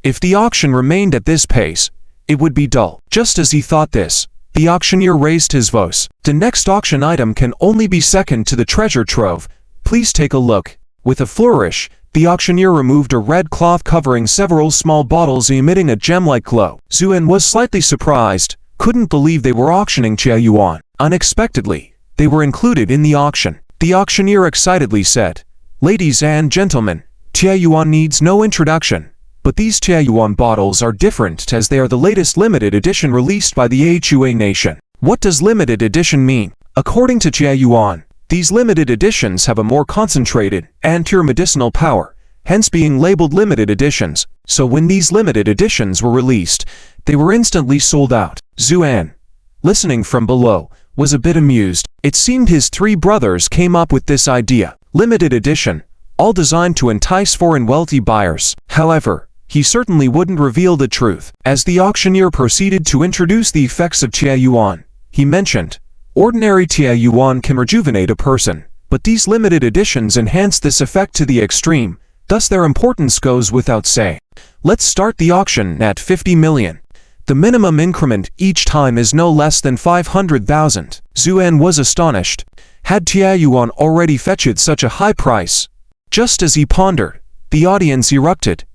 If the auction remained at this pace, it would be dull. Just as he thought this, the auctioneer raised his voice. The next auction item can only be second to the treasure trove. Please take a look. With a flourish, the auctioneer removed a red cloth covering several small bottles emitting a gem-like glow. Zuoan was slightly surprised, couldn't believe they were auctioning Yuan. Unexpectedly, they were included in the auction. The auctioneer excitedly said, "Ladies and gentlemen, Yuan needs no introduction. But these Yuan bottles are different as they are the latest limited edition released by the Hua nation." What does limited edition mean? According to Yuan, these limited editions have a more concentrated and pure medicinal power, hence being labeled limited editions. So when these limited editions were released, they were instantly sold out. Zuoan, listening from below, was a bit amused. It seemed his three brothers came up with this idea. Limited edition, all designed to entice foreign wealthy buyers. However, he certainly wouldn't reveal the truth. As the auctioneer proceeded to introduce the effects of Yuan, he mentioned, ordinary Yuan can rejuvenate a person, but these limited editions enhance this effect to the extreme, thus their importance goes without saying. Let's start the auction at 50 million. The minimum increment each time is no less than 500,000. Zuoan was astonished. Had Yuan already fetched such a high price? Just as he pondered, the audience erupted.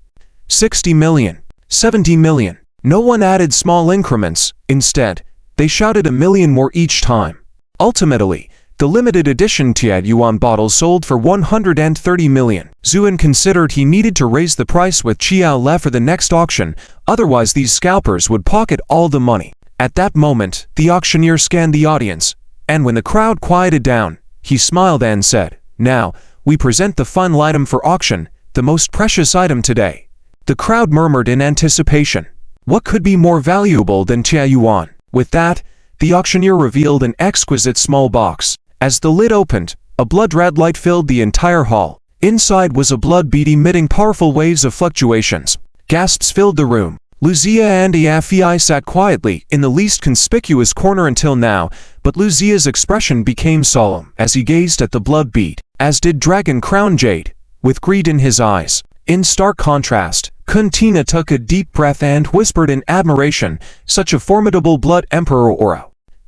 60 million, 70 million. No one added small increments. Instead, they shouted a million more each time. Ultimately, the limited edition Yuan bottle sold for 130 million. Zuoan considered he needed to raise the price with Le for the next auction, otherwise these scalpers would pocket all the money. At that moment, the auctioneer scanned the audience, and when the crowd quieted down, he smiled and said, "Now, we present the final item for auction, the most precious item today." The crowd murmured in anticipation. What could be more valuable than Yuan? With that, the auctioneer revealed an exquisite small box. As the lid opened, a blood-red light filled the entire hall. Inside was a blood bead emitting powerful waves of fluctuations. Gasps filled the room. Lucia and Afi sat quietly in the least conspicuous corner until now, but Lucia's expression became solemn as he gazed at the blood bead, as did Dragon Crown Jade, with greed in his eyes. In stark contrast, Kuntina took a deep breath and whispered in admiration, "Such a formidable blood emperor aura.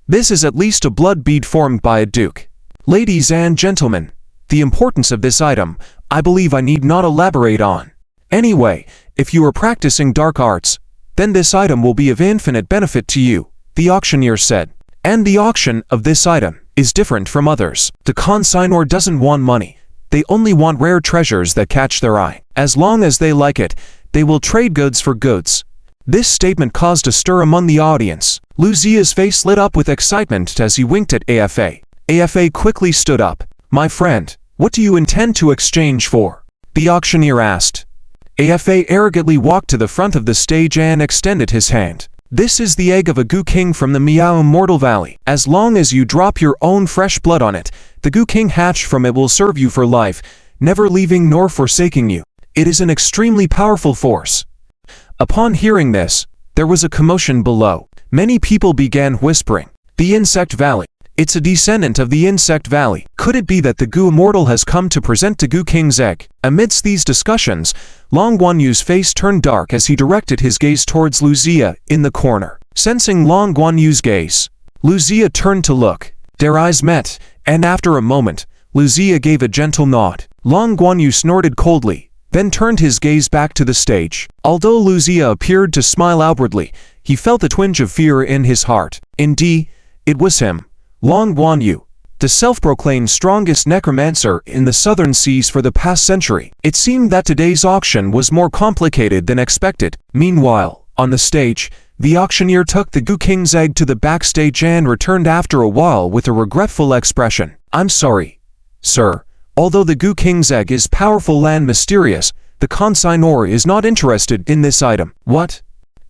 This is at least a blood bead formed by a duke." Ladies and gentlemen, the importance of this item, I believe I need not elaborate on. Anyway, if you are practicing dark arts, then this item will be of infinite benefit to you, the auctioneer said. And the auction of this item is different from others. The consignor doesn't want money. They only want rare treasures that catch their eye. As long as they like it, they will trade goods for goods. This statement caused a stir among the audience. Lucia's face lit up with excitement as he winked at Afa. Afa quickly stood up. "My friend, what do you intend to exchange for?" the auctioneer asked. Afa arrogantly walked to the front of the stage and extended his hand. "This is the egg of a Goo King from the Miao Immortal Valley. As long as you drop your own fresh blood on it, the Goo King hatched from it will serve you for life, never leaving nor forsaking you. It is an extremely powerful force." Upon hearing this, there was a commotion below. Many people began whispering, "The Insect Valley. It's a descendant of the Insect Valley. Could it be that the Goo Immortal has come to present the Goo King's egg?" Amidst these discussions, Long Guanyu's face turned dark as he directed his gaze towards Lucia in the corner. Sensing Long Guanyu's gaze, Lucia turned to look. Their eyes met, and after a moment, Lucia gave a gentle nod. Long Guanyu snorted coldly, then turned his gaze back to the stage. Although Lucia appeared to smile outwardly, he felt a twinge of fear in his heart. Indeed, it was him, Long Guanyu, the self-proclaimed strongest necromancer in the southern seas for the past century. It seemed that today's auction was more complicated than expected. Meanwhile, on the stage, the auctioneer took the Goo King's egg to the backstage and returned after a while with a regretful expression. "I'm sorry, sir. Although the Goo King's egg is powerful and mysterious, the consignor is not interested in this item." "What?"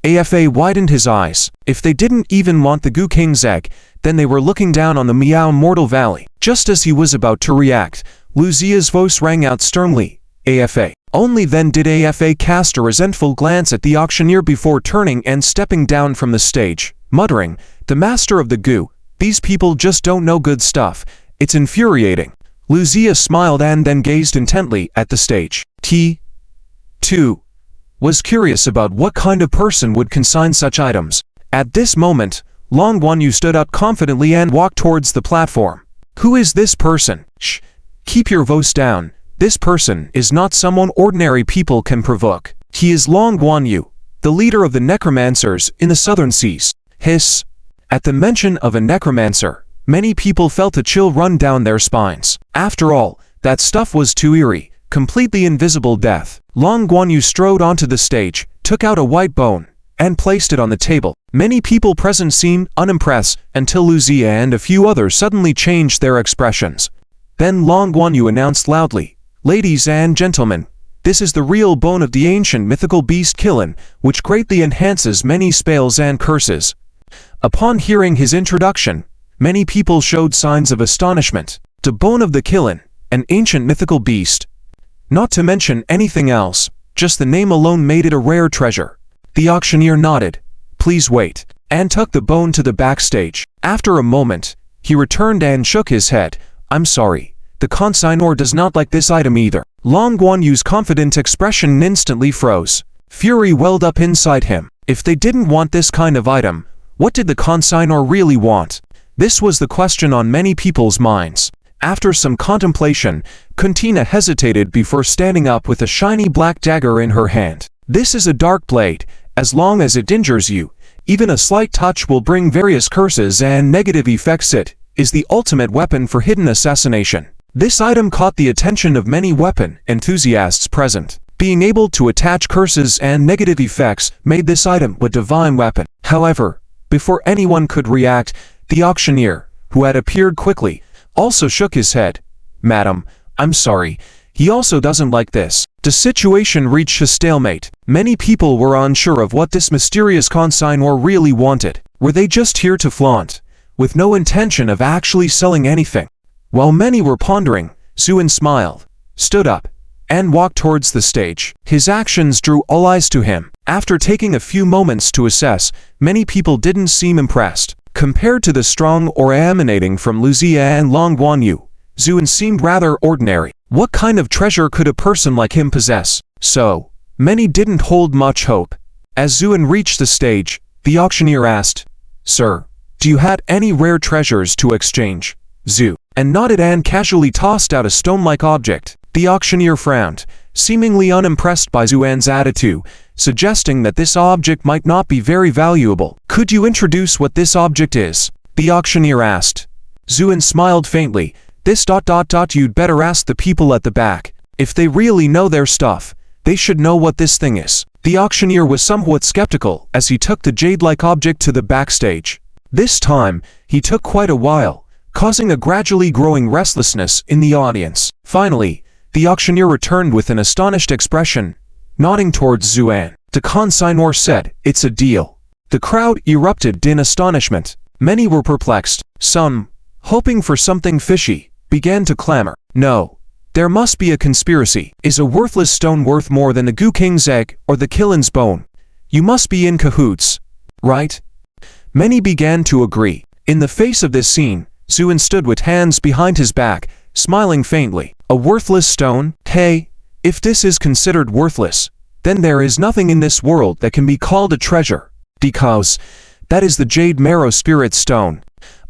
Afa widened his eyes. If they didn't even want the Goo King's egg, then they were looking down on the Miao Immortal Valley. Just as he was about to react, Lucia's voice rang out sternly, "Afa." Only then did Afa cast a resentful glance at the auctioneer before turning and stepping down from the stage, muttering, "The master of the Goo, these people just don't know good stuff. It's infuriating." Lucia smiled and then gazed intently at the stage. 2. was curious about what kind of person would consign such items. At this moment, Long Guanyu stood up confidently and walked towards the platform. Who is this person? Shh. Keep your voice down. This person is not someone ordinary people can provoke. He is Long Guanyu, the leader of the necromancers in the southern seas. Hiss. At the mention of a necromancer, many people felt a chill run down their spines. After all, that stuff was too eerie, completely invisible death. Long Guanyu strode onto the stage, took out a white bone, and placed it on the table. Many people present seemed unimpressed until Lu Zia and a few others suddenly changed their expressions. Then Long Guanyu announced loudly, "Ladies and gentlemen, this is the real bone of the ancient mythical beast Kilin, which greatly enhances many spells and curses." Upon hearing his introduction, many people showed signs of astonishment. The bone of the Kilin, an ancient mythical beast. Not to mention anything else, just the name alone made it a rare treasure. The auctioneer nodded, "Please wait," and took the bone to the backstage. After a moment, he returned and shook his head. "I'm sorry, the consignor does not like this item either." Long Guanyu's confident expression instantly froze. Fury welled up inside him. If they didn't want this kind of item, what did the consignor really want? This was the question on many people's minds. After some contemplation, Kuntina hesitated before standing up with a shiny black dagger in her hand. "This is a dark blade. As long as it injures you, even a slight touch will bring various curses and negative effects. It is the ultimate weapon for hidden assassination." This item caught the attention of many weapon enthusiasts present. Being able to attach curses and negative effects made this item a divine weapon. However, before anyone could react, the auctioneer, who had appeared quickly, also shook his head. "Madam, I'm sorry, he also doesn't like this." The situation reached a stalemate. Many people were unsure of what this mysterious consignor really wanted. Were they just here to flaunt, with no intention of actually selling anything? While many were pondering, Zuoan smiled, stood up, and walked towards the stage. His actions drew all eyes to him. After taking a few moments to assess, many people didn't seem impressed. Compared to the strong aura emanating from Lu Zia and Long Guanyu, Zuoan seemed rather ordinary. What kind of treasure could a person like him possess? So, many didn't hold much hope. As Zuoan reached the stage, the auctioneer asked, "Sir, do you have any rare treasures to exchange?" Zuoan nodded and casually tossed out a stone-like object. The auctioneer frowned, seemingly unimpressed by Zuoan's attitude, suggesting that this object might not be very valuable. "Could you introduce what this object is?" the auctioneer asked. Zuoan smiled faintly. You'd better ask the people at the back. If they really know their stuff, they should know what this thing is." The auctioneer was somewhat skeptical as he took the jade-like object to the backstage. This time, he took quite a while, causing a gradually growing restlessness in the audience. Finally, the auctioneer returned with an astonished expression, nodding towards Zuoan. The consignor said, "It's a deal." The crowd erupted in astonishment. Many were perplexed. Some, hoping for something fishy, began to clamor. "No, there must be a conspiracy. Is a worthless stone worth more than the Gu King's egg or the Killin's bone? You must be in cahoots, right?" Many began to agree. In the face of this scene, Zuoan stood with hands behind his back, smiling faintly. "A worthless stone? Hey, if this is considered worthless, then there is nothing in this world that can be called a treasure, because that is the Jade Marrow Spirit Stone."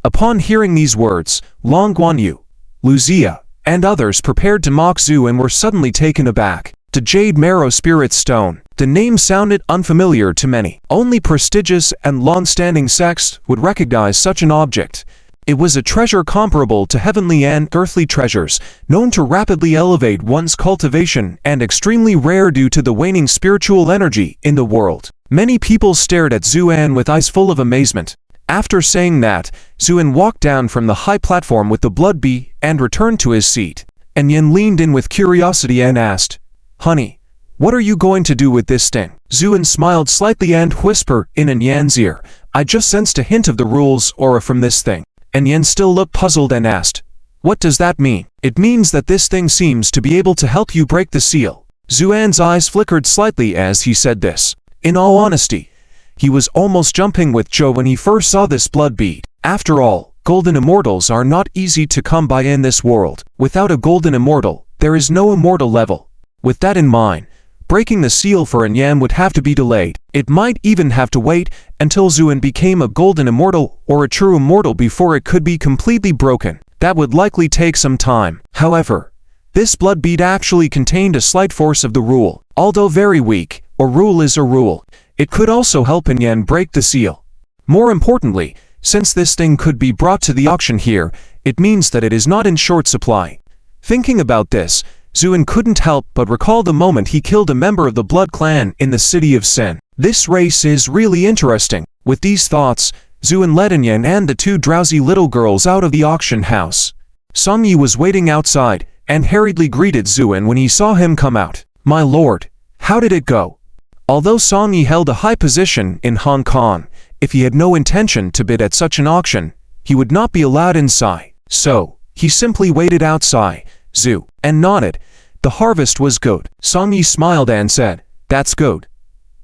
Upon hearing these words, Long Guanyu, Lu Zia, and others prepared to mock Zuoan and were suddenly taken aback. The Jade Marrow Spirit Stone. The name sounded unfamiliar to many. Only prestigious and long-standing sects would recognize such an object. It was a treasure comparable to heavenly and earthly treasures, known to rapidly elevate one's cultivation and extremely rare due to the waning spiritual energy in the world. Many people stared at Zuoan with eyes full of amazement. After saying that, Zuoan walked down from the high platform with the blood bee and returned to his seat. And Yen leaned in with curiosity and asked, "Honey, what are you going to do with this thing?" Zuoan smiled slightly and whispered in Yen's ear, "I just sensed a hint of the rules aura from this thing." And Yen still looked puzzled and asked, "What does that mean?" "It means that this thing seems to be able to help you break the seal." Zuoan's eyes flickered slightly as he said this. In all honesty, he was almost jumping with joy when he first saw this blood bead. After all, golden immortals are not easy to come by in this world. Without a golden immortal, there is no immortal level. With that in mind, Breaking the seal for an Yan would have to be delayed. It might even have to wait until Zuoan became a golden immortal or a true immortal before it could be completely broken. That would likely take some time. However, this blood bead actually contained a slight force of the rule. Although very weak, a rule is a rule. It could also help an Yan break the seal. More importantly, since this thing could be brought to the auction here, it means that it is not in short supply. Thinking about this, Zuoan couldn't help but recall the moment he killed a member of the Blood Clan in the City of Sin. This race is really interesting. With these thoughts, Zuoan led Yan and the two drowsy little girls out of the auction house. Song Yi was waiting outside and hurriedly greeted Zuoan when he saw him come out. "My lord, how did it go?" Although Song Yi held a high position in Hong Kong, if he had no intention to bid at such an auction, he would not be allowed inside. So, he simply waited outside. Zuoan nodded. The harvest was good. Song Yi smiled and said, "That's good.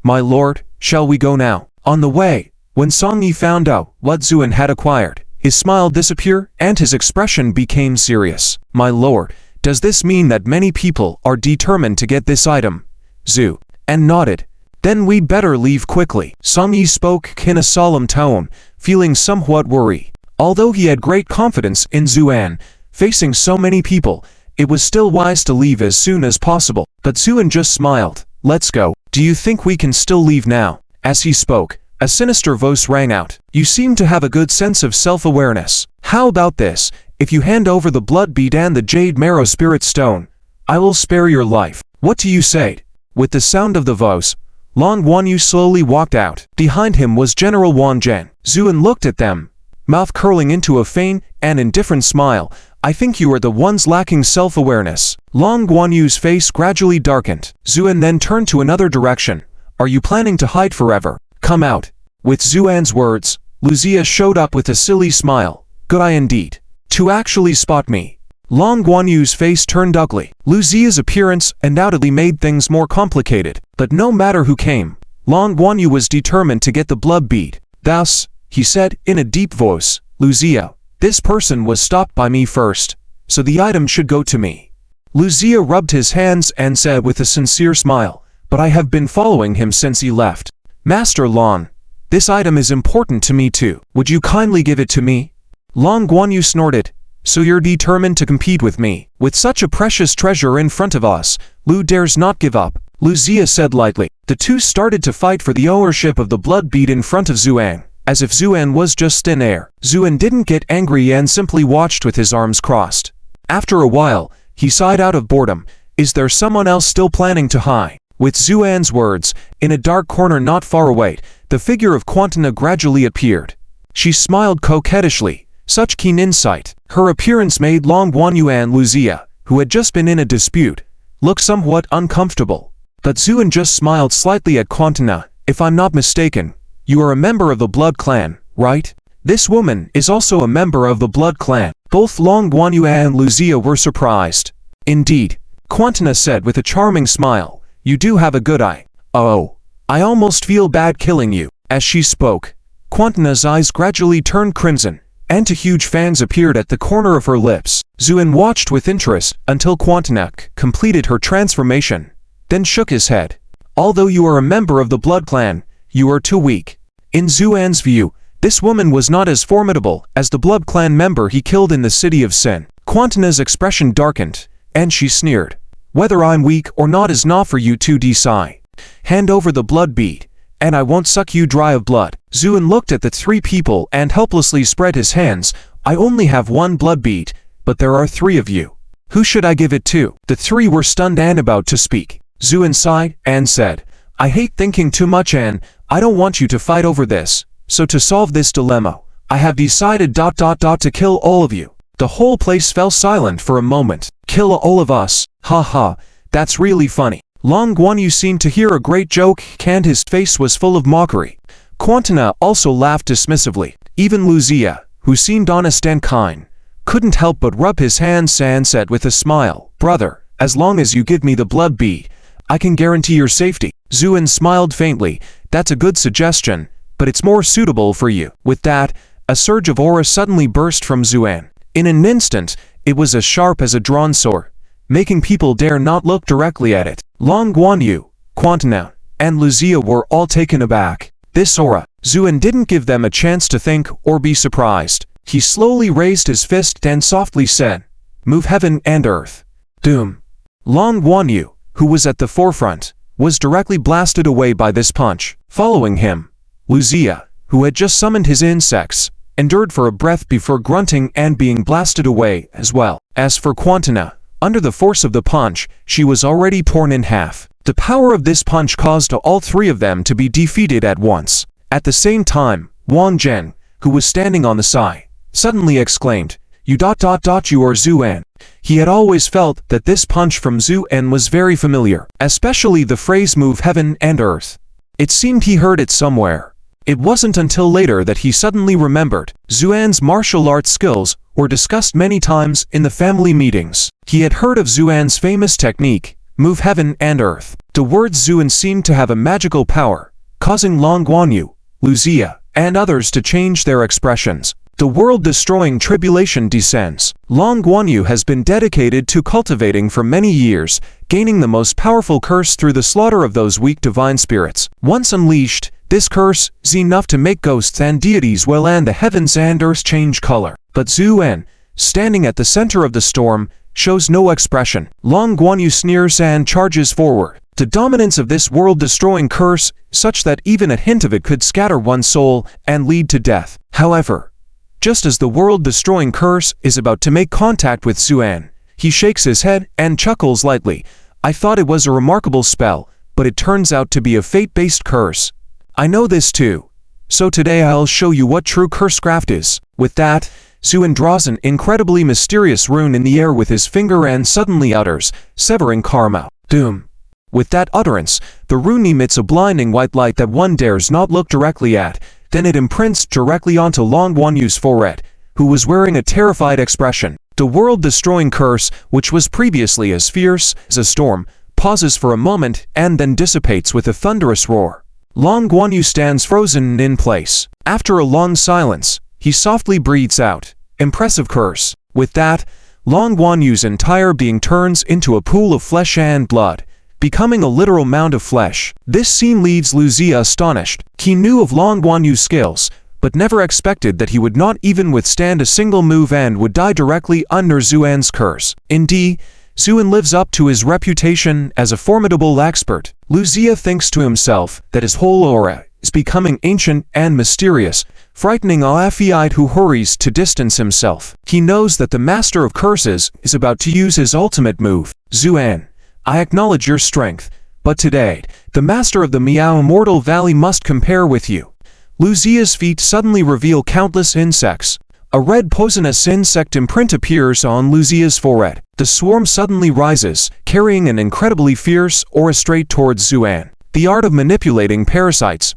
My lord, shall we go now?" On the way, when Song Yi found out what Zuoan had acquired, his smile disappeared and his expression became serious. "My lord, does this mean that many people are determined to get this item?" Zuoan nodded. "Then we'd better leave quickly." Song Yi spoke in a solemn tone, feeling somewhat worried. Although he had great confidence in Zuoan, facing so many people, it was still wise to leave as soon as possible. But Zuoan just smiled. "Let's go. Do you think we can still leave now?" As he spoke, a sinister voice rang out. "You seem to have a good sense of self-awareness. How about this? If you hand over the blood bead and the jade marrow spirit stone, I will spare your life. What do you say?" With the sound of the voice, Long Guanyu slowly walked out. Behind him was General Wang Zhen. Zuoan looked at them, mouth curling into a faint and indifferent smile. "I think you are the ones lacking self-awareness." Long Guanyu's face gradually darkened. Zuoan then turned to another direction. "Are you planning to hide forever? Come out." With Zuoan's words, Lucia showed up with a silly smile. "Good eye indeed. To actually spot me." Long Guanyu's face turned ugly. Lucia's appearance undoubtedly made things more complicated. But no matter who came, Long Guanyu was determined to get the blood bead. "Thus," he said in a deep voice, "Lucia, this person was stopped by me first, so the item should go to me." Lucia rubbed his hands and said with a sincere smile, "But I have been following him since he left. Master Long, this item is important to me too. Would you kindly give it to me?" Long Guanyu snorted. "So you're determined to compete with me? With such a precious treasure in front of us, Lu dares not give up," Lucia said lightly. The two started to fight for the ownership of the blood bead in front of Zuoan, as if Zuoan was just thin air. Zuoan didn't get angry and simply watched with his arms crossed. After a while, he sighed out of boredom. "Is there someone else still planning to hide?" With Zuoan's words, in a dark corner not far away, the figure of Quantina gradually appeared. She smiled coquettishly. Such keen insight. Her appearance made Long Guanyu and Lucia, who had just been in a dispute, look somewhat uncomfortable. But Zuoan just smiled slightly at Quantina. "If I'm not mistaken, you are a member of the Blood Clan, right?" This woman is also a member of the Blood Clan. Both Long Guanyu and Lucia were surprised. "Indeed," Quantina said with a charming smile, "you do have a good eye. Oh, I almost feel bad killing you." As she spoke, Quantina's eyes gradually turned crimson, and two huge fangs appeared at the corner of her lips. Zuoan watched with interest until Quantina completed her transformation, then shook his head. "Although you are a member of the Blood Clan, you are too weak." In Zuoan's view, this woman was not as formidable as the Blood Clan member he killed in the City of Sin. Quantina's expression darkened, and she sneered. "Whether I'm weak or not is not for you to decide. Hand over the blood bead, and I won't suck you dry of blood." Zuoan looked at the three people and helplessly spread his hands. "I only have one blood bead, but there are three of you. Who should I give it to?" The three were stunned and about to speak. Zuoan sighed and said, "I hate thinking too much and I don't want you to fight over this. So to solve this dilemma, I have decided ... to kill all of you." The whole place fell silent for a moment. "Kill all of us? Ha ha, that's really funny." Long Guanyu seemed to hear a great joke and his face was full of mockery. Quantina also laughed dismissively. Even Lucia, who seemed honest and kind, couldn't help but rub his hands and said with a smile, "Brother, as long as you give me the blood bead, I can guarantee your safety." Zuoan smiled faintly. "That's a good suggestion, but it's more suitable for you." With that, a surge of aura suddenly burst from Zuoan. In an instant, it was as sharp as a drawn sword, making people dare not look directly at it. Long Guanyu, Quantana, and Luzia were all taken aback. This aura. Zuoan didn't give them a chance to think or be surprised. He slowly raised his fist and softly said, "Move heaven and earth." Doom. Long Guanyu, who was at the forefront, was directly blasted away by this punch. Following him, Luzia, who had just summoned his insects, endured for a breath before grunting and being blasted away as well. As for Quantana, under the force of the punch, she was already torn in half. The power of this punch caused all three of them to be defeated at once. At the same time, Wang Zhen, who was standing on the side, suddenly exclaimed, You are Zuoan." He had always felt that this punch from Zuoan was very familiar, especially the phrase "move heaven and earth." It seemed he heard it somewhere. It wasn't until later that he suddenly remembered Zuoan's martial arts skills were discussed many times in the family meetings. He had heard of Zuoan's famous technique, "move heaven and earth." The words Zuoan seemed to have a magical power, causing Long Guanyu, Luzia, and others to change their expressions. The world-destroying tribulation descends. Long Guanyu has been dedicated to cultivating for many years, gaining the most powerful curse through the slaughter of those weak divine spirits. Once unleashed, this curse is enough to make ghosts and deities well and the heavens and earth change color. But Zuoan, standing at the center of the storm, shows no expression. Long Guanyu sneers and charges forward. The dominance of this world-destroying curse, such that even a hint of it could scatter one's soul and lead to death. However, just as the world-destroying curse is about to make contact with Zuoan, he shakes his head and chuckles lightly. "I thought it was a remarkable spell, but it turns out to be a fate-based curse. I know this too. So today I'll show you what true cursecraft is." With that, Zuoan draws an incredibly mysterious rune in the air with his finger and suddenly utters, "Severing Karma." Doom. With that utterance, the rune emits a blinding white light that one dares not look directly at. Then it imprints directly onto Long Guanyu's forehead, who was wearing a terrified expression. The world-destroying curse, which was previously as fierce as a storm, pauses for a moment and then dissipates with a thunderous roar. Long Guanyu stands frozen in place. After a long silence, he softly breathes out, "Impressive curse." With that, Long Guanyu's entire being turns into a pool of flesh and blood, becoming a literal mound of flesh. This scene leaves Luzia astonished. He knew of Long Guanyu's skills, but never expected that he would not even withstand a single move and would die directly under Zuoan's curse. Indeed, Zuoan lives up to his reputation as a formidable expert. Luzia thinks to himself that his whole aura is becoming ancient and mysterious, frightening Alington, who hurries to distance himself. He knows that the master of curses is about to use his ultimate move. "Zuoan, I acknowledge your strength, but today, the master of the Miao Immortal Valley must compare with you." Luzia's feet suddenly reveal countless insects. A red poisonous insect imprint appears on Luzia's forehead. The swarm suddenly rises, carrying an incredibly fierce aura straight towards Zuoan. "The art of manipulating parasites,"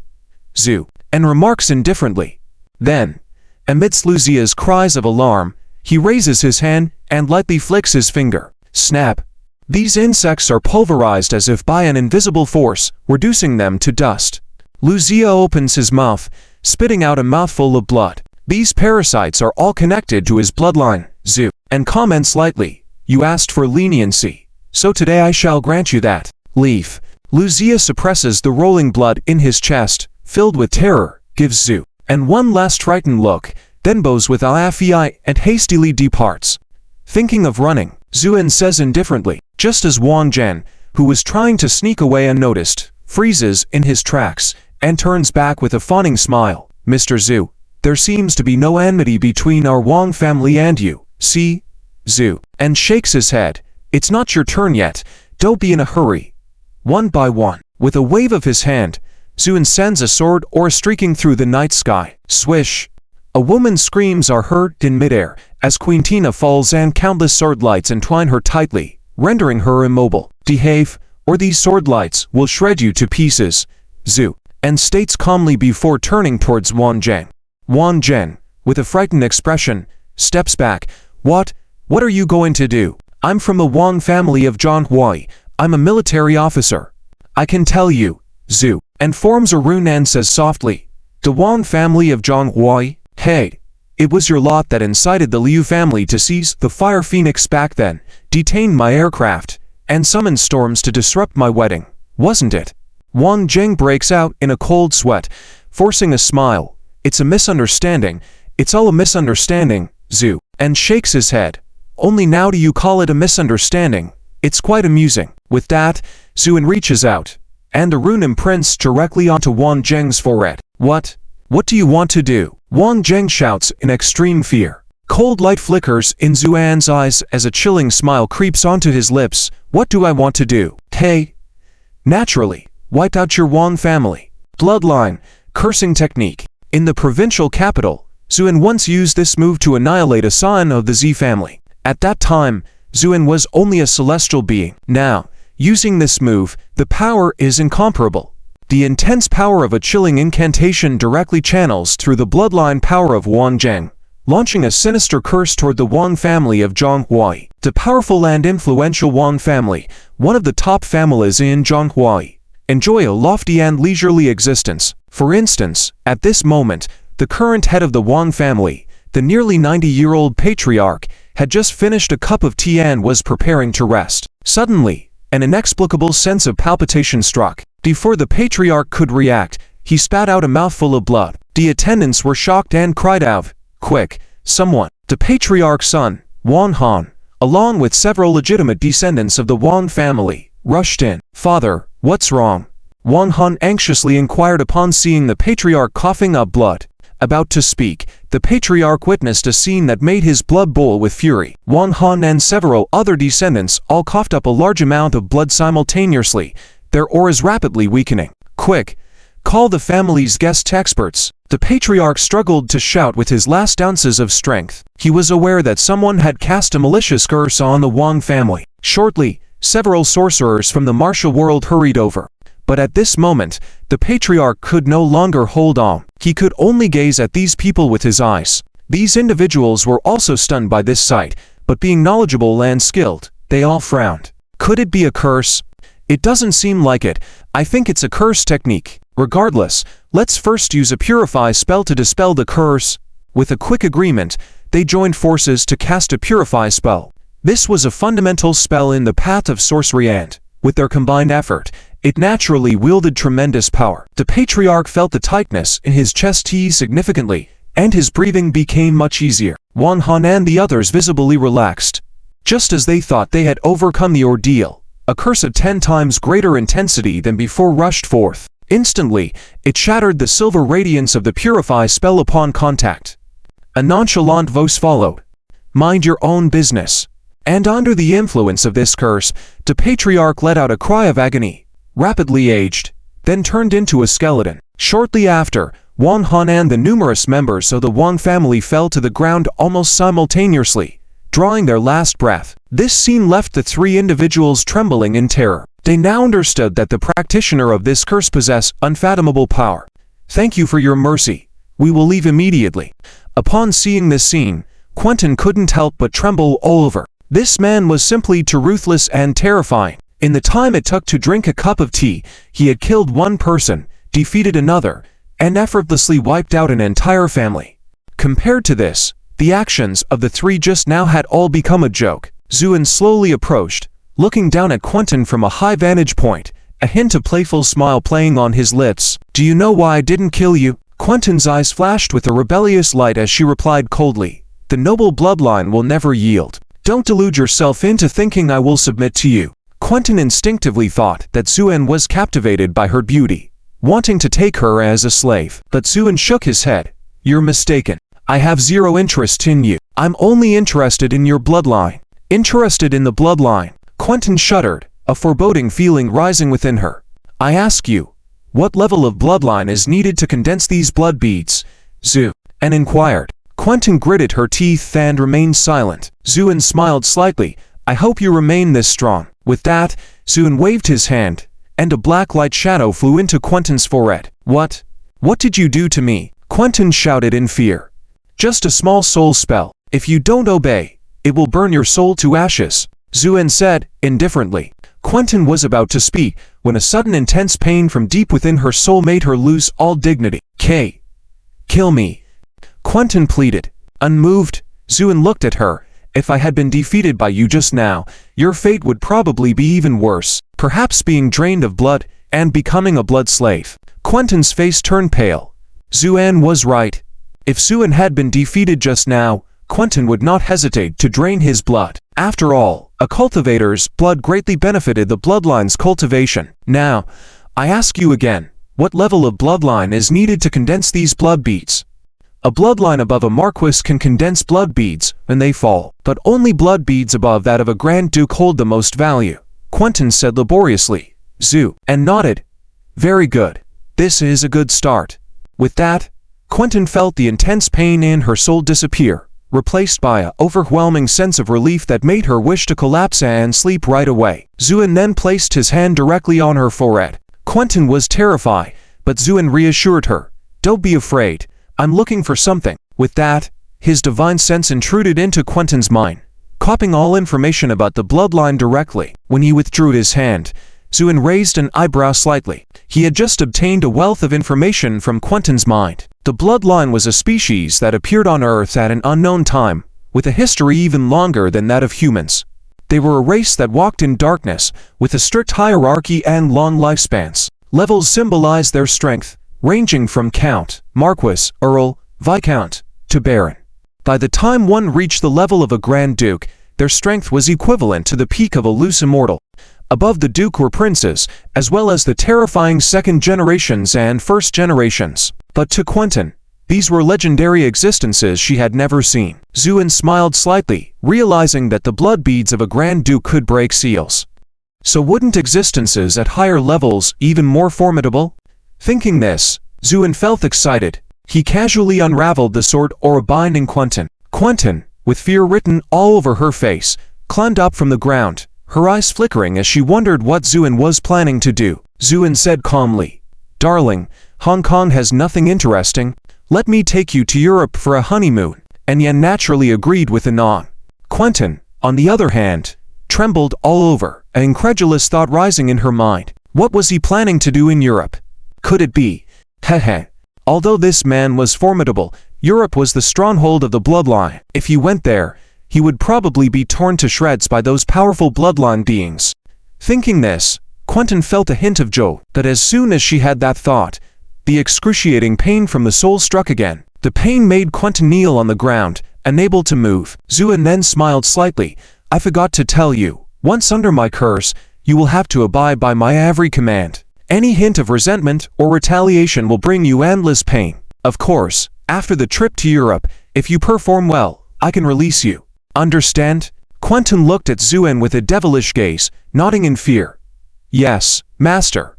Zuoan remarks indifferently. Then, amidst Luzia's cries of alarm, he raises his hand and lightly flicks his finger. Snap! These insects are pulverized as if by an invisible force, reducing them to dust. Luzia opens his mouth, spitting out a mouthful of blood. These parasites are all connected to his bloodline. Zuoan comments lightly, "You asked for leniency, so today I shall grant you that." Leaf. Luzia suppresses the rolling blood in his chest, filled with terror, gives Zuoan one last frightened look, then bows with Alington and hastily departs. Thinking of running, Zuoan says indifferently, just as Wang Zhen, who was trying to sneak away unnoticed, freezes in his tracks and turns back with a fawning smile. "Mr. Zuoan, there seems to be no enmity between our Wong family and you, see?" Zuoan shakes his head. "It's not your turn yet, don't be in a hurry." One by one, with a wave of his hand, Zuoan sends a sword aura streaking through the night sky. Swish! A woman's screams are heard in midair as Quintina falls and countless sword lights entwine her tightly, rendering her immobile. "Behave, or these sword lights will shred you to pieces," Zuoan states calmly before turning towards Wang Zhen. Wang Zhen, with a frightened expression, steps back. What are you going to do?" "I'm from the Wong family of Zhonghui. I'm a military officer." "I can tell you." Zuoan forms a rune and says softly, "The Wong family of Zhonghui? Hey, it was your lot that incited the Liu family to seize the Fire Phoenix back then, detained my aircraft, and summoned storms to disrupt my wedding. wasn't it? Wang Jing breaks out in a cold sweat, forcing a smile. It's a misunderstanding. It's all a misunderstanding, Zhu. And shakes his head. Only now do you call it a misunderstanding. It's quite amusing. With that, Zuoan reaches out, and the rune imprints directly onto Wang Jing's forehead. What? What do you want to do? Wang Jing shouts in extreme fear. Cold light flickers in Zuoan's eyes as a chilling smile creeps onto his lips. What do I want to do? Hey. Naturally, wipe out your Wong family. Bloodline, cursing technique. In the provincial capital, Zuoan once used this move to annihilate a scion of the Z family. At that time, Zuoan was only a celestial being. Now, using this move, the power is incomparable. The intense power of a chilling incantation directly channels through the bloodline power of Wang Jing, launching a sinister curse toward the Wang family of Zhonghuai. The powerful and influential Wang family, one of the top families in Zhonghuai, enjoy a lofty and leisurely existence. For instance, at this moment, the current head of the Wang family, the nearly 90-year-old patriarch, had just finished a cup of tea and was preparing to rest. Suddenly, an inexplicable sense of palpitation struck. Before the patriarch could react, he spat out a mouthful of blood. The attendants were shocked and cried out, "Quick, someone!" The patriarch's son, Wang Han, along with several legitimate descendants of the Wang family, rushed in. "Father, what's wrong?" Wang Han anxiously inquired upon seeing the patriarch coughing up blood. About to speak, the patriarch witnessed a scene that made his blood boil with fury. Wang Han and several other descendants all coughed up a large amount of blood simultaneously, their auras rapidly weakening. "Quick, call the family's guest experts." The patriarch struggled to shout with his last ounces of strength. He was aware that someone had cast a malicious curse on the Wang family. Shortly, several sorcerers from the martial world hurried over. But at this moment, the patriarch could no longer hold on. He could only gaze at these people with his eyes. These individuals were also stunned by this sight, but being knowledgeable and skilled, they all frowned. Could it be a curse? It doesn't seem like it. I think it's a curse technique. Regardless, let's first use a purify spell to dispel the curse. With a quick agreement, they joined forces to cast a purify spell. This was a fundamental spell in the path of sorcery and, with their combined effort, it naturally wielded tremendous power. The patriarch felt the tightness in his chest significantly, and his breathing became much easier. Wang Han and the others visibly relaxed. Just as they thought they had overcome the ordeal, a curse of 10 times greater intensity than before rushed forth. Instantly, it shattered the silver radiance of the purify spell upon contact. A nonchalant voice followed. "Mind your own business." And under the influence of this curse, the patriarch let out a cry of agony. Rapidly aged, then turned into a skeleton. Shortly after, Wang Han and the numerous members of the Wang family fell to the ground almost simultaneously, drawing their last breath. This scene left the three individuals trembling in terror. They now understood that the practitioner of this curse possessed unfathomable power. "Thank you for your mercy. We will leave immediately." Upon seeing this scene, Quentin couldn't help but tremble all over. This man was simply too ruthless and terrifying. In the time it took to drink a cup of tea, he had killed one person, defeated another, and effortlessly wiped out an entire family. Compared to this, the actions of the three just now had all become a joke. Zuoan slowly approached, looking down at Quentin from a high vantage point, a hint of playful smile playing on his lips. "Do you know why I didn't kill you?" Quentin's eyes flashed with a rebellious light as she replied coldly, "The noble bloodline will never yield. Don't delude yourself into thinking I will submit to you." Quentin instinctively thought that Zuoan was captivated by her beauty, wanting to take her as a slave. But Zuoan shook his head. "You're mistaken. I have zero interest in you. I'm only interested in your bloodline." Interested in the bloodline? Quentin shuddered, a foreboding feeling rising within her. "I ask you, what level of bloodline is needed to condense these blood beads?" Zuoan inquired. Quentin gritted her teeth and remained silent. Zuoan smiled slightly. "I hope you remain this strong." With that, Zuoan waved his hand, and a black light shadow flew into Quentin's forehead. What? What did you do to me?" Quentin shouted in fear. "Just a small soul spell. If you don't obey, it will burn your soul to ashes," Zuoan said, indifferently. Quentin was about to speak, when a sudden intense pain from deep within her soul made her lose all dignity. Kill me," Quentin pleaded. Unmoved, Zuoan looked at her, If I had been defeated by you just now, your fate would probably be even worse, perhaps being drained of blood and becoming a blood slave. Quentin's face turned pale. Zuoan was right. If Zuoan had been defeated just now, Quentin would not hesitate to drain his blood. After all, a cultivator's blood greatly benefited the bloodline's cultivation. Now, I ask you again, what level of bloodline is needed to condense these blood beads? A bloodline above a marquis can condense blood beads when they fall, but only blood beads above that of a Grand Duke hold the most value, Quentin said laboriously. Zuoan nodded. Very good. This is a good start. With that, Quentin felt the intense pain in her soul disappear, replaced by an overwhelming sense of relief that made her wish to collapse and sleep right away. Zuoan then placed his hand directly on her forehead. Quentin was terrified, but Zuoan reassured her. Don't be afraid. I'm looking for something. With that, his divine sense intruded into Quentin's mind, copying all information about the bloodline directly. When he withdrew his hand, Zuoan raised an eyebrow slightly. He had just obtained a wealth of information from Quentin's mind. The bloodline was a species that appeared on Earth at an unknown time, with a history even longer than that of humans. They were a race that walked in darkness, with a strict hierarchy and long lifespans. Levels symbolized their strength, ranging from Count, Marquis, Earl, Viscount, to Baron. By the time one reached the level of a Grand Duke, their strength was equivalent to the peak of a loose immortal. Above the Duke were princes, as well as the terrifying second generations and first generations. But to Quentin, these were legendary existences she had never seen. Zuoan smiled slightly, realizing that the blood beads of a Grand Duke could break seals. So wouldn't existences at higher levels even more formidable? Thinking this, Zuoan felt excited. He casually unraveled the sword or binding Quentin. Quentin, with fear written all over her face, climbed up from the ground, her eyes flickering as she wondered what Zuoan was planning to do. Zuoan said calmly, "Darling, Hong Kong has nothing interesting. Let me take you to Europe for a honeymoon." And Yen naturally agreed with a nod. Quentin, on the other hand, trembled all over, an incredulous thought rising in her mind. What was he planning to do in Europe? Could it be? Heh. Although this man was formidable, Europe was the stronghold of the bloodline. If he went there, he would probably be torn to shreds by those powerful bloodline beings. Thinking this, Quentin felt a hint of joy, but as soon as she had that thought, the excruciating pain from the soul struck again. The pain made Quentin kneel on the ground, unable to move. Zuoan then smiled slightly. "I forgot to tell you, once under my curse, you will have to abide by my every command. Any hint of resentment or retaliation will bring you endless pain. Of course, after the trip to Europe, if you perform well, I can release you. Understand?" Quentin looked at Zuoan with a devilish gaze, nodding in fear. "Yes, master."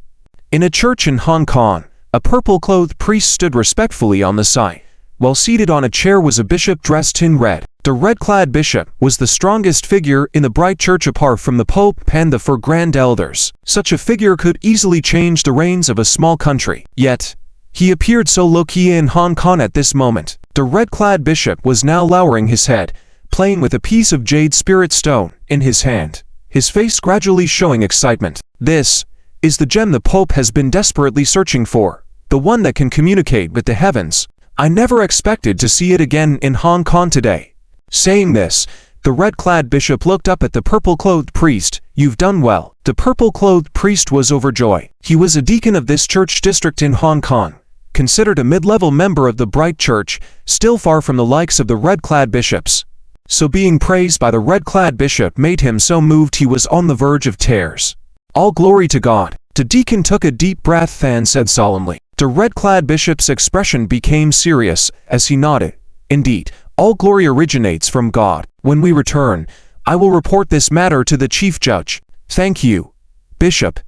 In a church in Hong Kong, a purple-clothed priest stood respectfully on the side, while seated on a chair was a bishop dressed in red. The red-clad bishop was the strongest figure in the bright church apart from the Pope and the four grand elders. Such a figure could easily change the reins of a small country. Yet, he appeared so low-key in Hong Kong at this moment. The red-clad bishop was now lowering his head, playing with a piece of jade spirit stone in his hand, his face gradually showing excitement. "This is the gem the Pope has been desperately searching for, the one that can communicate with the heavens. I never expected to see it again in Hong Kong today." Saying this, the red-clad bishop looked up at the purple-clothed priest. "You've done well." The purple-clothed priest was overjoyed. He was a deacon of this church district in Hong Kong, considered a mid-level member of the bright church, still far from the likes of the red-clad bishops. So being praised by the red-clad bishop made him so moved he was on the verge of tears. "All glory to God." The deacon took a deep breath and said solemnly. The red-clad bishop's expression became serious as he nodded. "Indeed, all glory originates from God. When we return, I will report this matter to the chief judge." "Thank you, Bishop."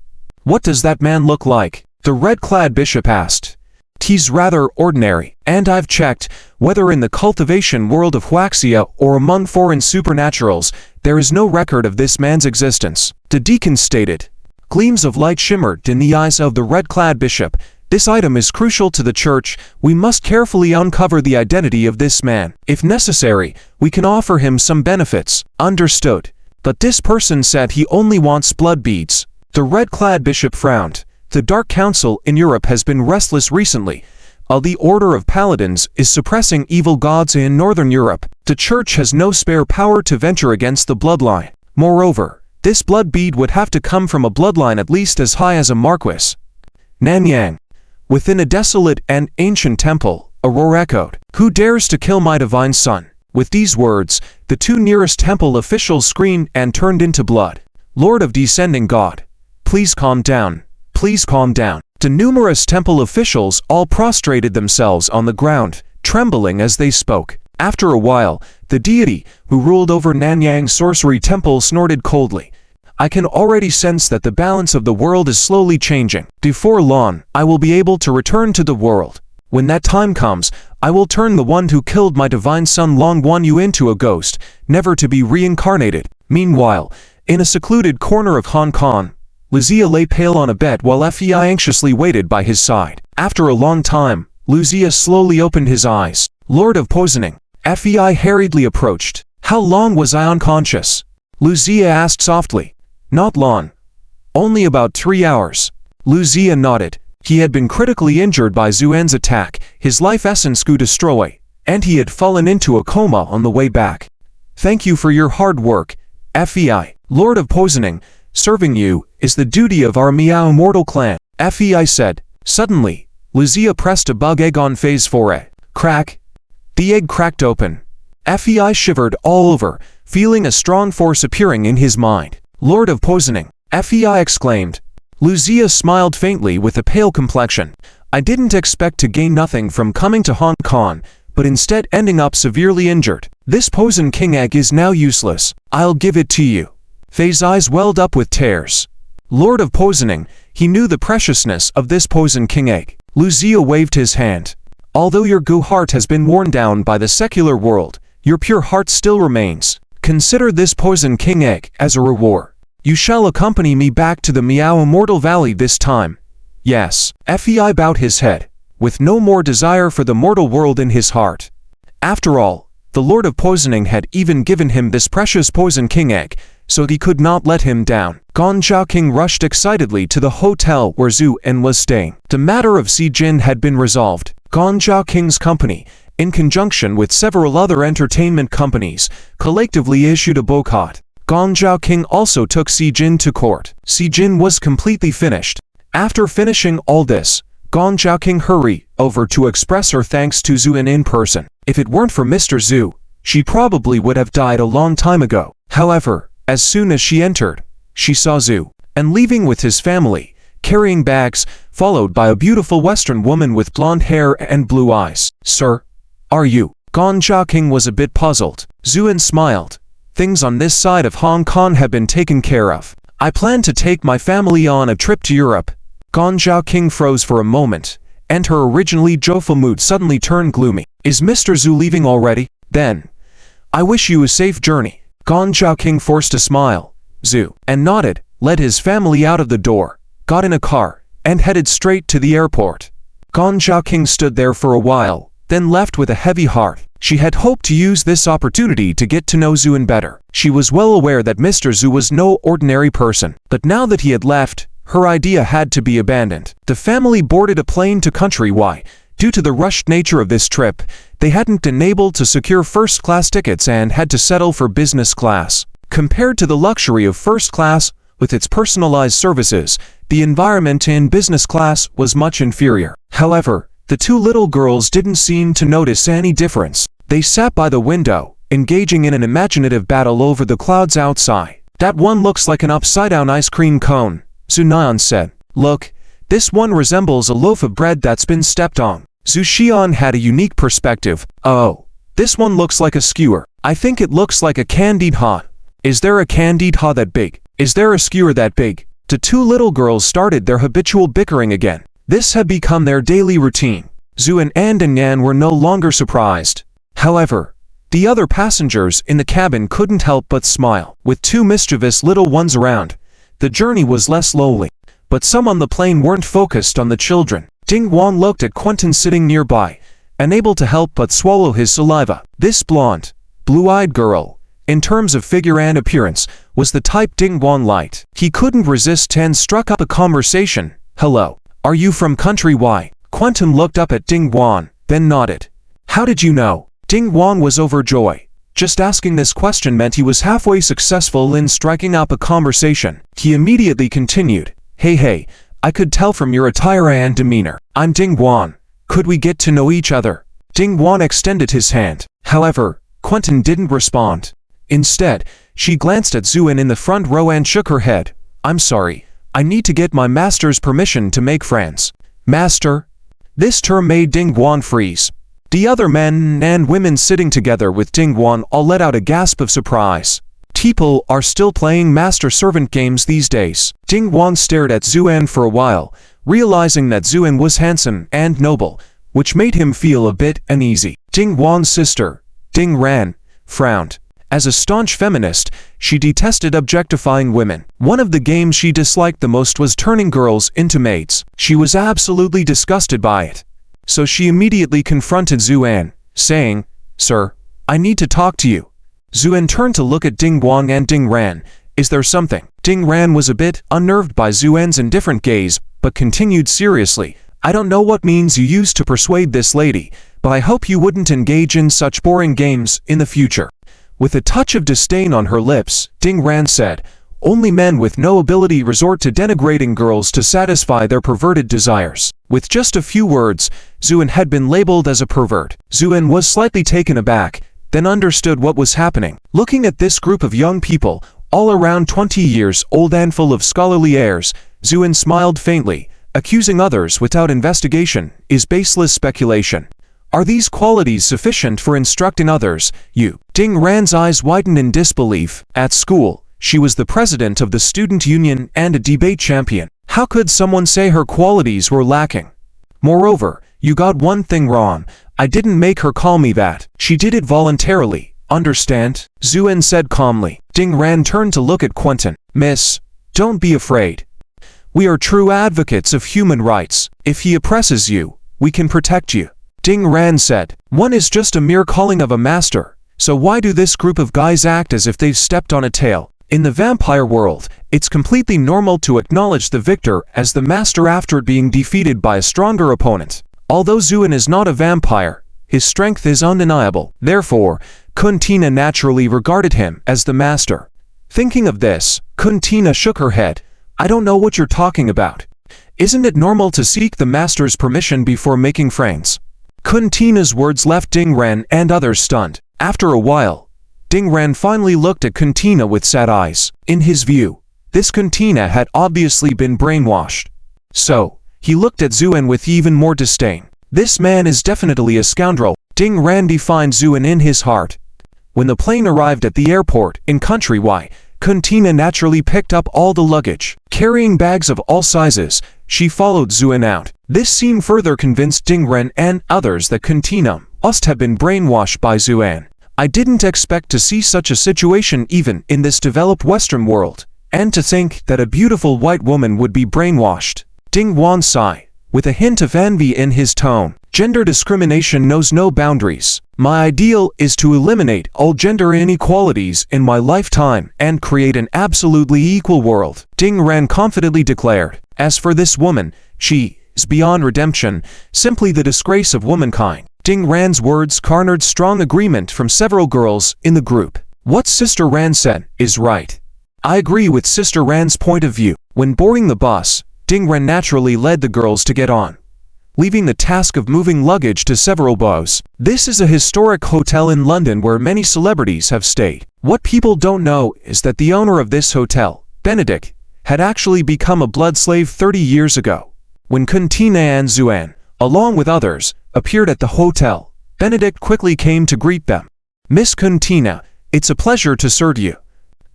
"What does that man look like?" the red-clad bishop asked. "He's rather ordinary, and I've checked, whether in the cultivation world of Huaxia or among foreign supernaturals, there is no record of this man's existence," the deacon stated. Gleams of light shimmered in the eyes of the red-clad bishop. "This item is crucial to the church. We must carefully uncover the identity of this man. If necessary, we can offer him some benefits." "Understood. But this person said he only wants blood beads." The red-clad bishop frowned. "The Dark Council in Europe has been restless recently, The Order of Paladins is suppressing evil gods in Northern Europe. The Church has no spare power to venture against the bloodline. Moreover, this blood bead would have to come from a bloodline at least as high as a marquis. Nanyang. Within a desolate and ancient temple, a roar echoed. Who dares to kill my divine son? With these words, the two nearest temple officials screamed and turned into blood. Lord of Descending God, please calm down. Please calm down. The numerous temple officials all prostrated themselves on the ground, trembling as they spoke. After a while, the deity who ruled over Nanyang Sorcery Temple snorted coldly. I can already sense that the balance of the world is slowly changing. Before long, I will be able to return to the world. When that time comes, I will turn the one who killed my divine son Long Wan Yu into a ghost, never to be reincarnated. Meanwhile, in a secluded corner of Hong Kong, Luzia lay pale on a bed while Fei anxiously waited by his side. After a long time, Luzia slowly opened his eyes. Lord of Poisoning. Fei hurriedly approached. How long was I unconscious? Luzia asked softly. Not long. Only about 3 hours. Luzia nodded. He had been critically injured by Zuoan's attack, his life essence got destroyed, and he had fallen into a coma on the way back. Thank you for your hard work, Fei. Lord of Poisoning, serving you is the duty of our Miao immortal clan, Fei said. Suddenly, Luzia pressed a bug egg on Fei's forehead. Crack. The egg cracked open. Fei shivered all over, feeling a strong force appearing in his mind. Lord of Poisoning, Fei exclaimed. Luzia smiled faintly with a pale complexion. I didn't expect to gain nothing from coming to Hong Kong, but instead ending up severely injured. This poison king egg is now useless. I'll give it to you. Fei's eyes welled up with tears. Lord of Poisoning, he knew the preciousness of this poison king egg. Luzia waved his hand. Although your goo heart has been worn down by the secular world, your pure heart still remains. Consider this poison king egg as a reward. You shall accompany me back to the Miao Immortal Valley this time. Yes. Fei bowed his head, with no more desire for the mortal world in his heart. After all, the Lord of Poisoning had even given him this precious poison king egg, so he could not let him down. Gong Zhaoqing rushed excitedly to the hotel where Zuoan was staying. The matter of Si Jin had been resolved. Gong Zhaoqing's company, in conjunction with several other entertainment companies, collectively issued a boycott. Gong Zhaoqing also took Si Jin to court. Si Jin was completely finished. After finishing all this, Gong Zhaoqing hurried over to express her thanks to Zuoan in person. If it weren't for Mr. Zhu, she probably would have died a long time ago. However, as soon as she entered, she saw Zhu, and leaving with his family, carrying bags, followed by a beautiful Western woman with blonde hair and blue eyes. Sir, are you? Gong Zhaoqing was a bit puzzled. Zuoan smiled. Things on this side of Hong Kong have been taken care of. I plan to take my family on a trip to Europe. Gong Zhaoqing froze for a moment, and her originally joyful mood suddenly turned gloomy. Is Mr. Zhu leaving already? Then, I wish you a safe journey. Gong Zhaoqing forced a smile. Zhu, and nodded, led his family out of the door, got in a car, and headed straight to the airport. Gong Zhaoqing stood there for a while, then left with a heavy heart. She had hoped to use this opportunity to get to know Zuoan better. She was well aware that Mr. Zhu was no ordinary person, but now that he had left, her idea had to be abandoned. The family boarded a plane to country Y. Due to the rushed nature of this trip, they hadn't been able to secure first-class tickets and had to settle for business class. Compared to the luxury of first class, with its personalized services, the environment in business class was much inferior. However, the two little girls didn't seem to notice any difference. They sat by the window, engaging in an imaginative battle over the clouds outside. That one looks like an upside-down ice cream cone, Zuoan said. Look, this one resembles a loaf of bread that's been stepped on. Zuxian had a unique perspective. Oh, this one looks like a skewer. I think it looks like a candied ha. Is there a candied ha that big? Is there a skewer that big? The two little girls started their habitual bickering again. This had become their daily routine. Zuoan and Yan were no longer surprised. However, the other passengers in the cabin couldn't help but smile. With two mischievous little ones around, the journey was less lonely. But some on the plane weren't focused on the children. Ding Wong looked at Quentin sitting nearby, unable to help but swallow his saliva. This blonde, blue-eyed girl, in terms of figure and appearance, was the type Ding Wong liked. He couldn't resist and struck up a conversation. Hello. Are you from country Y? Quentin looked up at Zuoan, then nodded. How did you know? Zuoan was overjoyed. Just asking this question meant he was halfway successful in striking up a conversation. He immediately continued. Hey, I could tell from your attire and demeanor. I'm Zuoan. Could we get to know each other? Zuoan extended his hand. However, Quentin didn't respond. Instead, she glanced at Zuoan in the front row and shook her head. I'm sorry. I need to get my master's permission to make friends. Master? This term made Zuoan freeze. The other men and women sitting together with Zuoan all let out a gasp of surprise. People are still playing master-servant games these days. Zuoan stared at Zuoan for a while, realizing that Zuoan was handsome and noble, which made him feel a bit uneasy. Zuoan's sister, Ran, frowned. As a staunch feminist, she detested objectifying women. One of the games she disliked the most was turning girls into maids. She was absolutely disgusted by it. So she immediately confronted Zuoan, saying, Sir, I need to talk to you. Zuoan turned to look at Zuoan and Ran. Is there something? Ran was a bit unnerved by Zuoan's indifferent gaze, but continued seriously. I don't know what means you used to persuade this lady, but I hope you wouldn't engage in such boring games in the future. With a touch of disdain on her lips, Ran said, Only men with no ability resort to denigrating girls to satisfy their perverted desires. With just a few words, Zuoan had been labeled as a pervert. Zuoan was slightly taken aback, then understood what was happening. Looking at this group of young people, all around 20 years old and full of scholarly airs, Zuoan smiled faintly. Accusing others without investigation is baseless speculation. Are these qualities sufficient for instructing others? Ran's eyes widened in disbelief. At school, she was the president of the student union and a debate champion. How could someone say her qualities were lacking? Moreover, you got one thing wrong. I didn't make her call me that. She did it voluntarily. Understand? Zuoan said calmly. Ran turned to look at Quentin. Miss, don't be afraid. We are true advocates of human rights. If he oppresses you, we can protect you. Ran said. One is just a mere calling of a master. So why do this group of guys act as if they've stepped on a tail? In the vampire world, it's completely normal to acknowledge the victor as the master after being defeated by a stronger opponent. Although Zuoan is not a vampire, his strength is undeniable. Therefore, Kuntina naturally regarded him as the master. Thinking of this, Kuntina shook her head. I don't know what you're talking about. Isn't it normal to seek the master's permission before making friends? Kuntina's words left Ran and others stunned. After a while, Ran finally looked at Kuntina with sad eyes. In his view, this Kuntina had obviously been brainwashed. So, he looked at Zuoan with even more disdain. This man is definitely a scoundrel. Ran defined Zuoan in his heart. When the plane arrived at the airport in Country Y, Kuntina naturally picked up all the luggage. Carrying bags of all sizes, she followed Zuoan out. This scene further convinced Ran and others that Kuntina must have been brainwashed by Zuoan. I didn't expect to see such a situation even in this developed Western world, and to think that a beautiful white woman would be brainwashed. Wan sighed, with a hint of envy in his tone. Gender discrimination knows no boundaries. My ideal is to eliminate all gender inequalities in my lifetime and create an absolutely equal world, Ran confidently declared. As for this woman, she is beyond redemption, simply the disgrace of womankind. Ran's words garnered strong agreement from several girls in the group. What Sister Ran said is right. I agree with Sister Ran's point of view. When boarding the bus, Ran naturally led the girls to get on, leaving the task of moving luggage to several bows. This is a historic hotel in London where many celebrities have stayed. What people don't know is that the owner of this hotel, Benedict, had actually become a blood slave 30 years ago. When Kuntina and Zuoan, along with others, appeared at the hotel, Benedict quickly came to greet them. Miss Kuntina, it's a pleasure to serve you.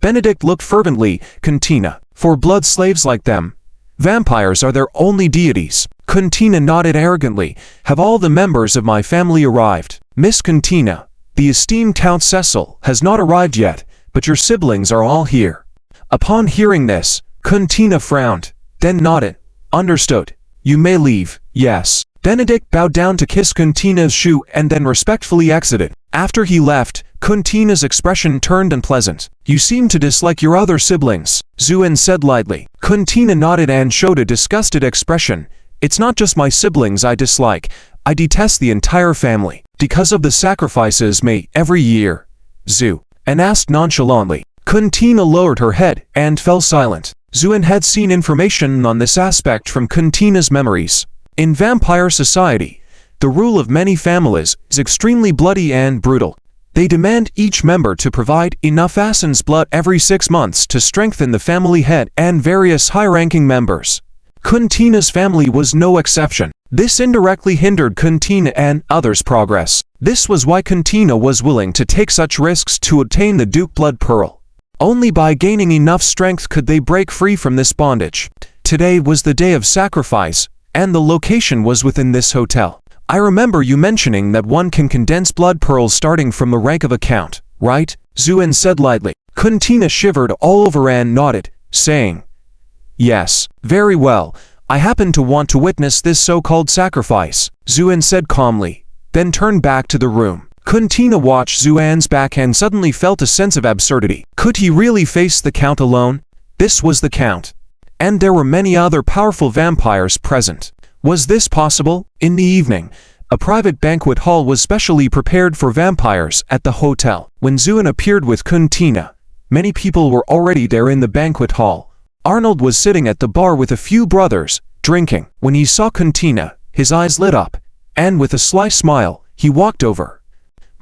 Benedict looked fervently. Kuntina, for blood slaves like them, vampires are their only deities. Kuntina nodded arrogantly. Have all the members of my family arrived? Miss Kuntina, the esteemed Count Cecil has not arrived yet, but your siblings are all here. Upon hearing this, Kuntina frowned, then nodded. Understood. You may leave. Yes. Benedict bowed down to kiss Kuntina's shoe and then respectfully exited. After he left, Kuntina's expression turned unpleasant. You seem to dislike your other siblings, Zuoan said lightly. Kuntina nodded and showed a disgusted expression. It's not just my siblings I dislike, I detest the entire family, because of the sacrifices made every year. Zuoan asked nonchalantly. Kuntina lowered her head and fell silent. Zuoan had seen information on this aspect from Kuntina's memories. In vampire society, the rule of many families is extremely bloody and brutal. They demand each member to provide enough assassin's blood every 6 months to strengthen the family head and various high-ranking members. Kuntina's family was no exception. This indirectly hindered Kuntina and others' progress. This was why Kuntina was willing to take such risks to obtain the Duke Blood Pearl. Only by gaining enough strength could they break free from this bondage. Today was the day of sacrifice, and the location was within this hotel. I remember you mentioning that one can condense blood pearls starting from the rank of a count, right? Zuoan said lightly. Kuntina shivered all over and nodded, saying, Yes, very well. I happen to want to witness this so-called sacrifice, Zuoan said calmly, then turned back to the room. Kuntina watched Zuoan's back and suddenly felt a sense of absurdity. Could he really face the Count alone? This was the Count. And there were many other powerful vampires present. Was this possible? In the evening, a private banquet hall was specially prepared for vampires at the hotel. When Zuoan appeared with Kuntina, many people were already there in the banquet hall. Arnold was sitting at the bar with a few brothers, drinking. When he saw Kuntina, his eyes lit up, and with a sly smile, he walked over.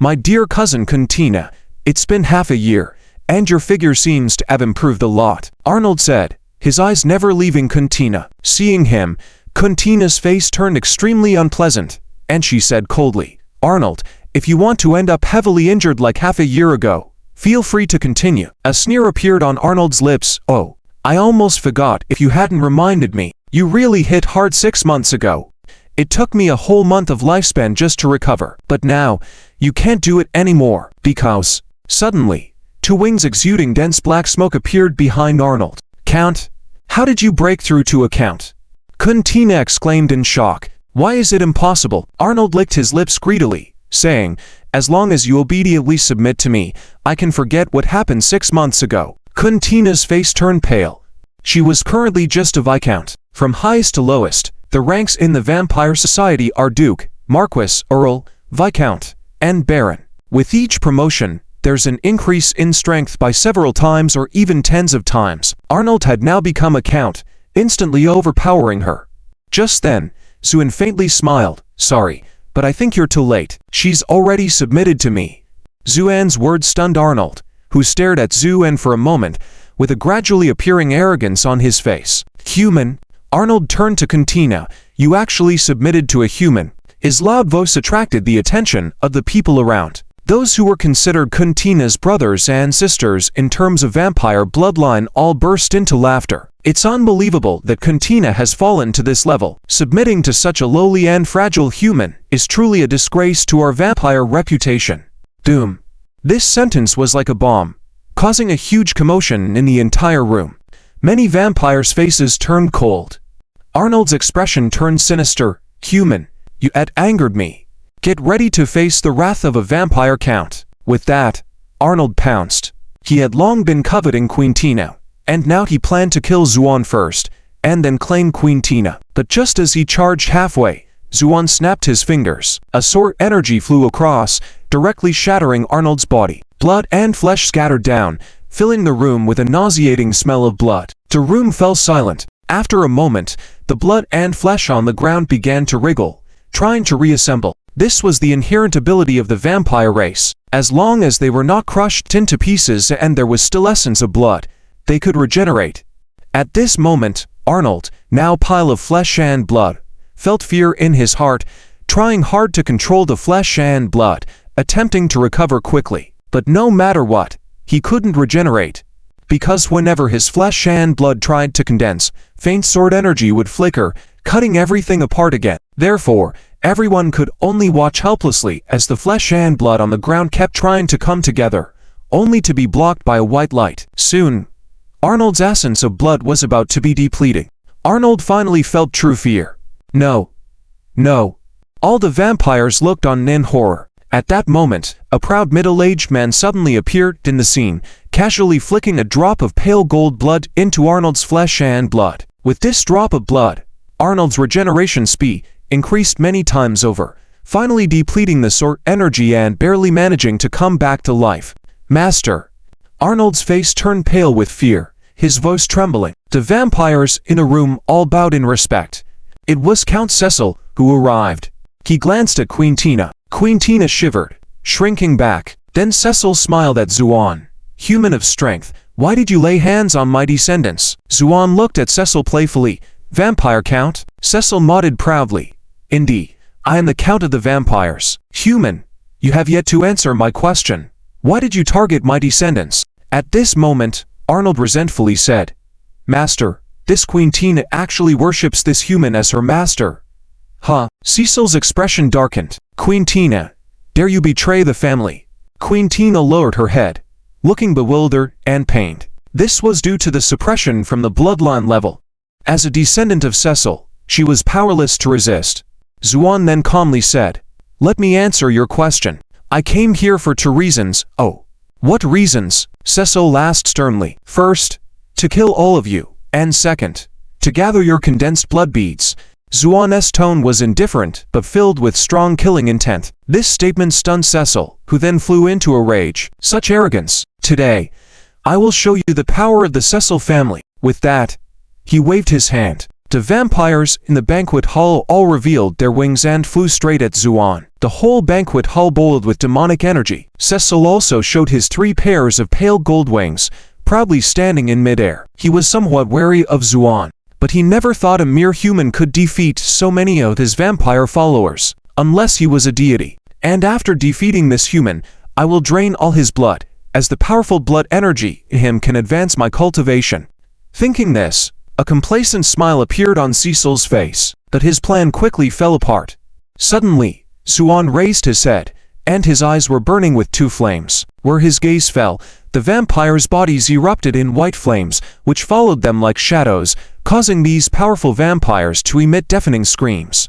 My dear cousin Kuntina, it's been half a year, and your figure seems to have improved a lot, Arnold said, his eyes never leaving Kuntina. Seeing him, Kuntina's face turned extremely unpleasant, and she said coldly, Arnold, if you want to end up heavily injured like half a year ago, feel free to continue. A sneer appeared on Arnold's lips. Oh, I almost forgot. If you hadn't reminded me, you really hit hard 6 months ago. It took me a whole month of lifespan just to recover. But now, you can't do it anymore, because, suddenly, 2 wings exuding dense black smoke appeared behind Arnold. Count? How did you break through to a count? Kuntina exclaimed in shock. Why is it impossible? Arnold licked his lips greedily, saying, As long as you obediently submit to me, I can forget what happened 6 months ago. Kuntina's face turned pale. She was currently just a viscount. From highest to lowest, the ranks in the vampire society are Duke, Marquis, Earl, Viscount, and Baron. With each promotion, there's an increase in strength by several times or even tens of times. Arnold had now become a count, instantly overpowering her. Just then, Zuoan faintly smiled. Sorry, but I think you're too late. She's already submitted to me. Zuoan's words stunned Arnold, who stared at Zuoan for a moment, with a gradually appearing arrogance on his face. Human? Arnold turned to Kuntina. You actually submitted to a human. His loud voice attracted the attention of the people around. Those who were considered Kuntina's brothers and sisters in terms of vampire bloodline all burst into laughter. It's unbelievable that Kuntina has fallen to this level. Submitting to such a lowly and fragile human is truly a disgrace to our vampire reputation. Doom. This sentence was like a bomb, causing a huge commotion in the entire room. Many vampires' faces turned cold. Arnold's expression turned sinister. Human, you had angered me. Get ready to face the wrath of a vampire count. With that, Arnold pounced. He had long been coveting Kuntina, and now he planned to kill Zuoan first, and then claim Kuntina. But just as he charged halfway, Zuoan snapped his fingers. A sword energy flew across, directly shattering Arnold's body. Blood and flesh scattered down, filling the room with a nauseating smell of blood. The room fell silent. After a moment, the blood and flesh on the ground began to wriggle, trying to reassemble. This was the inherent ability of the vampire race. As long as they were not crushed into pieces and there was still essence of blood, they could regenerate. At this moment, Arnold, now pile of flesh and blood, felt fear in his heart, trying hard to control the flesh and blood, attempting to recover quickly. But no matter what, he couldn't regenerate, because whenever his flesh and blood tried to condense, faint sword energy would flicker, cutting everything apart again. Therefore, everyone could only watch helplessly as the flesh and blood on the ground kept trying to come together, only to be blocked by a white light. Soon, Arnold's essence of blood was about to be depleting. Arnold finally felt true fear. No. No. All the vampires looked on in horror. At that moment, a proud middle-aged man suddenly appeared in the scene, casually flicking a drop of pale gold blood into Arnold's flesh and blood. With this drop of blood, Arnold's regeneration speed increased many times over, finally depleting the sword energy and barely managing to come back to life. Master. Arnold's face turned pale with fear, his voice trembling. The vampires in the room all bowed in respect. It was Count Cecil who arrived. He glanced at Queen Tina. Queen Tina shivered, shrinking back. Then Cecil smiled at Zuoan. Human of strength, why did you lay hands on my descendants? Zuoan looked at Cecil playfully. Vampire Count? Cecil nodded proudly. Indeed, I am the Count of the Vampires. Human, you have yet to answer my question. Why did you target my descendants? At this moment, Arnold resentfully said, Master, this Queen Tina actually worships this human as her master. Huh? Cecil's expression darkened. Queen Tina, dare you betray the family? Queen Tina lowered her head, looking bewildered and pained. This was due to the suppression from the bloodline level. As a descendant of Cecil, she was powerless to resist. Zuoan then calmly said, Let me answer your question. I came here for 2 reasons. Oh. What reasons? Cecil asked sternly. First, to kill all of you, and second, to gather your condensed blood beads. Zuoan's tone was indifferent, but filled with strong killing intent. This statement stunned Cecil, who then flew into a rage. Such arrogance. Today, I will show you the power of the Cecil family. With that, he waved his hand. The vampires in the banquet hall all revealed their wings and flew straight at Zuoan. The whole banquet hall boiled with demonic energy. Cecil also showed his 3 pairs of pale gold wings, proudly standing in midair. He was somewhat wary of Zuoan, but he never thought a mere human could defeat so many of his vampire followers, unless he was a deity. And after defeating this human, I will drain all his blood, as the powerful blood energy in him can advance my cultivation. Thinking this, a complacent smile appeared on Cecil's face, but his plan quickly fell apart. Suddenly, Zuoan raised his head, and his eyes were burning with 2 flames. Where his gaze fell, the vampires' bodies erupted in white flames, which followed them like shadows, causing these powerful vampires to emit deafening screams.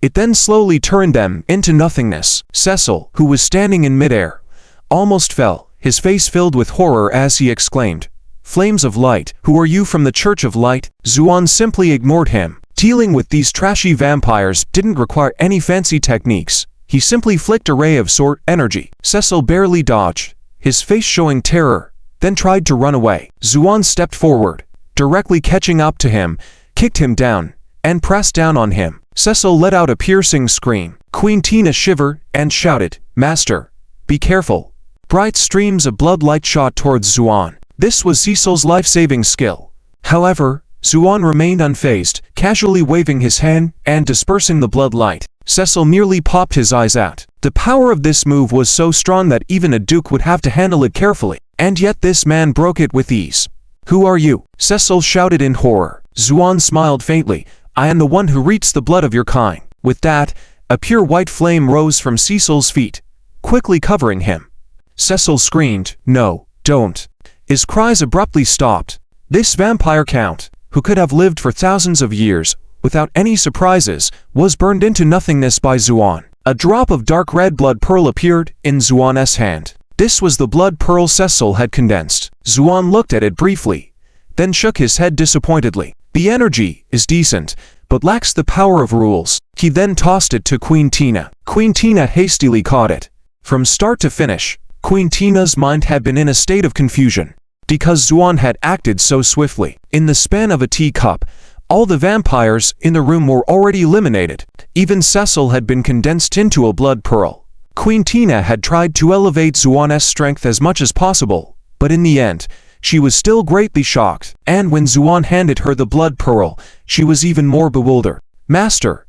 It then slowly turned them into nothingness. Cecil, who was standing in midair, almost fell, his face filled with horror as he exclaimed, Flames of light, who are you from the Church of Light? Zuoan simply ignored him. Dealing with these trashy vampires didn't require any fancy techniques. He simply flicked a ray of sword energy. Cecil barely dodged, his face showing terror, then tried to run away. Zuoan stepped forward, directly catching up to him, kicked him down, and pressed down on him. Cecil let out a piercing scream. Queen Tina shivered and shouted, Master, be careful. Bright streams of blood light shot towards Zuoan. This was Cecil's life-saving skill. However, Zuoan remained unfazed, casually waving his hand and dispersing the blood light. Cecil nearly popped his eyes out. The power of this move was so strong that even a duke would have to handle it carefully, and yet this man broke it with ease. Who are you? Cecil shouted in horror. Zuoan smiled faintly. I am the one who reached the blood of your kind. With that, a pure white flame rose from Cecil's feet, quickly covering him. Cecil screamed, No, don't. His cries abruptly stopped. This vampire count, who could have lived for thousands of years, without any surprises, was burned into nothingness by Zuoan. A drop of dark red blood pearl appeared in Zuoan's hand. This was the blood pearl Cecil had condensed. Zuoan looked at it briefly, then shook his head disappointedly. The energy is decent, but lacks the power of rules. He then tossed it to Queen Tina. Queen Tina hastily caught it. From start to finish, Queen Tina's mind had been in a state of confusion, because Zuoan had acted so swiftly. In the span of a teacup, all the vampires in the room were already eliminated. Even Cecil had been condensed into a blood pearl. Queen Tina had tried to elevate Zuoan's strength as much as possible, but in the end, she was still greatly shocked, and when Zuoan handed her the blood pearl, she was even more bewildered. Master,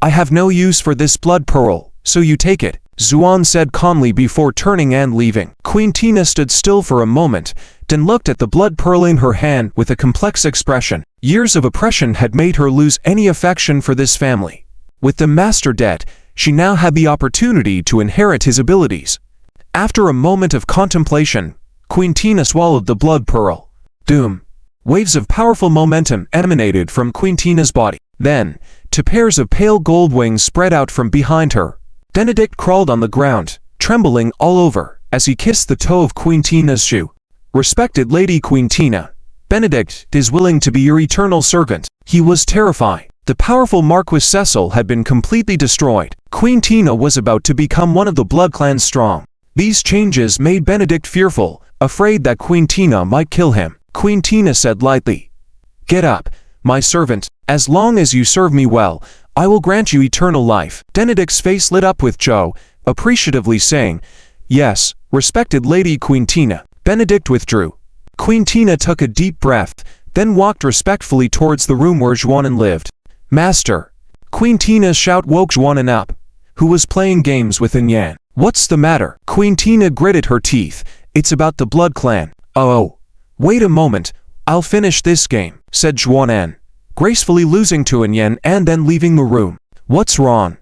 I have no use for this blood pearl, so you take it, Zuoan said calmly before turning and leaving. Queen Tina stood still for a moment, then looked at the blood pearl in her hand with a complex expression. Years of oppression had made her lose any affection for this family. With the master dead, she now had the opportunity to inherit his abilities. After a moment of contemplation, Queen Tina swallowed the blood pearl. Doom. Waves of powerful momentum emanated from Queen Tina's body. Then, 2 pairs of pale gold wings spread out from behind her. Benedict crawled on the ground, trembling all over, as he kissed the toe of Queen Tina's shoe. Respected Lady Queen Tina, Benedict is willing to be your eternal servant. He was terrified. The powerful Marquis Cecil had been completely destroyed. Queen Tina was about to become one of the blood clans strong. These changes made Benedict fearful, afraid that Queen Tina might kill him. Queen Tina said lightly, "Get up, my servant. As long as you serve me well, I will grant you eternal life." Benedict's face lit up with joy, appreciatively saying, "Yes, respected Lady Queen Tina." Benedict withdrew. Queen Tina took a deep breath, then walked respectfully towards the room where Zuoan lived. "Master!" Queen Tina's shout woke Zuoan up, who was playing games with Yan. "What's the matter?" Queen Tina gritted her teeth. "It's about the blood clan." "Oh, wait a moment, I'll finish this game," said Zuoan, gracefully losing to Yan and then leaving the room. "What's wrong?"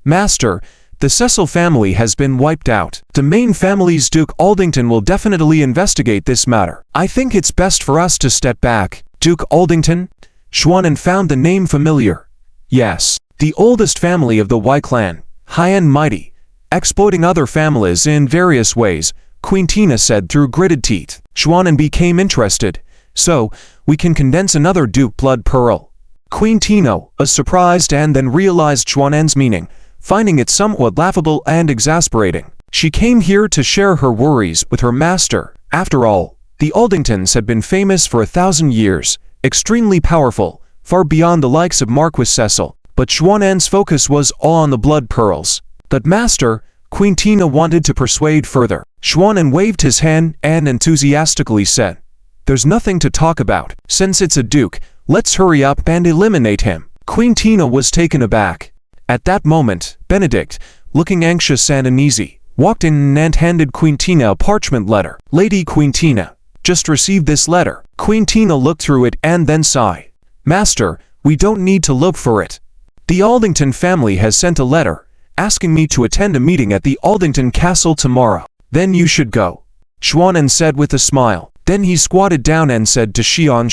"Master, the Cecil family has been wiped out. The main family's Duke Alington will definitely investigate this matter. I think it's best for us to step back." "Duke Alington?" Zuoan found the name familiar. "Yes, the oldest family of the Y clan, high and mighty, exploiting other families in various ways," Queen Tina said through gritted teeth. Zuoan became interested. "So, we can condense another Duke blood pearl." Queen Tina was surprised and then realized Zuoan's meaning, finding it somewhat laughable and exasperating. She came here to share her worries with her master. After all, the Alingtons had been famous for 1,000 years, extremely powerful, far beyond the likes of Marquis Cecil. But Zuoan's focus was all on the blood pearls. "But master," Queen Tina wanted to persuade further. Zuoan waved his hand and enthusiastically said, "There's nothing to talk about. Since it's a duke, let's hurry up and eliminate him." Queen Tina was taken aback. At that moment, Benedict, looking anxious and uneasy, walked in and handed Queen Tina a parchment letter. "Lady Queen Tina, just received this letter." Queen Tina looked through it and then sighed. "Master, we don't need to look for it. The Alington family has sent a letter, asking me to attend a meeting at the Alington castle tomorrow." "Then you should go," Zuoan said with a smile. Then he squatted down and said to Xion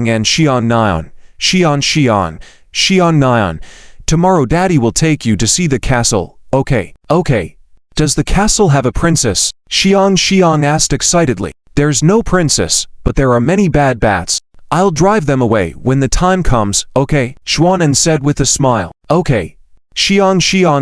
and Xion, "Tomorrow Daddy will take you to see the castle, okay?" "Okay. Does the castle have a princess?" Xion asked excitedly. "There's no princess, but there are many bad bats. I'll drive them away when the time comes, okay?" Zuoan said with a smile. "Okay." Xion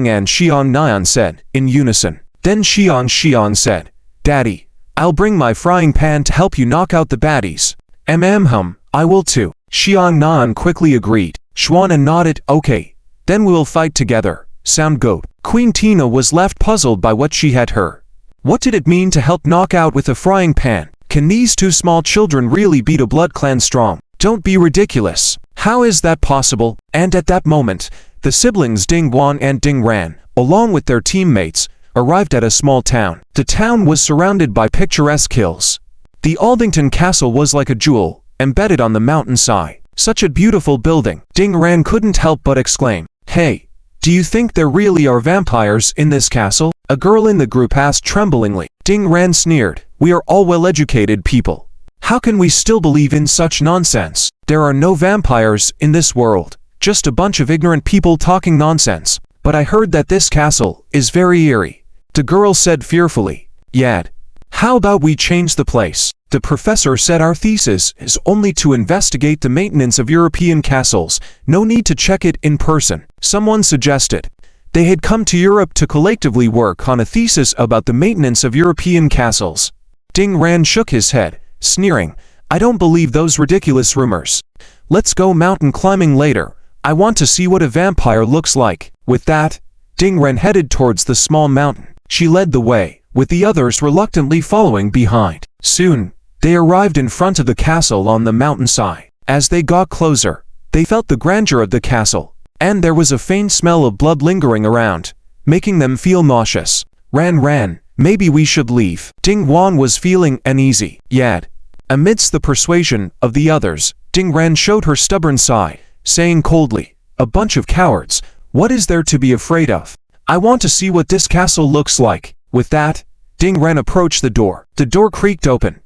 and Xion said, in unison. Then Xion said, "Daddy, I'll bring my frying pan to help you knock out the baddies." I will too." Xion quickly agreed. Zuoan nodded, "Okay. Then we'll fight together. Sound good." Queen Tina was left puzzled by what she had heard. What did it mean to help knock out with a frying pan? Can these two small children really beat a blood clan strong? Don't be ridiculous. How is that possible? And at that moment, the siblings Ding Wong and Ding Ran, along with their teammates, arrived at a small town. The town was surrounded by picturesque hills. The Alington castle was like a jewel, embedded on the mountainside. Such a beautiful building. Ding Ran couldn't help but exclaim, "Hey, do you think there really are vampires in this castle?" A girl in the group asked tremblingly. Ding Ran sneered, "We are all well-educated people. How can we still believe in such nonsense? There are no vampires in this world, just a bunch of ignorant people talking nonsense. But I heard that this castle is very eerie." The girl said fearfully, "Yad, how about we change the place?" The professor said our thesis is only to investigate the maintenance of European castles, no need to check it in person. Someone suggested. They had come to Europe to collectively work on a thesis about the maintenance of European castles. Ding Ran shook his head, sneering, "I don't believe those ridiculous rumors. Let's go mountain climbing later. I want to see what a vampire looks like." With that, Ding Ran headed towards the small mountain. She led the way, with the others reluctantly following behind. Soon, they arrived in front of the castle on the mountainside. As they got closer, they felt the grandeur of the castle, and there was a faint smell of blood lingering around, making them feel nauseous. Ran, maybe we should leave." Ding Wong was feeling uneasy. Yet, amidst the persuasion of the others, Ding Ran showed her stubborn side, saying coldly, "A bunch of cowards, what is there to be afraid of? I want to see what this castle looks like." With that, Ding Ran approached the door. The door creaked open.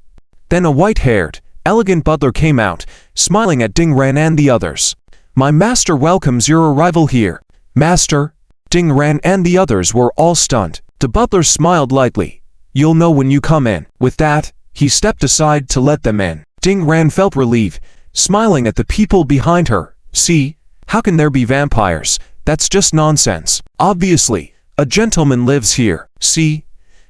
Then a white-haired, elegant butler came out, smiling at Ding Ran and the others. "My master welcomes your arrival here." "Master?" Ding Ran and the others were all stunned. The butler smiled lightly. "You'll know when you come in." With that, he stepped aside to let them in. Ding Ran felt relief, smiling at the people behind her, See? How can there be vampires? That's just nonsense. Obviously, a gentleman lives here. See?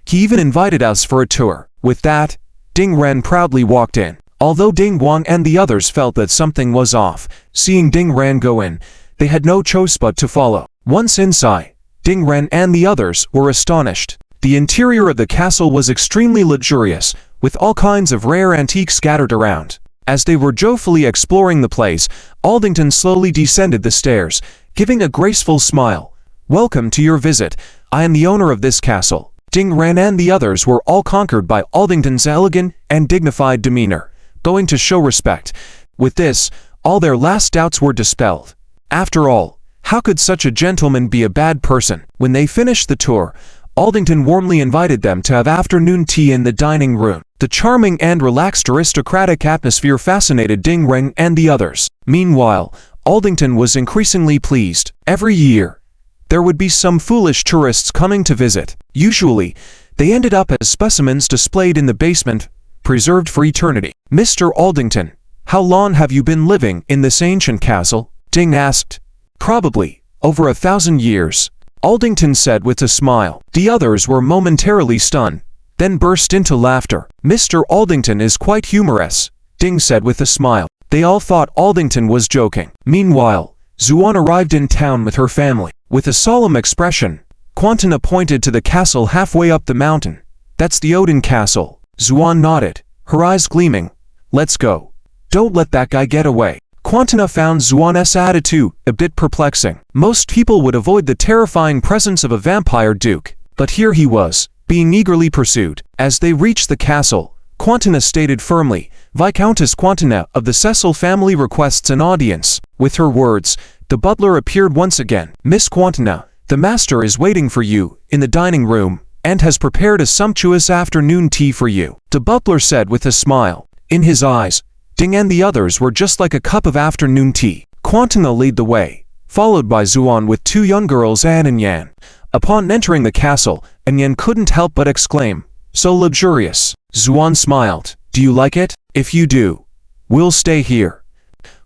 He even invited us for a tour. With that, Ding Ren proudly walked in. Although Ding Wong and the others felt that something was off, seeing Ding Ren go in, they had no choice but to follow. Once inside, Ding Ren and the others were astonished. The interior of the castle was extremely luxurious, with all kinds of rare antiques scattered around. As they were joyfully exploring the place, Alington slowly descended the stairs, giving a graceful smile. "Welcome to your visit. I am the owner of this castle." Ding Ren and the others were all conquered by Alington's elegant and dignified demeanor, going to show respect. With this, all their last doubts were dispelled. After all, how could such a gentleman be a bad person? When they finished the tour, Alington warmly invited them to have afternoon tea in the dining room. The charming and relaxed aristocratic atmosphere fascinated Ding Ren and the others. Meanwhile, Alington was increasingly pleased. Every year, there would be some foolish tourists coming to visit. Usually, they ended up as specimens displayed in the basement, preserved for eternity. "Mr. Alington, how long have you been living in this ancient castle?" Ding asked. "Probably over 1,000 years," Alington said with a smile. The others were momentarily stunned, then burst into laughter. "Mr. Alington is quite humorous," Ding said with a smile. They all thought Alington was joking. Meanwhile, Zuoan arrived in town with her family. With a solemn expression, Quantina pointed to the castle halfway up the mountain. "That's the Odin Castle." Zuoan nodded, her eyes gleaming. "Let's go. Don't let that guy get away." Quantina found Zuoan's attitude a bit perplexing. Most people would avoid the terrifying presence of a vampire duke, but here he was, being eagerly pursued. As they reached the castle, Quantina stated firmly, "Viscountess Quantina of the Cecil family requests an audience." With her words, the butler appeared once again. "Miss Quantina, the master is waiting for you in the dining room and has prepared a sumptuous afternoon tea for you," the butler said with a smile. In his eyes, Ding and the others were just like a cup of afternoon tea. Quantina led the way, followed by Zuoan with two young girls An and Yan. Upon entering the castle, An Yan couldn't help but exclaim, "So luxurious." Zuoan smiled. "Do you like it? If you do, we'll stay here."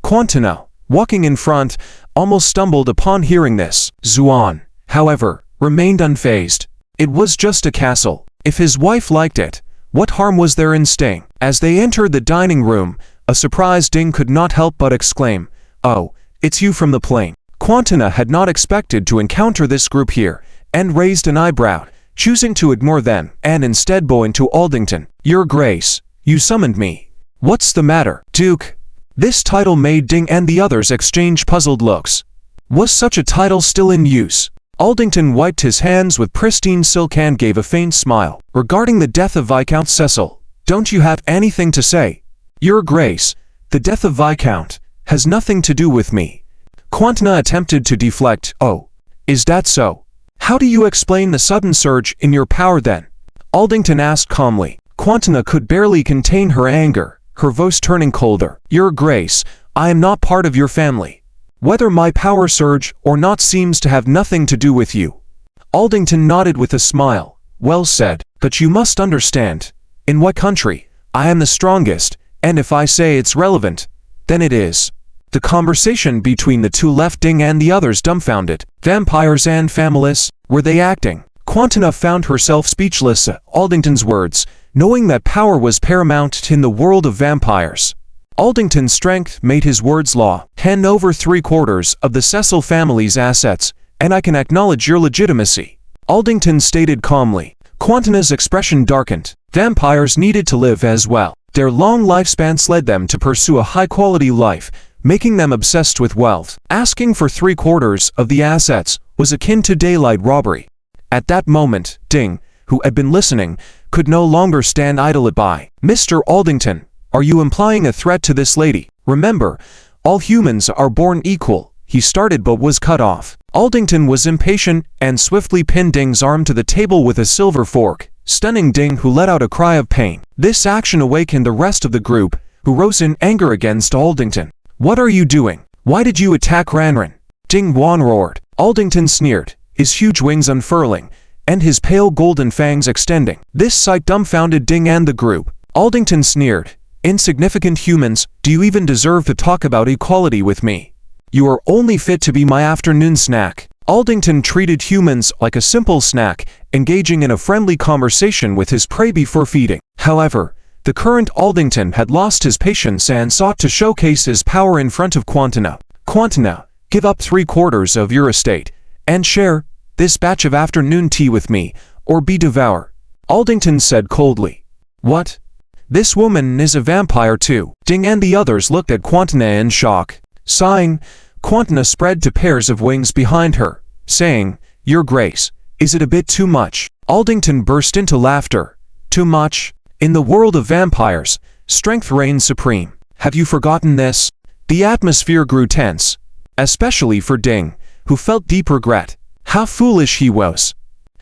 Quantina, walking in front, almost stumbled upon hearing this. Zuoan, however, remained unfazed. It was just a castle. If his wife liked it, what harm was there in staying? As they entered the dining room, a surprised Ding could not help but exclaim, "Oh, it's you from the plane." Quantina had not expected to encounter this group here, and raised an eyebrow, choosing to ignore them, and instead bowing to Alington. "Your Grace, you summoned me." "What's the matter, Duke?" This title made Ding and the others exchange puzzled looks. Was such a title still in use? Alington wiped his hands with pristine silk and gave a faint smile. "Regarding the death of Viscount Cecil, don't you have anything to say?" "Your Grace, the death of Viscount has nothing to do with me." Quantina attempted to deflect. "Oh, is that so? How do you explain the sudden surge in your power then?" Alington asked calmly. Quantina could barely contain her anger, her voice turning colder. "Your Grace, I am not part of your family. Whether my power surge or not seems to have nothing to do with you." Alington nodded with a smile. "Well said, but you must understand. In what country, I am the strongest, and if I say it's relevant, then it is." The conversation between the two left Ding and the others dumbfounded. Vampires and families, were they acting? Quantina found herself speechless at Alington's words, knowing that power was paramount in the world of vampires. Alington's strength made his words law. "Hand over 3/4 of the Cecil family's assets, and I can acknowledge your legitimacy," Alington stated calmly. Quantina's expression darkened. Vampires needed to live as well. Their long lifespans led them to pursue a high-quality life, making them obsessed with wealth. Asking for 3/4 of the assets was akin to daylight robbery. At that moment, Ding, who had been listening, could no longer stand idly by. "Mr. Alington, are you implying a threat to this lady? Remember, all humans are born equal," he started but was cut off. Alington was impatient and swiftly pinned Ding's arm to the table with a silver fork, stunning Ding, who let out a cry of pain. This action awakened the rest of the group, who rose in anger against Alington. "What are you doing? Why did you attack Ranran?" Ding Wan roared. Alington sneered, his huge wings unfurling, and his pale golden fangs extending. This sight dumbfounded Ding and the group. Alington sneered, "Insignificant humans, do you even deserve to talk about equality with me?" You are only fit to be my afternoon snack. Alington treated humans like a simple snack, engaging in a friendly conversation with his prey before feeding. However, the current Alington had lost his patience and sought to showcase his power in front of Quantina. Quantina, give up 3/4 of your estate, and share this batch of afternoon tea with me, or be devoured. Alington said coldly. What? This woman is a vampire too. Ding and the others looked at Quantina in shock. Sighing, Quantina spread two pairs of wings behind her, saying, Your Grace, is it a bit too much? Alington burst into laughter. Too much? In the world of vampires, strength reigns supreme. Have you forgotten this? The atmosphere grew tense, especially for Ding, who felt deep regret. How foolish he was,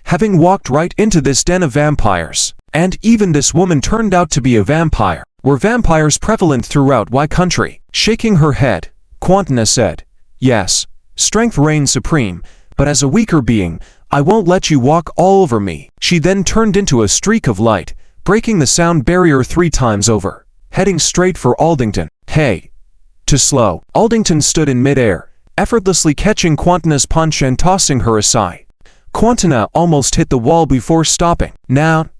having walked right into this den of vampires. And even this woman turned out to be a vampire. Were vampires prevalent throughout Y country? Shaking her head, Quantina said, Yes, strength reigns supreme, but as a weaker being, I won't let you walk all over me. She then turned into a streak of light, breaking the sound barrier 3 times over, heading straight for Alington. Hey! Too slow. Alington stood in midair, effortlessly catching Quantina's punch and tossing her aside. Quantina almost hit the wall before stopping. Now,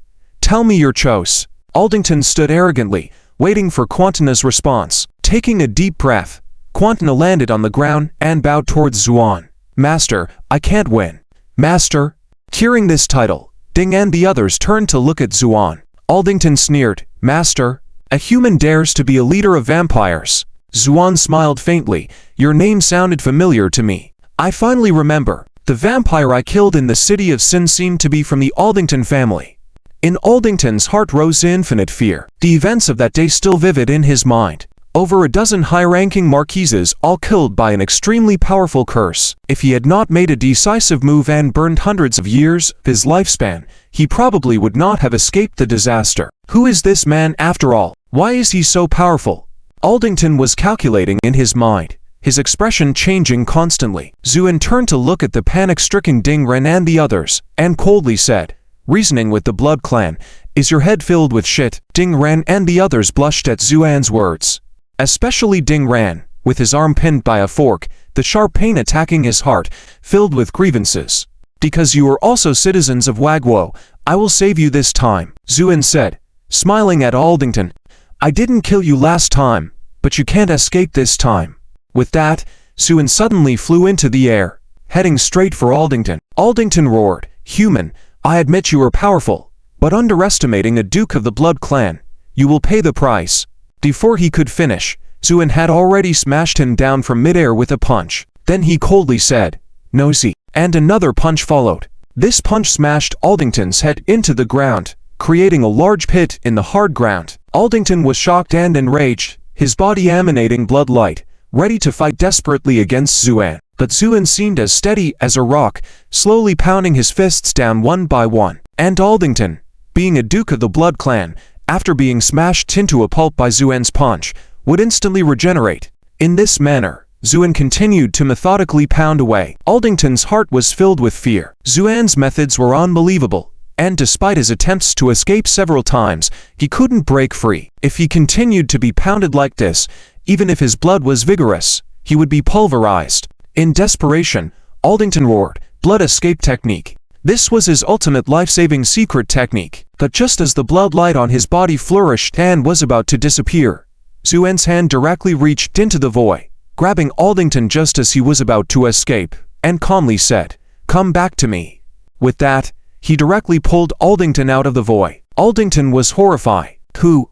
tell me your chose. Alington stood arrogantly, waiting for Quantina's response. Taking a deep breath, Quantina landed on the ground and bowed towards Zuoan. Master, I can't win. Master? Hearing this title, Ding and the others turned to look at Zuoan. Alington sneered. Master? A human dares to be a leader of vampires. Zuoan smiled faintly. Your name sounded familiar to me. I finally remember. The vampire I killed in the city of Sin seemed to be from the Alington family. In Alington's heart rose infinite fear. The events of that day still vivid in his mind. Over a dozen high-ranking marquises all killed by an extremely powerful curse. If he had not made a decisive move and burned hundreds of years of his lifespan, he probably would not have escaped the disaster. Who is this man after all? Why is he so powerful? Alington was calculating in his mind, his expression changing constantly. Zuoan turned to look at the panic-stricken Ding Ren and the others, and coldly said, Reasoning with the Blood Clan, is your head filled with shit? Ding Ren and the others blushed at Zuoan's words. Especially Ding Ren, with his arm pinned by a fork, the sharp pain attacking his heart, filled with grievances. Because you are also citizens of Wagwo, I will save you this time, Zuoan said, smiling at Alington. I didn't kill you last time, but you can't escape this time. With that, Zuoan suddenly flew into the air, heading straight for Alington. Alington roared, Human, I admit you are powerful, but underestimating a Duke of the Blood Clan, you will pay the price. Before he could finish, Zuoan had already smashed him down from midair with a punch. Then he coldly said, Nosy, and another punch followed. This punch smashed Alington's head into the ground, creating a large pit in the hard ground. Alington was shocked and enraged, his body emanating blood light, ready to fight desperately against Zuoan. But Zuoan seemed as steady as a rock, slowly pounding his fists down one by one. And Alington, being a Duke of the Blood Clan, after being smashed into a pulp by Zuoan's punch, would instantly regenerate. In this manner, Zuoan continued to methodically pound away. Alington's heart was filled with fear. Zuoan's methods were unbelievable, and despite his attempts to escape several times, he couldn't break free. If he continued to be pounded like this, even if his blood was vigorous, he would be pulverized. In desperation, Alington roared, Blood escape technique. This was his ultimate life-saving secret technique. But just as the blood light on his body flourished and was about to disappear, Zuoan's hand directly reached into the void, grabbing Alington just as he was about to escape, and calmly said, Come back to me. With that, he directly pulled Alington out of the void. Alington was horrified. Who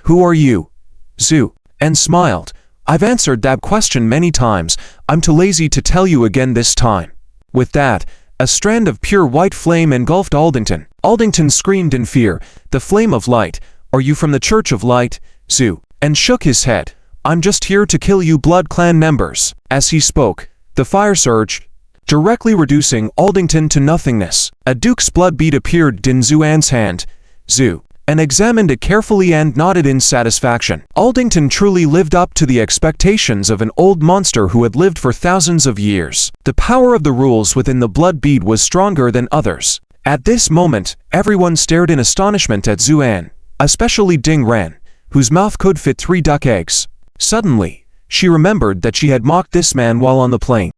are you? Zu, and smiled. I've answered that question many times. I'm too lazy to tell you again this time. With that, a strand of pure white flame engulfed Alington. Alington screamed in fear, The flame of light, are you from the Church of Light, Zu? And shook his head. I'm just here to kill you Blood Clan members. As he spoke, the fire surged, directly reducing Alington to nothingness. A duke's blood bead appeared in Zuoan's hand. Zu, and examined it carefully and nodded in satisfaction. Alington truly lived up to the expectations of an old monster who had lived for thousands of years. The power of the rules within the blood bead was stronger than others. At this moment, everyone stared in astonishment at Zuoan, especially Ding Ren, whose mouth could fit 3 duck eggs. Suddenly, She remembered that she had mocked this man while on the plane.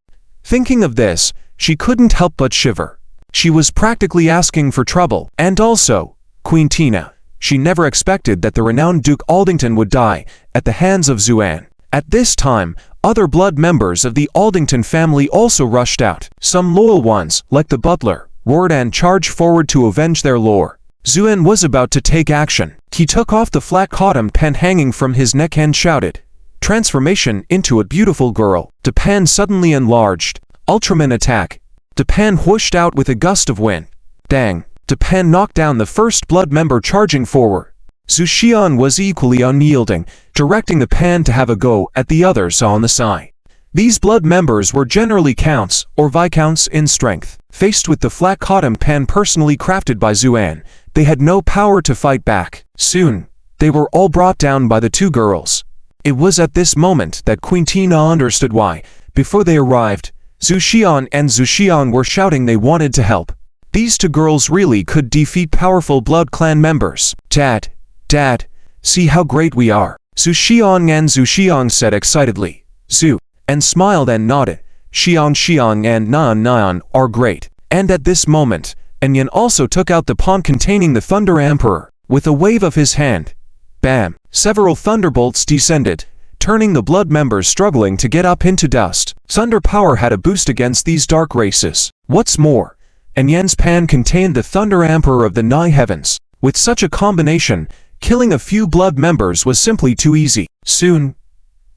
Thinking of this, she couldn't help but shiver. She was practically asking for trouble. And also, Queen Tina. She never expected that the renowned Duke Alington would die at the hands of Zuoan. At this time, other blood members of the Alington family also rushed out. Some loyal ones, like the butler, roared and charged forward to avenge their lord. Zuoan was about to take action. He took off the flat cotton pen hanging from his neck and shouted, "Transformation into a beautiful girl." The pen suddenly enlarged. Ultraman attack. The pen whooshed out with a gust of wind. Dang. The pen knocked down the first blood member charging forward. Zuoan was equally unyielding, directing the pen to have a go at the others on the side. These blood members were generally counts or viscounts in strength. Faced with the flat cotton pen personally crafted by Zuoan, they had no power to fight back. Soon, they were all brought down by the two girls. It was at this moment that Queen Tina understood why, before they arrived, Zuoan and Zuoan were shouting they wanted to help. These two girls really could defeat powerful blood clan members. Dad, see how great we are. Zuoan and Zuoan said excitedly. Zu, and smiled and nodded. Xiang and Nan are great. And at this moment, Anyan also took out the pawn containing the Thunder Emperor. With a wave of his hand, bam, several thunderbolts descended, turning the blood members struggling to get up into dust. Thunder power had a boost against these dark races. What's more, Anyan's pan contained the Thunder Emperor of the Nine Heavens. With such a combination, killing a few blood members was simply too easy. Soon,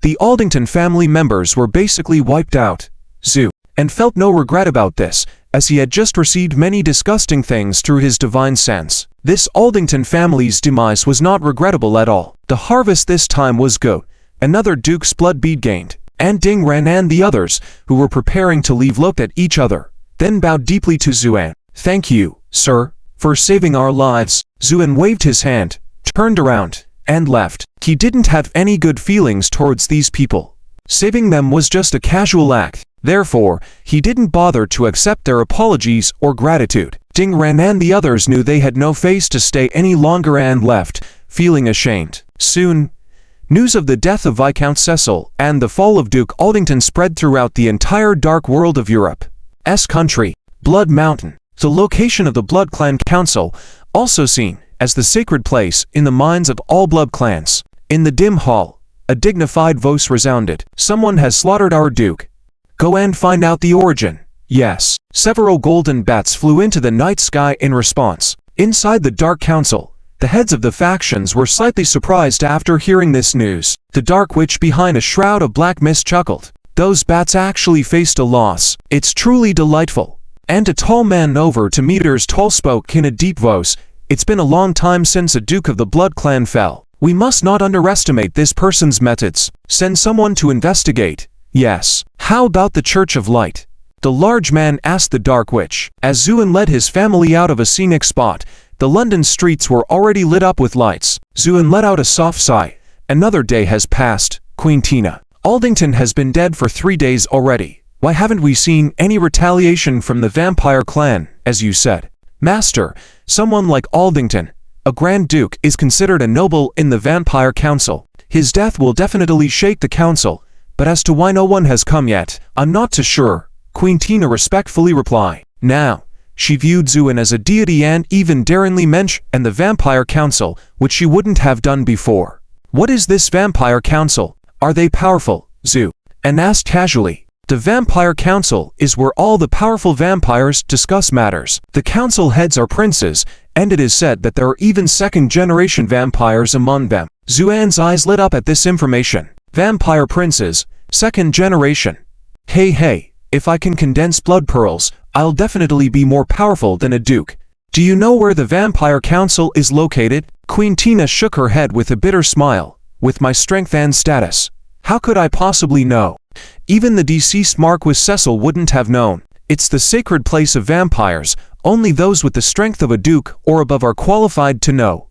the Alington family members were basically wiped out. Zu, and felt no regret about this, as he had just received many disgusting things through his divine sense. This Alington family's demise was not regrettable at all. The harvest this time was goat, another duke's blood bead gained, and Ding Ran and the others, who were preparing to leave, looked at each other, then bowed deeply to Zuoan. "Thank you, sir, for saving our lives." Zuoan waved his hand, turned around, and left. He didn't have any good feelings towards these people. Saving them was just a casual act. Therefore, he didn't bother to accept their apologies or gratitude. Ding Ran and the others knew they had no face to stay any longer and left, feeling ashamed. Soon, news of the death of Viscount Cecil and the fall of Duke Alington spread throughout the entire dark world of Europe's country. Blood Mountain, the location of the Blood Clan Council, also seen as the sacred place in the minds of all blood clans. In the dim hall, a dignified voice resounded. "Someone has slaughtered our Duke. Go and find out the origin." Yes. Several golden bats flew into the night sky in response. Inside the Dark Council, the heads of the factions were slightly surprised after hearing this news. The Dark Witch behind a shroud of black mist chuckled. "Those bats actually faced a loss. It's truly delightful." And a tall man over 2 meters tall spoke in a deep voice. "It's been a long time since a Duke of the Blood Clan fell. We must not underestimate this person's methods. Send someone to investigate." "Yes. How about the Church of Light?" the large man asked the Dark Witch. As Zuoan led his family out of a scenic spot, the London streets were already lit up with lights. Zuoan let out a soft sigh. "Another day has passed, Queen Tina. Alington has been dead for 3 days already. Why haven't we seen any retaliation from the vampire clan, as you said?" "Master, someone like Alington, a Grand Duke, is considered a noble in the Vampire Council. His death will definitely shake the council, but as to why no one has come yet, I'm not too sure," Queen Tina respectfully replied. Now, she viewed Zuoan as a deity and even daringly mentioned the Vampire Council, which she wouldn't have done before. "What is this Vampire Council? Are they powerful?" Zuoan asked casually. "The Vampire Council is where all the powerful vampires discuss matters. The council heads are princes, and it is said that there are even second-generation vampires among them." Zuoan's eyes lit up at this information. "Vampire princes, second generation. Hey, if I can condense blood pearls, I'll definitely be more powerful than a duke. Do you know where the Vampire Council is located?" Queen Tina shook her head with a bitter smile. "With my strength and status, how could I possibly know? Even the deceased Marquis Cecil wouldn't have known. It's the sacred place of vampires. Only those with the strength of a duke or above are qualified to know."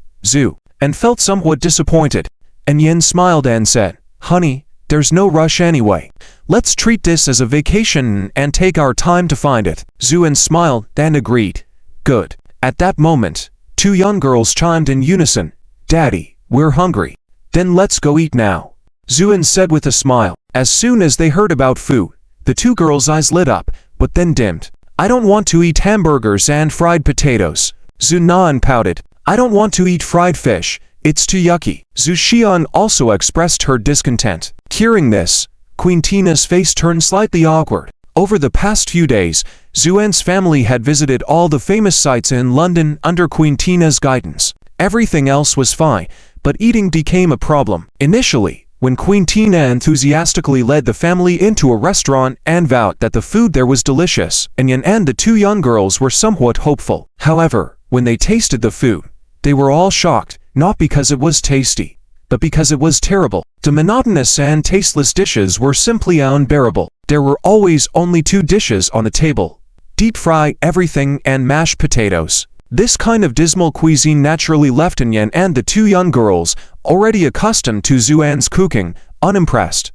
And felt somewhat disappointed. And Yen smiled and said, "Honey, there's no rush anyway. Let's treat this as a vacation and take our time to find it." Zuoan smiled and agreed. "Good." At that moment, 2 young girls chimed in unison. "Daddy, we're hungry." "Then let's go eat now." Zuoan said with a smile. As soon as they heard about food, the two girls' eyes lit up, but then dimmed. I don't want to eat hamburgers and fried potatoes. Zuoan pouted. I don't want to eat fried fish. It's too yucky. Zuoan also expressed her discontent. Hearing this, Queen Tina's face turned slightly awkward. Over the past few days, Zuoan's family had visited all the famous sites in London under Queen Tina's guidance. Everything else was fine, but eating became a problem. Initially, when Queen Tina enthusiastically led the family into a restaurant and vowed that the food there was delicious, Yan and the two young girls were somewhat hopeful. However, when they tasted the food, they were all shocked, not because it was tasty, but because it was terrible. The monotonous and tasteless dishes were simply unbearable. There were always only two dishes on the table: deep-fry everything and mashed potatoes. This kind of dismal cuisine naturally left Yan and the two young girls, already accustomed to Zuoan's cooking, unimpressed.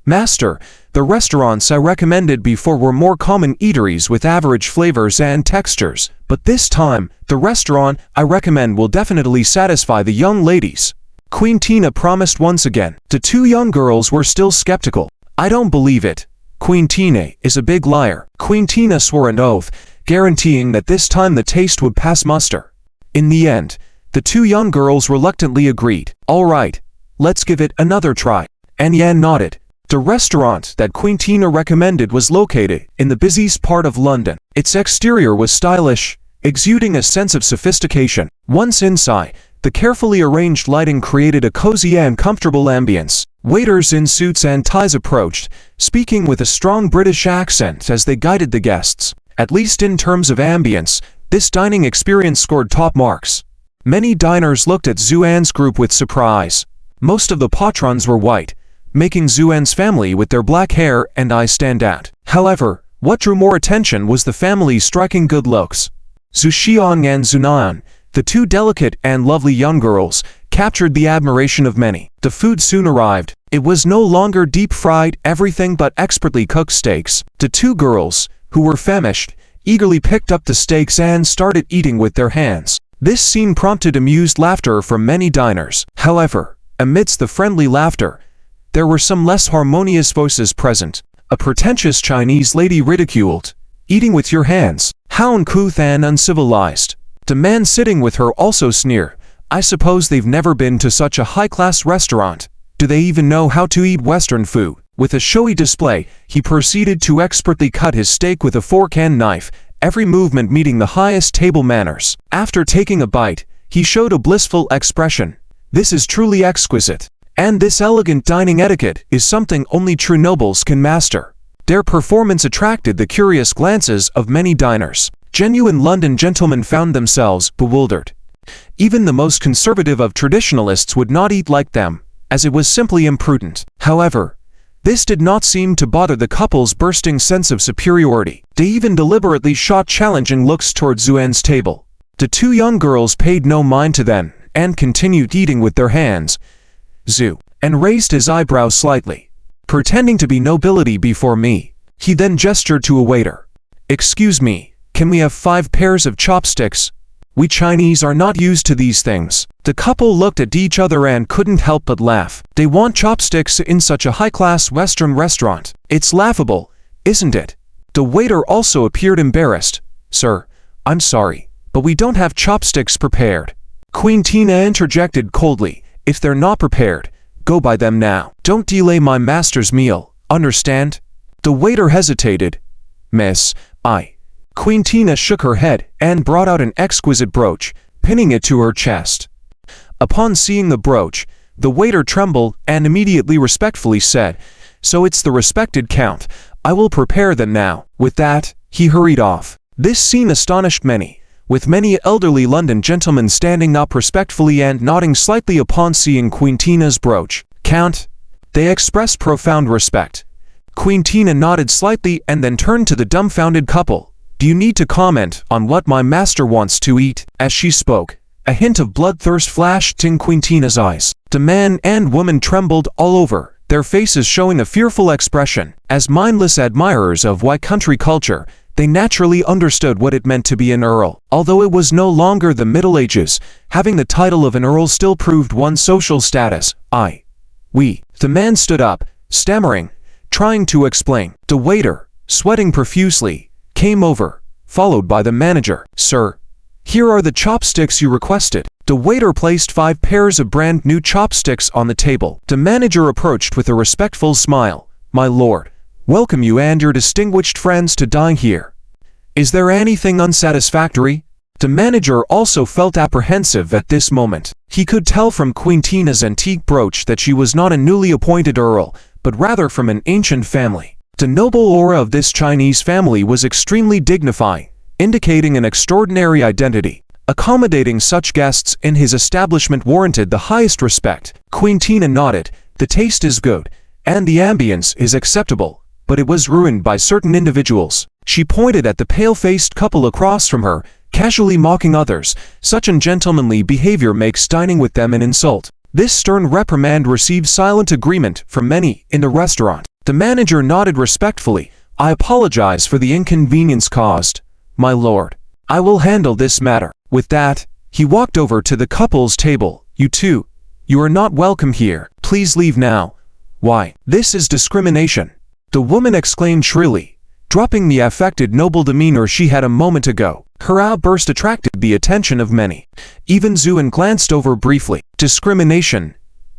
Master, the restaurants I recommended before were more common eateries with average flavors and textures, but this time, the restaurant I recommend will definitely satisfy the young ladies. Queen Tina promised once again. The two young girls were still skeptical. I don't believe it. Queen Tina is a big liar. Queen Tina swore an oath, guaranteeing that this time the taste would pass muster. In the end, the two young girls reluctantly agreed. All right, let's give it another try. And Yan nodded. The restaurant that Queen Tina recommended was located in the busiest part of London. Its exterior was stylish, exuding a sense of sophistication. Once inside, the carefully arranged lighting created a cozy and comfortable ambience. Waiters in suits and ties approached, speaking with a strong British accent as they guided the guests. At least in terms of ambience, this dining experience scored top marks. Many diners looked at Zuoan's group with surprise. Most of the patrons were white, making Zuoan's family with their black hair and eyes stand out. However, what drew more attention was the family's striking good looks. Zuoan and Zuoan, the two delicate and lovely young girls, captured the admiration of many. The food soon arrived. It was no longer deep-fried everything but expertly cooked steaks. The two girls, who were famished, eagerly picked up the steaks and started eating with their hands. This scene prompted amused laughter from many diners. However, amidst the friendly laughter, there were some less harmonious voices present. A pretentious Chinese lady ridiculed, "Eating with your hands. How uncouth and uncivilized." The man sitting with her also sneered, "I suppose they've never been to such a high-class restaurant. Do they even know how to eat Western food?" With a showy display, he proceeded to expertly cut his steak with a fork and knife, every movement meeting the highest table manners. After taking a bite, he showed a blissful expression. "This is truly exquisite. And this elegant dining etiquette is something only true nobles can master." Their performance attracted the curious glances of many diners. Genuine London gentlemen found themselves bewildered. Even the most conservative of traditionalists would not eat like them, as it was simply imprudent. However, this did not seem to bother the couple's bursting sense of superiority. They even deliberately shot challenging looks toward Zuoan's table. The two young girls paid no mind to them and continued eating with their hands. Zuoan raised his eyebrows slightly. "Pretending to be nobility before me." He then gestured to a waiter. "Excuse me, can we have 5 pairs of chopsticks? We Chinese are not used to these things." The couple looked at each other and couldn't help but laugh. They want chopsticks in such a high-class Western restaurant. It's laughable, isn't it? The waiter also appeared embarrassed. "Sir, I'm sorry, but we don't have chopsticks prepared." Queen Tina interjected coldly. "If they're not prepared, go buy them now. Don't delay my master's meal, understand?" The waiter hesitated. "Miss, Queen Tina shook her head and brought out an exquisite brooch, pinning it to her chest. Upon seeing the brooch, the waiter trembled and immediately respectfully said, "So it's the respected Count. I will prepare them now." With that, he hurried off. This scene astonished many, with many elderly London gentlemen standing up respectfully and nodding slightly upon seeing Queen Tina's brooch. "Count?" They expressed profound respect. Queen Tina nodded slightly and then turned to the dumbfounded couple. "Do you need to comment on what my master wants to eat?" As she spoke, a hint of bloodthirst flashed in Queen Tina's eyes. The man and woman trembled all over, their faces showing a fearful expression. As mindless admirers of white country culture, they naturally understood what it meant to be an earl. Although it was no longer the Middle Ages, having the title of an earl still proved one's social status. The man stood up, stammering, trying to explain. The waiter, sweating profusely, came over, followed by the manager. Sir, here are the chopsticks you requested. The waiter placed 5 pairs of brand new chopsticks on the table. The manager approached with a respectful smile. My lord, welcome you and your distinguished friends to dine here. Is there anything unsatisfactory? The manager also felt apprehensive at this moment. He could tell from Queen Tina's antique brooch that she was not a newly appointed earl, but rather from an ancient family. The noble aura of this Chinese family was extremely dignifying, indicating an extraordinary identity. Accommodating such guests in his establishment warranted the highest respect. Queen Tina nodded. The taste is good, and the ambience is acceptable, but it was ruined by certain individuals. She pointed at the pale-faced couple across from her, casually mocking others. Such ungentlemanly behavior makes dining with them an insult. This stern reprimand received silent agreement from many in the restaurant. The manager nodded respectfully. I apologize for the inconvenience caused, my lord. I will handle this matter. With that, he walked over to the couple's table. You two, you are not welcome here. Please leave now. Why? This is discrimination, the woman exclaimed shrilly, dropping the affected noble demeanor she had a moment ago. Her outburst attracted the attention of many. Even Zuoan glanced over briefly. Discrimination?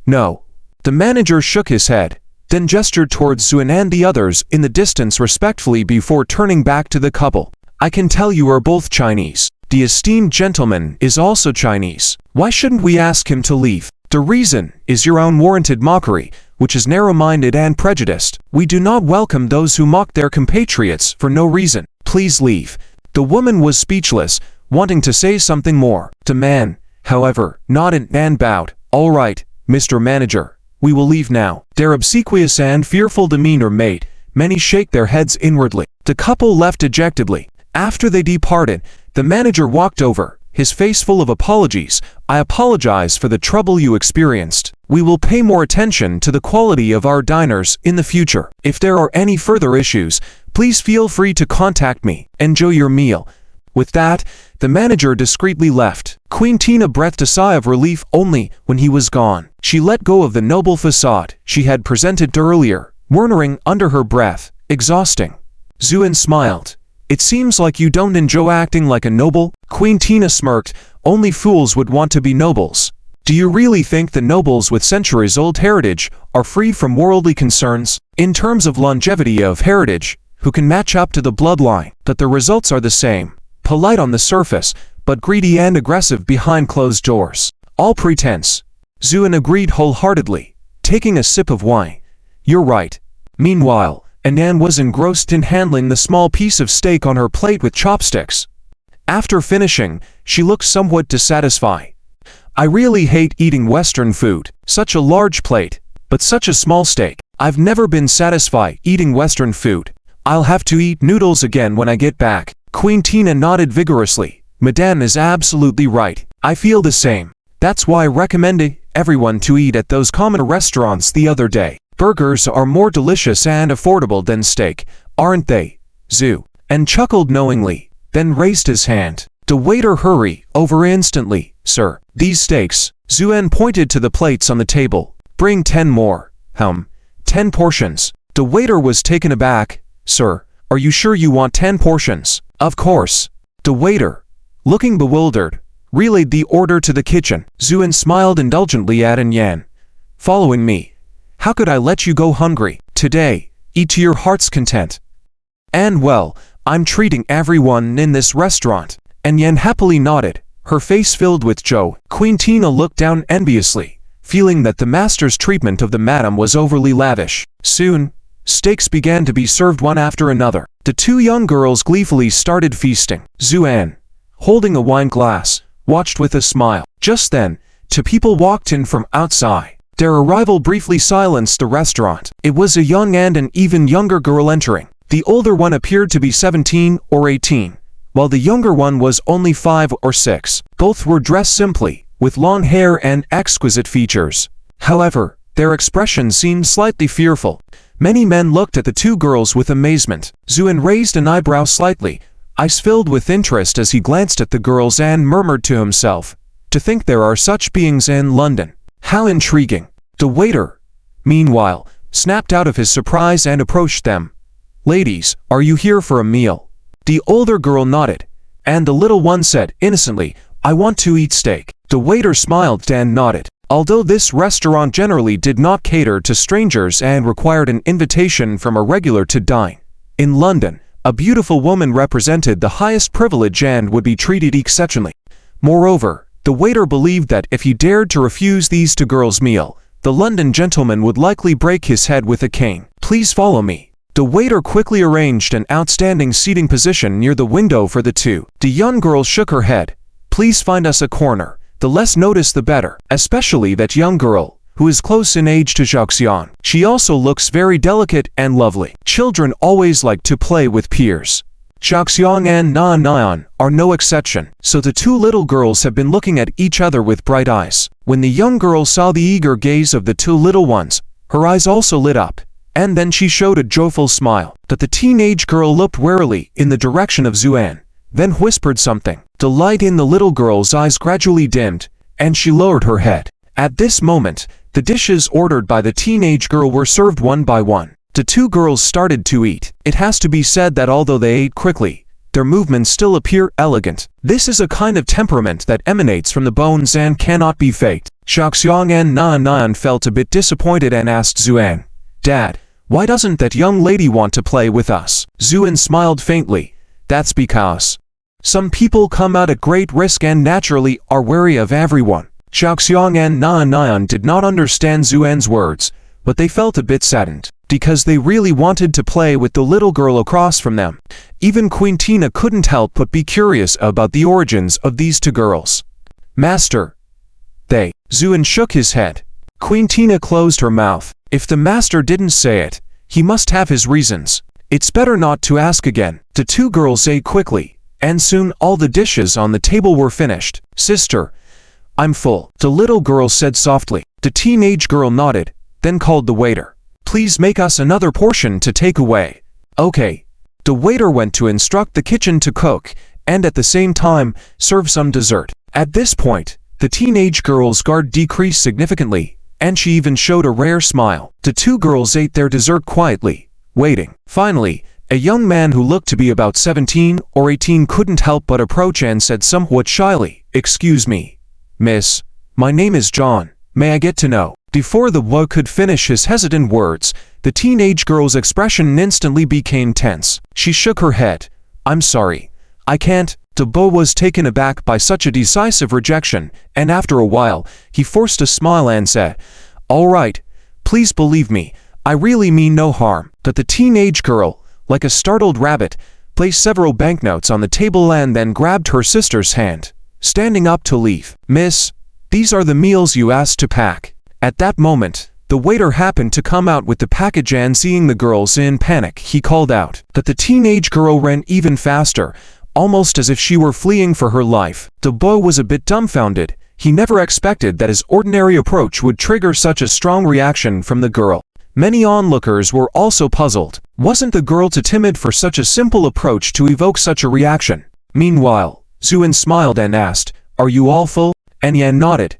No. The manager shook his head, then gestured towards Zuoan and the others in the distance respectfully before turning back to the couple. I can tell you are both Chinese. The esteemed gentleman is also Chinese. Why shouldn't we ask him to leave? The reason is your own warranted mockery, which is narrow-minded and prejudiced. We do not welcome those who mock their compatriots for no reason. Please leave. The woman was speechless, wanting to say something more. The man, however, nodded and bowed. All right, Mr. Manager, we will leave now. Their obsequious and fearful demeanor made many shake their heads inwardly. The couple left dejectedly. After they departed, the manager walked over, his face full of apologies. I apologize for the trouble you experienced. We will pay more attention to the quality of our diners in the future. If there are any further issues, please feel free to contact me. Enjoy your meal. With that, the manager discreetly left. Queen Tina breathed a sigh of relief only when he was gone. She let go of the noble facade she had presented earlier, murmuring under her breath, exhausting. Zuoan smiled. It seems like you don't enjoy acting like a noble? Queen Tina smirked. Only fools would want to be nobles. Do you really think the nobles with centuries-old heritage are free from worldly concerns? In terms of longevity of heritage, who can match up to the bloodline? That the results are the same. Polite on the surface, but greedy and aggressive behind closed doors. All pretense. Zuoan agreed wholeheartedly, taking a sip of wine. You're right. Meanwhile, Anan was engrossed in handling the small piece of steak on her plate with chopsticks. After finishing, she looked somewhat dissatisfied. I really hate eating Western food. Such a large plate, but such a small steak. I've never been satisfied eating Western food. I'll have to eat noodles again when I get back. Queen Tina nodded vigorously. Madame is absolutely right. I feel the same. That's why I recommended everyone to eat at those common restaurants the other day. Burgers are more delicious and affordable than steak, aren't they, Zuo? And chuckled knowingly, then raised his hand. The waiter hurried over instantly. Sir, these steaks. Zuoan pointed to the plates on the table. Bring 10 more. 10 portions. The waiter was taken aback. Sir, are you sure you want 10 portions? Of course. The waiter, looking bewildered, relayed the order to the kitchen. Zuoan smiled indulgently at Yan. Following me. How could I let you go hungry? Today, eat to your heart's content. And well, I'm treating everyone in this restaurant. Yan happily nodded, her face filled with joy. Queen Tina looked down enviously, feeling that the master's treatment of the madam was overly lavish. Soon, steaks began to be served one after another. The two young girls gleefully started feasting. Zuoan, holding a wine glass, watched with a smile. Just then, two people walked in from outside. Their arrival briefly silenced the restaurant. It was a young and an even younger girl entering. The older one appeared to be 17 or 18, while the younger one was only 5 or 6. Both were dressed simply, with long hair and exquisite features. However, their expression seemed slightly fearful. Many men looked at the two girls with amazement. Zuoan raised an eyebrow slightly, eyes filled with interest as he glanced at the girls and murmured to himself, to think there are such beings in London. How intriguing. The waiter, meanwhile, snapped out of his surprise and approached them. "Ladies, are you here for a meal?" The older girl nodded, and the little one said innocently, "I want to eat steak." The waiter smiled and nodded. Although this restaurant generally did not cater to strangers and required an invitation from a regular to dine, in London, a beautiful woman represented the highest privilege and would be treated exceptionally. Moreover, the waiter believed that if he dared to refuse these two girls' meal, the London gentleman would likely break his head with a cane. "Please follow me." The waiter quickly arranged an outstanding seating position near the window for the two. The young girl shook her head. "Please find us a corner. The less notice the better, especially that young girl, who is close in age to Zuoan. She also looks very delicate and lovely. Children always like to play with peers. Zuoan and Nan are no exception, so the two little girls have been looking at each other with bright eyes. When the young girl saw the eager gaze of the two little ones, her eyes also lit up, and then she showed a joyful smile. But the teenage girl looked warily in the direction of Zuoan, then whispered something. The light in the little girl's eyes gradually dimmed, and she lowered her head. At this moment, the dishes ordered by the teenage girl were served one by one. The two girls started to eat. It has to be said that although they ate quickly, their movements still appear elegant. This is a kind of temperament that emanates from the bones and cannot be faked. Zuoan and Nan felt a bit disappointed and asked Zuoan, "Dad, why doesn't that young lady want to play with us?" Zuoan smiled faintly. "That's because some people come out at great risk and naturally are wary of everyone." Zuoan and Nan did not understand Zuoan's words, but they felt a bit saddened, because they really wanted to play with the little girl across from them. Even Queen Tina couldn't help but be curious about the origins of these two girls. "Master, Zuoan shook his head. Queen Tina closed her mouth. If the master didn't say it, he must have his reasons. It's better not to ask again. The two girls ate quickly, and soon all the dishes on the table were finished. "Sister, I'm full," the little girl said softly. The teenage girl nodded, then called the waiter. "Please make us another portion to take away." "Okay." The waiter went to instruct the kitchen to cook, and at the same time, serve some dessert. At this point, the teenage girl's guard decreased significantly, and she even showed a rare smile. The two girls ate their dessert quietly, waiting. Finally, a young man who looked to be about 17 or 18 couldn't help but approach and said somewhat shyly, "Excuse me, miss, my name is John. May I get to know?" Before the boy could finish his hesitant words, the teenage girl's expression instantly became tense. She shook her head. "I'm sorry, I can't." The boy was taken aback by such a decisive rejection, and after a while, he forced a smile and said, "All right, please believe me, I really mean no harm." But the teenage girl, like a startled rabbit, placed several banknotes on the table and then grabbed her sister's hand, standing up to leave. "Miss, these are the meals you asked to pack." At that moment, the waiter happened to come out with the package and seeing the girls in panic, he called out. But the teenage girl ran even faster, almost as if she were fleeing for her life. The boy was a bit dumbfounded. He never expected that his ordinary approach would trigger such a strong reaction from the girl. Many onlookers were also puzzled. Wasn't the girl too timid for such a simple approach to evoke such a reaction? Meanwhile, Zuoan smiled and asked, "Are you all full?" And Yan nodded.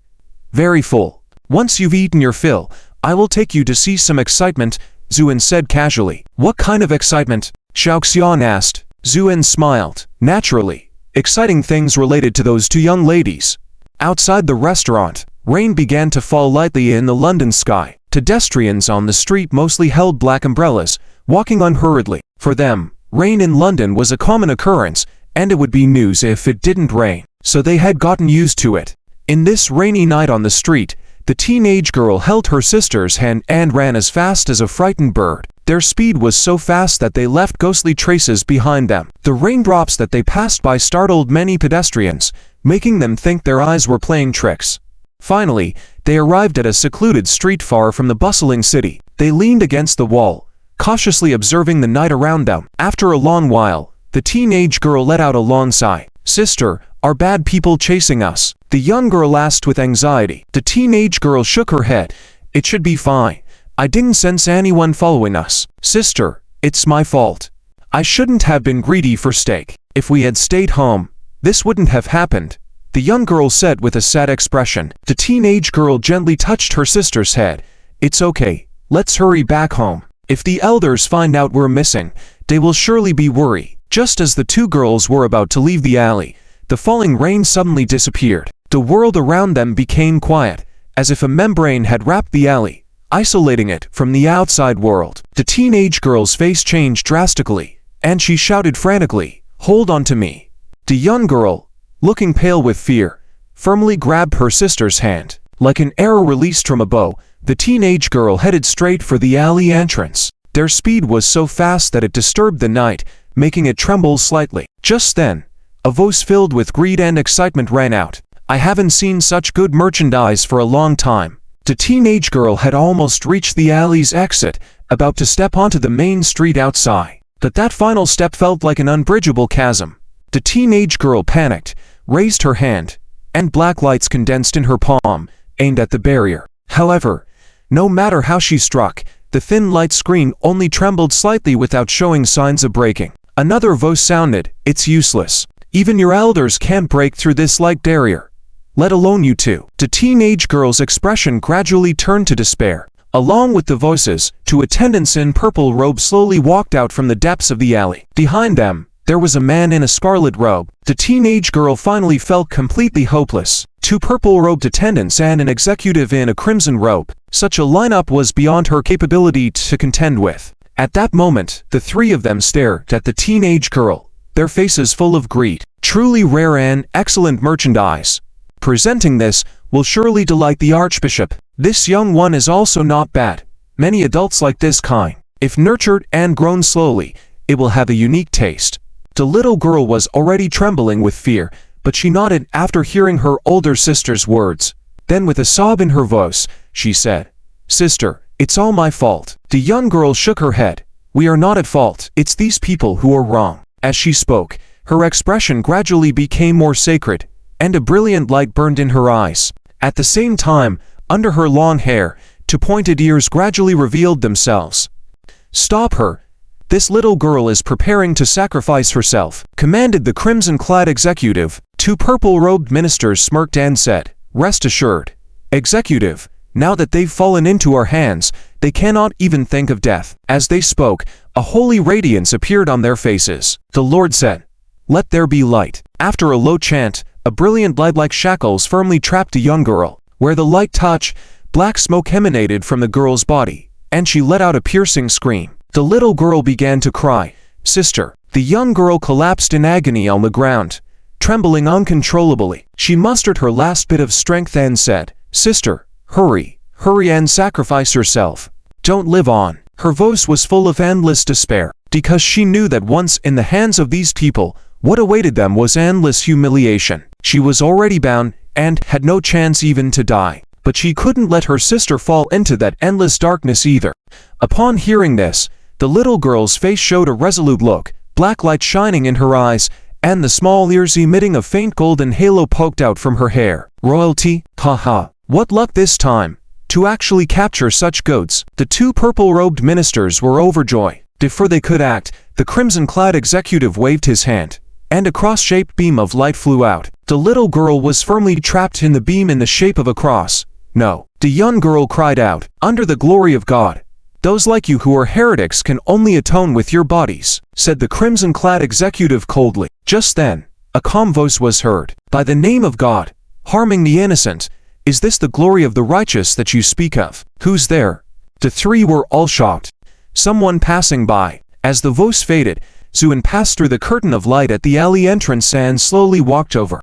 "Very full. Once you've eaten your fill, I will take you to see some excitement," Zuoan said casually. "What kind of excitement?" Zuoan asked. Zuoan smiled. "Naturally, exciting things related to those two young ladies." Outside the restaurant, rain began to fall lightly in the London sky. Pedestrians on the street mostly held black umbrellas, walking unhurriedly. For them, rain in London was a common occurrence, and it would be news if it didn't rain, so they had gotten used to it. In this rainy night on the street, the teenage girl held her sister's hand and ran as fast as a frightened bird. Their speed was so fast that they left ghostly traces behind them. The raindrops that they passed by startled many pedestrians, making them think their eyes were playing tricks. Finally, they arrived at a secluded street far from the bustling city. They leaned against the wall, cautiously observing the night around them. After a long while, the teenage girl let out a long sigh. "Sister, are bad people chasing us?" the young girl asked with anxiety. The teenage girl shook her head. "It should be fine. I didn't sense anyone following us." "Sister, it's my fault. I shouldn't have been greedy for steak. If we had stayed home, this wouldn't have happened," the young girl said with a sad expression. The teenage girl gently touched her sister's head. "It's okay, Let's hurry back home. If the elders find out we're missing, they will surely be worried. Just as the two girls were about to leave the alley, the falling rain suddenly disappeared. The world around them became quiet, as if a membrane had wrapped the alley, isolating it from the outside world. The teenage girl's face changed drastically, and she shouted frantically, "Hold on to me." The young girl, looking pale with fear, firmly grabbed her sister's hand. Like an arrow released from a bow, the teenage girl headed straight for the alley entrance. Their speed was so fast that it disturbed the night, making it tremble slightly. Just then, a voice filled with greed and excitement rang out. "I haven't seen such good merchandise for a long time." The teenage girl had almost reached the alley's exit, about to step onto the main street outside. But that final step felt like an unbridgeable chasm. The teenage girl panicked, raised her hand, and black lights condensed in her palm, aimed at the barrier. However, no matter how she struck, the thin light screen only trembled slightly without showing signs of breaking. Another voice sounded, "It's useless. Even your elders can't break through this light barrier, let alone you two." The teenage girl's expression gradually turned to despair. Along with the voices, two attendants in purple robes slowly walked out from the depths of the alley. Behind them, there was a man in a scarlet robe. The teenage girl finally felt completely hopeless. Two purple-robed attendants and an executive in a crimson robe. Such a lineup was beyond her capability to contend with. At that moment, the three of them stared at the teenage girl, their faces full of greed. Truly rare and excellent merchandise. Presenting this will surely delight the Archbishop. This young one is also not bad. Many adults like this kind. If nurtured and grown slowly, it will have a unique taste. The little girl was already trembling with fear, but she nodded after hearing her older sister's words. Then with a sob in her voice, she said, "Sister, it's all my fault." The young girl shook her head. "We are not at fault. It's these people who are wrong." As she spoke, her expression gradually became more sacred, and a brilliant light burned in her eyes. At the same time, under her long hair, two pointed ears gradually revealed themselves. "Stop her. This little girl is preparing to sacrifice herself," commanded the crimson-clad executive. Two purple-robed ministers smirked and said, "Rest assured, Executive, now that they've fallen into our hands, they cannot even think of death." As they spoke, a holy radiance appeared on their faces. The Lord said, "Let there be light." After a low chant, a brilliant light like shackles firmly trapped the young girl. Where the light touched, black smoke emanated from the girl's body, and she let out a piercing scream. The little girl began to cry, "Sister." The young girl collapsed in agony on the ground, trembling uncontrollably. She mustered her last bit of strength and said, "Sister, hurry, hurry and sacrifice yourself. Don't live on." Her voice was full of endless despair, because she knew that once in the hands of these people, what awaited them was endless humiliation. She was already bound, and had no chance even to die. But she couldn't let her sister fall into that endless darkness either. Upon hearing this, the little girl's face showed a resolute look, black light shining in her eyes, and the small ears emitting a faint golden halo poked out from her hair. "Royalty? Haha. What luck this time, to actually capture such goats." The two purple-robed ministers were overjoyed. Before they could act, the crimson-clad executive waved his hand, and a cross-shaped beam of light flew out. The little girl was firmly trapped in the beam in the shape of a cross. "No." The young girl cried out, "Under the glory of God, those like you who are heretics can only atone with your bodies," said the crimson-clad executive coldly. Just then, a calm voice was heard. "By the name of God, harming the innocent, is this the glory of the righteous that you speak of? Who's there?" The three were all shocked. "Someone passing by." As the voice faded, Zuoan passed through the curtain of light at the alley entrance and slowly walked over.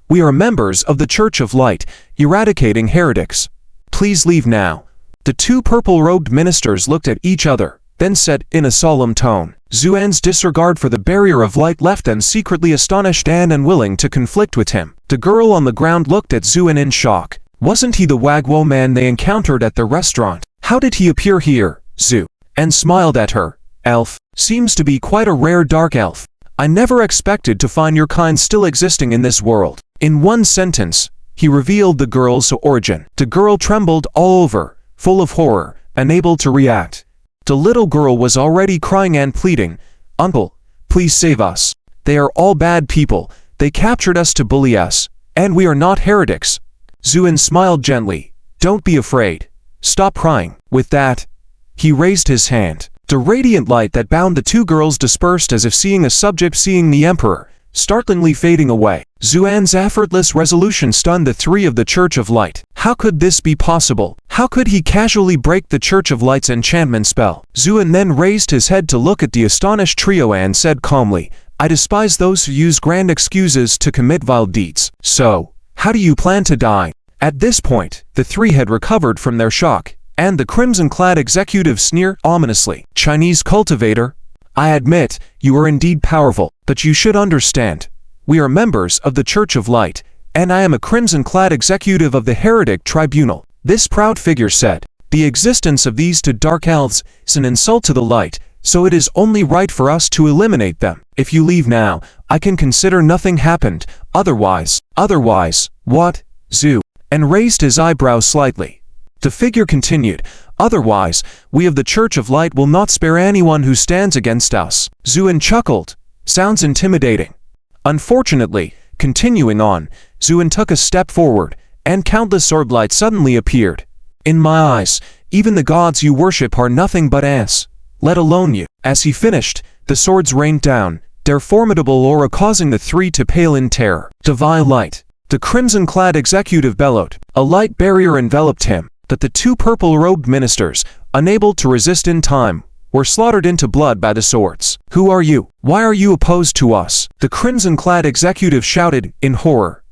"We are members of the Church of Light, eradicating heretics. Please leave now." The two purple-robed ministers looked at each other, then said in a solemn tone. Zuoan's disregard for the barrier of light left them secretly astonished and unwilling to conflict with him. The girl on the ground looked at Zuoan in shock. Wasn't he the Wagwo man they encountered at the restaurant? How did he appear here? Zuoan and smiled at her. "Elf. Seems to be quite a rare dark elf. I never expected to find your kind still existing in this world." In one sentence, he revealed the girl's origin. The girl trembled all over, full of horror, unable to react. The little girl was already crying and pleading, "Uncle, please save us. They are all bad people. They captured us to bully us, and we are not heretics." Zuoan smiled gently. "Don't be afraid. Stop crying." With that, He raised his hand. The radiant light that bound the two girls dispersed as if seeing a subject seeing the emperor, startlingly fading away. Zuoan's effortless resolution stunned the three of the Church of Light. How could this be possible? How could he casually break the Church of Light's enchantment spell? Zuoan then raised his head to look at the astonished trio and said calmly, I despise those who use grand excuses to commit vile deeds. So, how do you plan to die? At this point, the three had recovered from their shock, and the crimson-clad executive sneered ominously. Chinese cultivator, I admit, you are indeed powerful, but you should understand. We are members of the Church of Light, and I am a crimson-clad executive of the Heretic Tribunal. This proud figure said, the existence of these two dark elves is an insult to the light, so it is only right for us to eliminate them. If you leave now, I can consider nothing happened. Otherwise, what? Zhu, and raised his eyebrows slightly. The figure continued, otherwise, we of the Church of Light will not spare anyone who stands against us. Zuoan chuckled. Sounds intimidating. Unfortunately, continuing on, Zuoan took a step forward, and countless swordlights suddenly appeared. In my eyes, even the gods you worship are nothing but ants, let alone you. As he finished, the swords rained down, their formidable aura causing the three to pale in terror. Divine light. The crimson-clad executive bellowed. A light barrier enveloped him, but the two purple-robed ministers, unable to resist in time, were slaughtered into blood by the swords. Who are you? Why are you opposed to us? The crimson-clad executive shouted in horror.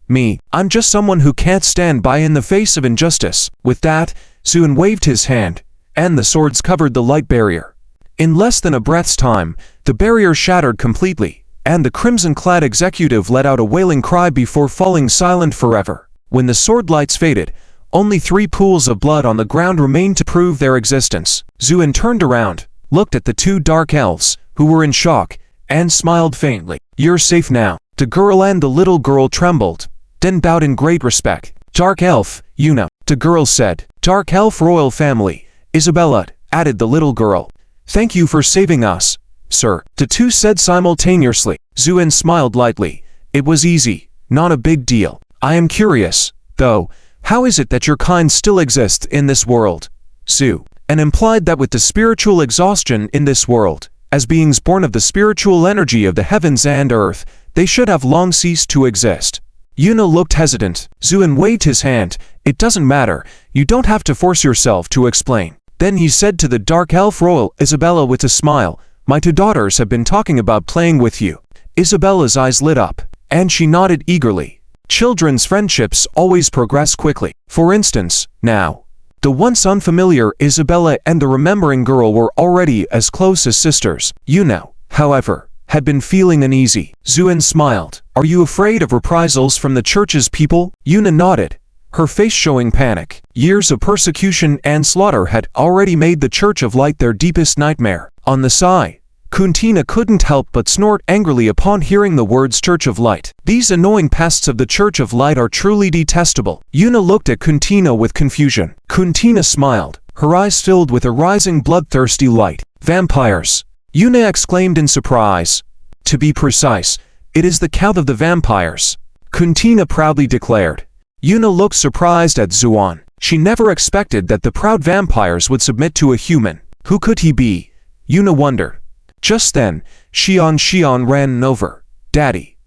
Me, I'm just someone who can't stand by in the face of injustice. With that, Zuoan waved his hand, and the swords covered the light barrier. In less than a breath's time, the barrier shattered completely, and the crimson-clad executive let out a wailing cry before falling silent forever. When the sword lights faded, only 3 pools of blood on the ground remained to prove their existence. Zuoan turned around, looked at the 2 dark elves, who were in shock, and smiled faintly. You're safe now. The girl and the little girl trembled, then bowed in great respect. Dark elf, Yuna, the girl said. Dark elf royal family, Isabella, added the little girl. Thank you for saving us, sir, the 2 said simultaneously. Zuoan smiled lightly. It was easy, not a big deal. I am curious, though, how is it that your kind still exists in this world? Zu, and implied that with the spiritual exhaustion in this world, as beings born of the spiritual energy of the heavens and earth, they should have long ceased to exist. Yuna looked hesitant. Zuoan waved his hand. It doesn't matter, you don't have to force yourself to explain. Then he said to the dark elf royal Isabella with a smile, my 2 daughters have been talking about playing with you. Isabella's eyes lit up, and she nodded eagerly. Children's friendships always progress quickly. For instance, now, the once unfamiliar Isabella and the remembering girl were already as close as sisters. Yuna, however, had been feeling uneasy. Zuoan smiled. Are you afraid of reprisals from the church's people? Yuna nodded, her face showing panic. Years of persecution and slaughter had already made the Church of Light their deepest nightmare. On the side, Kuntina couldn't help but snort angrily upon hearing the words Church of Light. These annoying pests of the Church of Light are truly detestable. Yuna looked at Kuntina with confusion. Kuntina smiled, her eyes filled with a rising bloodthirsty light. Vampires! Yuna exclaimed in surprise. To be precise, it is the count of the vampires, Kuntina proudly declared. Yuna looked surprised at Zuoan. She never expected that the proud vampires would submit to a human. Who could he be? Yuna wondered. Just then, Xian ran over. Daddy.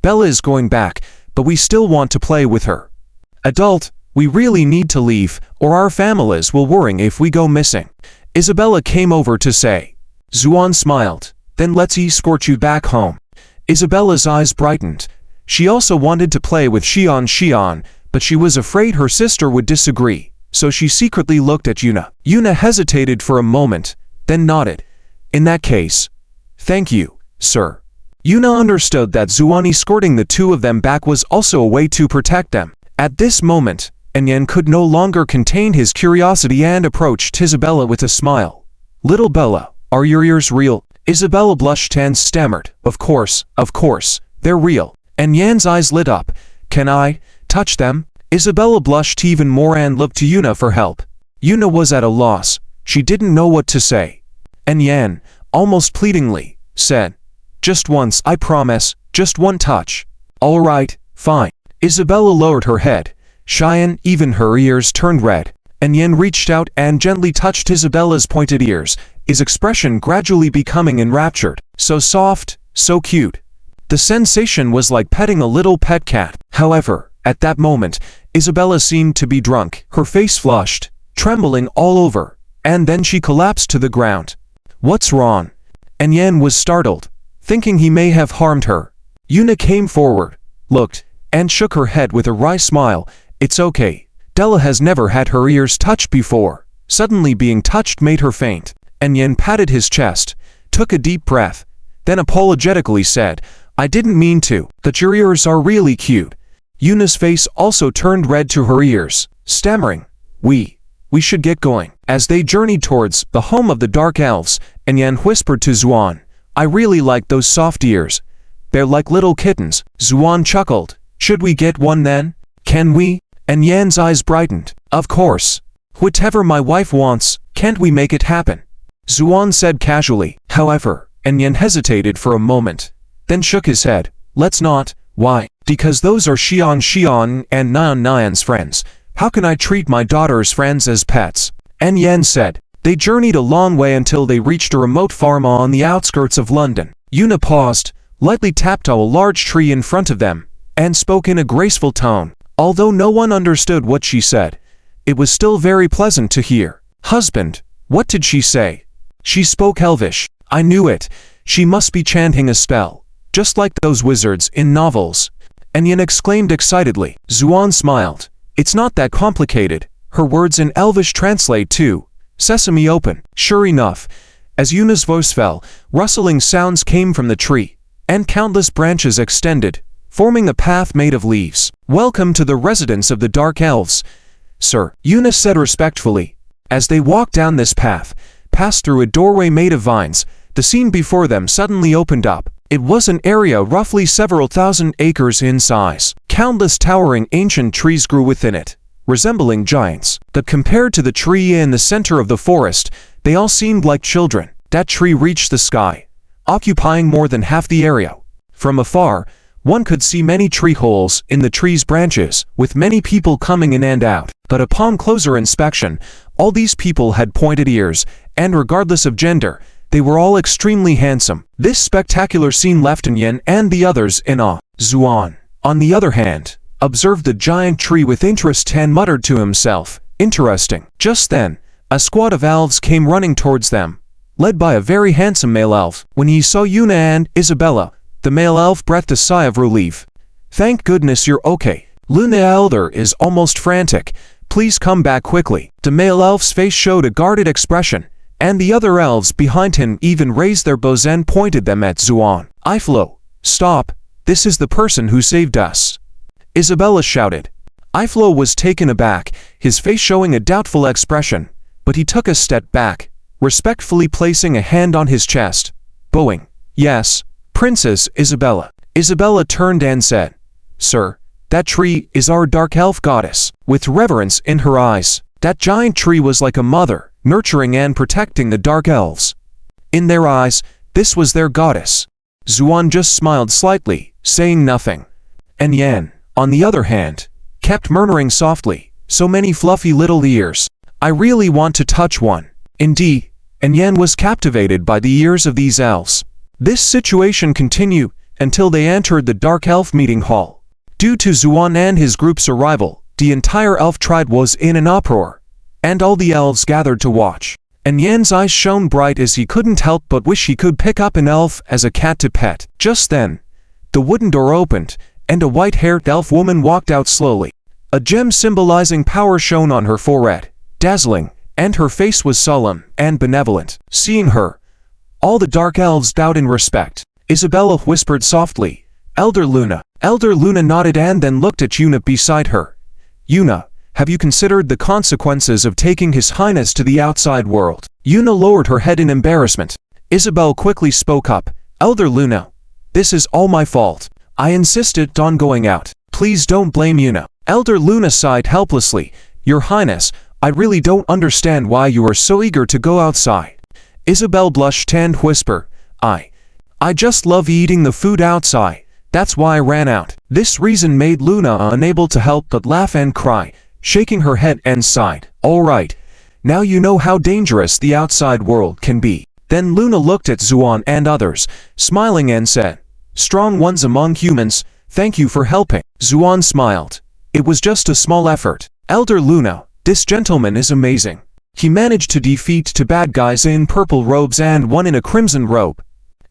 Bella is going back, but we still want to play with her. Adult, we really need to leave, or our families will worry if we go missing. Isabella came over to say. Zuoan smiled. Then let's escort you back home. Isabella's eyes brightened. She also wanted to play with Xian, but she was afraid her sister would disagree, so she secretly looked at Yuna. Yuna hesitated for a moment, then nodded. In that case, thank you, sir. Yuna understood that Zuoan escorting the 2 of them back was also a way to protect them. At this moment, Anyan could no longer contain his curiosity and approached Isabella with a smile. Little Bella, are your ears real? Isabella blushed and stammered. Of course, they're real. And Yan's eyes lit up. Can I touch them? Isabella blushed even more and looked to Yuna for help. Yuna was at a loss. She didn't know what to say. And Yan, almost pleadingly, said, just once, I promise, just one touch. All right, fine. Isabella lowered her head. Cheyenne, even her ears turned red. and Yen reached out and gently touched Isabella's pointed ears, his expression gradually becoming enraptured. So soft, so cute. The sensation was like petting a little pet cat. However, at that moment, Isabella seemed to be drunk, her face flushed, trembling all over, and then she collapsed to the ground. What's wrong? And Yen was startled, thinking he may have harmed her. Yuna came forward, looked, and shook her head with a wry smile. It's okay. Della has never had her ears touched before. Suddenly being touched made her faint. And Yen patted his chest, took a deep breath, then apologetically said, I didn't mean to, but your ears are really cute. Yuna's face also turned red to her ears, stammering, We should get going. As they journeyed towards the home of the Dark Elves, and Yen whispered to Zuoan, I really like those soft ears. They're like little kittens. Zuoan chuckled. Should we get one then? Can we? And Yen's eyes brightened. Of course. Whatever my wife wants, can't we make it happen? Zuoan said casually. However, and Yen hesitated for a moment, then shook his head. Let's not. Why? Because those are Xian and Nian's friends. How can I treat my daughter's friends as pets? And Yen said. They journeyed a long way until they reached a remote farm on the outskirts of London. Yuna paused, lightly tapped a large tree in front of them, and spoke in a graceful tone. Although no one understood what she said, it was still very pleasant to hear. Husband, what did she say? She spoke Elvish. I knew it. She must be chanting a spell, just like those wizards in novels. And Yen exclaimed excitedly. Zuoan smiled. It's not that complicated. Her words in Elvish translate to, Sesame open. Sure enough, as Yuna's voice fell, rustling sounds came from the tree, and countless branches extended, forming a path made of leaves. Welcome to the residence of the Dark Elves, sir, Yuna said respectfully. As they walked down this path, passed through a doorway made of vines, the scene before them suddenly opened up. It was an area roughly several thousand acres in size. Countless towering ancient trees grew within it, resembling giants. But compared to the tree in the center of the forest, they all seemed like children. That tree reached the sky, occupying more than half the area. From afar, one could see many tree holes in the tree's branches, with many people coming in and out. But upon closer inspection, all these people had pointed ears, and regardless of gender, they were all extremely handsome. This spectacular scene left Yen and the others in awe. Zuoan, on the other hand, observed the giant tree with interest and muttered to himself, Interesting. Just then, a squad of elves came running towards them, led by a very handsome male elf. When he saw Yuna and Isabella, the male elf breathed a sigh of relief. Thank goodness you're okay. Luna Elder is almost frantic. Please come back quickly. The male elf's face showed a guarded expression, and the other elves behind him even raised their bows and pointed them at Zuoan. Iflo, stop. This is the person who saved us. Isabella shouted. Iflo was taken aback, his face showing a doubtful expression, but he took a step back, respectfully placing a hand on his chest, bowing. Yes, Princess Isabella. Isabella turned and said, Sir, that tree is our dark elf goddess. With reverence in her eyes, that giant tree was like a mother, nurturing and protecting the dark elves. In their eyes, this was their goddess. Zuoan just smiled slightly, saying nothing. And Yen, on the other hand, kept murmuring softly, so many fluffy little ears. I really want to touch one. Indeed, and Yen was captivated by the ears of these elves. This situation continued until they entered the Dark Elf meeting hall. Due to Zuoan and his group's arrival, the entire elf tribe was in an uproar, and all the elves gathered to watch. And Yen's eyes shone bright as he couldn't help but wish he could pick up an elf as a cat to pet. Just then, the wooden door opened, and a white-haired elf woman walked out slowly. A gem symbolizing power shone on her forehead, dazzling, and her face was solemn and benevolent. Seeing her, all the dark elves bowed in respect. Isabella whispered softly, Elder Luna. Elder Luna nodded and then looked at Yuna beside her. Yuna, have you considered the consequences of taking His Highness to the outside world? Yuna lowered her head in embarrassment. Isabel quickly spoke up. Elder Luna, this is all my fault. I insisted on going out. Please don't blame Yuna. Elder Luna sighed helplessly. Your Highness, I really don't understand why you are so eager to go outside. Isabel blushed and whispered, I just love eating the food outside. That's why I ran out. This reason made Luna unable to help but laugh and cry, shaking her head and sighed. Alright, now you know how dangerous the outside world can be. Then Luna looked at Zuoan and others, smiling and said, "Strong ones among humans, thank you for helping." Zuoan smiled. "It was just a small effort. Elder Luna, this gentleman is amazing. He managed to defeat two bad guys in purple robes and one in a crimson robe."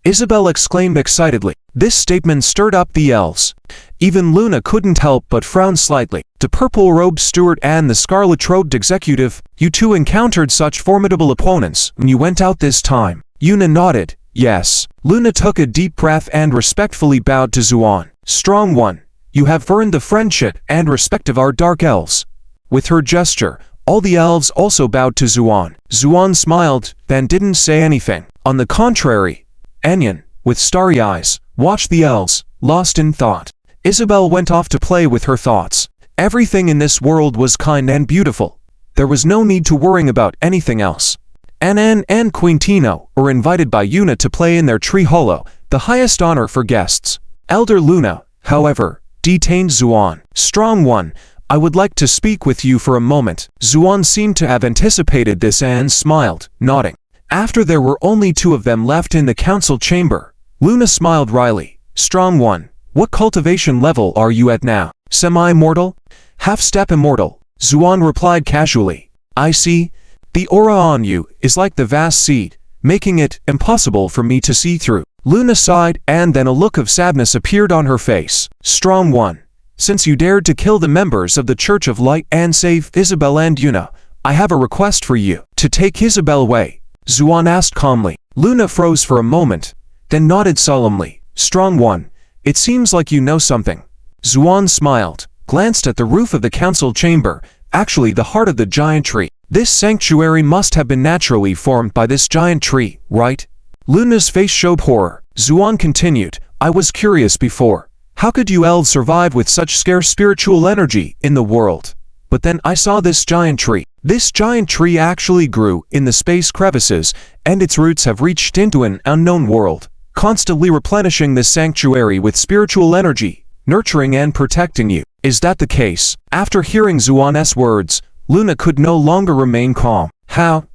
Isabel exclaimed excitedly. This statement stirred up the elves. Even Luna couldn't help but frown slightly. The purple-robed steward and the scarlet-robed executive, you two encountered such formidable opponents when you went out this time. Yuna nodded. Yes. Luna took a deep breath and respectfully bowed to Zuoan. Strong one, you have earned the friendship and respect of our dark elves. With her gesture, all the elves also bowed to Zuoan. Zuoan smiled, then didn't say anything. On the contrary, Anyan, with starry eyes, watched the elves, lost in thought. Isabel went off to play with her thoughts. Everything in this world was kind and beautiful. There was no need to worrying about anything else. Anan and Quintino were invited by Yuna to play in their tree hollow, the highest honor for guests. Elder Luna, however, detained Zuoan. Strong one, I would like to speak with you for a moment. Zuoan seemed to have anticipated this and smiled, nodding. After there were only two of them left in the council chamber, Luna smiled wryly. Strong one, what cultivation level are you at now? Semi-immortal? Half-step immortal? Zuoan replied casually. I see. The aura on you is like the vast seed, making it impossible for me to see through. Luna sighed, and then a look of sadness appeared on her face. Strong one, since you dared to kill the members of the Church of Light and save Isabel and Yuna, I have a request for you. To take Isabel away? Zuoan asked calmly. Luna froze for a moment, then nodded solemnly. Strong one, it seems like you know something. Zuoan smiled, glanced at the roof of the council chamber, actually the heart of the giant tree. This sanctuary must have been naturally formed by this giant tree, right? Luna's face showed horror. Zuoan continued, I was curious before. How could you elves survive with such scarce spiritual energy in the world? But then I saw this giant tree. This giant tree actually grew in the space crevices, and its roots have reached into an unknown world, constantly replenishing this sanctuary with spiritual energy, nurturing and protecting you. Is that the case? After hearing Zuoan's words, Luna could no longer remain calm. How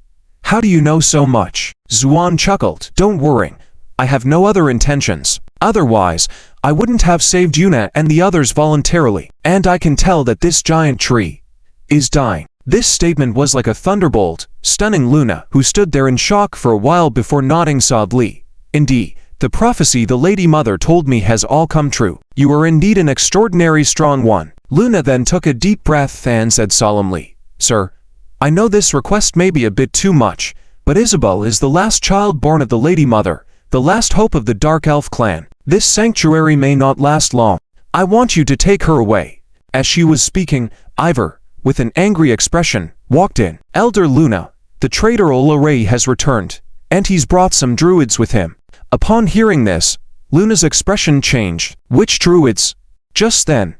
do you know so much? Zuoan chuckled. Don't worry, I have no other intentions. Otherwise, I wouldn't have saved Yuna and the others voluntarily. And I can tell that this giant tree is dying. This statement was like a thunderbolt, stunning Luna, who stood there in shock for a while before nodding sadly. Indeed, the prophecy the Lady Mother told me has all come true. You are indeed an extraordinary strong one. Luna then took a deep breath and said solemnly, Sir, I know this request may be a bit too much, but Isabel is the last child born of the Lady Mother, the last hope of the Dark Elf clan. This sanctuary may not last long. I want you to take her away. As she was speaking, Ivor, with an angry expression, walked in. Elder Luna, the traitor Olorei has returned, and he's brought some druids with him. Upon hearing this, Luna's expression changed. Which druids? Just then,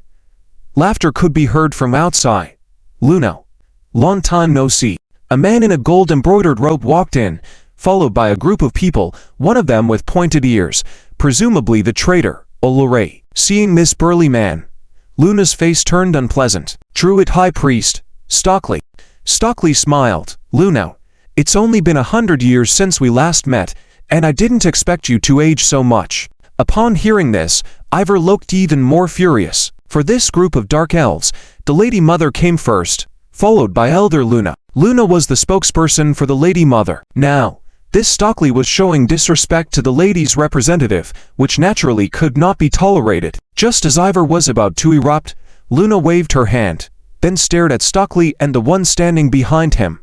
laughter could be heard from outside. Luna, long time no see. A man in a gold-embroidered robe walked in, followed by a group of people, one of them with pointed ears, presumably the traitor, Olorei. Seeing this burly man, Luna's face turned unpleasant. Druid High Priest, Stockley. Stockley smiled. Luna, it's only been 100 years since we last met, and I didn't expect you to age so much. Upon hearing this, Ivor looked even more furious. For this group of dark elves, the Lady Mother came first, followed by Elder Luna. Luna was the spokesperson for the Lady Mother. Now, this Stockley was showing disrespect to the lady's representative, which naturally could not be tolerated. Just as Ivor was about to erupt, Luna waved her hand, then stared at Stockley and the one standing behind him.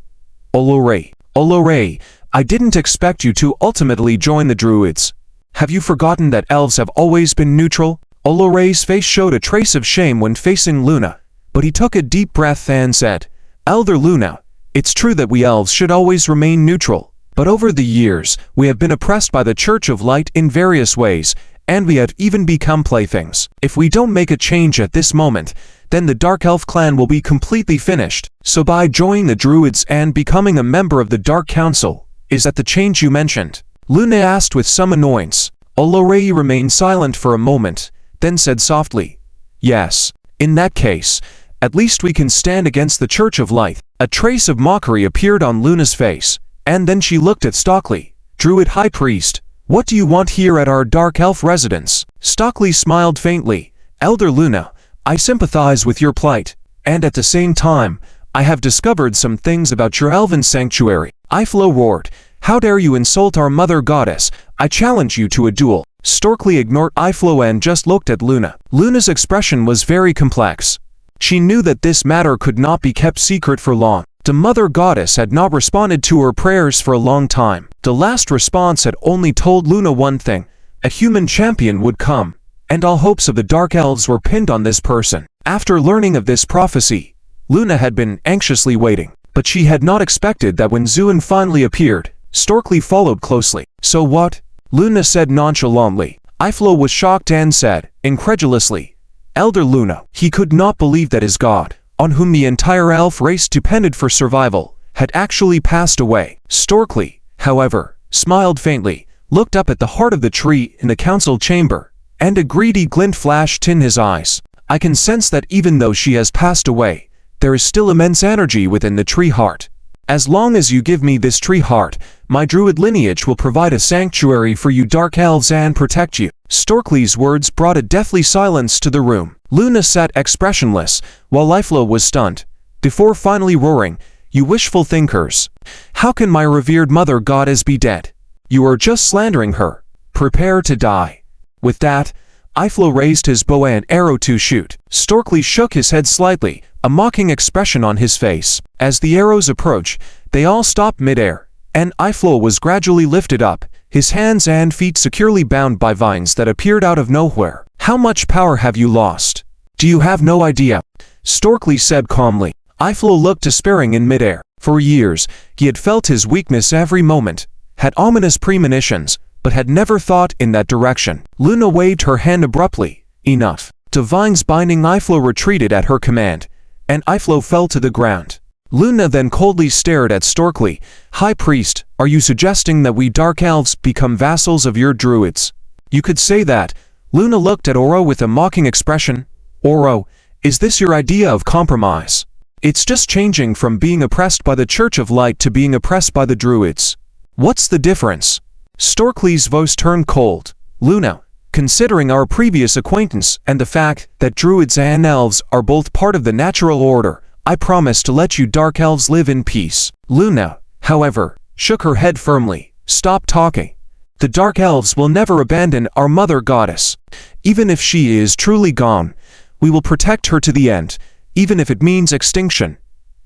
Olorei. Olorei, I didn't expect you to ultimately join the druids. Have you forgotten that elves have always been neutral? Olorei's face showed a trace of shame when facing Luna, but he took a deep breath and said, Elder Luna, it's true that we elves should always remain neutral, but over the years, we have been oppressed by the Church of Light in various ways, and we have even become playthings. If we don't make a change at this moment, then the Dark Elf clan will be completely finished. So by joining the druids and becoming a member of the Dark Council, is that the change you mentioned? Luna asked with some annoyance. Olorei remained silent for a moment, then said softly, Yes. In that case, At least we can stand against the Church of Light. A trace of mockery appeared on Luna's face, and then she looked at Stockley. Druid High Priest, what do you want here at our Dark Elf residence? Stockley smiled faintly. Elder Luna, I sympathize with your plight, and at the same time, I have discovered some things about your elven sanctuary. Iflo roared. How dare you insult our mother goddess? I challenge you to a duel. Stockley ignored Iflo and just looked at Luna. Luna's expression was very complex. She knew that this matter could not be kept secret for long. The mother goddess had not responded to her prayers for a long time. The last response had only told Luna one thing. A human champion would come, and all hopes of the Dark Elves were pinned on this person. After learning of this prophecy, Luna had been anxiously waiting, but she had not expected that when Zuoan finally appeared, Stockley followed closely. So what? Luna said nonchalantly. Iflo was shocked and said, incredulously, Elder Luna, he could not believe that his god, on whom the entire elf race depended for survival, had actually passed away. Stockley, however, smiled faintly, looked up at the heart of the tree in the council chamber, and a greedy glint flashed in his eyes. I can sense that even though she has passed away, there is still immense energy within the tree heart. As long as you give me this tree heart, my druid lineage will provide a sanctuary for you Dark Elves and protect you. Stockley's words brought a deathly silence to the room. Luna sat expressionless, while Iflo was stunned, before finally roaring, You wishful thinkers! How can my revered mother goddess be dead? You are just slandering her. Prepare to die. With that, Iflo raised his bow and arrow to shoot. Stockley shook his head slightly, a mocking expression on his face. As the arrows approached, they all stopped midair, and Iflo was gradually lifted up, his hands and feet securely bound by vines that appeared out of nowhere. How much power have you lost? Do you have no idea? Stockley said calmly. Iflo looked despairing in midair. For years, he had felt his weakness every moment, had ominous premonitions, but had never thought in that direction. Luna waved her hand abruptly. Enough. The vines binding Iflo retreated at her command, and Iflo fell to the ground. Luna then coldly stared at Stockley. High Priest, are you suggesting that we Dark Elves become vassals of your druids? You could say that. Luna looked at Oro with a mocking expression. Oro, is this your idea of compromise? It's just changing from being oppressed by the Church of Light to being oppressed by the druids. What's the difference? Stockley's voice turned cold. Luna, considering our previous acquaintance and the fact that druids and elves are both part of the natural order, I promise to let you Dark Elves live in peace. Luna, however, shook her head firmly. Stop talking. The Dark Elves will never abandon our mother goddess. Even if she is truly gone, we will protect her to the end, even if it means extinction.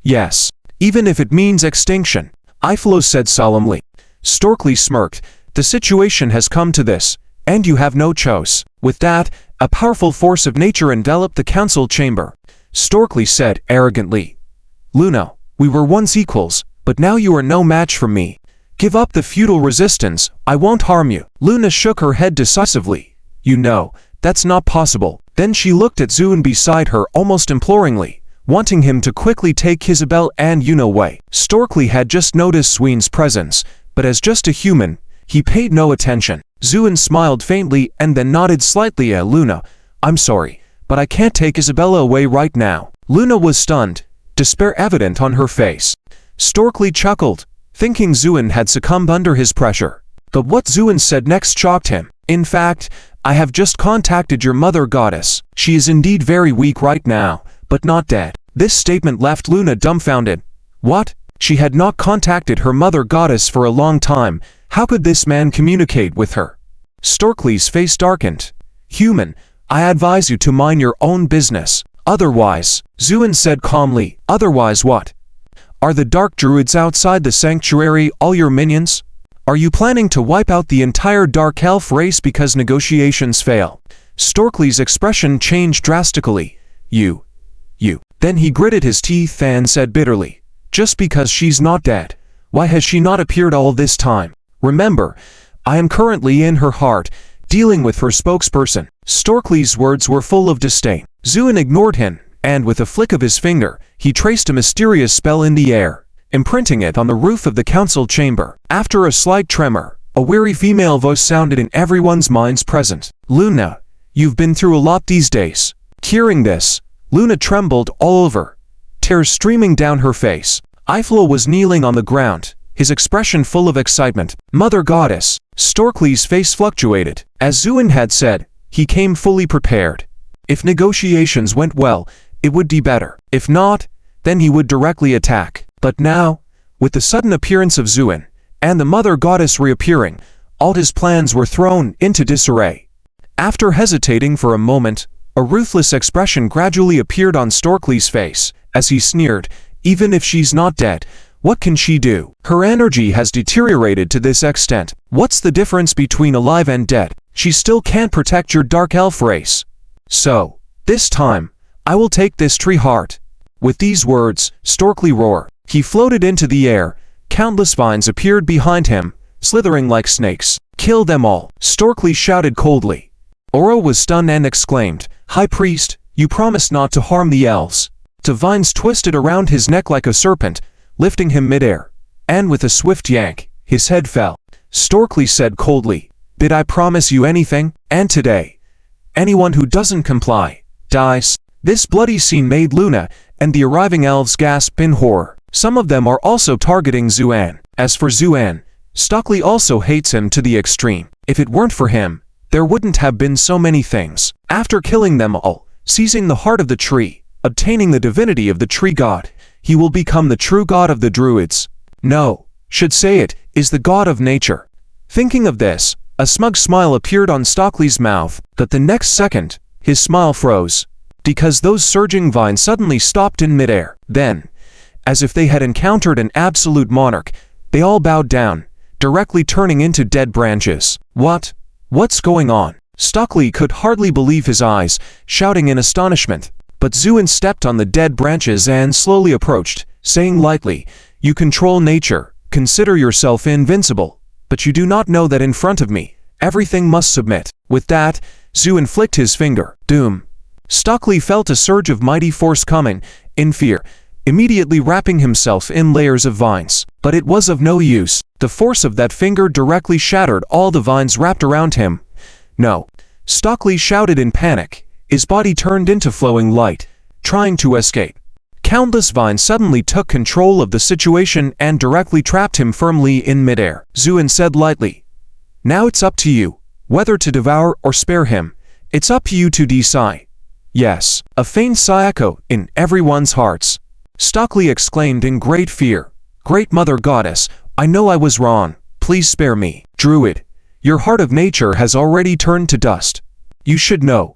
Yes, even if it means extinction, Iflo said solemnly. Stockley smirked. The situation has come to this, and you have no choice. With that, a powerful force of nature enveloped the council chamber. Stockley said arrogantly, Luna, we were once equals, but now you are no match for me. Give up the futile resistance, I won't harm you. Luna shook her head decisively. You know, that's not possible. Then she looked at Zuoan beside her almost imploringly, wanting him to quickly take Isabel and Yuna away. Stockley had just noticed Zuoan's presence, but as just a human, he paid no attention. Zuoan smiled faintly and then nodded slightly at Luna. I'm sorry, but I can't take Isabella away right now. Luna was stunned, despair evident on her face. Stockley chuckled, thinking Zuoan had succumbed under his pressure. But what Zuoan said next shocked him. In fact, I have just contacted your mother goddess. She is indeed very weak right now, but not dead. This statement left Luna dumbfounded. What? She had not contacted her mother goddess for a long time. How could this man communicate with her? Stockley's face darkened. Human, I advise you to mind your own business. Otherwise, Zuoan said calmly. Otherwise what? Are the dark druids outside the sanctuary all your minions? Are you planning to wipe out the entire Dark Elf race because negotiations fail? Stockley's expression changed drastically. You. Then he gritted his teeth and said bitterly, just because she's not dead, why has she not appeared all this time? Remember, I am currently in her heart, dealing with her spokesperson. Stockley's words were full of disdain. Zuoan ignored him, and with a flick of his finger, he traced a mysterious spell in the air, imprinting it on the roof of the council chamber. After a slight tremor, a weary female voice sounded in everyone's minds present. Luna, you've been through a lot these days. Hearing this, Luna trembled all over, tears streaming down her face. Eiffel was kneeling on the ground, his expression full of excitement. Mother Goddess. Storkley's face fluctuated. As Zuoan had said, he came fully prepared. If negotiations went well, it would be better. If not, then he would directly attack. But now, with the sudden appearance of Zuoan, and the Mother Goddess reappearing, all his plans were thrown into disarray. After hesitating for a moment, a ruthless expression gradually appeared on Storkley's face, as he sneered, "Even if she's not dead, what can she do? Her energy has deteriorated to this extent. What's the difference between alive and dead? She still can't protect your dark elf race. So, this time, I will take this tree heart." With these words, Storkley roared. He floated into the air. Countless vines appeared behind him, slithering like snakes. "Kill them all," Storkley shouted coldly. Oro was stunned and exclaimed, "High Priest, you promised not to harm the elves." The vines twisted around his neck like a serpent, lifting him midair. And with a swift yank, his head fell. Storkley said coldly, "Did I promise you anything? And today, anyone who doesn't comply, dies." This bloody scene made Luna and the arriving elves gasp in horror. Some of them are also targeting Zuoan. As for Zuoan, Stockley also hates him to the extreme. If it weren't for him, there wouldn't have been so many things. After killing them all, seizing the heart of the tree, obtaining the divinity of the tree god, he will become the true god of the druids. No, should say it, is the god of nature. Thinking of this, a smug smile appeared on Stockley's mouth, but the next second, his smile froze, because those surging vines suddenly stopped in midair. Then, as if they had encountered an absolute monarch, they all bowed down, directly turning into dead branches. What's going on? Stockley could hardly believe his eyes, shouting in astonishment. But Zuoan stepped on the dead branches and slowly approached, saying lightly, "You control nature, consider yourself invincible, but you do not know that in front of me, everything must submit." With that, Zuoan flicked his finger. Doom. Stockley felt a surge of mighty force coming, in fear, immediately wrapping himself in layers of vines. But it was of no use. The force of that finger directly shattered all the vines wrapped around him. "No!" Stockley shouted in panic. His body turned into flowing light, trying to escape. Countless vines suddenly took control of the situation and directly trapped him firmly in midair. Zuoan said lightly, "Now it's up to you, whether to devour or spare him. It's up to you to decide." "Yes." A faint sigh echoed in everyone's hearts. Stockley exclaimed in great fear, "Great Mother Goddess, I know I was wrong. Please spare me." "Druid, your heart of nature has already turned to dust. You should know,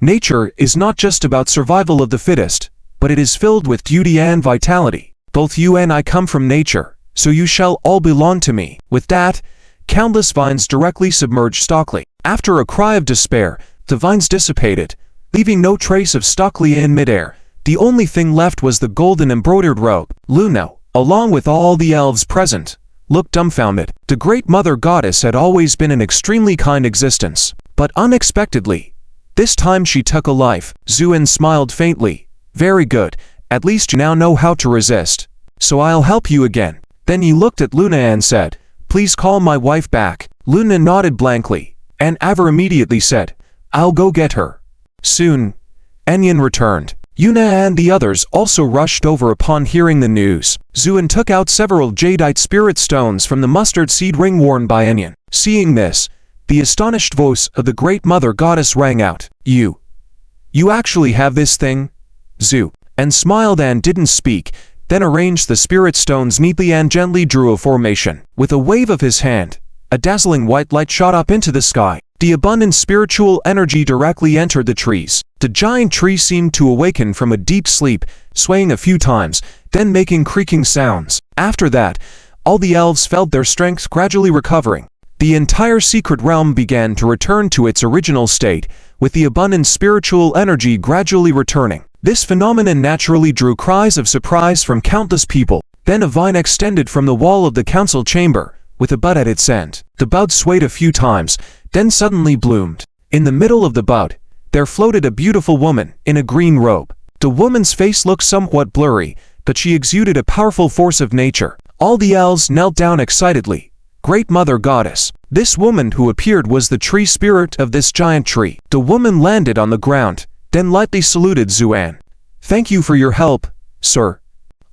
nature is not just about survival of the fittest, but it is filled with beauty and vitality. Both you and I come from nature, so you shall all belong to me." With that, countless vines directly submerged Stockley. After a cry of despair, the vines dissipated, leaving no trace of Stockley in midair. The only thing left was the golden embroidered robe. Luna, along with all the elves present, looked dumbfounded. The great Mother Goddess had always been an extremely kind existence, but unexpectedly, this time she took a life. Zuoan smiled faintly. "Very good, at least you now know how to resist. So I'll help you again." Then he looked at Luna and said, "Please call my wife back." Luna nodded blankly, and Avar immediately said, "I'll go get her." Soon, Enyan returned. Yuna and the others also rushed over upon hearing the news. Zuoan took out several jadeite spirit stones from the mustard seed ring worn by Enyan. Seeing this, the astonished voice of the great Mother Goddess rang out, You actually have this thing?" Zu, and smiled and didn't speak, then arranged the spirit stones neatly and gently drew a formation. With a wave of his hand, a dazzling white light shot up into the sky. The abundant spiritual energy directly entered the trees. The giant tree seemed to awaken from a deep sleep, swaying a few times, then making creaking sounds. After that, all the elves felt their strength gradually recovering. The entire secret realm began to return to its original state, with the abundant spiritual energy gradually returning. This phenomenon naturally drew cries of surprise from countless people. Then a vine extended from the wall of the council chamber, with a bud at its end. The bud swayed a few times, then suddenly bloomed. In the middle of the bud, there floated a beautiful woman in a green robe. The woman's face looked somewhat blurry, but she exuded a powerful force of nature. All the elves knelt down excitedly. "Great Mother Goddess." This woman who appeared was the tree spirit of this giant tree. The woman landed on the ground, then lightly saluted Zuoan. Thank you for your help, sir.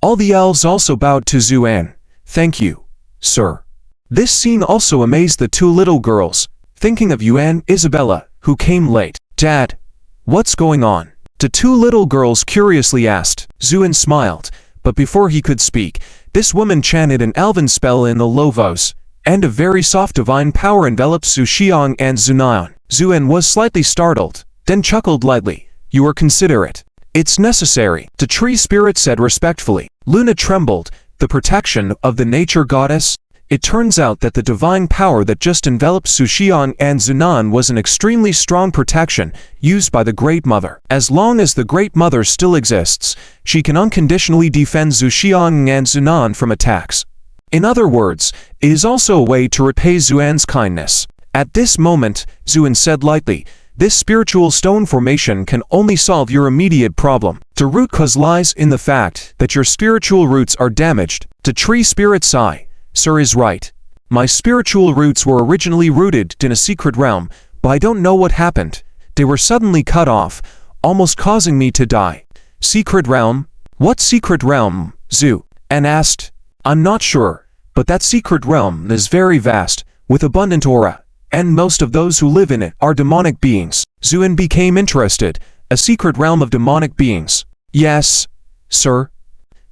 All the elves also bowed to Zuoan. Thank you, sir. This scene also amazed the two little girls, thinking of Yuan Isabella, who came late. Dad, what's going on? The two little girls curiously asked. Zuoan smiled, but before he could speak, this woman chanted an elven spell in the low voice, and a very soft divine power enveloped Zuxiang and Zunayan. Zuoan was slightly startled, then chuckled lightly. You are considerate. It's necessary, the tree spirit said respectfully. Luna trembled. The protection of the nature goddess? It turns out that the divine power that just enveloped Zuxiang and Zunan was an extremely strong protection used by the Great Mother. As long as the Great Mother still exists, she can unconditionally defend Zuxiang and Zunan from attacks. In other words, it is also a way to repay Zuan's kindness. At this moment, Zuoan said lightly, this spiritual stone formation can only solve your immediate problem. The root cause lies in the fact that your spiritual roots are damaged. The tree spirit sigh. Sir is right. My spiritual roots were originally rooted in a secret realm, but I don't know what happened. They were suddenly cut off, almost causing me to die. Secret realm? What secret realm? Zuoan asked. I'm not sure, but that secret realm is very vast, with abundant aura, and most of those who live in it are demonic beings. Zuoan became interested. A secret realm of demonic beings. Yes, sir.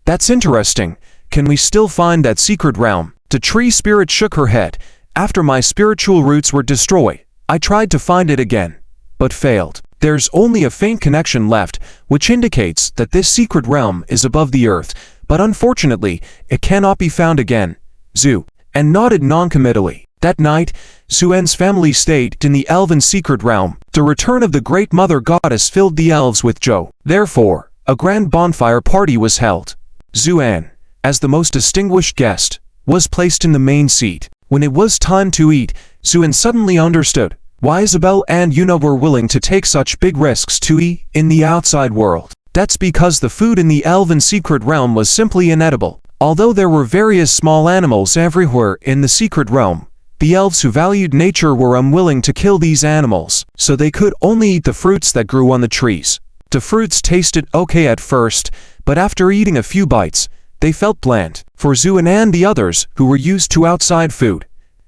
That's interesting. Can we still find that secret realm? The tree spirit shook her head. After my spiritual roots were destroyed, I tried to find it again, but failed. There's only a faint connection left, which indicates that this secret realm is above the earth, but unfortunately, it cannot be found again. Zuoan nodded noncommittally. That night, Zuoan's family stayed in the elven secret realm. The return of the Great Mother Goddess filled the elves with joy. Therefore, a grand bonfire party was held. Zuoan, as the most distinguished guest, was placed in the main seat. When it was time to eat, Zuoan suddenly understood why Isabel and Yuna were willing to take such big risks to eat in the outside world. That's because the food in the elven secret realm was simply inedible. Although there were various small animals everywhere in the secret realm, the elves who valued nature were unwilling to kill these animals, so they could only eat the fruits that grew on the trees. The fruits tasted okay at first, but after eating a few bites, they felt bland. For Zuoan and the others who were used to outside food,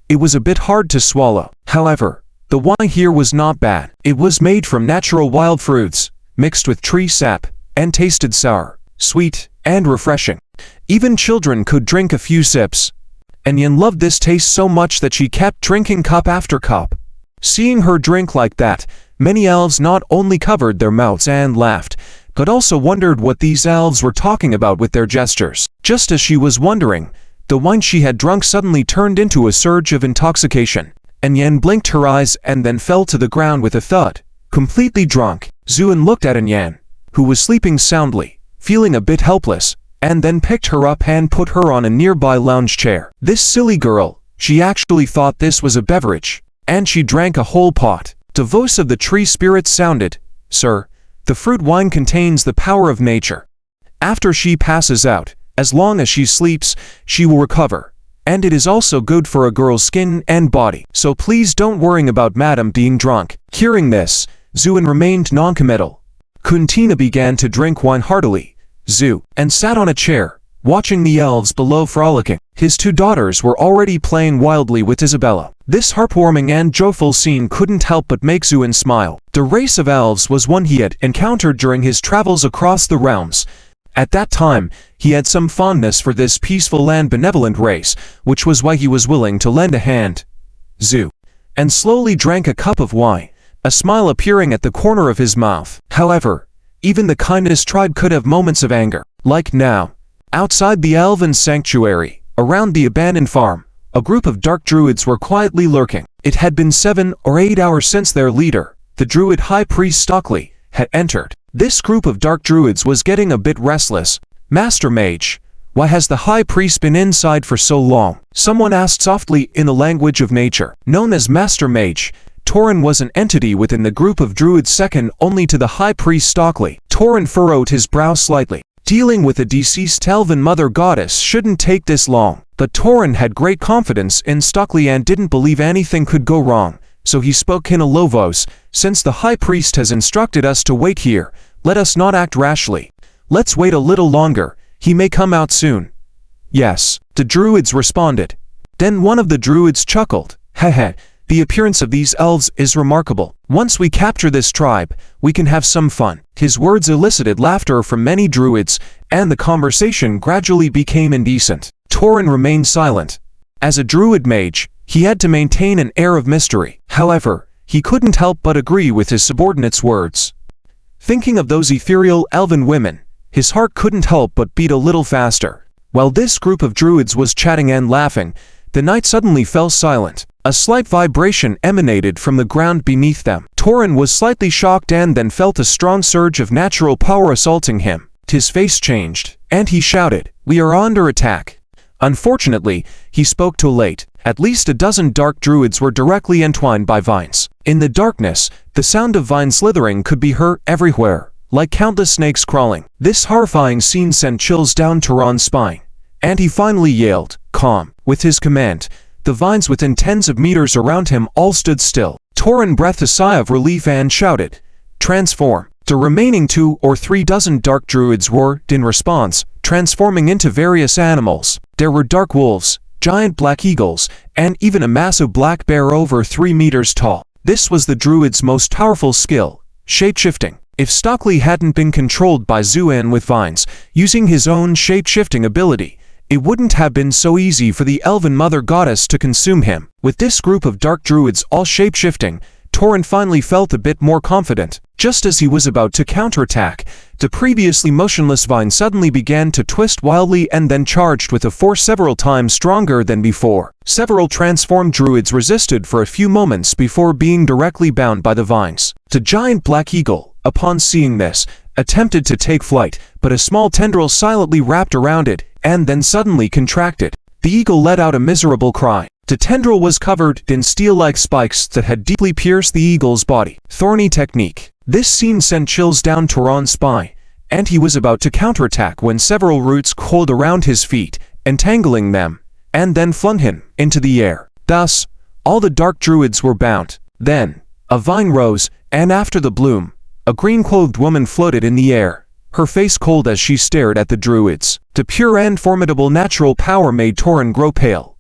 it was a bit hard to swallow. However, the wine here was not bad. It was made from natural wild fruits, mixed with tree sap, and tasted sour, sweet, and refreshing. Even children could drink a few sips. And Yin loved this taste so much that she kept drinking cup after cup. Seeing her drink like that, many elves not only covered their mouths and laughed, but also wondered what these elves were talking about with their gestures. Just as she was wondering, the wine she had drunk suddenly turned into a surge of intoxication, and Yin blinked her eyes and then fell to the ground with a thud, completely drunk. Zuoan looked at Yin, who was sleeping soundly, feeling a bit helpless, and then picked her up and put her on a nearby lounge chair. This silly girl, she actually thought this was a beverage, and she drank a whole pot. The voice of the tree spirit sounded, Sir, the fruit wine contains the power of nature. After she passes out, as long as she sleeps, she will recover. And it is also good for a girl's skin and body. So please don't worry about Madam being drunk. Hearing this, Zuoan remained noncommittal. Kuntina began to drink wine heartily. Zuoan sat on a chair, watching the elves below frolicking. His two daughters were already playing wildly with Isabella. This heartwarming and joyful scene couldn't help but make Zuoan smile. The race of elves was one he had encountered during his travels across the realms. At that time, he had some fondness for this peaceful and benevolent race, which was why he was willing to lend a hand. Zuoan slowly drank a cup of wine, a smile appearing at the corner of his mouth. However, even the kindest tribe could have moments of anger. Like now, outside the elven sanctuary, around the abandoned farm, a group of dark druids were quietly lurking. It had been 7 or 8 hours since their leader, the druid high priest Stockley, had entered. This group of dark druids was getting a bit restless. Master Mage, why has the high priest been inside for so long? Someone asked softly in the language of nature. Known as Master Mage, Torin was an entity within the group of druids second only to the high priest Stockley. Torin furrowed his brow slightly. Dealing with a deceased elven mother goddess shouldn't take this long. But Torin had great confidence in Stockley and didn't believe anything could go wrong, so he spoke in a low voice. Since the high priest has instructed us to wait here, let us not act rashly. Let's wait a little longer, he may come out soon. Yes, the druids responded. Then one of the druids chuckled. Heh, the appearance of these elves is remarkable. Once we capture this tribe, we can have some fun. His words elicited laughter from many druids, and the conversation gradually became indecent. Torin remained silent. As a druid mage, he had to maintain an air of mystery. However, he couldn't help but agree with his subordinate's words. Thinking of those ethereal elven women, his heart couldn't help but beat a little faster. While this group of druids was chatting and laughing, the night suddenly fell silent. A slight vibration emanated from the ground beneath them. Torin was slightly shocked and then felt a strong surge of natural power assaulting him. His face changed, and he shouted, "We are under attack." Unfortunately, he spoke too late. At least a dozen dark druids were directly entwined by vines. In the darkness, the sound of vine slithering could be heard everywhere, like countless snakes crawling. This horrifying scene sent chills down Torin's spine, and he finally yelled, "Calm." With his command, the vines within tens of meters around him all stood still. Torin breathed a sigh of relief and shouted, "Transform." The remaining 2 or 3 dozen dark druids roared in response, transforming into various animals. There were dark wolves, giant black eagles, and even a massive black bear over 3 meters tall. This was the druid's most powerful skill, shape-shifting. If Stockley hadn't been controlled by Zuoan with vines, using his own shape-shifting ability, it wouldn't have been so easy for the elven mother goddess to consume him. With this group of dark druids all shape-shifting, Torin finally felt a bit more confident. Just as he was about to counterattack, the previously motionless vine suddenly began to twist wildly and then charged with a force several times stronger than before. Several transformed druids resisted for a few moments before being directly bound by the vines. The giant black eagle, upon seeing this, attempted to take flight, but a small tendril silently wrapped around it and then suddenly contracted. The eagle let out a miserable cry. The tendril was covered in steel-like spikes that had deeply pierced the eagle's body. Thorny technique. This scene sent chills down Torin's spine, and he was about to counterattack when several roots coiled around his feet, entangling them, and then flung him into the air. Thus, all the dark druids were bound. Then, a vine rose, and after the bloom, a green-clothed woman floated in the air, her face cold as she stared at the druids. The pure and formidable natural power made Torin grow pale.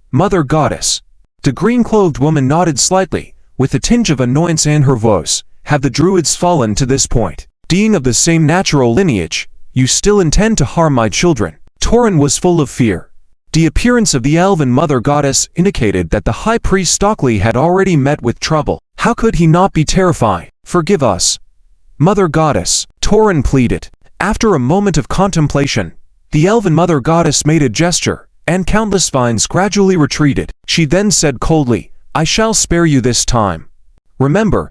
Mother goddess. The green-clothed woman nodded slightly, with a tinge of annoyance in her voice. Have the druids fallen to this point? Being of the same natural lineage, you still intend to harm my children? Torin was full of fear. The appearance of the elven mother goddess indicated that the high priest Stockley had already met with trouble. How could he not be terrified? Forgive us, mother goddess, Torin pleaded. After a moment of contemplation, the elven mother goddess made a gesture, and countless vines gradually retreated. She then said coldly, "I shall spare you this time. Remember,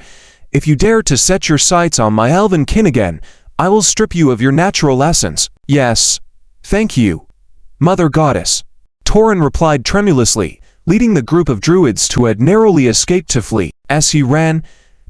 if you dare to set your sights on my elven kin again, I will strip you of your natural essence." "Yes, thank you, mother goddess," Torin replied tremulously, leading the group of druids who had narrowly escaped to flee. As he ran,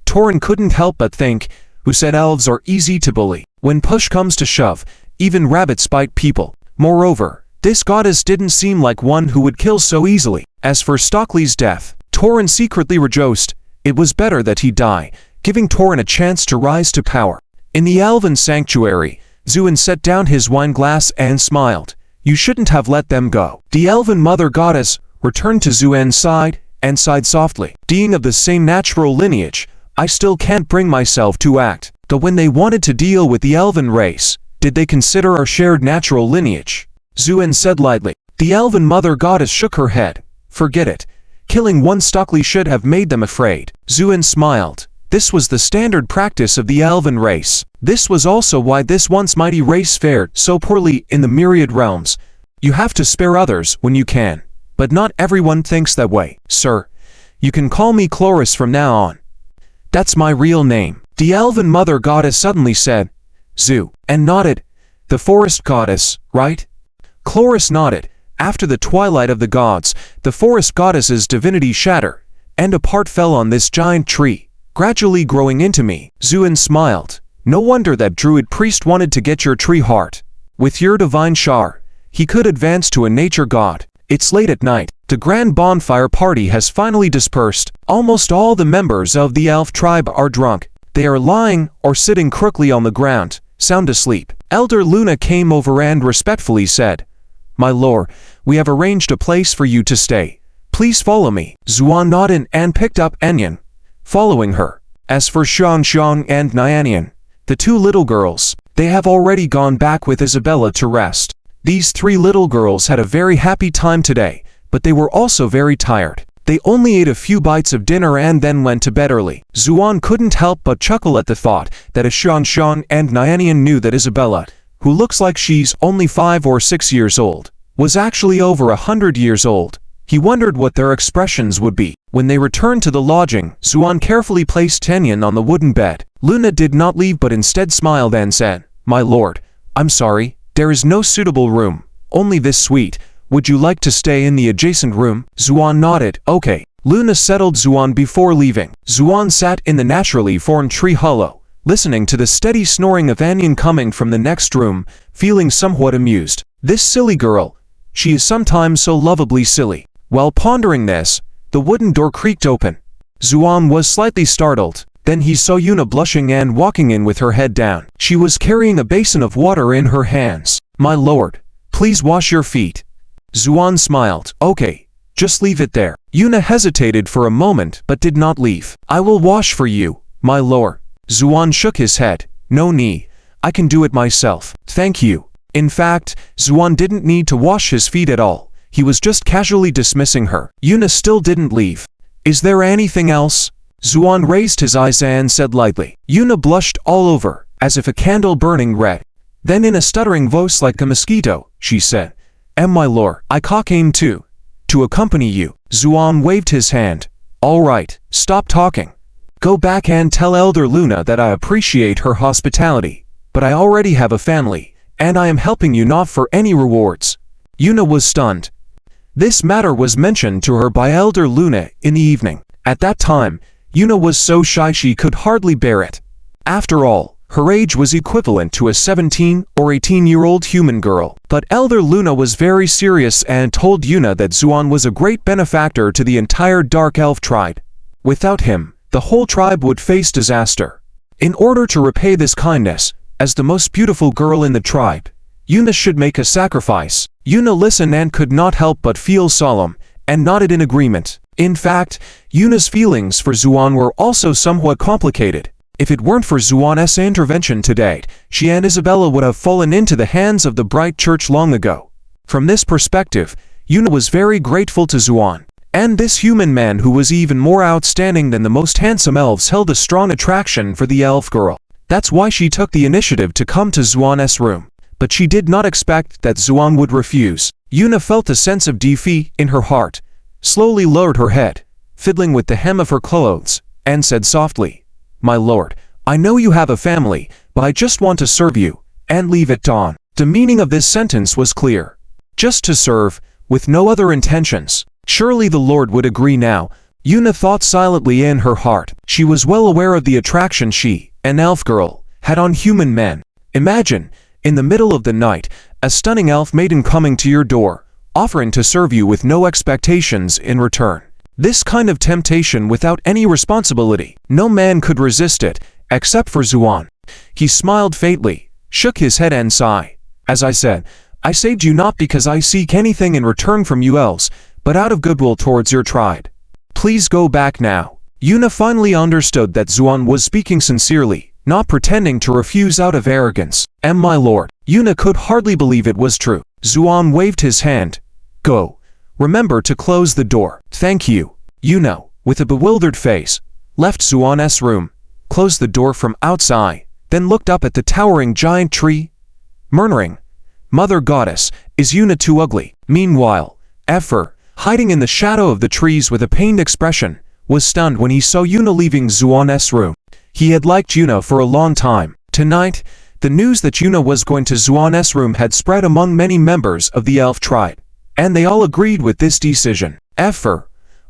Torin couldn't help but think, who said elves are easy to bully? When push comes to shove, even rabbits bite people. Moreover, this goddess didn't seem like one who would kill so easily. As for Stockley's death, Torin secretly rejoiced. It was better that he die, giving Torin a chance to rise to power. In the elven sanctuary, Zuoan set down his wine glass and smiled. "You shouldn't have let them go." The elven mother goddess returned to Zuoan's side and sighed softly. Being of the same natural lineage, I still can't bring myself to act. Though when they wanted to deal with the elven race, did they consider our shared natural lineage? Zuoan said lightly. The elven mother goddess shook her head. Forget it. Killing one Stockley should have made them afraid. Zuoan smiled. This was the standard practice of the elven race. This was also why this once mighty race fared so poorly in the myriad realms. You have to spare others when you can. But not everyone thinks that way. Sir, you can call me Chloris from now on. That's my real name. The elven mother goddess suddenly said. Zu, and nodded. The forest goddess, right? Chloris nodded. After the twilight of the gods, the forest goddess's divinity shattered, and a part fell on this giant tree, gradually growing into me. Zuoan smiled. No wonder that druid priest wanted to get your tree heart. With your divine shar, he could advance to a nature god. It's late at night. The grand bonfire party has finally dispersed. Almost all the members of the elf tribe are drunk. They are lying or sitting crookly on the ground, sound asleep. Elder Luna came over and respectfully said, "My lord, we have arranged a place for you to stay. Please follow me." Zuoan nodded and picked up Enyan, following her. As for Xiang and Nyanyan, the two little girls, they have already gone back with Isabella to rest. These three little girls had a very happy time today, but they were also very tired. They only ate a few bites of dinner and then went to bed early. Zuoan couldn't help but chuckle at the thought that Xiang and Nyanyan knew that Isabella, who looks like she's only 5 or 6 years old, was actually over 100 years old. He wondered what their expressions would be. When they returned to the lodging, Zuoan carefully placed Tenyan on the wooden bed. Luna did not leave but instead smiled and said, "My lord, I'm sorry, there is no suitable room, only this suite. Would you like to stay in the adjacent room?" Zuoan nodded. "Okay." Luna settled Zuoan before leaving. Zuoan sat in the naturally formed tree hollow, listening to the steady snoring of Anyan coming from the next room, feeling somewhat amused. This silly girl, she is sometimes so lovably silly. While pondering this, the wooden door creaked open. Zuoan was slightly startled. Then he saw Yuna blushing and walking in with her head down. She was carrying a basin of water in her hands. "My lord, please wash your feet." Zuoan smiled. "Okay, just leave it there." Yuna hesitated for a moment but did not leave. "I will wash for you, my lord." Zuoan shook his head. "No need, I can do it myself. Thank you." In fact, Zuoan didn't need to wash his feet at all. He was just casually dismissing her. Yuna still didn't leave. "Is there anything else?" Zuoan raised his eyes and said lightly. Yuna blushed all over, as if a candle burning red. Then in a stuttering voice like a mosquito, she said, "My lord, I came to accompany you." Zuoan waved his hand. "All right, stop talking. Go back and tell Elder Luna that I appreciate her hospitality, but I already have a family, and I am helping you not for any rewards." Yuna was stunned. This matter was mentioned to her by Elder Luna in the evening. At that time, Yuna was so shy she could hardly bear it. After all, her age was equivalent to a 17 or 18-year-old human girl. But Elder Luna was very serious and told Yuna that Zuoan was a great benefactor to the entire Dark Elf tribe. Without him, the whole tribe would face disaster. In order to repay this kindness, as the most beautiful girl in the tribe, Yuna should make a sacrifice. Yuna listened and could not help but feel solemn, and nodded in agreement. In fact, Yuna's feelings for Zuoan were also somewhat complicated. If it weren't for Zuoan's intervention to date, she and Isabella would have fallen into the hands of the Bright Church long ago. From this perspective, Yuna was very grateful to Zuoan. And this human man who was even more outstanding than the most handsome elves held a strong attraction for the elf girl. That's why she took the initiative to come to Zuoan's room. But she did not expect that Zuoan would refuse. Yuna felt a sense of defeat in her heart, slowly lowered her head, fiddling with the hem of her clothes, and said softly, "My lord, I know you have a family, but I just want to serve you, and leave at dawn." The meaning of this sentence was clear. Just to serve, with no other intentions. Surely the lord would agree now. Yuna thought silently in her heart. She was well aware of the attraction she, an elf girl, had on human men. Imagine, in the middle of the night, a stunning elf maiden coming to your door, offering to serve you with no expectations in return. This kind of temptation without any responsibility. No man could resist it, except for Zuoan. He smiled faintly, shook his head and sighed. "As I said, I saved you not because I seek anything in return from you elves, but out of goodwill towards your tribe. Please go back now." Yuna finally understood that Zuoan was speaking sincerely, not pretending to refuse out of arrogance. "My lord." Yuna could hardly believe it was true. Zuoan waved his hand. "Go. Remember to close the door." "Thank you." Yuna, with a bewildered face, left Zuoan's room, closed the door from outside, then looked up at the towering giant tree, murmuring, "Mother Goddess, is Yuna too ugly?" Meanwhile, Ephir, hiding in the shadow of the trees with a pained expression, was stunned when he saw Yuna leaving Zuoan's room. He had liked Yuna for a long time. Tonight, the news that Yuna was going to Zuoan's room had spread among many members of the elf tribe, and they all agreed with this decision. Ephir,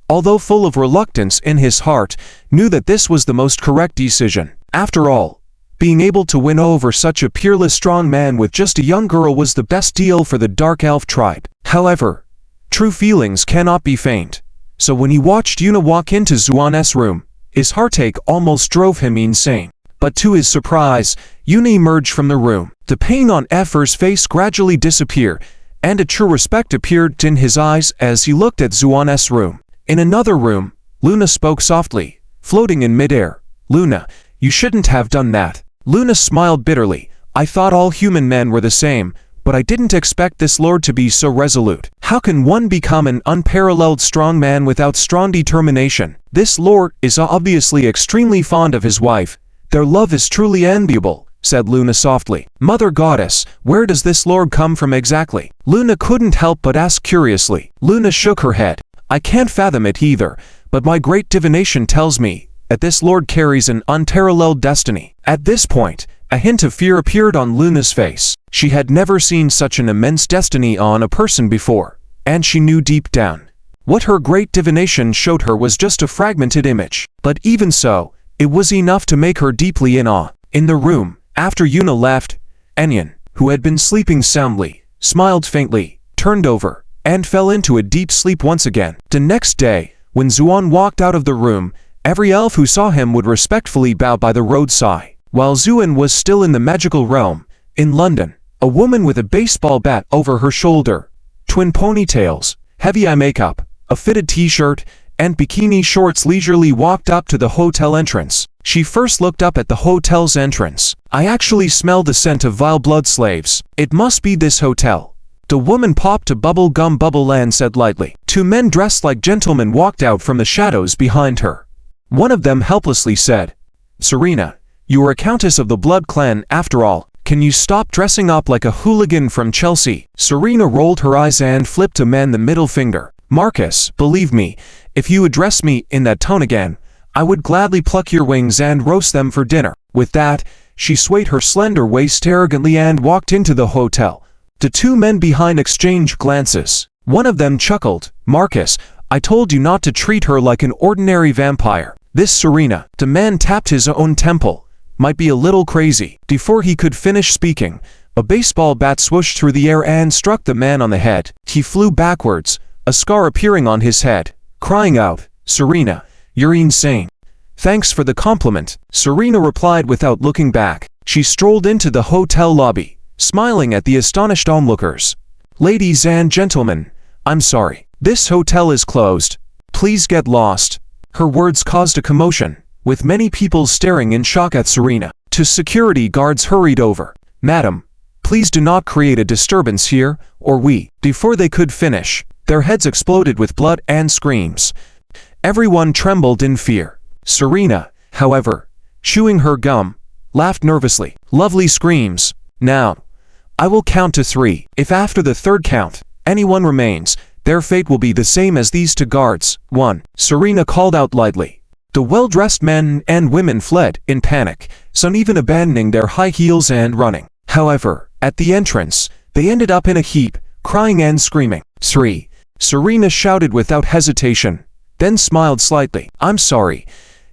although full of reluctance in his heart, knew that this was the most correct decision. After all, being able to win over such a peerless strong man with just a young girl was the best deal for the Dark Elf tribe. However, true feelings cannot be feigned. So when he watched Yuna walk into Zuoan's room, his heartache almost drove him insane. But to his surprise, Yuna emerged from the room. The pain on Effer's face gradually disappeared, and a true respect appeared in his eyes as he looked at Zuoan's room. In another room, Luna spoke softly, floating in midair. "Luna, you shouldn't have done that." Luna smiled bitterly. "I thought all human men were the same, but I didn't expect this lord to be so resolute. How can one become an unparalleled strong man without strong determination? This lord is obviously extremely fond of his wife. Their love is truly enviable," said Luna softly. "Mother Goddess, where does this lord come from exactly?" Luna couldn't help but ask curiously. Luna shook her head. "I can't fathom it either, but my great divination tells me that this lord carries an unparalleled destiny." At this point, a hint of fear appeared on Luna's face. She had never seen such an immense destiny on a person before, and she knew deep down what her great divination showed her was just a fragmented image. But even so, it was enough to make her deeply in awe. In the room, after Yuna left, Enyan, who had been sleeping soundly, smiled faintly, turned over, and fell into a deep sleep once again. The next day, when Zuoan walked out of the room, every elf who saw him would respectfully bow by the roadside. While Zuoan was still in the magical realm, in London, a woman with a baseball bat over her shoulder, twin ponytails, heavy eye makeup, a fitted t-shirt, and bikini shorts leisurely walked up to the hotel entrance. She first looked up at the hotel's entrance. "I actually smell the scent of vile blood slaves. It must be this hotel." The woman popped a bubble gum bubble and said lightly. Two men dressed like gentlemen walked out from the shadows behind her. One of them helplessly said, "Serena, you are a countess of the Blood Clan after all. Can you stop dressing up like a hooligan from Chelsea?" Serena rolled her eyes and flipped a man the middle finger. "Marcus, believe me, if you address me in that tone again, I would gladly pluck your wings and roast them for dinner." With that, she swayed her slender waist arrogantly and walked into the hotel. The two men behind exchanged glances. One of them chuckled. "Marcus, I told you not to treat her like an ordinary vampire. This Serena," the man tapped his own temple, "might be a little crazy." Before he could finish speaking, a baseball bat swooshed through the air and struck the man on the head. He flew backwards, a scar appearing on his head, crying out, "Serena, you're insane." "Thanks for the compliment," Serena replied without looking back. She strolled into the hotel lobby, smiling at the astonished onlookers. "Ladies and gentlemen, I'm sorry. This hotel is closed. Please get lost." Her words caused a commotion, with many people staring in shock at Serena. Two security guards hurried over. "Madam, please do not create a disturbance here, or we..." Before they could finish, their heads exploded with blood and screams. Everyone trembled in fear. Serena, however, chewing her gum, laughed nervously. "Lovely screams. Now, I will count to 3. If after the third count, anyone remains, their fate will be the same as these two guards." 1. Serena called out lightly. The well-dressed men and women fled in panic, some even abandoning their high heels and running. However, at the entrance, they ended up in a heap, crying and screaming. 3. Serena shouted without hesitation, then smiled slightly. "I'm sorry.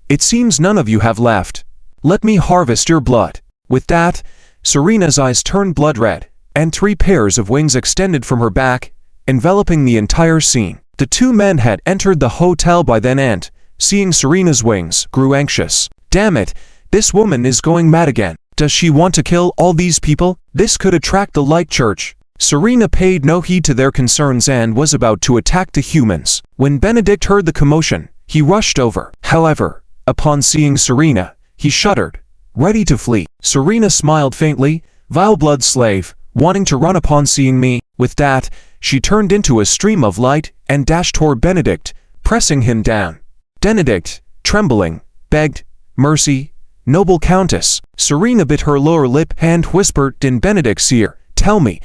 It seems none of you have left. Let me harvest your blood." With that, Serena's eyes turned blood red, and 3 pairs of wings extended from her back, enveloping the entire scene. The two men had entered the hotel by then and, seeing Serena's wings, grew anxious. "Damn it, this woman is going mad again. Does she want to kill all these people? This could attract the Light Church." Serena paid no heed to their concerns and was about to attack the humans. When Benedict heard the commotion, he rushed over. However, upon seeing Serena, he shuddered, ready to flee. Serena smiled faintly. "Vile blood slave, wanting to run upon seeing me." With that, she turned into a stream of light and dashed toward Benedict, pressing him down. Benedict, trembling, begged, "Mercy, noble countess." Serena bit her lower lip and whispered in Benedict's ear, "Tell me,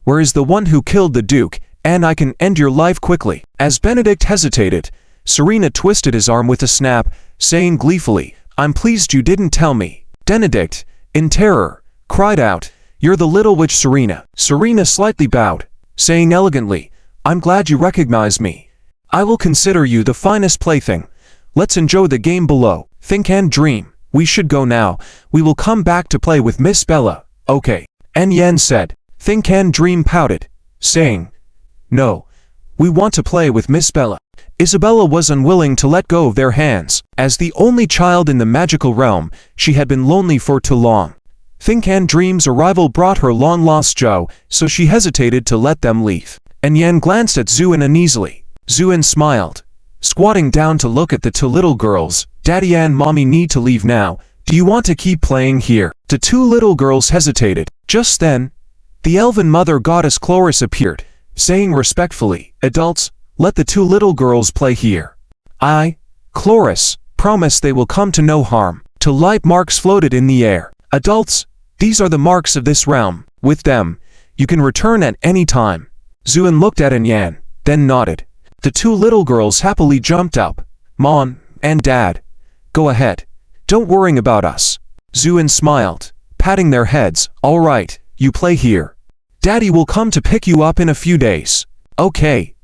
where is the one who killed the Duke, and I can end your life quickly." As Benedict hesitated, Serena twisted his arm with a snap, saying gleefully, "I'm pleased you didn't tell me." Benedict, in terror, cried out, "You're the little witch Serena." Serena slightly bowed, saying elegantly, "I'm glad you recognize me. I will consider you the finest plaything. Let's enjoy the game below. Think and dream. We should go now. We will come back to play with Miss Bella." "Okay." Enyan said. Think and Dream pouted, saying, "No, we want to play with Miss Bella." Isabella was unwilling to let go of their hands. As the only child in the magical realm, she had been lonely for too long. Think and Dream's arrival brought her long-lost Joe, so she hesitated to let them leave. And Yan glanced at Zuoan uneasily. Zuoan smiled, squatting down to look at the two little girls. Daddy and Mommy need to leave now. Do you want to keep playing here? The two little girls hesitated. Just then, the elven mother goddess Chloris appeared, saying respectfully, "Adults, let the two little girls play here. I, Chloris, promise they will come to no harm." Two light marks floated in the air. "Adults, these are the marks of this realm. With them, you can return at any time." Zuoan looked at Yan, then nodded. The two little girls happily jumped up. "Mom and Dad, go ahead. Don't worry about us." Zuoan smiled, patting their heads. "All right, you play here. Daddy will come to pick you up in a few days." "Okay.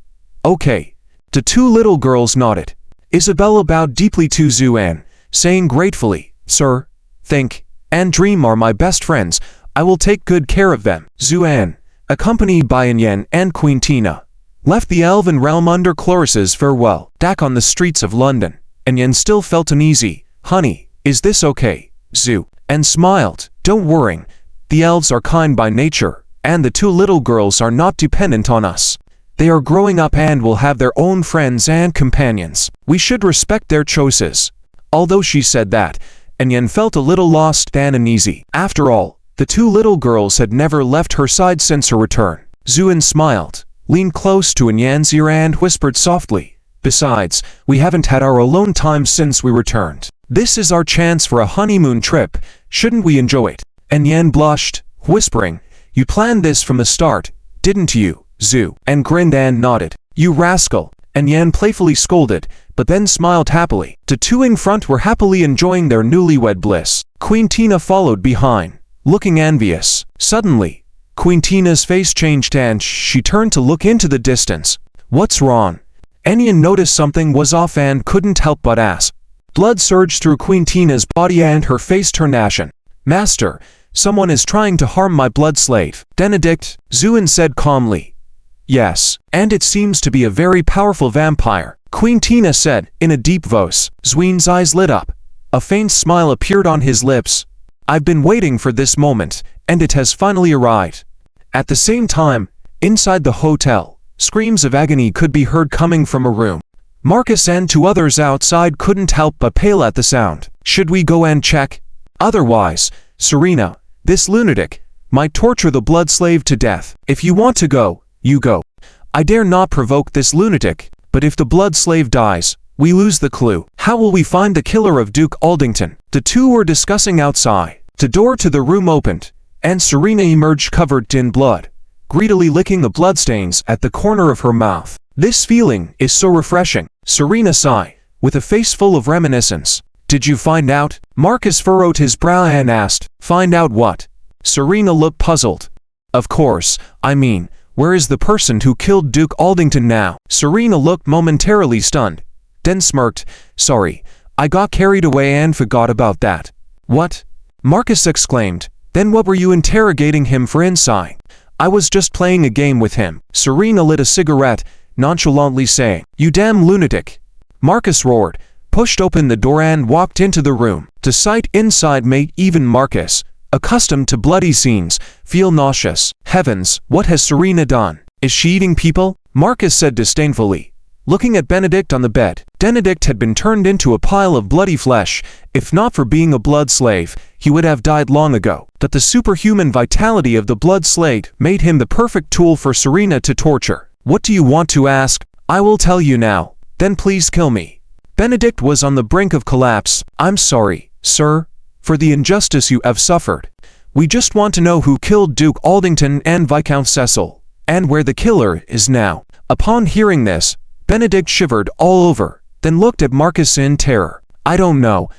Okay." The two little girls nodded. Isabella bowed deeply to Zuoan, saying gratefully, "Sir, Think and Dream are my best friends. I will take good care of them." Zuoan, accompanied by Yan and Queen Tina, left the elven realm under Chloris's farewell. Back on the streets of London, Yan still felt uneasy. "Honey, is this okay?" Zuoan smiled. "Don't worry. The elves are kind by nature, and the two little girls are not dependent on us. They are growing up and will have their own friends and companions. We should respect their choices." Although she said that, Yan felt a little lost and uneasy. After all, the two little girls had never left her side since her return. Zuoan smiled, leaned close to Yan's ear and whispered softly, "Besides, we haven't had our alone time since we returned. This is our chance for a honeymoon trip. Shouldn't we enjoy it?" Yan blushed, whispering, "You planned this from the start, didn't you?" Zuoan grinned and nodded. "You rascal," Yan playfully scolded, but then smiled happily. The two in front were happily enjoying their newlywed bliss. Queen Tina followed behind, looking envious. Suddenly, Queen Tina's face changed and she turned to look into the distance. "What's wrong?" Yan noticed something was off and couldn't help but ask. Blood surged through Queen Tina's body and her face turned ashen. "Master, someone is trying to harm my blood slave." "Benedict," Zuoan said calmly. "Yes, and it seems to be a very powerful vampire," Queen Tina said in a deep voice. Zuoan's eyes lit up. A faint smile appeared on his lips. "I've been waiting for this moment, and it has finally arrived." At the same time, inside the hotel, screams of agony could be heard coming from a room. Marcus and two others outside couldn't help but pale at the sound. "Should we go and check? Otherwise, Serena, this lunatic, might torture the blood slave to death. If you want to go, you go. I dare not provoke this lunatic, but if the blood slave dies, we lose the clue. How will we find the killer of Duke Alington?" The two were discussing outside. The door to the room opened, and Serena emerged covered in blood, greedily licking the bloodstains at the corner of her mouth. "This feeling is so refreshing," Serena sighed, with a face full of reminiscence. "Did you find out?" Marcus furrowed his brow and asked. "Find out what?" Serena looked puzzled. "Of course, I mean, where is the person who killed Duke Alington now?" Serena looked momentarily stunned, then smirked. "Sorry, I got carried away and forgot about that." "What?" Marcus exclaimed. "Then what were you interrogating him for inside?" "I was just playing a game with him." Serena lit a cigarette, nonchalantly saying, "You damn lunatic." Marcus roared, pushed open the door and walked into the room. The sight inside made even Marcus, accustomed to bloody scenes, feel nauseous. Heavens, what has Serena done? Is she eating people? Marcus said disdainfully, looking at Benedict on the bed. Benedict had been turned into a pile of bloody flesh. If not for being a blood slave, he would have died long ago. But the superhuman vitality of the blood slave made him the perfect tool for Serena to torture. "What do you want to ask?" "I will tell you now. Then please kill me." Benedict was on the brink of collapse. "I'm sorry, sir, for the injustice you have suffered. We just want to know who killed Duke Alington and Viscount Cecil, and where the killer is now." Upon hearing this, Benedict shivered all over, then looked at Marcus in terror. "I don't know.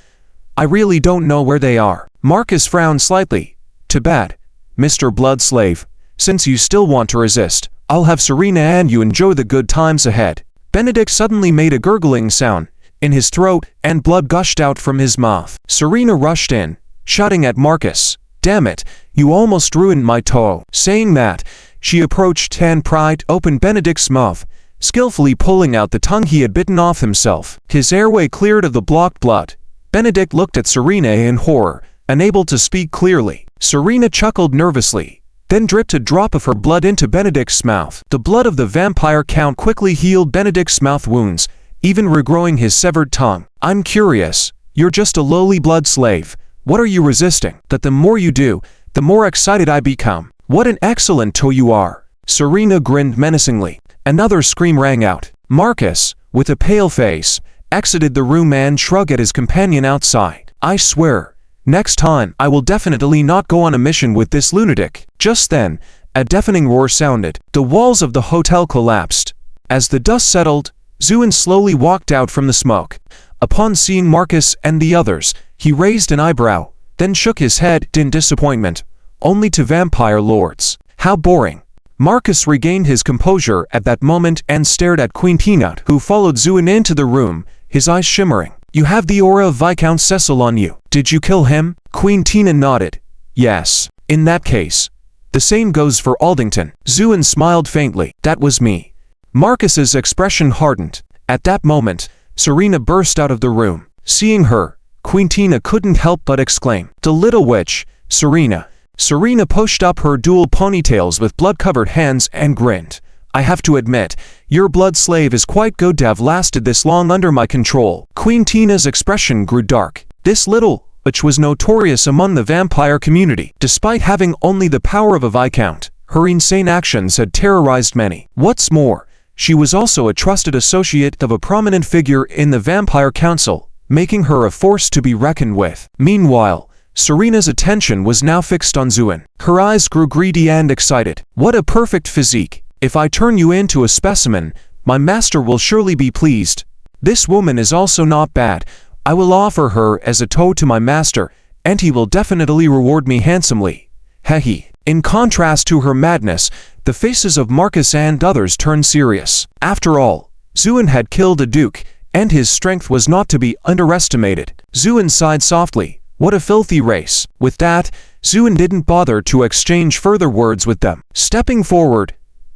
I really don't know where they are." Marcus frowned slightly. "Too bad, Mr. Blood Slave. Since you still want to resist, I'll have Serena and you enjoy the good times ahead." Benedict suddenly made a gurgling sound in his throat, and blood gushed out from his mouth. Serena rushed in, shouting at Marcus, "Damn it, you almost ruined my toe." Saying that, she approached and pried open Benedict's mouth, skillfully pulling out the tongue he had bitten off himself. His airway cleared of the blocked blood. Benedict looked at Serena in horror, unable to speak clearly. Serena chuckled nervously, then dripped a drop of her blood into Benedict's mouth. The blood of the vampire count quickly healed Benedict's mouth wounds, even regrowing his severed tongue. "I'm curious. You're just a lowly blood slave. What are you resisting? That the more you do, the more excited I become. What an excellent toe you are." Serena grinned menacingly. Another scream rang out. Marcus, with a pale face, exited the room and shrugged at his companion outside. "I swear, next time I will definitely not go on a mission with this lunatic." Just then, a deafening roar sounded. The walls of the hotel collapsed. As the dust settled, Zuoan slowly walked out from the smoke. Upon seeing Marcus and the others, he raised an eyebrow, then shook his head in disappointment. "Only to vampire lords. How boring." Marcus regained his composure at that moment and stared at Queen Tina, who followed Zuoan into the room, his eyes shimmering. "You have the aura of Viscount Cecil on you. Did you kill him?" Queen Tina nodded. "Yes. In that case, the same goes for Alington." Zuoan smiled faintly. "That was me." Marcus's expression hardened. At that moment, Serena burst out of the room. Seeing her, Queen Tina couldn't help but exclaim, "The little witch, Serena." Serena pushed up her dual ponytails with blood-covered hands and grinned. "I have to admit, your blood slave is quite good to have lasted this long under my control." Queen Tina's expression grew dark. This little witch was notorious among the vampire community. Despite having only the power of a viscount, her insane actions had terrorized many. What's more, she was also a trusted associate of a prominent figure in the Vampire Council, making her a force to be reckoned with. Meanwhile, Serena's attention was now fixed on Zuoan. Her eyes grew greedy and excited. "What a perfect physique. If I turn you into a specimen, my master will surely be pleased. This woman is also not bad. I will offer her as a toad to my master, and he will definitely reward me handsomely. Hehe." In contrast to her madness, the faces of Marcus and others turned serious. After all, Zuoan had killed a duke, and his strength was not to be underestimated. Zuoan sighed softly. What a filthy race. With that, Zuoan didn't bother to exchange further words with them. Stepping forward,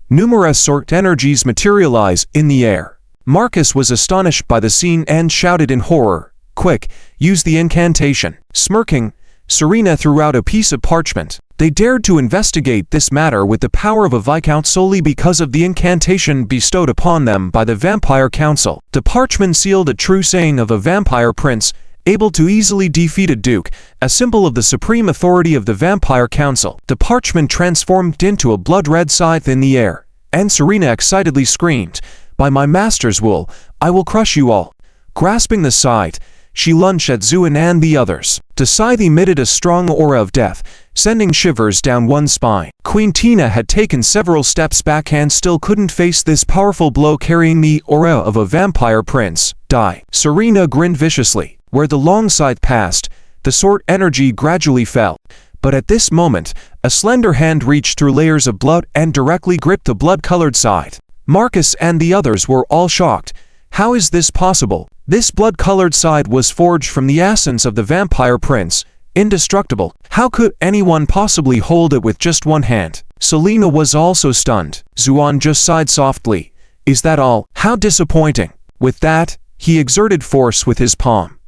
numerous sort energies materialize in the air. Marcus was astonished by the scene and shouted in horror, "Quick, use the incantation." Smirking, Serena threw out a piece of parchment. They dared to investigate this matter with the power of a viscount solely because of the incantation bestowed upon them by the Vampire Council. The parchment sealed a true saying of a vampire prince, able to easily defeat a duke, a symbol of the supreme authority of the Vampire Council. The parchment transformed into a blood-red scythe in the air, and Serena excitedly screamed, "By my master's will, I will crush you all." Grasping the scythe, she lunged at Zuoan and the others. The scythe emitted a strong aura of death, sending shivers down one's spine. Queen Tina had taken several steps back and still couldn't face this powerful blow carrying the aura of a vampire prince. Die. Serena grinned viciously. Where the long scythe passed, the sword energy gradually fell. But at this moment, a slender hand reached through layers of blood and directly gripped the blood-colored scythe. Marcus and the others were all shocked. How is this possible? This blood-colored scythe was forged from the essence of the vampire prince, indestructible. How could anyone possibly hold it with just one hand? Selena was also stunned. Zuoan just sighed softly. Is that all? How disappointing. With that, he exerted force with his palm.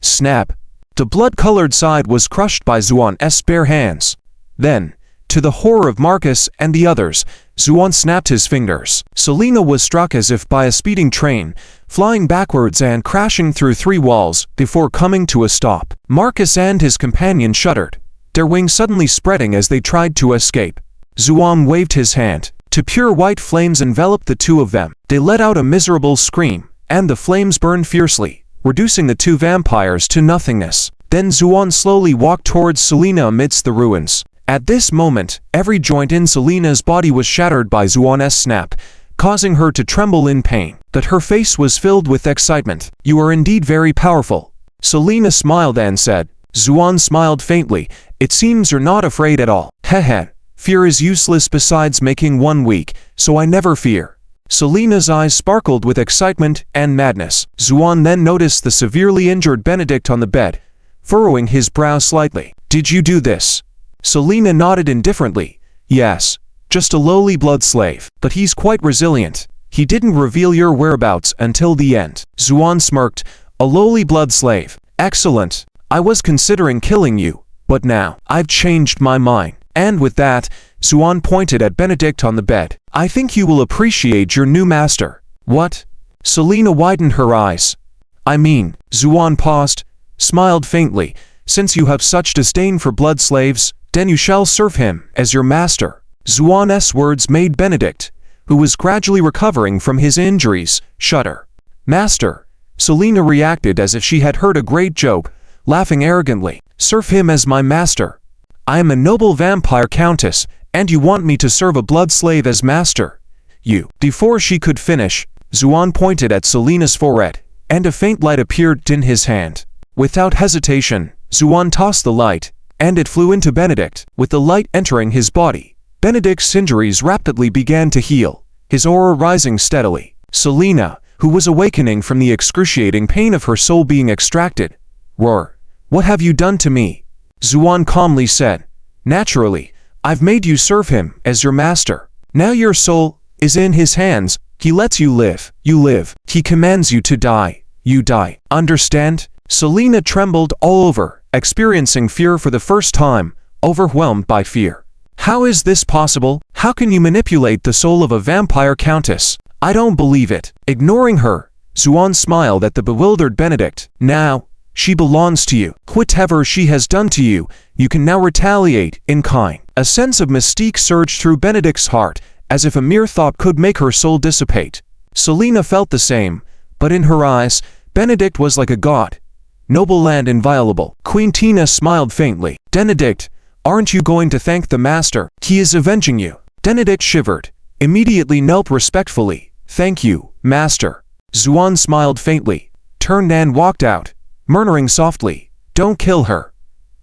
Snap! The blood-colored scythe was crushed by Zuoan's bare hands. Then, to the horror of Marcus and the others, Zuoan snapped his fingers. Selena was struck as if by a speeding train, flying backwards and crashing through 3 walls before coming to a stop. Marcus and his companion shuddered, their wings suddenly spreading as they tried to escape. Zuoan waved his hand. To pure white flames enveloped the two of them. They let out a miserable scream, and the flames burned fiercely, reducing the 2 vampires to nothingness. Then Zuoan slowly walked towards Selena amidst the ruins. At this moment, every joint in Selena's body was shattered by Zuoan's snap, causing her to tremble in pain. But her face was filled with excitement. "You are indeed very powerful." Selena smiled and said. Zuoan smiled faintly. "It seems you're not afraid at all." "Heh. Fear is useless besides making one weak, so I never fear." Selena's eyes sparkled with excitement and madness. Zuoan then noticed the severely injured Benedict on the bed, furrowing his brow slightly. "Did you do this?" Selena nodded indifferently. "Yes, just a lowly blood slave, but he's quite resilient. He didn't reveal your whereabouts until the end. Zuoan smirked. A lowly blood slave. Excellent. I was considering killing you, but now, I've changed my mind. And with that, Zuoan pointed at Benedict on the bed. I think you will appreciate your new master. What? Selena widened her eyes. I mean, Zuoan paused, smiled faintly. Since you have such disdain for blood slaves, then you shall serve him as your master. Zuoan's words made Benedict, who was gradually recovering from his injuries, shudder. Master. Selena reacted as if she had heard a great joke, laughing arrogantly. Serve him as my master. I am a noble vampire countess, and you want me to serve a blood slave as master? You. Before she could finish, Zuoan pointed at Selena's forehead, and a faint light appeared in his hand. Without hesitation, Zuoan tossed the light, and it flew into Benedict. With the light entering his body, Benedict's injuries rapidly began to heal, his aura rising steadily. Selena, who was awakening from the excruciating pain of her soul being extracted, roared. What have you done to me? Zuoan calmly said. Naturally, I've made you serve him as your master. Now your soul is in his hands. He lets you live. You live. He commands you to die. You die. Understand? Selena trembled all over, experiencing fear for the first time, overwhelmed by fear. How is this possible? How can you manipulate the soul of a vampire countess? I don't believe it. Ignoring her, Zuoan smiled at the bewildered Benedict. Now, she belongs to you. Whatever she has done to you, you can now retaliate in kind. A sense of mystique surged through Benedict's heart, as if a mere thought could make her soul dissipate. Selena felt the same, but in her eyes, Benedict was like a god. Noble and inviolable. Queen Tina smiled faintly. Benedict, aren't you going to thank the master? He is avenging you. Benedict shivered, immediately knelt respectfully. Thank you, master. Zuoan smiled faintly, turned and walked out, murmuring softly, don't kill her.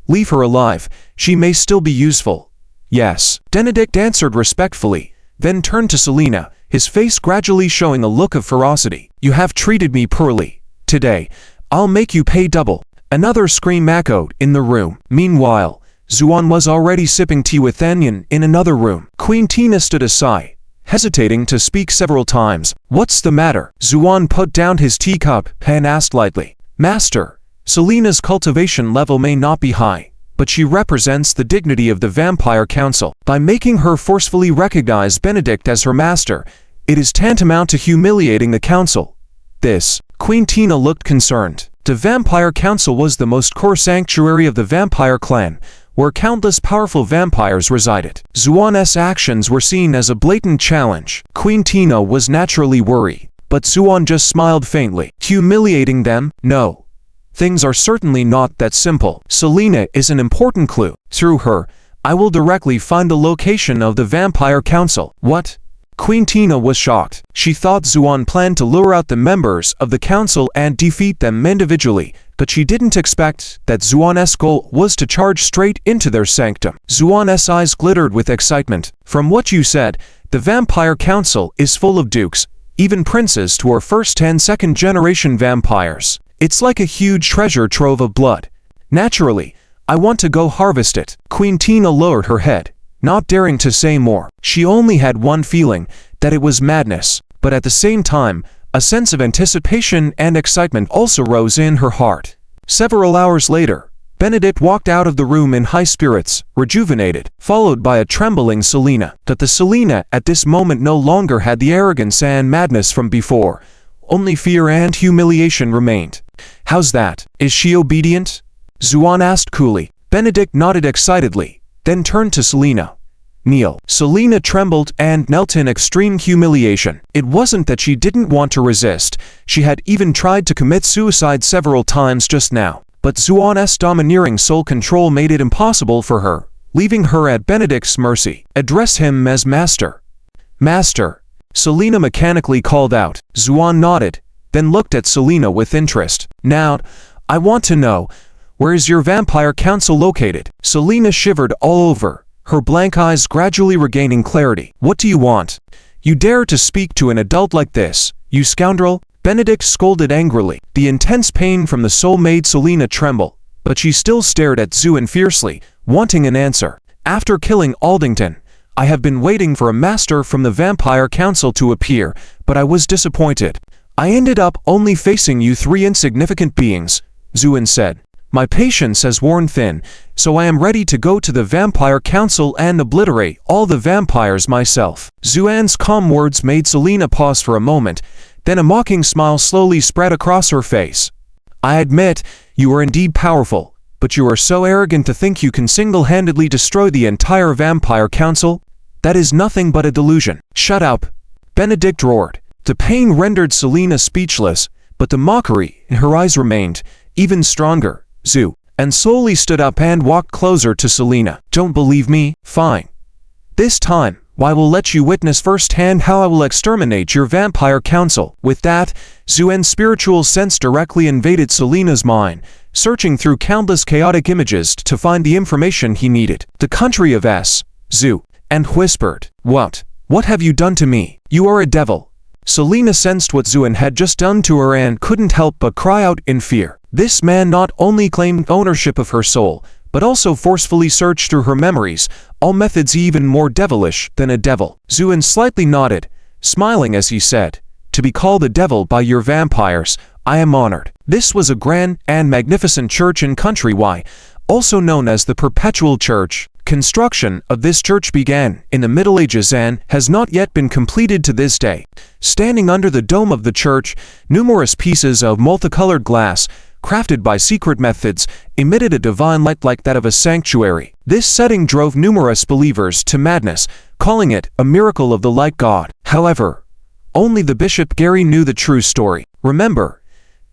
Leave her alive, she may still be useful. Yes. Benedict answered respectfully, then turned to Selena, his face gradually showing a look of ferocity. You have treated me poorly. Today, I'll make you pay double. Another scream echoed in the room. Meanwhile, Zuoan was already sipping tea with Anion in another room. Queen Tina stood aside, hesitating to speak several times. What's the matter? Zuoan put down his teacup and asked lightly. Master, Selena's cultivation level may not be high, but she represents the dignity of the Vampire Council. By making her forcefully recognize Benedict as her master, it is tantamount to humiliating the council. This. Queen Tina looked concerned. The Vampire Council was the most core sanctuary of the vampire clan, where countless powerful vampires resided. Zuoan's actions were seen as a blatant challenge. Queen Tina was naturally worried, but Zuoan just smiled faintly. Humiliating them? No. Things are certainly not that simple. Selena is an important clue. Through her, I will directly find the location of the Vampire Council. What? Queen Tina was shocked. She thought Zuoan planned to lure out the members of the council and defeat them individually, but she didn't expect that Zuoan's goal was to charge straight into their sanctum. Zuoan's eyes glittered with excitement. From what you said, the Vampire Council is full of dukes, even princes to our first and second generation vampires. It's like a huge treasure trove of blood. Naturally, I want to go harvest it. Queen Tina lowered her head, not daring to say more. She only had one feeling, that it was madness, but at the same time, a sense of anticipation and excitement also rose in her heart. Several hours later, Benedict walked out of the room in high spirits, rejuvenated, followed by a trembling Selena. But the Selena at this moment no longer had the arrogance and madness from before. Only fear and humiliation remained. How's that? Is she obedient? Zuoan asked coolly. Benedict nodded excitedly, then turned to Selena. Kneel. Selena trembled and knelt in extreme humiliation. It wasn't that she didn't want to resist. She had even tried to commit suicide several times just now. But Zuoan's domineering soul control made it impossible for her, leaving her at Benedict's mercy. Address him as master. Master. Selena mechanically called out. Zuoan nodded, then looked at Selena with interest. Now, I want to know, where is your Vampire Council located? Selena shivered all over, her blank eyes gradually regaining clarity. What do you want? You dare to speak to an adult like this, you scoundrel? Benedict scolded angrily. The intense pain from the soul made Selena tremble, but she still stared at Zuoan fiercely, wanting an answer. After killing Alington, I have been waiting for a master from the Vampire Council to appear, but I was disappointed. I ended up only facing you three insignificant beings, Zuoan said. My patience has worn thin, so I am ready to go to the Vampire Council and obliterate all the vampires myself. Zuoan's calm words made Selena pause for a moment, then a mocking smile slowly spread across her face. I admit, you are indeed powerful, but you are so arrogant to think you can single-handedly destroy the entire Vampire Council? That is nothing but a delusion. Shut up, Benedict roared. The pain rendered Selena speechless, but the mockery in her eyes remained even stronger. Zuoan slowly stood up and walked closer to Selena. Don't believe me? Fine. This time, I will let you witness firsthand how I will exterminate your Vampire Council. With that, Zuoan's spiritual sense directly invaded Selena's mind, searching through countless chaotic images to find the information he needed. The country of Zuoan whispered. What have you done to me? You are a devil. Selena sensed what Zuoan had just done to her and couldn't help but cry out in fear. This man not only claimed ownership of her soul, but also forcefully searched through her memories, all methods even more devilish than a devil. Zuoan slightly nodded, smiling as he said, To be called a devil by your vampires, I am honored. This was a grand and magnificent church in country Y, also known as the Perpetual Church. Construction of this church began in the Middle Ages and has not yet been completed to this day. Standing under the dome of the church, numerous pieces of multicolored glass, crafted by secret methods, emitted a divine light like that of a sanctuary. This setting drove numerous believers to madness, calling it a miracle of the light god. However, only the Bishop Gary knew the true story. Remember,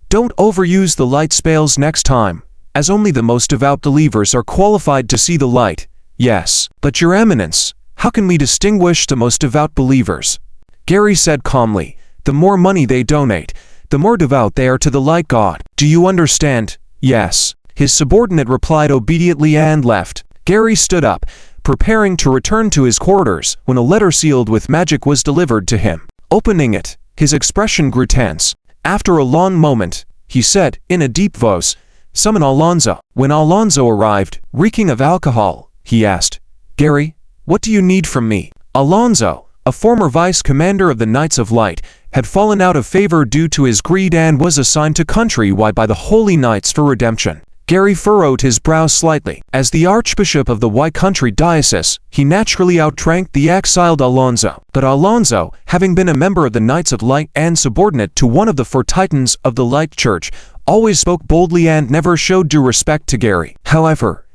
don't overuse the light spells next time, as only the most devout believers are qualified to see the light. Yes, but Your Eminence, how can we distinguish the most devout believers? Gary said calmly. The more money they donate, the more devout they are to the light god. Do you understand? Yes. His subordinate replied obediently and left. Gary stood up, preparing to return to his quarters when a letter sealed with magic was delivered to him. Opening it, his expression grew tense. After a long moment, he said, in a deep voice, Summon Alonzo. When Alonzo arrived, reeking of alcohol, he asked, Gary, what do you need from me? Alonzo, a former vice commander of the Knights of Light, had fallen out of favor due to his greed and was assigned to country Y by the Holy Knights for redemption. Gary furrowed his brow slightly. As the Archbishop of the Y Country Diocese, he naturally outranked the exiled Alonzo. But Alonzo, having been a member of the Knights of Light and subordinate to one of the four titans of the Light Church, always spoke boldly and never showed due respect to Gary. However,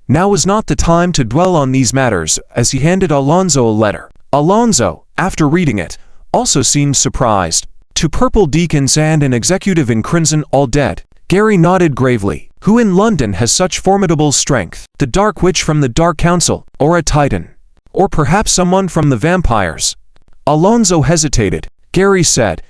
now was not the time to dwell on these matters, as he handed Alonzo a letter. Alonzo, after reading it, also seemed surprised. To purple deacons and an executive in crimson all dead. Gary nodded gravely. Who in London has such formidable strength? The Dark Witch from the Dark Council, or a Titan? Or perhaps someone from the vampires? Alonzo hesitated. Gary said,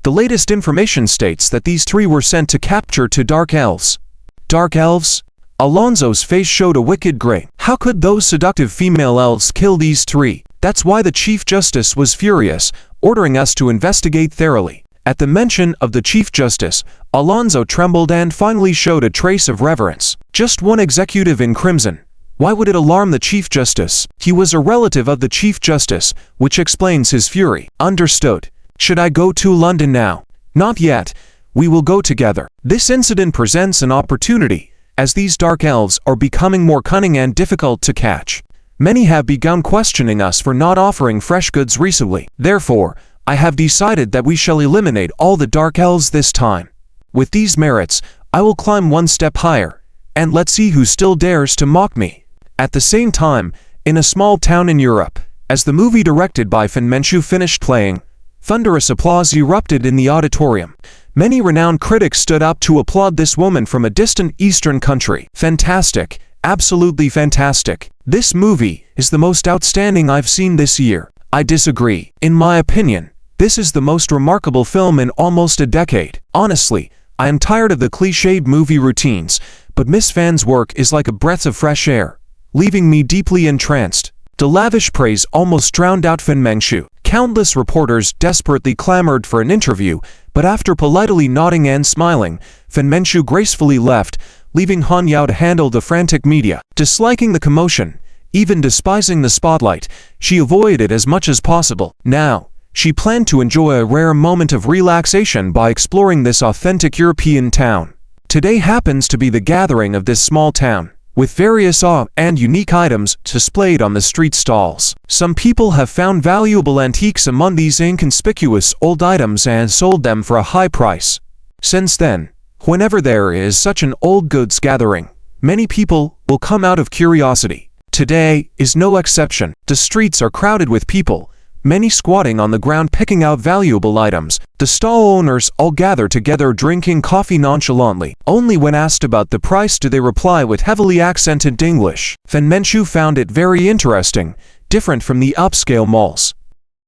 The latest information states that these three were sent to capture to Dark Elves. Dark Elves? Alonzo's face showed a wicked grin. How could those seductive female elves kill these three? That's why the Chief Justice was furious, ordering us to investigate thoroughly. At the mention of the Chief Justice, Alonzo trembled and finally showed a trace of reverence. Just one executive in crimson. Why would it alarm the Chief Justice? He was a relative of the Chief Justice, which explains his fury. Understood. Should I go to London now? Not yet. We will go together. This incident presents an opportunity, as these dark elves are becoming more cunning and difficult to catch. Many have begun questioning us for not offering fresh goods recently. Therefore, I have decided that we shall eliminate all the dark elves this time. With these merits, I will climb one step higher, and let's see who still dares to mock me. At the same time, in a small town in Europe, as the movie directed by Fen Manchu finished playing, thunderous applause erupted in the auditorium. Many renowned critics stood up to applaud this woman from a distant eastern country. Fantastic, absolutely fantastic. This movie is the most outstanding I've seen this year. I disagree. In my opinion, this is the most remarkable film in almost a decade. Honestly, I am tired of the cliched movie routines, but Miss Fan's work is like a breath of fresh air, leaving me deeply entranced. The lavish praise almost drowned out Fen Manchu. Countless reporters desperately clamored for an interview, but after politely nodding and smiling, Fen Manchu gracefully left, leaving Han Yao to handle the frantic media. Disliking the commotion, Even despising the spotlight, she avoided it as much as possible. Now, she planned to enjoy a rare moment of relaxation by exploring this authentic European town. Today happens to be the gathering of this small town, with various awe and unique items displayed on the street stalls. Some people have found valuable antiques among these inconspicuous old items and sold them for a high price. Since then, whenever there is such an old goods gathering, many people will come out of curiosity. Today is no exception. The streets are crowded with people, many squatting on the ground picking out valuable items. The stall owners all gather together drinking coffee nonchalantly. Only when asked about the price do they reply with heavily accented English. Fen Menchu found it very interesting, different from the upscale malls.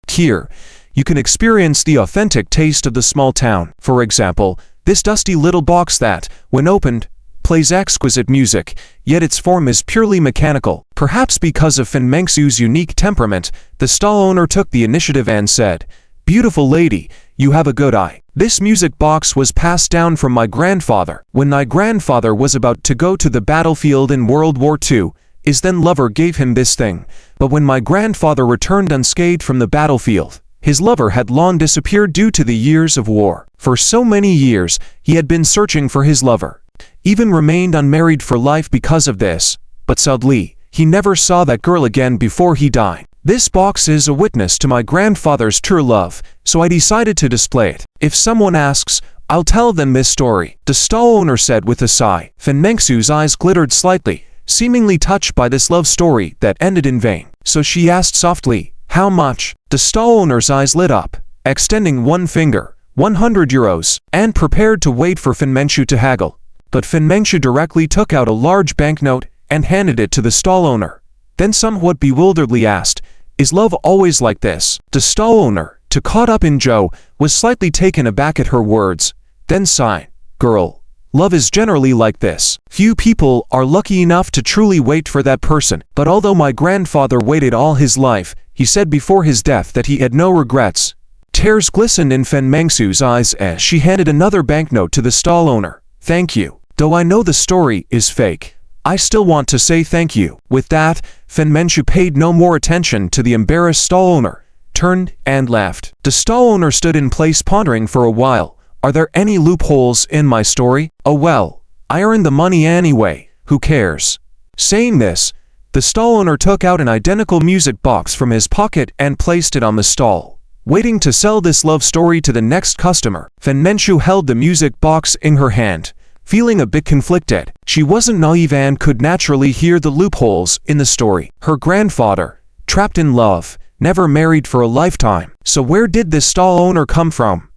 Here, you can experience the authentic taste of the small town. For example, this dusty little box that, when opened, plays exquisite music, yet its form is purely mechanical. Perhaps because of Fen Menchu's unique temperament, the stall owner took the initiative and said, "Beautiful lady, you have a good eye. This music box was passed down from my grandfather. When my grandfather was about to go to the battlefield in World War II, his then lover gave him this thing. But when my grandfather returned unscathed from the battlefield, his lover had long disappeared due to the years of war. For so many years, he had been searching for his lover. Even remained unmarried for life because of this, but sadly, he never saw that girl again before he died. This box is a witness to my grandfather's true love, so I decided to display it. If someone asks, I'll tell them this story," the stall owner said with a sigh. Fen Menchu's eyes glittered slightly, seemingly touched by this love story that ended in vain. So she asked softly, "How much?" The stall owner's eyes lit up, extending one finger, 100 euros, and prepared to wait for Fen Menchu to haggle. But Fen Menchu directly took out a large banknote and handed it to the stall owner. Then somewhat bewilderedly asked, "Is love always like this?" The stall owner, too caught up in Joe, was slightly taken aback at her words, then sighed, "Girl, love is generally like this. Few people are lucky enough to truly wait for that person. But although my grandfather waited all his life, he said before his death that he had no regrets." Tears glistened in Fen Menchu's eyes as she handed another banknote to the stall owner. "Thank you. Though I know the story is fake, I still want to say thank you." With that, Fen Menchu paid no more attention to the embarrassed stall owner, turned and left. The stall owner stood in place pondering for a while. Are there any loopholes in my story? Oh well, I earned the money anyway, who cares? Saying this, the stall owner took out an identical music box from his pocket and placed it on the stall, waiting to sell this love story to the next customer. Fen Menchu held the music box in her hand, feeling a bit conflicted. She wasn't naive and could naturally hear the loopholes in the story. Her grandfather, trapped in love, never married for a lifetime. So where did this stall owner come from?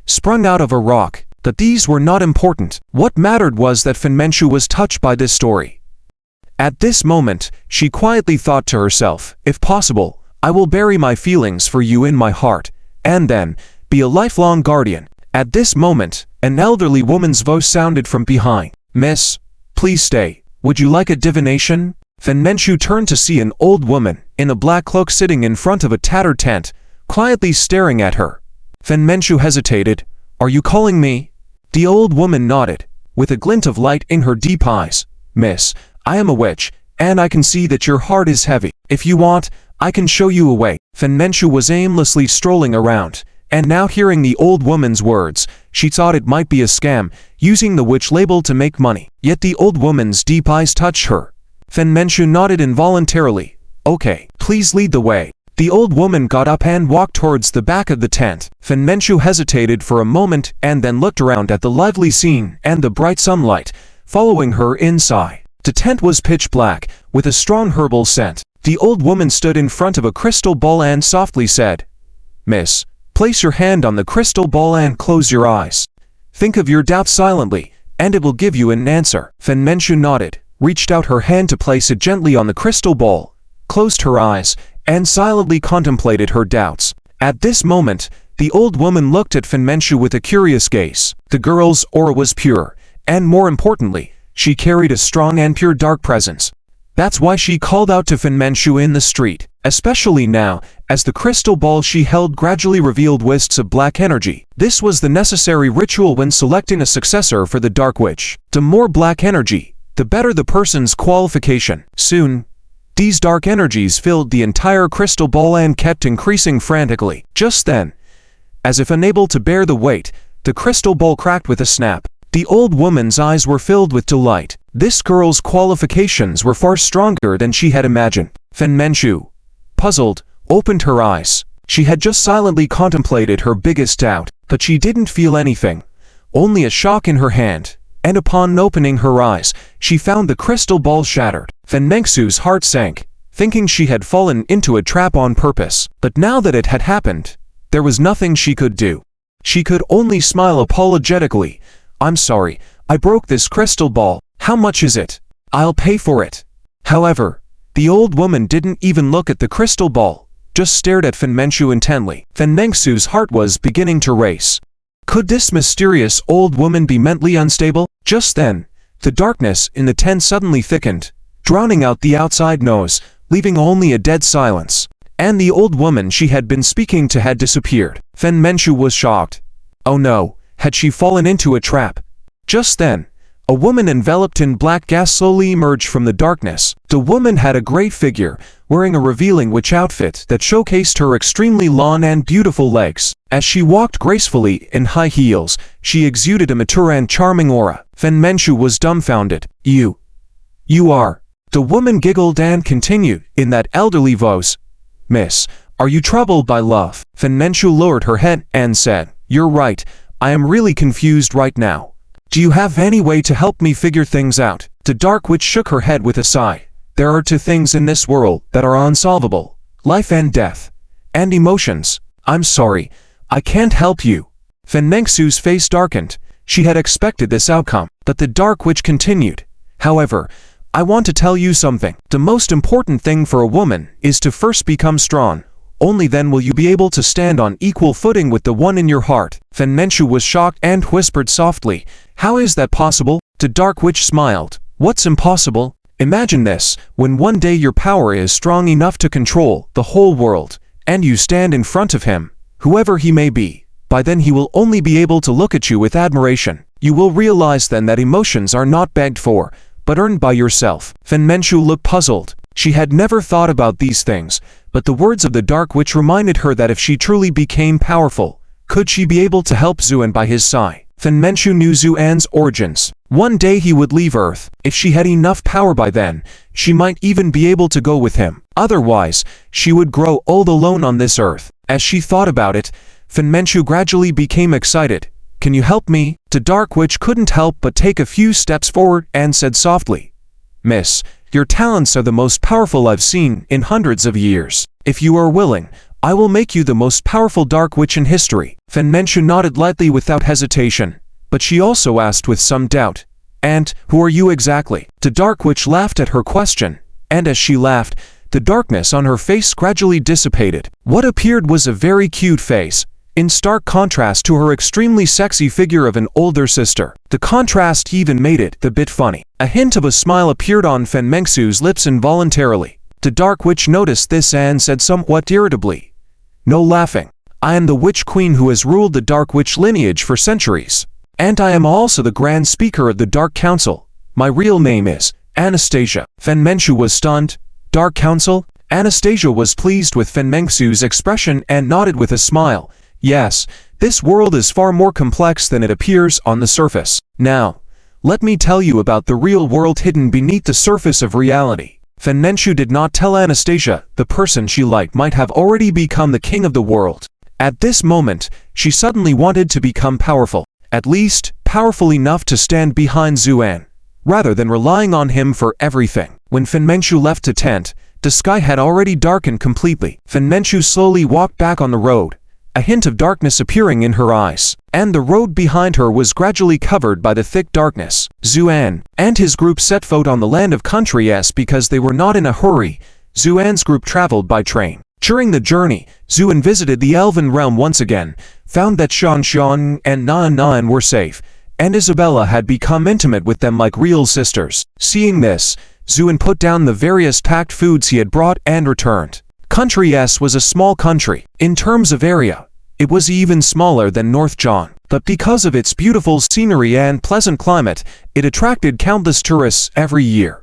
Sprung out of a rock. But these were not important. What mattered was that Fen Menchu was touched by this story. At this moment, she quietly thought to herself, "If possible, I will bury my feelings for you in my heart, and then be a lifelong guardian." At this moment, an elderly woman's voice sounded from behind. "Miss, please stay. Would you like a divination?" Fen Menchu turned to see an old woman in a black cloak sitting in front of a tattered tent, quietly staring at her. Fen Menchu hesitated. "Are you calling me?" The old woman nodded, with a glint of light in her deep eyes. "Miss, I am a witch, and I can see that your heart is heavy. If you want, I can show you a way." Fen Menchu was aimlessly strolling around, and now hearing the old woman's words, she thought it might be a scam, using the witch label to make money. Yet the old woman's deep eyes touched her. Fen Menchu nodded involuntarily. "Okay, please lead the way." The old woman got up and walked towards the back of the tent. Fen Menchu hesitated for a moment and then looked around at the lively scene and the bright sunlight, following her inside. The tent was pitch black, with a strong herbal scent. The old woman stood in front of a crystal ball and softly said, "Miss, place your hand on the crystal ball and close your eyes. Think of your doubt silently, and it will give you an answer." Fen Menchu nodded, reached out her hand to place it gently on the crystal ball, closed her eyes, and silently contemplated her doubts. At this moment, the old woman looked at Fen Menchu with a curious gaze. The girl's aura was pure, and more importantly, she carried a strong and pure dark presence. That's why she called out to Fen Menchu in the street, especially now, as the crystal ball she held gradually revealed wisps of black energy. This was the necessary ritual when selecting a successor for the Dark Witch. The more black energy, the better the person's qualification. Soon, These dark energies filled the entire crystal ball and kept increasing frantically. Just then, as if unable to bear the weight, the crystal ball cracked with a snap. The old woman's eyes were filled with delight. This girl's qualifications were far stronger than she had imagined. Fen Menchu, puzzled, opened her eyes. She had just silently contemplated her biggest doubt, but she didn't feel anything, only a shock in her hand, and upon opening her eyes, she found the crystal ball shattered. Fen Menchu's heart sank, thinking she had fallen into a trap on purpose. But now that it had happened, there was nothing she could do. She could only smile apologetically. "I'm sorry, I broke this crystal ball. How much is it? I'll pay for it." However, the old woman didn't even look at the crystal ball, just stared at Fen Menchu intently. Fen Menchu's heart was beginning to race. Could this mysterious old woman be mentally unstable? Just then, the darkness in the tent suddenly thickened, drowning out the outside noise, leaving only a dead silence. And the old woman she had been speaking to had disappeared. Fen Menchu was shocked. Oh no, had she fallen into a trap? Just then, a woman enveloped in black gas slowly emerged from the darkness. The woman had a great figure, wearing a revealing witch outfit that showcased her extremely long and beautiful legs. As she walked gracefully in high heels, she exuded a mature and charming aura. Fen Menchu was dumbfounded. You are. The woman giggled and continued, in that elderly voice. "Miss, are you troubled by love?" Fen Menchu lowered her head and said, "You're right, I am really confused right now. Do you have any way to help me figure things out?" The dark witch shook her head with a sigh. "There are two things in this world that are unsolvable: life and death, and emotions. I'm sorry, I can't help you." Fen Menchu's face darkened. She had expected this outcome, but the dark witch continued. "However, I want to tell you something. The most important thing for a woman is to first become strong. Only then will you be able to stand on equal footing with the one in your heart." Fen Menchu was shocked and whispered softly, "How is that possible?" The dark witch smiled. "What's impossible? Imagine this, when one day your power is strong enough to control the whole world, and you stand in front of him, whoever he may be, by then he will only be able to look at you with admiration. You will realize then that emotions are not begged for, but earned by yourself." Fen Menchu looked puzzled. She had never thought about these things, but the words of the dark witch reminded her that if she truly became powerful, could she be able to help Zuoan by his side? Fen Menchu knew Zuoan's origins. One day he would leave Earth. If she had enough power by then, she might even be able to go with him. Otherwise, she would grow old alone on this Earth. As she thought about it, Fen Menchu gradually became excited. "Can you help me?" The dark witch couldn't help but take a few steps forward and said softly, "Miss, your talents are the most powerful I've seen in hundreds of years. If you are willing, I will make you the most powerful dark witch in history." Fen Menchu nodded lightly without hesitation, but she also asked with some doubt, "And who are you exactly?" The dark witch laughed at her question, and as she laughed, the darkness on her face gradually dissipated. What appeared was a very cute face, in stark contrast to her extremely sexy figure of an older sister. The contrast even made it a bit funny. A hint of a smile appeared on Fen Menchu's lips involuntarily. The dark witch noticed this and said somewhat irritably, "No laughing. I am the witch queen who has ruled the dark witch lineage for centuries. And I am also the grand speaker of the Dark Council. My real name is Anastasia." Fen Menchu was stunned. "Dark Council?" Anastasia was pleased with Fen Menchu's expression and nodded with a smile. "Yes, this world is far more complex than it appears on the surface. Now, let me tell you about the real world hidden beneath the surface of reality." Fen Menchu did not tell Anastasia the person she liked might have already become the king of the world. At this moment, she suddenly wanted to become powerful, at least powerful enough to stand behind Zuoan, rather than relying on him for everything. When Fen Menchu left the tent, the sky had already darkened completely. Fen Menchu slowly walked back on the road, a hint of darkness appearing in her eyes, and the road behind her was gradually covered by the thick darkness. Zuoan and his group set foot on the land of Country S because they were not in a hurry. Zuoan's group traveled by train. During the journey, Zuoan visited the Elven realm once again, found that Shan and Naan were safe, and Isabella had become intimate with them like real sisters. Seeing this, Zuoan put down the various packed foods he had brought and returned. Country S was a small country. In terms of area, it was even smaller than North John, but because of its beautiful scenery and pleasant climate, it attracted countless tourists every year.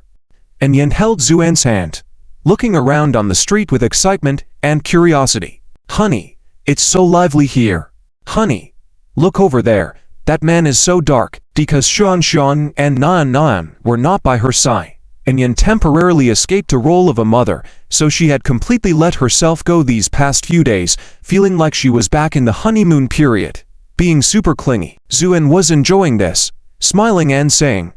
And Yen held Zuoan's hand. looking around on the street with excitement and curiosity. Honey, it's so lively here. Honey, look over there. That man is so dark. Because Xuan and Nan were not by her side, and Yan temporarily escaped the role of a mother, so she had completely let herself go these past few days, feeling like she was back in the honeymoon period. Being super clingy, Zuoan was enjoying this, smiling and saying,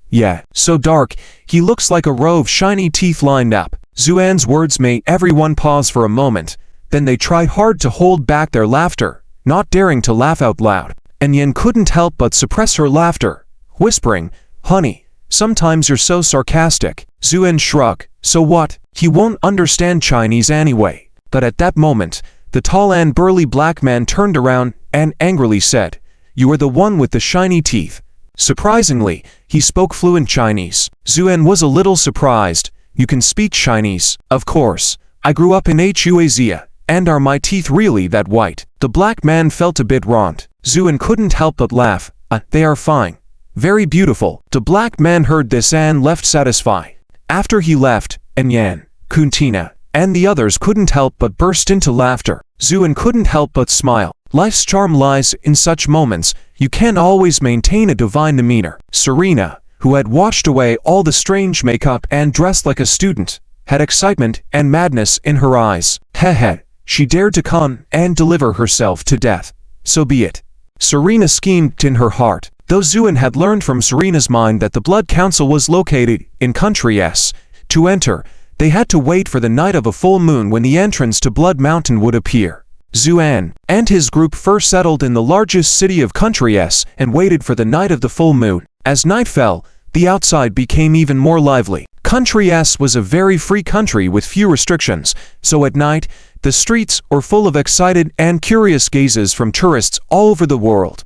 "Yeah, so dark, he looks like a row of shiny teeth lined up." Zuoan's words made everyone pause for a moment, then they tried hard to hold back their laughter, not daring to laugh out loud. And Yan couldn't help but suppress her laughter, whispering, "Honey, sometimes you're so sarcastic." Zuoan shrugged. "So what? He won't understand Chinese anyway." But at that moment, the tall and burly black man turned around and angrily said, "You are the one with the shiny teeth." Surprisingly, he spoke fluent Chinese. Zuoan was a little surprised. "You can speak Chinese?" "Of course. I grew up in Huazia. And are my teeth really that white?" The black man felt a bit wronged. Zuoan couldn't help but laugh. They are fine. Very beautiful." The black man heard this and left satisfied. After he left, and Yan, Kuntina, and the others couldn't help but burst into laughter. Zuoan couldn't help but smile. Life's charm lies in such moments. You can't always maintain a divine demeanor. Serena, who had washed away all the strange makeup and dressed like a student, had excitement and madness in her eyes. Heh. She dared to come and deliver herself to death. So be it. Serena schemed in her heart. Though Zuoan had learned from Serena's mind that the Blood Council was located in Country S, to enter, they had to wait for the night of a full moon when the entrance to Blood Mountain would appear. Zuoan and his group first settled in the largest city of Country S and waited for the night of the full moon. As night fell, the outside became even more lively. Country S was a very free country with few restrictions, so at night, the streets were full of excited and curious gazes from tourists all over the world.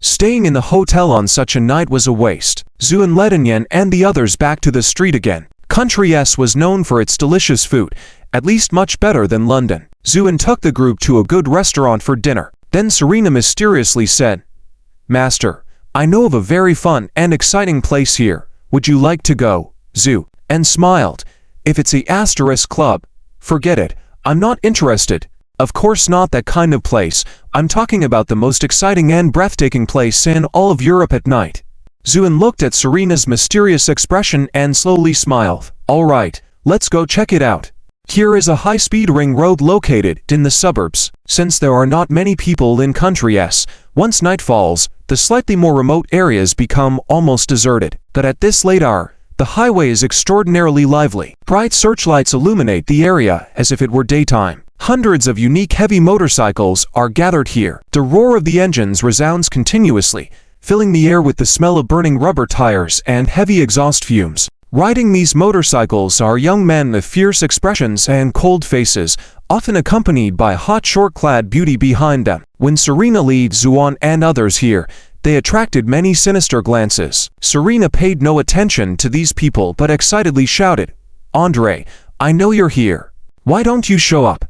Staying in the hotel on such a night was a waste. Zuoan led Yan and the others back to the street again. Country S was known for its delicious food, at least much better than London. Zuoan took the group to a good restaurant for dinner. Then Serena mysteriously said, "Master, I know of a very fun and exciting place here. Would you like to go?" Zuoan smiled. "If it's a asterisk club, forget it. I'm not interested." "Of course not that kind of place. I'm talking about the most exciting and breathtaking place in all of Europe at night." Zuoan looked at Serena's mysterious expression and slowly smiled. "All right, let's go check it out. Here is a high-speed ring road located in the suburbs. Since there are not many people in Country S, once night falls, the slightly more remote areas become almost deserted. But at this late hour, the highway is extraordinarily lively. Bright searchlights illuminate the area as if it were daytime. Hundreds of unique heavy motorcycles are gathered here. The roar of the engines resounds continuously, filling the air with the smell of burning rubber tires and heavy exhaust fumes. Riding these motorcycles are young men with fierce expressions and cold faces, often accompanied by a hot short-clad beauty behind them. When Serena leads Zuoan and others here, they attracted many sinister glances. Serena paid no attention to these people but excitedly shouted, "Andre, I know you're here. Why don't you show up?"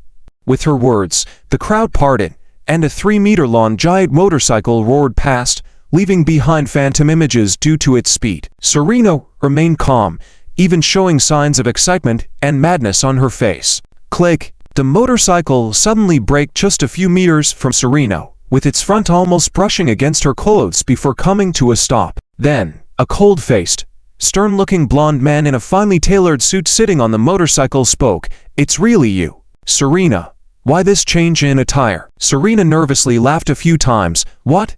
With her words, the crowd parted, and a 3-meter-long giant motorcycle roared past, leaving behind phantom images due to its speed. Serena remained calm, even showing signs of excitement and madness on her face. Click! The motorcycle suddenly braked just a few meters from Serena, with its front almost brushing against her clothes before coming to a stop. Then, a cold-faced, stern-looking blonde man in a finely tailored suit sitting on the motorcycle spoke, "It's really you. Serena, why this change in attire?" Serena nervously laughed a few times. "What?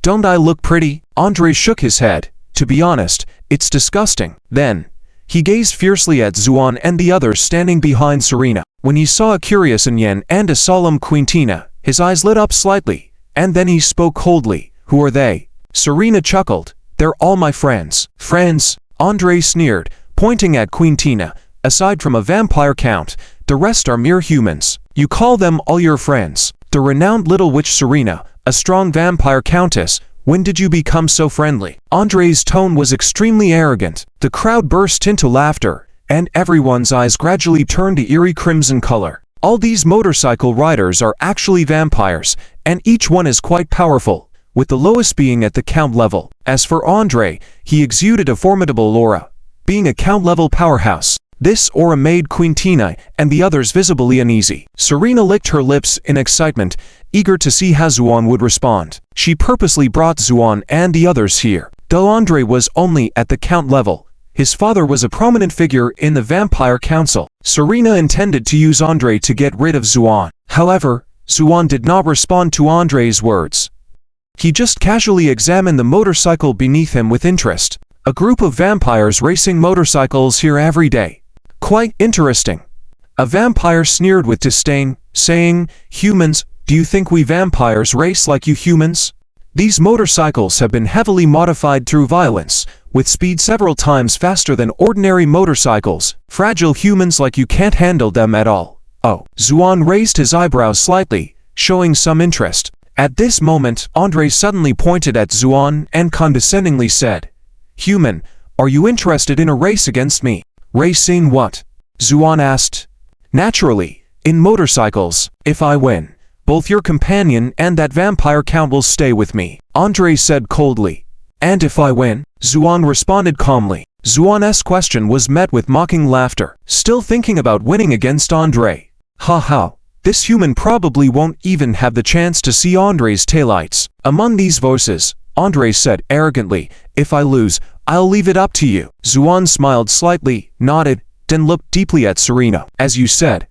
Don't I look pretty?" Andre shook his head. "To be honest, it's disgusting." Then, he gazed fiercely at Zuoan and the others standing behind Serena. When he saw a curious Yan and a solemn Quintina, his eyes lit up slightly, and then he spoke coldly. "Who are they?" Serena chuckled. "They're all my friends." "Friends?" Andre sneered, pointing at Quintina. "Aside from a vampire count, the rest are mere humans. You call them all your friends?" The renowned little witch Serena, a strong vampire countess, when did you become so friendly? Andre's tone was extremely arrogant. The crowd burst into laughter, and everyone's eyes gradually turned to eerie crimson color. All these motorcycle riders are actually vampires, and each one is quite powerful, with the lowest being at the count level. As for Andre, he exuded a formidable aura, being a count level powerhouse. This aura made Quintina and the others visibly uneasy. Serena licked her lips in excitement, eager to see how Zuoan would respond. She purposely brought Zuoan and the others here. Though Andre was only at the count level, his father was a prominent figure in the Vampire Council. Serena intended to use Andre to get rid of Zuoan. However, Zuoan did not respond to Andre's words. He just casually examined the motorcycle beneath him with interest. A group of vampires racing motorcycles here every day. Quite interesting. A vampire sneered with disdain, saying, "Humans, do you think we vampires race like you humans? These motorcycles have been heavily modified through violence, with speed several times faster than ordinary motorcycles. Fragile humans like you can't handle them at all." Oh. Zuoan raised his eyebrows slightly, showing some interest. At this moment, Andre suddenly pointed at Zuoan and condescendingly said, "Human, are you interested in a race against me?" "Racing what?" Zuoan asked. "Naturally, in motorcycles. If I win, both your companion and that vampire count will stay with me," Andre said coldly. "And if I win?" Zuoan responded calmly. Zuoan's question was met with mocking laughter. Still thinking about winning against Andre. "Ha ha. This human probably won't even have the chance to see Andre's taillights." Among these voices, Andre said arrogantly, "If I lose, I'll leave it up to you." Zuoan smiled slightly, nodded, then looked deeply at Serena. "As you said,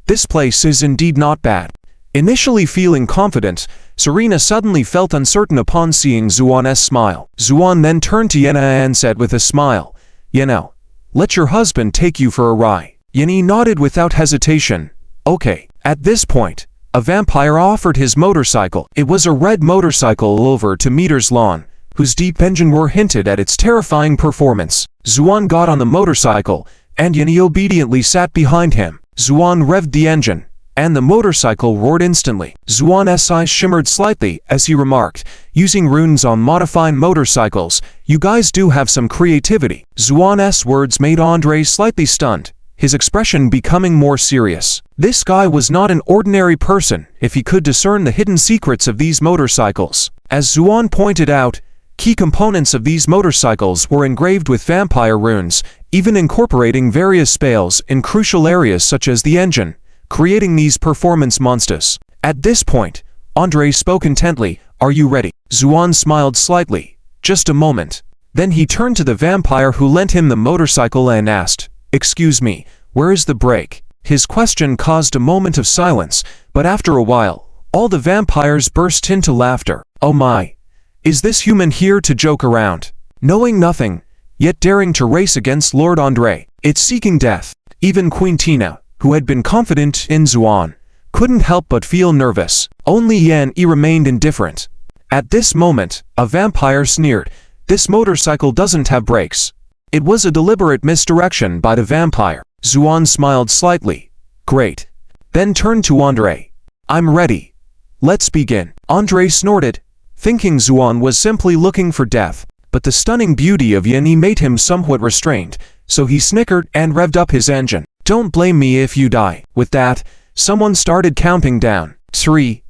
this place is indeed not bad." Initially feeling confident, Serena suddenly felt uncertain upon seeing Zuoan's smile. Zuoan then turned to Yenna and said with a smile, "Yenna, let your husband take you for a ride." Yenna nodded without hesitation. "Okay." At this point, a vampire offered his motorcycle. It was a red motorcycle over to Meter's lawn, whose deep engine were hinted at its terrifying performance. Zuoan got on the motorcycle, and Yenna obediently sat behind him. Zuoan revved the engine, and the motorcycle roared instantly. Zuoan's eyes shimmered slightly as he remarked, "Using runes on modifying motorcycles, you guys do have some creativity." Zuoan's words made Andre slightly stunned, his expression becoming more serious. This guy was not an ordinary person if he could discern the hidden secrets of these motorcycles. As Zuoan pointed out, key components of these motorcycles were engraved with vampire runes, even incorporating various spells in crucial areas such as the engine, creating these performance monsters. At this point, Andre spoke intently, "Are you ready?" Zuoan smiled slightly. "Just a moment." Then he turned to the vampire who lent him the motorcycle and asked, "Excuse me, where is the brake?" His question caused a moment of silence, but after a while, all the vampires burst into laughter. "Oh my! Is this human here to joke around? Knowing nothing, yet daring to race against Lord Andre. It's seeking death." Even Quintina, who had been confident in Zuoan, couldn't help but feel nervous. Only Yenna remained indifferent. At this moment, a vampire sneered, "This motorcycle doesn't have brakes." It was a deliberate misdirection by the vampire. Zuoan smiled slightly. "Great." Then turned to Andre. "I'm ready. Let's begin." Andre snorted, thinking Zuoan was simply looking for death, but the stunning beauty of Yenna made him somewhat restrained, so he snickered and revved up his engine. "Don't blame me if you die." With that, someone started counting down. 3,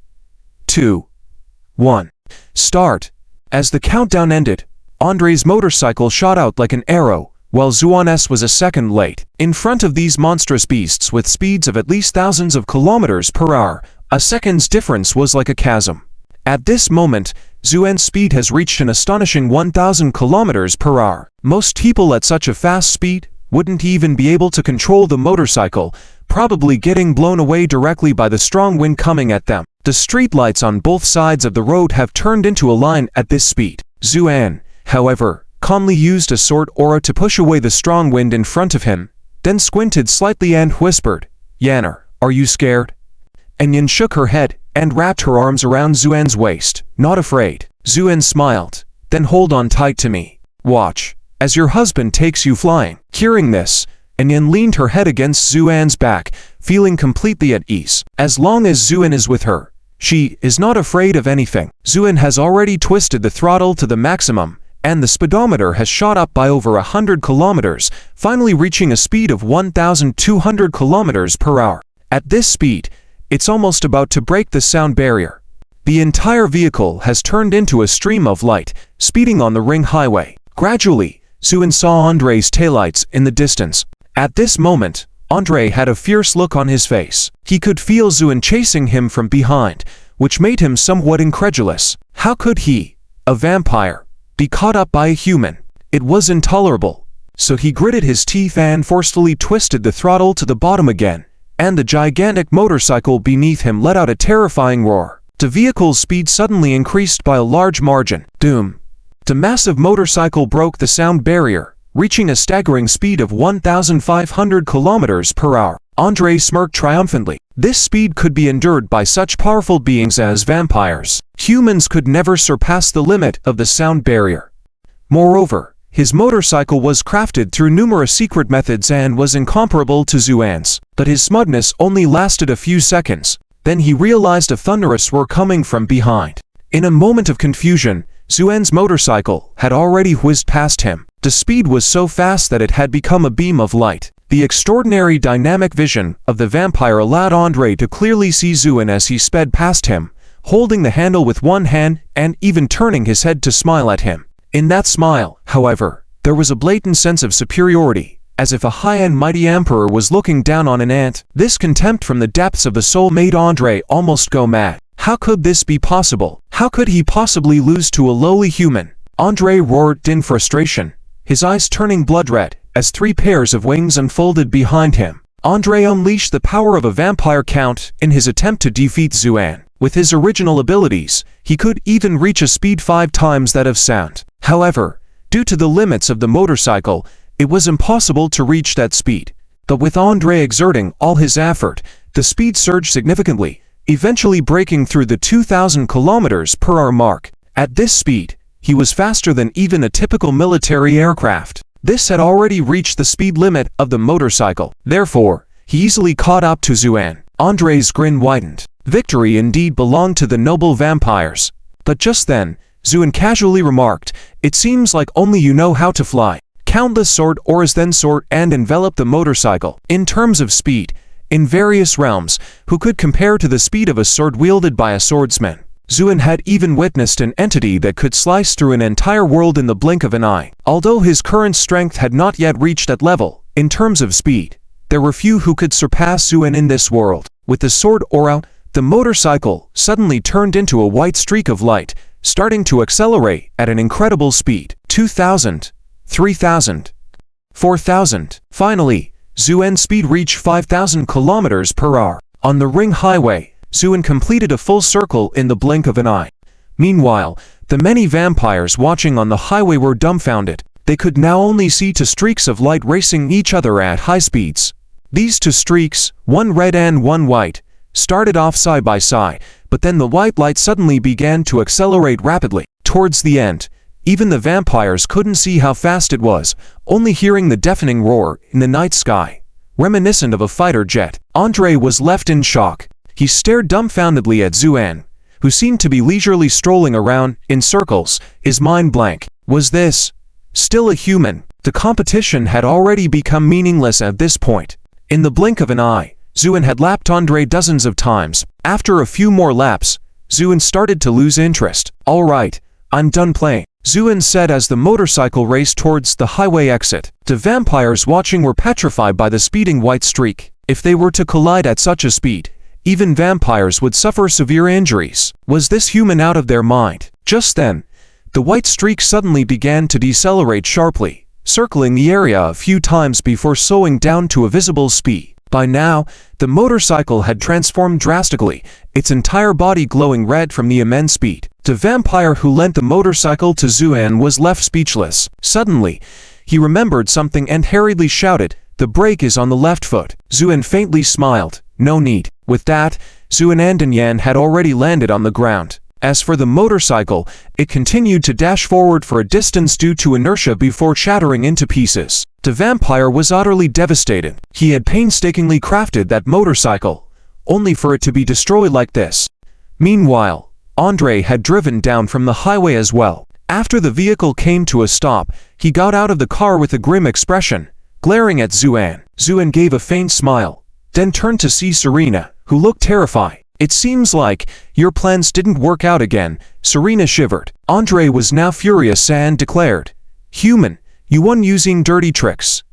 2, 1. Start. As the countdown ended, Andre's motorcycle shot out like an arrow, while Zuoan's was a second late. In front of these monstrous beasts with speeds of at least thousands of kilometers per hour, a second's difference was like a chasm. At this moment, Zuoan's speed has reached an astonishing 1,000 kilometers per hour. Most people at such a fast speed wouldn't even be able to control the motorcycle, probably getting blown away directly by the strong wind coming at them. The streetlights on both sides of the road have turned into a line at this speed. Zuoan, however, calmly used a sword aura to push away the strong wind in front of him, then squinted slightly and whispered, "Yenna, are you scared?" And Yenna shook her head and wrapped her arms around Zuoan's waist. "Not afraid." Zuoan smiled. "Then hold on tight to me. Watch as your husband takes you flying." Hearing this, Yenna leaned her head against Zuoan's back, feeling completely at ease. As long as Zuoan is with her, she is not afraid of anything. Zuoan has already twisted the throttle to the maximum, and the speedometer has shot up by over 100 kilometers, finally reaching a speed of 1,200 kilometers per hour. At this speed, it's almost about to break the sound barrier. The entire vehicle has turned into a stream of light, speeding on the ring highway. Gradually, Zuoan saw Andre's taillights in the distance. At this moment, Andre had a fierce look on his face. He could feel Zuoan chasing him from behind, which made him somewhat incredulous. How could he, a vampire, be caught up by a human? It was intolerable. So he gritted his teeth and forcefully twisted the throttle to the bottom again, and the gigantic motorcycle beneath him let out a terrifying roar. The vehicle's speed suddenly increased by a large margin. Doom! The massive motorcycle broke the sound barrier, reaching a staggering speed of 1,500 kilometers per hour. Andre smirked triumphantly. This speed could be endured by such powerful beings as vampires. Humans could never surpass the limit of the sound barrier. Moreover, his motorcycle was crafted through numerous secret methods and was incomparable to Zuoan's. But his smugness only lasted a few seconds. Then he realized a thunderous roar coming from behind. In a moment of confusion, Zuoan's motorcycle had already whizzed past him. The speed was so fast that it had become a beam of light. The extraordinary dynamic vision of the vampire allowed Andre to clearly see Zuoan as he sped past him, holding the handle with one hand and even turning his head to smile at him. In that smile, however, there was a blatant sense of superiority, as if a high and mighty emperor was looking down on an ant. This contempt from the depths of the soul made Andre almost go mad. How could this be possible? How could he possibly lose to a lowly human? Andre roared in frustration, his eyes turning blood red, as three pairs of wings unfolded behind him. Andre unleashed the power of a vampire count in his attempt to defeat Zuoan. With his original abilities, he could even reach a speed 5 times that of sound. However, due to the limits of the motorcycle, it was impossible to reach that speed. But with Andre exerting all his effort, the speed surged significantly, eventually breaking through the 2,000 kilometers per hour mark. At this speed, he was faster than even a typical military aircraft. This had already reached the speed limit of the motorcycle. Therefore, he easily caught up to Zuoan. Andre's grin widened. Victory indeed belonged to the noble vampires. But just then, Zuoan casually remarked, "It seems like only you know how to fly." Countless sword oars then soared and enveloped the motorcycle. In terms of speed, in various realms, who could compare to the speed of a sword wielded by a swordsman? Zuoan had even witnessed an entity that could slice through an entire world in the blink of an eye. Although his current strength had not yet reached that level, in terms of speed, there were few who could surpass Zuoan in this world. With the sword aura, the motorcycle suddenly turned into a white streak of light, starting to accelerate at an incredible speed. 2,000, 3,000, 4,000. Finally, Zuoan's speed reached 5,000 kilometers per hour. On the ring highway, Zuoan completed a full circle in the blink of an eye. Meanwhile, the many vampires watching on the highway were dumbfounded. They could now only see two streaks of light racing each other at high speeds. These two streaks, one red and one white, started off side by side, but then the white light suddenly began to accelerate rapidly. Towards the end, even the vampires couldn't see how fast it was, only hearing the deafening roar in the night sky, reminiscent of a fighter jet. Andre was left in shock. He stared dumbfoundedly at Zuoan, who seemed to be leisurely strolling around in circles, his mind blank. Was this still a human? The competition had already become meaningless at this point. In the blink of an eye, Zuoan had lapped Andre dozens of times. After a few more laps, Zuoan started to lose interest. "All right, I'm done playing," Zuoan said as the motorcycle raced towards the highway exit. The vampires watching were petrified by the speeding white streak. If they were to collide at such a speed, even vampires would suffer severe injuries. Was this human out of their mind? Just then, the white streak suddenly began to decelerate sharply, circling the area a few times before slowing down to a visible speed. By now, the motorcycle had transformed drastically, its entire body glowing red from the immense speed. The vampire who lent the motorcycle to Zuoan was left speechless. Suddenly, he remembered something and hurriedly shouted, "The brake is on the left foot." Zuoan faintly smiled. "No need." With that, Zuoan and Yan had already landed on the ground. As for the motorcycle, it continued to dash forward for a distance due to inertia before shattering into pieces. The vampire was utterly devastated. He had painstakingly crafted that motorcycle, only for it to be destroyed like this. Meanwhile, Andre had driven down from the highway as well. After the vehicle came to a stop, he got out of the car with a grim expression, glaring at Zuoan. Zuoan gave a faint smile, then turned to see Serena, who looked terrified. "It seems like your plans didn't work out again," Serena shivered. Andre was now furious and declared, "Human, you won using dirty tricks.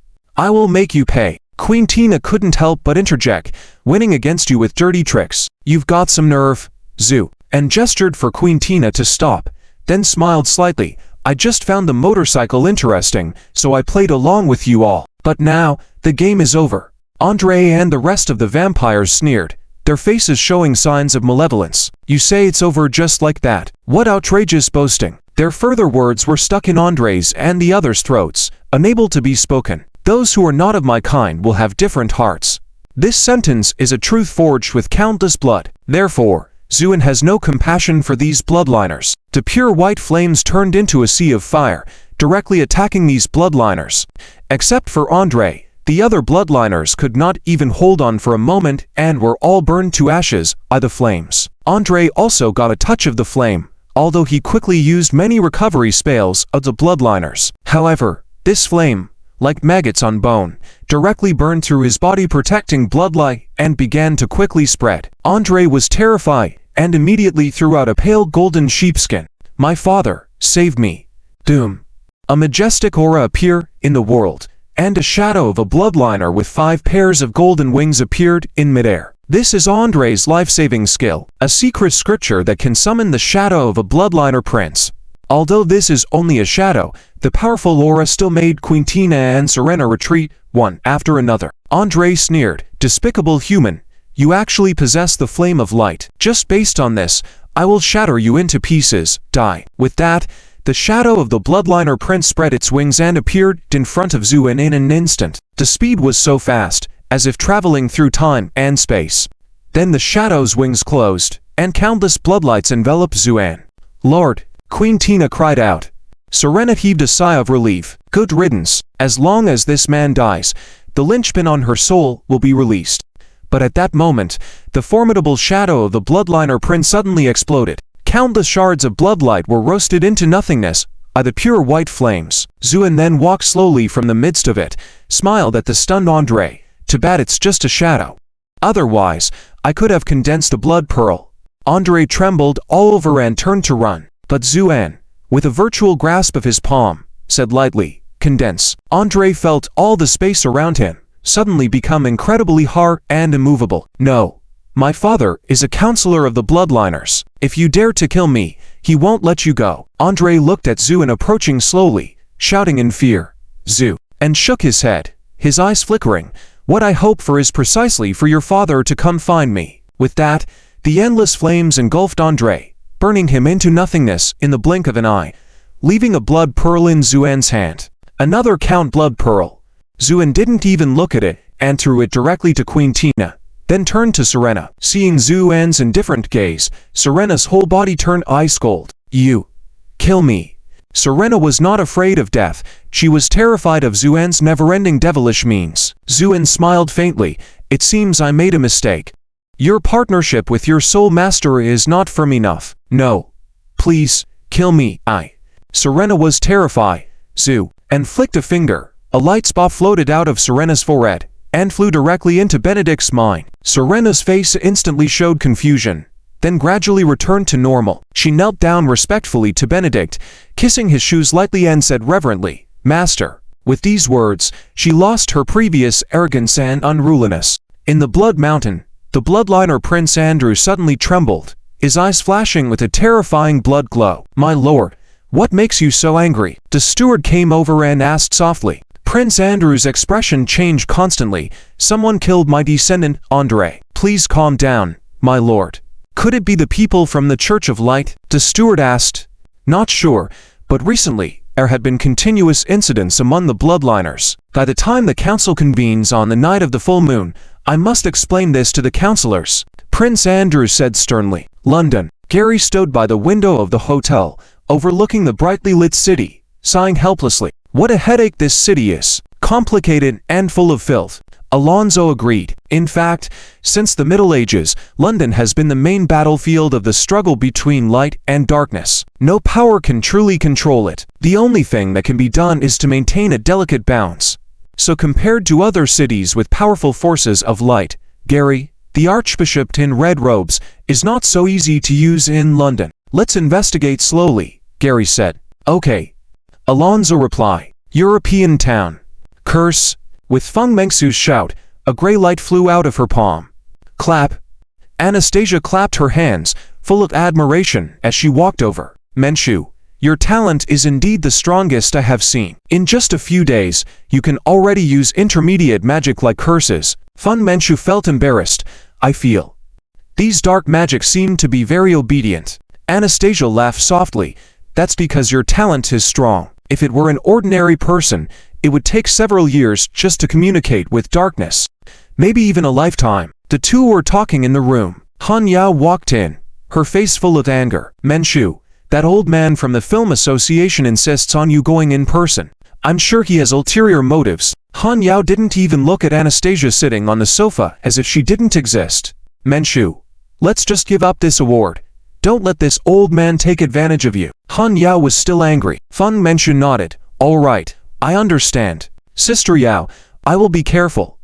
I will make you pay. Queen Tina couldn't help but interject, winning against you with dirty tricks. You've got some nerve, Zu, and gestured for Queen Tina to stop, then smiled slightly. I just found the motorcycle interesting, so I played along with you all. But now, the game is over. Andre and the rest of the vampires sneered, their faces showing signs of malevolence. You say it's over just like that? What outrageous boasting. Their further words were stuck in Andre's and the others' throats, unable to be spoken. Those who are not of my kind will have different hearts. This sentence is a truth forged with countless blood. Therefore, Zuoan has no compassion for these bloodliners. The pure white flames turned into a sea of fire, directly attacking these bloodliners. Except for Andre, the other bloodliners could not even hold on for a moment and were all burned to ashes by the flames. Andre also got a touch of the flame, although he quickly used many recovery spells of the bloodliners. However, this flame, like maggots on bone, directly burned through his body, protecting bloodline, and began to quickly spread. Andre was terrified and immediately threw out a pale golden sheepskin. My father, save me. Doom. A majestic aura appeared in the world, and a shadow of a bloodliner with 5 pairs of golden wings appeared in midair. This is Andre's life-saving skill, a secret scripture that can summon the shadow of a bloodliner prince. Although this is only a shadow, the powerful aura still made Queen Tina and Serena retreat, one after another. Andre sneered, despicable human, you actually possess the flame of light. Just based on this, I will shatter you into pieces, die. With that, the shadow of the bloodliner prince spread its wings and appeared in front of Zuoan in an instant. The speed was so fast, as if traveling through time and space. Then the shadow's wings closed, and countless bloodlights enveloped Zuoan. Lord, Queen Tina cried out. Serena heaved a sigh of relief. Good riddance. As long as this man dies, the linchpin on her soul will be released. But at that moment, the formidable shadow of the bloodliner prince suddenly exploded. Countless shards of bloodlight were roasted into nothingness by the pure white flames. Zuoan then walked slowly from the midst of it, smiled at the stunned Andre. Too bad it's just a shadow. Otherwise, I could have condensed a blood pearl. Andre trembled all over and turned to run. But Zuoan, with a virtual grasp of his palm, said lightly, condense. Andre felt all the space around him suddenly become incredibly hard and immovable. No. My father is a counselor of the bloodliners. If you dare to kill me, he won't let you go. Andre looked at Zuoan approaching slowly, shouting in fear, Zu, and shook his head, his eyes flickering. What I hope for is precisely for your father to come find me. With that, the endless flames engulfed Andre, burning him into nothingness in the blink of an eye, leaving a blood pearl in Zuoan's hand. Another count blood pearl. Zuoan didn't even look at it, and threw it directly to Queen Tina, then turned to Serena. Seeing Zuoan's indifferent gaze, Serena's whole body turned ice cold. You. Kill me. Serena was not afraid of death, she was terrified of Zuoan's never-ending devilish means. Zuoan smiled faintly. It seems I made a mistake. Your partnership with your soul master is not firm enough. No. Please, kill me. Serena was terrified. Zu, and flicked a finger. A light spot floated out of Serena's forehead, and flew directly into Benedict's mind. Serena's face instantly showed confusion, then gradually returned to normal. She knelt down respectfully to Benedict, kissing his shoes lightly and said reverently, Master. With these words, she lost her previous arrogance and unruliness. In the Blood Mountain, the bloodliner Prince Andrew suddenly trembled, his eyes flashing with a terrifying blood glow. My lord, what makes you so angry? The steward came over and asked softly. Prince Andrew's expression changed constantly. Someone killed my descendant, Andre. Please calm down, my lord. Could it be the people from the Church of Light? The steward asked. Not sure, but recently, there had been continuous incidents among the bloodliners. By the time the council convenes on the night of the full moon, I must explain this to the councillors. Prince Andrew said sternly. London. Gary stood by the window of the hotel, overlooking the brightly lit city, sighing helplessly. What a headache this city is. Complicated and full of filth. Alonso agreed. In fact, since the Middle Ages, London has been the main battlefield of the struggle between light and darkness. No power can truly control it. The only thing that can be done is to maintain a delicate balance. So compared to other cities with powerful forces of light, Gary, the Archbishop in red robes, is not so easy to use in London. Let's investigate slowly, Gary said. Okay. Alonso replied. European town. Curse. With Feng Mengsu's shout, a gray light flew out of her palm. Clap! Anastasia clapped her hands, full of admiration, as she walked over. Menshu, your talent is indeed the strongest I have seen. In just a few days, you can already use intermediate magic like curses. Feng Menshu felt embarrassed. I feel. These dark magic seem to be very obedient. Anastasia laughed softly. That's because your talent is strong. If it were an ordinary person, it would take several years just to communicate with darkness. Maybe even a lifetime. The two were talking in the room. Han Yao walked in, her face full of anger. Menshu, that old man from the film association insists on you going in person. I'm sure he has ulterior motives. Han Yao didn't even look at Anastasia sitting on the sofa as if she didn't exist. Menshu, let's just give up this award. Don't let this old man take advantage of you. Han Yao was still angry. Feng Menshu nodded. All right, I understand. Sister Yao, I will be careful.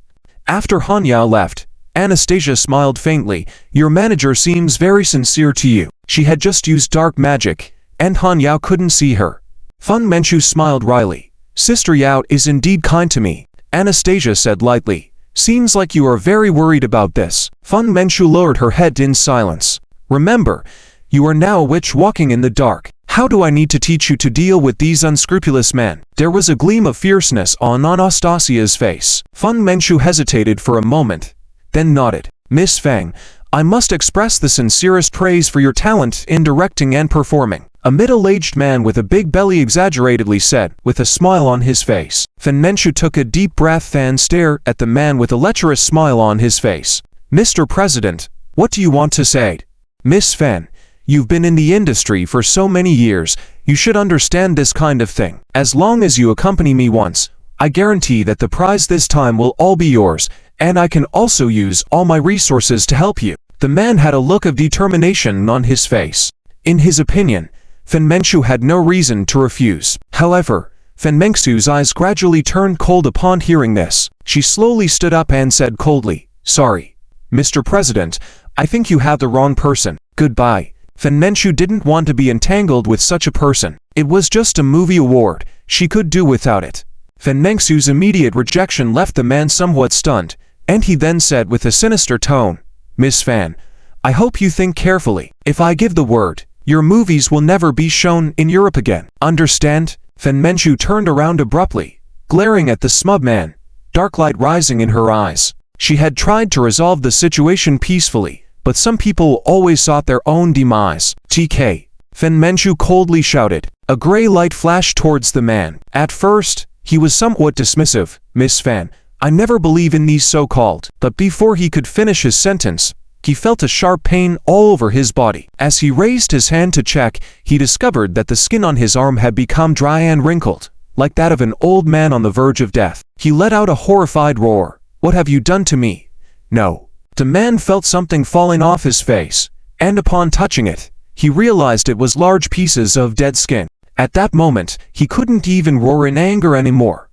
After Han Yao left, Anastasia smiled faintly. Your manager seems very sincere to you. She had just used dark magic, and Han Yao couldn't see her. Feng Menshu smiled wryly. Sister Yao is indeed kind to me. Anastasia said lightly. Seems like you are very worried about this. Feng Menshu lowered her head in silence. Remember, you are now a witch walking in the dark. How do I need to teach you to deal with these unscrupulous men? There was a gleam of fierceness on Anastasia's face. Feng Menshu hesitated for a moment, then nodded. Miss Feng, I must express the sincerest praise for your talent in directing and performing. A middle-aged man with a big belly exaggeratedly said, with a smile on his face. Feng Menshu took a deep breath and stared at the man with a lecherous smile on his face. Mr. President, what do you want to say? Miss Feng, you've been in the industry for so many years, you should understand this kind of thing. As long as you accompany me once, I guarantee that the prize this time will all be yours, and I can also use all my resources to help you. The man had a look of determination on his face. In his opinion, Feng Menshu had no reason to refuse. However, Feng Mengsu's eyes gradually turned cold upon hearing this. She slowly stood up and said coldly, Sorry, Mr. President, I think you have the wrong person. Goodbye. Feng Menshu didn't want to be entangled with such a person. It was just a movie award. She could do without it. Feng Mengsu's immediate rejection left the man somewhat stunned, and he then said with a sinister tone, Miss Fan, I hope you think carefully. If I give the word, your movies will never be shown in Europe again. Understand? Feng Menshu turned around abruptly, glaring at the smug man, dark light rising in her eyes. She had tried to resolve the situation peacefully, but some people always sought their own demise. TK. Feng Menshu coldly shouted. A gray light flashed towards the man. At first, he was somewhat dismissive. Miss Fan, I never believe in these so-called. But before he could finish his sentence, he felt a sharp pain all over his body. As he raised his hand to check, he discovered that the skin on his arm had become dry and wrinkled, like that of an old man on the verge of death. He let out a horrified roar. What have you done to me? No. The man felt something falling off his face, and upon touching it, he realized it was large pieces of dead skin. At that moment, he couldn't even roar in anger anymore,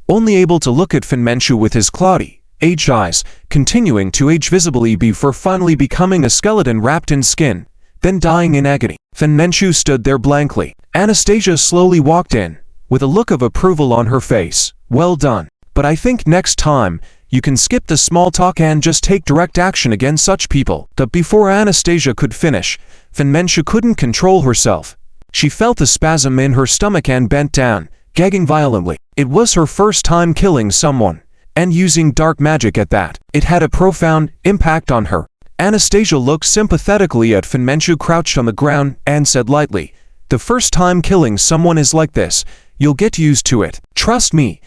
only able to look at Feng Menshu with his cloudy, aged eyes, continuing to age visibly before finally becoming a skeleton wrapped in skin, then dying in agony. Feng Menshu stood there blankly. Anastasia slowly walked in, with a look of approval on her face. Well done. But I think next time, you can skip the small talk and just take direct action against such people. But before Anastasia could finish, Feng Menshu couldn't control herself. She felt a spasm in her stomach and bent down, gagging violently. It was her first time killing someone, and using dark magic at that. It had a profound impact on her. Anastasia looked sympathetically at Feng Menshu crouched on the ground and said lightly, The first time killing someone is like this, you'll get used to it. Trust me.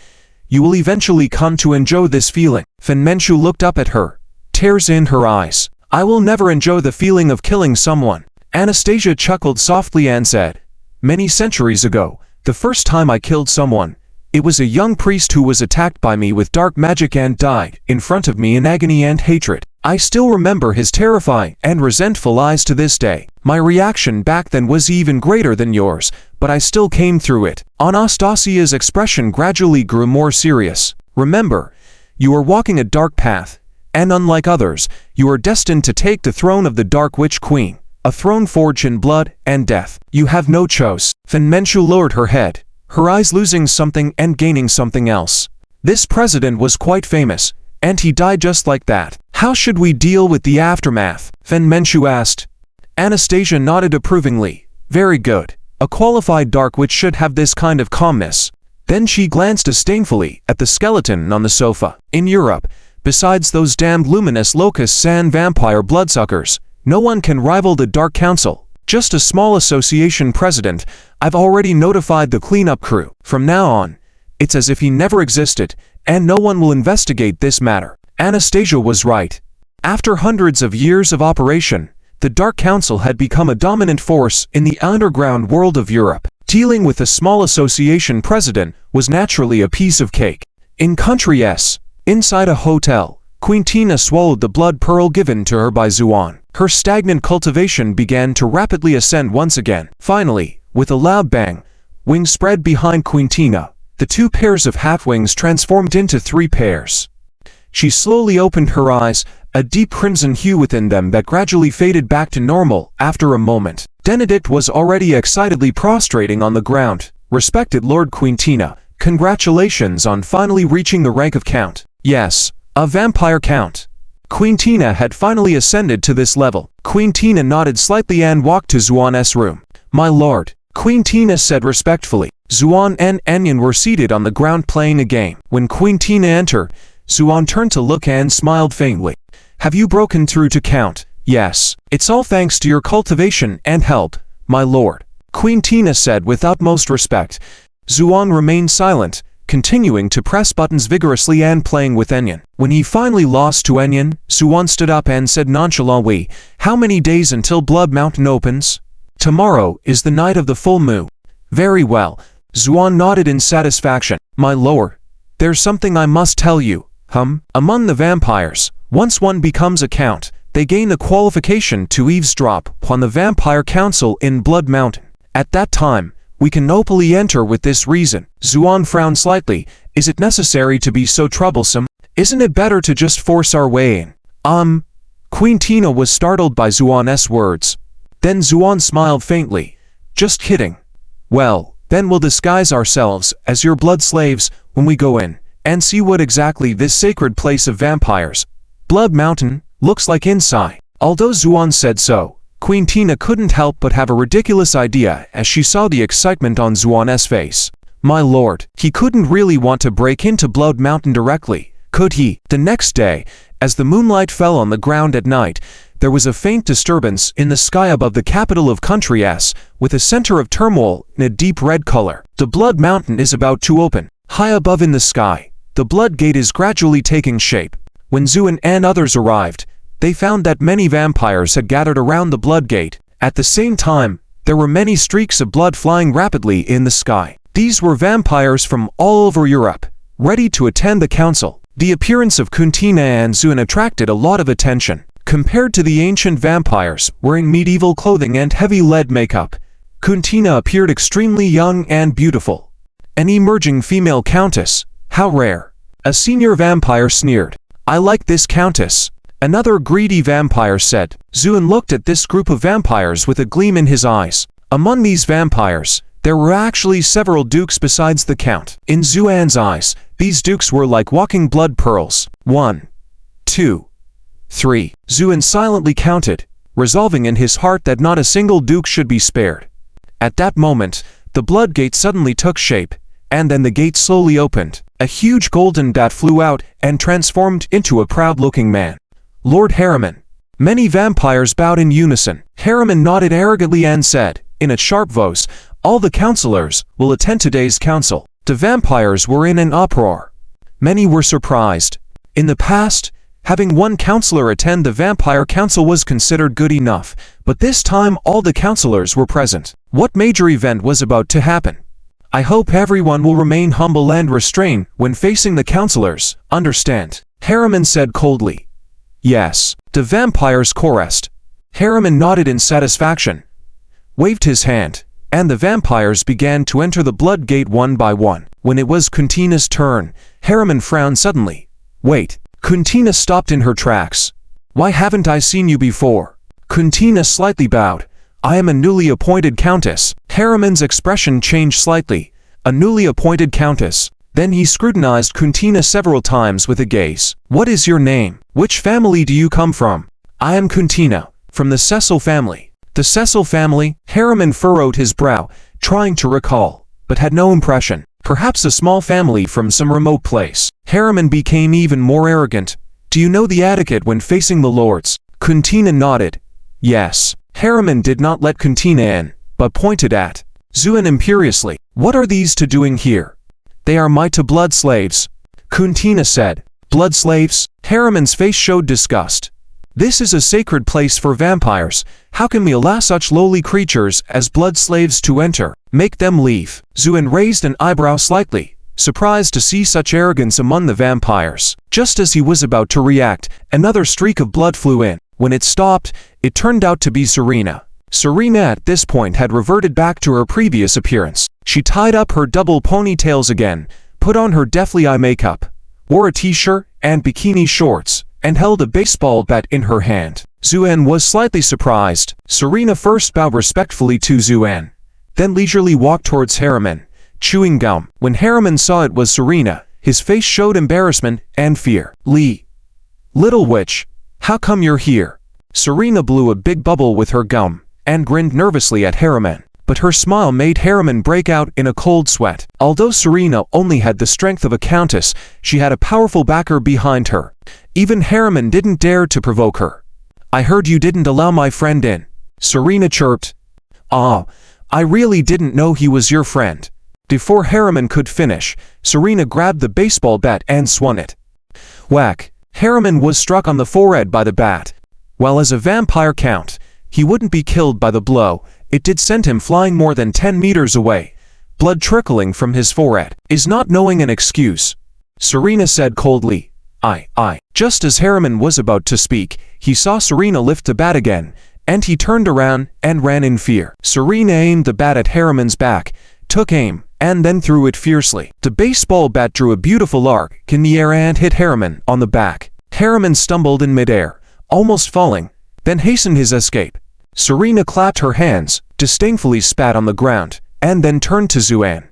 You will eventually come to enjoy this feeling. Feng Menshu looked up at her, tears in her eyes. I will never enjoy the feeling of killing someone. Anastasia chuckled softly and said, Many centuries ago, the first time I killed someone, it was a young priest who was attacked by me with dark magic and died in front of me in agony and hatred. I still remember his terrifying and resentful eyes to this day. My reaction back then was even greater than yours, but I still came through it. Anastasia's expression gradually grew more serious. Remember, you are walking a dark path, and unlike others, you are destined to take the throne of the Dark Witch Queen, a throne forged in blood and death. You have no choice. Feng Menshu lowered her head, her eyes losing something and gaining something else. This president was quite famous, and he died just like that. How should we deal with the aftermath? Fen Menchu asked. Anastasia nodded approvingly. Very good. A qualified dark witch should have this kind of calmness. Then she glanced disdainfully at the skeleton on the sofa. In Europe, besides those damned luminous locusts and vampire bloodsuckers, no one can rival the Dark Council. Just a small association president. I've already notified the cleanup crew. From now on, it's as if he never existed, and no one will investigate this matter. Anastasia was right. After hundreds of years of operation, the Dark Council had become a dominant force in the underground world of Europe. Dealing with a small association president was naturally a piece of cake. In Country S, inside a hotel, Queen Tina swallowed the blood pearl given to her by Zuoan. Her stagnant cultivation began to rapidly ascend once again. Finally, with a loud bang, wings spread behind Queen Tina. The 2 pairs of half-wings transformed into 3 pairs. She slowly opened her eyes, a deep crimson hue within them that gradually faded back to normal after a moment. Benedict was already excitedly prostrating on the ground. Respected Lord Queen Tina, congratulations on finally reaching the rank of Count. Yes, a vampire count. Queen Tina had finally ascended to this level. Queen Tina nodded slightly and walked to Zuoan's room. My lord, Queen Tina said respectfully. Zuoan and Enion were seated on the ground playing a game. When Queen Tina entered, Zuoan turned to look and smiled faintly. Have you broken through to Count? Yes. It's all thanks to your cultivation and help, my lord. Queen Tina said with utmost respect. Zuoan remained silent, continuing to press buttons vigorously and playing with Enion. When he finally lost to Enion, Zuoan stood up and said nonchalantly, how many days until Blood Mountain opens? Tomorrow is the night of the full moon. Very well. Zuoan nodded in satisfaction. My lord, there's something I must tell you. Among the vampires, once one becomes a count, they gain the qualification to eavesdrop upon the Vampire Council in Blood Mountain. At that time, we can openly enter with this reason. Zuoan frowned slightly. Is it necessary to be so troublesome? Isn't it better to just force our way in? Queen Tina was startled by Zuoan's words. Then Zuoan smiled faintly. Just kidding. Well, then we'll disguise ourselves as your blood slaves when we go in, and see what exactly this sacred place of vampires, Blood Mountain, looks like inside. Although Zuoan said so, Queen Tina couldn't help but have a ridiculous idea as she saw the excitement on Zuoan's face. My lord, he couldn't really want to break into Blood Mountain directly, could he? The next day, as the moonlight fell on the ground at night, there was a faint disturbance in the sky above the capital of Country S, with a center of turmoil in a deep red color. The Blood Mountain is about to open. High above in the sky, the Blood Gate is gradually taking shape. When Zuoan and others arrived, they found that many vampires had gathered around the Blood Gate. At the same time, there were many streaks of blood flying rapidly in the sky. These were vampires from all over Europe, ready to attend the council. The appearance of Queen Tina and Zuoan attracted a lot of attention. Compared to the ancient vampires wearing medieval clothing and heavy lead makeup, Queen Tina appeared extremely young and beautiful. An emerging female countess, how rare. A senior vampire sneered. I like this countess. Another greedy vampire said. Zuoan looked at this group of vampires with a gleam in his eyes. Among these vampires, there were actually several dukes besides the count. In Zuoan's eyes, these dukes were like walking blood pearls. 1, 2, 3. Zuoan silently counted, resolving in his heart that not a single duke should be spared. At that moment, the Blood Gate suddenly took shape, and then the gate slowly opened. A huge golden bat flew out and transformed into a proud-looking man. Lord Harriman. Many vampires bowed in unison. Harriman nodded arrogantly and said, in a sharp voice, all the councillors will attend today's council. The vampires were in an uproar. Many were surprised. In the past, having one councillor attend the Vampire Council was considered good enough, but this time all the councillors were present. What major event was about to happen? I hope everyone will remain humble and restrained when facing the councillors, understand? Harriman said coldly. Yes. The vampires chorused. Harriman nodded in satisfaction, waved his hand, and the vampires began to enter the Blood Gate one by one. When it was Queen Tina's turn, Harriman frowned suddenly. Wait. Queen Tina stopped in her tracks. Why haven't I seen you before? Queen Tina slightly bowed. I am a newly appointed countess. Harriman's expression changed slightly. A newly appointed countess. Then he scrutinized Kuntina several times with a gaze. "What is your name? Which family do you come from?" "I am Kuntina, from the Cecil family." "The Cecil family?" Harriman furrowed his brow, trying to recall, but had no impression. "Perhaps a small family from some remote place." Harriman became even more arrogant. "Do you know the etiquette when facing the lords?" Kuntina nodded. "Yes." Harriman did not let Kuntina in, but pointed at Zuoan imperiously. "What are these two doing here?" "They are my blood slaves," Kuntina said. "Blood slaves?" Harriman's face showed disgust. "This is a sacred place for vampires. How can we allow such lowly creatures as blood slaves to enter? Make them leave." Zuoan raised an eyebrow slightly, surprised to see such arrogance among the vampires. Just as he was about to react, another streak of blood flew in. When it stopped, it turned out to be Serena. Serena at this point had reverted back to her previous appearance. She tied up her double ponytails again, put on her deathly eye makeup, wore a t-shirt and bikini shorts, and held a baseball bat in her hand. Zuoan was slightly surprised. Serena first bowed respectfully to Zuoan, then leisurely walked towards Harriman, chewing gum. When Harriman saw it was Serena, his face showed embarrassment and fear. "Little witch, how come you're here?" Serena blew a big bubble with her gum, and grinned nervously at Harriman. But her smile made Harriman break out in a cold sweat. Although Serena only had the strength of a countess, she had a powerful backer behind her. Even Harriman didn't dare to provoke her. "I heard you didn't allow my friend in," Serena chirped. "Ah, I really didn't know he was your friend." Before Harriman could finish, Serena grabbed the baseball bat and swung it. Whack! Harriman was struck on the forehead by the bat. While as a vampire count, he wouldn't be killed by the blow, it did send him flying more than 10 meters away, blood trickling from his forehead. "Is not knowing an excuse," Serena said coldly. I. Just as Harriman was about to speak, he saw Serena lift the bat again, and he turned around and ran in fear. Serena aimed the bat at Harriman's back, took aim, and then threw it fiercely. The baseball bat drew a beautiful arc in the air and hit Harriman on the back. Harriman stumbled in midair, almost falling, then hastened his escape. Serena clapped her hands, disdainfully spat on the ground, and then turned to Zuoan.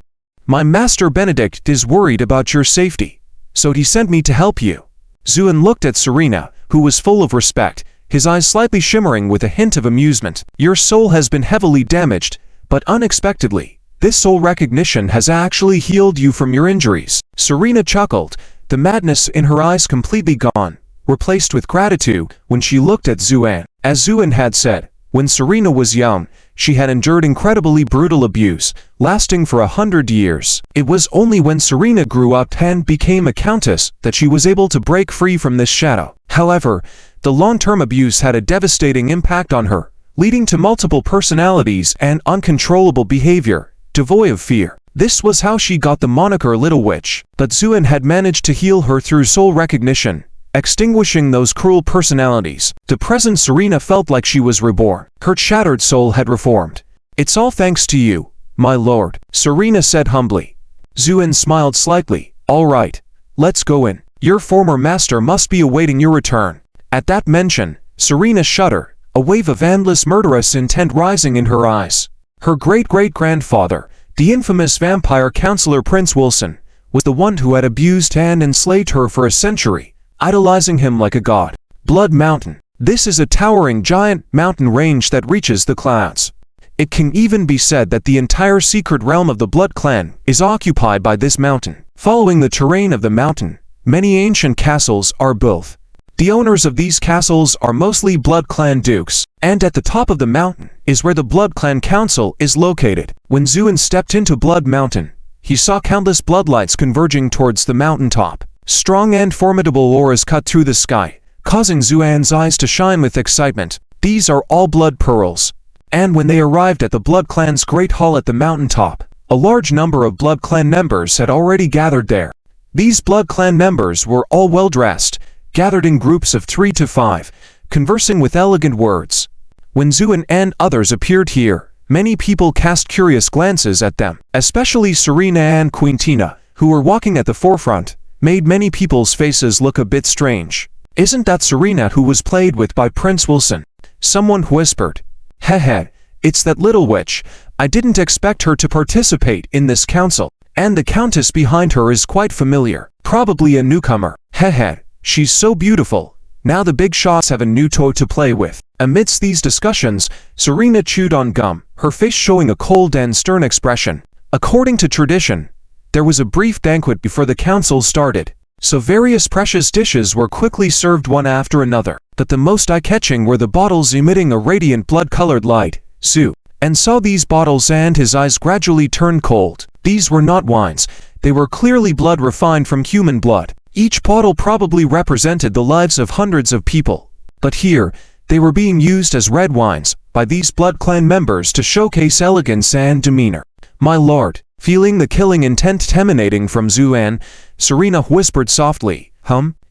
"My master Benedict is worried about your safety, so he sent me to help you." Zuoan looked at Serena, who was full of respect, his eyes slightly shimmering with a hint of amusement. "Your soul has been heavily damaged, but unexpectedly, this soul recognition has actually healed you from your injuries." Serena chuckled, the madness in her eyes completely gone, replaced with gratitude when she looked at Zuoan. As Zuoan had said, when Serena was young, she had endured incredibly brutal abuse, lasting for 100 years. It was only when Serena grew up and became a countess that she was able to break free from this shadow. However, the long-term abuse had a devastating impact on her, leading to multiple personalities and uncontrollable behavior, devoid of fear. This was how she got the moniker Little Witch. But Zuoan had managed to heal her through soul recognition, extinguishing those cruel personalities. The present Serena felt like she was reborn. Her shattered soul had reformed. "It's all thanks to you, my lord," Serena said humbly. Zuoan smiled slightly. "All right, let's go in. Your former master must be awaiting your return." At that mention, Serena shuddered, a wave of endless murderous intent rising in her eyes. Her great-great-grandfather, the infamous vampire counselor Prince Wilson, was the one who had abused and enslaved her for a century, idolizing him like a god. Blood Mountain. This is a towering giant mountain range that reaches the clouds. It can even be said that the entire secret realm of the Blood Clan is occupied by this mountain. Following the terrain of the mountain, many ancient castles are built. The owners of these castles are mostly Blood Clan dukes, and at the top of the mountain is where the Blood Clan Council is located. When Zuoan stepped into Blood Mountain, he saw countless bloodlights converging towards the mountaintop. Strong and formidable auras cut through the sky, causing Zuoan's eyes to shine with excitement. These are all blood pearls. And when they arrived at the Blood Clan's great hall at the mountaintop, a large number of Blood Clan members had already gathered there. These Blood Clan members were all well-dressed, gathered in groups of 3 to 5, conversing with elegant words. When Zuoan and others appeared here, many people cast curious glances at them, especially Serena and Quintina, who were walking at the forefront, made many people's faces look a bit strange. "Isn't that Serena who was played with by Prince Wilson?" Someone whispered. "Heh, it's that little witch. I didn't expect her to participate in this council." And the countess behind her is quite familiar. Probably a newcomer. Hehe, she's so beautiful. Now the big shots have a new toy to play with. Amidst these discussions, Serena chewed on gum, her face showing a cold and stern expression. According to tradition, there was a brief banquet before the council started, so various precious dishes were quickly served one after another. But the most eye-catching were the bottles emitting a radiant blood-colored light. Zuoan saw these bottles and his eyes gradually turned cold. These were not wines, they were clearly blood refined from human blood. Each bottle probably represented the lives of hundreds of people. But here, they were being used as red wines by these blood clan members to showcase elegance and demeanor. My lord, feeling the killing intent emanating from Zuoan, Serena whispered softly,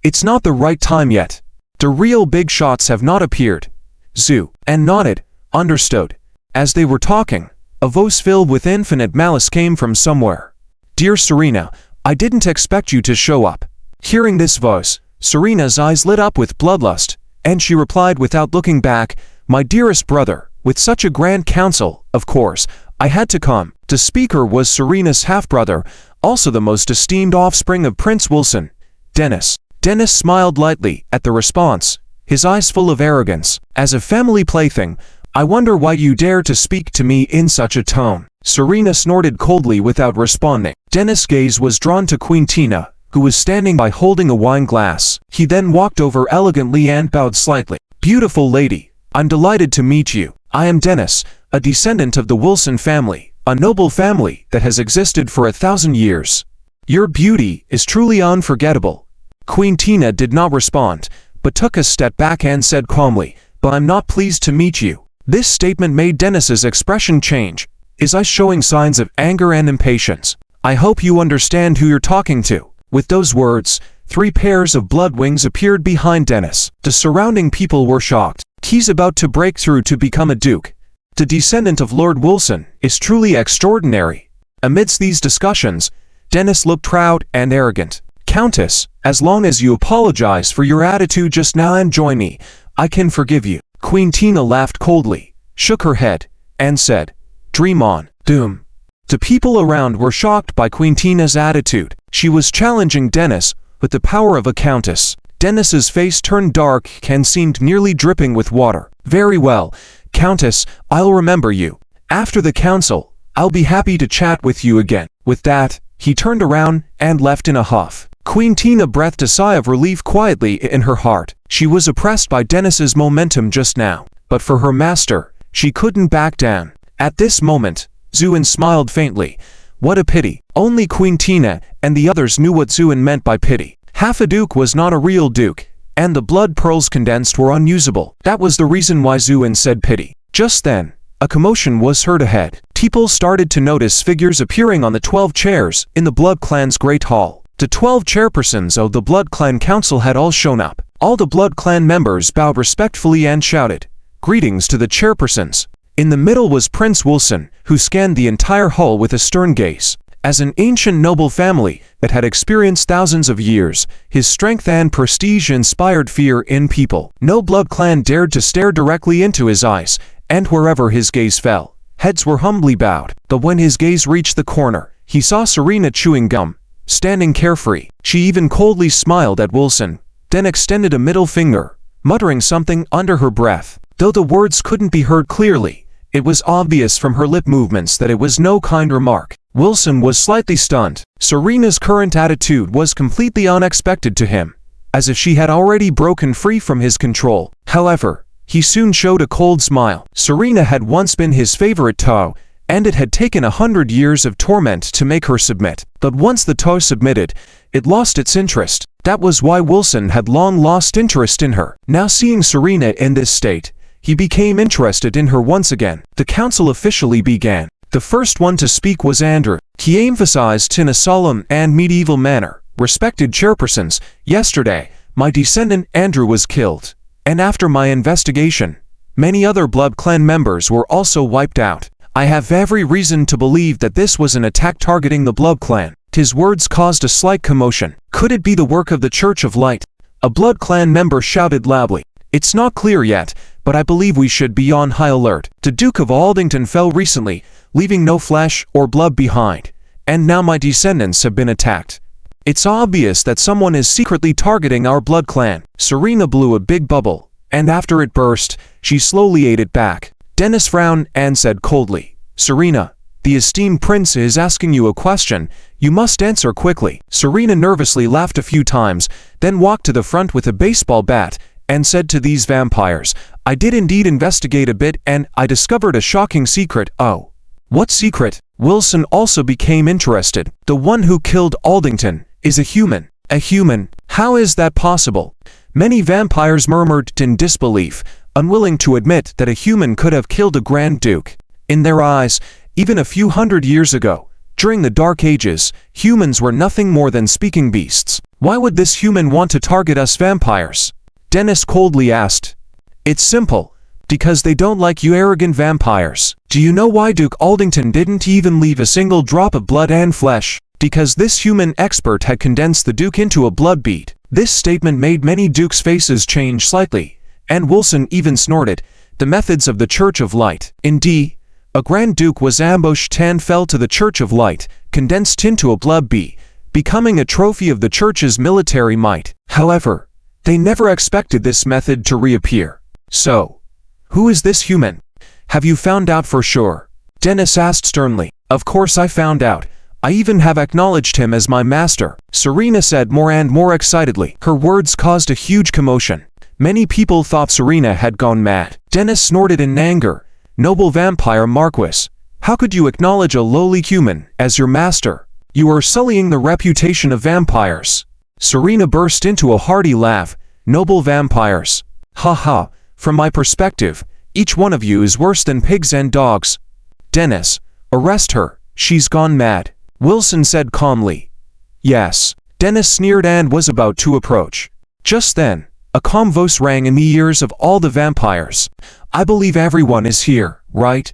it's not the right time yet. The real big shots have not appeared. Zuoan nodded, understood. As they were talking, a voice filled with infinite malice came from somewhere. Dear Serena, I didn't expect you to show up. Hearing this voice, Serena's eyes lit up with bloodlust, and she replied without looking back, My dearest brother, with such a grand council, of course, I had to come. The speaker was Serena's half-brother, also the most esteemed offspring of Prince Wilson, Dennis. Dennis smiled lightly at the response, his eyes full of arrogance. As a family plaything, I wonder why you dare to speak to me in such a tone. Serena snorted coldly without responding. Dennis' gaze was drawn to Queen Tina, who was standing by holding a wine glass. He then walked over elegantly and bowed slightly. Beautiful lady, I'm delighted to meet you. I am Dennis, a descendant of the Wilson family, a noble family that has existed for 1,000 years. Your beauty is truly unforgettable. Queen Tina did not respond, but took a step back and said calmly, But I'm not pleased to meet you. This statement made Dennis's expression change, his eyes showing signs of anger and impatience. I hope you understand who you're talking to. With those words, 3 pairs of blood wings appeared behind Dennis. The surrounding people were shocked. He's about to break through to become a duke. The descendant of Lord Wilson is truly extraordinary. Amidst these discussions, Dennis looked proud and arrogant. Countess, as long as you apologize for your attitude just now and join me, I can forgive you. Queen Tina laughed coldly, shook her head, and said, Dream on, doom. The people around were shocked by Queen Tina's attitude. She was challenging Dennis with the power of a countess. Dennis's face turned dark and seemed nearly dripping with water. Very well, Countess, I'll remember you. After the council, I'll be happy to chat with you again. With that, he turned around and left in a huff. Queen Tina breathed a sigh of relief quietly in her heart. She was oppressed by Dennis's momentum just now, but for her master, she couldn't back down. At this moment, Zuoan smiled faintly. What a pity. Only Queen Tina and the others knew what Zuoan meant by pity. Half a duke was not a real duke, and the blood pearls condensed were unusable. That was the reason why Zuoan said pity. Just then, a commotion was heard ahead. People started to notice figures appearing on the 12 chairs in the Blood Clan's Great Hall. The 12 chairpersons of the Blood Clan Council had all shown up. All the Blood Clan members bowed respectfully and shouted, Greetings to the chairpersons. In the middle was Prince Wilson, who scanned the entire hall with a stern gaze. As an ancient noble family that had experienced thousands of years, his strength and prestige inspired fear in people. No Blood Clan dared to stare directly into his eyes, and wherever his gaze fell, heads were humbly bowed. But when his gaze reached the corner, he saw Serena chewing gum, standing carefree. She even coldly smiled at Wilson, then extended a middle finger, muttering something under her breath. Though the words couldn't be heard clearly, it was obvious from her lip movements that it was no kind remark. Wilson was slightly stunned. Serena's current attitude was completely unexpected to him, as if she had already broken free from his control. However, he soon showed a cold smile. Serena had once been his favorite Tao, and it had taken 100 years of torment to make her submit. But once the Tao submitted, it lost its interest. That was why Wilson had long lost interest in her. Now seeing Serena in this state, he became interested in her once again. The council officially began. The first one to speak was Andrew. He emphasized in a solemn and medieval manner, Respected chairpersons, yesterday, my descendant Andrew was killed. And after my investigation, many other Blood Clan members were also wiped out. I have every reason to believe that this was an attack targeting the Blood Clan. His words caused a slight commotion. Could it be the work of the Church of Light? A Blood Clan member shouted loudly. It's not clear yet, but I believe we should be on high alert. The Duke of Alington fell recently, leaving no flesh or blood behind, and now my descendants have been attacked. It's obvious that someone is secretly targeting our blood clan. Serena blew a big bubble, and after it burst, she slowly ate it back. Dennis frowned and said coldly, "Serena, the esteemed prince is asking you a question. You must answer quickly." Serena nervously laughed a few times, then walked to the front with a baseball bat, and said to these vampires, "I did indeed investigate a bit and I discovered a shocking secret." "Oh, what secret?" Wilson also became interested. "The one who killed Alington is a human." "A human? How is that possible?" Many vampires murmured in disbelief, unwilling to admit that a human could have killed a Grand Duke. In their eyes, even a few hundred years ago, during the Dark Ages, humans were nothing more than speaking beasts. "Why would this human want to target us vampires?" Dennis coldly asked. "It's simple. Because they don't like you arrogant vampires." "Do you know why Duke Alington didn't even leave a single drop of blood and flesh?" "Because this human expert had condensed the Duke into a blood bead." This statement made many Dukes' faces change slightly, and Wilson even snorted. The methods of the Church of Light. Indeed, a Grand Duke was ambushed and fell to the Church of Light, condensed into a blood bead, becoming a trophy of the Church's military might. However, they never expected this method to reappear. "So, who is this human? Have you found out for sure?" Dennis asked sternly. "Of course I found out. I even have acknowledged him as my master," Serena said more and more excitedly. Her words caused a huge commotion. Many people thought Serena had gone mad. Dennis snorted in anger. "Noble vampire Marquis, how could you acknowledge a lowly human as your master? You are sullying the reputation of vampires." Serena burst into a hearty laugh. "Noble vampires. Ha ha, from my perspective, each one of you is worse than pigs and dogs." "Dennis, arrest her. She's gone mad," Wilson said calmly. "Yes." Dennis sneered and was about to approach. Just then, a calm voice rang in the ears of all the vampires. "I believe everyone is here, right?"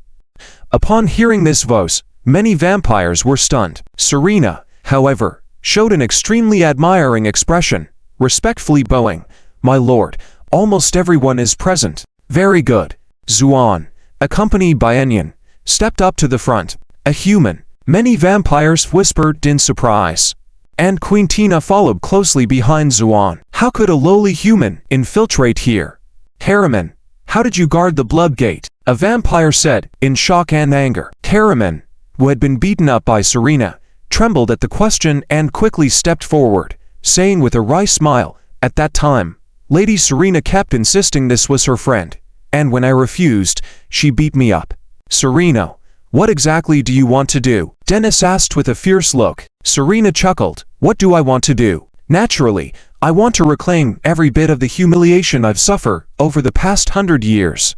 Upon hearing this voice, many vampires were stunned. Serena, however, showed an extremely admiring expression, respectfully bowing. "My lord, almost everyone is present." "Very good." Zuoan, accompanied by Enyon, stepped up to the front. "A human." Many vampires whispered in surprise. And Queen Tina followed closely behind Zuoan. "How could a lowly human infiltrate here?" "Harriman, how did you guard the blood gate?" a vampire said, in shock and anger. Harriman, who had been beaten up by Serena, trembled at the question and quickly stepped forward, saying with a wry smile, "At that time, Lady Serena kept insisting this was her friend, and when I refused, she beat me up." "Serena, what exactly do you want to do?" Dennis asked with a fierce look. Serena chuckled. "What do I want to do? Naturally, I want to reclaim every bit of the humiliation I've suffered over the past 100 years."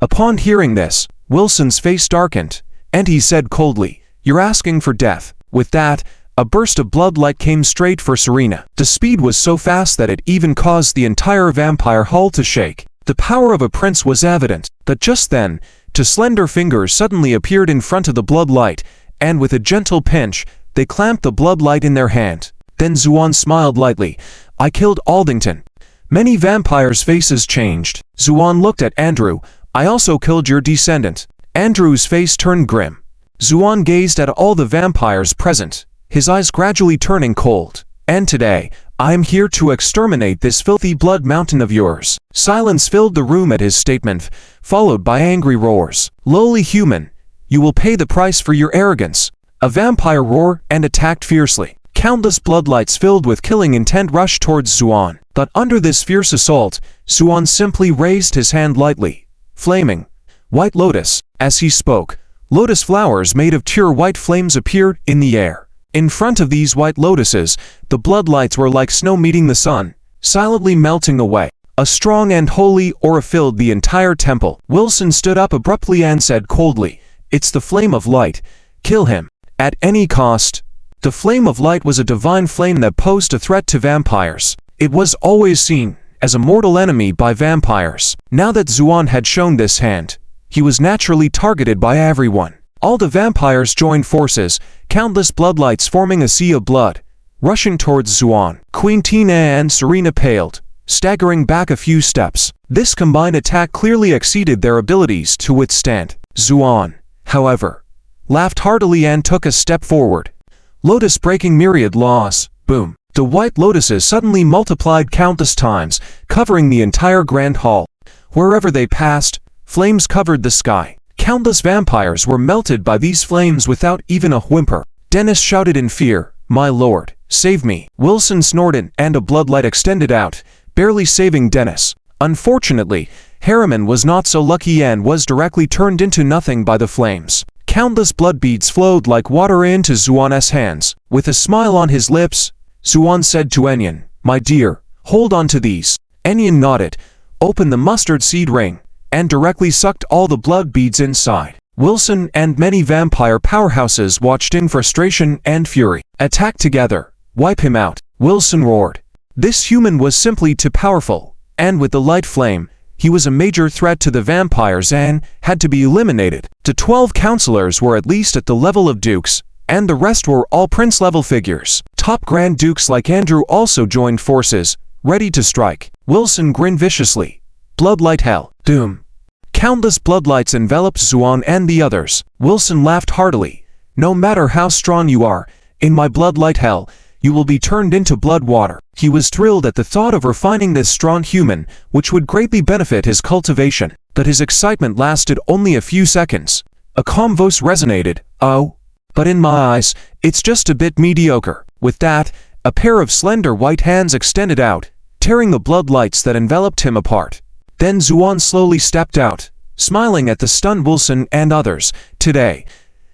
Upon hearing this, Wilson's face darkened, and he said coldly, "You're asking for death." With that, a burst of bloodlight came straight for Serena. The speed was so fast that it even caused the entire vampire hull to shake. The power of a prince was evident, but just then, two slender fingers suddenly appeared in front of the bloodlight, and with a gentle pinch, they clamped the bloodlight in their hand. Then Zuoan smiled lightly. "I killed Alington." Many vampires' faces changed. Zuoan looked at Andrew. "I also killed your descendant." Andrew's face turned grim. Zuoan gazed at all the vampires present, his eyes gradually turning cold. "And today, I am here to exterminate this filthy blood mountain of yours." Silence filled the room at his statement, followed by angry roars. "Lowly human, you will pay the price for your arrogance." A vampire roared and attacked fiercely. Countless bloodlights filled with killing intent rushed towards Zuoan. But under this fierce assault, Zuoan simply raised his hand lightly, flaming. "White lotus." As he spoke, lotus flowers made of pure white flames appeared in the air. In front of these white lotuses, the bloodlights were like snow meeting the sun, silently melting away. A strong and holy aura filled the entire temple. Wilson stood up abruptly and said coldly, "It's the flame of light. Kill him. At any cost." The flame of light was a divine flame that posed a threat to vampires. It was always seen as a mortal enemy by vampires. Now that Zuoan had shown this hand, he was naturally targeted by everyone. All the vampires joined forces, countless bloodlights forming a sea of blood, rushing towards Zuoan. Queen Tina and Serena paled, staggering back a few steps. This combined attack clearly exceeded their abilities to withstand. Zuoan, however, laughed heartily and took a step forward. Lotus breaking myriad laws. Boom. The white lotuses suddenly multiplied countless times, covering the entire grand hall. Wherever they passed, flames covered the sky. Countless vampires were melted by these flames without even a whimper. Dennis shouted in fear, "My lord, save me." Wilson snorted and a bloodlight extended out, barely saving Dennis. Unfortunately, Harriman was not so lucky and was directly turned into nothing by the flames. Countless blood beads flowed like water into Zuoan's hands. With a smile on his lips, Zuoan said to Enion, "My dear, hold on to these." Enion nodded, opened the mustard seed ring, and directly sucked all the blood beads inside. Wilson and many vampire powerhouses watched in frustration and fury. "Attack together! Wipe him out!" Wilson roared. This human was simply too powerful, and with the light flame, he was a major threat to the vampires and had to be eliminated. The 12 counselors were at least at the level of dukes, and the rest were all prince-level figures. Top Grand Dukes like Andrew also joined forces, ready to strike. Wilson grinned viciously. Bloodlight hell. Doom. Countless bloodlights enveloped Zuoan and the others. Wilson laughed heartily. "No matter how strong you are, in my bloodlight hell, you will be turned into blood water." He was thrilled at the thought of refining this strong human, which would greatly benefit his cultivation. But his excitement lasted only a few seconds. A calm voice resonated, "Oh, but in my eyes, it's just a bit mediocre." With that, a pair of slender white hands extended out, tearing the bloodlights that enveloped him apart. Then Zuoan slowly stepped out, smiling at the stunned Wilson and others. "Today,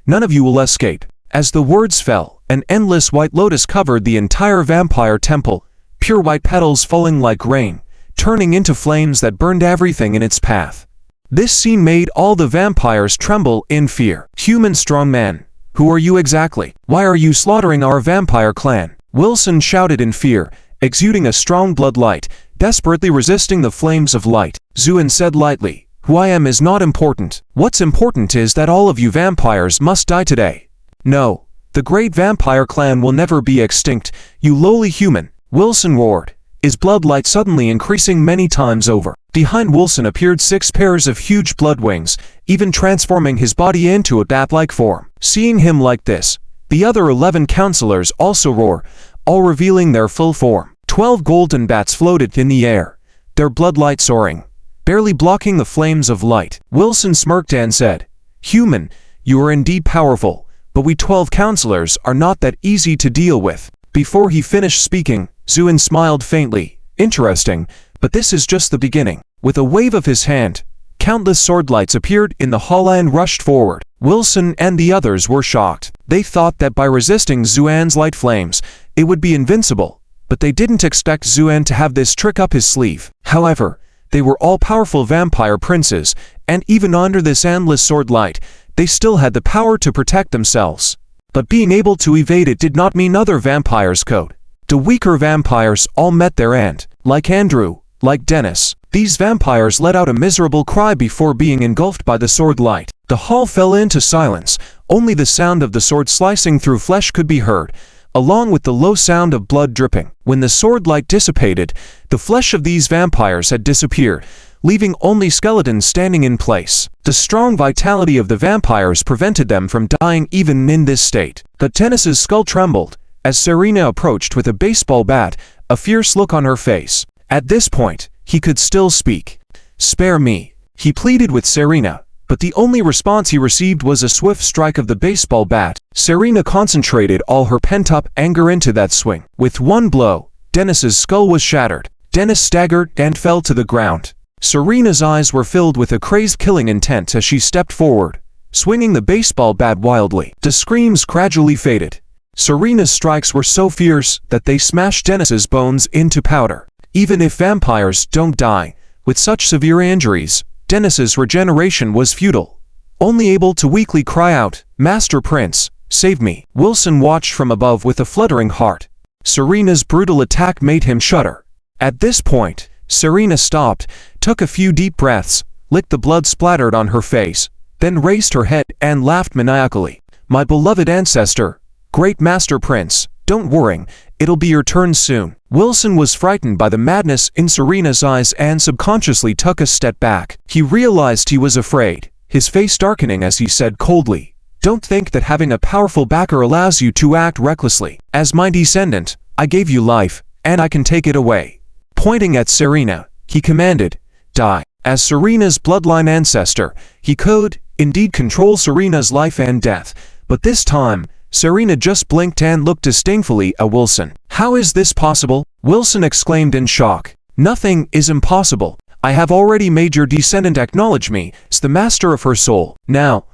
none of you will escape." As the words fell, an endless white lotus covered the entire vampire temple, pure white petals falling like rain, turning into flames that burned everything in its path. This scene made all the vampires tremble in fear. "Human strongman, who are you exactly? Why are you slaughtering our vampire clan?" Wilson shouted in fear, exuding a strong bloodlight, desperately resisting the flames of light. Zuoan said lightly, "Who I am is not important. What's important is that all of you vampires must die today." "No, the great vampire clan will never be extinct, you lowly human," Wilson roared, his bloodlight suddenly increasing many times over. Behind Wilson appeared 6 pairs of huge blood wings, even transforming his body into a bat-like form. Seeing him like this, the other 11 counselors also roar, all revealing their full form. 12 golden bats floated in the air, their bloodlight soaring, barely blocking the flames of light. Wilson smirked and said, "Human, you are indeed powerful, but we 12 counselors are not that easy to deal with." Before he finished speaking, Zuoan smiled faintly. "Interesting, but this is just the beginning." With a wave of his hand, countless swordlights appeared in the hall and rushed forward. Wilson and the others were shocked. They thought that by resisting Zuoan's light flames, it would be invincible, but they didn't expect Zuoan to have this trick up his sleeve. However, they were all powerful vampire princes, and even under this endless swordlight, they still had the power to protect themselves. But being able to evade it did not mean other vampires could. The weaker vampires all met their end. Like Andrew, like Dennis, these vampires let out a miserable cry before being engulfed by the sword light. The hall fell into silence. Only the sound of the sword slicing through flesh could be heard, along with the low sound of blood dripping. When the sword light dissipated, the flesh of these vampires had disappeared, leaving only skeletons standing in place. The strong vitality of the vampires prevented them from dying even in this state. But Dennis's skull trembled as Serena approached with a baseball bat, a fierce look on her face. At this point, he could still speak. "Spare me," he pleaded with Serena, but the only response he received was a swift strike of the baseball bat. Serena concentrated all her pent-up anger into that swing. With one blow, Dennis's skull was shattered. Dennis staggered and fell to the ground. Serena's eyes were filled with a crazed killing intent as she stepped forward, swinging the baseball bat wildly. The screams gradually faded. Serena's strikes were so fierce that they smashed Dennis's bones into powder. Even if vampires don't die with such severe injuries, Dennis's regeneration was futile, only able to weakly cry out, "Master Prince, save me." Wilson watched from above with a fluttering heart. Serena's brutal attack made him shudder. At this point, Serena stopped, took a few deep breaths, licked the blood splattered on her face, then raised her head and laughed maniacally. "My beloved ancestor, great Master Prince, don't worry, it'll be your turn soon." Wilson was frightened by the madness in Serena's eyes and subconsciously took a step back. He realized he was afraid, his face darkening as he said coldly, Don't think that having a powerful backer allows you to act recklessly. As my descendant, I gave you life, and I can take it away." Pointing at Serena, he commanded, "Die." As Serena's bloodline ancestor, he could, indeed, control Serena's life and death, but this time, Serena just blinked and looked disdainfully at Wilson. "How is this possible?" Wilson exclaimed in shock. "Nothing is impossible. I have already made your descendant acknowledge me as the master of her soul. Now,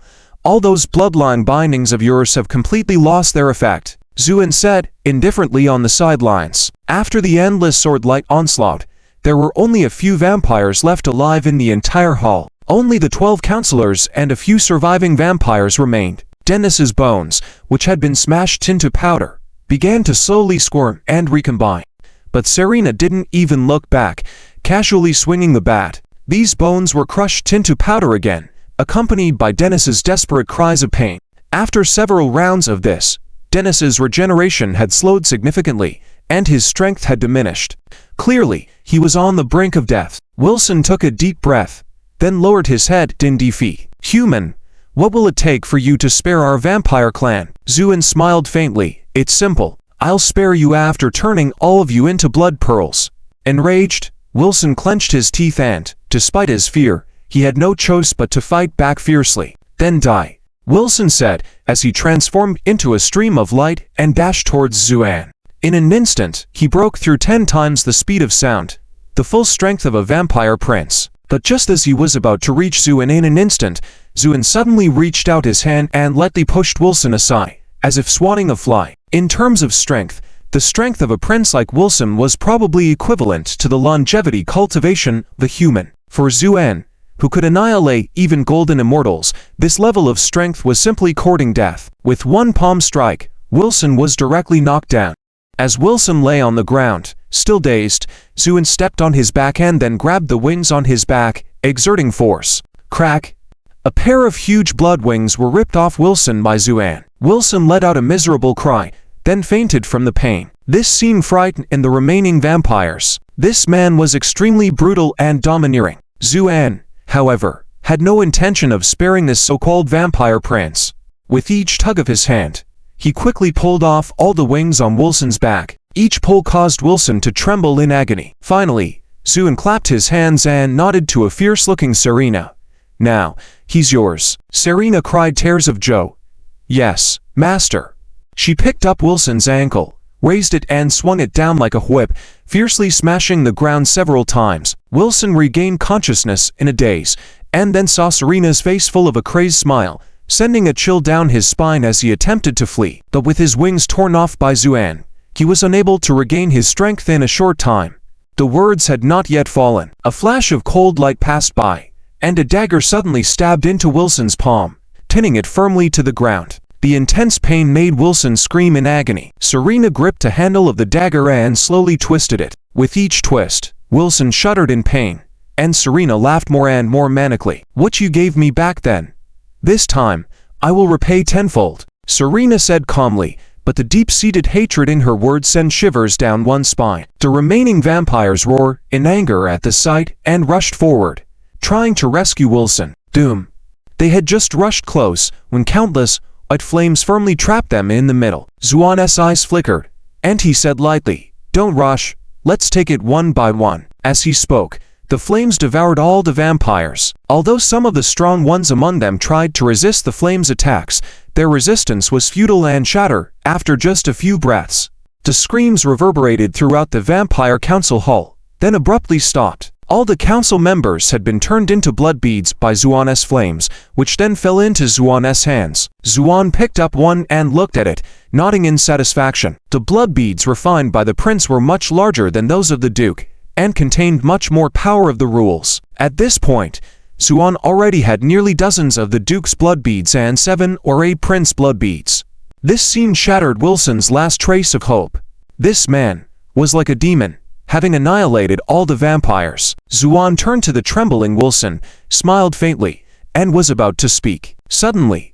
all those bloodline bindings of yours have completely lost their effect," Zuoan said, indifferently on the sidelines. After the endless sword-light onslaught, there were only a few vampires left alive in the entire hall. Only the 12 counselors and a few surviving vampires remained. Dennis's bones, which had been smashed into powder, began to slowly squirm and recombine. But Serena didn't even look back, casually swinging the bat. These bones were crushed into powder again, accompanied by Dennis's desperate cries of pain. After several rounds of this, Dennis's regeneration had slowed significantly, and his strength had diminished. Clearly, he was on the brink of death. Wilson took a deep breath, then lowered his head in defeat. "Human, what will it take for you to spare our vampire clan?" Zuoan smiled faintly. "It's simple. I'll spare you after turning all of you into blood pearls." Enraged, Wilson clenched his teeth and, despite his fear, he had no choice but to fight back fiercely. "Then die," Wilson said, as he transformed into a stream of light and dashed towards Zuoan. In an instant, he broke through 10 times the speed of sound, the full strength of a vampire prince. But just as he was about to reach Zuoan in an instant, Zuoan suddenly reached out his hand and lightly pushed Wilson aside, as if swatting a fly. In terms of strength, the strength of a prince like Wilson was probably equivalent to the longevity cultivation of the human. For Zuoan, who could annihilate even golden immortals, this level of strength was simply courting death. With one palm strike, Wilson was directly knocked down. As Wilson lay on the ground, still dazed, Zuoan stepped on his back and then grabbed the wings on his back, exerting force. Crack! A pair of huge blood wings were ripped off Wilson by Zuoan. Wilson let out a miserable cry, then fainted from the pain. This scene frightened the remaining vampires. This man was extremely brutal and domineering. Zuoan, however, had no intention of sparing this so-called vampire prince. With each tug of his hand, he quickly pulled off all the wings on Wilson's back. Each pull caused Wilson to tremble in agony. Finally, Zuoan clapped his hands and nodded to a fierce-looking Serena. "Now, he's yours." Serena cried tears of joy. "Yes, master." She picked up Wilson's ankle, raised it and swung it down like a whip, fiercely smashing the ground several times. Wilson regained consciousness in a daze, and then saw Serena's face full of a crazed smile, sending a chill down his spine as he attempted to flee. But with his wings torn off by Zuoan, he was unable to regain his strength in a short time. The words had not yet fallen. A flash of cold light passed by, and a dagger suddenly stabbed into Wilson's palm, pinning it firmly to the ground. The intense pain made Wilson scream in agony. Serena gripped the handle of the dagger and slowly twisted it. With each twist, Wilson shuddered in pain, and Serena laughed more and more manically. "What you gave me back then, this time, I will repay tenfold," Serena said calmly, but the deep-seated hatred in her words sent shivers down one's spine. The remaining vampires roared in anger at the sight and rushed forward, trying to rescue Wilson. Doom! They had just rushed close when countless white flames firmly trapped them in the middle. Zuoan's eyes flickered, and he said lightly, "Don't rush, let's take it one by one." As he spoke, the flames devoured all the vampires. Although some of the strong ones among them tried to resist the flames' attacks, their resistance was futile and shattered after just a few breaths. The screams reverberated throughout the vampire council hall, then abruptly stopped. All the council members had been turned into blood beads by Zuoan's flames, which then fell into Zuoan's hands. Zuoan picked up one and looked at it, nodding in satisfaction. The blood beads refined by the prince were much larger than those of the duke, and contained much more power of the rules. At this point, Zuoan already had nearly dozens of the duke's blood beads and 7 or 8 prince blood beads. This scene shattered Wilson's last trace of hope. This man was like a demon, having annihilated all the vampires. Zuoan turned to the trembling Wilson, smiled faintly, and was about to speak. Suddenly,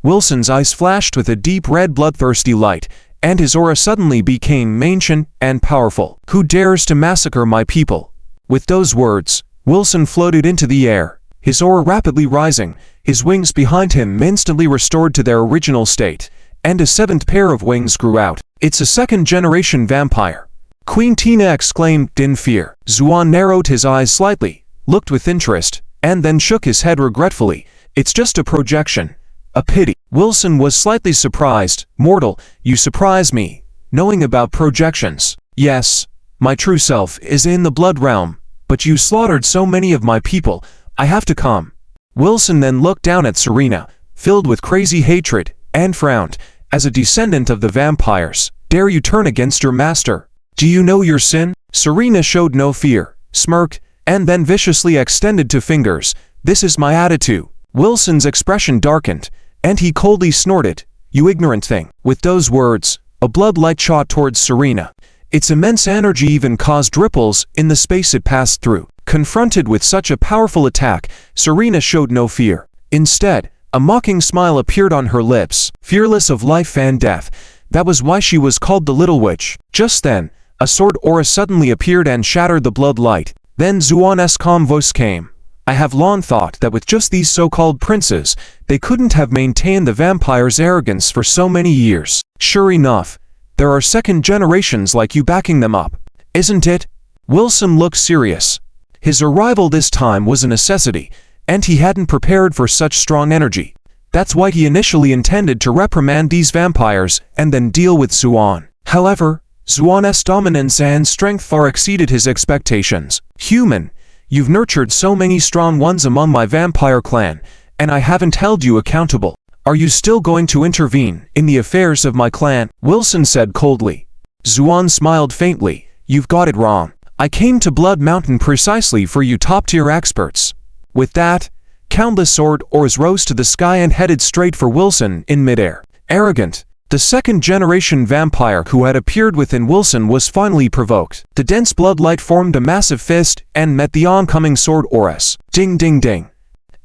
Wilson's eyes flashed with a deep red bloodthirsty light, and his aura suddenly became ancient and powerful. "Who dares to massacre my people?" With those words, Wilson floated into the air, his aura rapidly rising, his wings behind him instantly restored to their original state, and a seventh pair of wings grew out. It's a second-generation vampire. Queen Tina exclaimed in fear. Zuoan narrowed his eyes slightly, looked with interest, and then shook his head regretfully. It's just a projection. A pity. Wilson was slightly surprised. Mortal, you surprise me. Knowing about projections. Yes, my true self is in the blood realm, but you slaughtered so many of my people, I have to come. Wilson then looked down at Serena, filled with crazy hatred, and frowned. As a descendant of the vampires, dare you turn against your master? Do you know your sin? Serena showed no fear, smirked, and then viciously extended two fingers. This is my attitude. Wilson's expression darkened, and he coldly snorted. You ignorant thing. With those words, a blood light shot towards Serena. Its immense energy even caused ripples in the space it passed through. Confronted with such a powerful attack, Serena showed no fear. Instead, a mocking smile appeared on her lips, fearless of life and death. That was why she was called the Little Witch. Just then, a sword aura suddenly appeared and shattered the blood light. Then Zuoan's calm voice came. I have long thought that with just these so-called princes, they couldn't have maintained the vampire's arrogance for so many years. Sure enough, there are second generations like you backing them up, isn't it? Wilson looked serious. His arrival this time was a necessity, and he hadn't prepared for such strong energy. That's why he initially intended to reprimand these vampires and then deal with Zuoan. However, Zuoan's dominance and strength far exceeded his expectations. Human, you've nurtured so many strong ones among my vampire clan, and I haven't held you accountable. Are you still going to intervene in the affairs of my clan? Wilson said coldly. Zuoan smiled faintly. You've got it wrong. I came to Blood Mountain precisely for you top-tier experts. With that, countless sword oars rose to the sky and headed straight for Wilson in midair. Arrogant. The second-generation vampire who had appeared within Wilson was finally provoked. The dense blood light formed a massive fist and met the oncoming sword auras. Ding ding ding.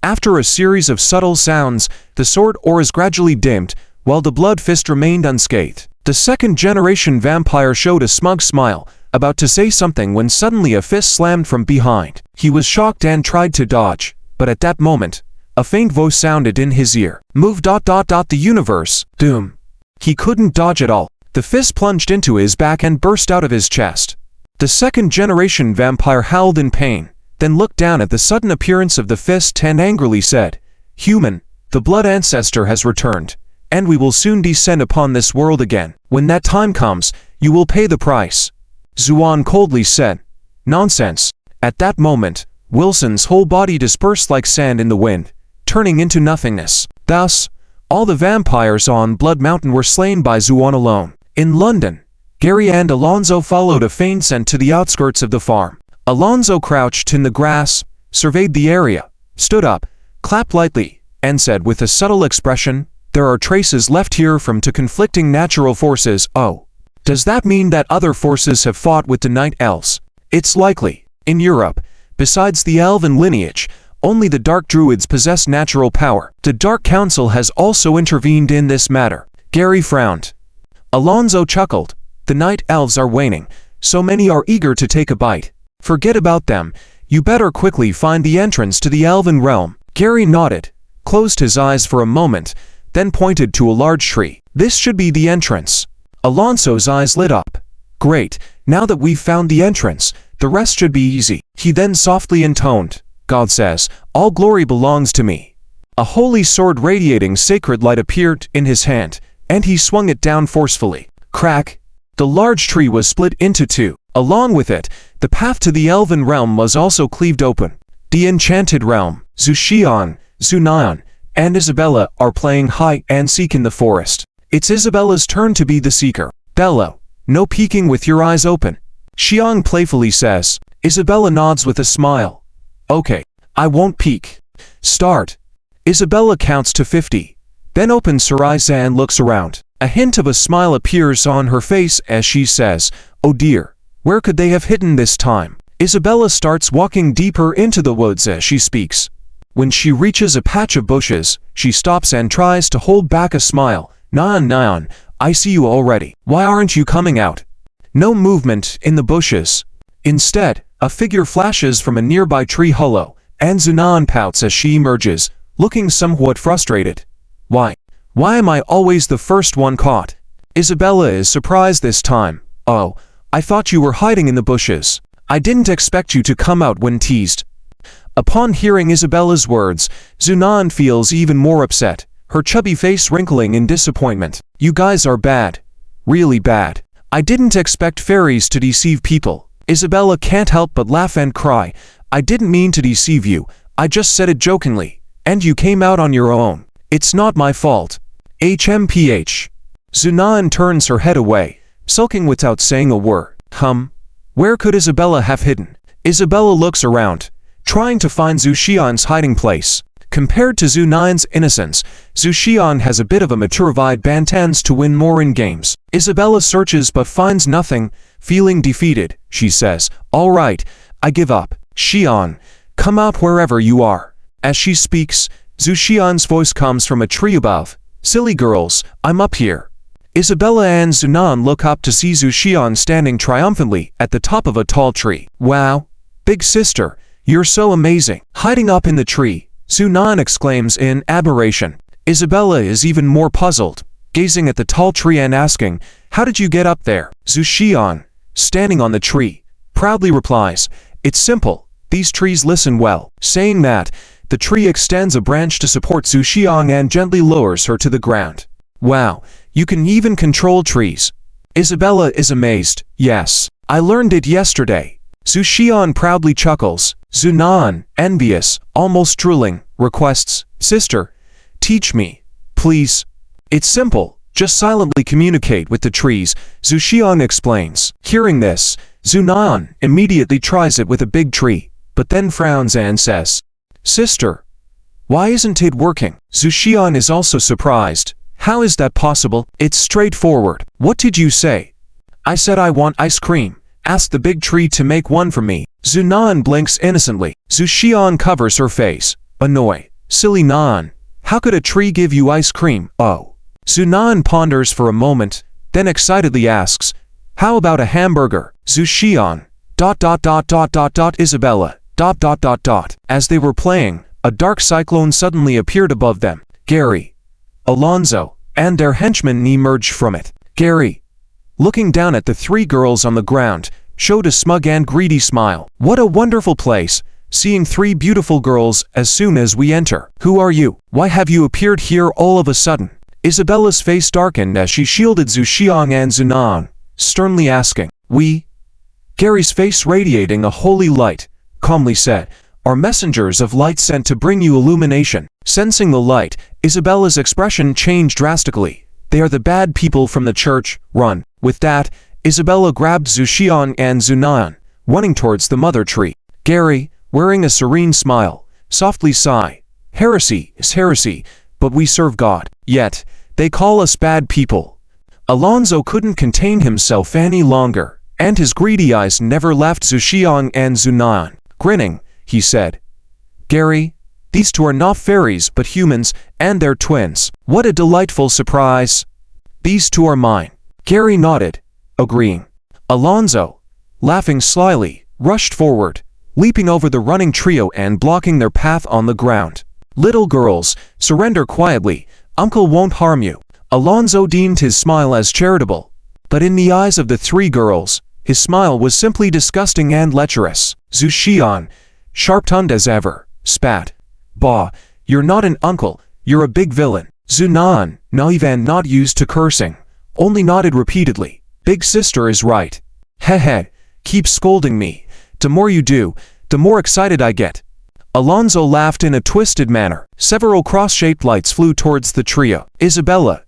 After a series of subtle sounds, the sword auras gradually dimmed, while the blood fist remained unscathed. The second-generation vampire showed a smug smile, about to say something when suddenly a fist slammed from behind. He was shocked and tried to dodge, but at that moment, a faint voice sounded in his ear. Move ... the universe. Doom. He couldn't dodge at all. The fist plunged into his back and burst out of his chest. The second-generation vampire howled in pain, then looked down at the sudden appearance of the fist and angrily said, Human, the blood ancestor has returned, and we will soon descend upon this world again. When that time comes, you will pay the price. Zuoan coldly said, Nonsense. At that moment, Wilson's whole body dispersed like sand in the wind, turning into nothingness. Thus, all the vampires on Blood Mountain were slain by Zuoan alone. In London, Gary and Alonzo followed a faint scent to the outskirts of the farm. Alonzo crouched in the grass, surveyed the area, stood up, clapped lightly, and said with a subtle expression, There are traces left here from two conflicting natural forces. Oh. Does that mean that other forces have fought with the night elves? It's likely. In Europe, besides the elven lineage, only the Dark Druids possess natural power. The Dark Council has also intervened in this matter. Gary frowned. Alonzo chuckled. The night elves are waning. So many are eager to take a bite. Forget about them. You better quickly find the entrance to the elven realm. Gary nodded, closed his eyes for a moment, then pointed to a large tree. This should be the entrance. Alonso's eyes lit up. Great, now that we've found the entrance, the rest should be easy. He then softly intoned, God says, all glory belongs to me. A holy sword radiating sacred light appeared in his hand, and he swung it down forcefully. Crack! The large tree was split into two. Along with it, the path to the elven realm was also cleaved open. The enchanted realm, Zuoan, Zuoan, and Isabella are playing hide and seek in the forest. It's Isabella's turn to be the seeker. Bello, no peeking with your eyes open. Xiang playfully says. Isabella nods with a smile. Okay, I won't peek. Start. Isabella counts to 50, then opens her eyes and looks around. A hint of a smile appears on her face as she says, Oh dear, where could they have hidden this time? Isabella starts walking deeper into the woods as she speaks. When she reaches a patch of bushes, she stops and tries to hold back a smile. Nyan, I see you already. Why aren't you coming out? No movement in the bushes. Instead, a figure flashes from a nearby tree hollow, and Zuoan pouts as she emerges, looking somewhat frustrated. Why am I always the first one caught? Isabella is surprised this time. Oh, I thought you were hiding in the bushes. I didn't expect you to come out when teased. Upon hearing Isabella's words, Zuoan feels even more upset, her chubby face wrinkling in disappointment. You guys are bad. Really bad. I didn't expect fairies to deceive people. Isabella can't help but laugh and cry. I didn't mean to deceive you. I just said it jokingly. And you came out on your own. It's not my fault. HMPH. Zuoan turns her head away, sulking without saying a word. Where could Isabella have hidden? Isabella looks around, trying to find Zuxian's hiding place. Compared to Zuoan's innocence, Zuxian has a bit of a maturified bantans to win more in games. Isabella searches but finds nothing. Feeling defeated, she says, "All right, I give up. Xian, come out wherever you are." As she speaks, Zuxian's voice comes from a tree above. "Silly girls, I'm up here." Isabella and Zuoan look up to see Zuxian standing triumphantly at the top of a tall tree. "Wow, big sister, you're so amazing." Hiding up in the tree, Zuoan exclaims in admiration. Isabella is even more puzzled, gazing at the tall tree and asking, "How did you get up there?" Zuxian, standing on the tree, proudly replies, "It's simple, these trees listen well." Saying that, the tree extends a branch to support Zuxian and gently lowers her to the ground. "Wow, you can even control trees." Isabella is amazed. "Yes, I learned it yesterday." Zuxian proudly chuckles. Zuoan, envious, almost drooling, requests, "Sister, teach me, please." "It's simple, just silently communicate with the trees," Zuxian explains. Hearing this, Zuoan immediately tries it with a big tree, but then frowns and says, "Sister, why isn't it working?" Zuxian is also surprised. "How is that possible? It's straightforward." "What did you say?" "I said I want ice cream. Ask the big tree to make one for me." Zuoan blinks innocently. Zuxian covers her face, annoyed. "Silly Nan, how could a tree give you ice cream?" "Oh." Zuoan ponders for a moment, then excitedly asks, "How about a hamburger?" Zuxian, Isabella, As they were playing, a dark cyclone suddenly appeared above them. Gary, Alonso, and their henchmen emerged from it. Gary, looking down at the three girls on the ground, showed a smug and greedy smile. "What a wonderful place, seeing three beautiful girls as soon as we enter. Who are you? Why have you appeared here all of a sudden?" Isabella's face darkened as she shielded Zuxian and Zuoan, sternly asking, "We?" Gary's face radiating a holy light, calmly said, "Are messengers of light sent to bring you illumination." Sensing the light, Isabella's expression changed drastically. "They are the bad people from the church, run." With that, Isabella grabbed Zuxian and Zuoan, running towards the mother tree. Gary, wearing a serene smile, softly sighed, "Heresy is heresy, but we serve God. Yet, they call us bad people." Alonso couldn't contain himself any longer, and his greedy eyes never left Zuxian and Zuoan. Grinning, he said, "Gary, these two are not fairies but humans, and they're twins. What a delightful surprise." "These two are mine." Gary nodded, agreeing. Alonso, laughing slyly, rushed forward, leaping over the running trio and blocking their path on the ground. "Little girls, surrender quietly. Uncle won't harm you." Alonso deemed his smile as charitable, but in the eyes of the three girls, his smile was simply disgusting and lecherous. Zuxian, sharp-tongued as ever, spat, "Bah, you're not an uncle, you're a big villain." Zuoan, naive and not used to cursing, only nodded repeatedly. "Big sister is right. Hehe, keep scolding me. The more you do, the more excited I get." Alonso laughed in a twisted manner. Several cross-shaped lights flew towards the trio. Isabella,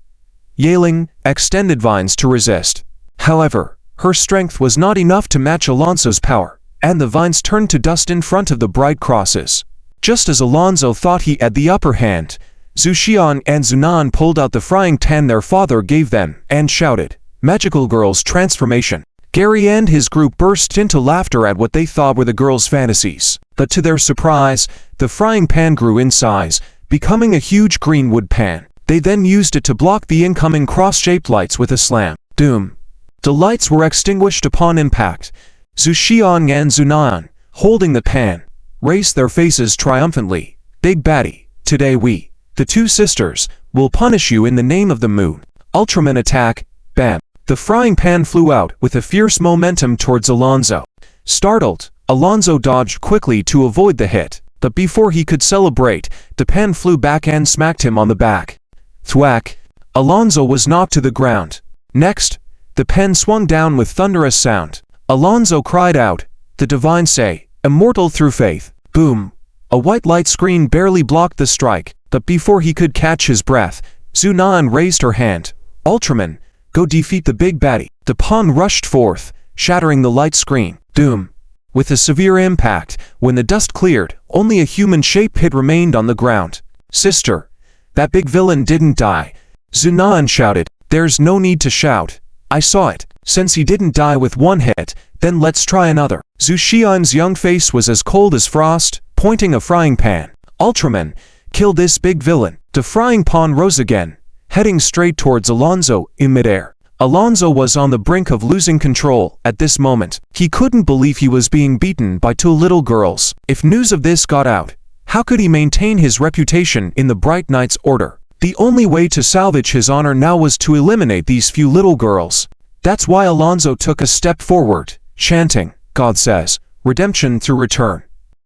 yelling, extended vines to resist. However, her strength was not enough to match Alonso's power, and the vines turned to dust in front of the bright crosses. Just as Alonso thought he had the upper hand, Zuxian and Zuoan pulled out the frying pan their father gave them and shouted, "Magical girl's transformation." Gary and his group burst into laughter at what they thought were the girls' fantasies. But to their surprise, the frying pan grew in size, becoming a huge green wood pan. They then used it to block the incoming cross-shaped lights with a slam. Doom. The lights were extinguished upon impact. Zuxian and Zuoan, holding the pan, raised their faces triumphantly. Big baddie, today we, the two sisters, will punish you in the name of the moon. Ultraman attack, bam. The frying pan flew out with a fierce momentum towards Alonso. Startled, Alonso dodged quickly to avoid the hit, but before he could celebrate, the pan flew back and smacked him on the back. Thwack! Alonso was knocked to the ground. Next, the pen swung down with thunderous sound. Alonso cried out, "The divine say, immortal through faith." Boom! A white light screen barely blocked the strike, but before he could catch his breath, Zuoan raised her hand. "Ultraman, go defeat the big baddie." The pawn rushed forth, shattering the light screen. Doom! With a severe impact, when the dust cleared, only a human-shaped pit remained on the ground. "Sister, that big villain didn't die," Zuoan shouted. "There's no need to shout. I saw it. Since he didn't die with one hit, then let's try another." Zuxian's young face was as cold as frost, pointing a frying pan. "Ultraman, kill this big villain." The frying pan rose again, heading straight towards Alonso in midair. Alonso was on the brink of losing control at this moment. He couldn't believe he was being beaten by two little girls. If news of this got out, how could he maintain his reputation in the Bright Knights Order? The only way to salvage his honor now was to eliminate these few little girls. That's why Alonso took a step forward, chanting, "God says, redemption through return."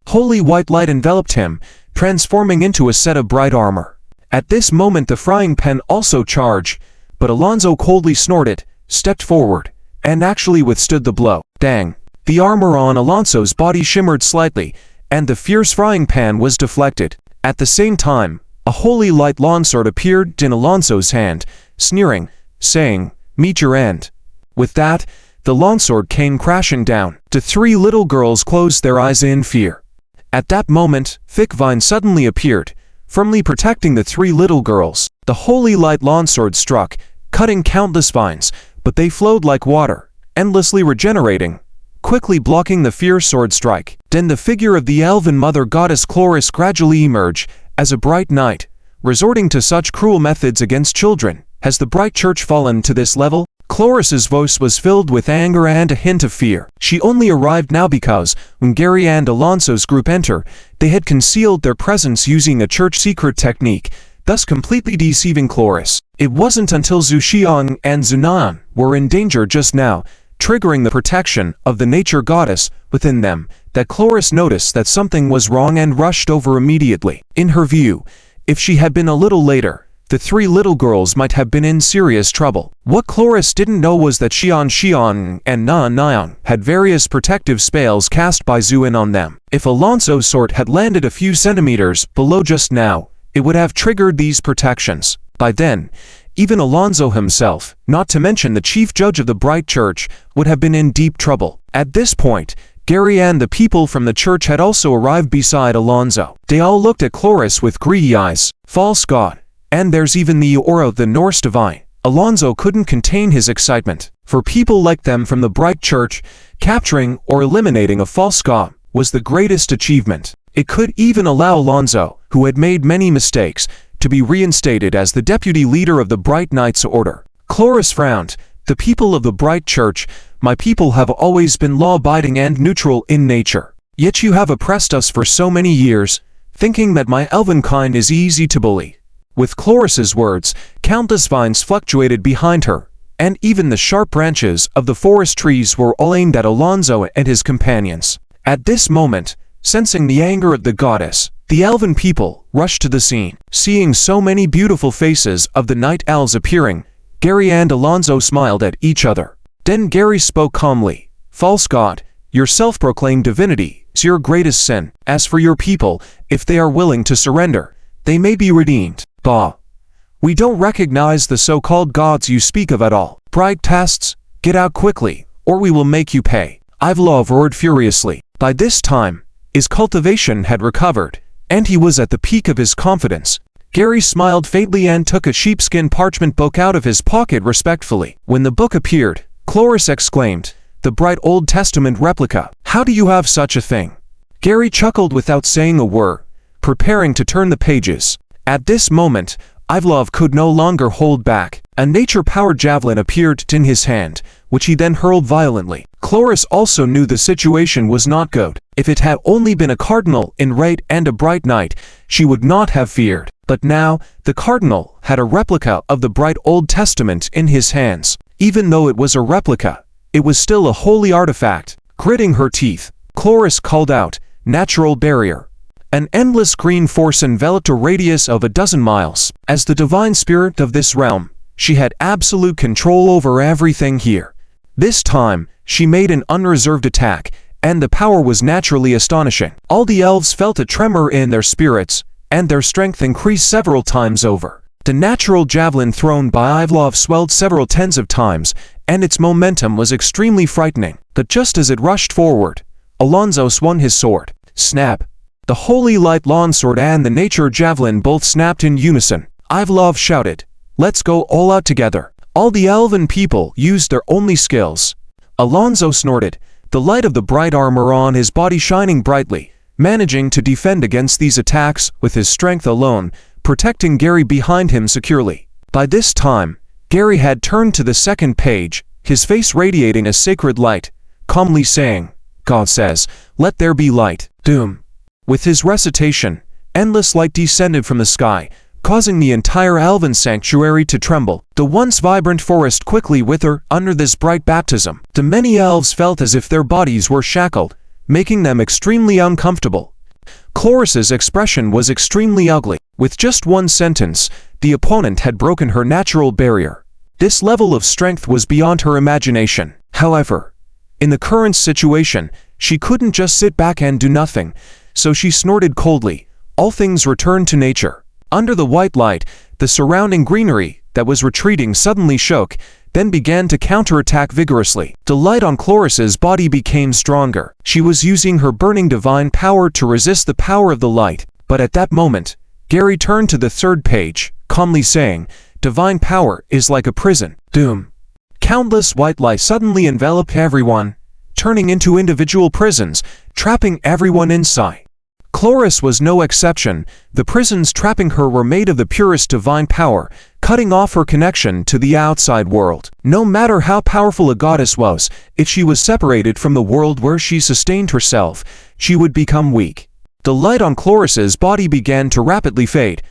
Holy white light enveloped him, transforming into a set of bright armor. At this moment the frying pan also charged, but Alonso coldly snorted, stepped forward, and actually withstood the blow. Dang! The armor on Alonso's body shimmered slightly, and the fierce frying pan was deflected. At the same time, a holy light longsword appeared in Alonso's hand, sneering, saying, "Meet your end." With that, the longsword came crashing down. The three little girls closed their eyes in fear. At that moment, thick vine suddenly appeared, firmly protecting the three little girls. The holy light longsword struck, cutting countless vines, but they flowed like water, endlessly regenerating, quickly blocking the fierce sword strike. Then the figure of the elven mother goddess Chloris gradually emerged, as a bright knight, resorting to such cruel methods against children. Has the Bright Church fallen to this level? Chloris's voice was filled with anger and a hint of fear. She only arrived now because, when Gary and Alonso's group entered, they had concealed their presence using a church secret technique, thus completely deceiving Chloris. It wasn't until Zuxian and Zuoan were in danger just now, triggering the protection of the nature goddess within them, that Chloris noticed that something was wrong and rushed over immediately. In her view, if she had been a little later, the three little girls might have been in serious trouble. What Chloris didn't know was that Xian and Nan had various protective spells cast by Zuoan on them. If Alonso's sword had landed a few centimeters below just now, it would have triggered these protections. By then, even Alonso himself, not to mention the chief judge of the Bright Church, would have been in deep trouble. At this point, Gary and the people from the church had also arrived beside Alonso. They all looked at Chloris with greedy eyes. False god. And there's even the aura of the Norse divine. Alonso couldn't contain his excitement. For people like them from the Bright Church, capturing or eliminating a false god was the greatest achievement. It could even allow Alonso, who had made many mistakes, to be reinstated as the deputy leader of the Bright Knights Order. Chloris frowned. "The people of the Bright Church, my people, have always been law-abiding and neutral in nature. Yet you have oppressed us for so many years, thinking that my elven kind is easy to bully." With Chloris's words, countless vines fluctuated behind her, and even the sharp branches of the forest trees were all aimed at Alonso and his companions. At this moment, sensing the anger of the goddess, the elven people rushed to the scene. Seeing so many beautiful faces of the night elves appearing, Gary and Alonso smiled at each other. Then Gary spoke calmly. "False god, your self-proclaimed divinity is your greatest sin. As for your people, if they are willing to surrender, they may be redeemed." "Bah! We don't recognize the so-called gods you speak of at all. Bright tests, get out quickly, or we will make you pay." Ivlov roared furiously. By this time, his cultivation had recovered, and he was at the peak of his confidence. Gary smiled faintly and took a sheepskin parchment book out of his pocket respectfully. When the book appeared, Chloris exclaimed, "The bright Old Testament replica. How do you have such a thing?" Gary chuckled without saying a word, preparing to turn the pages. At this moment, Ivlov could no longer hold back. A nature-powered javelin appeared in his hand, which he then hurled violently. Chloris also knew the situation was not good. If it had only been a cardinal in red and a bright knight, she would not have feared. But now, the cardinal had a replica of the bright Old Testament in his hands. Even though it was a replica, it was still a holy artifact. Gritting her teeth, Chloris called out, "Natural barrier." An endless green force enveloped a radius of 12 miles. As the divine spirit of this realm, she had absolute control over everything here. This time, she made an unreserved attack, and the power was naturally astonishing. All the elves felt a tremor in their spirits, and their strength increased several times over. The natural javelin thrown by Ivlov swelled several tens of times, and its momentum was extremely frightening. But just as it rushed forward, Alonso swung his sword. Snap! The holy light longsword and the nature javelin both snapped in unison. Ivlov shouted, "Let's go all out together." All the elven people used their only skills. Alonso snorted, the light of the bright armor on his body shining brightly, managing to defend against these attacks with his strength alone, protecting Gary behind him securely. By this time, Gary had turned to the second page, his face radiating a sacred light, calmly saying, "God says, let there be light." Doom. With his recitation, endless light descended from the sky, causing the entire elven sanctuary to tremble. The once vibrant forest quickly withered under this bright baptism. The many elves felt as if their bodies were shackled, making them extremely uncomfortable. Chloris's expression was extremely ugly. With just one sentence, the opponent had broken her natural barrier. This level of strength was beyond her imagination. However, in the current situation, she couldn't just sit back and do nothing, so she snorted coldly. All things returned to nature. Under the white light, the surrounding greenery that was retreating suddenly shook, then began to counterattack vigorously. The light on Chloris's body became stronger. She was using her burning divine power to resist the power of the light. But at that moment, Gary turned to the third page, calmly saying, "Divine power is like a prison." Doom. Countless white lights suddenly enveloped everyone, turning into individual prisons, trapping everyone inside. Chloris was no exception. The prisons trapping her were made of the purest divine power, cutting off her connection to the outside world. No matter how powerful a goddess was, if she was separated from the world where she sustained herself, she would become weak. The light on Chloris's body began to rapidly fade,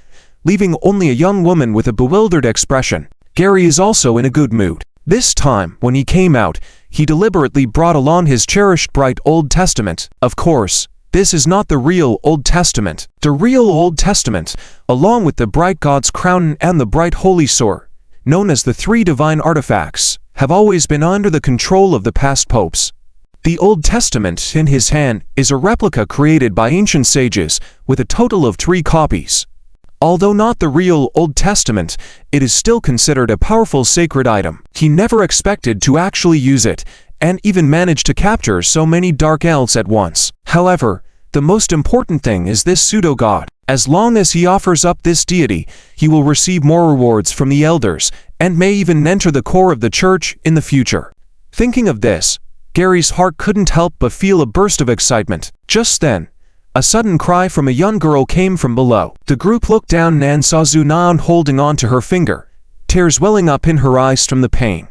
leaving only a young woman with a bewildered expression. Gary is also in a good mood. This time, when he came out, he deliberately brought along his cherished bright Old Testament. Of course, this is not the real Old Testament. The real Old Testament, along with the bright God's crown and the bright holy sword, known as the three divine artifacts, have always been under the control of the past popes. The Old Testament in his hand is a replica created by ancient sages, with a total of 3 copies. Although not the real Old Testament, it is still considered a powerful sacred item. He never expected to actually use it, and even managed to capture so many dark elves at once. However, the most important thing is this pseudo-god. As long as he offers up this deity, he will receive more rewards from the elders, and may even enter the core of the church in the future. Thinking of this, Gary's heart couldn't help but feel a burst of excitement. Just then, a sudden cry from a young girl came from below. The group looked down and saw Zuoan holding on to her finger, tears welling up in her eyes from the pain.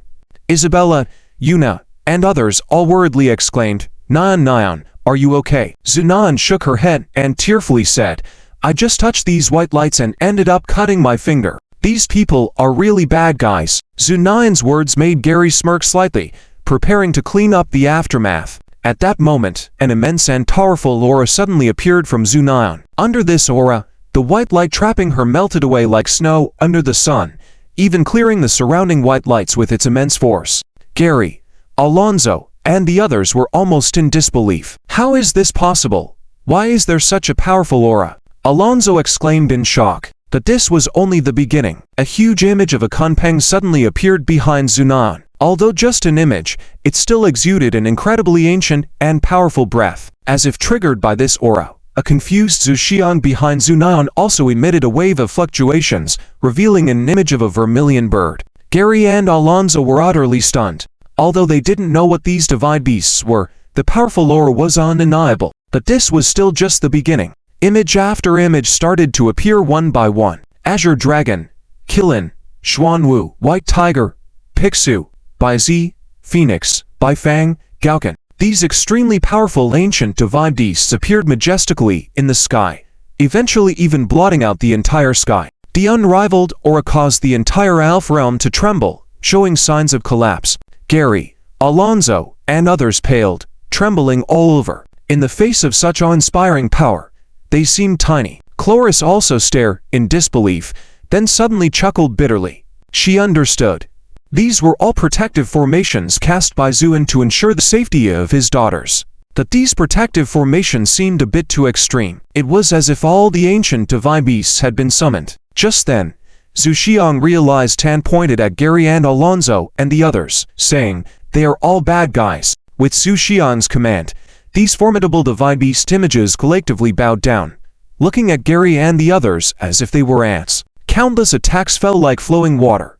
Isabella, Yuna, and others all worriedly exclaimed, Nyan, are you okay?" Zuoan shook her head and tearfully said, "I just touched these white lights and ended up cutting my finger. These people are really bad guys." Zuoan's words made Gary smirk slightly, preparing to clean up the aftermath. At that moment, an immense and powerful aura suddenly appeared from Zuoan. Under this aura, the white light trapping her melted away like snow under the sun, even clearing the surrounding white lights with its immense force. Gary, Alonso, and the others were almost in disbelief. How is this possible? Why is there such a powerful aura? Alonso exclaimed in shock. But this was only the beginning. A huge image of a Kunpeng suddenly appeared behind Zuoan. Although just an image, it still exuded an incredibly ancient and powerful breath. As if triggered by this aura, a confused Zuxiang behind Zuoan also emitted a wave of fluctuations, revealing an image of a vermilion bird. Gary and Alonso were utterly stunned. Although they didn't know what these divine beasts were, the powerful aura was undeniable. But this was still just the beginning. Image after image started to appear one by one. Azure Dragon, Qilin, Xuanwu, White Tiger, Pixu, Bai Zi, Phoenix, Bai Fang, Gauken. These extremely powerful ancient divine beasts appeared majestically in the sky, eventually even blotting out the entire sky. The unrivaled aura caused the entire elf realm to tremble, showing signs of collapse. Gary, Alonzo, and others paled, trembling all over. In the face of such awe-inspiring power, they seemed tiny. Chloris also stared in disbelief, then suddenly chuckled bitterly. She understood. These were all protective formations cast by Zuoan to ensure the safety of his daughters. But these protective formations seemed a bit too extreme. It was as if all the ancient divine beasts had been summoned. Just then, Zhu Xiang realized Tan pointed at Gary and Alonzo and the others, saying, "They are all bad guys." With Zhu Xiang's command, these formidable divine beast images collectively bowed down, looking at Gary and the others as if they were ants. Countless attacks fell like flowing water.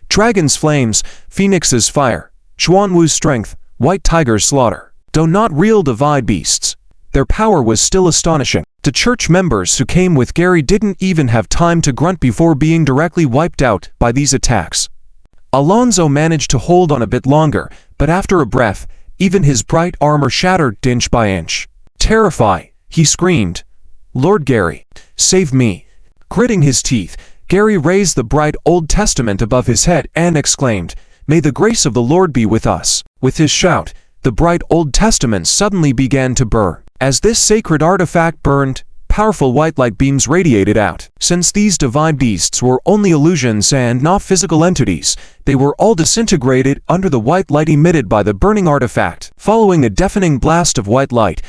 Dragon's flames, Phoenix's fire, Xuanwu's strength, White Tiger's slaughter. Though not real divine beasts, their power was still astonishing. The church members who came with Gary didn't even have time to grunt before being directly wiped out by these attacks. Alonzo managed to hold on a bit longer, but after a breath, even his bright armor shattered inch by inch. Terrified, he screamed, "Lord Gary, save me." Gritting his teeth, Gary raised the bright Old Testament above his head and exclaimed, "May the grace of the Lord be with us." With his shout, the bright Old Testament suddenly began to burn. As this sacred artifact burned, powerful white light beams radiated out. Since these divine beasts were only illusions and not physical entities, they were all disintegrated under the white light emitted by the burning artifact. Following a deafening blast of white light,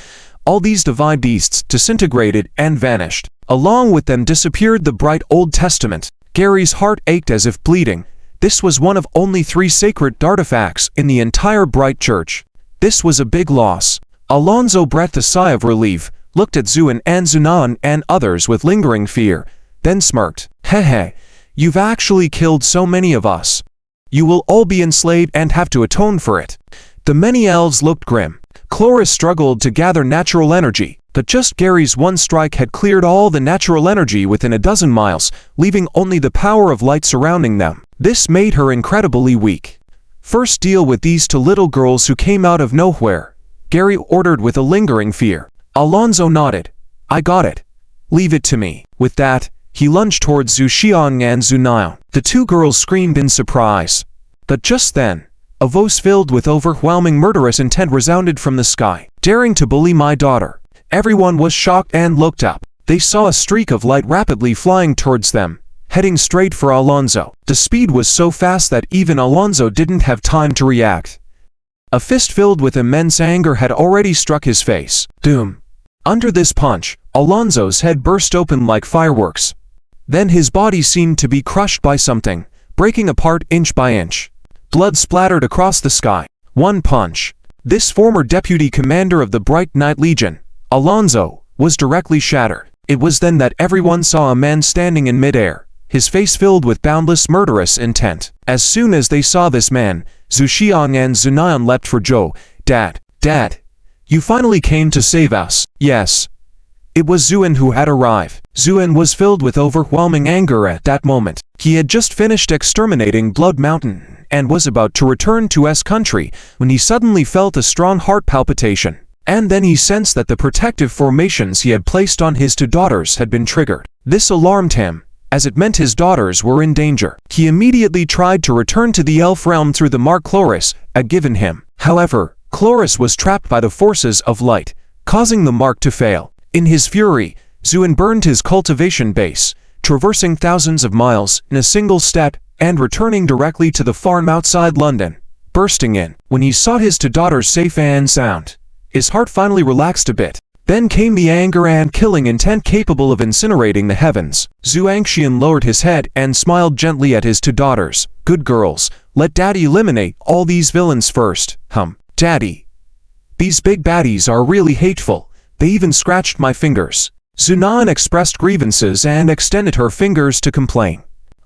all these divine beasts disintegrated and vanished. Along with them disappeared the bright Old Testament. Gary's heart ached as if bleeding. This was one of only 3 sacred artifacts in the entire Bright Church. This was a big loss. Alonzo breathed a sigh of relief, looked at Zuoan and Zuoan and others with lingering fear, then smirked. "Hehe, you've actually killed so many of us. You will all be enslaved and have to atone for it." The many elves looked grim. Chloris struggled to gather natural energy, but just Gary's one strike had cleared all the natural energy within a dozen miles, leaving only the power of light surrounding them. This made her incredibly weak. "First deal with these 2 little girls who came out of nowhere," Gary ordered with a lingering fear. Alonzo nodded. "I got it. Leave it to me." With that, he lunged towards Zhu Xiang and Zuoan. The 2 girls screamed in surprise. But just then, a voice filled with overwhelming murderous intent resounded from the sky. "Daring to bully my daughter." Everyone was shocked and looked up. They saw a streak of light rapidly flying towards them, heading straight for Alonzo. The speed was so fast that even Alonzo didn't have time to react. A fist filled with immense anger had already struck his face. Doom! Under this punch, Alonzo's head burst open like fireworks. Then his body seemed to be crushed by something, breaking apart inch by inch. Blood splattered across the sky. One punch. This former deputy commander of the Bright Knight Legion, Alonzo, was directly shattered. It was then that everyone saw a man standing in midair, his face filled with boundless murderous intent. As soon as they saw this man, Zhu Xiang and Zuoan leapt for Zhou. Dad, you finally came to save us." Yes. It was Zuoan who had arrived. Zuoan was filled with overwhelming anger at that moment. He had just finished exterminating Blood Mountain and was about to return to S country when he suddenly felt a strong heart palpitation. And then he sensed that the protective formations he had placed on his 2 daughters had been triggered. This alarmed him, as it meant his daughters were in danger. He immediately tried to return to the elf realm through the mark Chloris had given him. However, Chloris was trapped by the forces of light, causing the mark to fail. In his fury, Zuoan burned his cultivation base, traversing thousands of miles in a single step and returning directly to the farm outside London. Bursting in, when he saw his 2 daughters safe and sound, his heart finally relaxed a bit. Then came the anger and killing intent capable of incinerating the heavens. Zuangxian lowered his head and smiled gently at his 2 daughters. "Good girls, let Daddy eliminate all these villains first." Daddy. These big baddies are really hateful. They even scratched my fingers." Zuoan expressed grievances and extended her fingers to complain.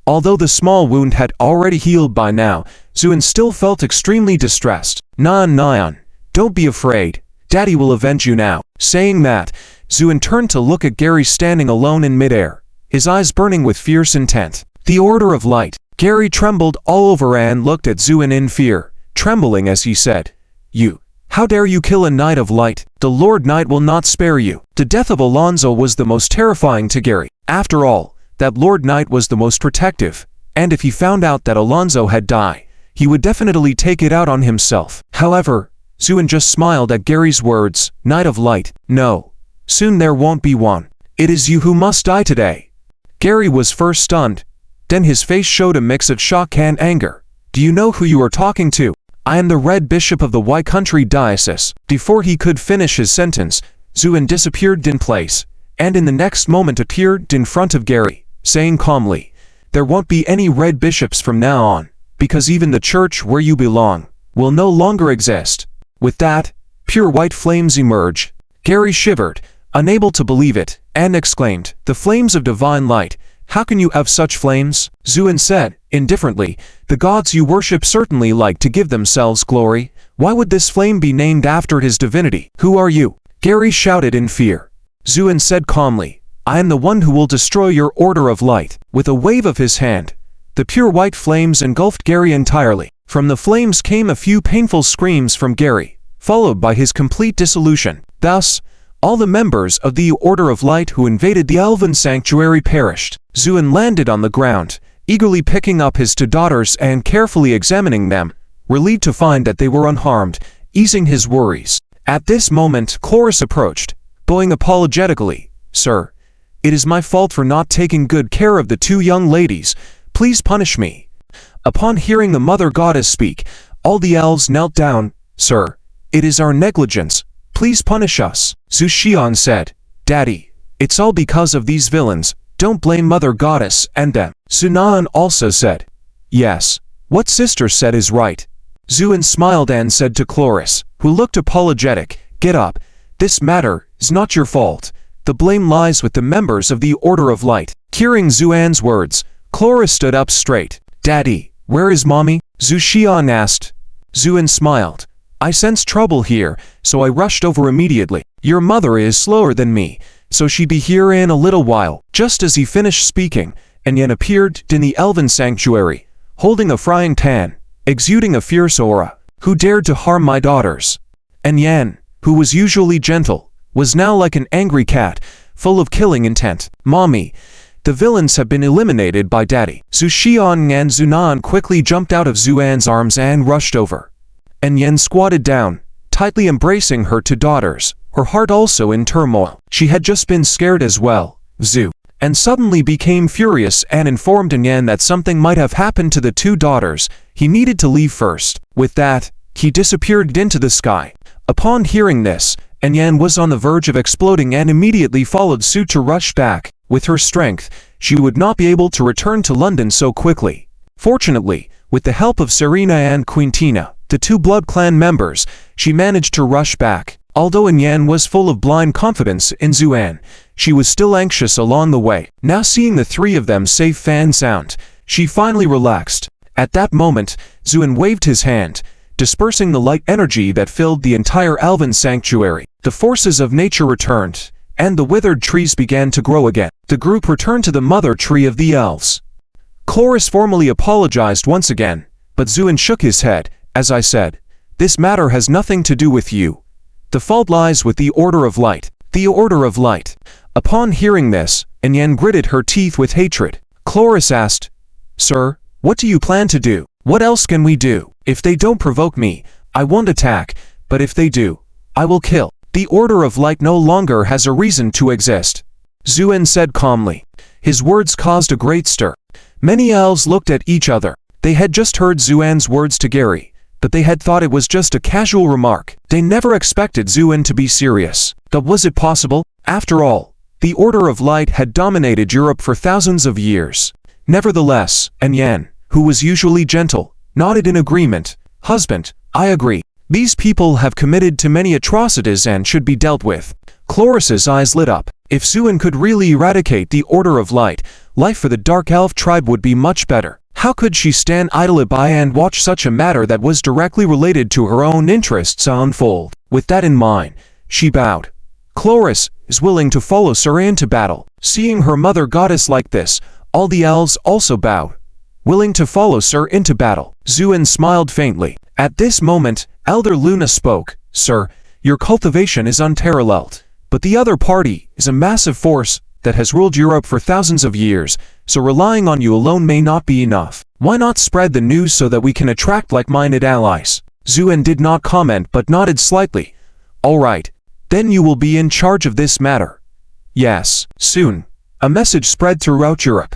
Although the small wound had already healed by now, Zuoan still felt extremely distressed. Nyan, don't be afraid. Daddy will avenge you now." Saying that, Zuoan turned to look at Gary standing alone in midair, his eyes burning with fierce intent. The Order of Light. Gary trembled all over and looked at Zuoan in fear, trembling as he said, "You, How dare you kill a Knight of Light? The Lord Knight will not spare you. The death of Alonso was the most terrifying to Gary. After all, that Lord Knight was the most protective, and if he found out that Alonso had died, he would definitely take it out on himself. However, Zuoan just smiled at Gary's words. Knight of Light, no. Soon there won't be one. It is you who must die today. Gary was first stunned, then his face showed a mix of shock and anger. Do you know who you are talking to? I am the Red Bishop of the White Country Diocese. Before he could finish his sentence, Zuoan disappeared in place, and in the next moment appeared in front of Gary, saying calmly, there won't be any Red Bishops from now on, because even the church where you belong will no longer exist. With that, pure white flames emerged. Gary shivered, unable to believe it, and exclaimed, the flames of divine light. How can you have such flames? Zuoan said, indifferently, the gods you worship certainly like to give themselves glory. Why would this flame be named after his divinity? Who are you? Gary shouted in fear. Zuoan said calmly, I am the one who will destroy your order of light. With a wave of his hand, the pure white flames engulfed Gary entirely. From the flames came a few painful screams from Gary, followed by his complete dissolution. Thus, all the members of the Order of Light who invaded the Elven Sanctuary perished. Zuoan landed on the ground, eagerly picking up his two daughters and carefully examining them, relieved to find that they were unharmed, easing his worries. At this moment, Chloris approached, bowing apologetically. Sir, it is my fault for not taking good care of the two young ladies. Please punish me. Upon hearing the Mother Goddess speak, all the elves knelt down. Sir, it is our negligence. Please punish us. Zuoan said, Daddy, it's all because of these villains. Don't blame Mother Goddess and them. Zuoan also said, yes, what sister said is right. Zuoan smiled and said to Chloris, who looked apologetic, get up. This matter is not your fault. The blame lies with the members of the Order of Light. Hearing Zuoan's words, Chloris stood up straight. Daddy, where is Mommy? Zuoan asked. Zuoan smiled. I sensed trouble here, so I rushed over immediately. Your mother is slower than me, so she'd be here in a little while. Just as he finished speaking, Yan appeared in the Elven Sanctuary, holding a frying pan, exuding a fierce aura. Who dared to harm my daughters? And Yan, who was usually gentle, was now like an angry cat, full of killing intent. Mommy, the villains have been eliminated by Daddy. Zuoan and Zuoan quickly jumped out of Zuoan's arms and rushed over. And Yan squatted down, tightly embracing her two daughters, her heart also in turmoil. She had just been scared as well. And suddenly became furious and informed Yan that something might have happened to the two daughters. He needed to leave first. With that, he disappeared into the sky. Upon hearing this, Yan was on the verge of exploding and immediately followed suit to rush back. With her strength, she would not be able to return to London so quickly. Fortunately, with the help of Serena and Quintina, the two Blood Clan members, she managed to rush back. Although Yan was full of blind confidence in Zuoan, she was still anxious along the way. Now seeing the three of them safe and sound, she finally relaxed. At that moment, Zuoan waved his hand, dispersing the light energy that filled the entire Elven Sanctuary. The forces of nature returned, and the withered trees began to grow again. The group returned to the mother tree of the elves. Chloris formally apologized once again, but Zuoan shook his head. As I said, this matter has nothing to do with you. The fault lies with the Order of Light. The Order of Light. Upon hearing this, Yan gritted her teeth with hatred. Chloris asked, Sir, what do you plan to do? What else can we do? If they don't provoke me, I won't attack, but if they do, I will kill. The Order of Light no longer has a reason to exist. Zuoan said calmly. His words caused a great stir. Many elves looked at each other. They had just heard Zuoan's words to Gary, but they had thought it was just a casual remark. They never expected Zuoan to be serious. But was it possible? After all, the Order of Light had dominated Europe for thousands of years. Nevertheless, Yan, who was usually gentle, nodded in agreement. Husband, I agree. These people have committed too many atrocities and should be dealt with. Chloris's eyes lit up. If Zuoan could really eradicate the Order of Light, life for the Dark Elf tribe would be much better. How could she stand idly by and watch such a matter that was directly related to her own interests unfold? With that in mind, she bowed. Chloris is willing to follow Sir into battle. Seeing her mother goddess like this, all the elves also bowed, willing to follow Sir into battle. Zuoan smiled faintly. At this moment, Elder Luna spoke. Sir, your cultivation is unparalleled, but the other party is a massive force that has ruled Europe for thousands of years, so relying on you alone may not be enough. Why not spread the news so that we can attract like-minded allies? Zuoan did not comment but nodded slightly. All right, then you will be in charge of this matter. Yes. Soon, a message spread throughout Europe.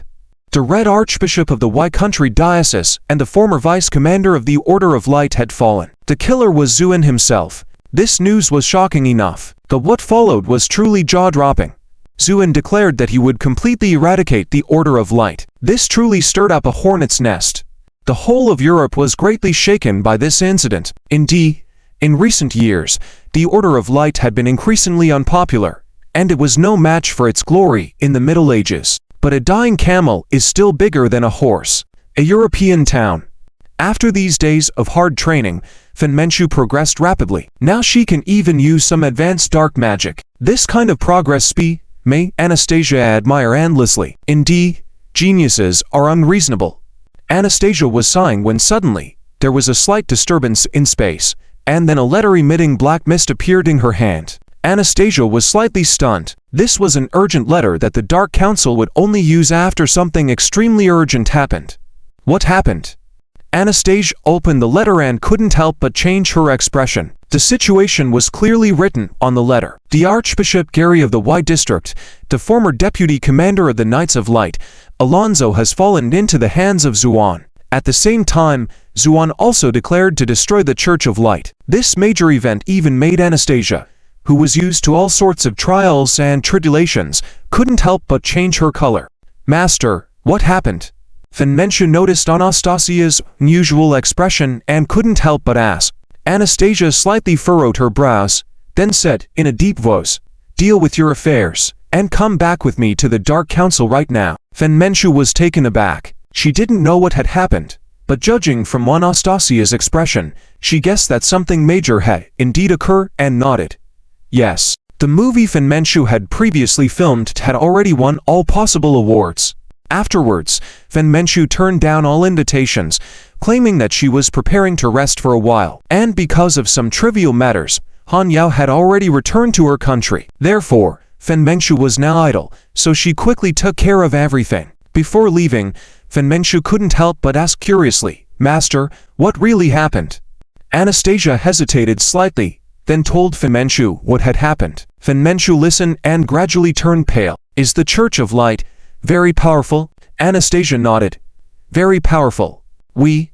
The Red Archbishop of the White Country Diocese and the former Vice Commander of the Order of Light had fallen. The killer was Zuoan himself. This news was shocking enough, but what followed was truly jaw-dropping. Zuoan declared that he would completely eradicate the Order of Light. This truly stirred up a hornet's nest. The whole of Europe was greatly shaken by this incident. Indeed, in recent years, the Order of Light had been increasingly unpopular, and it was no match for its glory in the Middle Ages. But a dying camel is still bigger than a horse. A European town. After these days of hard training, Fenmenchu progressed rapidly. Now she can even use some advanced dark magic. This kind of progress may Anastasia admire endlessly. Indeed, geniuses are unreasonable. Anastasia was sighing when suddenly, there was a slight disturbance in space, and then a letter-emitting black mist appeared in her hand. Anastasia was slightly stunned. This was an urgent letter that the Dark Council would only use after something extremely urgent happened. What happened? Anastasia opened the letter and couldn't help but change her expression. The situation was clearly written on the letter. The Archbishop Gary of the White District, the former deputy commander of the Knights of Light, Alonso, has fallen into the hands of Zuoan. At the same time, Zuoan also declared to destroy the Church of Light. This major event even made Anastasia, who was used to all sorts of trials and tribulations, couldn't help but change her color. Master, what happened? Fenmenchu noticed Anastasia's unusual expression and couldn't help but ask. Anastasia slightly furrowed her brows, then said, in a deep voice, "Deal with your affairs, and come back with me to the Dark Council right now." Fenmenchu was taken aback. She didn't know what had happened, but judging from Anastasia's expression, she guessed that something major had indeed occurred and nodded. Yes, the movie Fenmenchu had previously filmed had already won all possible awards. Afterwards, Fenmenchu turned down all invitations, claiming that she was preparing to rest for a while, and because of some trivial matters, Han Yao had already returned to her country. Therefore, Fenmenchu was now idle, so she quickly took care of everything. Before leaving, Fenmenchu couldn't help but ask curiously, "Master, what really happened?" Anastasia hesitated slightly, then told Fenmenchu what had happened. Fenmenchu listened and gradually turned pale. "Is the Church of Light very powerful?" Anastasia nodded. "Very powerful. We,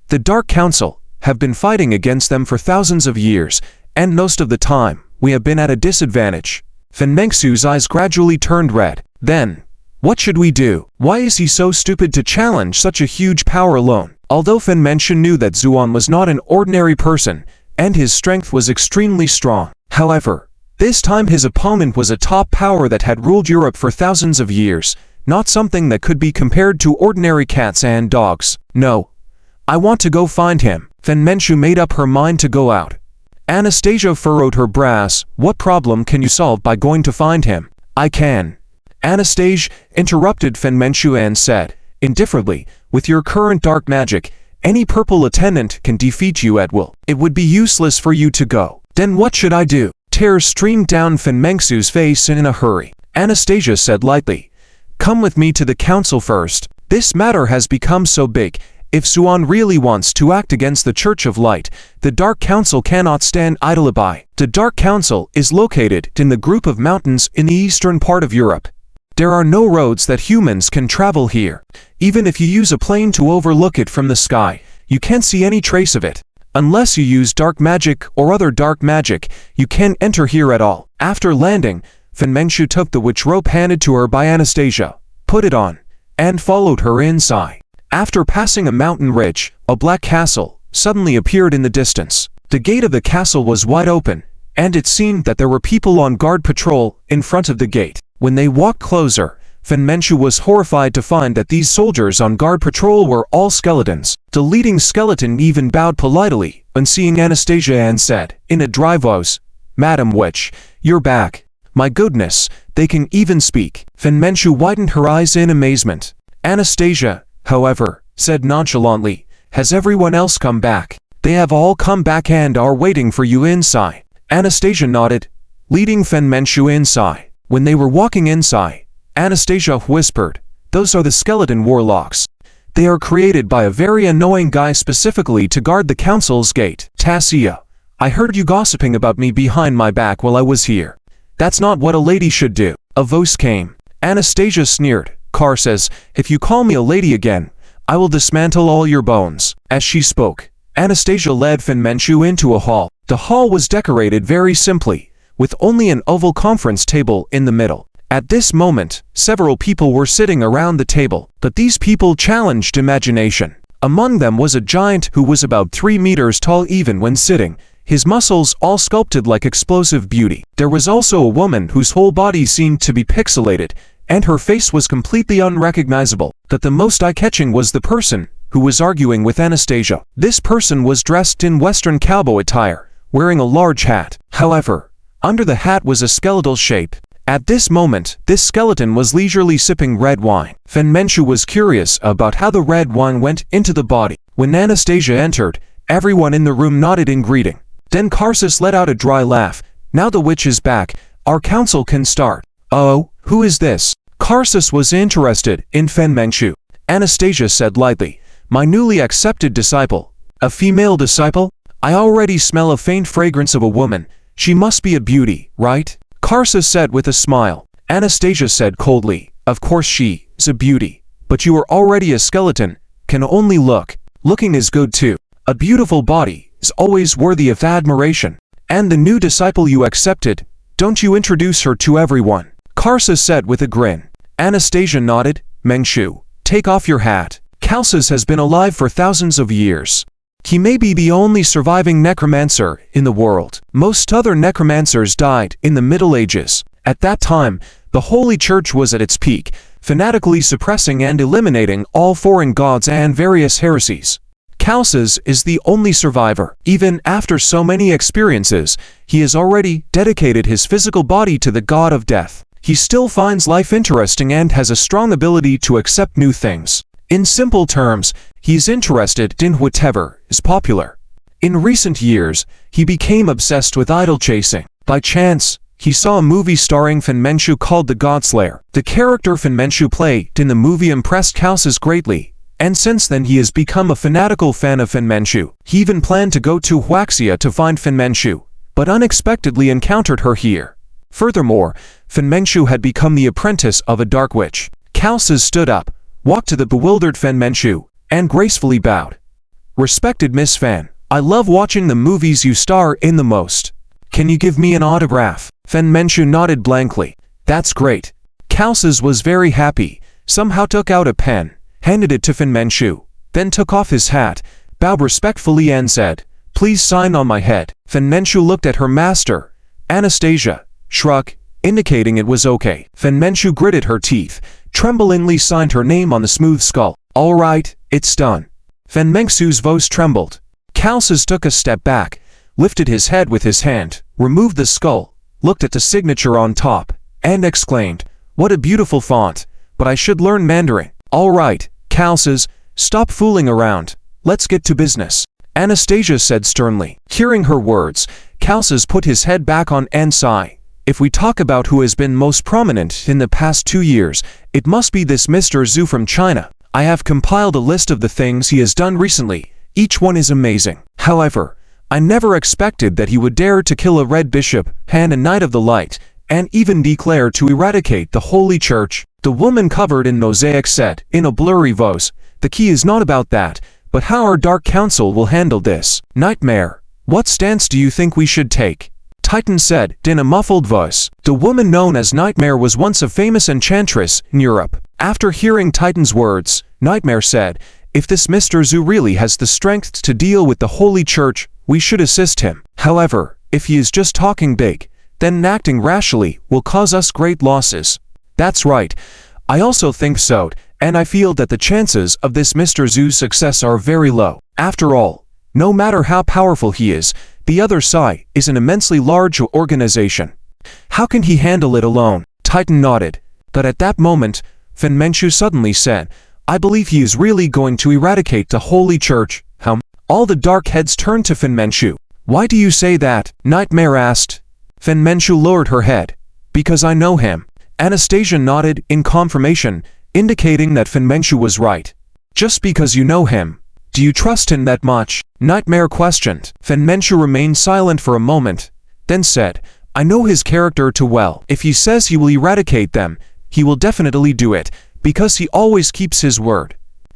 the Dark Council, have been fighting against them for thousands of years, and most of the time, we have been at a disadvantage." Fenmenchu's eyes gradually turned red. Then, what should we do? Why is he so stupid to challenge such a huge power alone? Although Fenmenchu knew that Zuoan was not an ordinary person, and his strength was extremely strong. However, this time his opponent was a top power that had ruled Europe for thousands of years, not something that could be compared to ordinary cats and dogs. "No. I want to go find him." Fenmenchu made up her mind to go out. Anastasia furrowed her brows. "What problem can you solve by going to find him?" "I can." Anastasia interrupted Fenmenchu and said, indifferently, "With your current dark magic, any purple attendant can defeat you at will. It would be useless for you to go." "Then what should I do?" Tears streamed down Fenmenchu's face in a hurry. Anastasia said lightly, "Come with me to the council first. This matter has become so big. If Zuoan really wants to act against the Church of Light, the Dark Council cannot stand idly by." The Dark Council is located in the group of mountains in the eastern part of Europe. There are no roads that humans can travel here. Even if you use a plane to overlook it from the sky, you can't see any trace of it. Unless you use dark magic or other dark magic, you can't enter here at all. After landing, Fenmenchu took the witch rope handed to her by Anastasia, put it on, and followed her inside. After passing a mountain ridge, a black castle suddenly appeared in the distance. The gate of the castle was wide open, and it seemed that there were people on guard patrol in front of the gate. When they walked closer, Fenmenchu was horrified to find that these soldiers on guard patrol were all skeletons. The leading skeleton even bowed politely when seeing Anastasia and said, in a dry voice, "Madam Witch, you're back. My goodness, they can even speak." Fenmenchu widened her eyes in amazement. Anastasia, however, said nonchalantly, "Has everyone else come back?" They have all come back and are waiting for you inside. Anastasia nodded, leading Fen Manchu inside. When they were walking inside, Anastasia whispered, "Those are the skeleton warlocks. They are created by a very annoying guy specifically to guard the council's gate." "Tassia, I heard you gossiping about me behind my back while I was here. That's not what a lady should do." A voice came. Anastasia sneered. "Car says, if you call me a lady again, I will dismantle all your bones." As she spoke, Anastasia led Fen Manchu into a hall. The hall was decorated very simply, with only an oval conference table in the middle. At this moment, several people were sitting around the table, but these people challenged imagination. Among them was a giant who was about 3 meters tall even when sitting, his muscles all sculpted like explosive beauty. There was also a woman whose whole body seemed to be pixelated, and her face was completely unrecognizable. But the most eye-catching was the person who was arguing with Anastasia. This person was dressed in Western cowboy attire, wearing a large hat. However, under the hat was a skeletal shape. At this moment, this skeleton was leisurely sipping red wine. Fen Manchu was curious about how the red wine went into the body. When Anastasia entered, everyone in the room nodded in greeting. Then Karsus let out a dry laugh. "Now the witch is back, our council can start." "Oh, who is this?" Karsus was interested in Fen Manchu. Anastasia said lightly, "My newly accepted disciple." "A female disciple? I already smell a faint fragrance of a woman. She must be a beauty, right?" Karsus said with a smile. Anastasia said coldly, "Of course she is a beauty. But you are already a skeleton, can only look. Looking is good too. A beautiful body is always worthy of admiration. And the new disciple you accepted, don't you introduce her to everyone?" Karsus said with a grin. Anastasia nodded. "Manchu, take off your hat. Karsus has been alive for thousands of years. He may be the only surviving necromancer in the world. Most other necromancers died in the Middle Ages. At that time, the Holy Church was at its peak, fanatically suppressing and eliminating all foreign gods and various heresies. Karsus is the only survivor. Even after so many experiences, he has already dedicated his physical body to the god of death. He still finds life interesting and has a strong ability to accept new things. In simple terms, he is interested in whatever is popular. In recent years, he became obsessed with idol chasing. By chance, he saw a movie starring Fen Manchu called The Godslayer. The character Fen Manchu played in the movie impressed Karsus greatly, and since then he has become a fanatical fan of Fen Manchu. He even planned to go to Huaxia to find Fen Manchu, but unexpectedly encountered her here. Furthermore, Fen Manchu had become the apprentice of a dark witch. Karsus stood up, walked to the bewildered Fen Manchu, and gracefully bowed. "Respected Miss Fen, I love watching the movies you star in the most. Can you give me an autograph?" Fen Manchu nodded blankly. "That's great." Karsus was very happy, somehow took out a pen, handed it to Fen Manchu, then took off his hat, bowed respectfully and said, "Please sign on my head." Fen Manchu looked at her master, Anastasia, shrugged, indicating it was okay. Fen Manchu gritted her teeth, tremblingly signed her name on the smooth skull. "All right, it's done." Fen Manchu's voice trembled. Karsus took a step back, lifted his head with his hand, removed the skull, looked at the signature on top, and exclaimed, "What a beautiful font, but I should learn Mandarin." "All right, Karsus, stop fooling around. Let's get to business," Anastasia said sternly. Hearing her words, Karsus put his head back on and sighed. "If we talk about who has been most prominent in the past 2 years, it must be this Mr. Zhu from China. I have compiled a list of the things he has done recently. Each one is amazing. However, I never expected that he would dare to kill a red bishop and a knight of the light, and even declare to eradicate the Holy Church." The woman covered in mosaic said, in a blurry voice, "The key is not about that, but how our Dark Council will handle this." "Nightmare, what stance do you think we should take?" Titan said, in a muffled voice. The woman known as Nightmare was once a famous enchantress in Europe. After hearing Titan's words, Nightmare said, "If this Mr. Zhu really has the strength to deal with the Holy Church, we should assist him. However, if he is just talking big, then acting rashly will cause us great losses." "That's right. I also think so, and I feel that the chances of this Mr. Zhu's success are very low. After all, no matter how powerful he is, the other side is an immensely large organization. How can he handle it alone?" Titan nodded. But at that moment, Fen Manchu suddenly said, "I believe he is really going to eradicate the Holy Church." All the dark heads turned to Fenmenchu. Why do you say that? Nightmare asked. Fenmenchu lowered her head. Because I know him. Anastasia nodded in confirmation, indicating that Fenmenchu was right. Just because you know him, do you trust him that much? Nightmare questioned. Fenmenchu remained silent for a moment, then said, I know his character too well. If he says he will eradicate them, he will definitely do it, because he always keeps his word.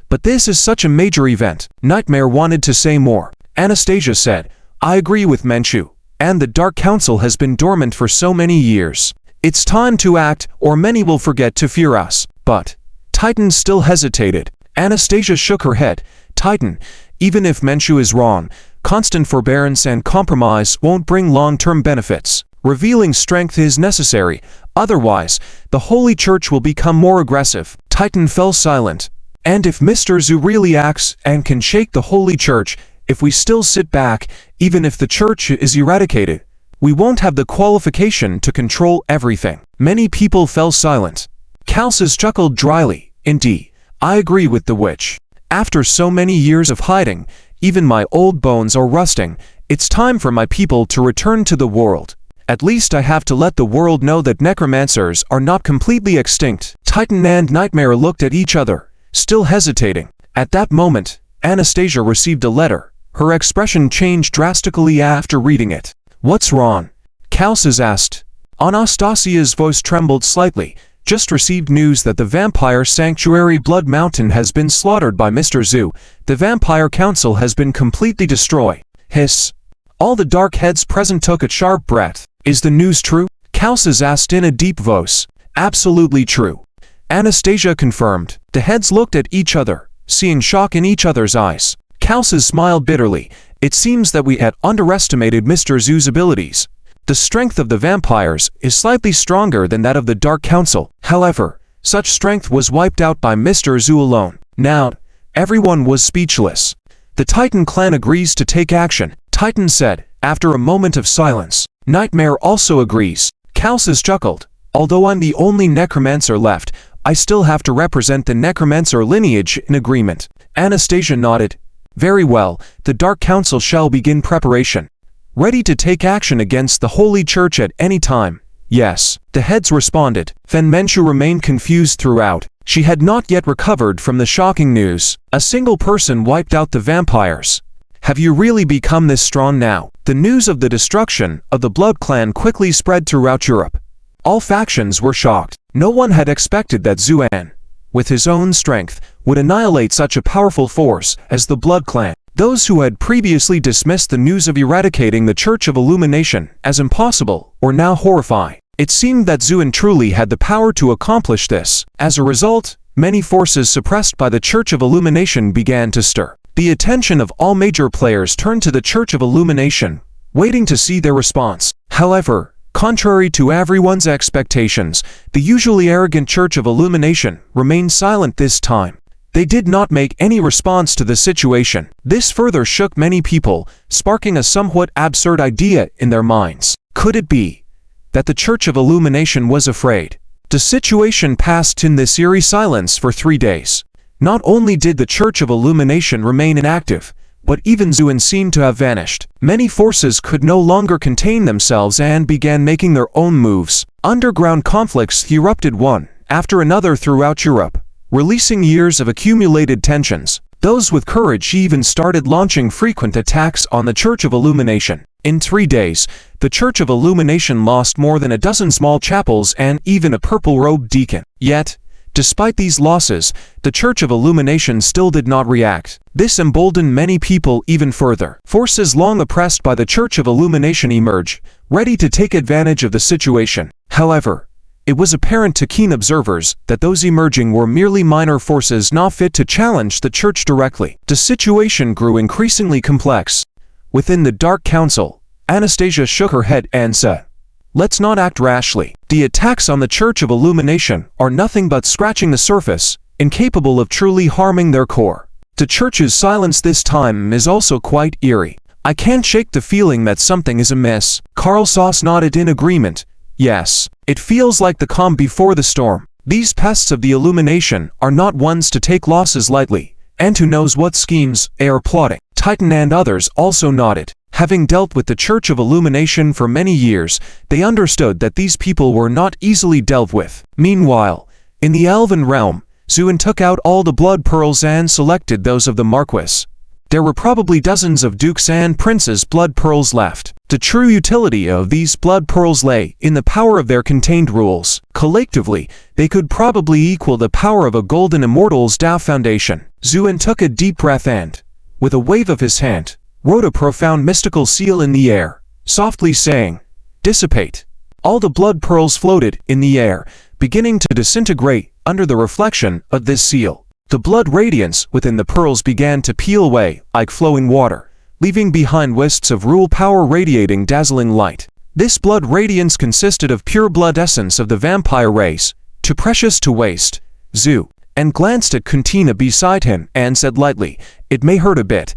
But this is such a major event. Nightmare wanted to say more. Anastasia said, I agree with Menchu, and the Dark Council has been dormant for so many years. It's time to act, or many will forget to fear us. But Titan still hesitated. Anastasia shook her head. Titan, even if Menchu is wrong, constant forbearance and compromise won't bring long-term benefits. Revealing strength is necessary, otherwise, the Holy Church will become more aggressive. Titan fell silent. And if Mr. Zhu really acts and can shake the Holy Church, if we still sit back, even if the Church is eradicated, we won't have the qualification to control everything. Many people fell silent. Calces chuckled dryly. Indeed, I agree with the witch. After so many years of hiding, even my old bones are rusting. It's time for my people to return to the world. At least I have to let the world know that necromancers are not completely extinct. Titan and Nightmare looked at each other, still hesitating. At that moment, Anastasia received a letter. Her expression changed drastically after reading it. What's wrong? Calces asked. Anastasia's voice trembled slightly. Just received news that the vampire sanctuary Blood Mountain has been slaughtered by Mr. Zhu. The vampire council has been completely destroyed. Hiss. All the dark heads present took a sharp breath. Is the news true? Calces asked in a deep voice. Absolutely true. Anastasia confirmed. The heads looked at each other, seeing shock in each other's eyes. Calces smiled bitterly. It seems that we had underestimated Mr. Zhu's abilities. The strength of the vampires is slightly stronger than that of the Dark Council. However, such strength was wiped out by Mr. Zhu alone. Now, everyone was speechless. The Titan clan agrees to take action, Titan said, after a moment of silence. Nightmare also agrees. Calces chuckled. Although I'm the only necromancer left, I still have to represent the necromancer lineage in agreement. Anastasia nodded. Very well, the Dark Council shall begin preparation. Ready to take action against the Holy Church at any time. Yes, the heads responded. Fenmenchu remained confused throughout. She had not yet recovered from the shocking news. A single person wiped out the vampires. Have you really become this strong now? The news of the destruction of the Blood Clan quickly spread throughout Europe. All factions were shocked. No one had expected that Zuoan, with his own strength, would annihilate such a powerful force as the Blood Clan. Those who had previously dismissed the news of eradicating the Church of Illumination as impossible were now horrified. It seemed that Zuoan truly had the power to accomplish this. As a result, many forces suppressed by the Church of Illumination began to stir. The attention of all major players turned to the Church of Illumination, waiting to see their response. However, contrary to everyone's expectations, the usually arrogant Church of Illumination remained silent this time. They did not make any response to the situation. This further shook many people, sparking a somewhat absurd idea in their minds. Could it be that the Church of Illumination was afraid? The situation passed in this eerie silence for 3 days. Not only did the Church of Illumination remain inactive, but even Zuoan seemed to have vanished. Many forces could no longer contain themselves and began making their own moves. Underground conflicts erupted one after another throughout Europe, releasing years of accumulated tensions. Those with courage even started launching frequent attacks on the Church of Illumination. In 3 days, the Church of Illumination lost more than a dozen small chapels and even a purple-robed deacon. Yet, despite these losses, the Church of Illumination still did not react. This emboldened many people even further. Forces long oppressed by the Church of Illumination emerged, ready to take advantage of the situation. However, it was apparent to keen observers that those emerging were merely minor forces not fit to challenge the Church directly. The situation grew increasingly complex. Within the Dark Council, Anastasia shook her head and said, "Let's not act rashly. The attacks on the Church of Illumination are nothing but scratching the surface, incapable of truly harming their core. The Church's silence this time is also quite eerie. I can't shake the feeling that something is amiss." Carl Sauce nodded in agreement. Yes, it feels like the calm before the storm. These pests of the Illumination are not ones to take losses lightly, and who knows what schemes they are plotting. Titan and others also nodded. Having dealt with the Church of Illumination for many years, they understood that these people were not easily dealt with. Meanwhile, in the Elven realm, Zuoan took out all the blood pearls and selected those of the Marquis. There were probably dozens of dukes and princes' blood pearls left. The true utility of these blood pearls lay in the power of their contained rules. Collectively, they could probably equal the power of a golden immortal's Tao foundation. Zuoan took a deep breath and, with a wave of his hand, wrote a profound mystical seal in the air, softly saying, "Dissipate." All the blood pearls floated in the air, beginning to disintegrate under the reflection of this seal. The blood radiance within the pearls began to peel away like flowing water, leaving behind wisps of rule power radiating dazzling light. This blood radiance consisted of pure blood essence of the vampire race, too precious to waste. Zuoan glanced at Kuntina beside him and said lightly, "It may hurt a bit.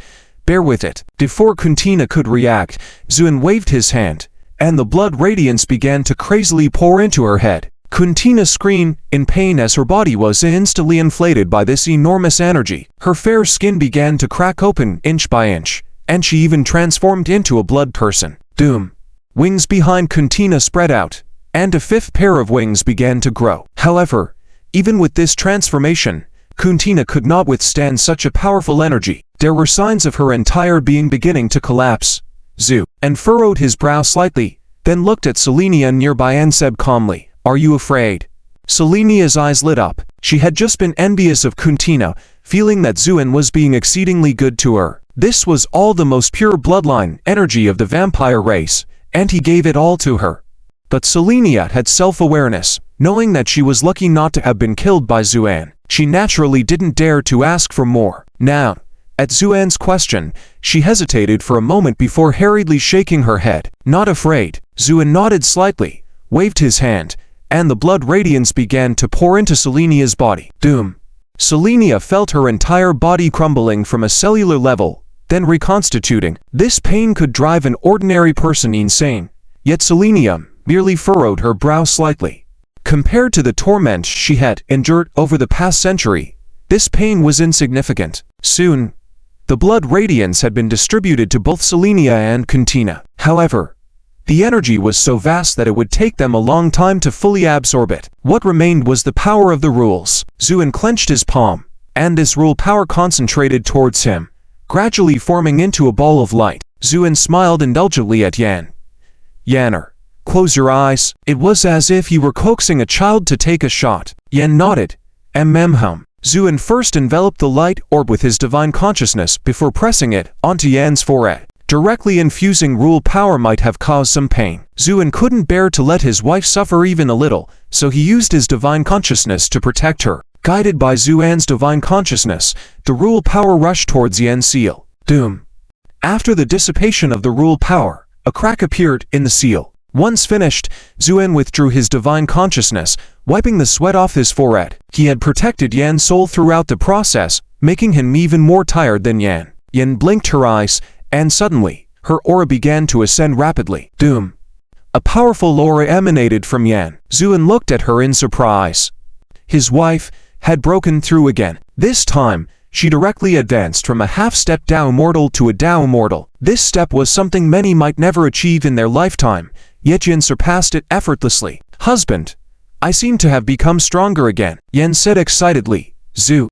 Bear with it." Before Kuntina could react, Zuoan waved his hand, and the blood radiance began to crazily pour into her head. Kuntina screamed in pain as her body was instantly inflated by this enormous energy. Her fair skin began to crack open inch by inch, and she even transformed into a blood person. Doom. Wings behind Kuntina spread out, and a fifth pair of wings began to grow. However, even with this transformation, Kuntina could not withstand such a powerful energy. There were signs of her entire being beginning to collapse. Zuoan furrowed his brow slightly, then looked at Selenia nearby and said calmly, "Are you afraid?" Selenia's eyes lit up. She had just been envious of Kuntina, feeling that Zuoan was being exceedingly good to her. This was all the most pure bloodline energy of the vampire race, and he gave it all to her. But Selenia had self-awareness, knowing that she was lucky not to have been killed by Zuoan. She naturally didn't dare to ask for more. Now, at Zuoan's question, she hesitated for a moment before hurriedly shaking her head. "Not afraid." Zuoan nodded slightly, waved his hand, and the blood radiance began to pour into Selenia's body. Doom. Selenia felt her entire body crumbling from a cellular level, then reconstituting. This pain could drive an ordinary person insane, yet Selenia merely furrowed her brow slightly. Compared to the torment she had endured over the past century, this pain was insignificant. Soon, the blood radiance had been distributed to both Selenia and Kuntina. However, the energy was so vast that it would take them a long time to fully absorb it. What remained was the power of the rules. Zuoan clenched his palm, and this rule power concentrated towards him, gradually forming into a ball of light. Zuoan smiled indulgently at Yan. "Yanner, close your eyes." It was as if he were coaxing a child to take a shot. Yan nodded, and Zuoan first enveloped the light orb with his divine consciousness before pressing it onto Yan's forehead. Directly infusing rule power might have caused some pain. Zuoan couldn't bear to let his wife suffer even a little, so he used his divine consciousness to protect her. Guided by Zuoan's divine consciousness, the rule power rushed towards Yan's seal. Doom. After the dissipation of the rule power, a crack appeared in the seal. Once finished, Zuoan withdrew his divine consciousness, wiping the sweat off his forehead. He had protected Yan's soul throughout the process, making him even more tired than Yan. Yan blinked her eyes, and suddenly, her aura began to ascend rapidly. Doom. A powerful aura emanated from Yan. Zuoan looked at her in surprise. His wife had broken through again. This time, she directly advanced from a half-step Tao immortal to a Tao immortal. This step was something many might never achieve in their lifetime, yet Yan surpassed it effortlessly. "Husband, I seem to have become stronger again," Yan said excitedly. Zuoan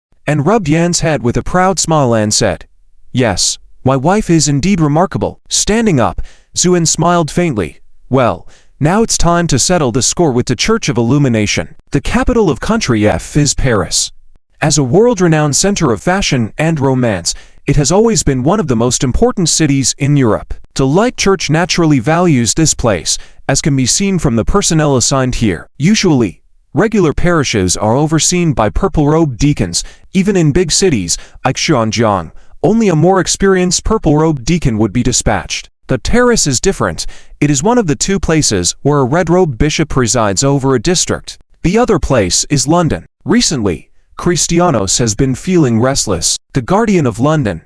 rubbed Yan's head with a proud smile and said, "Yes. My wife is indeed remarkable." Standing up, Zuoan smiled faintly. "Well, now it's time to settle the score with the Church of Illumination. The capital of country F is Paris. As a world-renowned center of fashion and romance, it has always been one of the most important cities in Europe. The Light Church naturally values this place, as can be seen from the personnel assigned here. Usually, regular parishes are overseen by purple-robed deacons. Even in big cities like Xinjiang, only a more experienced purple-robed deacon would be dispatched. The terrace is different. It is one of the two places where a red-robed bishop presides over a district. The other place is London. Recently, Christianos has been feeling restless. The guardian of London,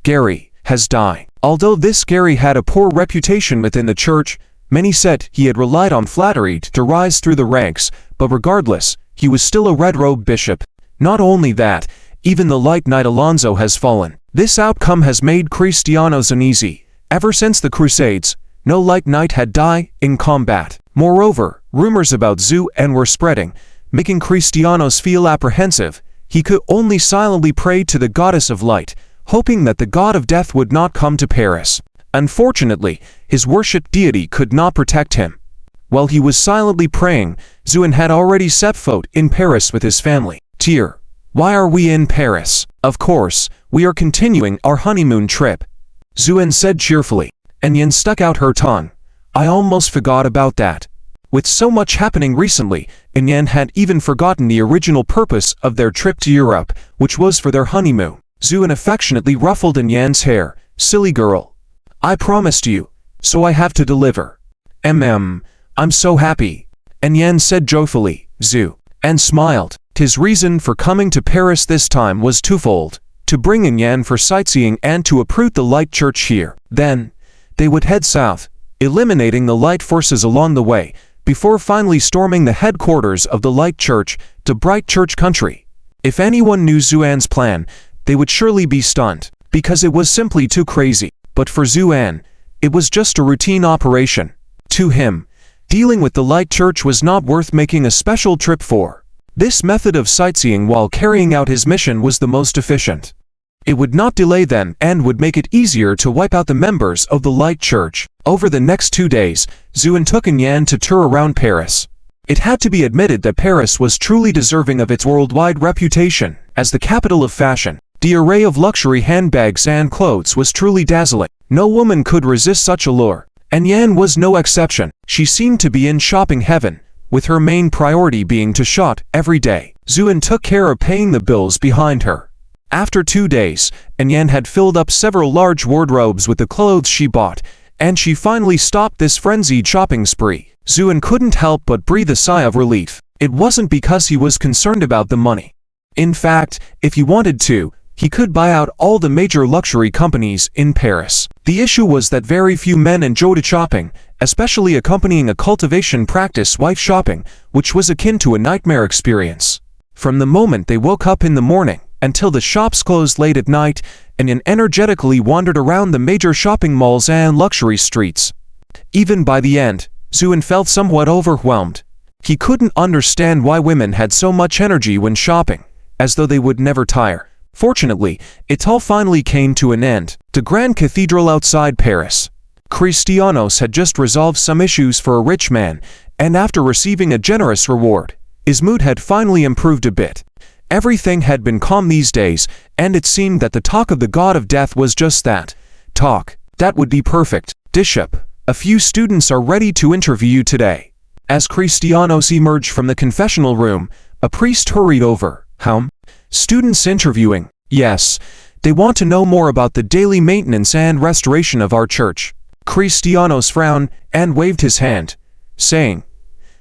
Gary, has died. Although this Gary had a poor reputation within the church, many said he had relied on flattery to rise through the ranks, but regardless, he was still a red-robed bishop. Not only that, even the Light Knight Alonso has fallen. This outcome has made Cristianos uneasy. Ever since the Crusades, no light knight had died in combat. Moreover, rumors about Zuoan were spreading, making Cristianos feel apprehensive. He could only silently pray to the goddess of light, hoping that the god of death would not come to Paris. Unfortunately, his worshipped deity could not protect him. While he was silently praying, Zuoan had already set foot in Paris with his family. Dear, why are we in Paris? Of course, we are continuing our honeymoon trip, Zuoan said cheerfully. And Yen stuck out her tongue. I almost forgot about that. With so much happening recently, Yen had even forgotten the original purpose of their trip to Europe, which was for their honeymoon. Zuoan affectionately ruffled Yen's hair. Silly girl. I promised you, so I have to deliver. I'm so happy. Yen said joyfully. Zuoan smiled. His reason for coming to Paris this time was twofold: to bring Yen for sightseeing and to uproot the light church here. Then, they would head south, eliminating the light forces along the way, before finally storming the headquarters of the light church, to Bright Church Country. If anyone knew Zuoan's plan, they would surely be stunned, because it was simply too crazy. But for Zuoan, it was just a routine operation. To him, dealing with the light church was not worth making a special trip for. This method of sightseeing while carrying out his mission was the most efficient. It would not delay them and would make it easier to wipe out the members of the light church. Over the next 2 days, Zuoan took Yen to tour around Paris. It had to be admitted that Paris was truly deserving of its worldwide reputation as the capital of fashion. The array of luxury handbags and clothes was truly dazzling. No woman could resist such allure, and Yen was no exception. She seemed to be in shopping heaven, with her main priority being to shop every day. Zuoan took care of paying the bills behind her. After 2 days, Yen had filled up several large wardrobes with the clothes she bought, and she finally stopped this frenzied shopping spree. Zuoan couldn't help but breathe a sigh of relief. It wasn't because he was concerned about the money. In fact, if he wanted to, he could buy out all the major luxury companies in Paris. The issue was that very few men enjoyed shopping, especially accompanying a cultivation practice wife shopping, which was akin to a nightmare experience. From the moment they woke up in the morning, until the shops closed late at night, Yen energetically wandered around the major shopping malls and luxury streets. Even by the end, Zuoan felt somewhat overwhelmed. He couldn't understand why women had so much energy when shopping, as though they would never tire. Fortunately, it all finally came to an end. The Grand Cathedral outside Paris. Cristianos had just resolved some issues for a rich man, and after receiving a generous reward, his mood had finally improved a bit. Everything had been calm these days, and it seemed that the talk of the god of death was just that. Talk. That would be perfect. Bishop, a few students are ready to interview you today. As Cristianos emerged from the confessional room, a priest hurried over. Students interviewing? Yes. They want to know more about the daily maintenance and restoration of our church. Cristianos frowned and waved his hand, saying,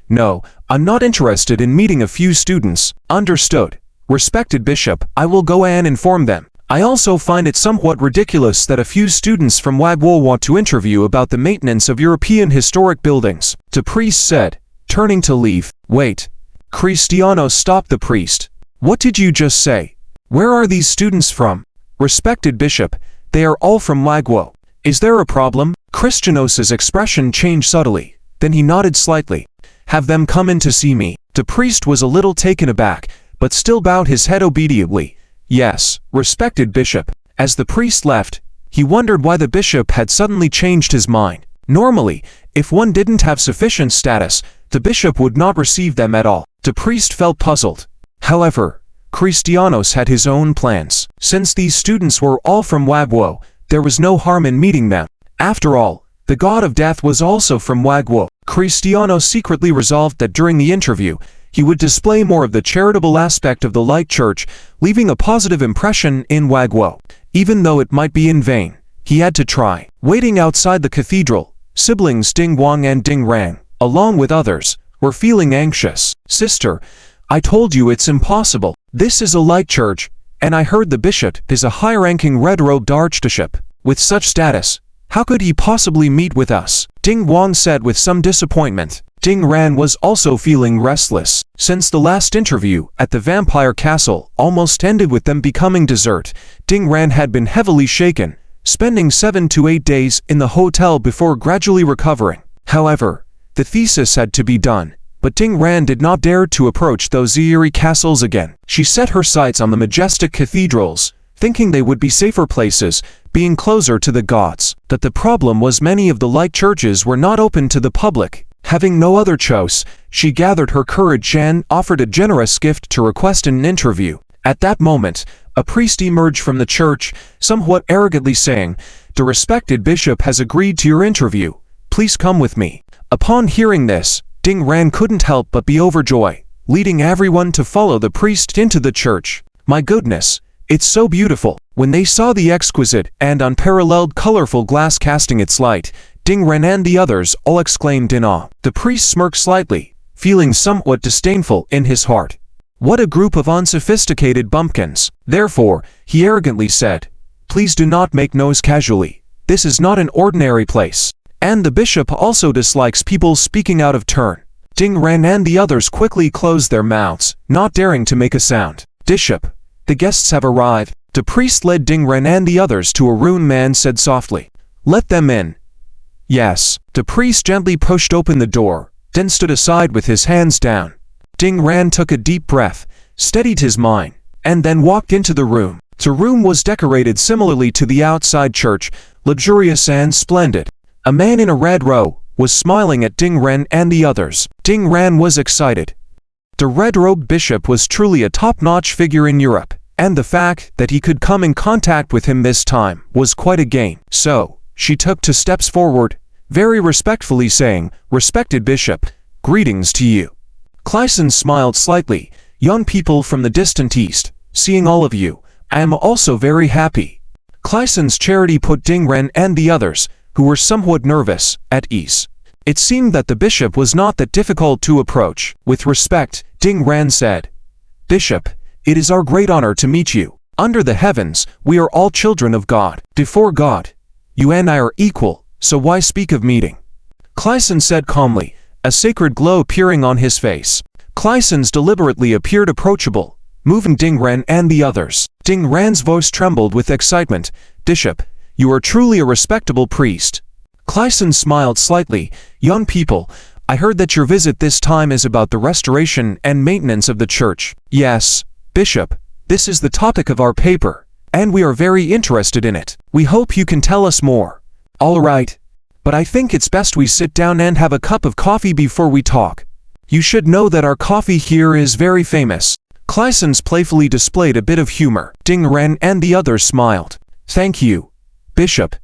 No, I'm not interested in meeting a few students. Understood. Respected Bishop, I will go and inform them. I also find it somewhat ridiculous that a few students from Wagwo want to interview about the maintenance of European historic buildings, the priest said, turning to leave. Wait. Cristianos stopped the priest. What did you just say? Where are these students from? Respected Bishop, they are all from Wagwo. Is there a problem? Cristianos' expression changed subtly, then he nodded slightly. Have them come in to see me. The priest was a little taken aback, but still bowed his head obediently. Yes, respected Bishop. As the priest left, he wondered why the bishop had suddenly changed his mind. Normally, if one didn't have sufficient status, the bishop would not receive them at all. The priest felt puzzled. However, Cristianos had his own plans. Since these students were all from Wagwo, there was no harm in meeting them. After all, the god of death was also from Wagwo. Cristianos secretly resolved that during the interview, he would display more of the charitable aspect of the light church, leaving a positive impression in Wagwo. Even though it might be in vain, he had to try. Waiting outside the cathedral, siblings Ding Wong and Ding Rang, along with others, were feeling anxious. Sister, I told you it's impossible. This is a light church, and I heard the bishop is a high-ranking red-robed archbishop. With such status, How could he possibly meet with us? Ding Wong said with some disappointment. Ding Ran was also feeling restless, since the last interview at the vampire castle almost ended with them becoming dessert. Ding Ran had been heavily shaken, spending 7 to 8 days in the hotel before gradually recovering. However, the thesis had to be done, but Ding Ran did not dare to approach those eerie castles again. She set her sights on the majestic cathedrals, thinking they would be safer places, being closer to the gods. But the problem was many of the light churches were not open to the public. Having no other choice, she gathered her courage and offered a generous gift to request an interview. At that moment, a priest emerged from the church, somewhat arrogantly saying, "The respected bishop has agreed to your interview. Please come with me." Upon hearing this, Ding Ran couldn't help but be overjoyed, leading everyone to follow the priest into the church. My goodness, it's so beautiful. When they saw the exquisite and unparalleled colorful glass casting its light, Ding Ran and the others all exclaimed in awe. The priest smirked slightly, feeling somewhat disdainful in his heart. What a group of unsophisticated bumpkins. Therefore, he arrogantly said, "Please do not make noise casually. This is not an ordinary place. And the bishop also dislikes people speaking out of turn." Ding Ran and the others quickly closed their mouths, not daring to make a sound. "Bishop, the guests have arrived." The priest led Ding Ran and the others to a ruined man said softly, "Let them in." "Yes." The priest gently pushed open the door, then stood aside with his hands down. Ding Ran took a deep breath, steadied his mind, and then walked into the room. The room was decorated similarly to the outside church, luxurious and splendid. A man in a red robe was smiling at Ding Ran and the others. Ding Ran was excited. The red-robed bishop was truly a top-notch figure in Europe, and the fact that he could come in contact with him this time was quite a gain. So, she took 2 steps forward, very respectfully saying, "Respected bishop, greetings to you." Clyson smiled slightly. "Young people from the distant east, seeing all of you, I am also very happy." Clyson's charity put Ding Ran and the others, who were somewhat nervous, at ease. It seemed that the bishop was not that difficult to approach. With respect, Ding Ran said, "Bishop, it is our great honor to meet you. Under the heavens, we are all children of God. Before God, you and I are equal, so why speak of meeting?" Clyson said calmly, a sacred glow appearing on his face. Clyson's deliberately appeared approachable, moving Ding Ran and the others. Ding Ran's voice trembled with excitement. "Bishop, you are truly a respectable priest." Clyson smiled slightly. "Young people, I heard that your visit this time is about the restoration and maintenance of the church." "Yes, Bishop, this is the topic of our paper, and we are very interested in it. We hope you can tell us more." "All right, but I think it's best we sit down and have a cup of coffee before we talk. You should know that our coffee here is very famous." Clyson's playfully displayed a bit of humor. Ding Ran and the others smiled. "Thank you, Bishop."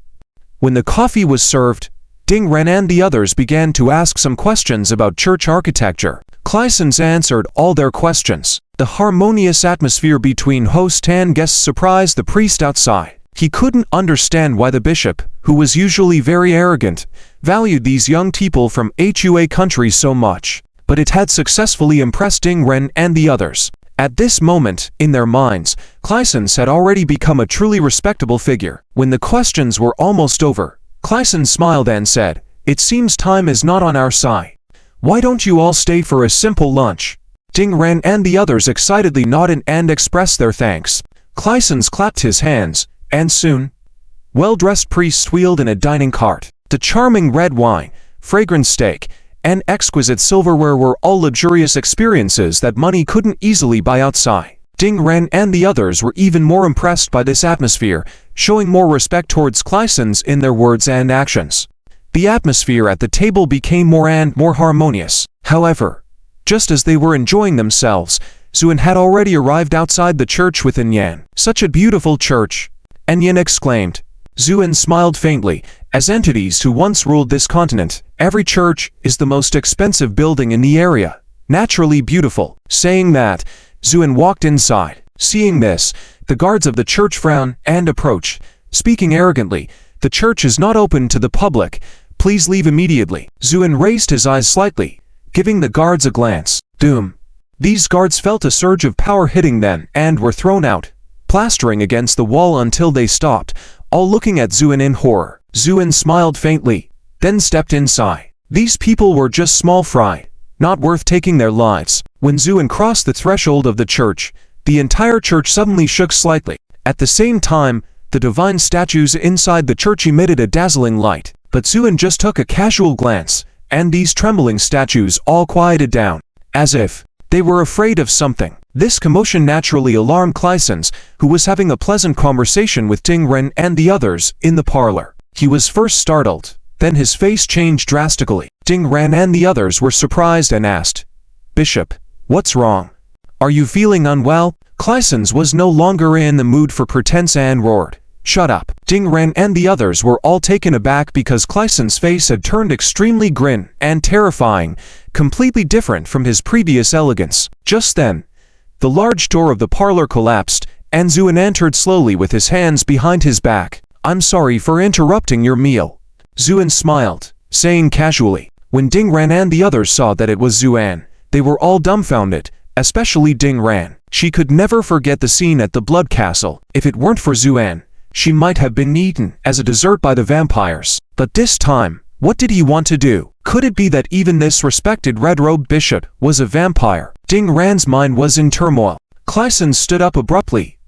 When the coffee was served, Ding Ran and the others began to ask some questions about church architecture. Clyson's answered all their questions. The harmonious atmosphere between host and guests surprised the priest outside. He couldn't understand why the bishop, who was usually very arrogant, valued these young people from HUA countries so much. But it had successfully impressed Ding Ran and the others. At this moment, in their minds, Clyson's had already become a truly respectable figure. When the questions were almost over, Clyson smiled and said, "It seems time is not on our side. Why don't you all stay for a simple lunch?" Ding Ran and the others excitedly nodded and expressed their thanks. Clyson's clapped his hands, and soon, well-dressed priests wheeled in a dining cart. The charming red wine, fragrant steak, and exquisite silverware were all luxurious experiences that money couldn't easily buy outside. Ding Ran and the others were even more impressed by this atmosphere, showing more respect towards Clyson's in their words and actions. The atmosphere at the table became more and more harmonious. However, just as they were enjoying themselves, Zuoan had already arrived outside the church with Yan. "Such a beautiful church!" Yan exclaimed. Zuoan smiled faintly. "As entities who once ruled this continent, every church is the most expensive building in the area. Naturally beautiful." Saying that, Zuoan walked inside. Seeing this, the guards of the church frowned and approached, speaking arrogantly. "The church is not open to the public. Please leave immediately." Zuoan raised his eyes slightly, giving the guards a glance. Doom. These guards felt a surge of power hitting them and were thrown out, plastering against the wall until they stopped, all looking at Zuoan in horror. Zuoan smiled faintly, then stepped inside. These people were just small fry, not worth taking their lives. When Zuoan crossed the threshold of the church, the entire church suddenly shook slightly. At the same time, the divine statues inside the church emitted a dazzling light. But Zuoan just took a casual glance, and these trembling statues all quieted down, as if they were afraid of something. This commotion naturally alarmed Clysons, who was having a pleasant conversation with Ding Ren and the others in the parlor. He was first startled, then his face changed drastically. Ding Ren and the others were surprised and asked, "Bishop, what's wrong? Are you feeling unwell?" Clysons was no longer in the mood for pretense and roared, "Shut up." Ding Ren and the others were all taken aback because Clyson's face had turned extremely grim and terrifying, completely different from his previous elegance. Just then, the large door of the parlor collapsed, and Zuoan entered slowly with his hands behind his back. "I'm sorry for interrupting your meal." Zuoan smiled, saying casually. When Ding Ren and the others saw that it was Zuoan, they were all dumbfounded, especially Ding Ren. She could never forget the scene at the Blood Castle. If it weren't for Zuoan, she might have been eaten as a dessert by the vampires. But this time, what did he want to do? Could it be that even this respected red-robed bishop was a vampire? Ding Ren's mind was in turmoil. Clysons stood up abruptly,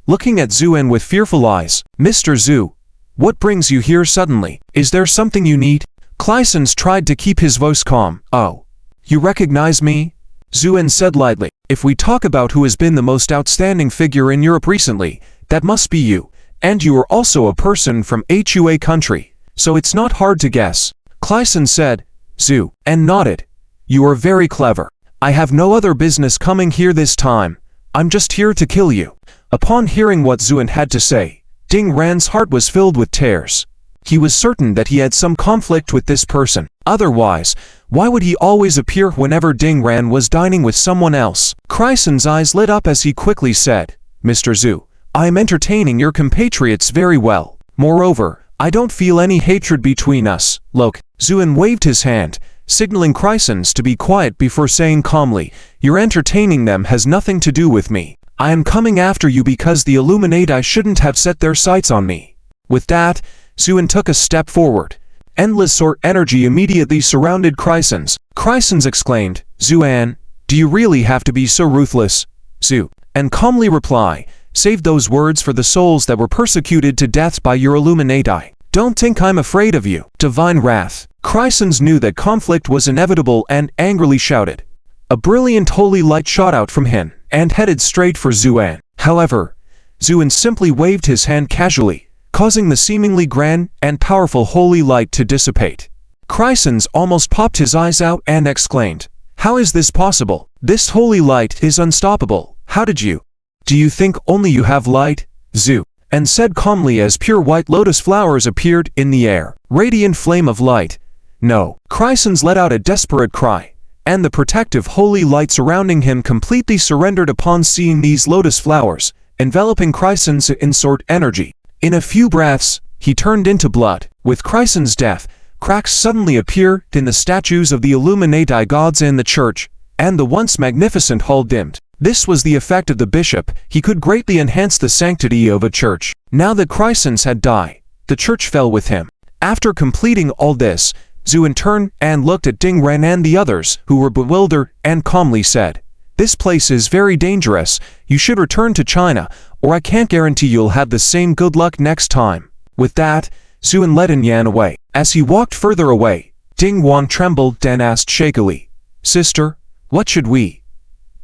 looking at Zuoan with fearful eyes. "Mr. Zhu, what brings you here suddenly? Is there something you need?" Clysons tried to keep his voice calm. "Oh, you recognize me?" Zuoan said lightly. "If we talk about who has been the most outstanding figure in Europe recently, that must be you. And you are also a person from HUA country, so it's not hard to guess." Clysons said, "Zhu," and nodded. "You are very clever. I have no other business coming here this time. I'm just here to kill you." Upon hearing what Zuoan had to say, Ding Ren's heart was filled with tears. He was certain that he had some conflict with this person. Otherwise, why would he always appear whenever Ding Ren was dining with someone else? Clyson's eyes lit up as he quickly said, "Mr. Zhu, I am entertaining your compatriots very well. Moreover, I don't feel any hatred between us. Look." Zuoan waved his hand, signaling Clysons to be quiet before saying calmly, "Your entertaining them has nothing to do with me. I am coming after you because the Illuminati shouldn't have set their sights on me." With that, Zuoan took a step forward. Endless sort energy immediately surrounded Clysons. Clysons exclaimed, "Zuoan, do you really have to be so ruthless?" Zhu, and calmly reply, "Save those words for the souls that were persecuted to death by your Illuminati. Don't think I'm afraid of you." Divine wrath. Clysons knew that conflict was inevitable and angrily shouted. A brilliant holy light shot out from him and headed straight for Zuoan. However, Zuoan simply waved his hand casually, causing the seemingly grand and powerful holy light to dissipate. Clysons almost popped his eyes out and exclaimed, "How is this possible? This holy light is unstoppable. How did you? Do you think only you have light?" Zhu, and said calmly as pure white lotus flowers appeared in the air. Radiant flame of light. "No." Clysons let out a desperate cry, and the protective holy light surrounding him completely surrendered upon seeing these lotus flowers, enveloping Clysons in sword energy. In a few breaths, he turned into blood. With Clyson's death, cracks suddenly appeared in the statues of the Illuminati gods in the church, and the once magnificent hall dimmed. This was the effect of the bishop. He could greatly enhance the sanctity of a church. Now that Clysons had died, the church fell with him. After completing all this, Zuoan turned and looked at Ding Ren and the others, who were bewildered, and calmly said, "This place is very dangerous. You should return to China, or I can't guarantee you'll have the same good luck next time." With that, Zuoan led Yan away. As he walked further away, Ding Wong trembled and asked shakily, "Sister, what should we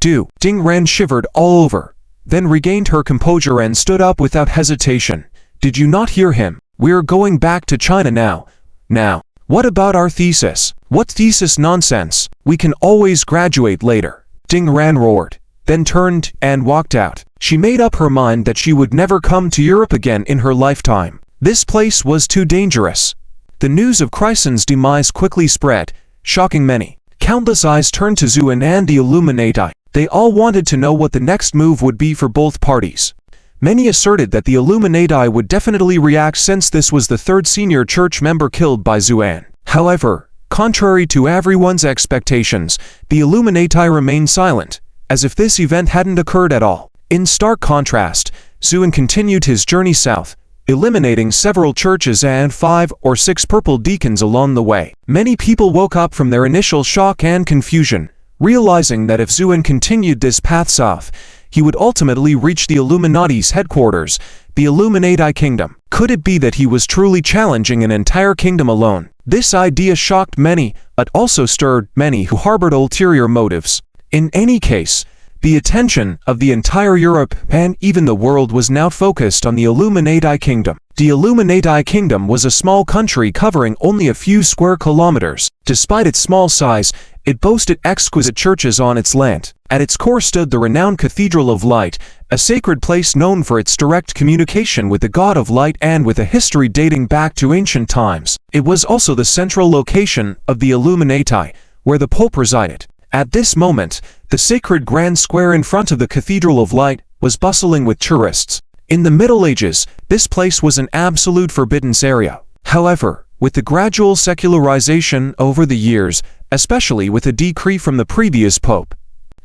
do?" Ding Ren shivered all over, then regained her composure and stood up without hesitation. "Did you not hear him? We're going back to China now. Now, what about our thesis?" "What thesis nonsense? We can always graduate later." Ding Ren roared, then turned and walked out. She made up her mind that she would never come to Europe again in her lifetime. This place was too dangerous. The news of Clyson's demise quickly spread, shocking many. Countless eyes turned to Zuoan and the Illuminati. They all wanted to know what the next move would be for both parties. Many asserted that the Illuminati would definitely react since this was the third senior church member killed by Zuoan. However, contrary to everyone's expectations, the Illuminati remained silent, as if this event hadn't occurred at all. In stark contrast, Zuoan continued his journey south, eliminating several churches and 5 or 6 purple deacons along the way. Many people woke up from their initial shock and confusion, realizing that if Zuoan continued this path south, he would ultimately reach the Illuminati's headquarters, the Illuminati Kingdom. Could it be that he was truly challenging an entire kingdom alone? This idea shocked many, but also stirred many who harbored ulterior motives. In any case, the attention of the entire Europe and even the world was now focused on the Illuminati Kingdom. The Illuminati Kingdom was a small country covering only a few square kilometers. Despite its small size, it boasted exquisite churches on its land. At its core stood the renowned Cathedral of Light, a sacred place known for its direct communication with the God of Light and with a history dating back to ancient times. It was also the central location of the Illuminati, where the Pope resided. At this moment, the sacred Grand Square in front of the Cathedral of Light was bustling with tourists. In the Middle Ages, this place was an absolute forbidden area. However, with the gradual secularization over the years, especially with a decree from the previous pope,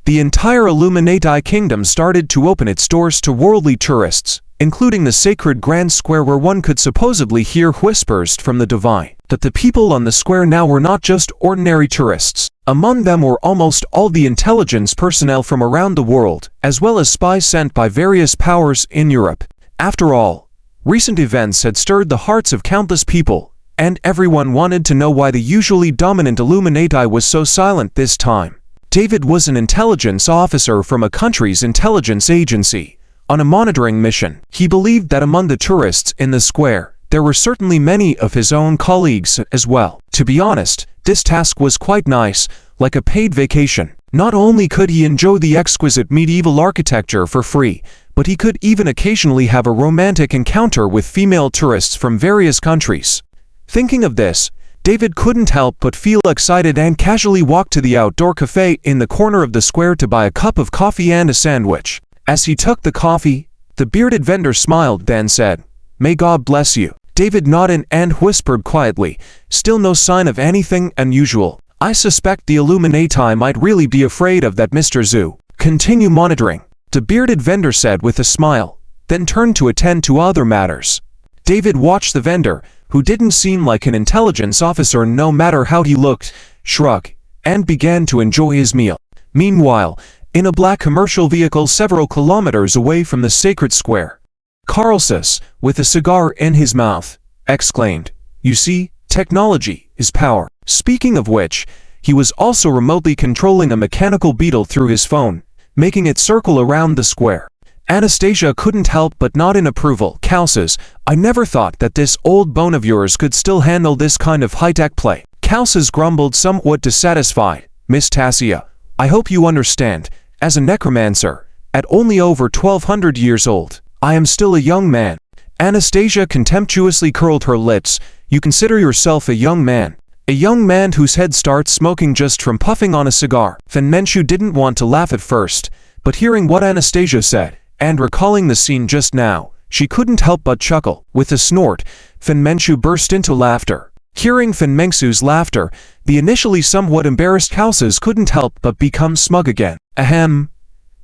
the entire Illuminati Kingdom started to open its doors to worldly tourists, including the sacred Grand Square where one could supposedly hear whispers from the divine. That the people on the square now were not just ordinary tourists. Among them were almost all the intelligence personnel from around the world, as well as spies sent by various powers in Europe. After all, recent events had stirred the hearts of countless people, and everyone wanted to know why the usually dominant Illuminati was so silent this time. David was an intelligence officer from a country's intelligence agency, on a monitoring mission. He believed that among the tourists in the square, there were certainly many of his own colleagues as well. To be honest, this task was quite nice, like a paid vacation. Not only could he enjoy the exquisite medieval architecture for free, but he could even occasionally have a romantic encounter with female tourists from various countries. Thinking of this, David couldn't help but feel excited and casually walked to the outdoor cafe in the corner of the square to buy a cup of coffee and a sandwich. As he took the coffee, the bearded vendor smiled, then said, "May God bless you." David nodded and whispered quietly, still no sign of anything unusual. "I suspect the Illuminati might really be afraid of that Mr. Zhu. Continue monitoring," the bearded vendor said with a smile, then turned to attend to other matters. David watched the vendor, who didn't seem like an intelligence officer no matter how he looked, shrug, and began to enjoy his meal. Meanwhile, in a black commercial vehicle several kilometers away from the sacred square, Carlsus, with a cigar in his mouth, exclaimed, "You see, technology is power." Speaking of which, he was also remotely controlling a mechanical beetle through his phone, making it circle around the square. Anastasia couldn't help but nod in approval. "Carlsus, I never thought that this old bone of yours could still handle this kind of high-tech play." Carlsus grumbled, somewhat dissatisfied. "Miss Tassia, I hope you understand, as a necromancer, at only over 1200 years old, I am still a young man." Anastasia contemptuously curled her lips. "You consider yourself a young man? A young man whose head starts smoking just from puffing on a cigar." Fen Menchu didn't want to laugh at first, but hearing what Anastasia said, and recalling the scene just now, she couldn't help but chuckle. With a snort, Fen Menchu burst into laughter. Hearing Fen Menchu's laughter, the initially somewhat embarrassed Carlsus couldn't help but become smug again. "Ahem.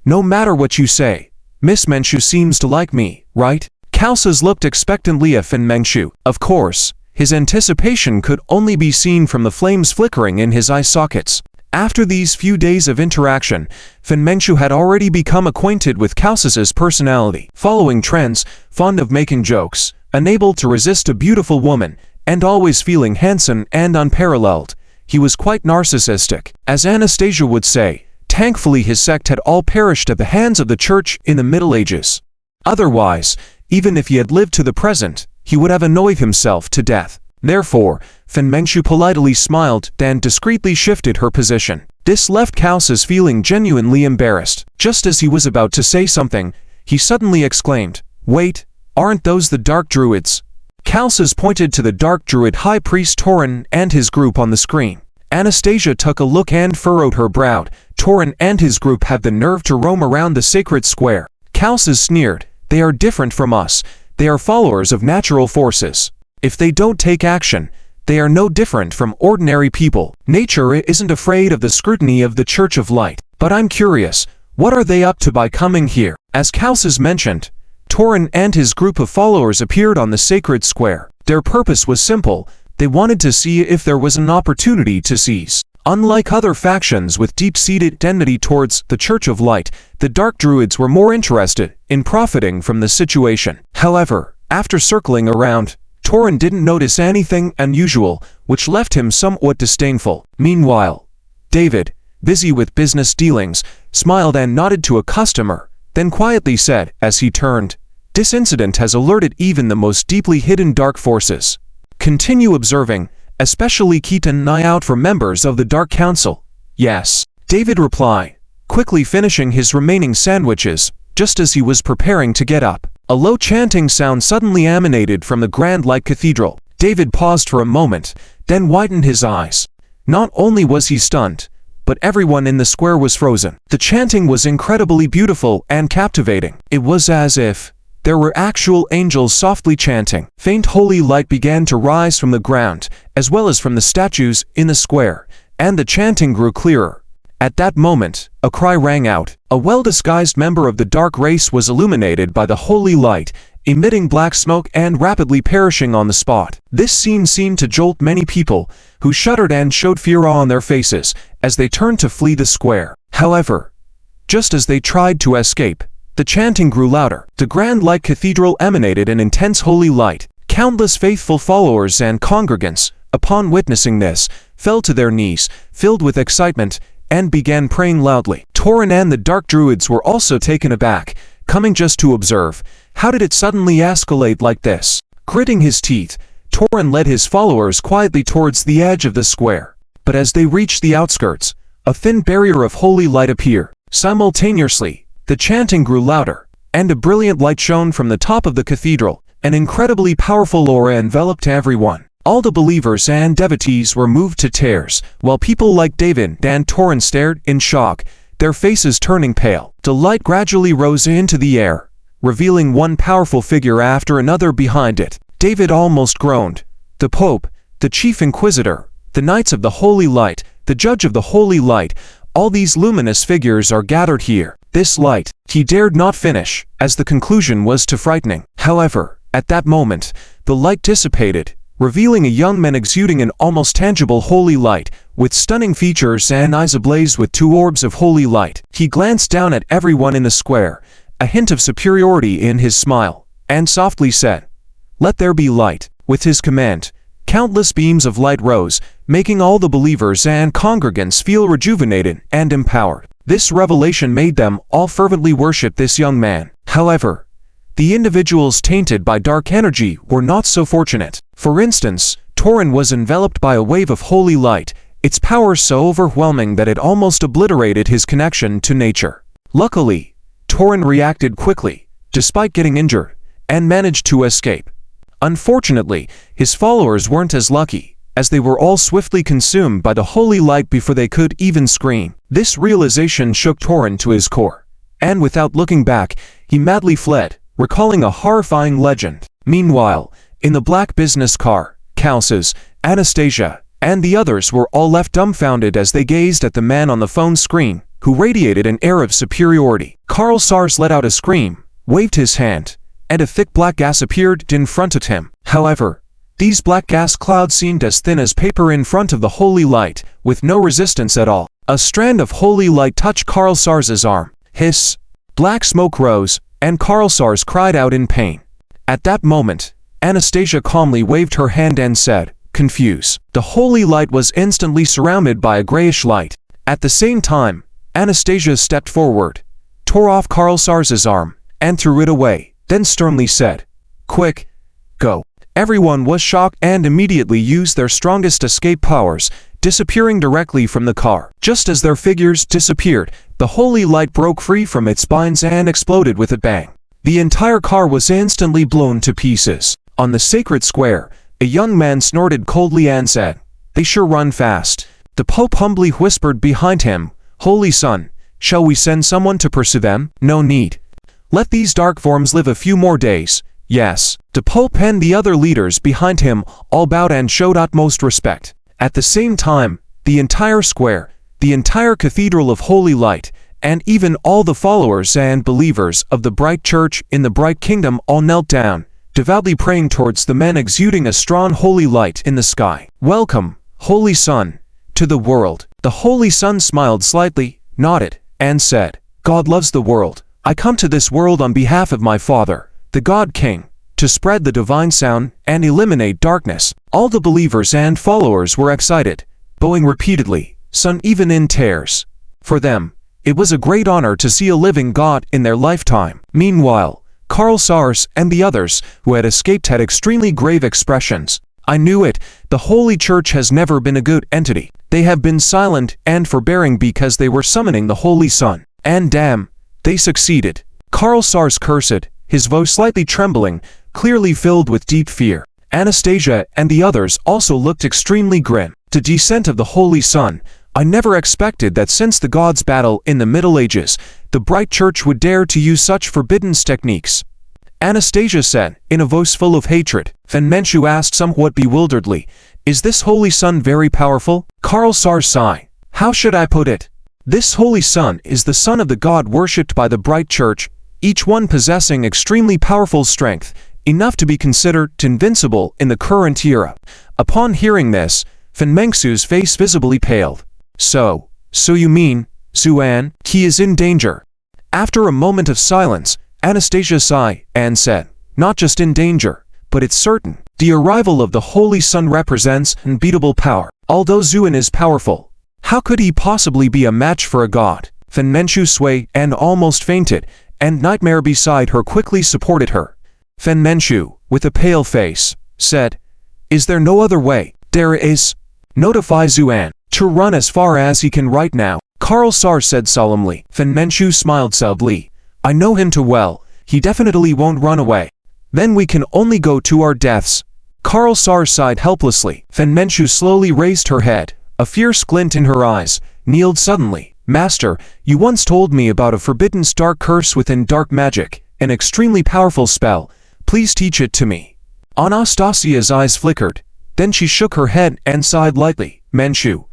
No matter what you say, Miss Menchu seems to like me, right?" Carlsus looked expectantly at Fen Menchu. Of course, his anticipation could only be seen from the flames flickering in his eye sockets. After these few days of interaction, Fen Menchu had already become acquainted with Carlsus's personality. Following trends, fond of making jokes, unable to resist a beautiful woman, and always feeling handsome and unparalleled, he was quite narcissistic. As Anastasia would say, thankfully his sect had all perished at the hands of the church in the Middle Ages. Otherwise, even if he had lived to the present, he would have annoyed himself to death. Therefore, Fen Menchu politely smiled, then discreetly shifted her position. This left Carlsus feeling genuinely embarrassed. Just as he was about to say something, he suddenly exclaimed, "Wait, aren't those the Dark Druids?" Carlsus pointed to the Dark Druid High Priest Torin and his group on the screen. Anastasia took a look and furrowed her brow. "Torin and his group have the nerve to roam around the sacred square." Carlsus sneered, "They are different from us. They are followers of natural forces. If they don't take action, they are no different from ordinary people. Nature isn't afraid of the scrutiny of the Church of Light. But I'm curious, what are they up to by coming here?" As Carlsus mentioned, Torin and his group of followers appeared on the sacred square. Their purpose was simple. They wanted to see if there was an opportunity to seize. Unlike other factions with deep-seated enmity towards the Church of Light, the Dark Druids were more interested in profiting from the situation. However, after circling around, Torin didn't notice anything unusual, which left him somewhat disdainful. Meanwhile, David, busy with business dealings, smiled and nodded to a customer, then quietly said, as he turned, "This incident has alerted even the most deeply hidden dark forces. Continue observing, especially keep an eye out for members of the Dark Council." "Yes," David replied, quickly finishing his remaining sandwiches, just as he was preparing to get up. A low chanting sound suddenly emanated from the Grand Light Cathedral. David paused for a moment, then widened his eyes. Not only was he stunned, but everyone in the square was frozen. The chanting was incredibly beautiful and captivating. It was as if there were actual angels softly chanting. Faint holy light began to rise from the ground, as well as from the statues in the square, and the chanting grew clearer. At that moment, a cry rang out. A well-disguised member of the dark race was illuminated by the holy light, emitting black smoke and rapidly perishing on the spot. This scene seemed to jolt many people, who shuddered and showed fear on their faces as they turned to flee the square. However, just as they tried to escape, the chanting grew louder. The Grand Light Cathedral emanated an intense holy light. Countless faithful followers and congregants, upon witnessing this, fell to their knees, filled with excitement, and began praying loudly. Torin and the Dark Druids were also taken aback, coming just to observe. How did it suddenly escalate like this? Gritting his teeth, Torin led his followers quietly towards the edge of the square. But as they reached the outskirts, a thin barrier of holy light appeared. Simultaneously, the chanting grew louder, and a brilliant light shone from the top of the cathedral. An incredibly powerful aura enveloped everyone. All the believers and devotees were moved to tears, while people like David and Torin stared in shock, their faces turning pale. The light gradually rose into the air, revealing one powerful figure after another behind it. David almost groaned. The Pope, the Chief Inquisitor, the Knights of the Holy Light, the Judge of the Holy Light, all these luminous figures are gathered here. This light, he dared not finish, as the conclusion was too frightening. However, at that moment, the light dissipated, revealing a young man exuding an almost tangible holy light, with stunning features and eyes ablaze with two orbs of holy light. He glanced down at everyone in the square, a hint of superiority in his smile, and softly said, "Let there be light." With his command, countless beams of light rose, making all the believers and congregants feel rejuvenated and empowered. This revelation made them all fervently worship this young man. However, the individuals tainted by dark energy were not so fortunate. For instance, Torin was enveloped by a wave of holy light, its power so overwhelming that it almost obliterated his connection to nature. Luckily, Torin reacted quickly, despite getting injured, and managed to escape. Unfortunately, his followers weren't as lucky, as they were all swiftly consumed by the holy light before they could even scream. This realization shook Torin to his core, and without looking back, he madly fled, recalling a horrifying legend. Meanwhile, in the black business car, Kalsis, Anastasia, and the others were all left dumbfounded as they gazed at the man on the phone screen, who radiated an air of superiority. Carl Sars let out a scream, waved his hand, and a thick black gas appeared in front of him. However, these black gas clouds seemed as thin as paper in front of the holy light, with no resistance at all. A strand of holy light touched Carl Sars's arm. Hiss! Black smoke rose, and Carl Sars cried out in pain. At that moment, Anastasia calmly waved her hand and said, "Confuse." The holy light was instantly surrounded by a grayish light. At the same time, Anastasia stepped forward, tore off Carl Sars's arm, and threw it away, then sternly said, "Quick, go." Everyone was shocked and immediately used their strongest escape powers, disappearing directly from the car. Just as their figures disappeared, the holy light broke free from its binds and exploded with a bang. The entire car was instantly blown to pieces. On the sacred square, a young man snorted coldly and said, "They sure run fast." The Pope humbly whispered behind him, "Holy Son, shall we send someone to pursue them?" "No need. Let these dark forms live a few more days." "Yes." The Pope and the other leaders behind him all bowed and showed utmost respect. At the same time, the entire square, the entire Cathedral of Holy Light, and even all the followers and believers of the Bright Church in the Bright Kingdom all knelt down, devoutly praying towards the men exuding a strong holy light in the sky. "Welcome, Holy Sun, to the world." The Holy Sun smiled slightly, nodded, and said, "God loves the world. I come to this world on behalf of my Father, the God King, to spread the divine sound and eliminate darkness." All the believers and followers were excited, bowing repeatedly, some even in tears. For them, it was a great honor to see a living God in their lifetime. Meanwhile, Karl Sars and the others who had escaped had extremely grave expressions. "I knew it, the Holy Church has never been a good entity. They have been silent and forbearing because they were summoning the Holy Sun. And damn, they succeeded." Karl Sars cursed, his voice slightly trembling, clearly filled with deep fear. Anastasia and the others also looked extremely grim. "The descent of the Holy Sun. I never expected that since the gods' battle in the Middle Ages, the Bright Church would dare to use such forbidden techniques," Anastasia said, in a voice full of hatred. Fen Menchu asked somewhat bewilderedly, "Is this Holy Sun very powerful?" Karl Sars sighed. "How should I put it? This Holy Sun is the son of the god worshipped by the Bright Church, each one possessing extremely powerful strength, enough to be considered invincible in the current era." Upon hearing this, Fen Menchu's face visibly paled. So you mean, Zuoan, he is in danger?" After a moment of silence, Anastasia sighed and said, "Not just in danger, but it's certain. The arrival of the Holy Sun represents unbeatable power. Although Zuoan is powerful, how could he possibly be a match for a god?" Fen Menchu swayed and almost fainted, and Nightmare beside her quickly supported her. Fen Menchu, with a pale face, said, "Is there no other way?" "There is. Notify Zuoan to run as far as he can right now," Karl Sars said solemnly. Fen Menchu smiled sadly. "I know him too well. He definitely won't run away. Then we can only go to our deaths." Karl Sars sighed helplessly. Fen Menchu slowly raised her head, a fierce glint in her eyes, kneeled suddenly. "Master, you once told me about a forbidden dark curse within dark magic, an extremely powerful spell. Please teach it to me." Anastasia's eyes flickered. Then she shook her head and sighed lightly. "Menchu,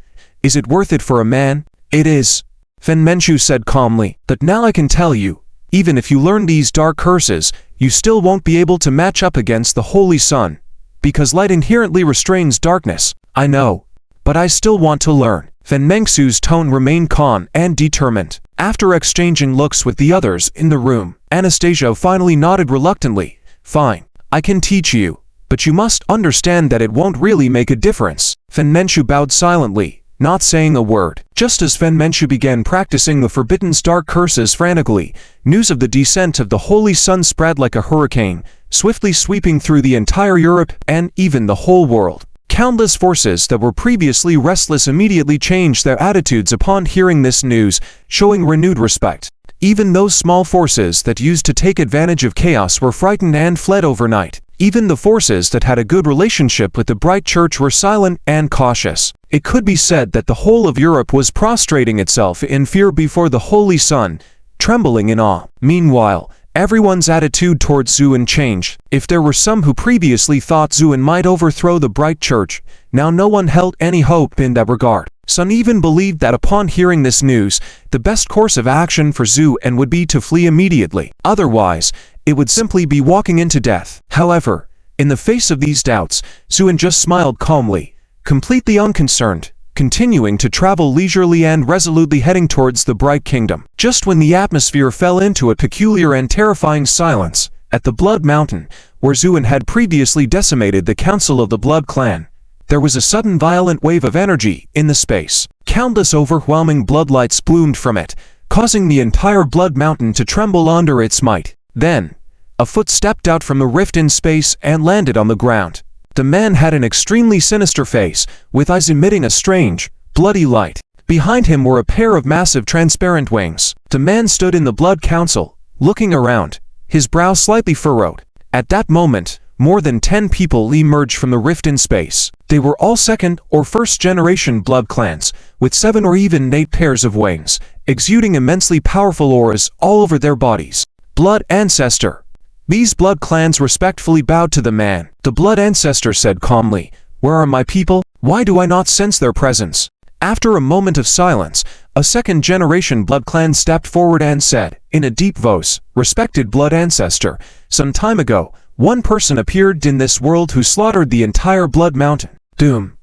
is it worth it for a man?" "It is," Fen Menchu said calmly. "But now I can tell you, even if you learn these dark curses, you still won't be able to match up against the Holy Sun, because light inherently restrains darkness." "I know, but I still want to learn." Fen Menchu's tone remained calm and determined. After exchanging looks with the others in the room, Anastasia finally nodded reluctantly. "Fine, I can teach you, but you must understand that it won't really make a difference." Fen Menchu bowed silently, not saying a word. Just as Fen Menchu began practicing the forbidden dark curses frantically, news of the descent of the Holy Sun spread like a hurricane, swiftly sweeping through the entire Europe and even the whole world. Countless forces that were previously restless immediately changed their attitudes upon hearing this news, showing renewed respect. Even those small forces that used to take advantage of chaos were frightened and fled overnight. Even the forces that had a good relationship with the Bright Church were silent and cautious. It could be said that the whole of Europe was prostrating itself in fear before the Holy Sun, trembling in awe. Meanwhile, everyone's attitude towards Zuoan changed. If there were some who previously thought Zuoan might overthrow the Bright Church, now no one held any hope in that regard. Some even believed that upon hearing this news, the best course of action for Zuoan would be to flee immediately. Otherwise, it would simply be walking into death. However, in the face of these doubts, Zuoan just smiled calmly, completely unconcerned, continuing to travel leisurely and resolutely heading towards the Bright Kingdom. Just when the atmosphere fell into a peculiar and terrifying silence, at the Blood Mountain, where Zuoan had previously decimated the Council of the Blood Clan, there was a sudden violent wave of energy in the space. Countless overwhelming bloodlights bloomed from it, causing the entire Blood Mountain to tremble under its might. Then, a foot stepped out from the rift in space and landed on the ground. The man had an extremely sinister face, with eyes emitting a strange, bloody light. Behind him were a pair of massive transparent wings. The man stood in the Blood Council, looking around, his brow slightly furrowed. At that moment, more than 10 people emerged from the rift in space. They were all second or first generation blood clans, with 7 or even 8 pairs of wings, exuding immensely powerful auras all over their bodies. Blood Ancestor. These blood clans respectfully bowed to the man. The Blood Ancestor said calmly, "Where are my people? Why do I not sense their presence?" After a moment of silence, A second-generation blood clan stepped forward and said, in a deep voice, "Respected blood ancestor, some time ago, one person appeared in this world who slaughtered the entire blood mountain." Doom.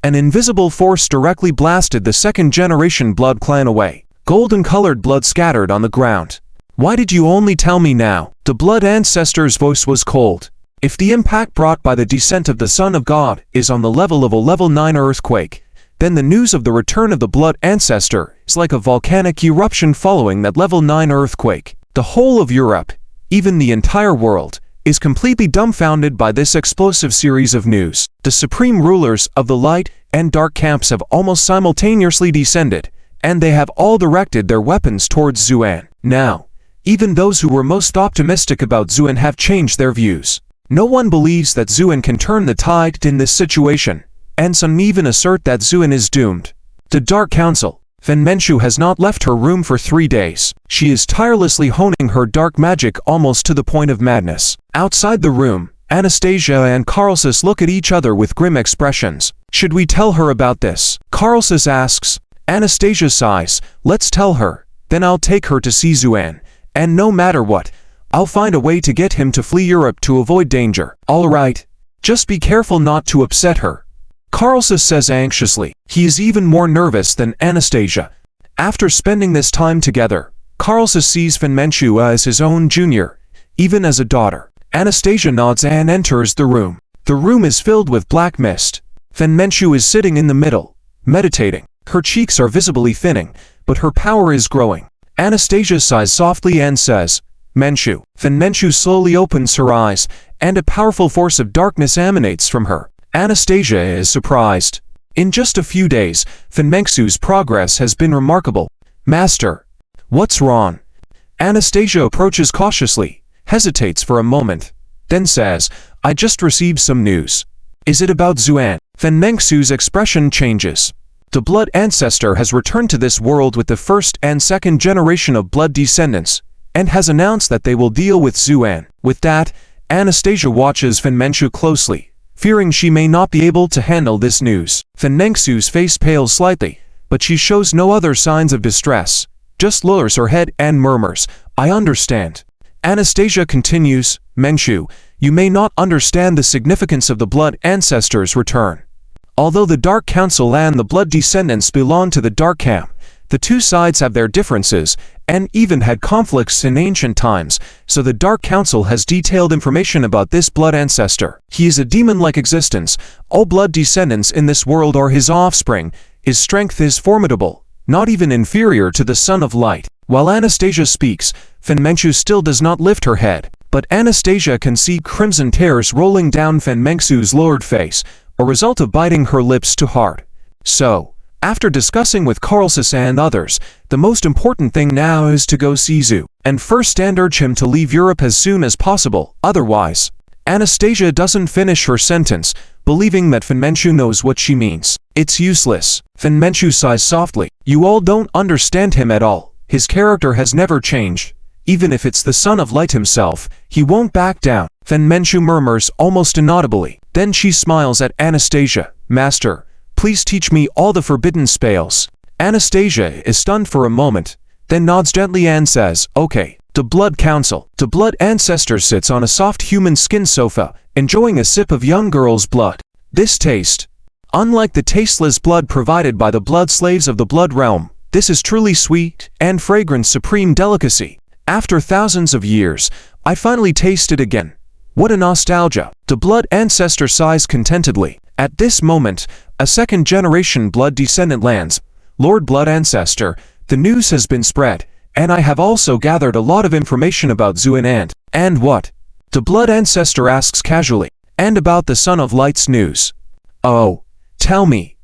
An invisible force directly blasted the second-generation blood clan away. Golden-colored blood scattered on the ground. "Why did you only tell me now?" The blood ancestor's voice was cold. "If the impact brought by the descent of the Son of God is on the level of a level 9 earthquake, then the news of the return of the blood ancestor is like a volcanic eruption following that level 9 earthquake. The whole of Europe, even the entire world, is completely dumbfounded by this explosive series of news. The supreme rulers of the light and dark camps have almost simultaneously descended, and they have all directed their weapons towards Zuoan. Now, even those who were most optimistic about Zuoan have changed their views. No one believes that Zuoan can turn the tide in this situation, and some even assert that Zuoan is doomed. The Dark Council. Fenmenchu has not left her room for 3 days. She is tirelessly honing her dark magic almost to the point of madness. Outside the room, Anastasia and Carlsus look at each other with grim expressions. "Should we tell her about this?" Carlsus asks. Anastasia sighs. "Let's tell her. Then I'll take her to see Zuoan. And no matter what, I'll find a way to get him to flee Europe to avoid danger." "All right. Just be careful not to upset her," Carlsus says anxiously. He is even more nervous than Anastasia. After spending this time together, Carlsus sees Fenmenchu as his own junior, even as a daughter. Anastasia nods and enters the room. The room is filled with black mist. Fenmenchu is sitting in the middle, meditating. Her cheeks are visibly thinning, but her power is growing. Anastasia sighs softly and says, "Menchu." Fenmenchu slowly opens her eyes, and a powerful force of darkness emanates from her. Anastasia is surprised. In just a few days, Fenmenchu's progress has been remarkable. "Master, what's wrong?" Anastasia approaches cautiously, hesitates for a moment, then says, "I just received some news." "Is it about Zuoan?" Fenmenchu's expression changes. The blood ancestor has returned to this world with the first and second generation of blood descendants, and has announced that they will deal with Zuoan. With that, Anastasia watches Fenmenchu closely, fearing she may not be able to handle this news. Fenmenchu's face pales slightly, but she shows no other signs of distress, just lowers her head and murmurs, "I understand." Anastasia continues, "Menchu, you may not understand the significance of the blood ancestor's return. Although the Dark Council and the blood descendants belong to the Dark Camp, the two sides have their differences, and even had conflicts in ancient times, so the Dark Council has detailed information about this blood ancestor. He is a demon-like existence. All blood descendants in this world are his offspring. His strength is formidable, not even inferior to the Son of Light." While Anastasia speaks, Fenmenchu still does not lift her head, but Anastasia can see crimson tears rolling down Fenmenchu's lowered face, a result of biting her lips too hard. So, after discussing with Carlsus and others, the most important thing now is to go see Zu, and first and urge him to leave Europe as soon as possible, otherwise. Anastasia doesn't finish her sentence, believing that Fenmenchu knows what she means. "It's useless." Fenmenchu sighs softly. "You all don't understand him at all. His character has never changed. Even if it's the Son of Light himself, he won't back down." Fenmenchu murmurs almost inaudibly. Then she smiles at Anastasia. "Master, please teach me all the forbidden spells." Anastasia is stunned for a moment, then nods gently and says, "Okay." The Blood Council. The blood ancestor sits on a soft human skin sofa, enjoying a sip of young girl's blood. This taste, unlike the tasteless blood provided by the blood slaves of the blood realm, this is truly sweet and fragrant supreme delicacy. After thousands of years, I finally taste it again. What a nostalgia. The blood ancestor sighs contentedly. At this moment, a second-generation blood descendant lands. "Lord Blood Ancestor, the news has been spread, and I have also gathered a lot of information about Zuoan and what?" The blood ancestor asks casually. "And about the Son of Light's news." "Oh, tell me."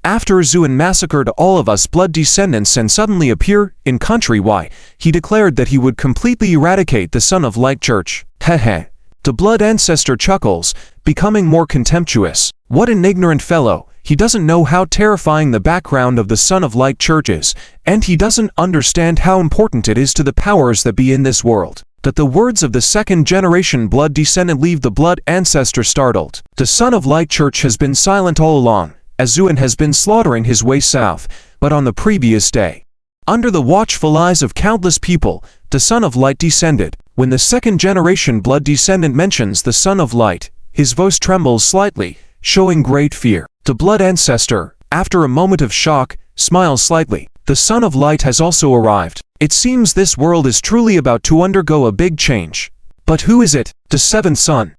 "After Zuoan massacred all of us blood descendants and suddenly appear in country Y, he declared that he would completely eradicate the Son of Light Church." Heh. The blood ancestor chuckles, becoming more contemptuous. "What an ignorant fellow. He doesn't know how terrifying the background of the Son of Light Church is, and he doesn't understand how important it is to the powers that be in this world." That the words of the second-generation blood descendant leave the blood ancestor startled. The Son of Light Church has been silent all along, as Zuoan has been slaughtering his way south, but on the previous day, Under the watchful eyes of countless people, the Son of Light descended. When the second-generation blood descendant mentions the Son of Light, his voice trembles slightly, showing great fear. The blood ancestor, after a moment of shock, smiles slightly. The Son of Light has also arrived. It seems this world is truly about to undergo a big change. But who is it? The seventh son?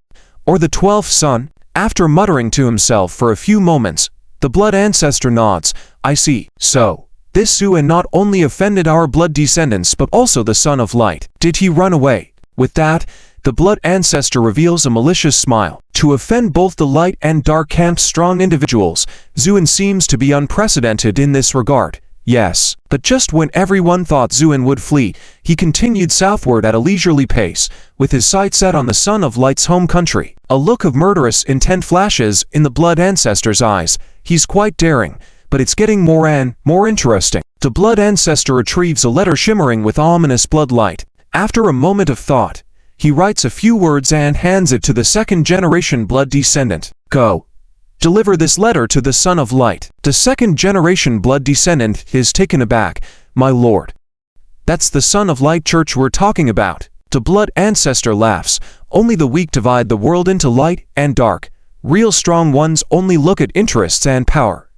Or the 12th son? After muttering to himself for a few moments, the blood ancestor nods. I see. So, this Zuoan not only offended our blood descendants but also the Son of Light. Did he run away? With that, the blood ancestor reveals a malicious smile. To offend both the light and dark camped strong individuals, Zuoan seems to be unprecedented in this regard. Yes, but just when everyone thought Zuoan would flee, he continued southward at a leisurely pace, with his sights set on the Son of Light's home country. A look of murderous intent flashes in the blood ancestor's eyes. He's quite daring, but it's getting more and more interesting. The blood ancestor retrieves a letter shimmering with ominous blood light. After a moment of thought, he writes a few words and hands it to the second-generation blood descendant. Go. Deliver this letter to the Son of Light. The second-generation blood descendant is taken aback. My lord. That's the Son of Light church we're talking about. The blood ancestor laughs. Only the weak divide the world into light and dark. Real strong ones only look at interests and power.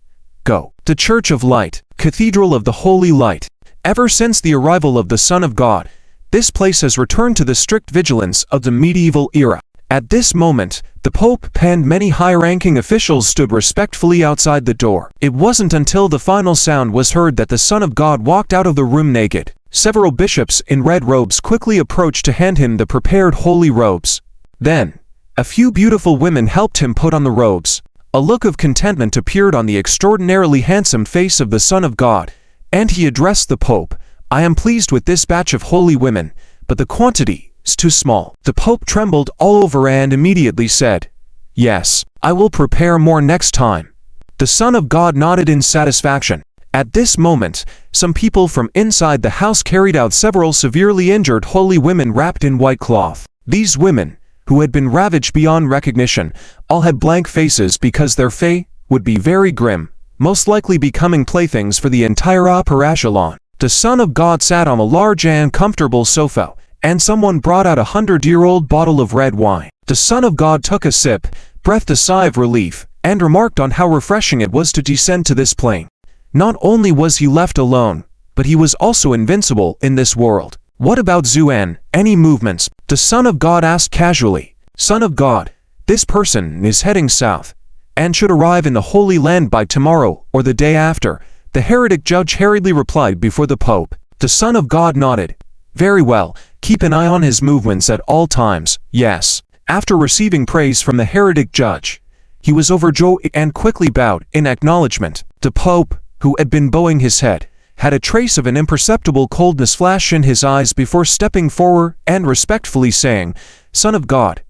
Go. The Church of Light, Cathedral of the Holy Light. Ever since the arrival of the Son of God, this place has returned to the strict vigilance of the medieval era. At this moment, the Pope and many high-ranking officials stood respectfully outside the door. It wasn't until the final sound was heard that the Son of God walked out of the room naked. Several bishops in red robes quickly approached to hand him the prepared holy robes. Then, a few beautiful women helped him put on the robes. A look of contentment appeared on the extraordinarily handsome face of the Son of God, and he addressed the Pope. I am pleased with this batch of holy women, but the quantity is too small. The Pope trembled all over and immediately said, Yes, I will prepare more next time. The Son of God nodded in satisfaction. At this moment, some people from inside the house carried out several severely injured holy women wrapped in white cloth. These women, who had been ravaged beyond recognition, all had blank faces because their fate would be very grim, most likely becoming playthings for the entire upper echelon. The Son of God sat on a large and comfortable sofa, and someone brought out a 100-year-old bottle of red wine. The Son of God took a sip, breathed a sigh of relief, and remarked on how refreshing it was to descend to this plane. Not only was he left alone, but he was also invincible in this world. What about Zuoan? Any movements? The Son of God asked casually. Son of God, this person is heading south, and should arrive in the Holy Land by tomorrow or the day after. The heretic judge hurriedly replied before the Pope. The Son of God nodded. Very well, keep an eye on his movements at all times. Yes. After receiving praise from the heretic judge, he was overjoyed and quickly bowed in acknowledgement. The Pope, who had been bowing his head, had a trace of an imperceptible coldness flash in his eyes before stepping forward and respectfully saying, Son of God,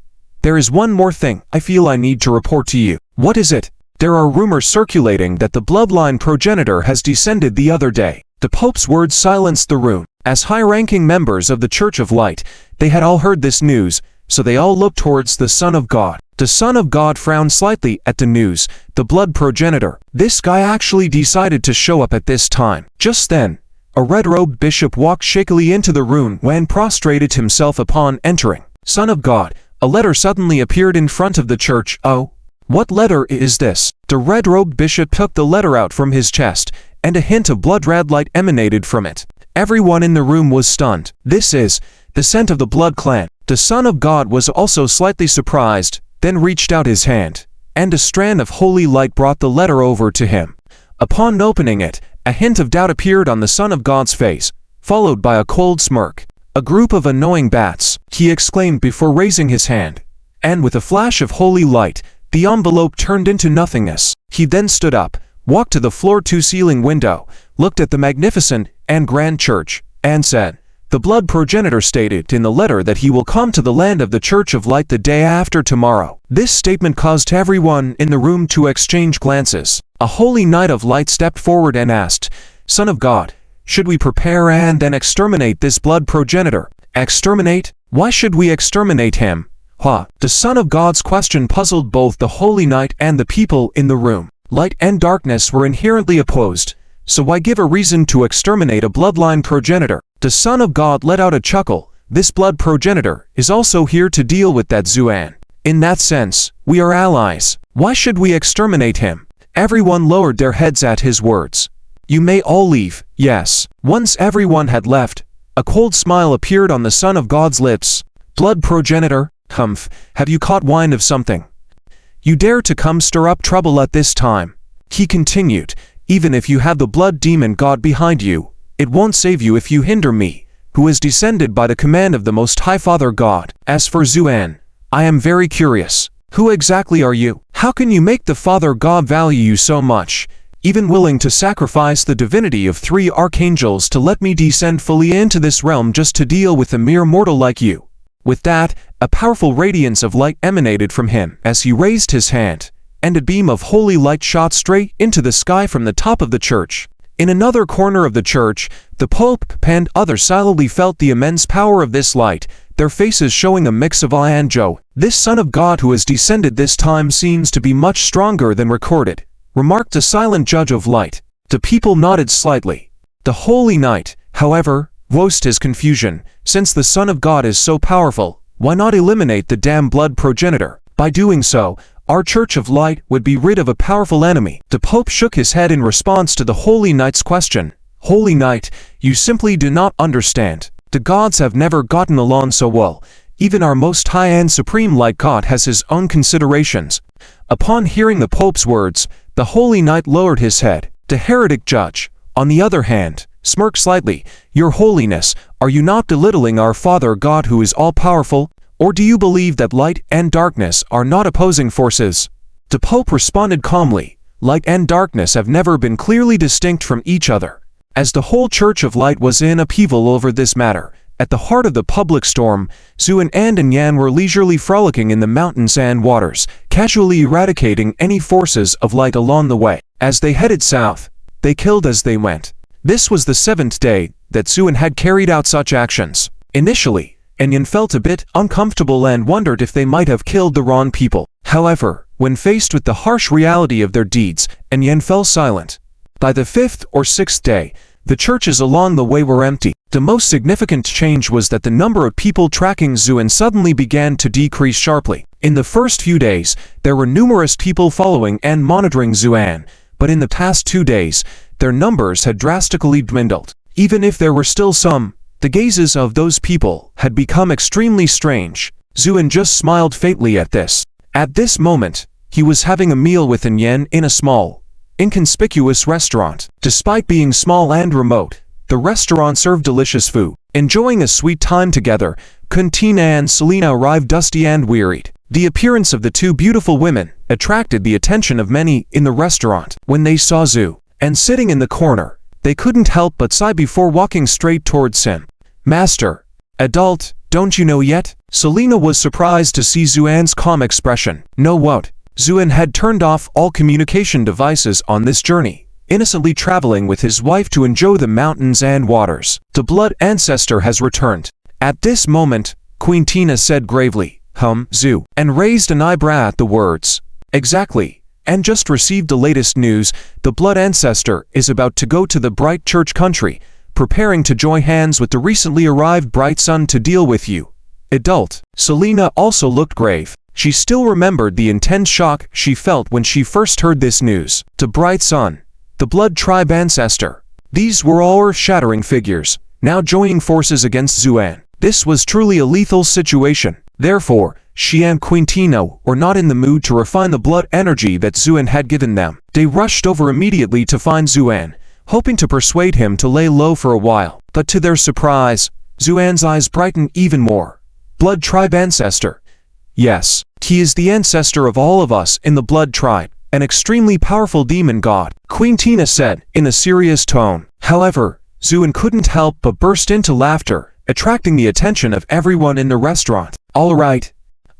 there is one more thing I feel I need to report to you. What is it? There are rumors circulating that the bloodline progenitor has descended the other day. The Pope's words silenced the room. As high-ranking members of the Church of Light, they had all heard this news, so they all looked towards the Son of God. The Son of God frowned slightly at the news. The blood progenitor. This guy actually decided to show up at this time. Just then, a red-robed bishop walked shakily into the room and prostrated himself upon entering. Son of God, a letter suddenly appeared in front of the church. Oh, what letter is this? The red-robed bishop took the letter out from his chest, and a hint of blood-red light emanated from it. Everyone in the room was stunned. This is the scent of the blood clan. The Son of God was also slightly surprised, then reached out his hand, and a strand of holy light brought the letter over to him. Upon opening it, a hint of doubt appeared on the Son of God's face, followed by a cold smirk. A group of annoying bats, he exclaimed before raising his hand. And with a flash of holy light, the envelope turned into nothingness. He then stood up, walked to the floor-to-ceiling window, looked at the magnificent and grand church, and said, The blood progenitor stated in the letter that he will come to the land of the Church of Light the day after tomorrow. This statement caused everyone in the room to exchange glances. A holy knight of light stepped forward and asked, Son of God, should we prepare and then exterminate this blood progenitor? Exterminate? Why should we exterminate him? The Son of God's question puzzled both the holy knight and the people in the room. Light and darkness were inherently opposed, so why give a reason to exterminate a bloodline progenitor? The Son of God let out a chuckle. This blood progenitor is also here to deal with that Zuoan. In that sense, we are allies. Why should we exterminate him? Everyone lowered their heads at his words. You may all leave, yes. Once everyone had left, a cold smile appeared on the Son of God's lips. Blood progenitor, humph, have you caught wind of something? You dare to come stir up trouble at this time? He continued, even if you have the blood demon god behind you, it won't save you if you hinder me, who is descended by the command of the Most High Father God. As for Zuoan, I am very curious. Who exactly are you? How can you make the Father God value you so much, even willing to sacrifice the divinity of 3 archangels to let me descend fully into this realm just to deal with a mere mortal like you? With that, a powerful radiance of light emanated from him as he raised his hand, and a beam of holy light shot straight into the sky from the top of the church. In another corner of the church, the Pope and others silently felt the immense power of this light, their faces showing a mix of awe and joy. This Son of God who has descended this time seems to be much stronger than recorded, remarked the silent judge of light. The people nodded slightly. The Holy Knight, however, voiced his confusion. Since the Son of God is so powerful, why not eliminate the damn blood progenitor? By doing so, our Church of Light would be rid of a powerful enemy. The Pope shook his head in response to the Holy Knight's question. Holy Knight, you simply do not understand. The gods have never gotten along so well. Even our most high and supreme light god has his own considerations. Upon hearing the Pope's words, the Holy Knight lowered his head. The heretic judge, on the other hand, smirked slightly. Your Holiness, are you not belittling our Father God who is all-powerful? Or do you believe that light and darkness are not opposing forces? The Pope responded calmly. Light and darkness have never been clearly distinct from each other. As the whole Church of Light was in upheaval over this matter, at the heart of the public storm, Zuoan and Yan were leisurely frolicking in the mountains and waters, casually eradicating any forces of light along the way. As they headed south, they killed as they went. This was the 7th day that Zuoan had carried out such actions. Initially, Yan felt a bit uncomfortable and wondered if they might have killed the wrong people. However, when faced with the harsh reality of their deeds, Yan fell silent. By the 5th or 6th day, the churches along the way were empty. The most significant change was that the number of people tracking Zuoan suddenly began to decrease sharply. In the first few days, there were numerous people following and monitoring Zuoan, but in the past 2 days, their numbers had drastically dwindled. Even if there were still some, the gazes of those people had become extremely strange. Zuoan just smiled faintly at this. At this moment, he was having a meal with Yan in a small, inconspicuous restaurant. Despite being small and remote, the restaurant served delicious food. Enjoying a sweet time together, Quintina and Selena arrived dusty and wearied. The appearance of the 2 beautiful women attracted the attention of many in the restaurant. When they saw Zuoan sitting in the corner, they couldn't help but sigh before walking straight towards him. Master, adult, don't you know yet? Selena was surprised to see Zuoan's calm expression. No what? Zuoan had turned off all communication devices on this journey, innocently traveling with his wife to enjoy the mountains and waters. The blood ancestor has returned. At this moment, Queen Tina said gravely, Zuoan, and raised an eyebrow at the words. Exactly, and just received the latest news. The blood ancestor is about to go to the Bright Church country, preparing to join hands with the recently arrived Bright Sun to deal with you. Adult. Selena also looked grave. She still remembered the intense shock she felt when she first heard this news. The Bright Sun, the blood tribe ancestor. These were all earth-shattering figures, now joining forces against Zuoan. This was truly a lethal situation. Therefore, she and Quintina were not in the mood to refine the blood energy that Zuoan had given them. They rushed over immediately to find Zuoan, hoping to persuade him to lay low for a while. But to their surprise, Zuoan's eyes brightened even more. Blood tribe ancestor. Yes, he is the ancestor of all of us in the blood tribe, an extremely powerful demon god, Queen Tina said in a serious tone. However, Zuoan couldn't help but burst into laughter, attracting the attention of everyone in the restaurant. All right.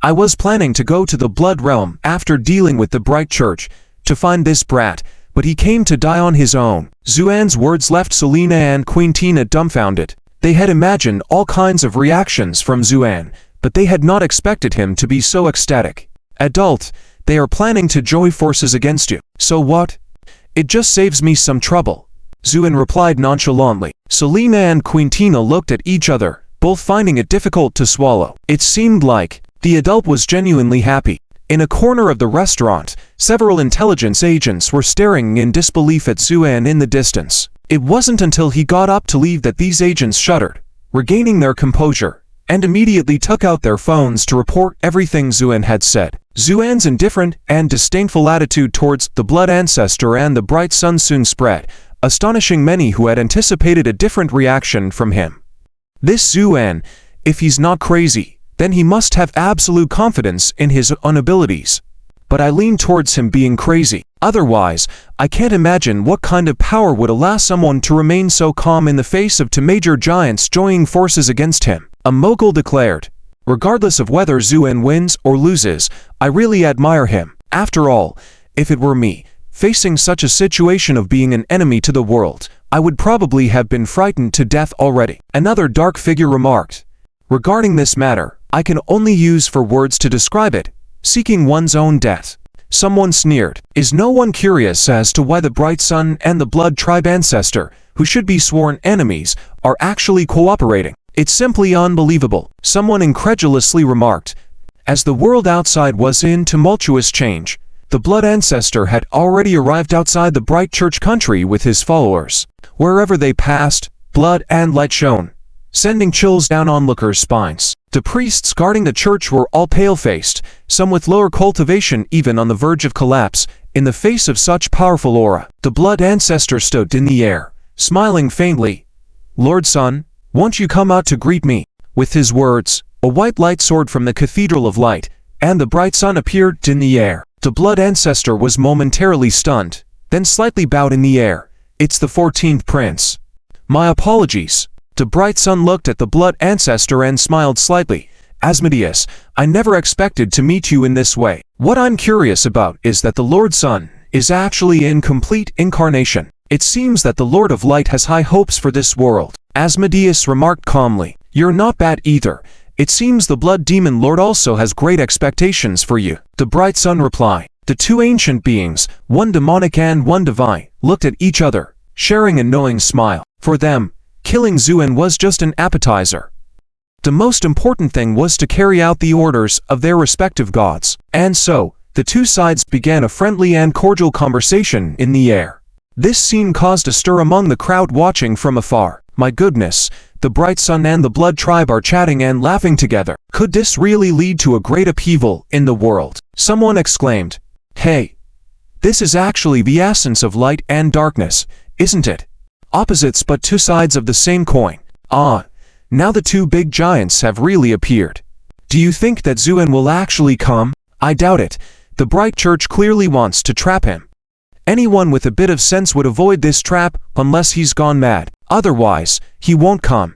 I was planning to go to the blood realm after dealing with the Bright Church to find this brat, but he came to die on his own. Zuoan's words left Selena and Queen Tina dumbfounded. They had imagined all kinds of reactions from Zuoan, but they had not expected him to be so ecstatic. Adult, they are planning to join forces against you. So what? It just saves me some trouble. Zuoan replied nonchalantly. Selena and Quintina looked at each other, both finding it difficult to swallow. It seemed like the adult was genuinely happy. In a corner of the restaurant, several intelligence agents were staring in disbelief at Zuoan in the distance. It wasn't until he got up to leave that these agents shuddered, regaining their composure, and immediately took out their phones to report everything Zuoan had said. Zuoan's indifferent and disdainful attitude towards the blood ancestor and the bright sun soon spread, astonishing many who had anticipated a different reaction from him. This Zuoan, if he's not crazy, then he must have absolute confidence in his own abilities. But I lean towards him being crazy. Otherwise, I can't imagine what kind of power would allow someone to remain so calm in the face of two major giants joining forces against him. A mogul declared, "Regardless of whether Zuoan wins or loses, I really admire him. After all, if it were me, facing such a situation of being an enemy to the world, I would probably have been frightened to death already." Another dark figure remarked, "Regarding this matter, I can only use for words to describe it, seeking one's own death." Someone sneered, "Is no one curious as to why the Bright Sun and the Blood Tribe ancestor, who should be sworn enemies, are actually cooperating? It's simply unbelievable." Someone incredulously remarked. As the world outside was in tumultuous change, the Blood ancestor had already arrived outside the Bright Church country with his followers. Wherever they passed, blood and light shone, sending chills down onlookers' spines. The priests guarding the church were all pale-faced, some with lower cultivation even on the verge of collapse, in the face of such powerful aura. The Blood ancestor stood in the air, smiling faintly. "Lord Sun, won't you come out to greet me?" With his words, a white light soared from the Cathedral of Light, and the bright sun appeared in the air. The Blood ancestor was momentarily stunned, then slightly bowed in the air. "It's the 14th Prince. My apologies." The bright sun looked at the Blood ancestor and smiled slightly. "Asmodeus, I never expected to meet you in this way. What I'm curious about is that the Lord Sun is actually in complete incarnation. It seems that the Lord of Light has high hopes for this world." Asmodeus remarked calmly, "You're not bad either. It seems the Blood Demon Lord also has great expectations for you." The bright sun replied. The two ancient beings, one demonic and one divine, looked at each other, sharing a knowing smile. For them, killing Zuoan was just an appetizer. The most important thing was to carry out the orders of their respective gods. And so, the two sides began a friendly and cordial conversation in the air. This scene caused a stir among the crowd watching from afar. My goodness, the Bright Sun and the Blood Tribe are chatting and laughing together. Could this really lead to a great upheaval in the world? Someone exclaimed. Hey, this is actually the essence of light and darkness, isn't it? Opposites but two sides of the same coin. Ah, now the two big giants have really appeared. Do you think that Zuoan will actually come? I doubt it. The Bright Church clearly wants to trap him. Anyone with a bit of sense would avoid this trap unless he's gone mad. Otherwise, he won't come.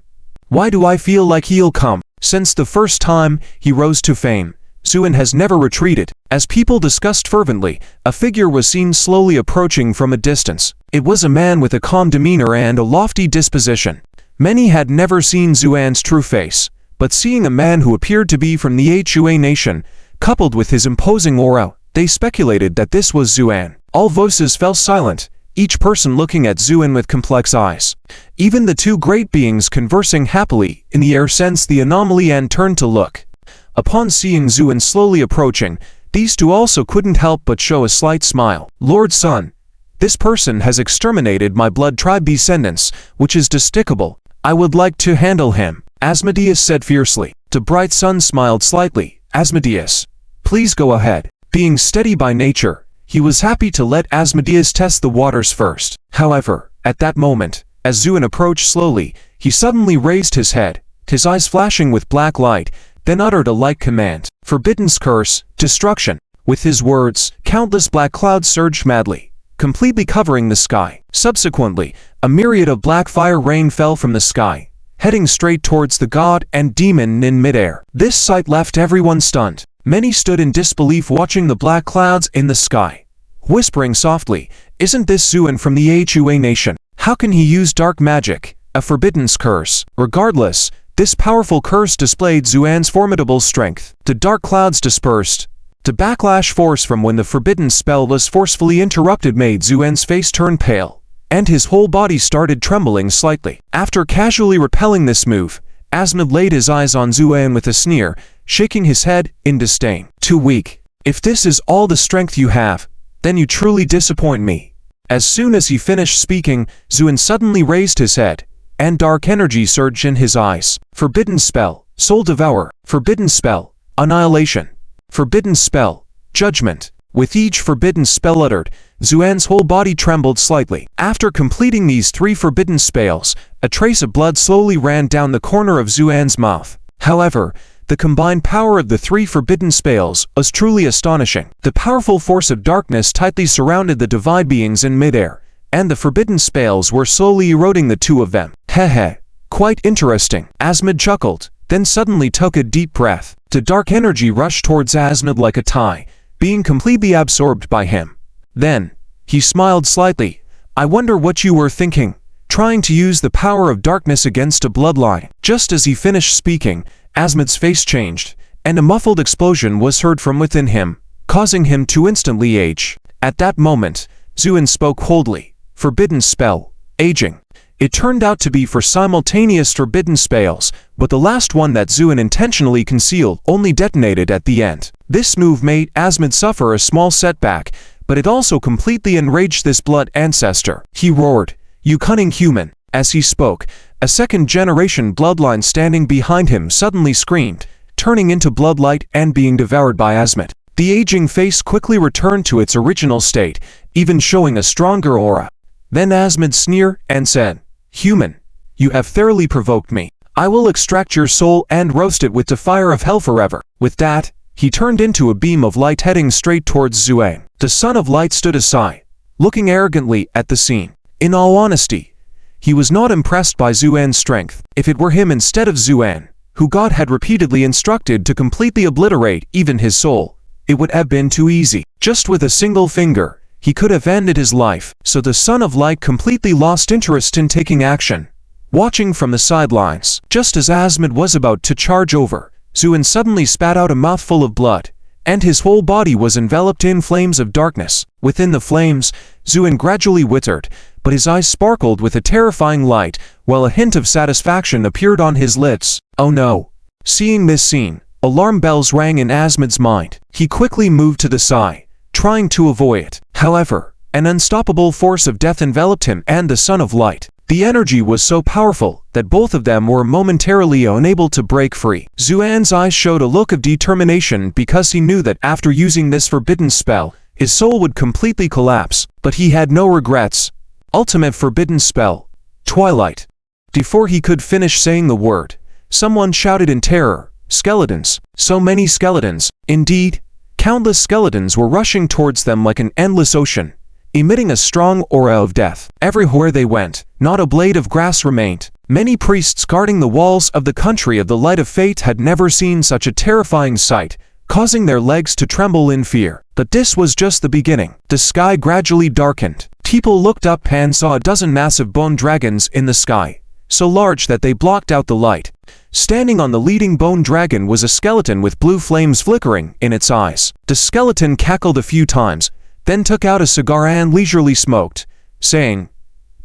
Why do I feel like he'll come? Since the first time he rose to fame, Zuoan has never retreated. As people discussed fervently, a figure was seen slowly approaching from a distance. It was a man with a calm demeanor and a lofty disposition. Many had never seen Zuoan's true face, but seeing a man who appeared to be from the Hua nation, coupled with his imposing aura, they speculated that this was Zuoan. All voices fell silent, each person looking at Zuoan with complex eyes. Even the two great beings conversing happily in the air sensed the anomaly and turned to look. Upon seeing Zuoan slowly approaching, these two also couldn't help but show a slight smile. Lord Sun, this person has exterminated my blood tribe descendants, which is despicable. I would like to handle him, Asmodeus said fiercely. The bright sun smiled slightly. Asmodeus, please go ahead. Being steady by nature, he was happy to let Asmodeus test the waters first. However, at that moment, as Zuoan approached slowly, he suddenly raised his head, his eyes flashing with black light, then uttered a light command. Forbidden's curse, destruction. With his words, countless black clouds surged madly, completely covering the sky. Subsequently, a myriad of black fire rain fell from the sky, heading straight towards the god and demon in midair. This sight left everyone stunned. Many stood in disbelief watching the black clouds in the sky, whispering softly, "Isn't this Zuoan from the Hua nation? How can he use dark magic, a forbidden's curse?" Regardless, this powerful curse displayed Zuoan's formidable strength. The dark clouds dispersed. The backlash force from when the forbidden spell was forcefully interrupted made Zuoan's face turn pale, and his whole body started trembling slightly. After casually repelling this move, Asmod laid his eyes on Zuoan with a sneer, shaking his head in disdain. Too weak. If this is all the strength you have, then you truly disappoint me. As soon as he finished speaking, Zuoan suddenly raised his head, and dark energy surged in his eyes. Forbidden spell, Soul Devourer. Forbidden spell, Annihilation. Forbidden spell, Judgment. With each forbidden spell uttered, Zuoan's whole body trembled slightly. After completing these 3 forbidden spells, a trace of blood slowly ran down the corner of Zuoan's mouth. However, the combined power of the 3 forbidden spells was truly astonishing. The powerful force of darkness tightly surrounded the divine beings in midair, and the forbidden spells were slowly eroding the 2 of them. Heh, quite interesting. Asmod chuckled, then suddenly took a deep breath. The dark energy rushed towards Asmod like a tide, being completely absorbed by him. Then, he smiled slightly. I wonder what you were thinking, trying to use the power of darkness against a bloodline. Just as he finished speaking, Asmod's face changed, and a muffled explosion was heard from within him, causing him to instantly age. At that moment, Zuoan spoke coldly. Forbidden spell, aging. It turned out to be for simultaneous forbidden spells, but the last one that Zuoan intentionally concealed only detonated at the end. This move made Asmod suffer a small setback, but it also completely enraged this blood ancestor. He roared, "You cunning human!" As he spoke, a second-generation bloodline standing behind him suddenly screamed, turning into bloodlight and being devoured by Asmod. The aging face quickly returned to its original state, even showing a stronger aura. Then Asmod sneered and said, "Human, you have thoroughly provoked me. I will extract your soul and roast it with the fire of hell forever." With that, he turned into a beam of light heading straight towards Zuoan. The Son of Light stood aside, looking arrogantly at the scene. In all honesty, he was not impressed by Zuoan's strength. If it were him instead of Zuoan, who God had repeatedly instructed to completely obliterate even his soul, it would have been too easy. Just with a single finger, he could have ended his life. So the Son of Light completely lost interest in taking action, watching from the sidelines. Just as Asmod was about to charge over, Zuoan suddenly spat out a mouthful of blood, and his whole body was enveloped in flames of darkness. Within the flames, Zuoan gradually withered, but his eyes sparkled with a terrifying light, while a hint of satisfaction appeared on his lips. Oh no! Seeing this scene, alarm bells rang in Asmod's mind. He quickly moved to the side, trying to avoid it. However, an unstoppable force of death enveloped him and the Son of Light. The energy was so powerful that both of them were momentarily unable to break free. Zuoan's eyes showed a look of determination because he knew that after using this forbidden spell, his soul would completely collapse, but he had no regrets. Ultimate forbidden spell, Twilight. Before he could finish saying the word, someone shouted in terror, "Skeletons!" So many skeletons. Indeed, countless skeletons were rushing towards them like an endless ocean, emitting a strong aura of death. Everywhere they went, not a blade of grass remained. Many priests guarding the walls of the country of the Light of Fate had never seen such a terrifying sight, causing their legs to tremble in fear. But this was just the beginning. The sky gradually darkened. People looked up and saw a dozen massive bone dragons in the sky, so large that they blocked out the light. Standing on the leading bone dragon was a skeleton with blue flames flickering in its eyes. The skeleton cackled a few times, then took out a cigar and leisurely smoked, saying,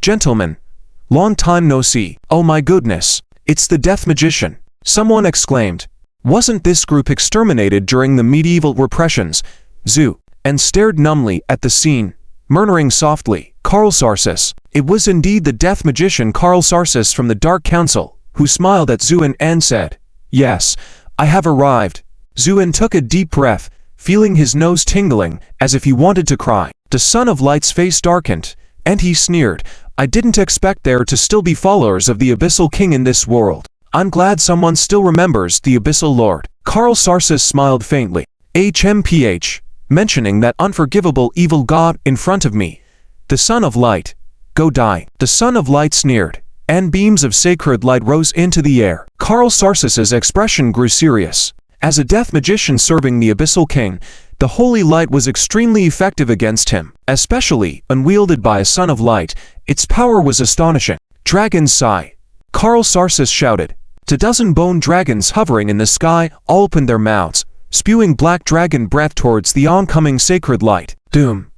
"Gentlemen, long time no see. Oh my goodness, it's the Death Magician." Someone exclaimed, "Wasn't this group exterminated during the medieval repressions?" Zuoan stared numbly at the scene, murmuring softly, "Karl Sarsis." It was indeed the Death Magician Karl Sarsis from the Dark Council, who smiled at Zuoan and said, "Yes, I have arrived." Zuoan took a deep breath, feeling his nose tingling, as if he wanted to cry. The Son of Light's face darkened, and he sneered, "I didn't expect there to still be followers of the Abyssal King in this world. I'm glad someone still remembers the Abyssal Lord." Karl Sarsis smiled faintly. HMPH, mentioning that unforgivable evil god in front of me. The Son of Light, go die. The Son of Light sneered, and beams of sacred light rose into the air. Karl Sarsis's expression grew serious. As a death magician serving the Abyssal King, the holy light was extremely effective against him, especially when wielded by a Son of Light. Its power was astonishing. "Dragon's sigh," Karl Sarsis shouted. A dozen bone dragons hovering in the sky all opened their mouths, spewing black dragon breath towards the oncoming sacred light. Doom.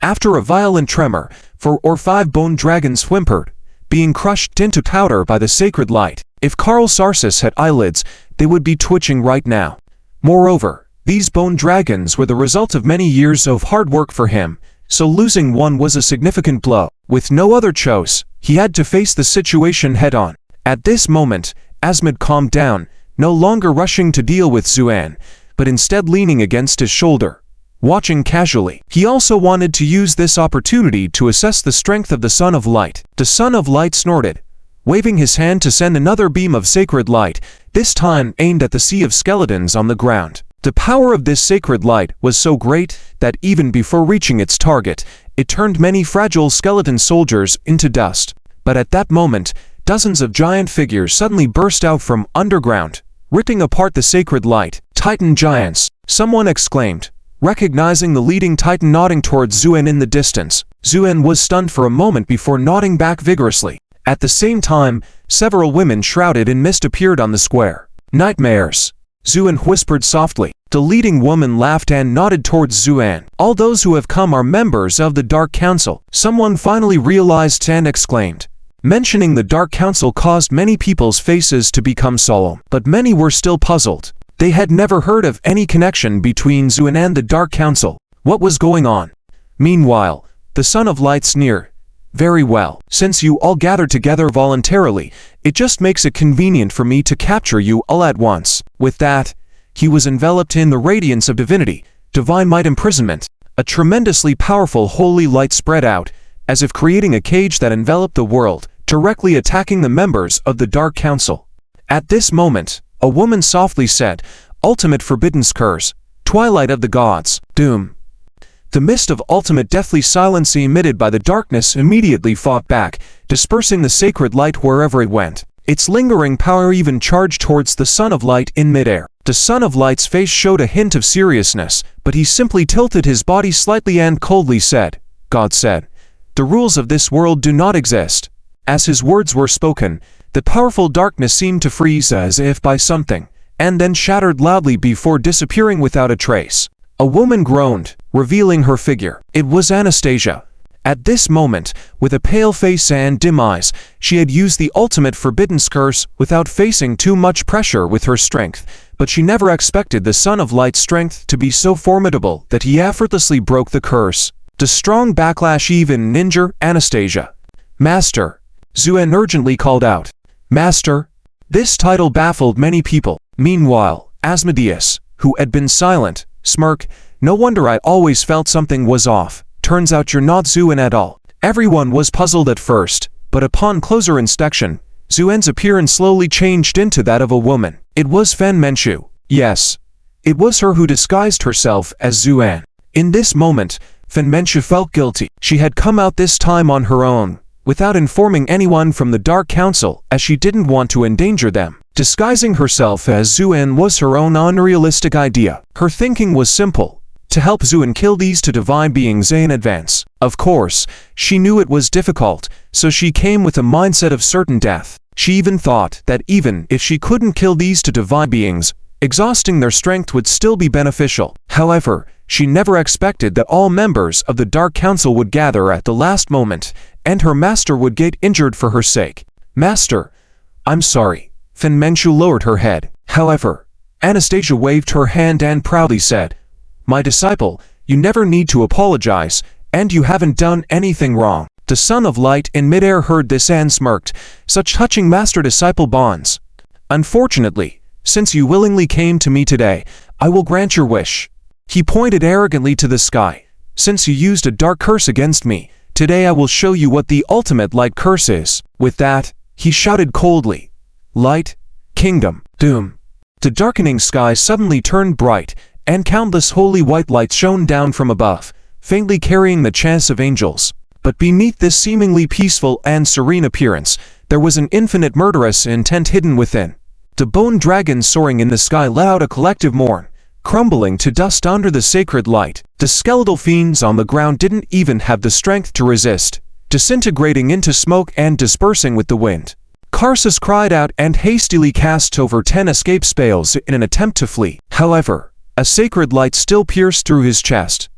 After a violent tremor, 4 or 5 bone dragons whimpered, being crushed into powder by the sacred light. If Karl Sarsis had eyelids, they would be twitching right now. Moreover, these bone dragons were the result of many years of hard work for him, so losing one was a significant blow. With no other choice, he had to face the situation head-on. At this moment, Asmod calmed down, no longer rushing to deal with Zuoan, but instead leaning against his shoulder, watching casually. He also wanted to use this opportunity to assess the strength of the Son of Light. The Son of Light snorted, waving his hand to send another beam of sacred light, this time aimed at the sea of skeletons on the ground. The power of this sacred light was so great that even before reaching its target, it turned many fragile skeleton soldiers into dust. But at that moment, dozens of giant figures suddenly burst out from underground, ripping apart the sacred light. Titan giants, someone exclaimed, recognizing the leading titan nodding towards Zuoan in the distance. Zuoan was stunned for a moment before nodding back vigorously. At the same time, several women shrouded in mist appeared on the square. Nightmares, Zuoan whispered softly. The leading woman laughed and nodded towards Zuoan. All those who have come are members of the Dark Council. Someone finally realized and exclaimed. Mentioning the Dark Council caused many people's faces to become solemn, but many were still puzzled. They had never heard of any connection between Zuoan and the Dark Council. What was going on? Meanwhile, the Son of Light sneered. Very well, since you all gathered together voluntarily, it just makes it convenient for me to capture you all at once. With that, he was enveloped in the radiance of divinity, divine might imprisonment. A tremendously powerful holy light spread out, as if creating a cage that enveloped the world, directly attacking the members of the Dark Council. At this moment, a woman softly said, Ultimate Forbidden's Curse, Twilight of the Gods, Doom. The mist of ultimate deathly silence emitted by the darkness immediately fought back, dispersing the sacred light wherever it went. Its lingering power even charged towards the Son of Light in midair. The Son of Light's face showed a hint of seriousness, but he simply tilted his body slightly and coldly said, God said, the rules of this world do not exist. As his words were spoken, the powerful darkness seemed to freeze as if by something, and then shattered loudly before disappearing without a trace. A woman groaned, revealing her figure. It was Anastasia. At this moment, with a pale face and dim eyes, she had used the ultimate Forbidden's Curse without facing too much pressure with her strength, but she never expected the Son of Light's strength to be so formidable that he effortlessly broke the curse. The strong backlash even injured Anastasia. Master, Zuoan urgently called out. Master. This title baffled many people. Meanwhile, Asmodeus, who had been silent, smirked. No wonder I always felt something was off. Turns out you're not Zuoan at all. Everyone was puzzled at first, but upon closer inspection, Zuoan's appearance slowly changed into that of a woman. It was Fen Menchu. Yes, it was her who disguised herself as Zuoan. In this moment, Fen Menchu felt guilty. She had come out this time on her own, without informing anyone from the Dark Council, as she didn't want to endanger them. Disguising herself as Zuoan was her own unrealistic idea. Her thinking was simple, to help Zuoan kill these two divine beings in advance. Of course, she knew it was difficult, so she came with a mindset of certain death. She even thought that even if she couldn't kill these two divine beings, exhausting their strength would still be beneficial. However, she never expected that all members of the Dark Council would gather at the last moment, and her master would get injured for her sake. Master, I'm sorry. Fen Menchu lowered her head. However, Anastasia waved her hand and proudly said, My disciple, you never need to apologize, and you haven't done anything wrong. The Son of Light in midair heard this and smirked. Such touching master-disciple bonds. Unfortunately, since you willingly came to me today, I will grant your wish. He pointed arrogantly to the sky. Since you used a dark curse against me, today I will show you what the ultimate light curse is. With that, he shouted coldly. Light, kingdom, doom. The darkening sky suddenly turned bright, and countless holy white lights shone down from above, faintly carrying the chants of angels. But beneath this seemingly peaceful and serene appearance, there was an infinite murderous intent hidden within. The bone dragons soaring in the sky let out a collective mourn, crumbling to dust under the sacred light. The skeletal fiends on the ground didn't even have the strength to resist, disintegrating into smoke and dispersing with the wind. Karsus cried out and hastily cast over 10 escape spells in an attempt to flee. However, a sacred light still pierced through his chest.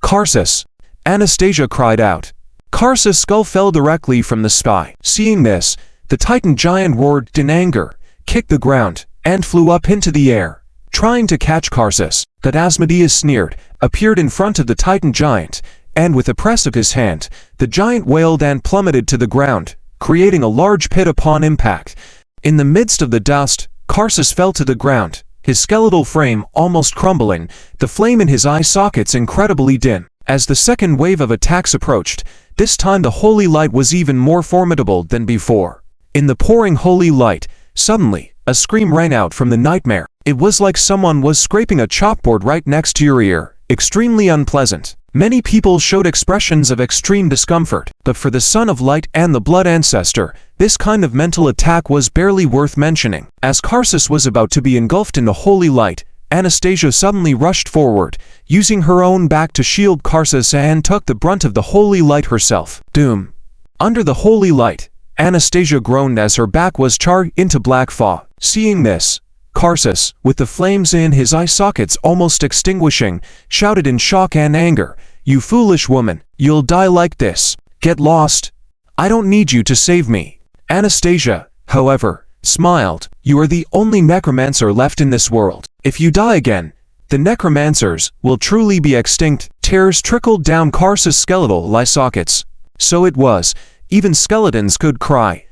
Karsus, Anastasia cried out. Karsa's skull fell directly from the sky. Seeing this, the Titan giant roared in anger, kicked the ground, and flew up into the air, trying to catch Karsus. But Asmodeus sneered, appeared in front of the Titan giant, and with a press of his hand, the giant wailed and plummeted to the ground, creating a large pit upon impact. In the midst of the dust, Karsus fell to the ground, his skeletal frame almost crumbling, the flame in his eye sockets incredibly dim. As the second wave of attacks approached, this time the holy light was even more formidable than before. In the pouring holy light, suddenly, a scream rang out from the nightmare. It was like someone was scraping a chalkboard right next to your ear, extremely unpleasant. Many people showed expressions of extreme discomfort, but for the Son of Light and the Blood Ancestor, this kind of mental attack was barely worth mentioning. As Karsus was about to be engulfed in the holy light, Anastasia suddenly rushed forward, using her own back to shield Karsus and took the brunt of the holy light herself. Doom. Under the holy light, Anastasia groaned as her back was charred into black fog. Seeing this, Karsus, with the flames in his eye sockets almost extinguishing, shouted in shock and anger, "You foolish woman, you'll die like this. Get lost. I don't need you to save me." Anastasia, however, smiled. "You are the only necromancer left in this world. If you die again, the necromancers will truly be extinct." Tears trickled down Karsus' skeletal eye sockets. So it was, even skeletons could cry.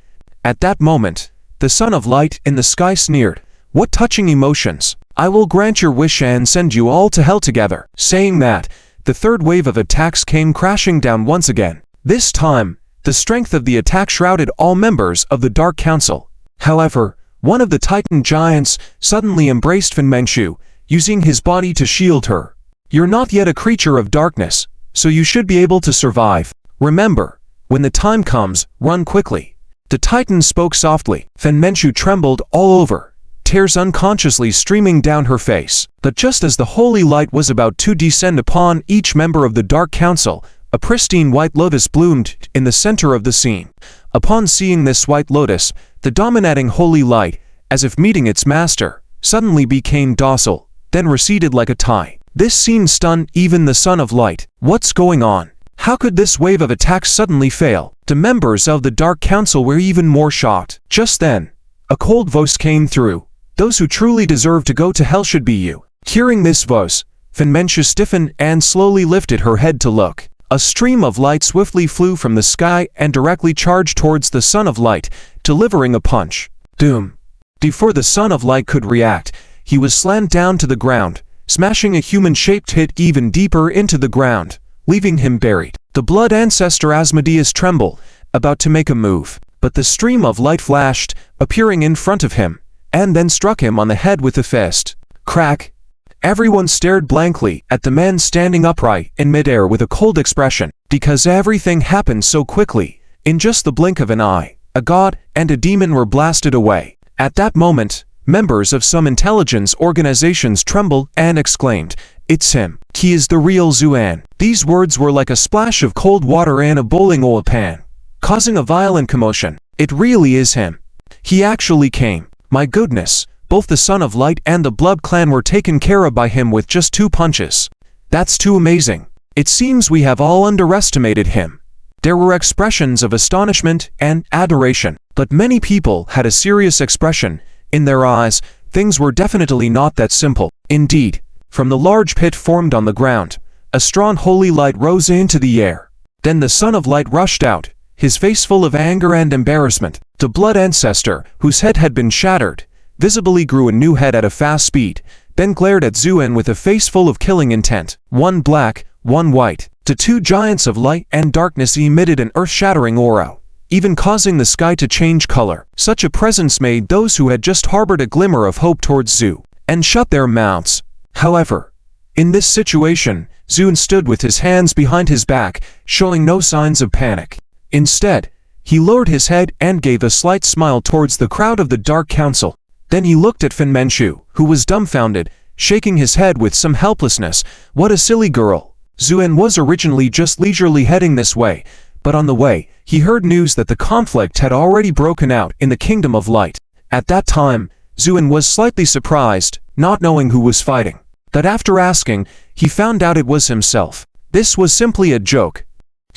At that moment, the Son of Light in the sky sneered, "What touching emotions! I will grant your wish and send you all to hell together." Saying that, the third wave of attacks came crashing down once again. This time, the strength of the attack shrouded all members of the Dark Council. However, one of the Titan giants suddenly embraced Fenmenchu, using his body to shield her. "You're not yet a creature of darkness, so you should be able to survive. Remember, when the time comes, run quickly." The Titan spoke softly. Fenmenchu trembled all over, tears unconsciously streaming down her face. But just as the holy light was about to descend upon each member of the Dark Council, a pristine white lotus bloomed in the center of the scene. Upon seeing this white lotus, the dominating holy light, as if meeting its master, suddenly became docile, then receded like a tide. This scene stunned even the Son of Light. What's going on? How could this wave of attacks suddenly fail? The members of the Dark Council were even more shocked. Just then, a cold voice came through. "Those who truly deserve to go to hell should be you." Hearing this voice, Fenmenchu stiffened and slowly lifted her head to look. A stream of light swiftly flew from the sky and directly charged towards the Son of Light, delivering a punch. Doom. Before the Son of Light could react, he was slammed down to the ground, smashing a human-shaped hit even deeper into the ground, leaving him buried. The Blood Ancestor Asmodeus trembled, about to make a move, but the stream of light flashed, appearing in front of him, and then struck him on the head with a fist. Crack! Everyone stared blankly at the man standing upright in midair with a cold expression, because everything happened so quickly. In just the blink of an eye, a god and a demon were blasted away. At that moment, members of some intelligence organizations trembled and exclaimed, "It's him. He is the real Zuoan." These words were like a splash of cold water in a boiling oil pan, causing a violent commotion. "It really is him. He actually came. My goodness, both the Son of Light and the Blood Clan were taken care of by him with just 2 punches. That's too amazing. It seems we have all underestimated him." There were expressions of astonishment and adoration, but many people had a serious expression. In their eyes, things were definitely not that simple. Indeed, from the large pit formed on the ground, a strong holy light rose into the air. Then the Son of Light rushed out, his face full of anger and embarrassment. The Blood Ancestor, whose head had been shattered, visibly grew a new head at a fast speed, then glared at Zuoan with a face full of killing intent. One black, one white. The 2 giants of light and darkness emitted an earth-shattering aura, even causing the sky to change color. Such a presence made those who had just harbored a glimmer of hope towards Zu and shut their mouths. However, in this situation, Zuoan stood with his hands behind his back, showing no signs of panic. Instead, he lowered his head and gave a slight smile towards the crowd of the Dark Council. Then he looked at Fenmenchu, who was dumbfounded, shaking his head with some helplessness. What a silly girl. Zuoan was originally just leisurely heading this way, but on the way, he heard news that the conflict had already broken out in the Kingdom of Light. At that time, Zuoan was slightly surprised, not knowing who was fighting. But after asking, he found out it was himself. This was simply a joke.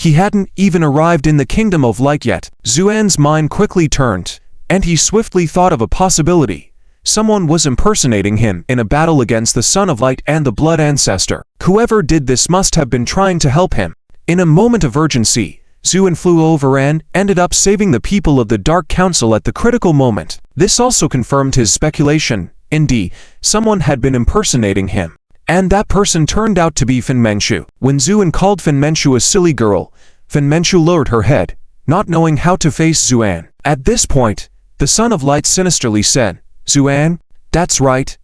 He hadn't even arrived in the Kingdom of Light yet. Zuoan's mind quickly turned, and he swiftly thought of a possibility. Someone was impersonating him in a battle against the Son of Light and the Blood Ancestor. Whoever did this must have been trying to help him. In a moment of urgency, Zuoan flew over and ended up saving the people of the Dark Council at the critical moment. This also confirmed his speculation. Indeed, someone had been impersonating him. And that person turned out to be Fin Menshu. When Zuoan called Fin Menshu a silly girl, Fin Menshu lowered her head, not knowing how to face Zuoan. At this point, the Son of Light sinisterly said, "Zuoan, that's right.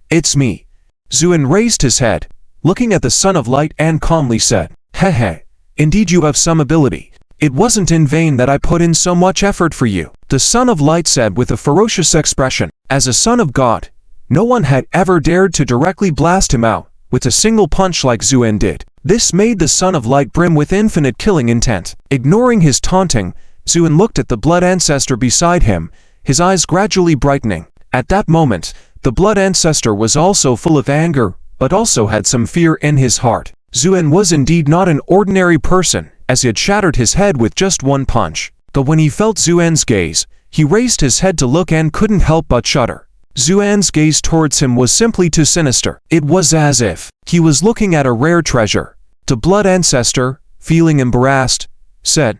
It's me." Zuoan raised his head, looking at the Son of Light and calmly said, "Hehe, indeed you have some ability. It wasn't in vain that I put in so much effort for you." The Son of Light said with a ferocious expression. As a son of God, no one had ever dared to directly blast him out with a single punch like Zuoan did. This made the Son of Light brim with infinite killing intent. Ignoring his taunting, Zuoan looked at the Blood Ancestor beside him, his eyes gradually brightening. At that moment, the Blood Ancestor was also full of anger, but also had some fear in his heart. Zuoan was indeed not an ordinary person, as he had shattered his head with just one punch. But when he felt Zuoan's gaze, he raised his head to look and couldn't help but shudder. Zuoan's gaze towards him was simply too sinister. It was as if he was looking at a rare treasure. The Blood Ancestor, feeling embarrassed, said,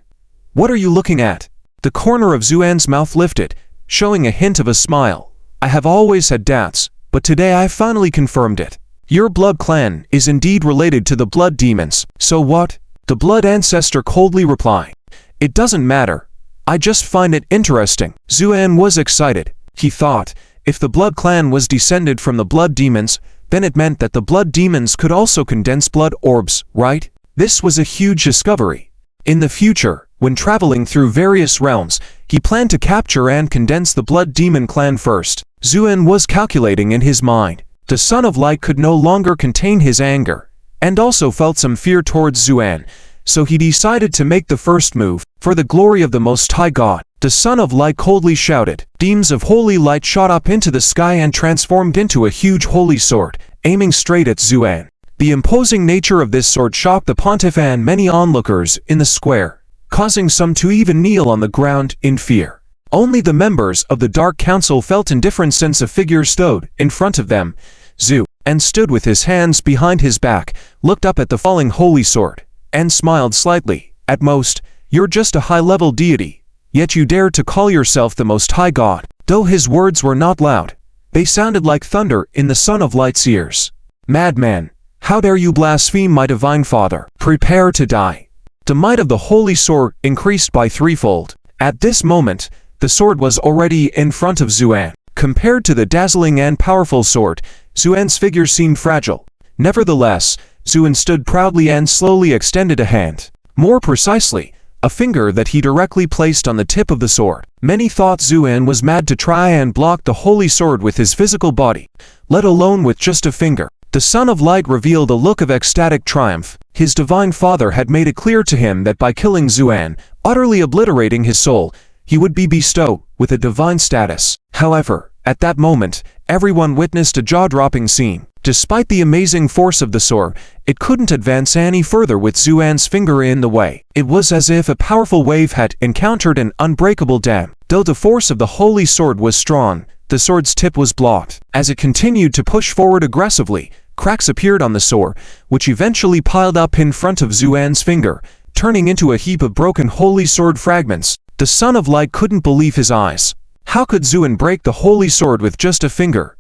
"What are you looking at?" The corner of Zuoan's mouth lifted, showing a hint of a smile. "I have always had doubts, but today I finally confirmed it. Your blood clan is indeed related to the blood demons." "So what?" the Blood Ancestor coldly replied. "It doesn't matter. I just find it interesting." Zuoan was excited. He thought, if the blood clan was descended from the blood demons, then it meant that the blood demons could also condense blood orbs, right? This was a huge discovery. In the future, when traveling through various realms, he planned to capture and condense the blood demon clan first. Zuoan was calculating in his mind. The Son of Light could no longer contain his anger, and also felt some fear towards Zuoan, so he decided to make the first move. For the glory of the Most High God, the Son of Light coldly shouted. Beams of holy light shot up into the sky and transformed into a huge holy sword, aiming straight at Zuoan. The imposing nature of this sword shocked the pontiff and many onlookers in the square, causing some to even kneel on the ground in fear. Only the members of the Dark Council felt indifferent since a figure stood in front of them, Zuoan stood with his hands behind his back, looked up at the falling holy sword, and smiled slightly. "At most, you're just a high-level deity, yet you dare to call yourself the Most High God." Though his words were not loud, they sounded like thunder in the Son of Light's ears. "Madman, how dare you blaspheme my divine father? Prepare to die." The might of the holy sword increased by threefold. At this moment, the sword was already in front of Zuoan. Compared to the dazzling and powerful sword, Zuoan's figure seemed fragile. Nevertheless, Zuoan stood proudly and slowly extended a hand. More precisely, a finger that he directly placed on the tip of the sword. Many thought Zuoan was mad to try and block the holy sword with his physical body, let alone with just a finger. The Son of Light revealed a look of ecstatic triumph. His divine father had made it clear to him that by killing Zuoan, utterly obliterating his soul, he would be bestowed with a divine status. However, at that moment, everyone witnessed a jaw-dropping scene. Despite the amazing force of the sword, it couldn't advance any further with Zuoan's finger in the way. It was as if a powerful wave had encountered an unbreakable dam. Though the force of the holy sword was strong, the sword's tip was blocked. As it continued to push forward aggressively, cracks appeared on the sword, which eventually piled up in front of Zuoan's finger, turning into a heap of broken holy sword fragments. The Son of Light couldn't believe his eyes. How could Zuoan break the holy sword with just a finger?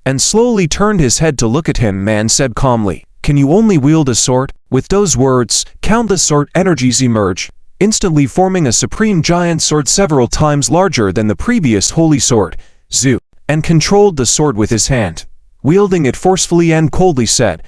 And slowly turned his head to look at him and said calmly, "Can you only wield a sword?" With those words, countless sword energies emerged, instantly forming a supreme giant sword several times larger than the previous holy sword. And controlled the sword with his hand, wielding it forcefully and coldly said,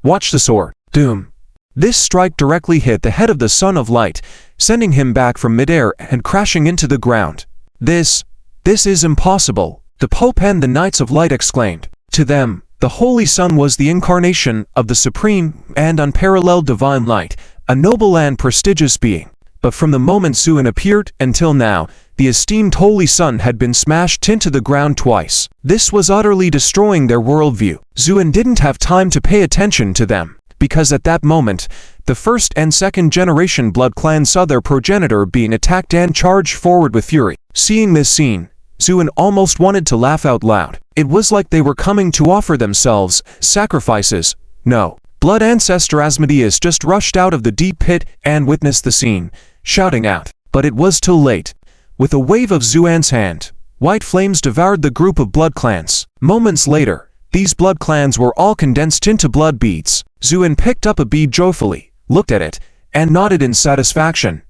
"Watch the sword." Doom. This strike directly hit the head of the Son of Light, sending him back from midair and crashing into the ground. This is impossible," the Pope and the Knights of Light exclaimed. To them, the Holy Sun was the incarnation of the supreme and unparalleled divine light, a noble and prestigious being. But from the moment Zuoan appeared until now, the esteemed Holy Sun had been smashed into the ground twice. This was utterly destroying their worldview. Zuoan didn't have time to pay attention to them, because at that moment, The first and second generation blood clans saw their progenitor being attacked and charged forward with fury. Seeing this scene, Zuoan almost wanted to laugh out loud. It was like they were coming to offer themselves sacrifices. No. Blood ancestor Asmodeus just rushed out of the deep pit and witnessed the scene, shouting out. But it was too late. With a wave of Zuoan's hand, white flames devoured the group of blood clans. Moments later, these blood clans were all condensed into blood beads. Zuoan picked up a bead joyfully, looked at it, and nodded in satisfaction.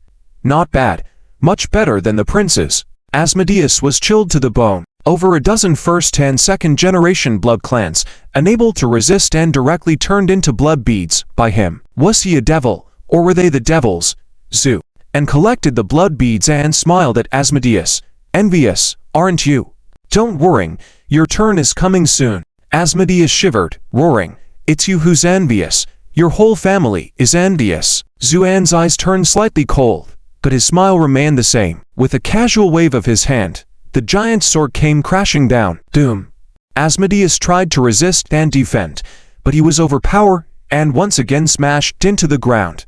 Not bad. Much better than the prince's. Asmodeus was chilled to the bone. Over a dozen first and second generation blood clans, unable to resist and directly turned into blood beads by him. Was he a devil, or were they the devils? Zuoan and collected the blood beads and smiled at Asmodeus. Envious, aren't you? Don't worry, your turn is coming soon. Asmodeus shivered, roaring. It's you who's envious. Your whole family is envious. Zuoan's eyes turned slightly cold, but his smile remained the same. With a casual wave of his hand, the giant's sword came crashing down. Doom. Asmodeus tried to resist and defend, but he was overpowered and once again smashed into the ground.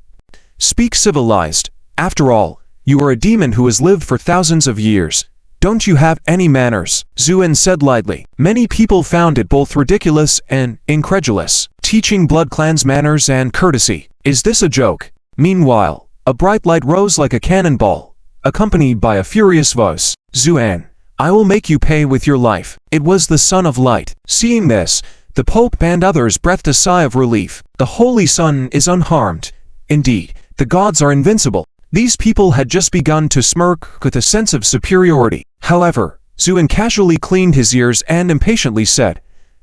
Speak civilized. After all, you are a demon who has lived for thousands of years. Don't you have any manners? Zuoan said lightly. Many people found it both ridiculous and incredulous. Teaching blood clans manners and courtesy. Is this a joke? Meanwhile, a bright light rose like a cannonball, accompanied by a furious voice. Zuoan, I will make you pay with your life. It was the Son of Light. Seeing this, the Pope and others breathed a sigh of relief. The Holy Sun is unharmed. Indeed, the gods are invincible. These people had just begun to smirk with a sense of superiority. However, Zuoan casually cleaned his ears and impatiently said,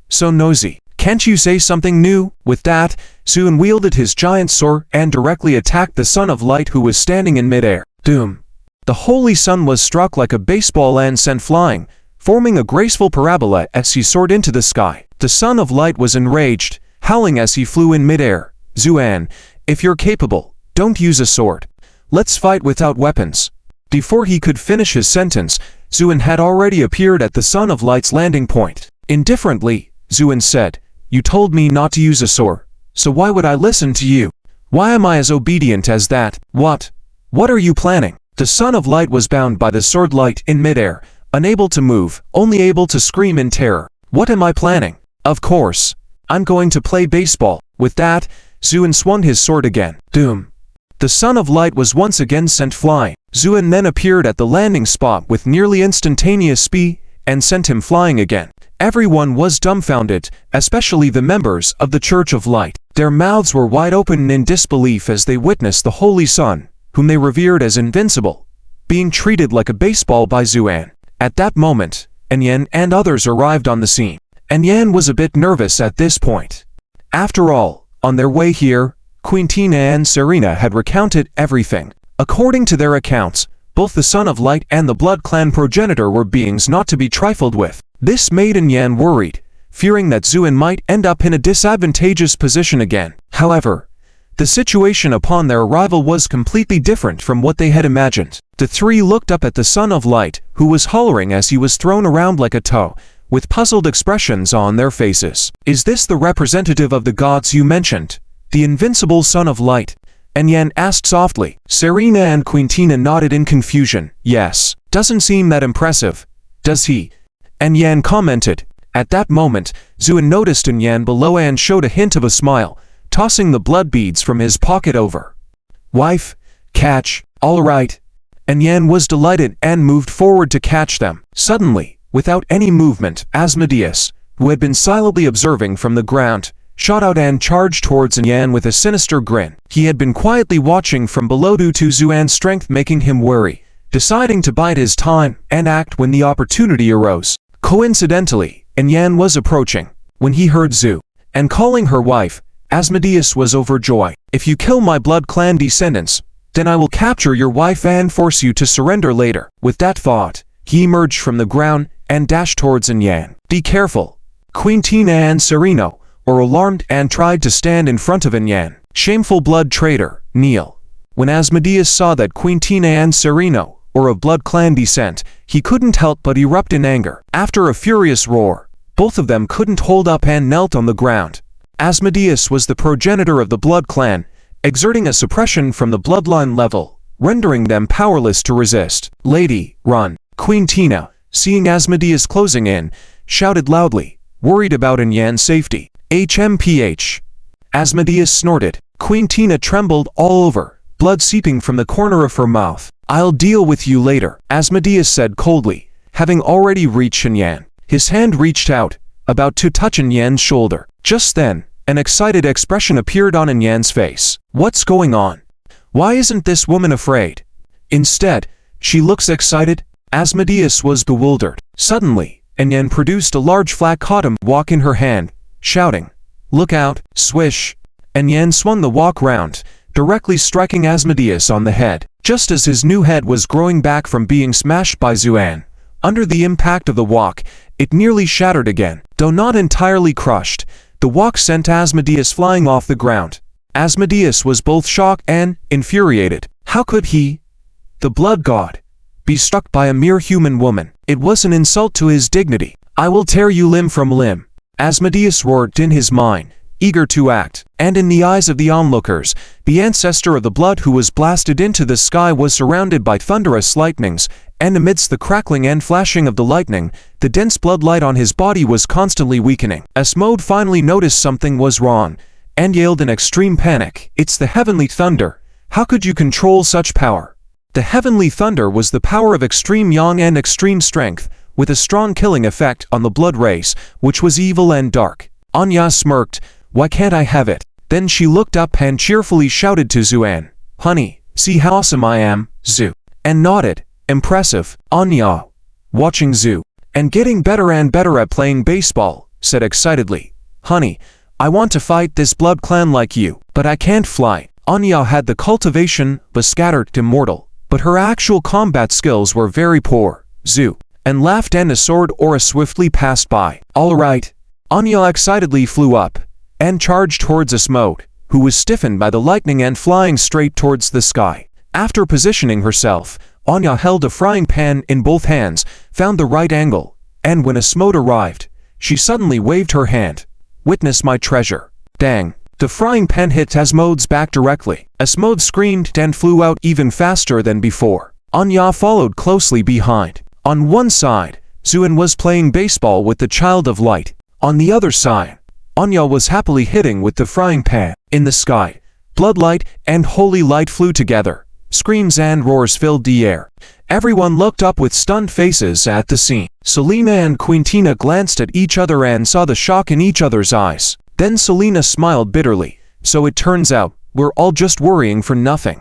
So nosy. Can't you say something new? With that, Zuoan wielded his giant sword and directly attacked the Son of Light who was standing in midair. Doom. The Holy Sun was struck like a baseball and sent flying, forming a graceful parabola as he soared into the sky. The Son of Light was enraged, howling as he flew in midair. Zuoan, if you're capable, don't use a sword. Let's fight without weapons. Before he could finish his sentence, Zuoan had already appeared at the Son of Light's landing point. Indifferently, Zuoan said, You told me not to use a sword, so why would I listen to you? Why am I as obedient as that? What are you planning? The Son of Light was bound by the sword light in midair, unable to move, only able to scream in terror. What am I planning? Of course, I'm going to play baseball. With that, Zuoan swung his sword again. Doom. The Son of Light was once again sent flying. Zuoan then appeared at the landing spot with nearly instantaneous speed and sent him flying again. Everyone was dumbfounded, especially the members of the Church of Light. Their mouths were wide open in disbelief as they witnessed the Holy Sun, whom they revered as invincible, being treated like a baseball by Zuoan. At that moment, Enyan and others arrived on the scene. Enyan was a bit nervous at this point. After all, on their way here, Queen Tina and Serena had recounted everything. According to their accounts, both the Son of Light and the Blood Clan progenitor were beings not to be trifled with. This made Enyan worried, fearing that Zuoan might end up in a disadvantageous position again. However, the situation upon their arrival was completely different from what they had imagined. The three looked up at the Son of Light, who was hollering as he was thrown around like a toy, with puzzled expressions on their faces. Is this the representative of the gods you mentioned? The invincible Son of Light? Enyan asked softly. Serena and Queen Tina nodded in confusion. Yes. Doesn't seem that impressive, does he? Enyan commented. At that moment, Zuoan noticed Enyan below and showed a hint of a smile, tossing the blood beads from his pocket over. Wife, catch. All right. Enyan was delighted and moved forward to catch them. Suddenly, without any movement, Asmodeus, who had been silently observing from the ground, shot out and charged towards Enyan with a sinister grin. He had been quietly watching from below due to Zuoan's strength making him wary, deciding to bide his time and act when the opportunity arose. Coincidentally, Enyan was approaching when he heard Zuoan and calling her wife. Asmodeus was overjoyed. If you kill my blood clan descendants, then I will capture your wife and force you to surrender later. With that thought, he emerged from the ground and dashed towards Enyan. Be careful. Queen Tina and Serena were alarmed and tried to stand in front of Enyan. Shameful blood traitor, kneel. When Asmodeus saw that Queen Tina and Serena were of blood clan descent, he couldn't help but erupt in anger. After a furious roar, both of them couldn't hold up and knelt on the ground. Asmodeus was the progenitor of the blood clan, exerting a suppression from the bloodline level, rendering them powerless to resist. "Lady, run!" Queen Tina, seeing Asmodeus closing in, shouted loudly, worried about Yan's safety. "HMPH!" Asmodeus snorted. Queen Tina trembled all over, blood seeping from the corner of her mouth. "I'll deal with you later," Asmodeus said coldly, having already reached Yan. His hand reached out, about to touch Yan's shoulder. Just then, an excited expression appeared on Yan's face. "What's going on? Why isn't this woman afraid? Instead, she looks excited." Asmodeus was bewildered. Suddenly, Yan produced a large flat cotton wok in her hand, shouting, "Look out!" Swish! Yan swung the wok round, directly striking Asmodeus on the head. Just as his new head was growing back from being smashed by Zuoan, under the impact of the wok, it nearly shattered again. Though not entirely crushed, the wok sent Asmodeus flying off the ground. Asmodeus was both shocked and infuriated. How could he, the blood god, be struck by a mere human woman? It was an insult to his dignity. "I will tear you limb from limb," Asmodeus roared in his mind, eager to act. And in the eyes of the onlookers, the ancestor of the blood who was blasted into the sky was surrounded by thunderous lightnings, and amidst the crackling and flashing of the lightning, the dense blood light on his body was constantly weakening. Asmode finally noticed something was wrong, and yelled in extreme panic, "It's the heavenly thunder! How could you control such power?" The heavenly thunder was the power of extreme yang and extreme strength, with a strong killing effect on the blood race, which was evil and dark. Anya smirked, "Why can't I have it?" Then she looked up and cheerfully shouted to Zuoan, "Honey, see how awesome I am, Zu." And nodded, "Impressive." Anya, watching Zu, and getting better and better at playing baseball, said excitedly, "Honey, I want to fight this blood clan like you, but I can't fly." Anya had the cultivation of a scattered immortal, but her actual combat skills were very poor. Zu, and laughed, and a sword aura swiftly passed by. "All right." Anya excitedly flew up, and charged towards Asmode, who was stiffened by the lightning and flying straight towards the sky. After positioning herself, Anya held a frying pan in both hands, found the right angle, and when Asmode arrived, she suddenly waved her hand. "Witness my treasure." Dang! The frying pan hit Asmode's back directly. Asmode screamed and flew out even faster than before. Anya followed closely behind. On one side, Zuoan was playing baseball with the Child of Light. On the other side, Anya was happily hitting with the frying pan. In the sky, bloodlight and holy light flew together. Screams and roars filled the air. Everyone looked up with stunned faces at the scene. Selena and Queen Tina glanced at each other and saw the shock in each other's eyes. Then Selena smiled bitterly. "So it turns out, we're all just worrying for nothing."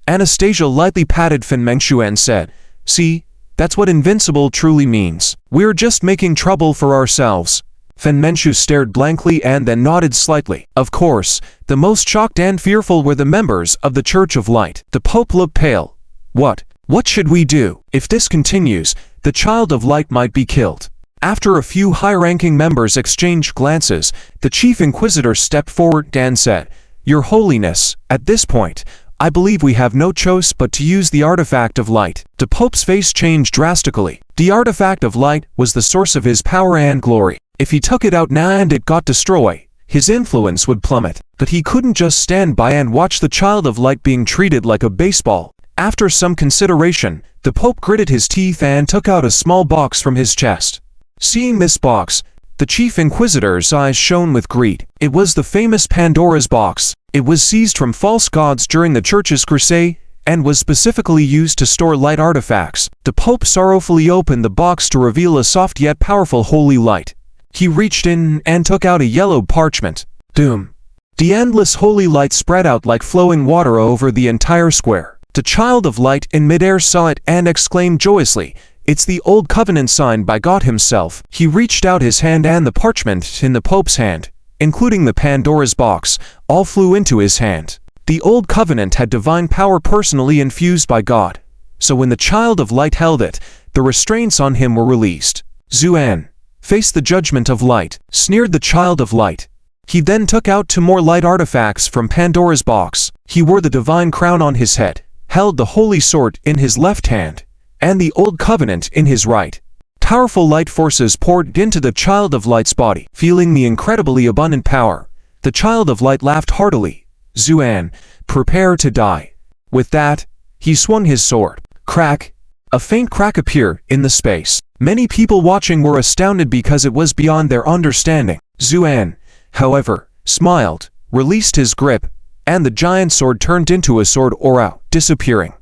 Anastasia lightly patted Fenmengshu and said, "See, that's what invincible truly means. We're just making trouble for ourselves." Fenmengshu stared blankly and then nodded slightly. Of course, the most shocked and fearful were the members of the Church of Light. The Pope looked pale. What should we do? If this continues, the Child of Light might be killed." After a few high-ranking members exchanged glances, the Chief Inquisitor stepped forward and said, "Your Holiness, at this point, I believe we have no choice but to use the Artifact of Light." The Pope's face changed drastically. The Artifact of Light was the source of his power and glory. If he took it out now and it got destroyed, his influence would plummet. But he couldn't just stand by and watch the Child of Light being treated like a baseball. After some consideration, the Pope gritted his teeth and took out a small box from his chest. Seeing this box, the Chief Inquisitor's eyes shone with greed. It was the famous Pandora's box. It was seized from false gods during the Church's crusade, and was specifically used to store light artifacts. The Pope sorrowfully opened the box to reveal a soft yet powerful holy light. He reached in and took out a yellow parchment. Doom! The endless holy light spread out like flowing water over the entire square. The Child of Light in midair saw it and exclaimed joyously, "It's the Old Covenant signed by God himself." He reached out his hand, and the parchment in the Pope's hand, including the Pandora's box, all flew into his hand. The Old Covenant had divine power personally infused by God, so when the Child of Light held it, the restraints on him were released. "Zuoan, face the judgment of light," sneered the Child of Light. He then took out 2 more light artifacts from Pandora's box. He wore the divine crown on his head, held the holy sword in his left hand, and the Old Covenant in his right. Powerful light forces poured into the Child of Light's body. Feeling the incredibly abundant power, the Child of Light laughed heartily. Zuoan, prepare to die." With that, he swung his sword. Crack! A faint crack appeared in the space. Many people watching were astounded because it was beyond their understanding. Zuoan, however, smiled, released his grip, and the giant sword turned into a sword aura, disappearing.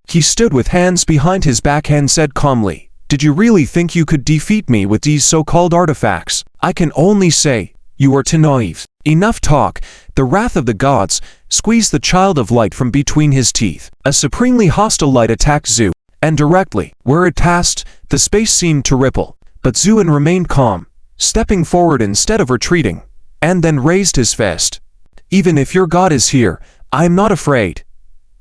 He stood with hands behind his back and said calmly, "Did you really think you could defeat me with these so-called artifacts? I can only say, you are too naive." Enough talk. The wrath of the gods squeezed the child of light from between his teeth. A supremely hostile light attacked Zu, and directly where it passed, the space seemed to ripple. But Zuoan remained calm, stepping forward instead of retreating, and then raised his fist. "Even if your god is here, I am not afraid.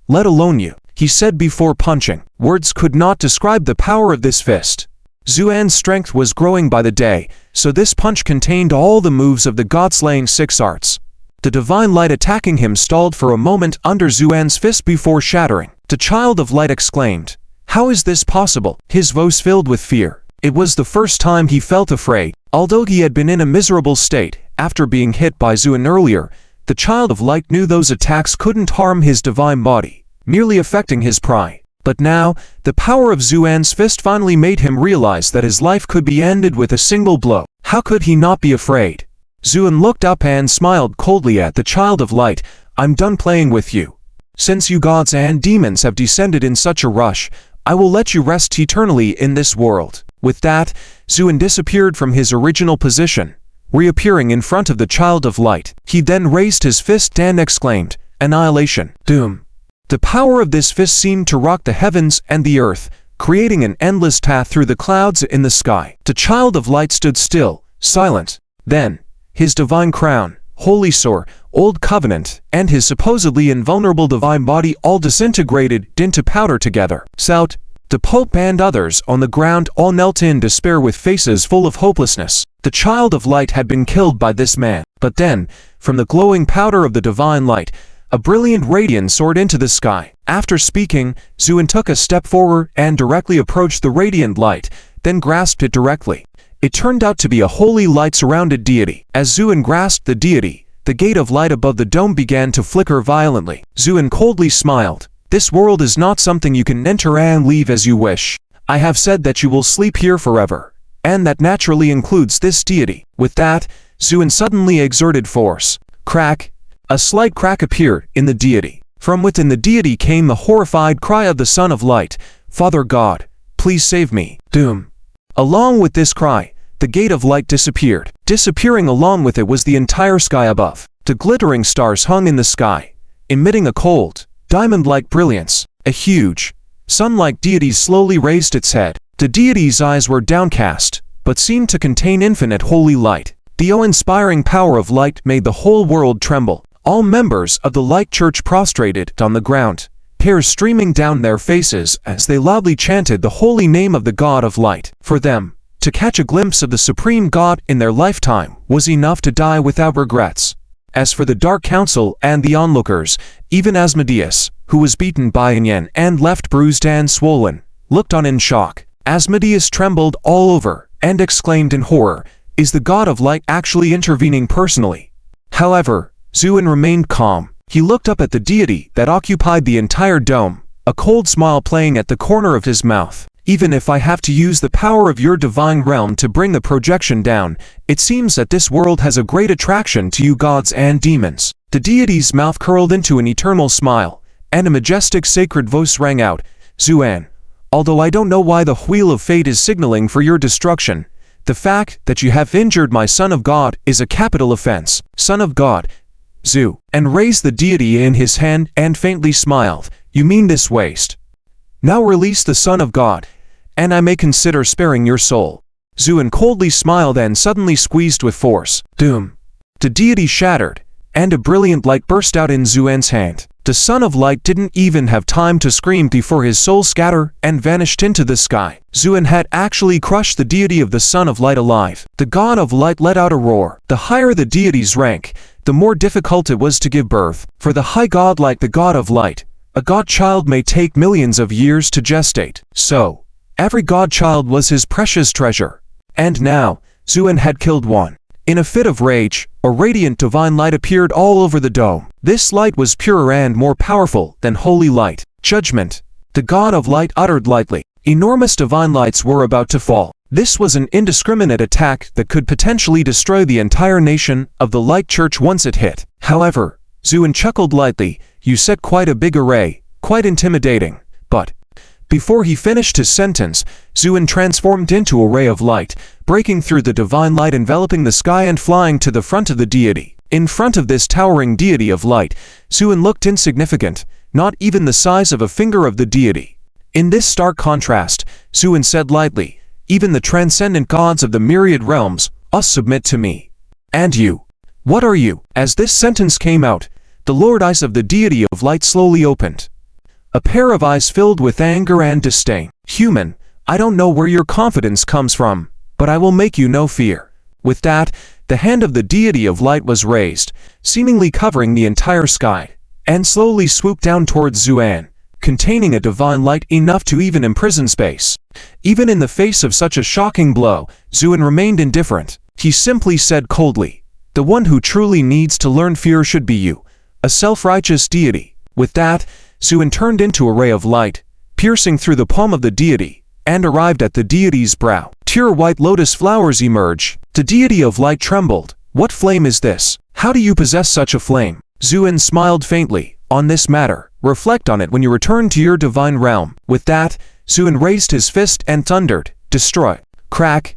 Let alone you," he said before punching. Words could not describe the power of this fist. Zuoan's strength was growing by the day, so this punch contained all the moves of the god-slaying 6 arts. The divine light attacking him stalled for a moment under Zuoan's fist before shattering. The child of light exclaimed, "How is this possible?" His voice filled with fear. It was the first time he felt afraid. Although he had been in a miserable state after being hit by Zuoan earlier, the child of light knew those attacks couldn't harm his divine body, merely affecting his pride. But now, the power of Zuoan's fist finally made him realize that his life could be ended with a single blow. How could he not be afraid? Zuoan looked up and smiled coldly at the child of light. "I'm done playing with you. Since you gods and demons have descended in such a rush, I will let you rest eternally in this world." With that, Zuoan disappeared from his original position, reappearing in front of the child of light. He then raised his fist and exclaimed, "Annihilation, doom." The power of this fist seemed to rock the heavens and the earth, creating an endless path through the clouds in the sky. The child of light stood still, silent. Then, his divine crown, holy sword, old covenant, and his supposedly invulnerable divine body all disintegrated into powder together. Sout, the Pope and others on the ground all knelt in despair with faces full of hopelessness. The child of light had been killed by this man. But then, from the glowing powder of the divine light, a brilliant radiance soared into the sky. After speaking, Zuoan took a step forward and directly approached the radiant light, then grasped it directly. It turned out to be a holy light-surrounded deity. As Zuoan grasped the deity, the gate of light above the dome began to flicker violently. Zuoan coldly smiled. "This world is not something you can enter and leave as you wish. I have said that you will sleep here forever, and that naturally includes this deity." With that, Zuoan suddenly exerted force. Crack! A slight crack appeared in the deity. From within the deity came the horrified cry of the Son of Light, "Father God, please save me." Doom! Along with this cry, the gate of light disappeared. Disappearing along with it was the entire sky above. The glittering stars hung in the sky, emitting a cold, diamond-like brilliance. A huge, sun-like deity slowly raised its head. The deity's eyes were downcast, but seemed to contain infinite holy light. The awe-inspiring power of light made the whole world tremble. All members of the Light Church prostrated on the ground, tears streaming down their faces as they loudly chanted the holy name of the God of Light. For them, to catch a glimpse of the Supreme God in their lifetime was enough to die without regrets. As for the Dark Council and the onlookers, even Asmodeus, who was beaten by Yin and left bruised and swollen, looked on in shock. Asmodeus trembled all over and exclaimed in horror, "Is the God of Light actually intervening personally?" However, Zuoan remained calm. He looked up at the deity that occupied the entire dome, a cold smile playing at the corner of his mouth. "Even if I have to use the power of your divine realm to bring the projection down, it seems that this world has a great attraction to you gods and demons." The deity's mouth curled into an eternal smile, and a majestic sacred voice rang out, "Zuoan, although I don't know why the wheel of fate is signaling for your destruction, the fact that you have injured my Son of God is a capital offense." Son of God, Zu, and raised the deity in his hand and faintly smiled. "You mean this waste? Now release the Son of God, and I may consider sparing your soul." Zuoan coldly smiled and suddenly squeezed with force. Doom! The deity shattered, and a brilliant light burst out in Zuoan's hand. The Son of Light didn't even have time to scream before his soul scattered and vanished into the sky. Zuoan had actually crushed the deity of the Son of Light alive. The God of Light let out a roar. The higher the deity's rank, the more difficult it was to give birth. For the high god like the God of Light, a godchild may take millions of years to gestate. So, every godchild was his precious treasure. And now, Zuoan had killed one. In a fit of rage, A radiant divine light appeared all over the dome. This light was purer and more powerful than holy light. Judgment. The god of light uttered lightly. Enormous divine lights were about to fall. This was an indiscriminate attack that could potentially destroy the entire nation of the Light Church once it hit. However, Zuoan chuckled lightly. You set quite a big array, quite intimidating, but... Before he finished his sentence, Zuoan transformed into a ray of light, breaking through the divine light enveloping the sky and flying to the front of the deity. In front of this towering deity of light, Zuoan looked insignificant, not even the size of a finger of the deity. In this stark contrast, Zuoan said lightly, even the transcendent gods of the myriad realms, submit to me. And you? What are you? As this sentence came out, the Lord eyes of the deity of light slowly opened. A pair of eyes filled with anger and disdain. Human, I don't know where your confidence comes from, but I will make you no fear. With that, the hand of the deity of light was raised, seemingly covering the entire sky, and slowly swooped down towards Zuoan, containing a divine light enough to even imprison space. Even in the face of such a shocking blow, Zuoan remained indifferent. He simply said coldly, the one who truly needs to learn fear should be you, a self-righteous deity. With that, Zuoan turned into a ray of light, piercing through the palm of the deity, and arrived at the deity's brow. Pure white lotus flowers emerged. The deity of light trembled. What flame is this? How do you possess such a flame? Zuoan smiled faintly. On this matter, reflect on it when you return to your divine realm. With that, Zuoan raised his fist and thundered, destroy. Crack.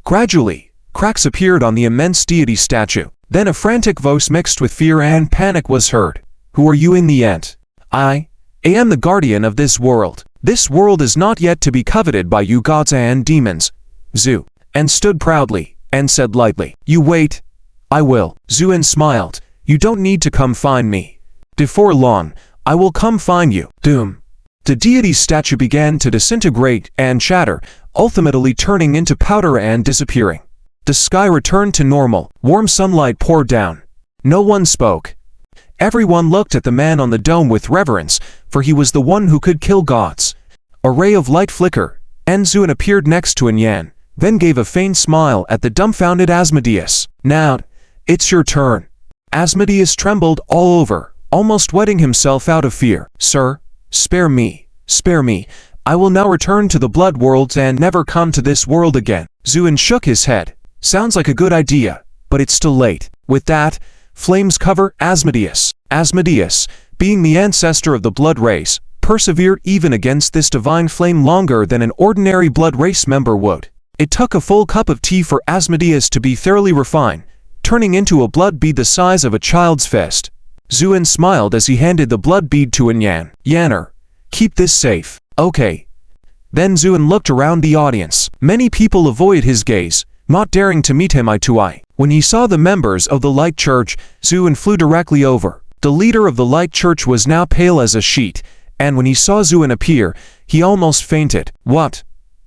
Gradually, cracks appeared on the immense deity statue. Then a frantic voice mixed with fear and panic was heard. Who are you in the end? I am the guardian of this world. This world is not yet to be coveted by you gods and demons. Zuoan and stood proudly, and said lightly, you wait. I will. Zuoan smiled. You don't need to come find me. Before long, I will come find you. Doom. The deity's statue began to disintegrate and shatter, ultimately turning into powder and disappearing. The sky returned to normal. Warm sunlight poured down. No one spoke. Everyone looked at the man on the dome with reverence, for he was the one who could kill gods. A ray of light flickered, and Zuoan appeared next to Yan, then gave a faint smile at the dumbfounded Asmodeus. Now, it's your turn. Asmodeus trembled all over, almost wetting himself out of fear. Sir, spare me, spare me. I will now return to the blood worlds and never come to this world again. Zuoan shook his head. Sounds like a good idea, but it's too late. With that, flames cover Asmodeus. Asmodeus, being the ancestor of the blood race, persevered even against this divine flame longer than an ordinary blood race member would. It took a full cup of tea for Asmodeus to be thoroughly refined, turning into a blood bead the size of a child's fist. Zuoan smiled as he handed the blood bead to Yan. Yanner, keep this safe. Okay. Then Zuoan looked around the audience. Many people avoided his gaze, not daring to meet him eye to eye. When he saw the members of the Light Church, Zuoan flew directly over. The leader of the Light Church was now pale as a sheet, and when he saw Zuoan appear, he almost fainted. What?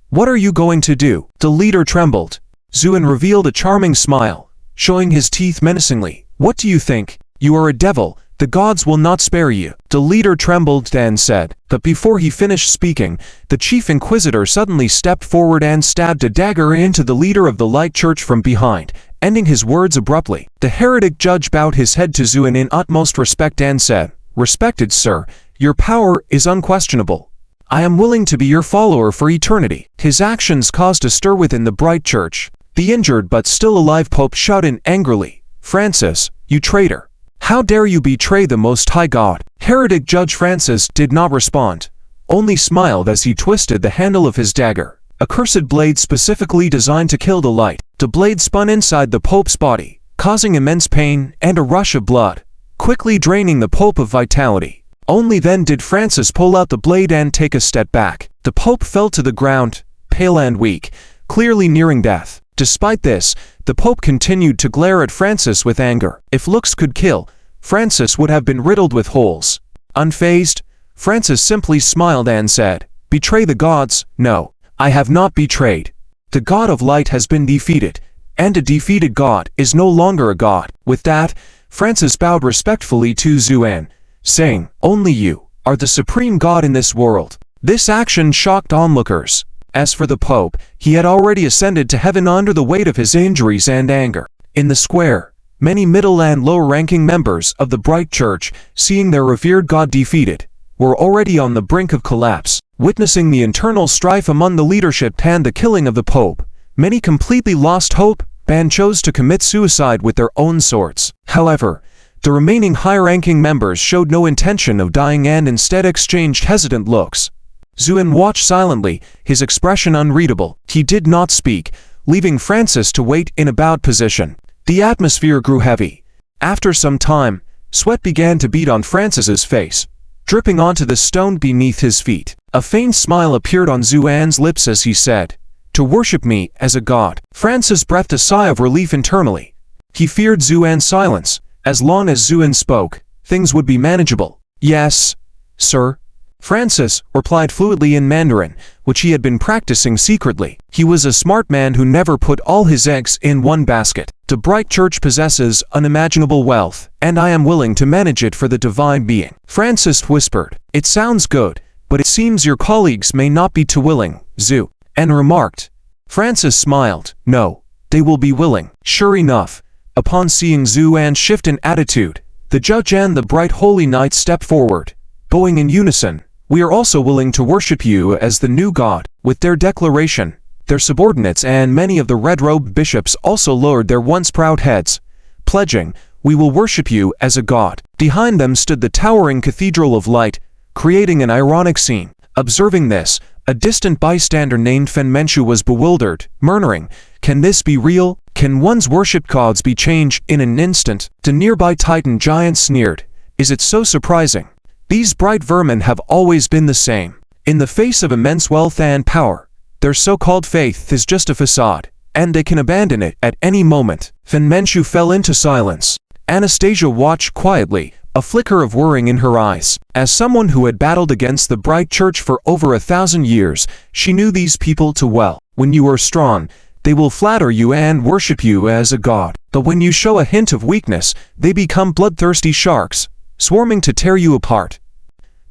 What are you going to do? The leader trembled. Zuoan revealed a charming smile, showing his teeth menacingly. What do you think? You are a devil. The gods will not spare you. The leader trembled and said, but before he finished speaking, the chief inquisitor suddenly stepped forward and stabbed a dagger into the leader of the Light Church from behind, ending his words abruptly. The heretic judge bowed his head to Zuoan in utmost respect and said, respected sir, your power is unquestionable. I am willing to be your follower for eternity. His actions caused a stir within the bright church. The injured but still alive Pope shouted angrily, Francis, you traitor! How dare you betray the Most High God? Heretic Judge Francis did not respond, only smiled as he twisted the handle of his dagger, a cursed blade specifically designed to kill the light. The blade spun inside the Pope's body, causing immense pain and a rush of blood, quickly draining the Pope of vitality. Only then did Francis pull out the blade and take a step back. The Pope fell to the ground, pale and weak, clearly nearing death. Despite this, the Pope continued to glare at Francis with anger. If looks could kill, Francis would have been riddled with holes. Unfazed, Francis simply smiled and said, betray the gods? No, I have not betrayed. The God of light has been defeated, and a defeated God is no longer a god. With that, Francis bowed respectfully to Zuoan, saying, only you are the supreme God in this world. This action shocked onlookers. As for the Pope, he had already ascended to heaven under the weight of his injuries and anger. In the square, Many middle and lower-ranking members of the Bright Church, seeing their revered god defeated, were already on the brink of collapse. Witnessing the internal strife among the leadership and the killing of the Pope, many completely lost hope and chose to commit suicide with their own swords. However, the remaining high-ranking members showed no intention of dying and instead exchanged hesitant looks. Zuoan watched silently, his expression unreadable. He did not speak, leaving Francis to wait in a bowed position. The atmosphere grew heavy. After some time, sweat began to bead on Francis's face, dripping onto the stone beneath his feet. A faint smile appeared on Zuoan's lips as he said, "To worship me as a god." Francis breathed a sigh of relief internally. He feared Zuoan's silence. As long as Zuoan spoke, things would be manageable. "Yes, sir," Francis replied fluently in Mandarin, which he had been practicing secretly. He was a smart man who never put all his eggs in one basket. "The Bright Church possesses unimaginable wealth, and I am willing to manage it for the divine being." Francis whispered, "It sounds good, but it seems your colleagues may not be too willing," Zuoan remarked. Francis smiled. "No, they will be willing." Sure enough, upon seeing Zuoan's shift in attitude, the judge and the Bright Holy Knight stepped forward, bowing in unison. "We are also willing to worship you as the new god." With their declaration, their subordinates and many of the red-robed bishops also lowered their once proud heads, pledging, "We will worship you as a god." Behind them stood the towering Cathedral of Light, creating an ironic scene. Observing this, a distant bystander named Fenmenshu was bewildered, murmuring, "Can this be real? Can one's worshipped gods be changed in an instant?" The nearby Titan giant sneered, "Is it so surprising? These bright vermin have always been the same. In the face of immense wealth and power, their so-called faith is just a facade, and they can abandon it at any moment." Fenmenshu fell into silence. Anastasia watched quietly, a flicker of worrying in her eyes. As someone who had battled against the Bright Church for over 1,000 years, she knew these people too well. When you are strong, they will flatter you and worship you as a god. But when you show a hint of weakness, they become bloodthirsty sharks, swarming to tear you apart.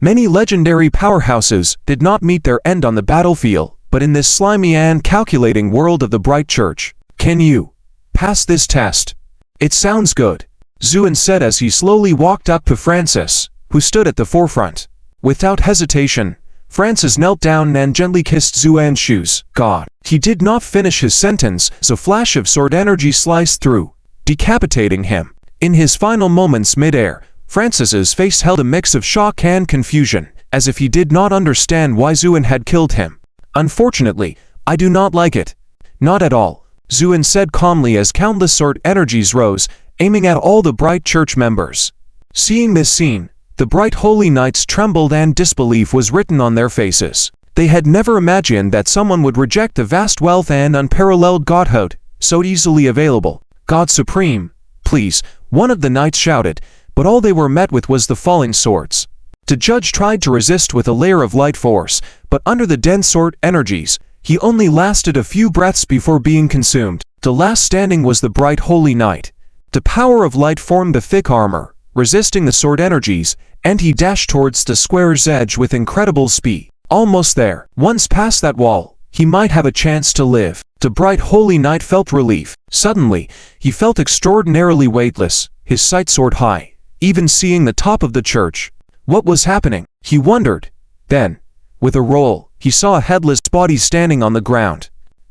Many legendary powerhouses did not meet their end on the battlefield, but in this slimy and calculating world of the Bright Church. "Can you pass this test?" "It sounds good," Zuoan said as he slowly walked up to Francis, who stood at the forefront. Without hesitation, Francis knelt down and gently kissed Zuoan's shoes. "God." He did not finish his sentence as a flash of sword energy sliced through, decapitating him. In his final moments mid-air, Francis's face held a mix of shock and confusion, as if he did not understand why Zuoan had killed him. "Unfortunately, I do not like it." "Not at all," Zuoan said calmly as countless sword energies rose, aiming at all the Bright Church members. Seeing this scene, the Bright Holy Knights trembled and disbelief was written on their faces. They had never imagined that someone would reject the vast wealth and unparalleled godhood so easily available. "God Supreme, please," one of the knights shouted, but all they were met with was the falling swords. The judge tried to resist with a layer of light force, but under the dense sword energies, he only lasted a few breaths before being consumed. The last standing was the Bright Holy Knight. The power of light formed the thick armor, resisting the sword energies, and he dashed towards the square's edge with incredible speed. Almost there. Once past that wall, he might have a chance to live. The Bright Holy Knight felt relief. Suddenly, he felt extraordinarily weightless, his sight soared high, even seeing the top of the church. What was happening? He wondered. Then, with a roll, he saw a headless body standing on the ground.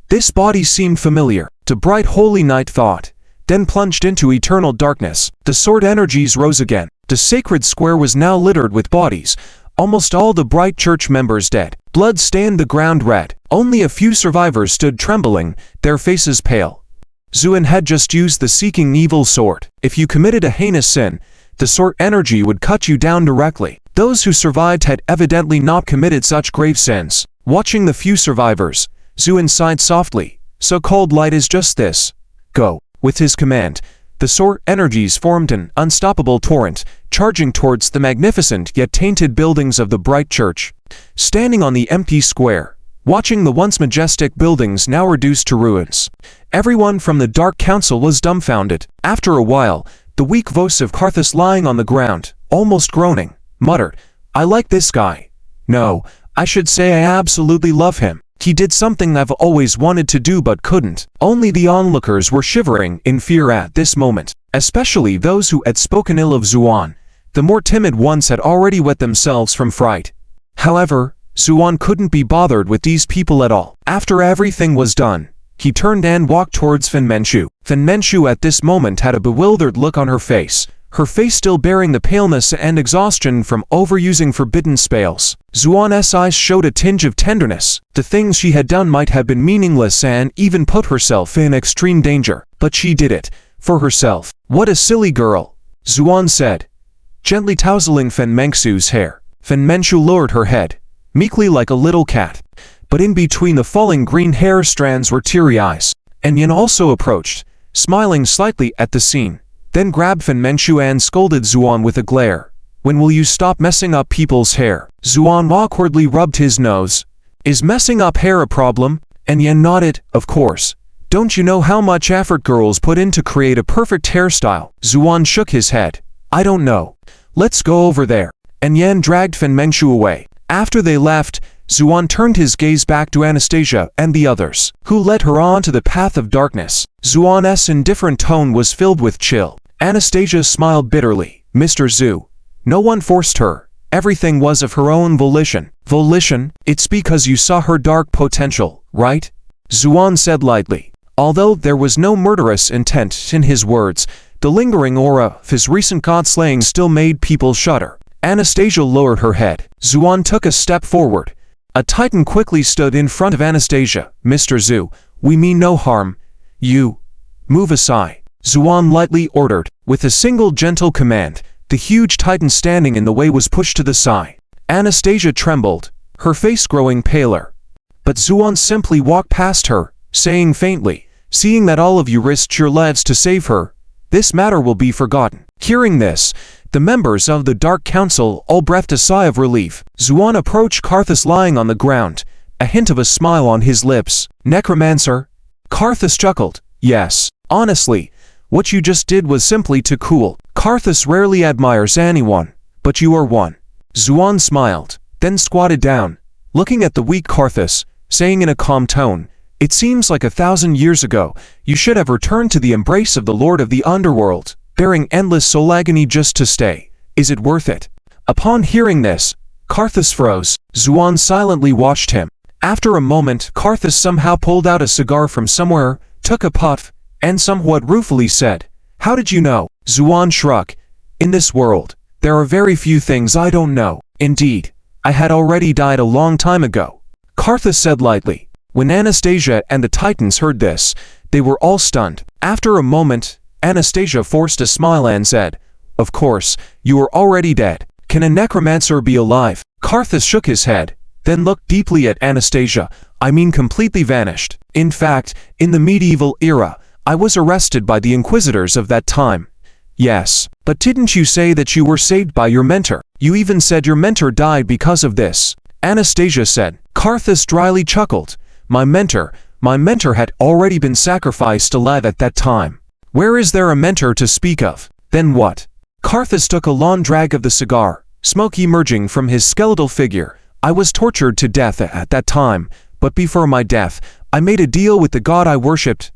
This body seemed familiar, the Bright Holy Knight thought, then plunged into eternal darkness. The sword energies rose again. The sacred square was now littered with bodies, almost all the Bright Church members dead. Blood stained the ground red. Only a few survivors stood trembling, their faces pale. Zuoan had just used the Seeking Evil sword. If you committed a heinous sin, the sword energy would cut you down directly. Those who survived had evidently not committed such grave sins. Watching the few survivors, Zuoan sighed softly. So-called light is just this. Go. With his command, the sword energies formed an unstoppable torrent, charging towards the magnificent yet tainted buildings of the Bright Church. Standing on the empty square, watching the once majestic buildings now reduced to ruins, everyone from the Dark Council was dumbfounded. After a while, the weak voice of Karthus lying on the ground, almost groaning, muttered, "I like this guy. No, I should say I absolutely love him." He did something I've always wanted to do but couldn't. Only the onlookers were shivering in fear at this moment, especially those who had spoken ill of Zuoan. The more timid ones had already wet themselves from fright. However, Zuoan couldn't be bothered with these people at all. After everything was done, he turned and walked towards Fen Menchu. Fen Menchu at this moment had a bewildered look on her face still bearing the paleness and exhaustion from overusing forbidden spells. Zuoan's eyes showed a tinge of tenderness. The things she had done might have been meaningless and even put herself in extreme danger, but she did it for herself. What a silly girl, Zuoan said, gently tousling Fen Menchu's hair. Fen Menchu lowered her head, meekly like a little cat, but in between the falling green hair strands were teary eyes. And Yin also approached, smiling slightly at the scene, then grabbed Fen Menchu and scolded Zuoan with a glare. When will you stop messing up people's hair? Zuoan awkwardly rubbed his nose. Is messing up hair a problem? And Yin nodded, of course. Don't you know how much effort girls put in to create a perfect hairstyle? Zuoan shook his head. I don't know. Let's go over there. And Yin dragged Fen Menchu away. After they left, Zuoan turned his gaze back to Anastasia and the others, who led her on to the path of darkness. Zuoan's indifferent tone was filled with chill. Anastasia smiled bitterly. Mr. Zhu, no one forced her. Everything was of her own volition. Volition? It's because you saw her dark potential, right? Zuoan said lightly. Although there was no murderous intent in his words, the lingering aura of his recent god-slaying still made people shudder. Anastasia lowered her head. Zuoan took a step forward. A titan quickly stood in front of Anastasia. Mr. Zhu, we mean no harm. You, move aside. Zuoan lightly ordered. With a single gentle command, the huge titan standing in the way was pushed to the side. Anastasia trembled, her face growing paler. But Zuoan simply walked past her, saying faintly, seeing that all of you risked your lives to save her, this matter will be forgotten. Hearing this, the members of the Dark Council all breathed a sigh of relief. Zuoan approached Karthus lying on the ground, a hint of a smile on his lips. Necromancer? Karthus chuckled. Yes, honestly, what you just did was simply too cool. Karthus rarely admires anyone, but you are one. Zuoan smiled, then squatted down, looking at the weak Karthus, saying in a calm tone, it seems like 1,000 years ago, you should have returned to the embrace of the Lord of the Underworld, bearing endless soul agony just to stay. Is it worth it? Upon hearing this, Karthus froze. Zuoan silently watched him. After a moment, Karthus somehow pulled out a cigar from somewhere, took a puff, and somewhat ruefully said, how did you know? Zuoan shrugged. In this world, there are very few things I don't know. Indeed, I had already died a long time ago. Karthus said lightly. When Anastasia and the Titans heard this, they were all stunned. After a moment, Anastasia forced a smile and said, of course, you are already dead. Can a necromancer be alive? Karthus shook his head, then looked deeply at Anastasia. I mean completely vanished. In fact, in the medieval era, I was arrested by the inquisitors of that time. Yes, but didn't you say that you were saved by your mentor? You even said your mentor died because of this. Anastasia said. Karthus dryly chuckled. My mentor had already been sacrificed alive at that time. Where is there a mentor to speak of? Then what? Karthus took a long drag of the cigar, smoke emerging from his skeletal figure. I was tortured to death at that time, but before my death, I made a deal with the god I worshipped.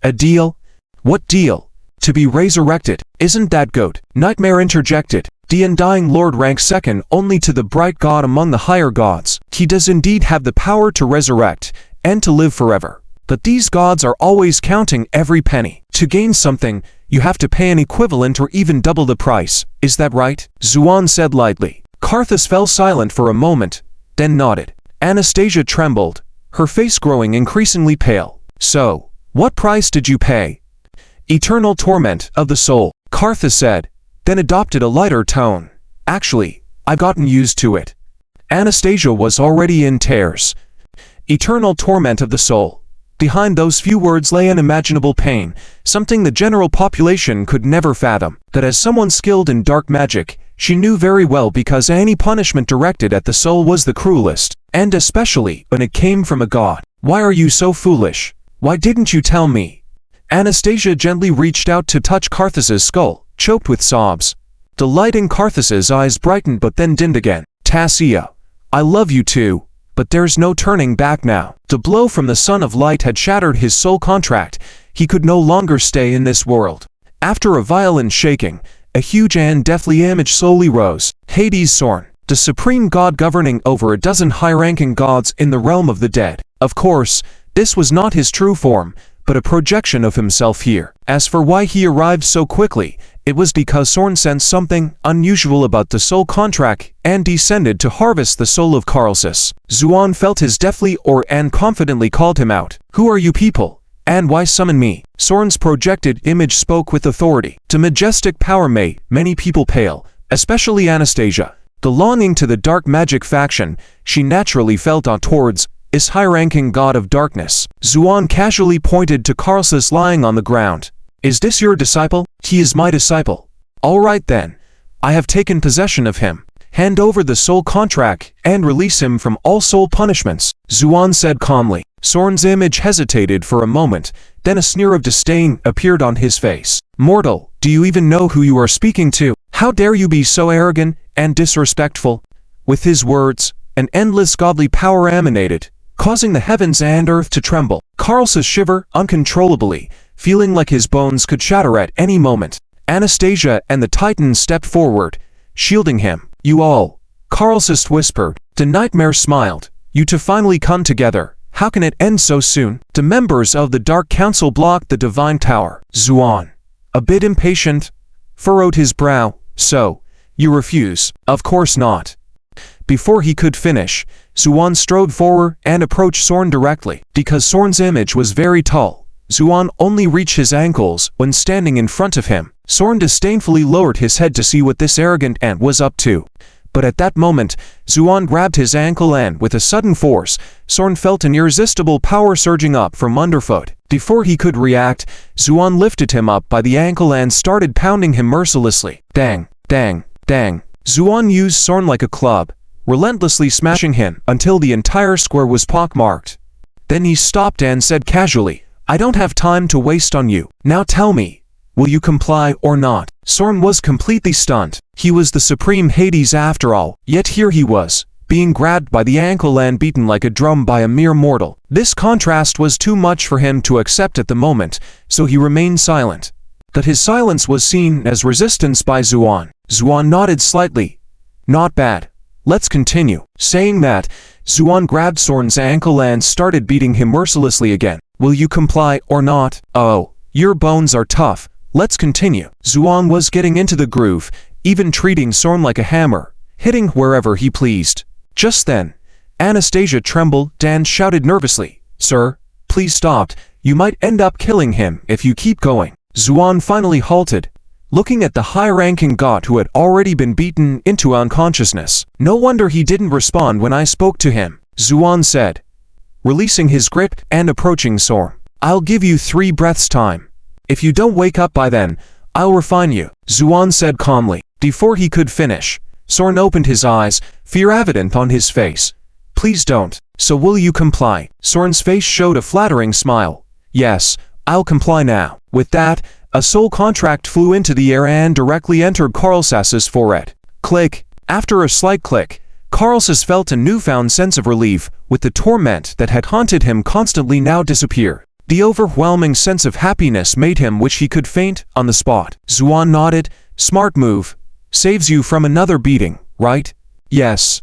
A deal? What deal? To be resurrected. Isn't that goat? Nightmare interjected. The undying lord ranks second only to the bright god among the higher gods. He does indeed have the power to resurrect, and to live forever. But these gods are always counting every penny. To gain something, you have to pay an equivalent or even double the price. Is that right? Zuoan said lightly. Karthus fell silent for a moment, then nodded. Anastasia trembled, her face growing increasingly pale. So, what price did you pay? Eternal torment of the soul, Karthus said, then adopted a lighter tone. Actually, I've gotten used to it. Anastasia was already in tears. Eternal torment of the soul. Behind those few words lay unimaginable pain, something the general population could never fathom. That as someone skilled in dark magic, she knew very well because any punishment directed at the soul was the cruelest, and especially when it came from a god. Why are you so foolish? Why didn't you tell me? Anastasia gently reached out to touch Karthus's skull, choked with sobs. The light in Karthus's eyes brightened but then dimmed again. Tassia, I love you too. but there's no turning back now. The blow from the Son of Light had shattered his soul contract. He could no longer stay in this world. After a violent shaking, a huge and deathly image slowly rose. Hades Zorn, the supreme god governing over a dozen high-ranking gods in the realm of the dead. Of course, this was not his true form, but a projection of himself here. As for why he arrived so quickly, it was because Zorn sensed something unusual about the soul contract and descended to harvest the soul of Karlsys. Zuoan felt his deathly aura and confidently called him out. "Who are you people? And why summon me?" Zorn's projected image spoke with authority. To majestic power made many people pale, especially Anastasia. Belonging to the dark magic faction, she naturally felt towards this high-ranking god of darkness. Zuoan casually pointed to Karlsys lying on the ground. "Is this your disciple?" "He is my disciple." "All right then. I have taken possession of him. Hand over the soul contract and release him from all soul punishments," Zuoan said calmly. Zorn's image hesitated for a moment, then a sneer of disdain appeared on his face. "Mortal, do you even know who you are speaking to? How dare you be so arrogant and disrespectful?" With his words, an endless godly power emanated, causing the heavens and earth to tremble. Karlsys shivered uncontrollably, feeling like his bones could shatter at any moment. Anastasia and the Titans stepped forward, shielding him. "You all," Karlsys whispered. The nightmare smiled. "You two finally come together. How can it end so soon?" The members of the Dark Council blocked the Divine Tower. Zuoan, a bit impatient, furrowed his brow. "So, you refuse?" "Of course not." Before he could finish, Zuoan strode forward and approached Zorn directly. Because Zorn's image was very tall, Zuoan only reached his ankles when standing in front of him. Zorn disdainfully lowered his head to see what this arrogant ant was up to. But at that moment, Zuoan grabbed his ankle and, with a sudden force, Zorn felt an irresistible power surging up from underfoot. Before he could react, Zuoan lifted him up by the ankle and started pounding him mercilessly. Dang, dang, dang. Zuoan used Zorn like a club, relentlessly smashing him until the entire square was pockmarked. Then he stopped and said casually, "I don't have time to waste on you. Now tell me, will you comply or not?" Zorn was completely stunned. He was the supreme Hades after all, yet here he was, being grabbed by the ankle and beaten like a drum by a mere mortal. This contrast was too much for him to accept at the moment, so he remained silent. But his silence was seen as resistance by Zuoan. Zuoan nodded slightly. "Not bad. Let's continue." Saying that, Zuoan grabbed Zorn's ankle and started beating him mercilessly again. "Will you comply or not?" "Oh, your bones are tough. Let's continue." Zuoan was getting into the groove, even treating Zorn like a hammer, hitting wherever he pleased. Just then, Anastasia trembled and shouted nervously, "Sir, please stop. You might end up killing him if you keep going." Zuoan finally halted, looking at the high-ranking god who had already been beaten into unconsciousness. "No wonder he didn't respond when I spoke to him," Zuoan said, releasing his grip and approaching Zorn. "I'll give you 3 breaths time. If you don't wake up by then, I'll refine you," Zuoan said calmly. Before he could finish, Zorn opened his eyes, fear evident on his face. "Please don't." "So will you comply?" Zorn's face showed a flattering smile. "Yes, I'll comply now." With that, a soul contract flew into the air and directly entered Karlsys' forehead. Click. After a slight click, Karlsys felt a newfound sense of relief, with the torment that had haunted him constantly now disappear. The overwhelming sense of happiness made him wish he could faint on the spot. Zuoan nodded. "Smart move. Saves you from another beating, right?" "Yes.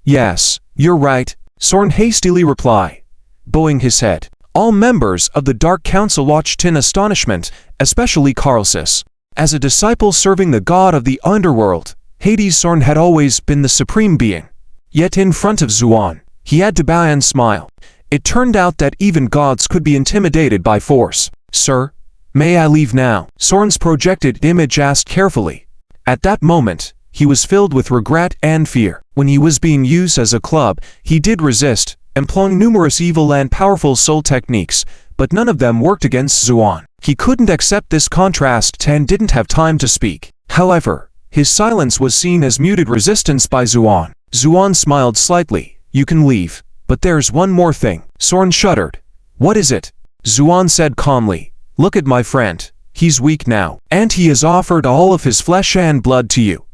Yes, you're right," Zorn hastily replied, bowing his head. All members of the Dark Council watched in astonishment, especially Karlsys. As a disciple serving the god of the underworld, Hades Zorn had always been the supreme being. Yet in front of Zuoan, he had to bow and smile. It turned out that even gods could be intimidated by force. "Sir, may I leave now?" Zorn's projected image asked carefully. At that moment, he was filled with regret and fear. When he was being used as a club, he did resist, employing numerous evil and powerful soul techniques, but none of them worked against Zuoan. He couldn't accept this contrast and didn't have time to speak. However, his silence was seen as muted resistance by Zuoan. Zuoan smiled slightly. "You can leave. But there's one more thing." Zorn shuddered. "What is it?" Zuoan said calmly. "Look at my friend. He's weak now, and he has offered all of his flesh and blood to you.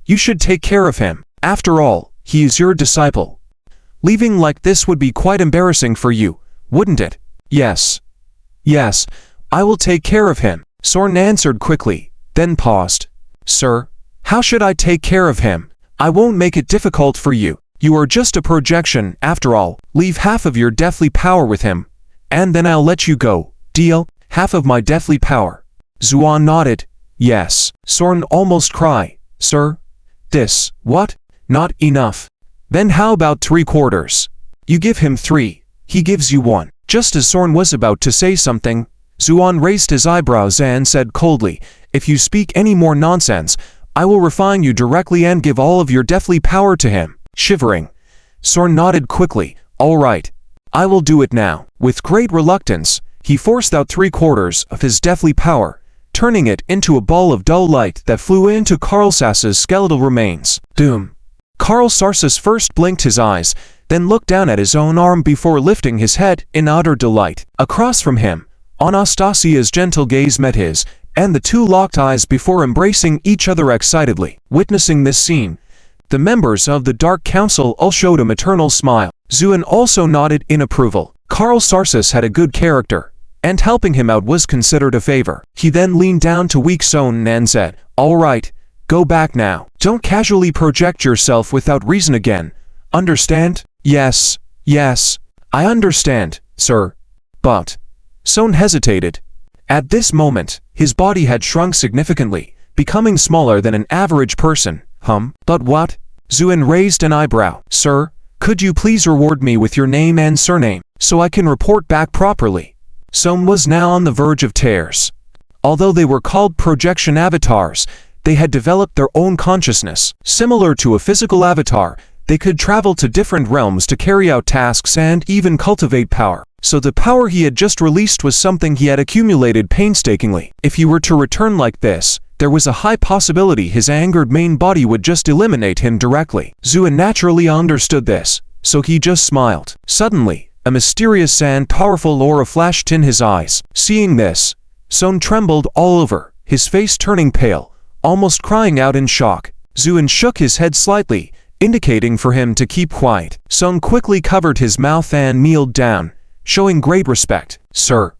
You should take care of him. After all, he is your disciple." Leaving like this would be quite embarrassing for you, wouldn't it? Yes. Yes, I will take care of him, Zuoan answered quickly, then paused. Sir, how should I take care of him? I won't make it difficult for you. You are just a projection, after all. Leave half of your deathly power with him, and then I'll let you go. Deal? Half of my deathly power. Zuoan nodded. Yes. Zuoan almost cried. Sir? This, what? Not enough. Then how about 3/4? You give him 3. He gives you 1. Just as Zuoan was about to say something, Zuoan raised his eyebrows and said coldly, If you speak any more nonsense, I will refine you directly and give all of your deathly power to him. Shivering, Zuoan nodded quickly. All right. I will do it now. With great reluctance, he forced out 3/4 of his deathly power, turning it into a ball of dull light that flew into Karl Sass's skeletal remains. Doom. Karl Sarsas first blinked his eyes, then looked down at his own arm before lifting his head in utter delight. Across from him, Anastasia's gentle gaze met his, and the two locked eyes before embracing each other excitedly. Witnessing this scene, the members of the Dark Council all showed a maternal smile. Zuoan also nodded in approval. Karl Sarsas had a good character, and helping him out was considered a favor. He then leaned down to weak Zuoan and said, All right, go back now. Don't casually project yourself without reason again. Understand? Yes, yes, I understand, sir. But... Zuoan hesitated. At this moment, his body had shrunk significantly, becoming smaller than an average person. But what? Zuoan raised an eyebrow. Sir, could you please reward me with your name and surname, so I can report back properly? Zuoan was now on the verge of tears. Although they were called projection avatars, they had developed their own consciousness. Similar to a physical avatar, they could travel to different realms to carry out tasks and even cultivate power. So the power he had just released was something he had accumulated painstakingly. If he were to return like this, there was a high possibility his angered main body would just eliminate him directly. Zuoan naturally understood this, so he just smiled. Suddenly, a mysterious and powerful aura flashed in his eyes. Seeing this, Zuoan trembled all over, his face turning pale, almost crying out in shock. Zuoan shook his head slightly, indicating for him to keep quiet. Zuoan quickly covered his mouth and kneeled down, showing great respect. Sir,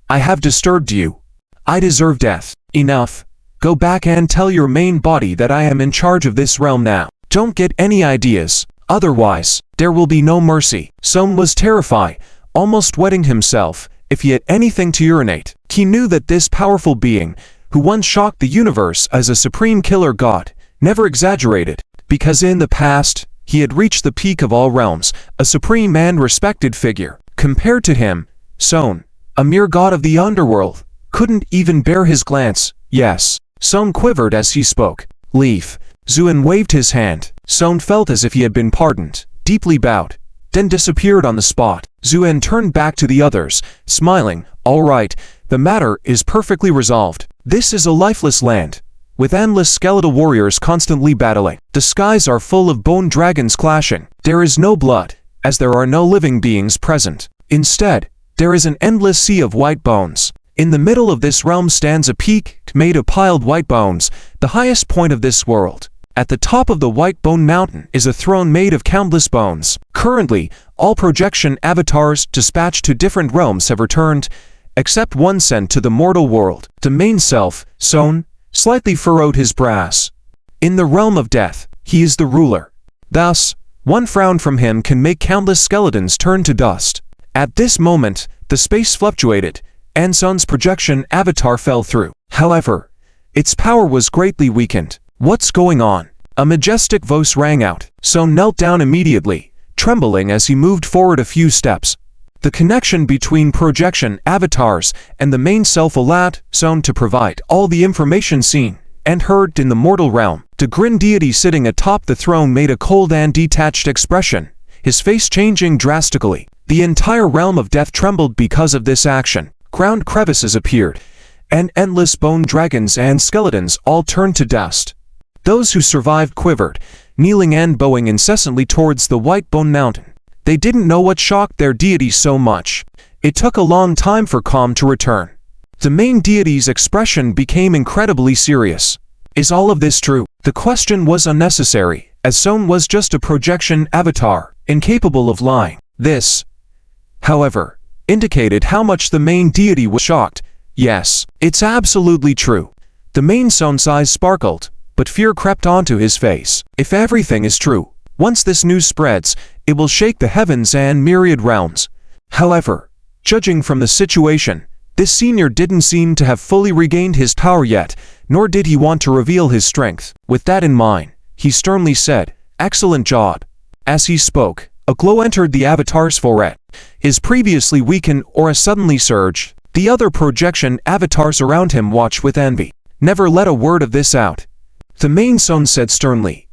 I have disturbed you. I deserve death. Enough. Go back and tell your main body that I am in charge of this realm now. Don't get any ideas, otherwise, there will be no mercy. Zuoan was terrified, almost wetting himself, if he had anything to urinate. He knew that this powerful being, who once shocked the universe as a supreme killer god, never exaggerated, because in the past, he had reached the peak of all realms, a supreme and respected figure. Compared to him, Zuoan, a mere god of the underworld, couldn't even bear his glance. Yes. Zuoan quivered as he spoke. Leave. Zuoan waved his hand. Zuoan felt as if he had been pardoned, deeply bowed, then disappeared on the spot. Zuoan turned back to the others, smiling. All right, the matter is perfectly resolved. This is a lifeless land, with endless skeletal warriors constantly battling. The skies are full of bone dragons clashing. There is no blood, as there are no living beings present. Instead, there is an endless sea of white bones. In the middle of this realm stands a peak made of piled white bones, the highest point of this world. At the top of the White Bone Mountain is a throne made of countless bones. Currently, all projection avatars dispatched to different realms have returned, except one sent to the mortal world. The main self, Zuoan, slightly furrowed his brows. In the realm of death, he is the ruler. Thus, one frown from him can make countless skeletons turn to dust. At this moment, the space fluctuated, and Zuoan's projection avatar fell through. However, its power was greatly weakened. What's going on? A majestic voice rang out. Zuoan knelt down immediately, trembling as he moved forward a few steps. The connection between projection avatars and the main self allowed Zuoan to provide all the information seen and heard in the mortal realm. The grin deity sitting atop the throne made a cold and detached expression, his face changing drastically. The entire realm of death trembled because of this action. Ground crevices appeared, and endless bone dragons and skeletons all turned to dust. Those who survived quivered, kneeling and bowing incessantly towards the White Bone Mountain. They didn't know what shocked their deity so much. It took a long time for calm to return. The main deity's expression became incredibly serious. Is all of this true? The question was unnecessary, as Zuoan was just a projection avatar, incapable of lying. This, however, indicated how much the main deity was shocked. Yes, it's absolutely true. The main Zuoan's eyes sparkled, but fear crept onto his face. If everything is true, once this news spreads, it will shake the heavens and myriad realms. However, judging from the situation, this senior didn't seem to have fully regained his power yet, nor did he want to reveal his strength. With that in mind, he sternly said, "Excellent job." As he spoke, a glow entered the avatar's forehead. His previously weakened aura suddenly surged. The other projection avatars around him watched with envy. "Never let a word of this out," the main Zuoan said sternly.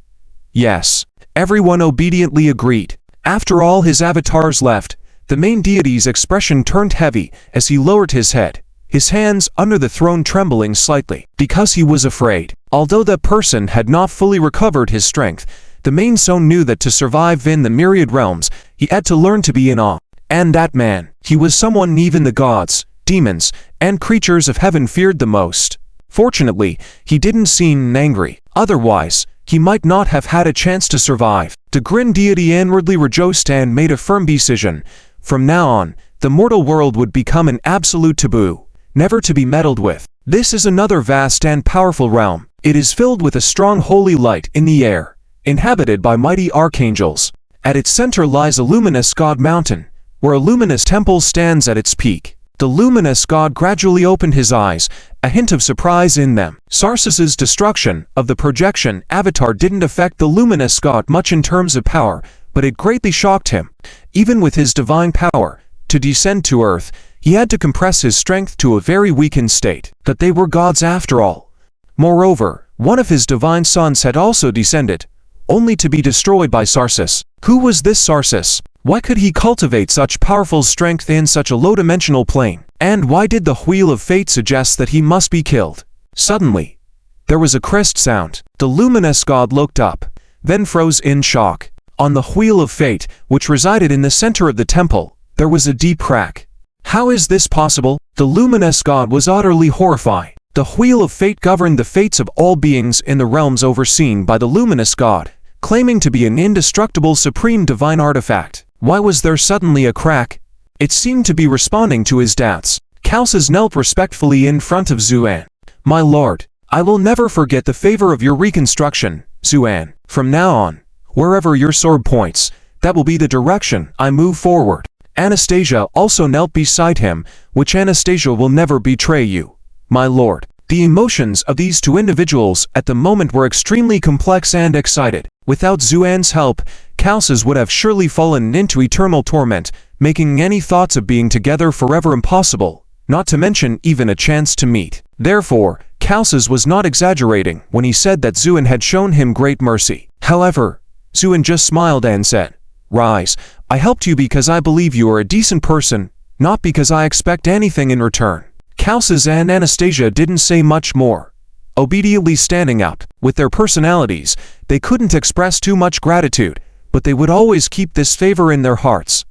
Yes, everyone obediently agreed. After all his avatars left, the main deity's expression turned heavy as he lowered his head, his hands under the throne trembling slightly, because he was afraid. Although that person had not fully recovered his strength, the main Zuoan knew that to survive in the myriad realms, he had to learn to be in awe. And that man, he was someone even the gods, demons, and creatures of heaven feared the most. Fortunately, he didn't seem angry. Otherwise, he might not have had a chance to survive. The Grin deity inwardly rejoiced and made a firm decision. From now on, the mortal world would become an absolute taboo, never to be meddled with. This is another vast and powerful realm. It is filled with a strong holy light in the air, inhabited by mighty archangels. At its center lies a luminous god mountain, where a luminous temple stands at its peak. The luminous god gradually opened his eyes, a hint of surprise in them. Sarsus's destruction of the projection avatar didn't affect the luminous god much in terms of power, but it greatly shocked him. Even with his divine power, to descend to earth, he had to compress his strength to a very weakened state. That they were gods after all. Moreover, one of his divine sons had also descended, only to be destroyed by Sarsus. Who was this Sarsus? Why could he cultivate such powerful strength in such a low-dimensional plane? And why did the wheel of fate suggest that he must be killed? Suddenly, there was a crest sound. The luminous god looked up, then froze in shock. On the wheel of fate, which resided in the center of the temple, there was a deep crack. How is this possible? The luminous god was utterly horrified. The wheel of fate governed the fates of all beings in the realms overseen by the luminous god, claiming to be an indestructible supreme divine artifact. Why was there suddenly a crack? It seemed to be responding to his doubts. Calces knelt respectfully in front of Zuoan. "My lord, I will never forget the favor of your reconstruction, Zuoan. From now on, wherever your sword points, that will be the direction I move forward." Anastasia also knelt beside him, "Which Anastasia will never betray you, my lord." The emotions of these two individuals at the moment were extremely complex and excited. Without Zuoan's help, Calces would have surely fallen into eternal torment, making any thoughts of being together forever impossible, not to mention even a chance to meet. Therefore, Calces was not exaggerating when he said that Zuoan had shown him great mercy. However, Zuoan just smiled and said, "Rise, I helped you because I believe you are a decent person, not because I expect anything in return." Calces and Anastasia didn't say much more, obediently standing up. With their personalities, they couldn't express too much gratitude, but they would always keep this favor in their hearts.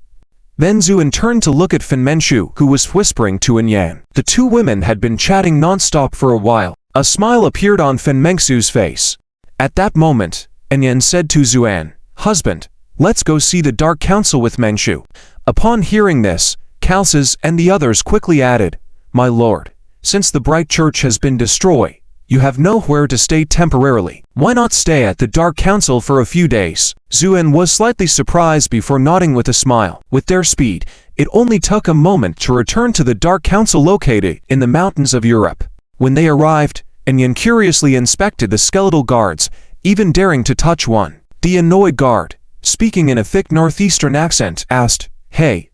Then Zuoan turned to look at Fenmenshu, who was whispering to Enyan. The two women had been chatting non-stop for a while. A smile appeared on Fenmenshu's face. At that moment, Enyan said to Zuoan, "Husband, let's go see the Dark Council with Menshu." Upon hearing this, Calces and the others quickly added, "My lord, since the Bright Church has been destroyed, you have nowhere to stay temporarily. Why not stay at the Dark Council for a few days?" Zuoan was slightly surprised before nodding with a smile. With their speed, it only took a moment to return to the Dark Council located in the mountains of Europe. When they arrived, Enyan curiously inspected the skeletal guards, even daring to touch one. The annoyed guard, speaking in a thick northeastern accent, asked, "Hey,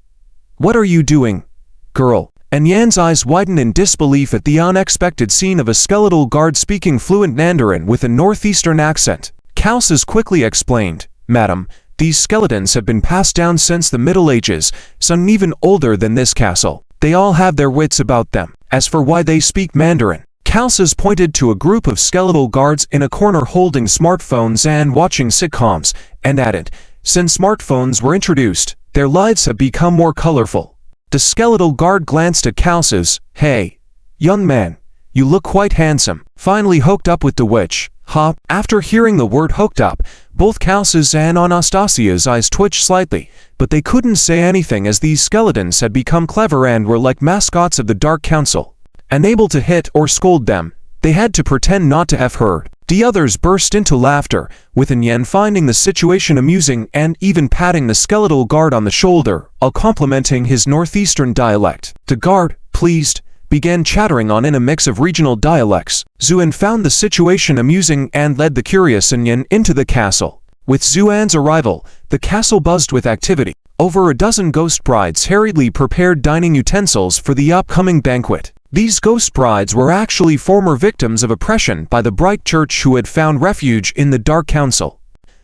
what are you doing, girl?" And Yan's eyes widened in disbelief at the unexpected scene of a skeletal guard speaking fluent Mandarin with a northeastern accent. Calces quickly explained, "Madam, these skeletons have been passed down since the Middle Ages, some even older than this castle. They all have their wits about them. As for why they speak Mandarin," Calces pointed to a group of skeletal guards in a corner holding smartphones and watching sitcoms, and added, "Since smartphones were introduced, their lives have become more colorful." The skeletal guard glanced at Calces. "Hey, young man, You look quite handsome. Finally hooked up with the witch, huh? After hearing the word hooked up, both Kalsa's and Anastasia's eyes twitched slightly, but they couldn't say anything as these skeletons had become clever and were like mascots of the Dark Council. Unable to hit or scold them, they had to pretend not to have heard. The others burst into laughter, with Yen finding the situation amusing and even patting the skeletal guard on the shoulder, while complimenting his northeastern dialect. The guard, pleased, began chattering on in a mix of regional dialects. Zuoan found the situation amusing and led the curious Yen into the castle. With Zuoan's arrival, the castle buzzed with activity. Over a dozen ghost brides hurriedly prepared dining utensils for the upcoming banquet. These ghost brides were actually former victims of oppression by the Bright Church who had found refuge in the Dark Council.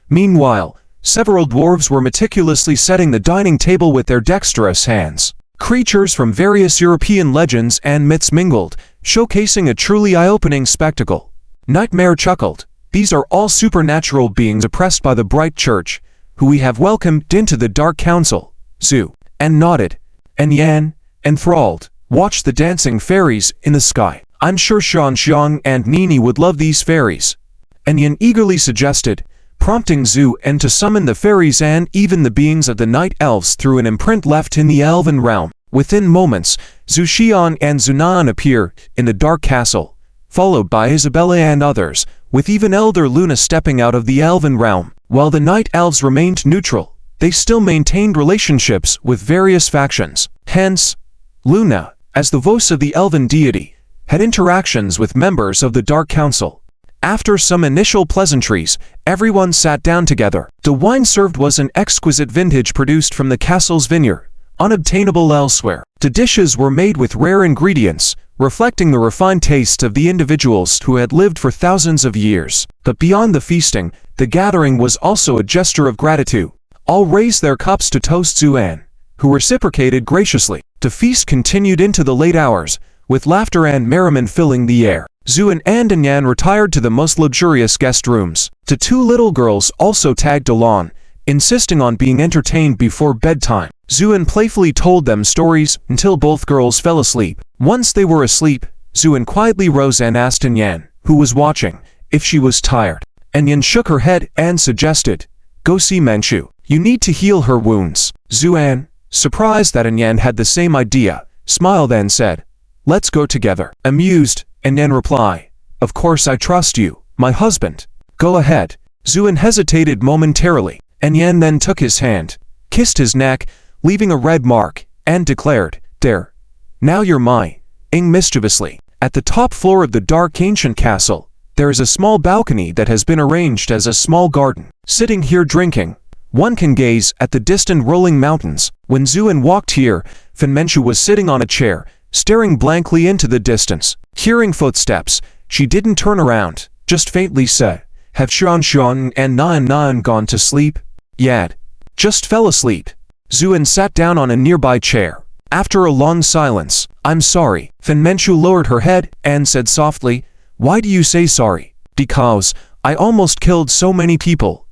Meanwhile, several dwarves were meticulously setting the dining table with their dexterous hands. Creatures from various European legends and myths mingled, showcasing a truly eye-opening spectacle. Nightmare chuckled. These are all supernatural beings oppressed by the Bright Church, who we have welcomed into the Dark Council. Zuoan nodded, and Yen, enthralled, watched the dancing fairies in the sky. I'm sure Xiang and Nini would love these fairies. And Yen eagerly suggested, prompting Zuoan to summon the fairies and even the beings of the night elves through an imprint left in the elven realm. Within moments, Zuxian and Zunan appear in the Dark Castle, followed by Isabella and others, with even Elder Luna stepping out of the elven realm. While the night elves remained neutral, they still maintained relationships with various factions. Hence, Luna, as the voice of the elven deity, had interactions with members of the Dark Council. After some initial pleasantries, everyone sat down together. The wine served was an exquisite vintage produced from the castle's vineyard, unobtainable elsewhere. The dishes were made with rare ingredients, reflecting the refined tastes of the individuals who had lived for thousands of years. But beyond the feasting, the gathering was also a gesture of gratitude. All raised their cups to toast Zuoan, who reciprocated graciously. The feast continued into the late hours, with laughter and merriment filling the air. Zuoan and Yen retired to the most luxurious guest rooms. The two little girls also tagged along, insisting on being entertained before bedtime. Zuoan playfully told them stories until both girls fell asleep. Once they were asleep, Zuoan quietly rose and asked Yen, who was watching, if she was tired. Yen shook her head and suggested, go see Menchu. You need to heal her wounds. Zuoan, surprised that Yen had the same idea, smiled and said, let's go together. Amused, Yen replied, of course I trust you, my husband. Go ahead. Zuoan hesitated momentarily, and Yen then took his hand, kissed his neck, leaving a red mark, and declared, there. Now you're mine. Mischievously. At the top floor of the dark ancient castle, there is a small balcony that has been arranged as a small garden. Sitting here drinking, one can gaze at the distant rolling mountains. When Zuoan walked here, Fenmenchu was sitting on a chair, staring blankly into the distance. Hearing footsteps, she didn't turn around, just faintly said, have Xiang and Nan gone to sleep? Yet. Just fell asleep. Zuoan sat down on a nearby chair. After a long silence, I'm sorry. Fenmenchu lowered her head and said softly, why do you say sorry? Because I almost killed so many people.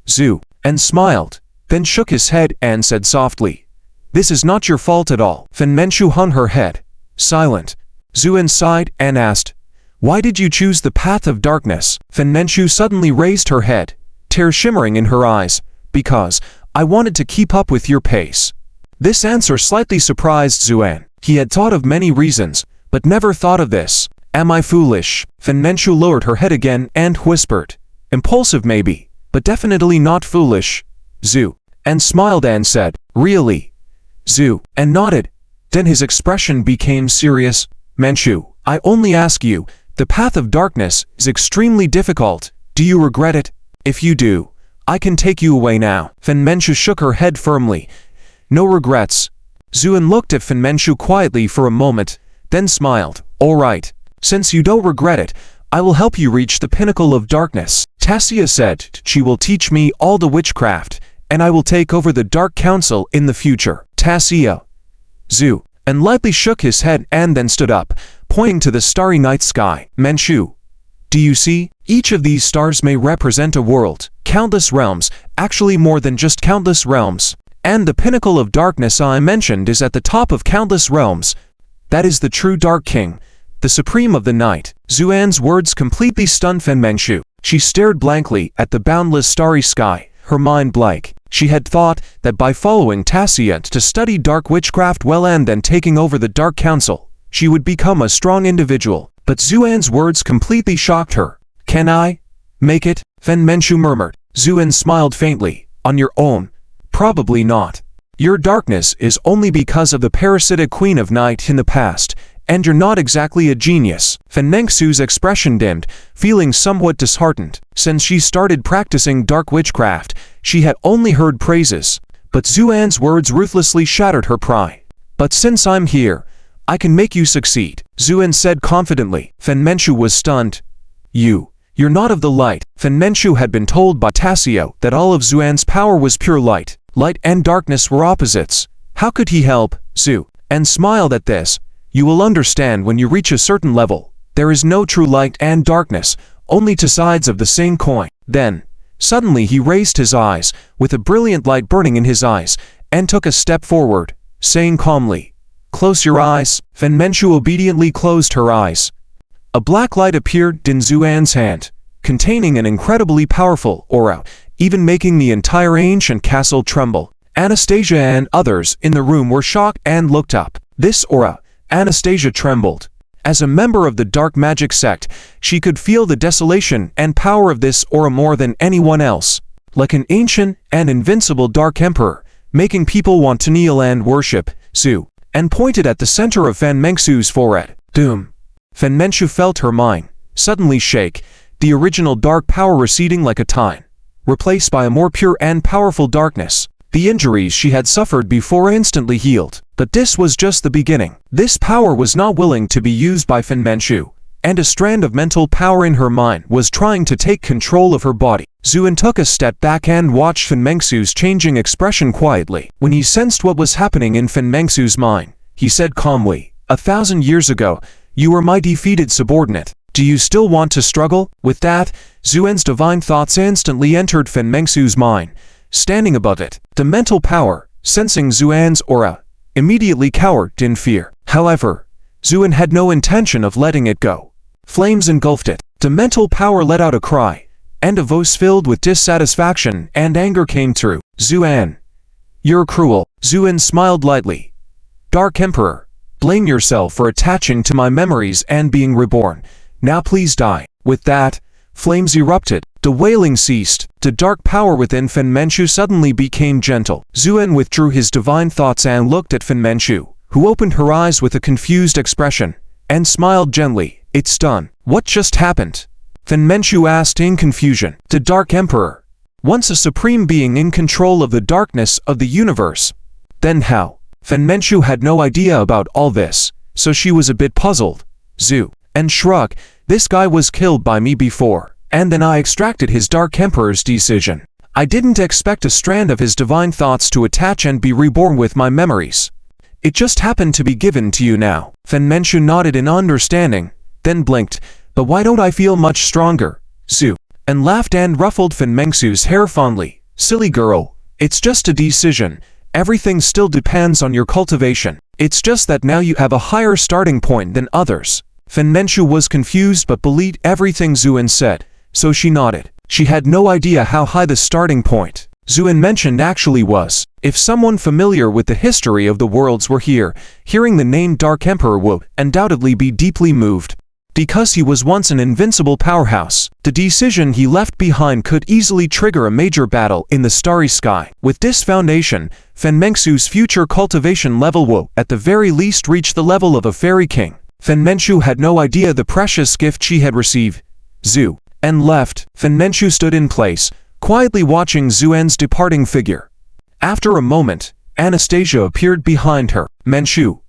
Zuoan smiled, then shook his head and said softly, this is not your fault at all. Fenmenchu hung her head, silent. Zuoan sighed and asked, why did you choose the path of darkness? Fenmenchu suddenly raised her head, tears shimmering in her eyes, because I wanted to keep up with your pace. This answer slightly surprised Zuoan. He had thought of many reasons, but never thought of this. Am I foolish? Fenmenchu lowered her head again and whispered, impulsive maybe, but definitely not foolish. Zuoan smiled and said, really? Zuoan nodded. Then his expression became serious. Menchu, I only ask you, the path of darkness is extremely difficult. Do you regret it? If you do, I can take you away now. Fenmenchu shook her head firmly. No regrets. Zuoan looked at Fenmenchu quietly for a moment, then smiled. All right. Since you don't regret it, I will help you reach the pinnacle of darkness. Tassia said she will teach me all the witchcraft, and I will take over the Dark Council in the future. Tassia. Zuoan lightly shook his head and then stood up, pointing to the starry night sky. Menchu. Do you see? Each of these stars may represent a world, countless realms, actually more than just countless realms. And the pinnacle of darkness I mentioned is at the top of countless realms. That is the true Dark King, the supreme of the night. Zuoan's words completely stunned Fen Mengshu. She stared blankly at the boundless starry sky, her mind blank. She had thought that by following Tassia to study dark witchcraft well and then taking over the Dark Council, she would become a strong individual. But Zuoan's words completely shocked her. "Can I make it?" Fen Mengshu murmured. Zuoan smiled faintly. "On your own? Probably not. Your darkness is only because of the parasitic Queen of Night in the past, and you're not exactly a genius." Fen Mengshu's expression dimmed, feeling somewhat disheartened. Since she started practicing dark witchcraft, she had only heard praises, but Zuoan's words ruthlessly shattered her pride. "But since I'm here, I can make you succeed," Zuoan said confidently. Fen Mengshu was stunned. You're not of the light." Fen Mengshu had been told by Tassia that all of Zuoan's power was pure light. Light and darkness were opposites. How could he help? Zuoan smiled at this. "You will understand when you reach a certain level. There is no true light and darkness, only two sides of the same coin." Then, suddenly he raised his eyes, with a brilliant light burning in his eyes, and took a step forward, saying calmly, "Close your eyes." Fen Mengshu obediently closed her eyes. A black light appeared in Zuoan's hand, containing an incredibly powerful aura, even making the entire ancient castle tremble. Anastasia and others in the room were shocked and looked up. This aura, Anastasia trembled. As a member of the dark magic sect, she could feel the desolation and power of this aura more than anyone else. Like an ancient and invincible dark emperor, making people want to kneel and worship. Zuoan pointed at the center of Fen Mengshu's forehead. "Doom." Fen Mengshu felt her mind suddenly shake, the original dark power receding like a tide, replaced by a more pure and powerful darkness. The injuries she had suffered before instantly healed. But this was just the beginning. This power was not willing to be used by Fen Mengshu, and a strand of mental power in her mind was trying to take control of her body. Zuoan took a step back and watched Fen Mengshu's changing expression quietly. When he sensed what was happening in Fen Mengshu's mind, he said calmly, "1,000 years ago, you were my defeated subordinate. Do you still want to struggle?" With that, Zuoan's divine thoughts instantly entered Fen Mengshu's mind, standing above it. The mental power, sensing Zuoan's aura, immediately cowered in fear. However, Zuoan had no intention of letting it go. Flames engulfed it. The mental power let out a cry, and a voice filled with dissatisfaction and anger came through. "Zuoan, you're cruel." Zuoan smiled lightly. "Dark Emperor, blame yourself for attaching to my memories and being reborn. Now please die." With that, flames erupted. The wailing ceased. The dark power within Fen Mengshu suddenly became gentle. Zuoan withdrew his divine thoughts and looked at Fen Mengshu, who opened her eyes with a confused expression, and smiled gently. "It's done." "What just happened?" Fen Mengshu asked in confusion. "The Dark Emperor, once a supreme being in control of the darkness of the universe. Then how?" Fen Mengshu had no idea about all this, so she was a bit puzzled. Zuoan shrugged. "This guy was killed by me before, and then I extracted his Dark Emperor's decision. I didn't expect a strand of his divine thoughts to attach and be reborn with my memories. It just happened to be given to you now." Fen Mengshu nodded in understanding, then blinked. "But why don't I feel much stronger?" Zuoan laughed and ruffled Fen Mengshu's hair fondly. "Silly girl, it's just a decision. Everything still depends on your cultivation. It's just that now you have a higher starting point than others." Fen Mengshu was confused but believed everything Zuoan said, so she nodded. She had no idea how high the starting point Zuoan mentioned actually was. If someone familiar with the history of the worlds were here, hearing the name Dark Emperor would undoubtedly be deeply moved. Because he was once an invincible powerhouse, the decision he left behind could easily trigger a major battle in the starry sky. With this foundation, Fen Mengshu's future cultivation level would at the very least reach the level of a fairy king. Fen Mengshu had no idea the precious gift she had received. Zuoan left. Fen Mengshu stood in place, quietly watching Zuoan's departing figure. After a moment, Anastasia appeared behind her. "Mengshu.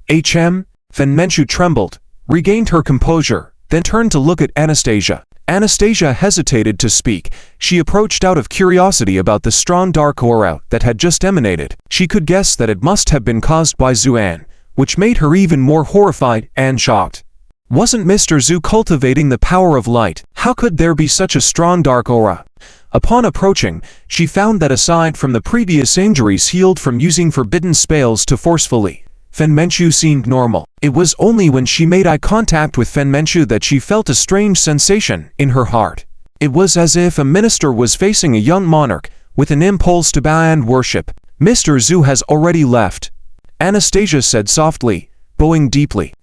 Fen Mengshu trembled, regained her composure, then turned to look at Anastasia. Anastasia hesitated to speak. She approached out of curiosity about the strong dark aura that had just emanated. She could guess that it must have been caused by Zuoan, which made her even more horrified and shocked. Wasn't Mr. Zhu cultivating the power of light? How could there be such a strong dark aura? Upon approaching, she found that aside from the previous injuries healed from using forbidden spells to forcefully Fenmenchu seemed normal. It was only when she made eye contact with Fenmenchu that she felt a strange sensation in her heart. It was as if a minister was facing a young monarch with an impulse to bow and worship. Mr. Zhu has already left, Anastasia said softly, bowing deeply.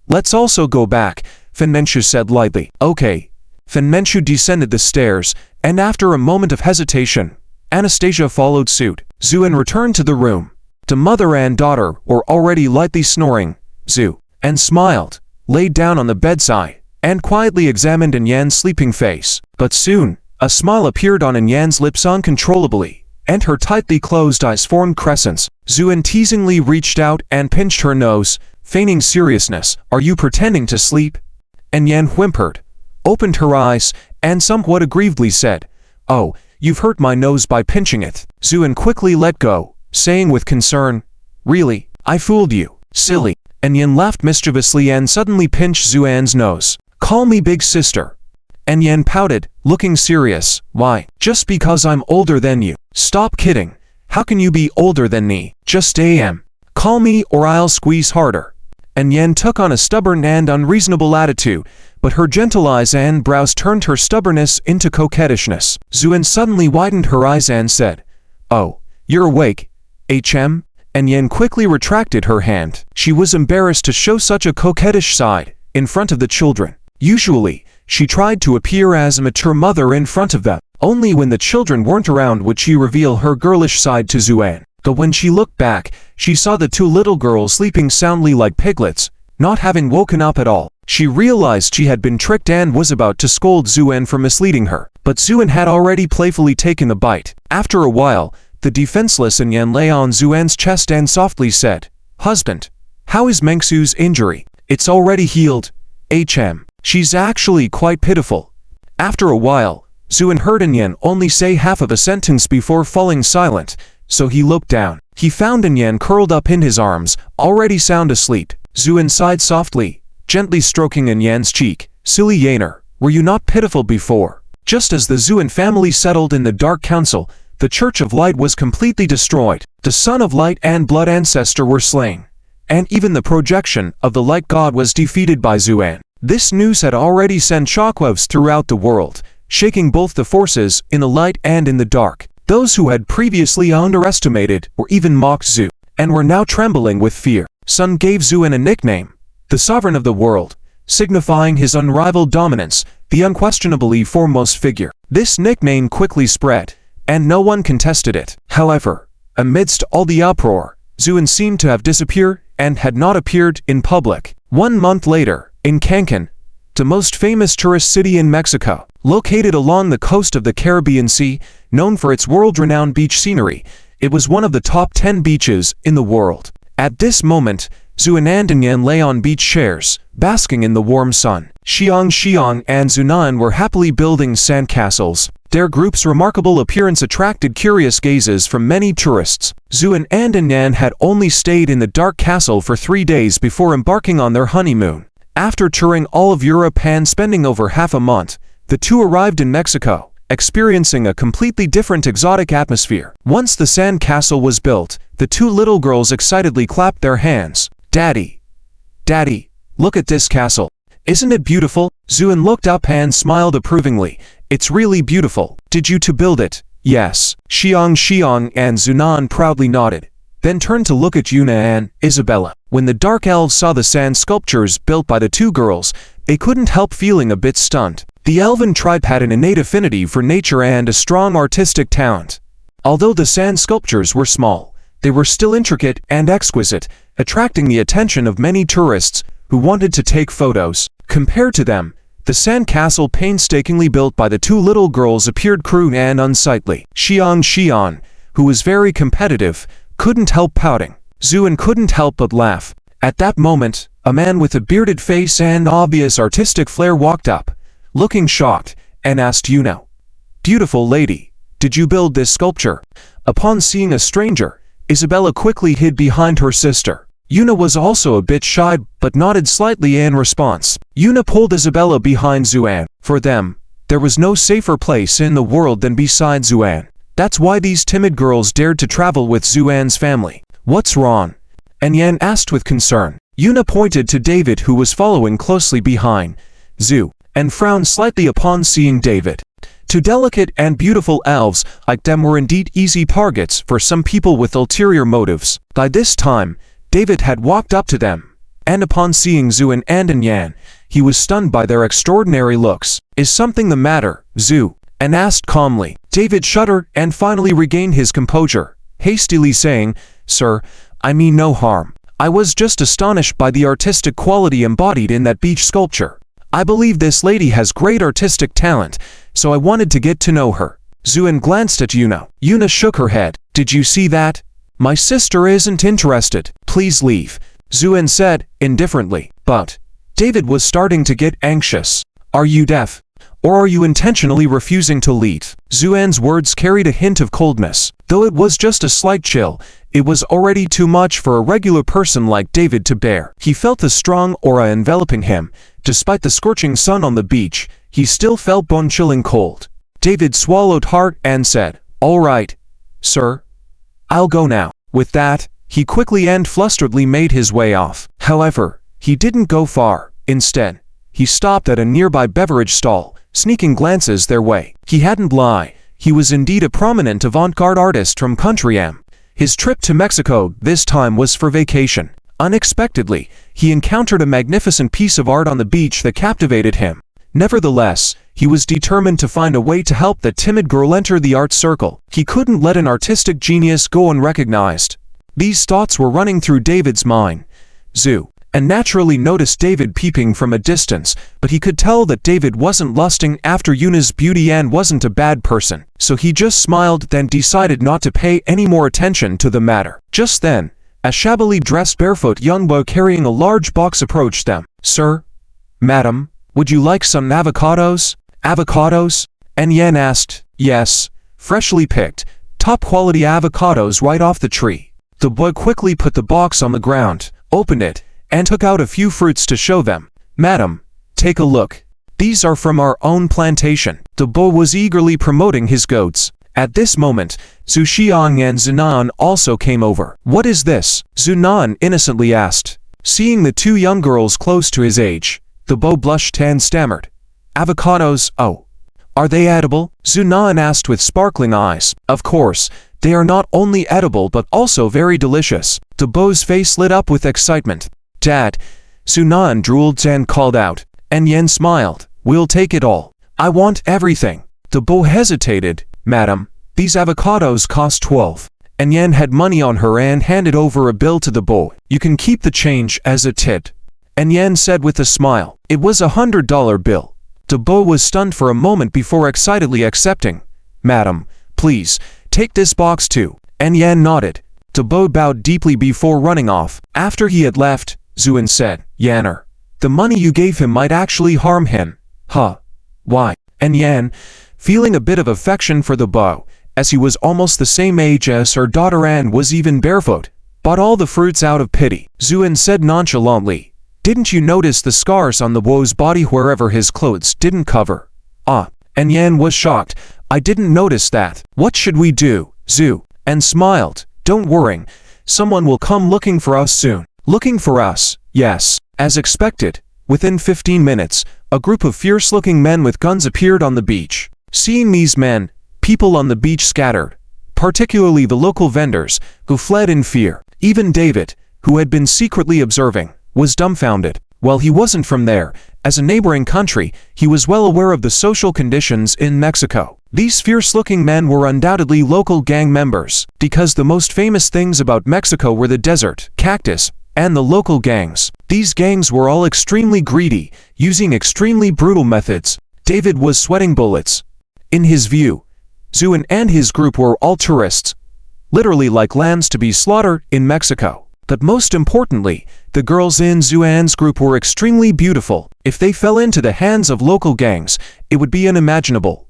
Let's also go back, Fenmenchu said lightly. Okay. Fenmenchu descended the stairs, and after a moment of hesitation, Anastasia followed suit. Zuoan returned to the room. The mother and daughter were already lightly snoring. Zuoan smiled, laid down on the bedside, and quietly examined Yan's sleeping face. But soon, a smile appeared on Yan's lips uncontrollably, and her tightly closed eyes formed crescents. Zuoan teasingly reached out and pinched her nose, feigning seriousness. Are you pretending to sleep? Yan whimpered, opened her eyes, and somewhat aggrievedly said, Oh, you've hurt my nose by pinching it. Zuoan quickly let go, saying with concern, Really, I fooled you, silly. Yan laughed mischievously and suddenly pinched Zuoan's nose. Call me big sister. Yan pouted, looking serious. Why? Just because I'm older than you. Stop kidding. How can you be older than me? Just call me or I'll squeeze harder. Yan took on a stubborn and unreasonable attitude, but her gentle eyes and brows turned her stubbornness into coquettishness. Zuoan suddenly widened her eyes and said, Oh, you're awake, Yan quickly retracted her hand. She was embarrassed to show such a coquettish side in front of the children. Usually, she tried to appear as a mature mother in front of them. Only when the children weren't around would she reveal her girlish side to Zuoan. But when she looked back, she saw the two little girls sleeping soundly like piglets, not having woken up at all. She realized she had been tricked and was about to scold Zuoan for misleading her. But Zuoan had already playfully taken the bite. After a while, the defenseless Yan lay on Zuoan's chest and softly said, Husband, how is Mengsu's injury? It's already healed, She's actually quite pitiful. After a while, Zuoan heard Yan only say half of a sentence before falling silent, so he looked down. He found Yan curled up in his arms, already sound asleep. Zuoan sighed softly, gently stroking Yan's cheek. Silly Yaner, were you not pitiful before? Just as the Zuoan family settled in the Dark Council, the Church of Light was completely destroyed. The Son of Light and Blood Ancestor were slain, and even the projection of the Light God was defeated by Zuoan. This news had already sent shockwaves throughout the world, shaking both the forces in the light and in the dark. Those who had previously underestimated or even mocked Zhu, and were now trembling with fear. Sun gave Zuoan a nickname, the Sovereign of the World, signifying his unrivaled dominance, the unquestionably foremost figure. This nickname quickly spread, and no one contested it. However, amidst all the uproar, Zuoan seemed to have disappeared and had not appeared in public. 1 month later, in Cancun, the most famous tourist city in Mexico, located along the coast of the Caribbean Sea, known for its world-renowned beach scenery, it was one of the top 10 beaches in the world. At this moment, Zuoan and Yan lay on beach chairs, basking in the warm sun. Xiang and Zunan were happily building sandcastles. Their group's remarkable appearance attracted curious gazes from many tourists. Zuoan and Yan had only stayed in the dark castle for 3 days before embarking on their honeymoon. After touring all of Europe and spending over half a month, the two arrived in Mexico, experiencing a completely different exotic atmosphere. Once the sand castle was built, the two little girls excitedly clapped their hands. Daddy, look at this castle. Isn't it beautiful? Zuoan looked up and smiled approvingly. It's really beautiful. Did you two build it? Yes. Xiang and Zunan proudly nodded, then turned to look at Yuna and Isabella. When the dark elves saw the sand sculptures built by the two girls, they couldn't help feeling a bit stunned. The elven tribe had an innate affinity for nature and a strong artistic talent. Although the sand sculptures were small, they were still intricate and exquisite, attracting the attention of many tourists who wanted to take photos. Compared to them, the sand castle painstakingly built by the two little girls appeared crude and unsightly. Xiang, who was very competitive, couldn't help pouting. Zuoan couldn't help but laugh. At that moment, a man with a bearded face and obvious artistic flair walked up, looking shocked, and asked Yuna, "Beautiful lady, did you build this sculpture?" Upon seeing a stranger, Isabella quickly hid behind her sister. Yuna was also a bit shy, but nodded slightly in response. Yuna pulled Isabella behind Zuoan. For them, there was no safer place in the world than beside Zuoan. That's why these timid girls dared to travel with Zuoan's family. "What's wrong?" And Yan asked with concern. Yuna pointed to David, who was following closely behind Zu, and frowned slightly upon seeing David. Two delicate and beautiful elves like them were indeed easy targets for some people with ulterior motives. By this time, David had walked up to them, and upon seeing Zuoan and Yan, he was stunned by their extraordinary looks. "Is something the matter, Zu?" and asked calmly. David shuddered and finally regained his composure, hastily saying, "Sir, I mean no harm. I was just astonished by the artistic quality embodied in that beach sculpture. I believe this lady has great artistic talent, so I wanted to get to know her." Zuoan glanced at Yuna. Yuna shook her head. "Did you see that? My sister isn't interested. Please leave," Zuoan said, indifferently. But David was starting to get anxious. "Are you deaf? Or are you intentionally refusing to leave?" Zuoan's words carried a hint of coldness. Though it was just a slight chill, it was already too much for a regular person like David to bear. He felt the strong aura enveloping him. Despite the scorching sun on the beach, he still felt bone-chilling cold. David swallowed hard and said, "All right, sir. I'll go now." With that, he quickly and flusteredly made his way off. However, he didn't go far. Instead, he stopped at a nearby beverage stall, sneaking glances their way. He hadn't lied. He was indeed a prominent avant-garde artist from Country M. His trip to Mexico this time was for vacation. Unexpectedly, he encountered a magnificent piece of art on the beach that captivated him. Nevertheless, he was determined to find a way to help that timid girl enter the art circle. He couldn't let an artistic genius go unrecognized. These thoughts were running through David's mind. Zu, and naturally noticed David peeping from a distance, but he could tell that David wasn't lusting after Yuna's beauty and wasn't a bad person. So he just smiled, then decided not to pay any more attention to the matter. Just then, a shabbily dressed barefoot young boy carrying a large box approached them. "Sir? Madam? Would you like some avocados?" "Avocados?" And Yan asked. "Yes, freshly picked, top-quality avocados right off the tree." The boy quickly put the box on the ground, opened it, and took out a few fruits to show them. "Madam, take a look. These are from our own plantation." The boy was eagerly promoting his goats. At this moment, Zuoan and Zuoan also came over. "What is this?" Zuoan innocently asked. Seeing the two young girls close to his age, the boy blushed and stammered. "Avocados, oh. Are they edible?" Zuoan asked with sparkling eyes. "Of course, they are not only edible but also very delicious." The boy's face lit up with excitement. "Dad," Zuoan drooled and called out. And Yan smiled. "We'll take it all. I want everything." The boy hesitated. "Madam, these avocados cost 12. And Yan had money on her and handed over a bill to the boy. "You can keep the change as a tip," and Yan said with a smile. It was a $100 bill. The boy was stunned for a moment before excitedly accepting. "Madam, please, take this box too." And Yan nodded. The boy bowed deeply before running off. After he had left, Zuoan said, "Yanner, the money you gave him might actually harm him." "Huh? Why?" And Yan, feeling a bit of affection for the boy, as he was almost the same age as her daughter and was even barefoot, bought all the fruits out of pity. Zuoan said nonchalantly, "Didn't you notice the scars on the boy's body wherever his clothes didn't cover?" "Ah." And Yan was shocked. "I didn't notice that. What should we do, Zu?" And smiled. "Don't worry. Someone will come looking for us soon." Looking for us, yes. As expected, within 15 minutes, a group of fierce-looking men with guns appeared on the beach. Seeing these men, people on the beach scattered, particularly the local vendors, who fled in fear. Even David, who had been secretly observing, was dumbfounded. While he wasn't from there, as a neighboring country, he was well aware of the social conditions in Mexico. These fierce-looking men were undoubtedly local gang members, because the most famous things about Mexico were the desert, cactus, and the local gangs. These gangs were all extremely greedy, using extremely brutal methods. David was sweating bullets. In his view, Zuoan and his group were all tourists, literally like lambs to be slaughtered in Mexico. But most importantly, the girls in Zuoan's group were extremely beautiful. If they fell into the hands of local gangs, it would be unimaginable.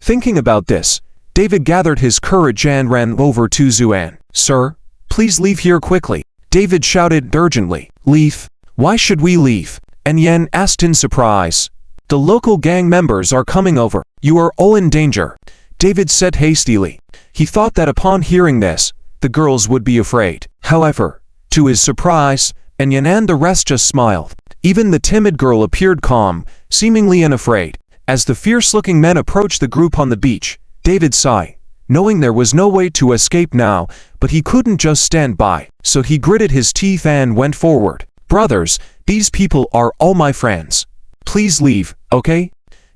Thinking about this, David gathered his courage and ran over to Zuoan. "Sir, please leave here quickly." David shouted urgently. "Leave? Why should we leave?" And Yan asked in surprise. "The local gang members are coming over. You are all in danger," David said hastily. He thought that upon hearing this, the girls would be afraid. However, To his surprise, Yan and the rest just smiled. Even the timid girl appeared calm, seemingly unafraid. As the fierce-looking men approached the group on the beach, David sighed, knowing there was no way to escape now, but he couldn't just stand by. So he gritted his teeth and went forward. "Brothers, these people are all my friends. Please leave, okay?"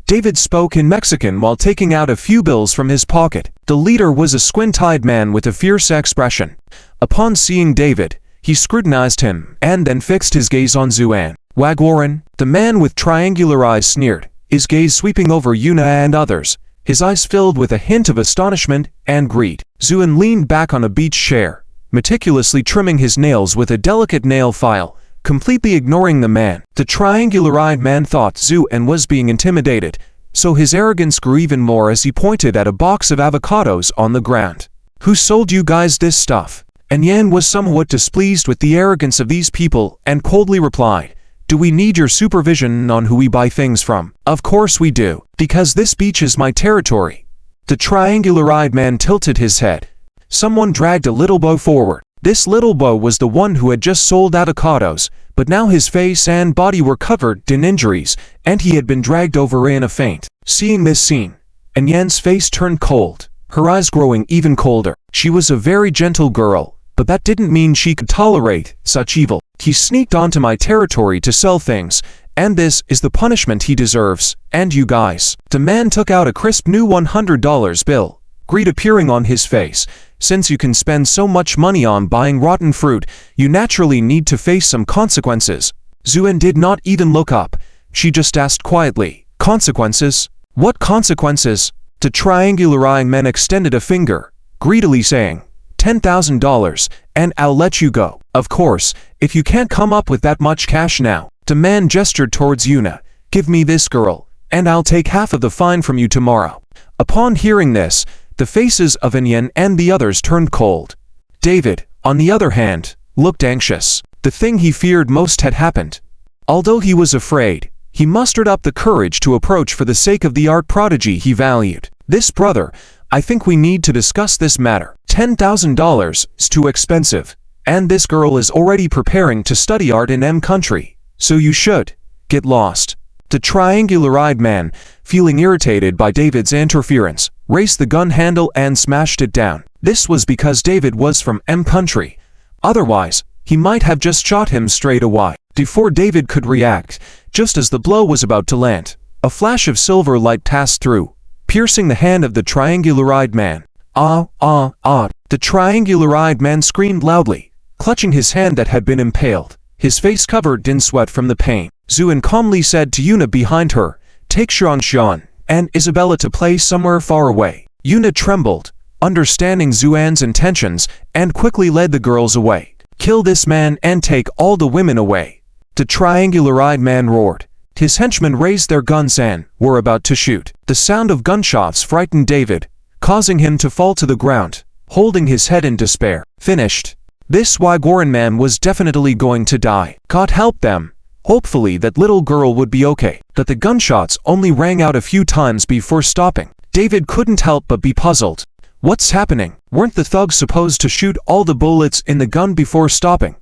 David spoke in Mexican while taking out a few bills from his pocket. The leader was a squint-eyed man with a fierce expression. Upon seeing David, he scrutinized him and then fixed his gaze on Zuoan. Wagwaran, the man with triangular eyes, sneered, his gaze sweeping over Yuna and others, his eyes filled with a hint of astonishment and greed. Zuoan leaned back on a beach chair, meticulously trimming his nails with a delicate nail file, completely ignoring the man. The triangular-eyed man thought Zuoan was being intimidated, so his arrogance grew even more as he pointed at a box of avocados on the ground. "Who sold you guys this stuff?" And Yan was somewhat displeased with the arrogance of these people and coldly replied, "Do we need your supervision on who we buy things from?" "Of course we do, because this beach is my territory." The triangular-eyed man tilted his head. Someone dragged a little boy forward. This little boy was the one who had just sold avocados, but now his face and body were covered in injuries, and he had been dragged over in a faint. Seeing this scene, Yan's face turned cold, her eyes growing even colder. She was a very gentle girl, but that didn't mean she could tolerate such evil. "He sneaked onto my territory to sell things, and this is the punishment he deserves. And you guys." The man took out a crisp new $100 bill, greed appearing on his face. "Since you can spend so much money on buying rotten fruit, you naturally need to face some consequences." Zuoan did not even look up. She just asked quietly, "Consequences? What consequences?" The triangular-eyed man extended a finger, greedily saying, $10,000, and I'll let you go. Of course, if you can't come up with that much cash now. The man gestured towards Yuna. "Give me this girl, and I'll take half of the fine from you tomorrow." Upon hearing this, the faces of Yan and the others turned cold. David, on the other hand, looked anxious. The thing he feared most had happened. Although he was afraid, he mustered up the courage to approach for the sake of the art prodigy he valued. "This brother, I think we need to discuss this matter. $10,000 is too expensive, and this girl is already preparing to study art in M country, so you should get lost." The triangular-eyed man, feeling irritated by David's interference, raised the gun handle and smashed it down. This was because David was from M country. Otherwise, he might have just shot him straight away. Before David could react, just as the blow was about to land, a flash of silver light passed through, piercing the hand of the triangular-eyed man. "Ah, ah, ah!" The triangular-eyed man screamed loudly, clutching his hand that had been impaled, his face covered in sweat from the pain. Zuoan calmly said to Yuna behind her, "Take Xian and Isabella to play somewhere far away." Yuna trembled, understanding Zuoan's intentions, and quickly led the girls away. "Kill this man and take all the women away." The triangular-eyed man roared. His henchmen raised their guns and were about to shoot. The sound of gunshots frightened David, causing him to fall to the ground, holding his head in despair. Finished. This Wagwaran man was definitely going to die. God help them. Hopefully that little girl would be okay. But the gunshots only rang out a few times before stopping. David couldn't help but be puzzled. What's happening? Weren't the thugs supposed to shoot all the bullets in the gun before stopping?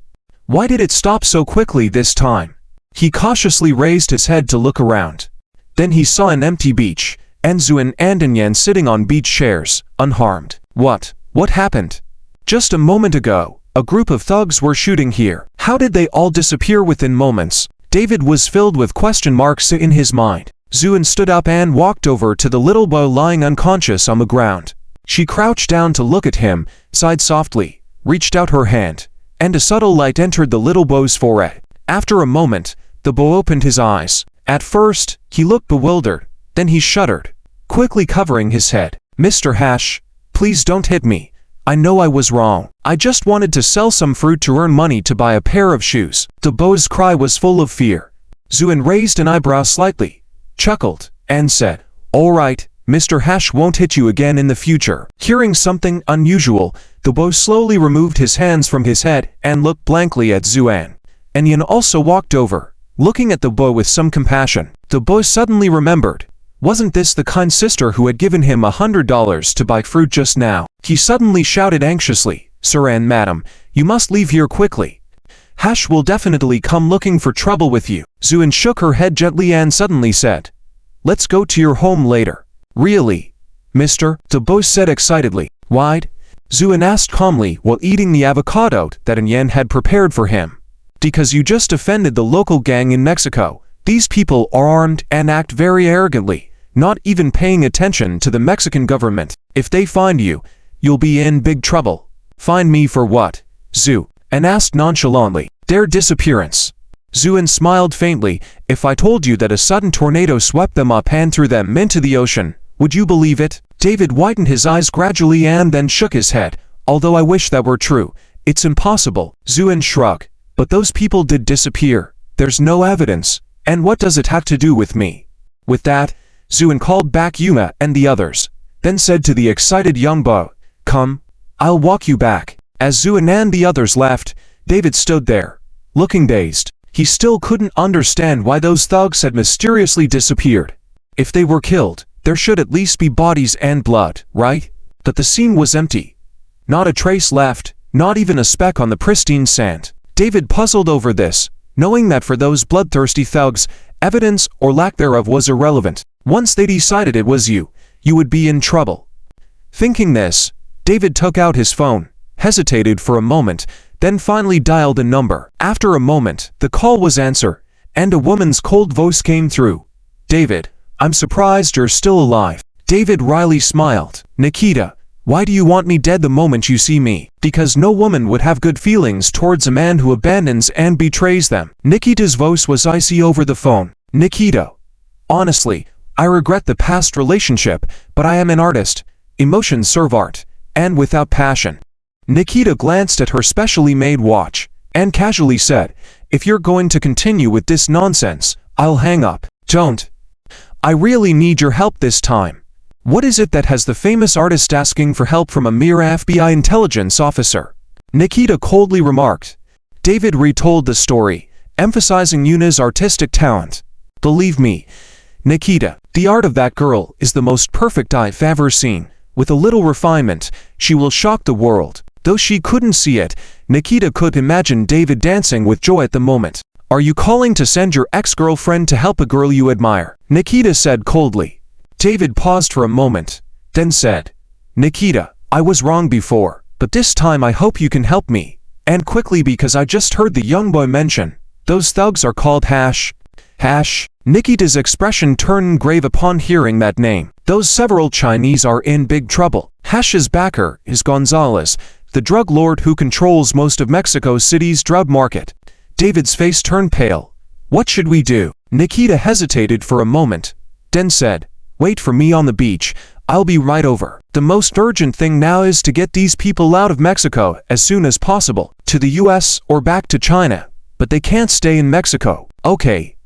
Why did it stop so quickly this time? He cautiously raised his head to look around. Then he saw an empty beach, and Zuoan and Yan sitting on beach chairs, unharmed. What happened? Just a moment ago, a group of thugs were shooting here. How did they all disappear within moments? David was filled with question marks in his mind. Zuoan stood up and walked over to the little boy lying unconscious on the ground. She crouched down to look at him, sighed softly, reached out her hand, and a subtle light entered the little boy's forehead. After a moment, the boy opened his eyes. At first, he looked bewildered, then he shuddered, quickly covering his head. "Mr. Hash, please don't hit me. I know I was wrong. I just wanted to sell some fruit to earn money to buy a pair of shoes." The boy's cry was full of fear. Zuoan raised an eyebrow slightly, chuckled, and said, "All right, Mr. Hash won't hit you again in the future." Hearing something unusual, the boy slowly removed his hands from his head and looked blankly at Zuoan. Yan also walked over, looking at the boy with some compassion. The boy suddenly remembered. Wasn't this the kind sister who had given him $100 to buy fruit just now? He suddenly shouted anxiously, "Sir and madam, you must leave here quickly. Hash will definitely come looking for trouble with you. Zuoan shook her head gently and suddenly said, let's go to your home later. Really? Mister? The boss said excitedly. Why'd? Zuoan asked calmly while eating the avocado that An Yan had prepared for him. Because you just offended the local gang in Mexico. These people are armed and act very arrogantly, not even paying attention to the Mexican government. If they find you, you'll be in big trouble. Find me for what? Zuoan asked nonchalantly. Their disappearance. Zuoan smiled faintly. If I told you that a sudden tornado swept them up and threw them into the ocean, would you believe it? David widened his eyes gradually and then shook his head. Although I wish that were true. It's impossible. Zuoan shrugged. But those people did disappear. There's no evidence. And what does it have to do with me? With that, Zuoan called back Yuma and the others, then said to the excited young boy, come, I'll walk you back. As Zuoan and the others left, David stood there, looking dazed. He still couldn't understand why those thugs had mysteriously disappeared. If they were killed, there should at least be bodies and blood, right? But the scene was empty. Not a trace left, not even a speck on the pristine sand. David puzzled over this, knowing that for those bloodthirsty thugs, evidence or lack thereof was irrelevant. Once they decided it was you would be in trouble. Thinking this, David took out his phone, hesitated for a moment, then finally dialed a number. After a moment, the call was answered, and a woman's cold voice came through. David, I'm surprised you're still alive. David wryly smiled. Nikita, why do you want me dead the moment you see me? Because no woman would have good feelings towards a man who abandons and betrays them. Nikita's voice was icy over the phone. Nikita, honestly, I regret the past relationship, but I am an artist. Emotions serve art, and without passion. Nikita glanced at her specially made watch, and casually said, if you're going to continue with this nonsense, I'll hang up. Don't. I really need your help this time. What is it that has the famous artist asking for help from a mere FBI intelligence officer? Nikita coldly remarked. David retold the story, emphasizing Yuna's artistic talent. Believe me, Nikita, the art of that girl is the most perfect I've ever seen. With a little refinement, she will shock the world. Though she couldn't see it, Nikita could imagine David dancing with joy at the moment. Are you calling to send your ex-girlfriend to help a girl you admire? Nikita said coldly. David paused for a moment, then said, Nikita, I was wrong before, but this time I hope you can help me. And quickly because I just heard the young boy mention, those thugs are called Hash. Hash? Nikita's expression turned grave upon hearing that name. Those several Chinese are in big trouble. Hash's backer is Gonzalez, the drug lord who controls most of Mexico City's drug market. David's face turned pale. What should we do? Nikita hesitated for a moment, then said, wait for me on the beach. I'll be right over. The most urgent thing now is to get these people out of Mexico as soon as possible, to the US or back to China. But they can't stay in Mexico. Okay.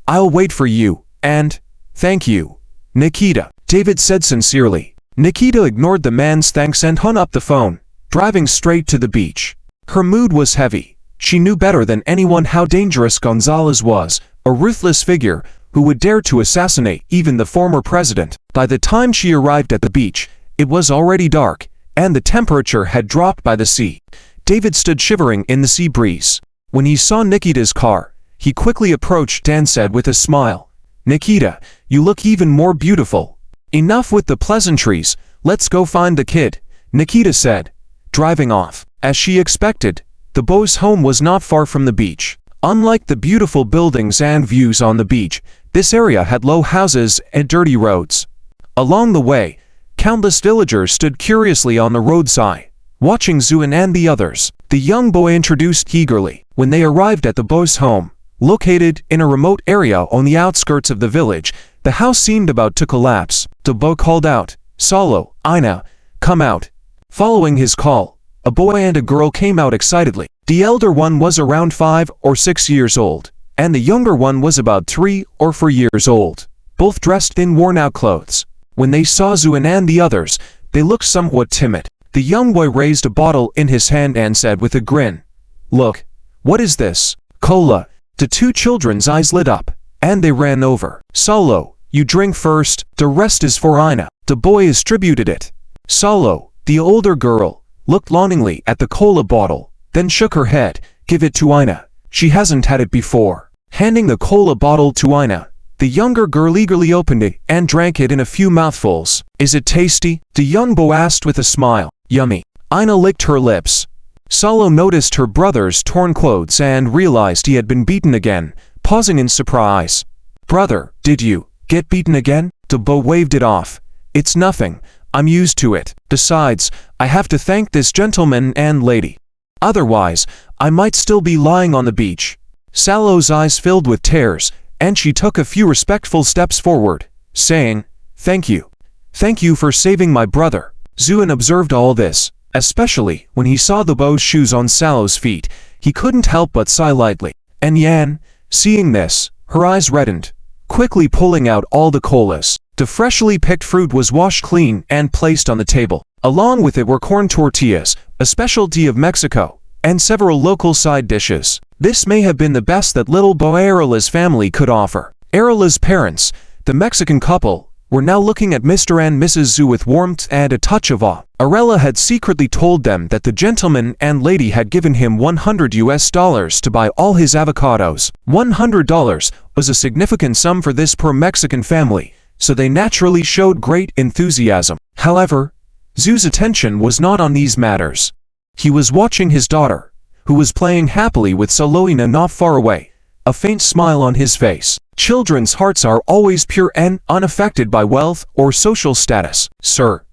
I'll wait for you, and thank you, Nikita, David said sincerely. Nikita ignored the man's thanks and hung up the phone, driving straight to the beach. Her mood was heavy. She knew better than anyone how dangerous Gonzalez was, a ruthless figure who would dare to assassinate even the former president. By the time she arrived at the beach, it was already dark, and the temperature had dropped by the sea. David stood shivering in the sea breeze. When he saw Nikita's car, he quickly approached and said with a smile, Nikita, you look even more beautiful. Enough with the pleasantries, let's go find the kid, Nikita said, driving off. As she expected, the beau's home was not far from the beach. Unlike the beautiful buildings and views on the beach, this area had low houses and dirty roads. Along the way, countless villagers stood curiously on the roadside, watching Zuoan and the others. The young boy introduced eagerly. When they arrived at the beau's home, located in a remote area on the outskirts of the village, the house seemed about to collapse. The boy called out, Solo, Ina, come out. Following his call, a boy and a girl came out excitedly. The elder one was around 5 or 6 years old, and the younger one was about 3 or 4 years old, both dressed in worn-out clothes. When they saw Zuoan and the others, they looked somewhat timid. The young boy raised a bottle in his hand and said with a grin, Look, what is this? Cola. The two children's eyes lit up, and they ran over. Solo, you drink first, the rest is for Ina. The boy distributed it. Solo, the older girl, looked longingly at the cola bottle, then shook her head. Give it to Ina, She hasn't had it before. Handing the cola bottle to Ina, the younger girl eagerly opened it and drank it in a few mouthfuls. Is it tasty? The young beau asked with a smile. Yummy. Ina licked her lips. Salo noticed her brother's torn clothes and realized he had been beaten again, pausing in surprise. Brother, did you get beaten again? The beau waved it off. It's nothing. I'm used to it. Besides, I have to thank this gentleman and lady. Otherwise, I might still be lying on the beach. Salo's eyes filled with tears, and she took a few respectful steps forward, saying, Thank you. Thank you for saving my brother. Zuoan observed all this, especially when he saw the beau's shoes on Salo's feet. He couldn't help but sigh lightly. And Yan, seeing this, her eyes reddened, quickly pulling out all the colas. The freshly picked fruit was washed clean and placed on the table. Along with it were corn tortillas, a specialty of Mexico, and several local side dishes. This may have been the best that little beau Arela's family could offer. Arela's parents, the Mexican couple, were now looking at Mr. and Mrs. Zhu with warmth and a touch of awe. Arela had secretly told them that the gentleman and lady had given him $100 to buy all his avocados. $100 was a significant sum for this poor Mexican family, so they naturally showed great enthusiasm. However, Zhu's attention was not on these matters. He was watching his daughter, who was playing happily with Saloina not far away, a faint smile on his face. Children's hearts are always pure and unaffected by wealth or social status. Sir,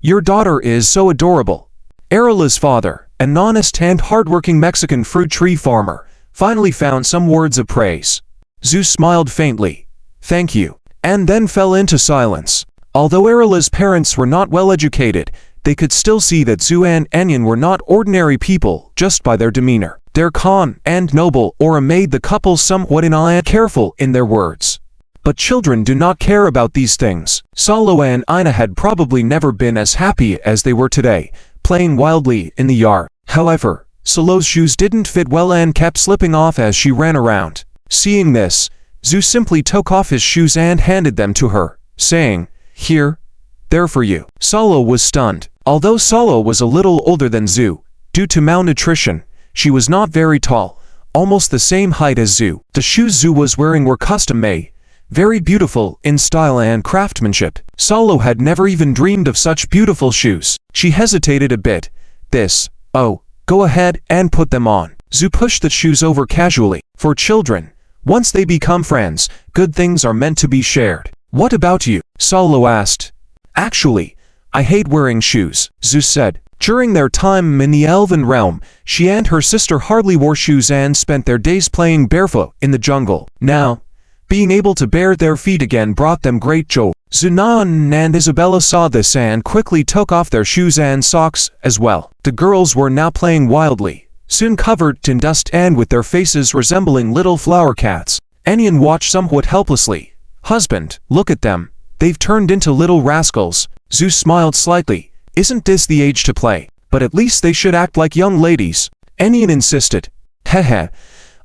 your daughter is so adorable. Arela's father, an honest and hardworking Mexican fruit tree farmer, finally found some words of praise. Zhu smiled faintly. Thank you. And then fell into silence. Although Arela's parents were not well educated, they could still see that Zhu and Enian were not ordinary people just by their demeanor. Their calm and noble aura made the couple somewhat careful in their words. But children do not care about these things. Salo and Ina had probably never been as happy as they were today, playing wildly in the yard. However, Salo's shoes didn't fit well and kept slipping off as she ran around. Seeing this, Zhu simply took off his shoes and handed them to her, saying, Here, they're for you. Salo was stunned. Although Salo was a little older than Zhu, due to malnutrition, she was not very tall, almost the same height as Zhu. The shoes Zhu was wearing were custom-made, very beautiful in style and craftsmanship. Salo had never even dreamed of such beautiful shoes. She hesitated a bit. Oh, go ahead and put them on. Zhu pushed the shoes over casually. For children, once they become friends, good things are meant to be shared. What about you? Salo asked. Actually, I hate wearing shoes, Zhu said. During their time in the Elven realm, she and her sister hardly wore shoes and spent their days playing barefoot in the jungle. Now, being able to bare their feet again brought them great joy. Zuoan and Isabella saw this and quickly took off their shoes and socks as well. The girls were now playing wildly, soon covered in dust and with their faces resembling little flower cats. Enian watched somewhat helplessly. Husband, look at them. They've turned into little rascals. Zhu smiled slightly. Isn't this the age to play? But at least they should act like young ladies. Enian insisted. Heh.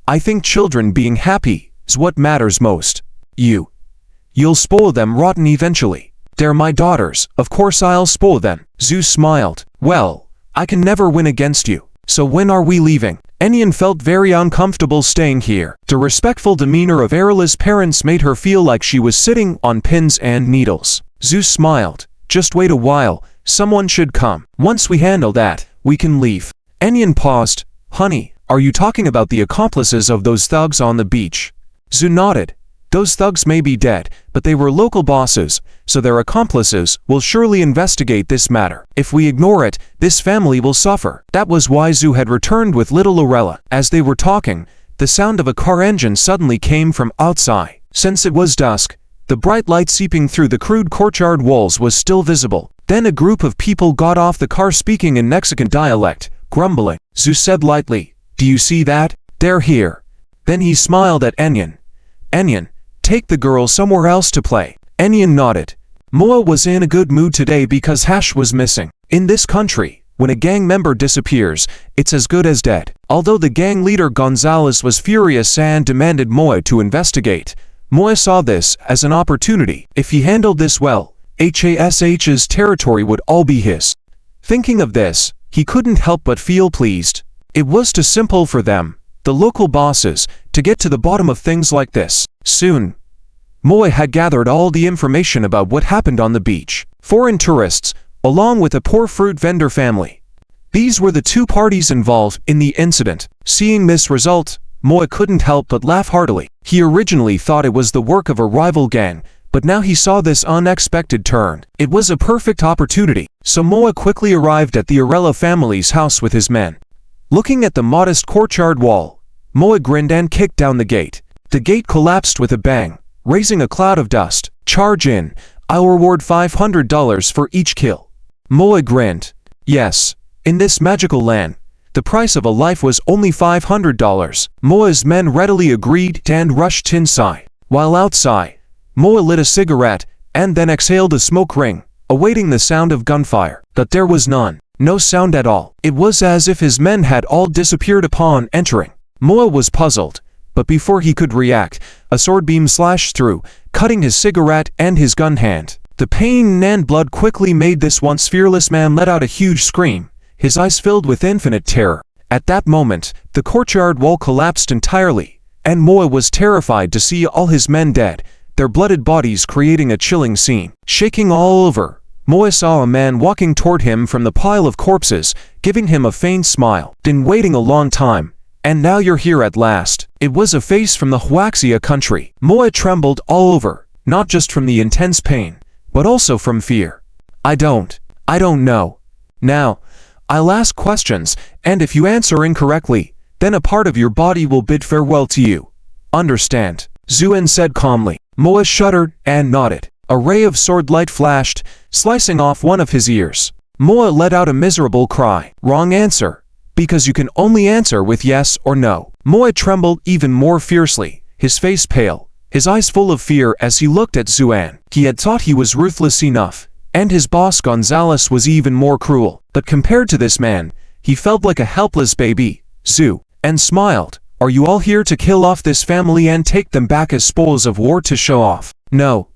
I think children being happy is what matters most. You'll spoil them rotten eventually. They're my daughters, of course I'll spoil them. Zhu smiled. Well, I can never win against you. So when are we leaving? Enian felt very uncomfortable staying here. The respectful demeanor of Arela's parents made her feel like she was sitting on pins and needles. Zhu smiled. Just wait a while, someone should come. Once we handle that, we can leave. Enian paused. Honey, are you talking about the accomplices of those thugs on the beach? Zhu nodded. Those thugs may be dead, but they were local bosses, so their accomplices will surely investigate this matter. If we ignore it, this family will suffer. That was why Zhu had returned with little Arela. As they were talking, the sound of a car engine suddenly came from outside. Since it was dusk, the bright light seeping through the crude courtyard walls was still visible. Then a group of people got off the car speaking in Mexican dialect, grumbling. Zhu said lightly, Do you see that? They're here. Then he smiled at Enian. Enian, take the girl somewhere else to play. Enian nodded. Moa was in a good mood today because Hash was missing. In this country, when a gang member disappears, it's as good as dead. Although the gang leader Gonzalez was furious and demanded Moa to investigate, Moa saw this as an opportunity. If he handled this well, Hash's territory would all be his. Thinking of this, he couldn't help but feel pleased. It was too simple for them. the local bosses, to get to the bottom of things like this. Soon, Moe had gathered all the information about what happened on the beach. Foreign tourists, along with a poor fruit vendor family. These were the two parties involved in the incident. Seeing this result, Moe couldn't help but laugh heartily. He originally thought it was the work of a rival gang, but now he saw this unexpected turn. It was a perfect opportunity, so Moe quickly arrived at the Arella family's house with his men. Looking at the modest courtyard wall, Moe grinned and kicked down the gate. The gate collapsed with a bang, raising a cloud of dust. "Charge in. I'll reward $500 for each kill." Moe grinned. Yes, in this magical land, the price of a life was only $500. Moe's men readily agreed and rushed inside. While outside, Moe lit a cigarette and then exhaled a smoke ring, awaiting the sound of gunfire. But there was none. No sound at all. It was as if his men had all disappeared upon entering. Moe was puzzled, but before he could react, a sword beam slashed through, cutting his cigarette and his gun hand. The pain and blood quickly made this once fearless man let out a huge scream, his eyes filled with infinite terror. At that moment, the courtyard wall collapsed entirely, and Moe was terrified to see all his men dead, their blooded bodies creating a chilling scene. Shaking all over, Moe saw a man walking toward him from the pile of corpses, giving him a faint smile. "Been waiting a long time, and now you're here at last." It was a face from the Huaxia country. Moe trembled all over, not just from the intense pain, but also from fear. I don't know. Now, I'll ask questions, and if you answer incorrectly, then a part of your body will bid farewell to you. Understand?" Zuoan said calmly. Moe shuddered and nodded. A ray of sword light flashed, slicing off one of his ears. Moe let out a miserable cry. "Wrong answer, because you can only answer with yes or no." Moe trembled even more fiercely, his face pale, his eyes full of fear as he looked at Zuoan. He had thought he was ruthless enough, and his boss Gonzalez was even more cruel. But compared to this man, he felt like a helpless baby. Zuoan smiled. "Are you all here to kill off this family and take them back as spoils of war to show off?" No.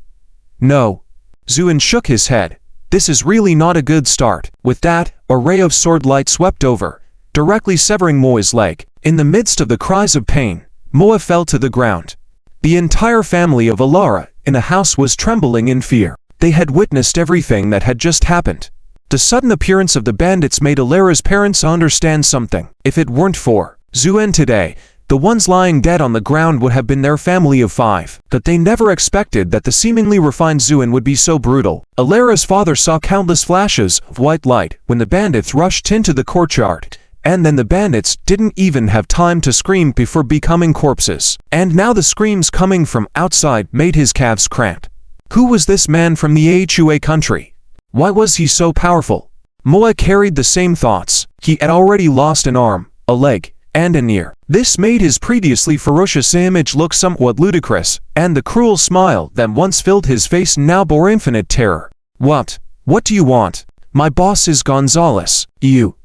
Zuoan shook his head. "This is really not a good start." With that, a ray of sword light swept over, directly severing Moe's leg. In the midst of the cries of pain, Moe fell to the ground. The entire family of Alara in the house was trembling in fear. They had witnessed everything that had just happened. The sudden appearance of the bandits made Alara's parents understand something. If it weren't for Zuoan today, the ones lying dead on the ground would have been their family of 5. But they never expected that the seemingly refined Zuoan would be so brutal. Alara's father saw countless flashes of white light when the bandits rushed into the courtyard, and then the bandits didn't even have time to scream before becoming corpses. And now the screams coming from outside made his calves cramp. Who was this man from the Hua country? Why was he so powerful? Moe carried the same thoughts. He had already lost an arm, a leg, and an ear. This made his previously ferocious image look somewhat ludicrous, and the cruel smile that once filled his face now bore infinite terror. What do you want? My boss is Gonzalez. You.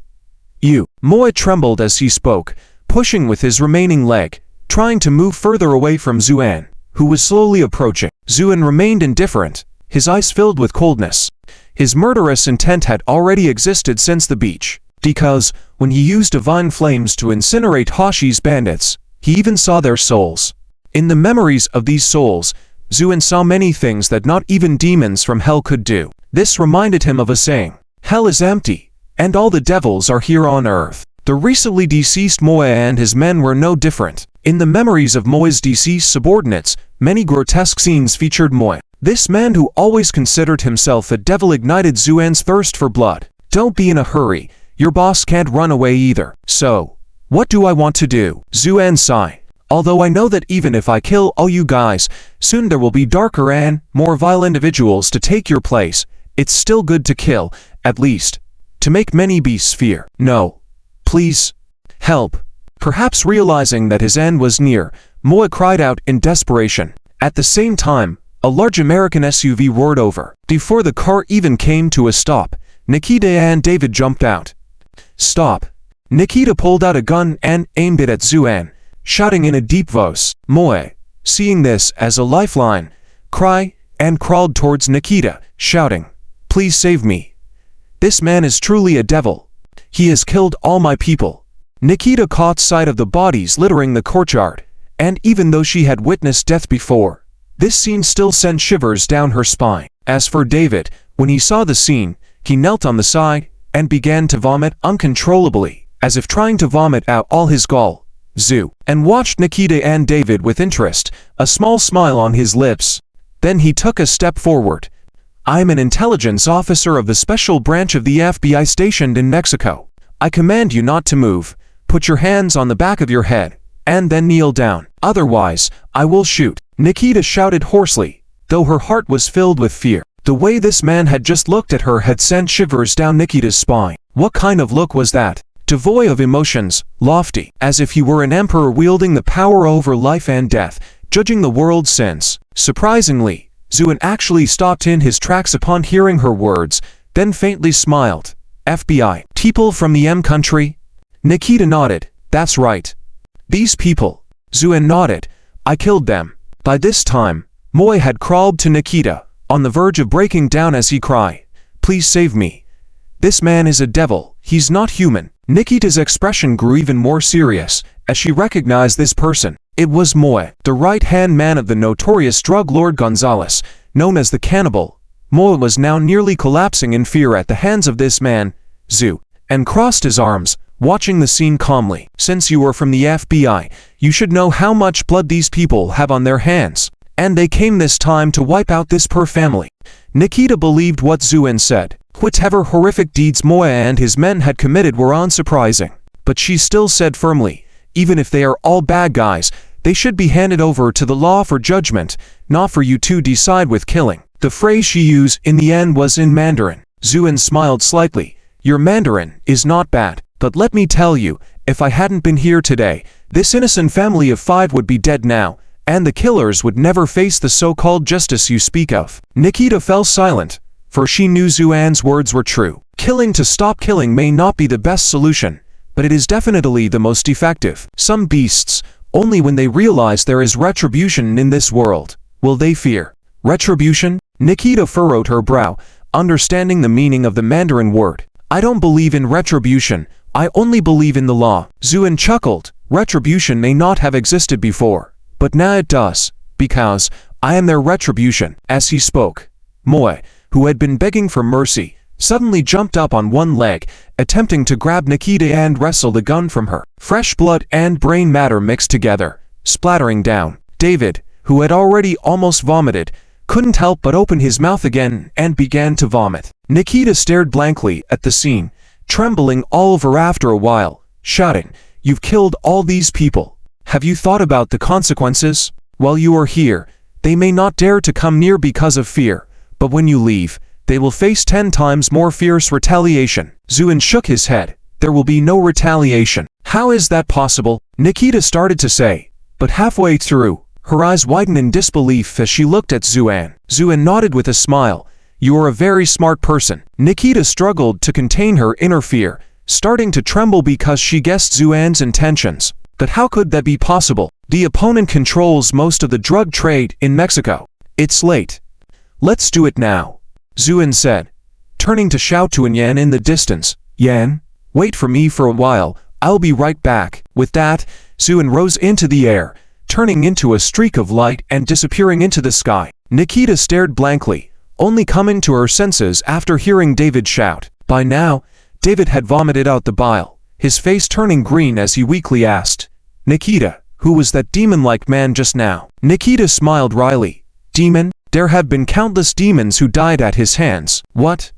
Moe trembled as he spoke, pushing with his remaining leg, trying to move further away from Zuoan, who was slowly approaching. Zuoan remained indifferent, his eyes filled with coldness. His murderous intent had already existed since the beach, because when he used divine flames to incinerate Hashi's bandits, he even saw their souls. In the memories of these souls, Zuoan saw many things that not even demons from hell could do. This reminded him of a saying, "Hell is empty, and all the devils are here on earth." The recently deceased Moe and his men were no different. In the memories of Moe's deceased subordinates, many grotesque scenes featured Moe. This man who always considered himself a devil ignited Zuoan's thirst for blood. "Don't be in a hurry. Your boss can't run away either." "So, what do I want to do?" Zuoan sighed. "Although I know that even if I kill all you guys, soon there will be darker and more vile individuals to take your place, it's still good to kill, at least, to make many beasts fear. No. Please. Help." Perhaps realizing that his end was near, Moe cried out in desperation. At the same time, a large American SUV roared over. Before the car even came to a stop, Nikita and David jumped out. "Stop." Nikita pulled out a gun and aimed it at Zuoan, shouting in a deep voice. Moe, seeing this as a lifeline, cried and crawled towards Nikita, shouting, "Please save me. This man is truly a devil. He has killed all my people." Nikita caught sight of the bodies littering the courtyard, and even though she had witnessed death before, this scene still sent shivers down her spine. As for David, when he saw the scene, he knelt on the side and began to vomit uncontrollably, as if trying to vomit out all his gall. Zuoan watched Nikita and David with interest, a small smile on his lips. Then he took a step forward. "I'm an intelligence officer of the special branch of the FBI stationed in Mexico. I command you not to move. Put your hands on the back of your head, and then kneel down. Otherwise, I will shoot," Nikita shouted hoarsely, though her heart was filled with fear. The way this man had just looked at her had sent shivers down Nikita's spine. What kind of look was that? Devoid of emotions, lofty, as if he were an emperor wielding the power over life and death, judging the world's sins. Surprisingly, Zuoan actually stopped in his tracks upon hearing her words, then faintly smiled. "FBI people from the M country?" Nikita nodded. "That's right. These people." Zuoan nodded. "I killed them." By this time, Moy had crawled to Nikita, on the verge of breaking down as he cried, "Please save me. This man is a devil, he's not human." Nikita's expression grew even more serious, as she recognized this person. It was Moy, the right-hand man of the notorious drug lord Gonzalez, known as the Cannibal. Moy was now nearly collapsing in fear at the hands of this man. Zuoan crossed his arms, watching the scene calmly. "Since you are from the FBI, you should know how much blood these people have on their hands. And they came this time to wipe out this poor family." Nikita believed what Zuoan said. Whatever horrific deeds Moy and his men had committed were unsurprising. But she still said firmly, "Even if they are all bad guys, they should be handed over to the law for judgment, not for you to decide with killing." The phrase she used in the end was in Mandarin. Zuoan smiled slightly. "Your Mandarin is not bad, but let me tell you, if I hadn't been here today, this innocent family of 5 would be dead now, and the killers would never face the so-called justice you speak of." Nikita fell silent, for she knew Zuoan's words were true. Killing to stop killing may not be the best solution, but it is definitely the most effective. Some beasts, only when they realize there is retribution in this world, will they fear. Retribution? Nikita furrowed her brow, understanding the meaning of the Mandarin word. "I don't believe in retribution, I only believe in the law." Zuoan chuckled. "Retribution may not have existed before, but now it does, because I am their retribution." As he spoke, Moy, who had been begging for mercy, suddenly jumped up on one leg, attempting to grab Nikita and wrestle the gun from her. Fresh blood and brain matter mixed together, splattering down. David, who had already almost vomited, couldn't help but open his mouth again and began to vomit. Nikita stared blankly at the scene, trembling all over after a while, shouting, "You've killed all these people. Have you thought about the consequences? While you are here, they may not dare to come near because of fear, but when you leave, they will face 10 times more fierce retaliation." Zuoan shook his head. "There will be no retaliation." "How is that possible?" Nikita started to say, but halfway through, her eyes widened in disbelief as she looked at Zuoan. Zuoan nodded with a smile. "You are a very smart person." Nikita struggled to contain her inner fear, starting to tremble because she guessed Zuoan's intentions. But how could that be possible? The opponent controls most of the drug trade in Mexico. "It's late. Let's do it now," Zuoan said, turning to shout to Yan in the distance. "Yan, wait for me for a while, I'll be right back." With that, Zuoan rose into the air, turning into a streak of light and disappearing into the sky. Nikita stared blankly, only coming to her senses after hearing David shout. By now, David had vomited out the bile, his face turning green as he weakly asked, "Nikita, who was that demon-like man just now?" Nikita smiled wryly. "Demon? There have been countless demons who died at his hands." "What?"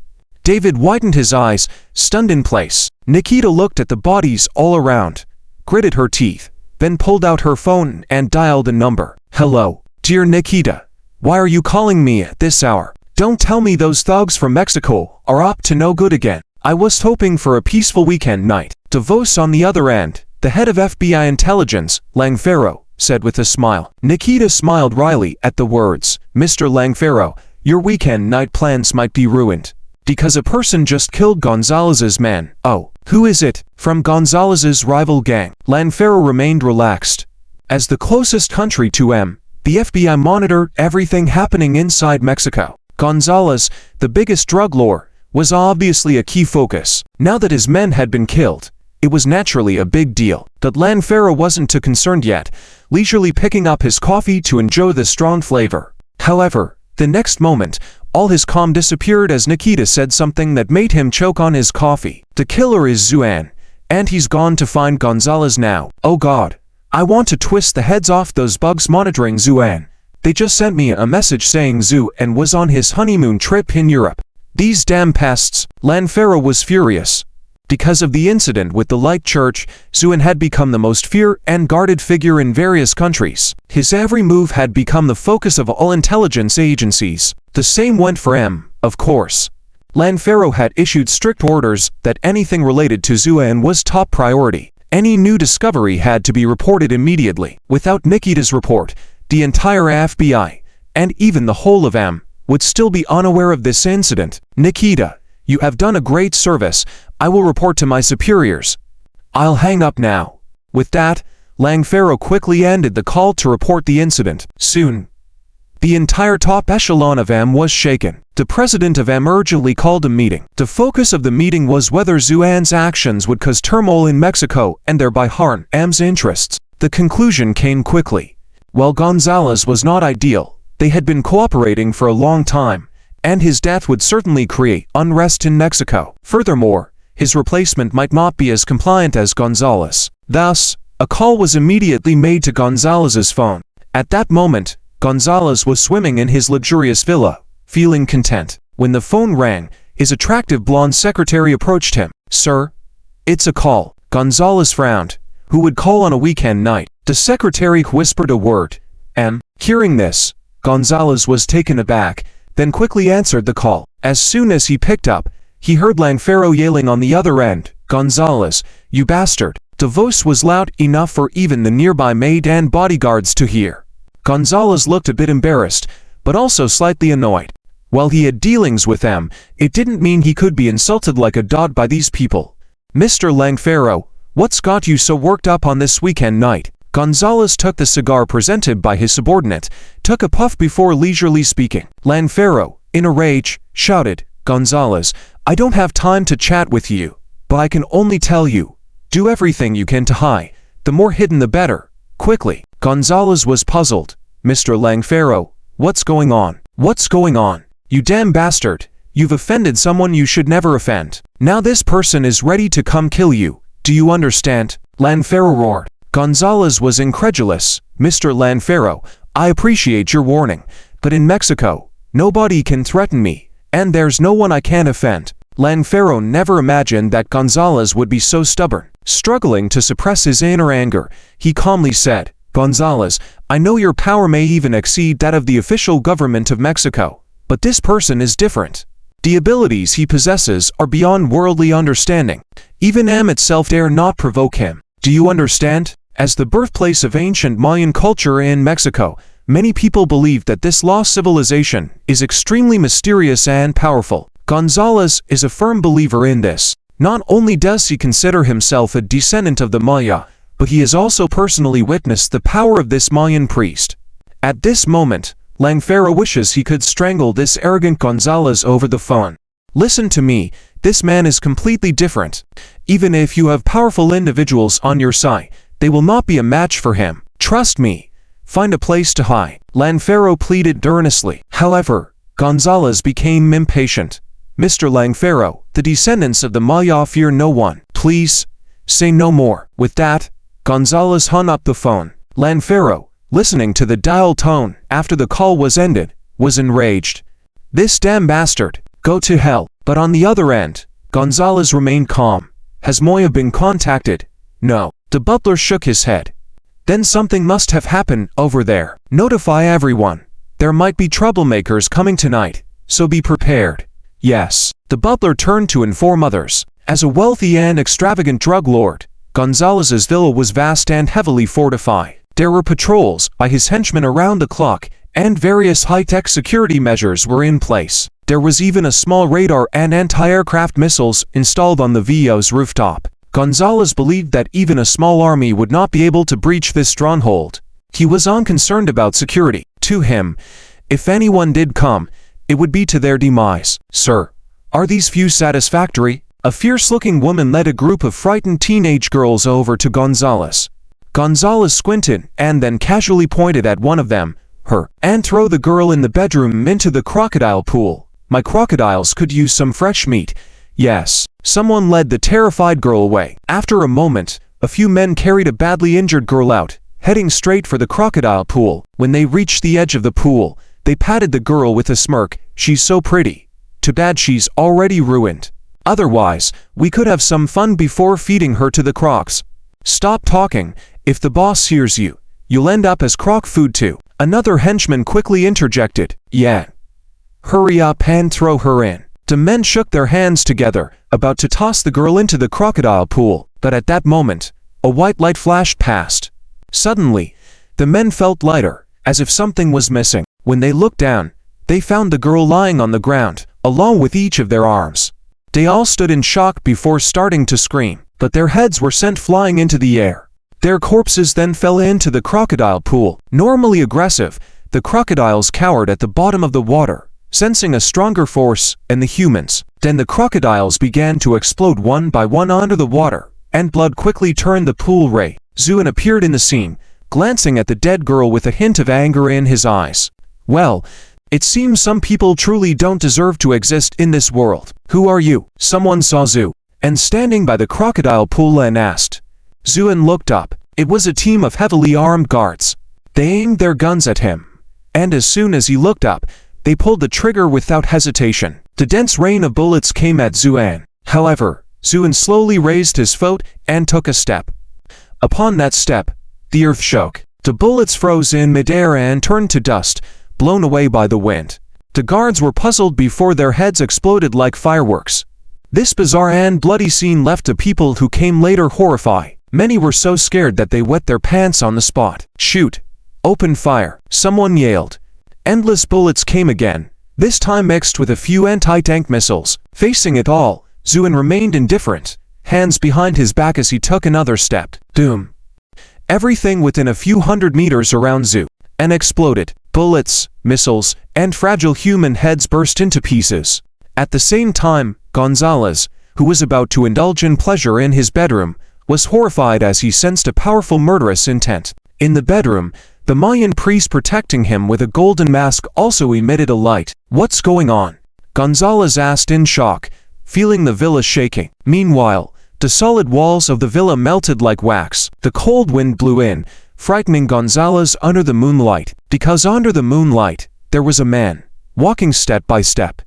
David widened his eyes, stunned in place. Nikita looked at the bodies all around, gritted her teeth, then pulled out her phone and dialed a number. "Hello, dear Nikita. Why are you calling me at this hour? Don't tell me those thugs from Mexico are up to no good again. I was hoping for a peaceful weekend night." DeVos on the other end, the head of FBI intelligence, Langfero, said with a smile. Nikita smiled wryly at the words. "Mr. Langfero, your weekend night plans might be ruined. Because a person just killed Gonzalez's man." "Oh, who is it?" "From Gonzalez's rival gang." Langfero remained relaxed. As the closest country to M, the FBI monitored everything happening inside Mexico. Gonzalez, the biggest drug lord, was obviously a key focus. Now that his men had been killed, It was naturally a big deal, but Lanfero wasn't too concerned yet, leisurely picking up his coffee to enjoy the strong flavor. However, the next moment, all his calm disappeared as Nikita said something that made him choke on his coffee. The killer is Zuoan, and he's gone to find Gonzalez now. Oh God, I want to twist the heads off those bugs monitoring Zuoan. They just sent me a message saying Zuoan was on his honeymoon trip in Europe. These damn pests. Lanfero was furious. Because of the incident with the light church, Zuoan had become the most feared and guarded figure in various countries. His every move had become the focus of all intelligence agencies. The same went for M, of course. Lanfero had issued strict orders that anything related to Zuoan was top priority. Any new discovery had to be reported immediately. Without Nikita's report, the entire FBI, and even the whole of M, would still be unaware of this incident. Nikita, you have done a great service. I will report to my superiors. I'll hang up now. With that, Lanfero quickly ended the call to report the incident. Soon, the entire top echelon of M was shaken. The president of M urgently called a meeting. The focus of the meeting was whether Zuoan's actions would cause turmoil in Mexico and thereby harm M's interests. The conclusion came quickly. While Gonzalez was not ideal, they had been cooperating for a long time, and his death would certainly create unrest in Mexico. Furthermore, his replacement might not be as compliant as Gonzalez. Thus, a call was immediately made to Gonzalez's phone. At that moment, Gonzalez was swimming in his luxurious villa, feeling content. When the phone rang, his attractive blonde secretary approached him. Sir, it's a call. Gonzalez frowned. Who would call on a weekend night? The secretary whispered a word. M. Hearing this, Gonzalez was taken aback, then quickly answered the call. As soon as he picked up, he heard Lanfero yelling on the other end, Gonzalez, you bastard. The voice was loud enough for even the nearby maid and bodyguards to hear. Gonzalez looked a bit embarrassed, but also slightly annoyed. While he had dealings with them, it didn't mean he could be insulted like a dog by these people. Mr. Lanfero, what's got you so worked up on this weekend night? Gonzalez took the cigar presented by his subordinate, took a puff before leisurely speaking. Lanfero, in a rage, shouted, Gonzalez, I don't have time to chat with you, but I can only tell you, do everything you can to hide. The more hidden the better. Quickly. Gonzalez was puzzled. Mr. Lanfero, what's going on? What's going on? You damn bastard. You've offended someone you should never offend. Now this person is ready to come kill you. Do you understand? Lanfero roared. Gonzalez was incredulous. Mr. Lanfero, I appreciate your warning, but in Mexico, nobody can threaten me, and there's no one I can't offend. Lanfero never imagined that Gonzalez would be so stubborn. Struggling to suppress his inner anger, he calmly said, Gonzalez, I know your power may even exceed that of the official government of Mexico, but this person is different. The abilities he possesses are beyond worldly understanding. Even M itself dare not provoke him. Do you understand? As the birthplace of ancient Mayan culture in Mexico, many people believe that this lost civilization is extremely mysterious and powerful. Gonzalez is a firm believer in this. Not only does he consider himself a descendant of the Maya, but he has also personally witnessed the power of this Mayan priest. At this moment, Lanfero wishes he could strangle this arrogant Gonzalez over the phone. Listen to me, this man is completely different. Even if you have powerful individuals on your side, they will not be a match for him. Trust me. Find a place to hide. Lanfero pleaded earnestly. However, Gonzalez became impatient. Mr. Lanfero, the descendants of the Maya fear no one. Please, say no more. With that, Gonzalez hung up the phone. Lanfero, listening to the dial tone after the call was ended, was enraged. This damn bastard, go to hell. But on the other end, Gonzalez remained calm. Has Moya been contacted? No. The butler shook his head. Then something must have happened over there. Notify everyone. There might be troublemakers coming tonight, so be prepared. Yes. The butler turned to inform others. As a wealthy and extravagant drug lord, Gonzalez's villa was vast and heavily fortified. There were patrols by his henchmen around the clock, and various high-tech security measures were in place. There was even a small radar and anti-aircraft missiles installed on the Villa's rooftop. Gonzalez believed that even a small army would not be able to breach this stronghold. He was unconcerned about security. To him, if anyone did come, it would be to their demise. Sir, are these views satisfactory? A fierce-looking woman led a group of frightened teenage girls over to Gonzalez. Gonzalez squinted and then casually pointed at one of them, and throw the girl in the bedroom into the crocodile pool. My crocodiles could use some fresh meat. Yes. Someone led the terrified girl away. After a moment, a few men carried a badly injured girl out, heading straight for the crocodile pool. When they reached the edge of the pool, they patted the girl with a smirk. She's so pretty. Too bad she's already ruined. Otherwise, we could have some fun before feeding her to the crocs. Stop talking. If the boss hears you, you'll end up as croc food too. Another henchman quickly interjected. Yeah. Hurry up and throw her in. The men shook their hands together, about to toss the girl into the crocodile pool, but at that moment, a white light flashed past. Suddenly, the men felt lighter, as if something was missing. When they looked down, they found the girl lying on the ground, along with each of their arms. They all stood in shock before starting to scream, but their heads were sent flying into the air. Their corpses then fell into the crocodile pool. Normally aggressive, the crocodiles cowered at the bottom of the water, sensing a stronger force than the humans. Then the crocodiles began to explode one by one under the water, and blood quickly turned the pool red. Zuoan appeared in the scene, glancing at the dead girl with a hint of anger in his eyes. Well, it seems some people truly don't deserve to exist in this world. Who are you? Someone saw Zuoan, and standing by the crocodile pool and asked. Zuoan looked up. It was a team of heavily armed guards. They aimed their guns at him, and as soon as he looked up, they pulled the trigger without hesitation. The dense rain of bullets came at Zuoan. However, Zuoan slowly raised his foot and took a step. Upon that step, the earth shook. The bullets froze in midair and turned to dust, blown away by the wind. The guards were puzzled before their heads exploded like fireworks. This bizarre and bloody scene left the people who came later horrified. Many were so scared that they wet their pants on the spot. Shoot! Open fire! Someone yelled. Endless bullets came again, this time mixed with a few anti-tank missiles. Facing it all, Zuoan remained indifferent, hands behind his back as he took another step. Doom! Everything within a few hundred meters around Zuoan exploded. Bullets, missiles, and fragile human heads burst into pieces. At the same time, Gonzalez, who was about to indulge in pleasure in his bedroom, was horrified as he sensed a powerful murderous intent. In the bedroom, the Mayan priest protecting him with a golden mask also emitted a light. What's going on? Gonzalez asked in shock, feeling the villa shaking. Meanwhile, the solid walls of the villa melted like wax. The cold wind blew in, frightening Gonzalez under the moonlight. Because under the moonlight, there was a man, walking step by step.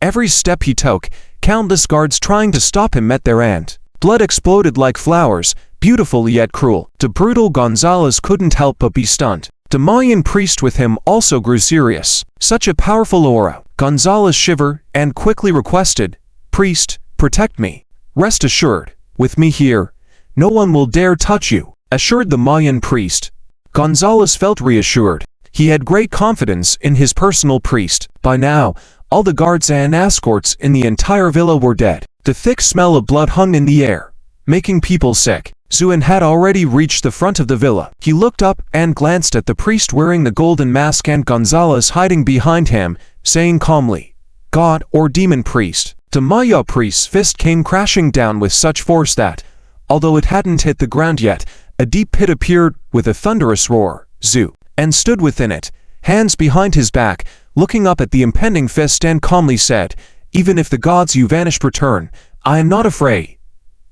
Every step he took, countless guards trying to stop him met their end. Blood exploded like flowers, beautiful yet cruel. The brutal Gonzalez couldn't help but be stunned. The Mayan priest with him also grew serious. Such a powerful aura. Gonzalez shivered and quickly requested, "Priest, protect me. Rest assured, with me here, no one will dare touch you," assured the Mayan priest. Gonzalez felt reassured. He had great confidence in his personal priest. By now, all the guards and escorts in the entire villa were dead. The thick smell of blood hung in the air, making people sick. Zuoan had already reached the front of the villa. He looked up and glanced at the priest wearing the golden mask and Gonzalez hiding behind him, saying calmly, "God or demon priest." The Maya priest's fist came crashing down with such force that, although it hadn't hit the ground yet, a deep pit appeared with a thunderous roar. Zuoan stood within it, hands behind his back, looking up at the impending fist and calmly said, "Even if the gods you vanished return, I am not afraid.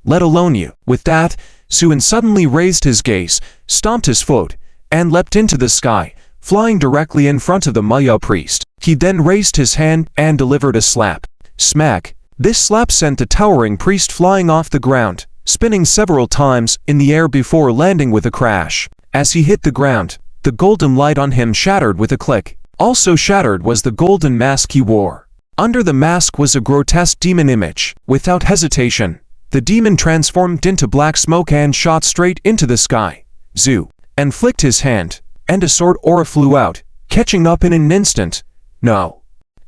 Let alone you." With that, Zuoan suddenly raised his gaze, stomped his foot, and leapt into the sky, flying directly in front of the Maya priest. He then raised his hand and delivered a slap. Smack! This slap sent the towering priest flying off the ground, spinning several times in the air before landing with a crash. As he hit the ground, the golden light on him shattered with a click. Also shattered was the golden mask he wore. Under the mask was a grotesque demon image. Without hesitation, the demon transformed into black smoke and shot straight into the sky. Zuoan flicked his hand, and a sword aura flew out, catching up in an instant. No!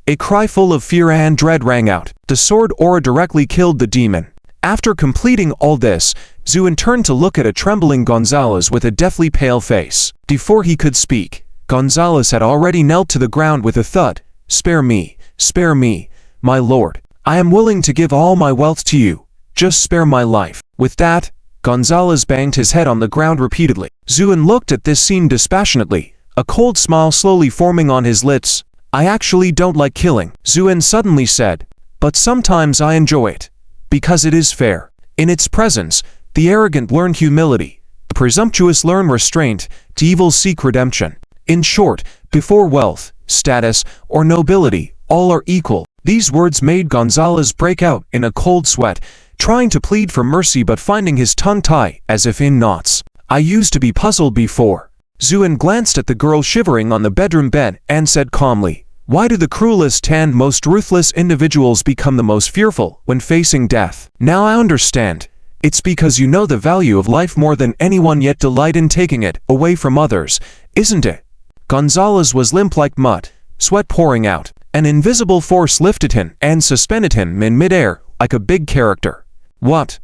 A cry full of fear and dread rang out. The sword aura directly killed the demon. After completing all this, Zuoan turned to look at a trembling Gonzalez with a deathly pale face. Before he could speak, Gonzalez had already knelt to the ground with a thud. Spare me, my lord. I am willing to give all my wealth to you. Just spare my life." With that, Gonzalez banged his head on the ground repeatedly. Zuoan looked at this scene dispassionately, a cold smile slowly forming on his lips. "I actually don't like killing," Zuoan suddenly said, "but sometimes I enjoy it. Because it is fair. In its presence, the arrogant learn humility, the presumptuous learn restraint, the evil seek redemption. In short, before wealth, status, or nobility, all are equal." These words made Gonzalez break out in a cold sweat, trying to plead for mercy but finding his tongue tie as if in knots. "I used to be puzzled before." Zuoan glanced at the girl shivering on the bedroom bed and said calmly, "Why do the cruelest and most ruthless individuals become the most fearful when facing death? Now I understand. It's because you know the value of life more than anyone yet delight in taking it away from others, isn't it?" Gonzalez was limp like mud, sweat pouring out. An invisible force lifted him and suspended him in midair like a big character. What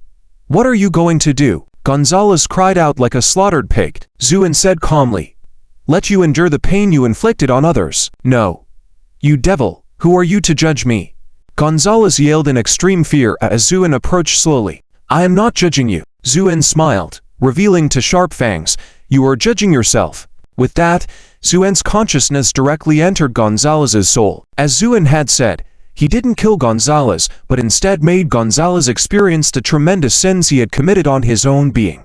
are you going to do?" Gonzalez cried out like a slaughtered pig. Zuoan said calmly, "Let you endure the pain you inflicted on others." "No. You devil, who are you to judge me?" Gonzalez yelled in extreme fear as Zuoan approached slowly. "I am not judging you." Zuoan smiled, revealing two sharp fangs. "You are judging yourself." With that, Zuoan's consciousness directly entered Gonzalez's soul. As Zuoan had said, he didn't kill Gonzalez, but instead made Gonzalez experience the tremendous sins he had committed on his own being.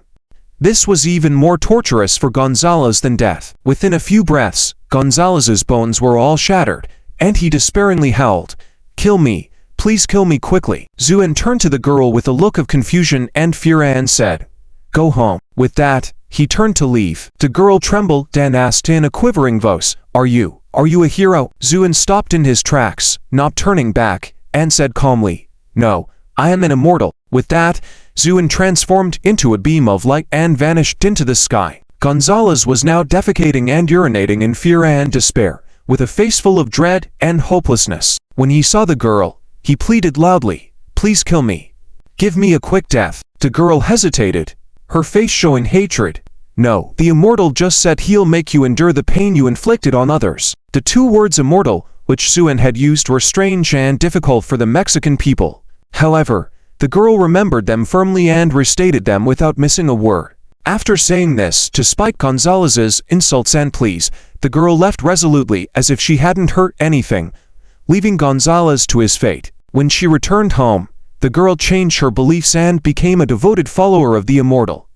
This was even more torturous for Gonzalez than death. Within a few breaths, Gonzalez's bones were all shattered, and he despairingly howled, "Kill me, please kill me quickly." Zuoan turned to the girl with a look of confusion and fear and said, "Go home." With that, he turned to leave. The girl trembled and asked in a quivering voice, Are you a hero?" Zuoan stopped in his tracks, not turning back, and said calmly, "No, I am an immortal." With that, Zuoan transformed into a beam of light and vanished into the sky. Gonzalez was now defecating and urinating in fear and despair, with a face full of dread and hopelessness. When he saw the girl, he pleaded loudly, "Please kill me. Give me a quick death." The girl hesitated, her face showing hatred. "No, the immortal just said he'll make you endure the pain you inflicted on others." The two words immortal, which Zuoan had used, were strange and difficult for the Mexican people. However, the girl remembered them firmly and restated them without missing a word. After saying this, despite Gonzalez's insults and pleas, the girl left resolutely as if she hadn't hurt anything, leaving Gonzalez to his fate. When she returned home, the girl changed her beliefs and became a devoted follower of the immortal.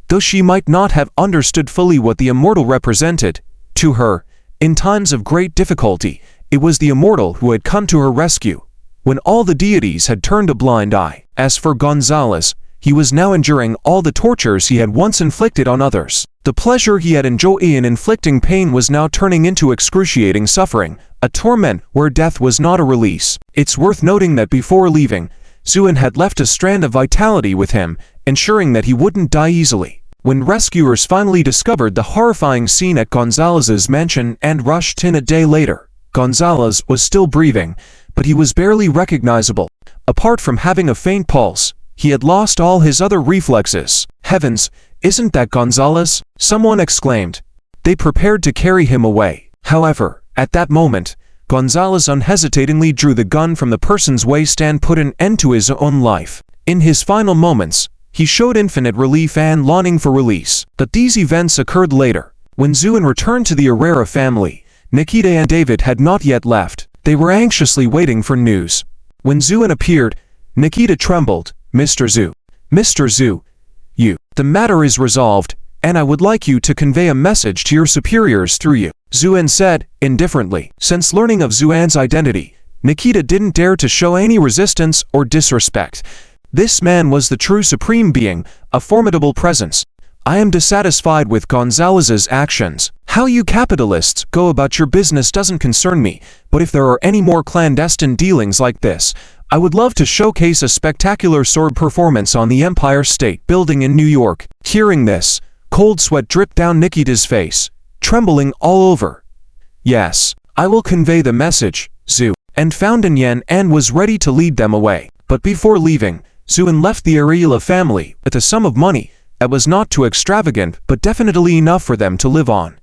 Though she might not have understood fully what the immortal represented, to her, in times of great difficulty, it was the immortal who had come to her rescue, when all the deities had turned a blind eye. As for Gonzalez, he was now enduring all the tortures he had once inflicted on others. The pleasure he had enjoyed in inflicting pain was now turning into excruciating suffering, a torment where death was not a release. It's worth noting that before leaving, Zuoan had left a strand of vitality with him, ensuring that he wouldn't die easily. When rescuers finally discovered the horrifying scene at Gonzalez's mansion and rushed in a day later, Gonzalez was still breathing, but he was barely recognizable. Apart from having a faint pulse, he had lost all his other reflexes. "Heavens, isn't that Gonzalez?" someone exclaimed. They prepared to carry him away. However, at that moment, Gonzalez unhesitatingly drew the gun from the person's waist and put an end to his own life. In his final moments, he showed infinite relief and longing for release. But these events occurred later. When Zuoan returned to the Herrera family, Nikita and David had not yet left. They were anxiously waiting for news. When Zuoan appeared, Nikita trembled. "Mr. Zhu. Mr. Zhu. The matter is resolved, and I would like you to convey a message to your superiors through you," Zuoan said, indifferently. Since learning of Zuoan's identity, Nikita didn't dare to show any resistance or disrespect. This man was the true supreme being, a formidable presence. "I am dissatisfied with Gonzalez's actions. How you capitalists go about your business doesn't concern me, but if there are any more clandestine dealings like this, I would love to showcase a spectacular sword performance on the Empire State Building in New York." Hearing this, cold sweat dripped down Nikita's face, trembling all over. "Yes, I will convey the message, Zhu," and found in Yen and was ready to lead them away. But before leaving, Zuoan left the Herrera family with a sum of money that was not too extravagant but definitely enough for them to live on.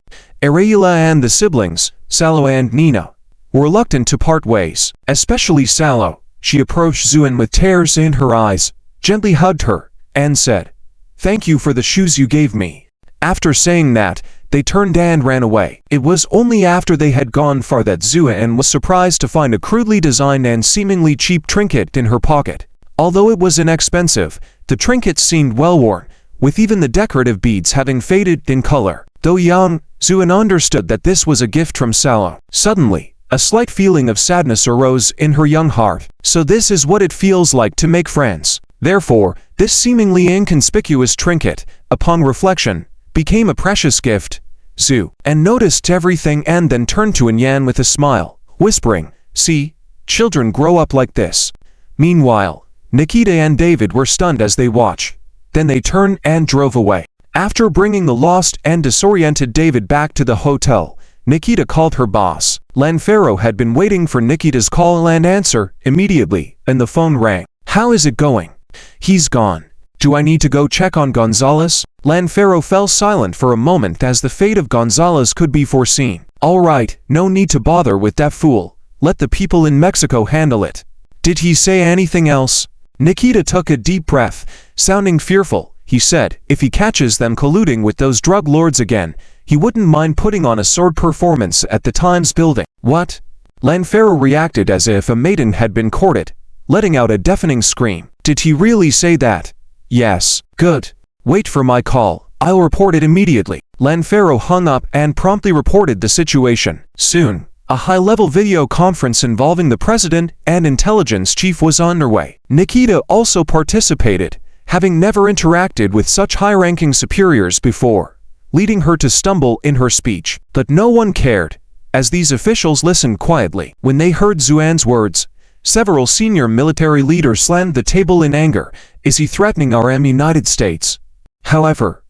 Herrera and the siblings, Salo and Nina, were reluctant to part ways, especially Salo, she approached Zuoan with tears in her eyes, gently hugged her, and said, "Thank you for the shoes you gave me." After saying that, they turned and ran away. It was only after they had gone far that Zuoan was surprised to find a crudely designed and seemingly cheap trinket in her pocket. Although it was inexpensive, the trinket seemed well worn, with even the decorative beads having faded in color. Though young, Zuoan understood that this was a gift from Sao. Suddenly, a slight feeling of sadness arose in her young heart. So this is what it feels like to make friends. Therefore, this seemingly inconspicuous trinket, upon reflection, became a precious gift. Zuoan noticed everything and then turned to Yan with a smile, whispering, "See, children grow up like this." Meanwhile, Nikita and David were stunned as they watched. Then they turned and drove away. After bringing the lost and disoriented David back to the hotel, Nikita called her boss. Lanfero had been waiting for Nikita's call and answer immediately, and the phone rang. "How is it going?" "He's gone." "Do I need to go check on Gonzalez?" Lanfero fell silent for a moment as the fate of Gonzalez could be foreseen. "All right, no need to bother with that fool. Let the people in Mexico handle it." "Did he say anything else?" Nikita took a deep breath, sounding fearful. He said, if he catches them colluding with those drug lords again, he wouldn't mind putting on a sword performance at the Times building. "What?" Lanfero reacted as if a maiden had been courted, letting out a deafening scream. "Did he really say that?" "Yes." "Good. Wait for my call. I'll report it immediately." Lanfero hung up and promptly reported the situation. Soon, a high-level video conference involving the president and intelligence chief was underway. Nikita also participated, having never interacted with such high-ranking superiors before, leading her to stumble in her speech. But no one cared, as these officials listened quietly. When they heard Zuoan's words, several senior military leaders slammed the table in anger. "Is he threatening our United States?" However,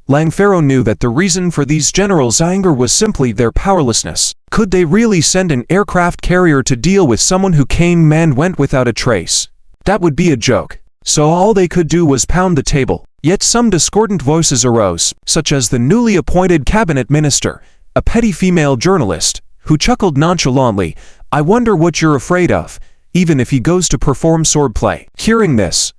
Lanfero knew that the reason for these generals' anger was simply their powerlessness. Could they really send an aircraft carrier to deal with someone who came and went without a trace? That would be a joke. So all they could do was pound the table. Yet some discordant voices arose, such as the newly appointed cabinet minister, a petty female journalist, who chuckled nonchalantly, "I wonder what you're afraid of, even if he goes to perform swordplay." Hearing this,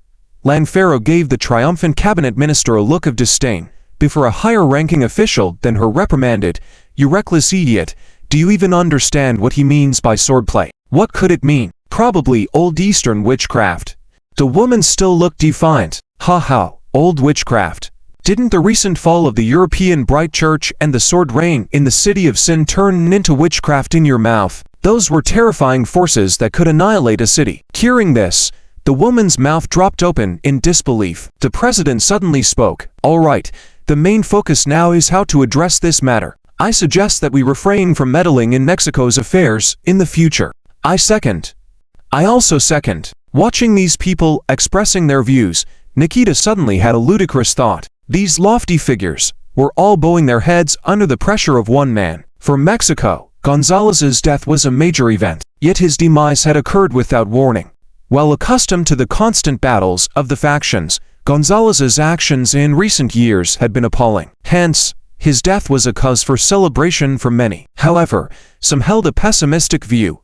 Lanfero gave the triumphant cabinet minister a look of disdain. Before a higher-ranking official than her reprimanded, "You reckless idiot, do you even understand what he means by swordplay?" What could it mean? Probably old Eastern witchcraft. The woman still looked defiant. "Ha ha, old witchcraft. Didn't the recent fall of the European Bright Church and the sword reign in the city of sin turn into witchcraft in your mouth? Those were terrifying forces that could annihilate a city." Hearing this, the woman's mouth dropped open in disbelief. The president suddenly spoke. "All right, the main focus now is how to address this matter. I suggest that we refrain from meddling in Mexico's affairs in the future." "I second." "I also second." Watching these people expressing their views, Nikita suddenly had a ludicrous thought. These lofty figures were all bowing their heads under the pressure of one man. For Mexico, Gonzalez's death was a major event, yet his demise had occurred without warning. While accustomed to the constant battles of the factions, Gonzalez's actions in recent years had been appalling. Hence, his death was a cause for celebration for many. However, some held a pessimistic view,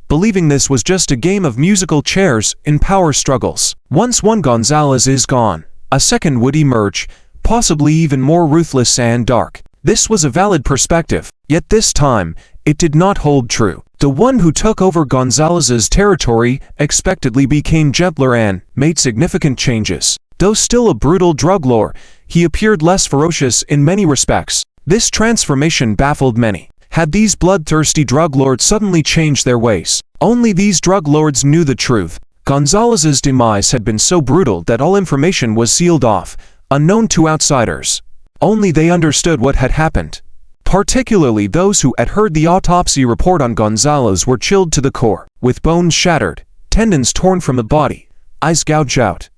believing this was just a game of musical chairs in power struggles. Once one Gonzalez is gone, a second would emerge, possibly even more ruthless and dark. This was a valid perspective, yet this time, it did not hold true. The one who took over Gonzalez's territory expectedly became gentler and made significant changes. Though still a brutal drug lord, he appeared less ferocious in many respects. This transformation baffled many. Had these bloodthirsty drug lords suddenly changed their ways? Only these drug lords knew the truth. Gonzalez's demise had been so brutal that all information was sealed off, unknown to outsiders. Only they understood what had happened. Particularly those who had heard the autopsy report on Gonzalez were chilled to the core, with bones shattered, tendons torn from the body, eyes gouged out.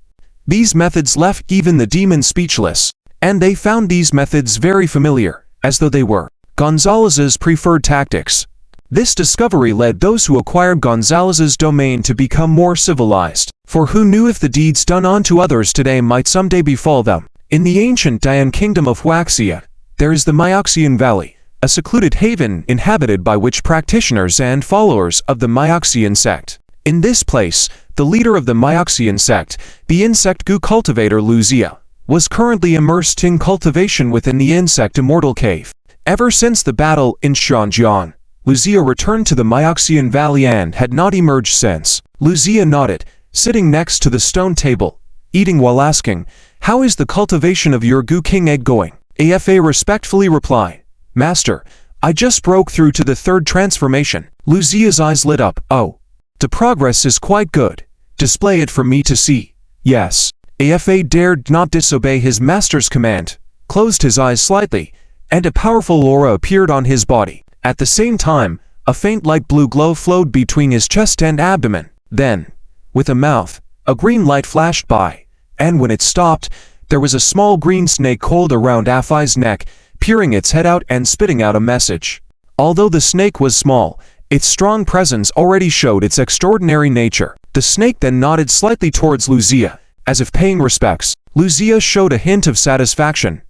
These methods left even the demon speechless, and they found these methods very familiar, as though they were Gonzalez's preferred tactics. This discovery led those who acquired Gonzalez's domain to become more civilized, for who knew if the deeds done unto others today might someday befall them. In the ancient Dayan kingdom of Huaxia, there is the Myoxian Valley, a secluded haven inhabited by witch practitioners and followers of the Myoxian sect. In this place, the leader of the Myoxian sect, the insect goo cultivator Luzia, was currently immersed in cultivation within the insect immortal cave. Ever since the battle in Shanjian, Luzia returned to the Myoxian Valley and had not emerged since. Luzia nodded, sitting next to the stone table, eating while asking, "How is the cultivation of your goo king egg going?" Afa respectfully replied, "Master, I just broke through to the third transformation." Luzia's eyes lit up. "Oh, the progress is quite good. Display it for me to see." "Yes." Afa dared not disobey his master's command, closed his eyes slightly, and a powerful aura appeared on his body. At the same time, a faint light blue glow flowed between his chest and abdomen. Then, with a mouth, a green light flashed by, and when it stopped, there was a small green snake coiled around Afi's neck, peering its head out and spitting out a message. Although the snake was small, its strong presence already showed its extraordinary nature. The snake then nodded slightly towards Luzia, as if paying respects. Luzia showed a hint of satisfaction.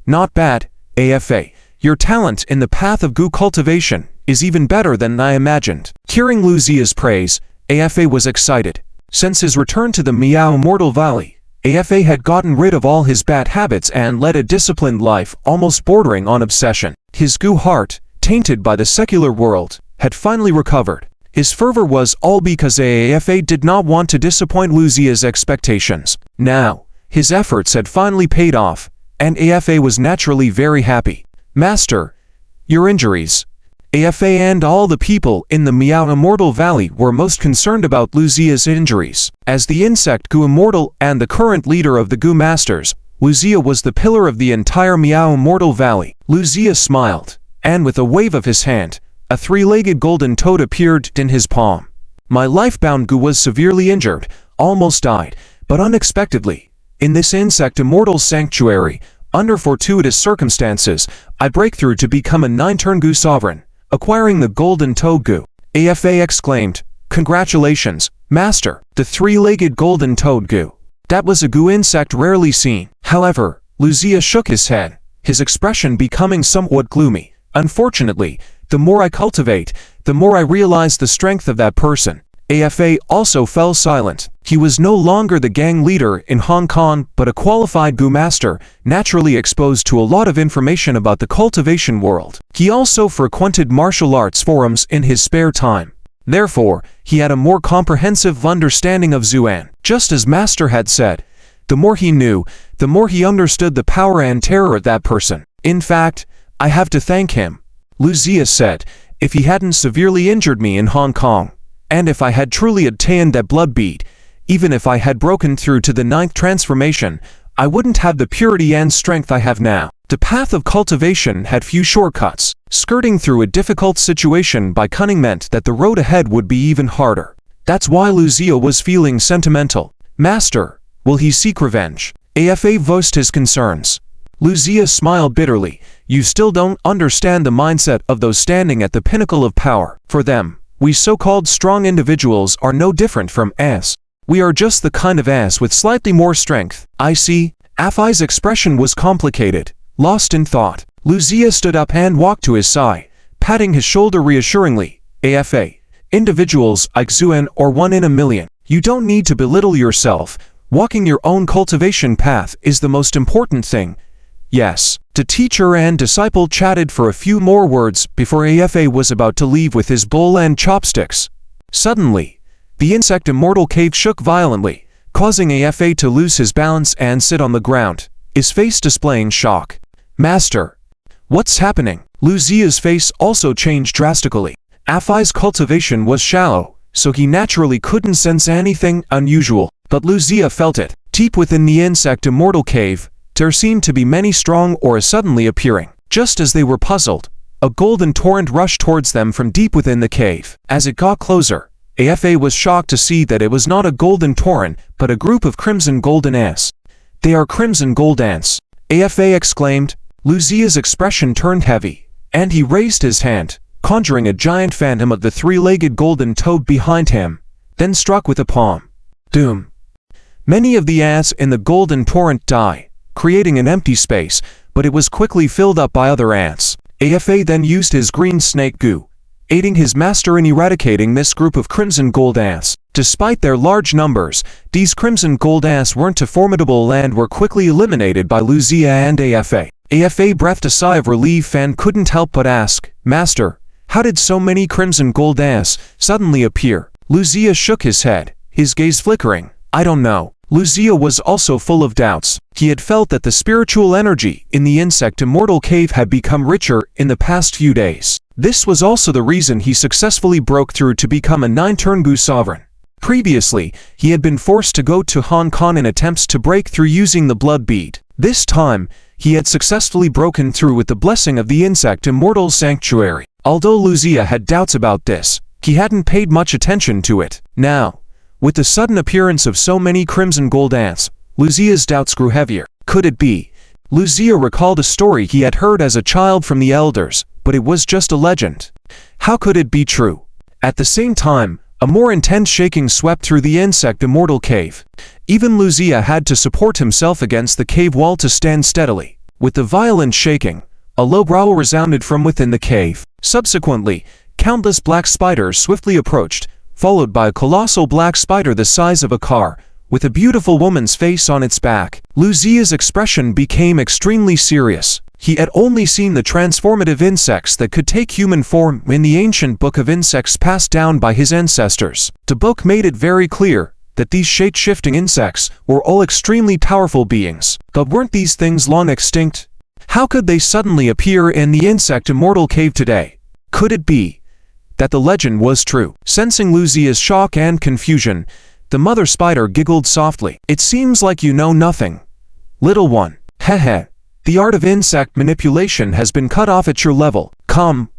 "Not bad, Afa. Your talent in the path of goo cultivation is even better than I imagined." Hearing Luzia's praise, Afa was excited. Since his return to the Miao Immortal Valley, Afa had gotten rid of all his bad habits and led a disciplined life almost bordering on obsession. His goo heart, tainted by the secular world, had finally recovered. His fervor was all because Afa did not want to disappoint Luzia's expectations. Now, his efforts had finally paid off, and Afa was naturally very happy. "Master, your injuries." Afa and all the people in the Miao Immortal Valley were most concerned about Luzia's injuries. As the insect goo immortal and the current leader of the goo masters, Luzia was the pillar of the entire Miao Immortal Valley. Luzia smiled, and with a wave of his hand, a three-legged golden toad appeared in his palm. "My life-bound goo was severely injured, almost died, but unexpectedly, in this insect immortal sanctuary, under fortuitous circumstances, I break through to become a 9-turn goo sovereign, acquiring the golden toad goo." Afa exclaimed, "Congratulations, Master." The three-legged golden toad goo. That was a goo insect rarely seen. However, Luzia shook his head, his expression becoming somewhat gloomy. "Unfortunately, the more I cultivate, the more I realize the strength of that person." Afa also fell silent. He was no longer the gang leader in Hong Kong, but a qualified goo master, naturally exposed to a lot of information about the cultivation world. He also frequented martial arts forums in his spare time. Therefore, he had a more comprehensive understanding of Zuoan. Just as Master had said, the more he knew, the more he understood the power and terror of that person. "In fact, I have to thank him," Luzia said. "If he hadn't severely injured me in Hong Kong, and if I had truly obtained that blood bead, even if I had broken through to the 9th transformation, I wouldn't have the purity and strength I have now." The path of cultivation had few shortcuts. Skirting through a difficult situation by cunning meant that the road ahead would be even harder. That's why Luzia was feeling sentimental. "Master, will he seek revenge?" Afa voiced his concerns. Luzia smiled bitterly. "You still don't understand the mindset of those standing at the pinnacle of power. For them, we so-called strong individuals are no different from ants. We are just the kind of ants with slightly more strength." "I see." Afi's expression was complicated, lost in thought. Luzia stood up and walked to his side, patting his shoulder reassuringly. "Afa, individuals like Zuoan are 1 in a million. You don't need to belittle yourself. Walking your own cultivation path is the most important thing." "Yes." The teacher and disciple chatted for a few more words before Afa was about to leave with his bowl and chopsticks. Suddenly, the insect immortal cave shook violently, causing Afa to lose his balance and sit on the ground, his face displaying shock. "Master, what's happening?" Luzia's face also changed drastically. Afi's cultivation was shallow, so he naturally couldn't sense anything unusual, but Luzia felt it. Deep within the insect immortal cave, there seemed to be many strong auras suddenly appearing. Just as they were puzzled, a golden torrent rushed towards them from deep within the cave. As it got closer, Afa was shocked to see that it was not a golden torrent, but a group of crimson golden ants. "They are crimson gold ants," Afa exclaimed. Luzia's expression turned heavy, and he raised his hand, conjuring a giant phantom of the three-legged golden toad behind him, then struck with a palm. Doom! Many of the ants in the golden torrent died, creating an empty space, but it was quickly filled up by other ants. Afa then used his green snake goo, aiding his master in eradicating this group of crimson gold ants. Despite their large numbers, these crimson gold ants weren't too formidable and were quickly eliminated by Lucia and AFA. AFA breathed a sigh of relief and couldn't help but ask, "Master, how did so many crimson gold ants suddenly appear?" Lucia shook his head, his gaze flickering. "I don't know." Lucia was also full of doubts. He had felt that the spiritual energy in the insect immortal cave had become richer in the past few days. This was also the reason he successfully broke through to become a 9-Terngu sovereign. Previously, he had been forced to go to Hong Kong in attempts to break through using the blood bead. This time, he had successfully broken through with the blessing of the insect immortal sanctuary. Although Lucia had doubts about this, he hadn't paid much attention to it. Now, with the sudden appearance of so many crimson gold ants, Lucia's doubts grew heavier. Could it be? Lucia recalled a story he had heard as a child from the elders, but it was just a legend. How could it be true? At the same time, a more intense shaking swept through the insect immortal cave. Even Lucia had to support himself against the cave wall to stand steadily. With the violent shaking, a low growl resounded from within the cave. Subsequently, countless black spiders swiftly approached, followed by a colossal black spider the size of a car, with a beautiful woman's face on its back. Lucia's expression became extremely serious. He had only seen the transformative insects that could take human form in the ancient book of insects passed down by his ancestors. The book made it very clear that these shape-shifting insects were all extremely powerful beings. But weren't these things long extinct? How could they suddenly appear in the insect immortal cave today? Could it be that the legend was true? Sensing Lucia's shock and confusion, the mother spider giggled softly. "It seems like you know nothing, little one. Heh. The art of insect manipulation has been cut off at your level. Come,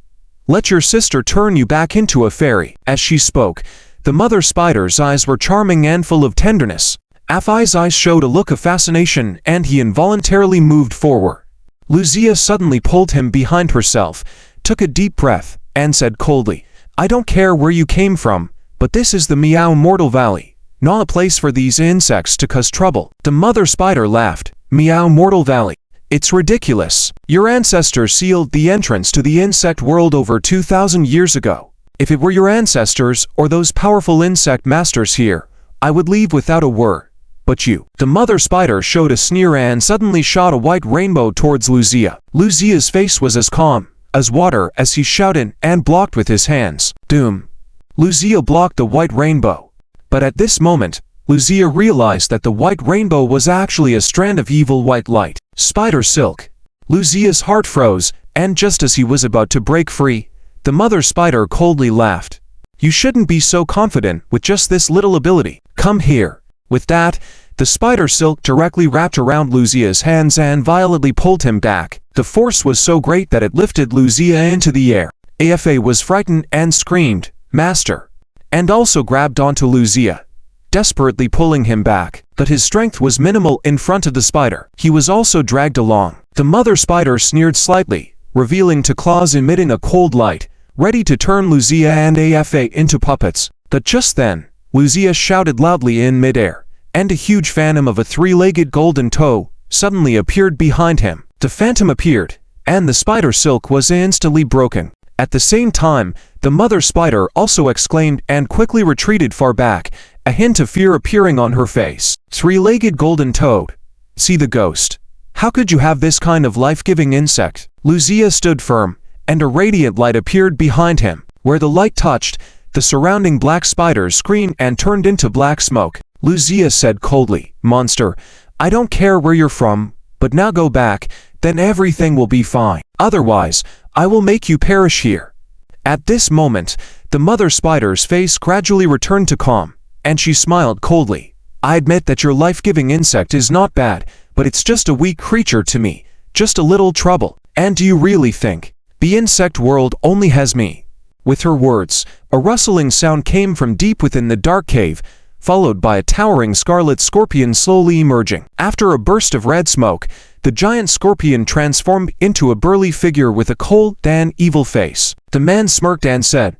let your sister turn you back into a fairy." As she spoke, the mother spider's eyes were charming and full of tenderness. Afai's eyes showed a look of fascination and he involuntarily moved forward. Lucia suddenly pulled him behind herself, took a deep breath, and said coldly, "I don't care where you came from, but this is the Meow Mortal Valley, not a place for these insects to cause trouble." The mother spider laughed. "Meow Mortal Valley? It's ridiculous. Your ancestors sealed the entrance to the insect world over 2,000 years ago. If it were your ancestors or those powerful insect masters here, I would leave without a word. But you." The mother spider showed a sneer and suddenly shot a white rainbow towards Lucia. Lucia's face was as calm as water as he shouted and blocked with his hands. Doom. Lucia blocked the white rainbow. But at this moment, Lucia realized that the white rainbow was actually a strand of evil white light. Spider silk. Lucia's heart froze, and just as he was about to break free, the mother spider coldly laughed. "You shouldn't be so confident with just this little ability. Come here." With that, the spider silk directly wrapped around Lucia's hands and violently pulled him back. The force was so great that it lifted Lucia into the air. Afa was frightened and screamed, "Master!" and also grabbed onto Lucia, desperately pulling him back. But his strength was minimal in front of the spider. He was also dragged along. The mother spider sneered slightly, revealing two claws emitting a cold light, ready to turn Lucia and Afa into puppets. But just then, Lucia shouted loudly in midair, and a huge phantom of a 3-legged golden toe suddenly appeared behind him. The phantom appeared, and the spider silk was instantly broken. At the same time, the mother spider also exclaimed and quickly retreated far back, a hint of fear appearing on her face. 3-legged golden toad. See the ghost. How could you have this kind of life-giving insect? Lucia stood firm, and a radiant light appeared behind him. Where the light touched, the surrounding black spiders screamed and turned into black smoke. Lucia said coldly, "Monster, I don't care where you're from, but now go back, then everything will be fine. Otherwise, I will make you perish here." At this moment, the mother spider's face gradually returned to calm, and she smiled coldly. "I admit that your life-giving insect is not bad, but it's just a weak creature to me, just a little trouble. And do you really think the insect world only has me?" With her words, a rustling sound came from deep within the dark cave, followed by a towering scarlet scorpion slowly emerging. After a burst of red smoke, the giant scorpion transformed into a burly figure with a cold and evil face. The man smirked and said,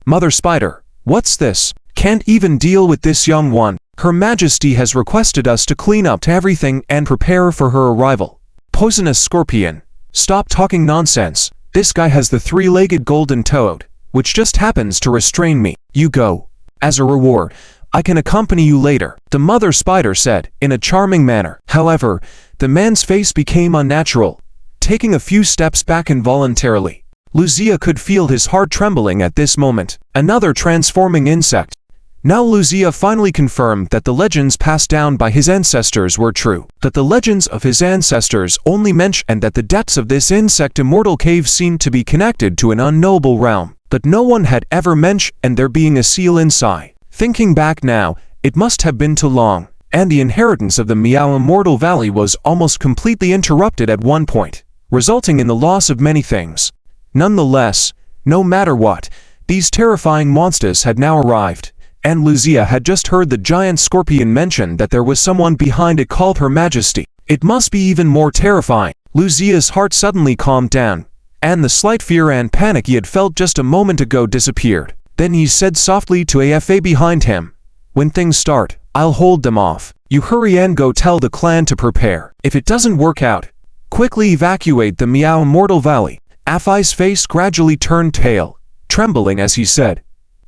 "Mother Spider, what's this? Can't even deal with this young one. Her Majesty has requested us to clean up everything and prepare for her arrival." Poisonous scorpion, stop talking nonsense. This guy has the 3-legged golden toad. which just happens to restrain me. You go. As a reward, I can accompany you later, the mother spider said, in a charming manner. However, the man's face became unnatural, taking a few steps back involuntarily. Lucia could feel his heart trembling at this moment. Another transforming insect. Now Lucia finally confirmed that the legends passed down by his ancestors were true, that the legends of his ancestors only mentioned and that the depths of this insect immortal cave seemed to be connected to an unknowable realm, that no one had ever mentioned there being a seal inside. Thinking back now, it must have been too long, and the inheritance of the Meow Immortal Valley was almost completely interrupted at one point, resulting in the loss of many things. Nonetheless, no matter what, these terrifying monsters had now arrived, and Lucia had just heard the giant scorpion mention that there was someone behind it called Her Majesty. It must be even more terrifying. Lucia's heart suddenly calmed down, and the slight fear and panic he had felt just a moment ago disappeared. Then he said softly to Afa behind him, "When things start, I'll hold them off. You hurry and go tell the clan to prepare. If it doesn't work out, quickly evacuate the Meow Immortal Valley." Afa's face gradually turned pale, trembling as he said,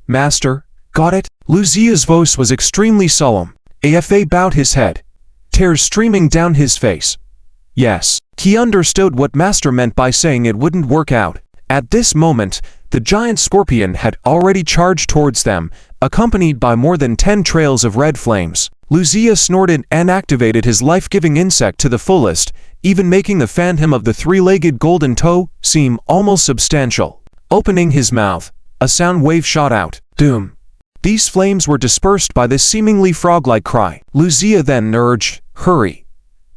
"Master, got it?" Lucia's voice was extremely solemn. Afa bowed his head, tears streaming down his face. Yes, he understood what Master meant by saying it wouldn't work out. At this moment, the giant scorpion had already charged towards them, accompanied by more than 10 trails of red flames. Lucia snorted and activated his life-giving insect to the fullest, even making the phantom of the three-legged golden toe seem almost substantial. Opening his mouth, a sound wave shot out. Doom. These flames were dispersed by this seemingly frog-like cry. Lucia then urged, "Hurry.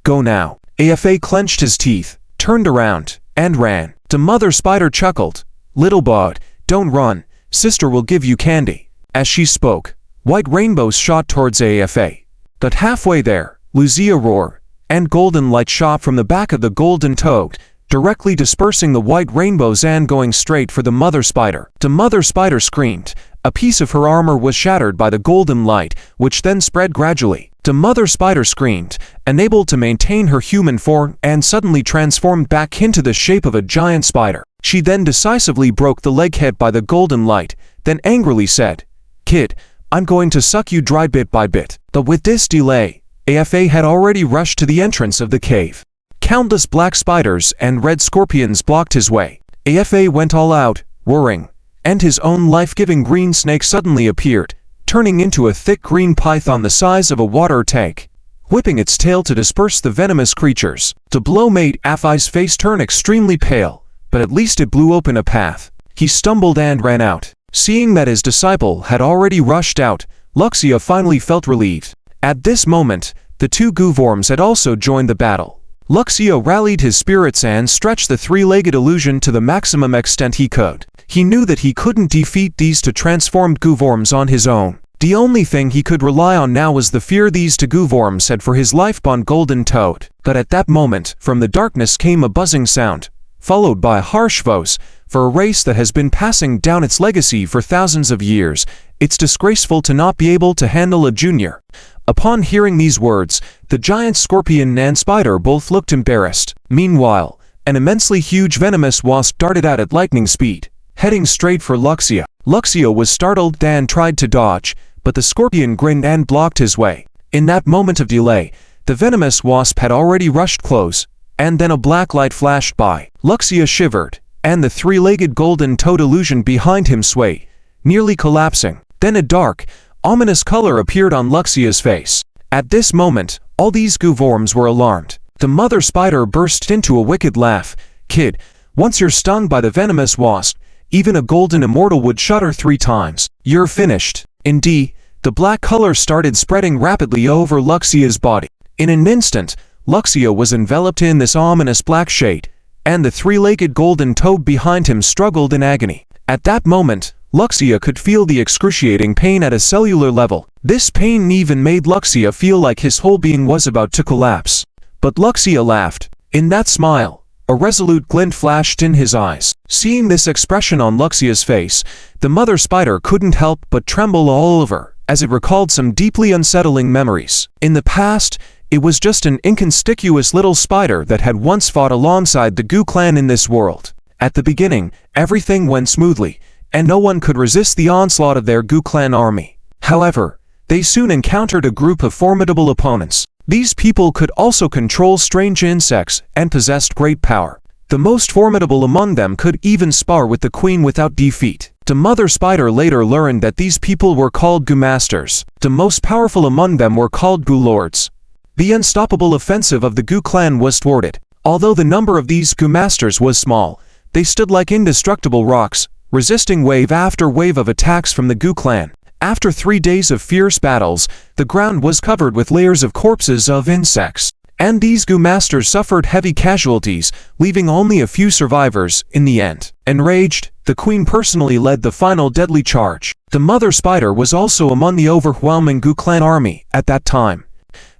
Go now." Afa clenched his teeth, turned around, and ran. The mother spider chuckled, "Little bud, don't run, sister will give you candy." As she spoke, white rainbows shot towards Afa. But halfway there, Lucia roared, and golden light shot from the back of the golden toad, directly dispersing the white rainbows and going straight for the mother spider. The mother spider screamed. A piece of her armor was shattered by the golden light, which then spread gradually. The mother spider screamed, unable to maintain her human form, and suddenly transformed back into the shape of a giant spider. She then decisively broke the leg hit by the golden light, then angrily said, "Kid, I'm going to suck you dry bit by bit." But with this delay, Afa had already rushed to the entrance of the cave. Countless black spiders and red scorpions blocked his way. Afa went all out, roaring, and his own life-giving green snake suddenly appeared, turning into a thick green python the size of a water tank, whipping its tail to disperse the venomous creatures. The blow made Afa's face turn extremely pale, but at least it blew open a path. He stumbled and ran out. Seeing that his disciple had already rushed out, Luxia finally felt relieved. At this moment, the two goovorms had also joined the battle. Luxia rallied his spirits and stretched the three-legged illusion to the maximum extent he could. He knew that he couldn't defeat these two transformed goovorms on his own. The only thing he could rely on now was the fear these two goovorms had for his life-bound golden toad. But at that moment, from the darkness came a buzzing sound, followed by a harsh voice. For a race that has been passing down its legacy for thousands of years, it's disgraceful to not be able to handle a junior. Upon hearing these words, the giant scorpion and spider both looked embarrassed. Meanwhile, an immensely huge venomous wasp darted out at lightning speed, heading straight for Luxia. Luxia was startled and tried to dodge, but the scorpion grinned and blocked his way. In that moment of delay, the venomous wasp had already rushed close, and then a black light flashed by. Luxia shivered, and the three-legged golden toad illusion behind him swayed, nearly collapsing. Then a dark, ominous color appeared on Luxia's face. At this moment, all these goovorms were alarmed. The mother spider burst into a wicked laugh. "Kid, once you're stung by the venomous wasp, even a golden immortal would shudder 3 times. You're finished." Indeed, the black color started spreading rapidly over Luxia's body. In an instant, Luxia was enveloped in this ominous black shade, and the three-legged golden toad behind him struggled in agony. At that moment, Luxia could feel the excruciating pain at a cellular level. This pain even made Luxia feel like his whole being was about to collapse. But Luxia laughed. In that smile, a resolute glint flashed in his eyes. Seeing this expression on Luxia's face, the mother spider couldn't help but tremble all over, as it recalled some deeply unsettling memories. In the past, it was just an inconspicuous little spider that had once fought alongside the Goo clan in this world. At the beginning, everything went smoothly, and no one could resist the onslaught of their Gu clan army. However, they soon encountered a group of formidable opponents. These people could also control strange insects and possessed great power. The most formidable among them could even spar with the queen without defeat. The mother spider later learned that these people were called Gu Masters. The most powerful among them were called Gu Lords. The unstoppable offensive of the Gu clan was thwarted. Although the number of these Gu Masters was small, they stood like indestructible rocks, resisting wave after wave of attacks from the Gu clan. After 3 days of fierce battles, the ground was covered with layers of corpses of insects. And these Gu Masters suffered heavy casualties, leaving only a few survivors in the end. Enraged, the queen personally led the final deadly charge. The mother spider was also among the overwhelming Gu clan army at that time.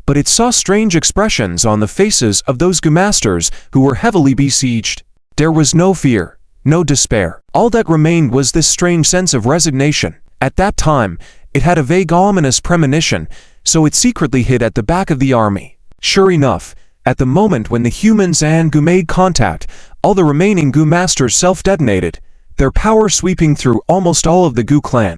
But it saw strange expressions on the faces of those Gu Masters who were heavily besieged. There was no fear, no despair. All that remained was this strange sense of resignation. At that time, it had a vague ominous premonition, so it secretly hid at the back of the army. Sure enough, at the moment when the humans and Gu made contact, all the remaining Gu Masters self-detonated, their power sweeping through almost all of the Gu clan.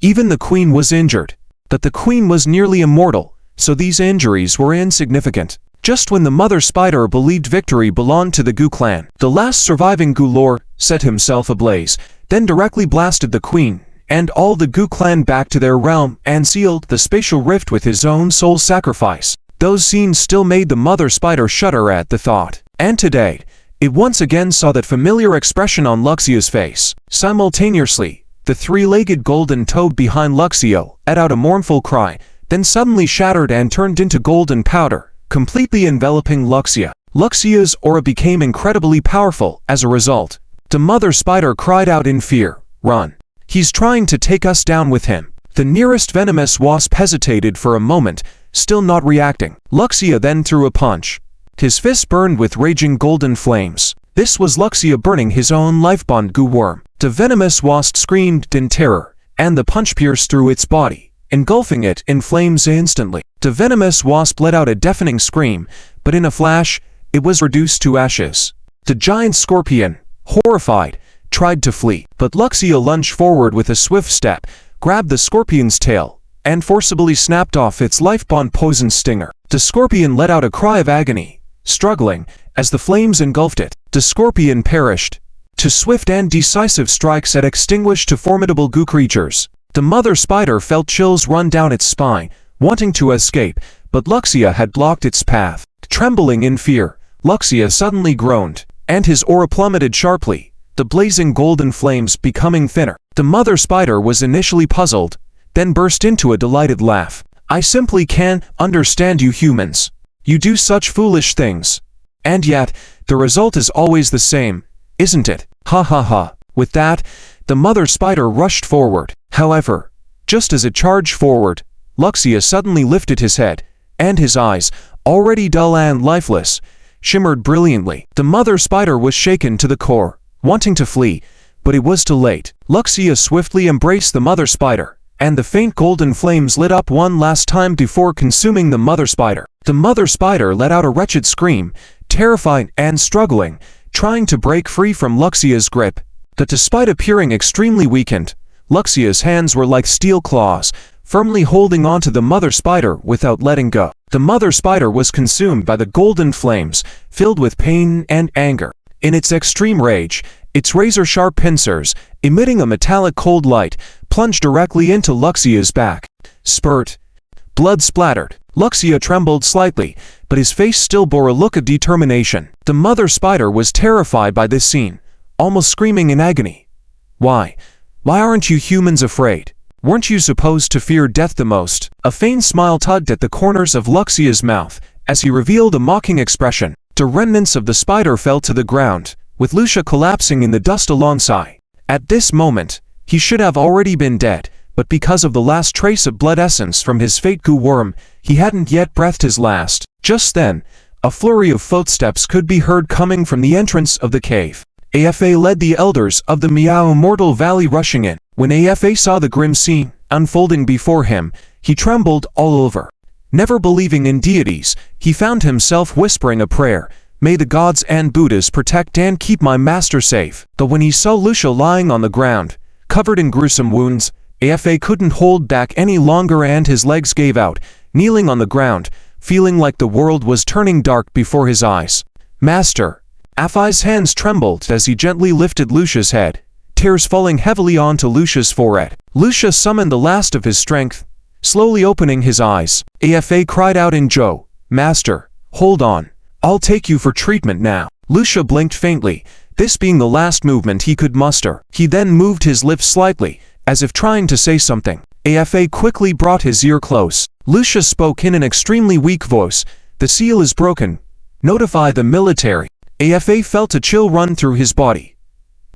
Even the queen was injured, but the queen was nearly immortal, so these injuries were insignificant. Just when the mother spider believed victory belonged to the Gu clan, the last surviving Gu Lord set himself ablaze, then directly blasted the queen and all the Gu clan back to their realm and sealed the spatial rift with his own soul sacrifice. Those scenes still made the mother spider shudder at the thought. And today, it once again saw that familiar expression on Luxia's face. Simultaneously, the three-legged golden toad behind Luxia let out a mournful cry, then suddenly shattered and turned into golden powder, completely enveloping Luxia. Luxia's aura became incredibly powerful as a result. The mother spider cried out in fear, "Run! He's trying to take us down with him." The nearest venomous wasp hesitated for a moment, still not reacting. Luxia then threw a punch. His fist burned with raging golden flames. This was Luxia burning his own lifebond Gu worm. The venomous wasp screamed in terror, and the punch pierced through its body, engulfing it in flames instantly. The venomous wasp let out a deafening scream, but in a flash, it was reduced to ashes. The giant scorpion, horrified, tried to flee, but Luxia lunged forward with a swift step, grabbed the scorpion's tail, and forcibly snapped off its lifebond poison stinger. The scorpion let out a cry of agony, struggling, as the flames engulfed it. The scorpion perished. Two swift and decisive strikes had extinguished two formidable Gu creatures. The mother spider felt chills run down its spine, wanting to escape, but Luxia had blocked its path. Trembling in fear, Luxia suddenly groaned, and his aura plummeted sharply, the blazing golden flames becoming thinner. The mother spider was initially puzzled, then burst into a delighted laugh. "I simply can't understand you humans. You do such foolish things. And yet, the result is always the same, isn't it? Ha ha ha." With that, the mother spider rushed forward. However, just as it charged forward, Luxia suddenly lifted his head, and his eyes, already dull and lifeless, shimmered brilliantly. The mother spider was shaken to the core, wanting to flee, but it was too late. Luxia swiftly embraced the mother spider, and the faint golden flames lit up one last time before consuming the mother spider. The mother spider let out a wretched scream, terrified and struggling, trying to break free from Luxia's grip. But despite appearing extremely weakened, Luxia's hands were like steel claws, firmly holding onto the mother spider without letting go. The mother spider was consumed by the golden flames, filled with pain and anger. In its extreme rage, its razor-sharp pincers, emitting a metallic cold light, plunged directly into Luxia's back. Spurt. Blood splattered. Luxia trembled slightly, but his face still bore a look of determination. The mother spider was terrified by this scene, almost screaming in agony. Why aren't you humans afraid? Weren't you supposed to fear death the most?" A faint smile tugged at the corners of Luxia's mouth, as he revealed a mocking expression. The remnants of the spider fell to the ground, with Lucia collapsing in the dust alongside. At this moment, he should have already been dead, but because of the last trace of blood essence from his fate Gu worm, he hadn't yet breathed his last. Just then, a flurry of footsteps could be heard coming from the entrance of the cave. AFA led the elders of the Miao Immortal Valley rushing in. When AFA saw the grim scene unfolding before him, he trembled all over. Never believing in deities, he found himself whispering a prayer, "May the gods and Buddhas protect and keep my master safe." But when he saw Lucia lying on the ground, Covered in gruesome wounds, Afa couldn't hold back any longer and his legs gave out, kneeling on the ground, feeling like the world was turning dark before his eyes. Master! Afa's hands trembled as he gently lifted Lucia's head, tears falling heavily onto Lucia's forehead. Lucia summoned the last of his strength, slowly opening his eyes. Afa cried out in joy, "Master, hold on. I'll take you for treatment now." Lucia blinked faintly, this being the last movement he could muster. He then moved his lips slightly, as if trying to say something. Afa quickly brought his ear close. Lucia spoke in an extremely weak voice. "The seal is broken. Notify the military." Afa felt a chill run through his body,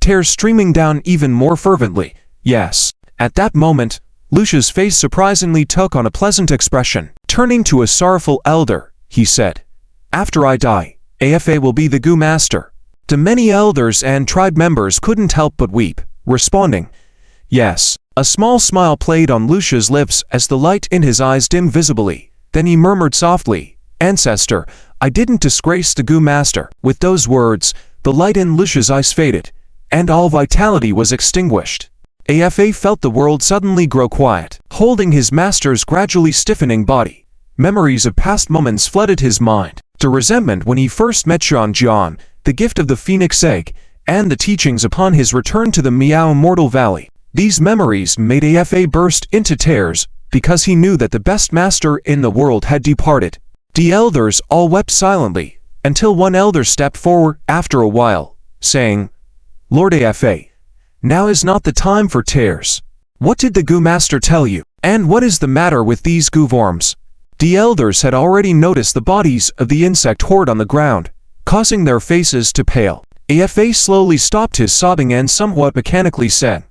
tears streaming down even more fervently. "Yes." At that moment, Lucia's face surprisingly took on a pleasant expression. Turning to a sorrowful elder, he said, "After I die, Afa will be the Gu Master." The many elders and tribe members couldn't help but weep, responding, "Yes." A small smile played on Lucia's lips as the light in his eyes dimmed visibly. Then he murmured softly, "Ancestor, I didn't disgrace the Gu Master." With those words, the light in Lucia's eyes faded, and all vitality was extinguished. Afa felt the world suddenly grow quiet. Holding his master's gradually stiffening body, memories of past moments flooded his mind. The resentment when he first met Zuoan, the gift of the Phoenix Egg, and the teachings upon his return to the Miao Immortal Valley. These memories made Afa burst into tears, because he knew that the best master in the world had departed. The elders all wept silently, until one elder stepped forward after a while, saying, "Lord Afa, now is not the time for tears. What did the Gu Master tell you? And what is the matter with these Gu worms?" The elders had already noticed the bodies of the insect horde on the ground, causing their faces to pale. Afa slowly stopped his sobbing and somewhat mechanically said,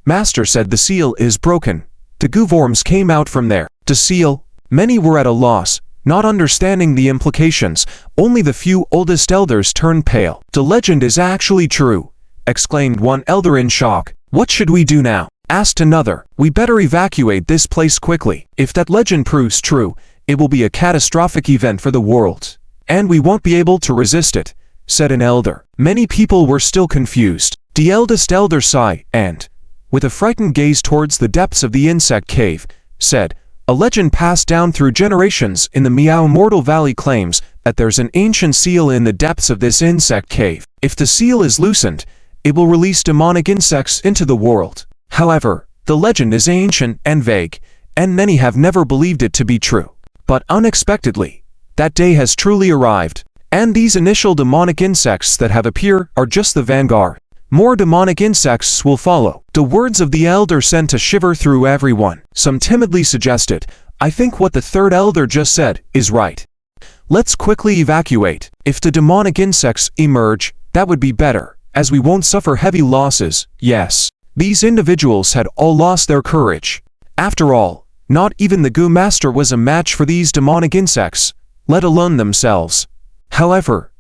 "Master said the seal is broken. The Gu worms came out from there." The seal? Many were at a loss, not understanding the implications. Only the few oldest elders turned pale. "The legend is actually true," exclaimed one elder in shock. "What should we do now?" asked another. "We better evacuate this place quickly. If that legend proves true, it will be a catastrophic event for the world, and we won't be able to resist it," said an elder. Many people were still confused. The eldest elder sighed and, with a frightened gaze towards the depths of the insect cave, said, "A legend passed down through generations in the Miao Immortal Valley claims that there's an ancient seal in the depths of this insect cave. If the seal is loosened, it will release demonic insects into the world. However, the legend is ancient and vague, and many have never believed it to be true. But unexpectedly, that day has truly arrived, and these initial demonic insects that have appeared are just the vanguard. More demonic insects will follow." The words of the elder sent a shiver through everyone. Some timidly suggested, "I think what the third elder just said is right. Let's quickly evacuate. If the demonic insects emerge, that would be better, as we won't suffer heavy losses." Yes, these individuals had all lost their courage. After all, not even the Gu Master was a match for these demonic insects, let alone themselves. However,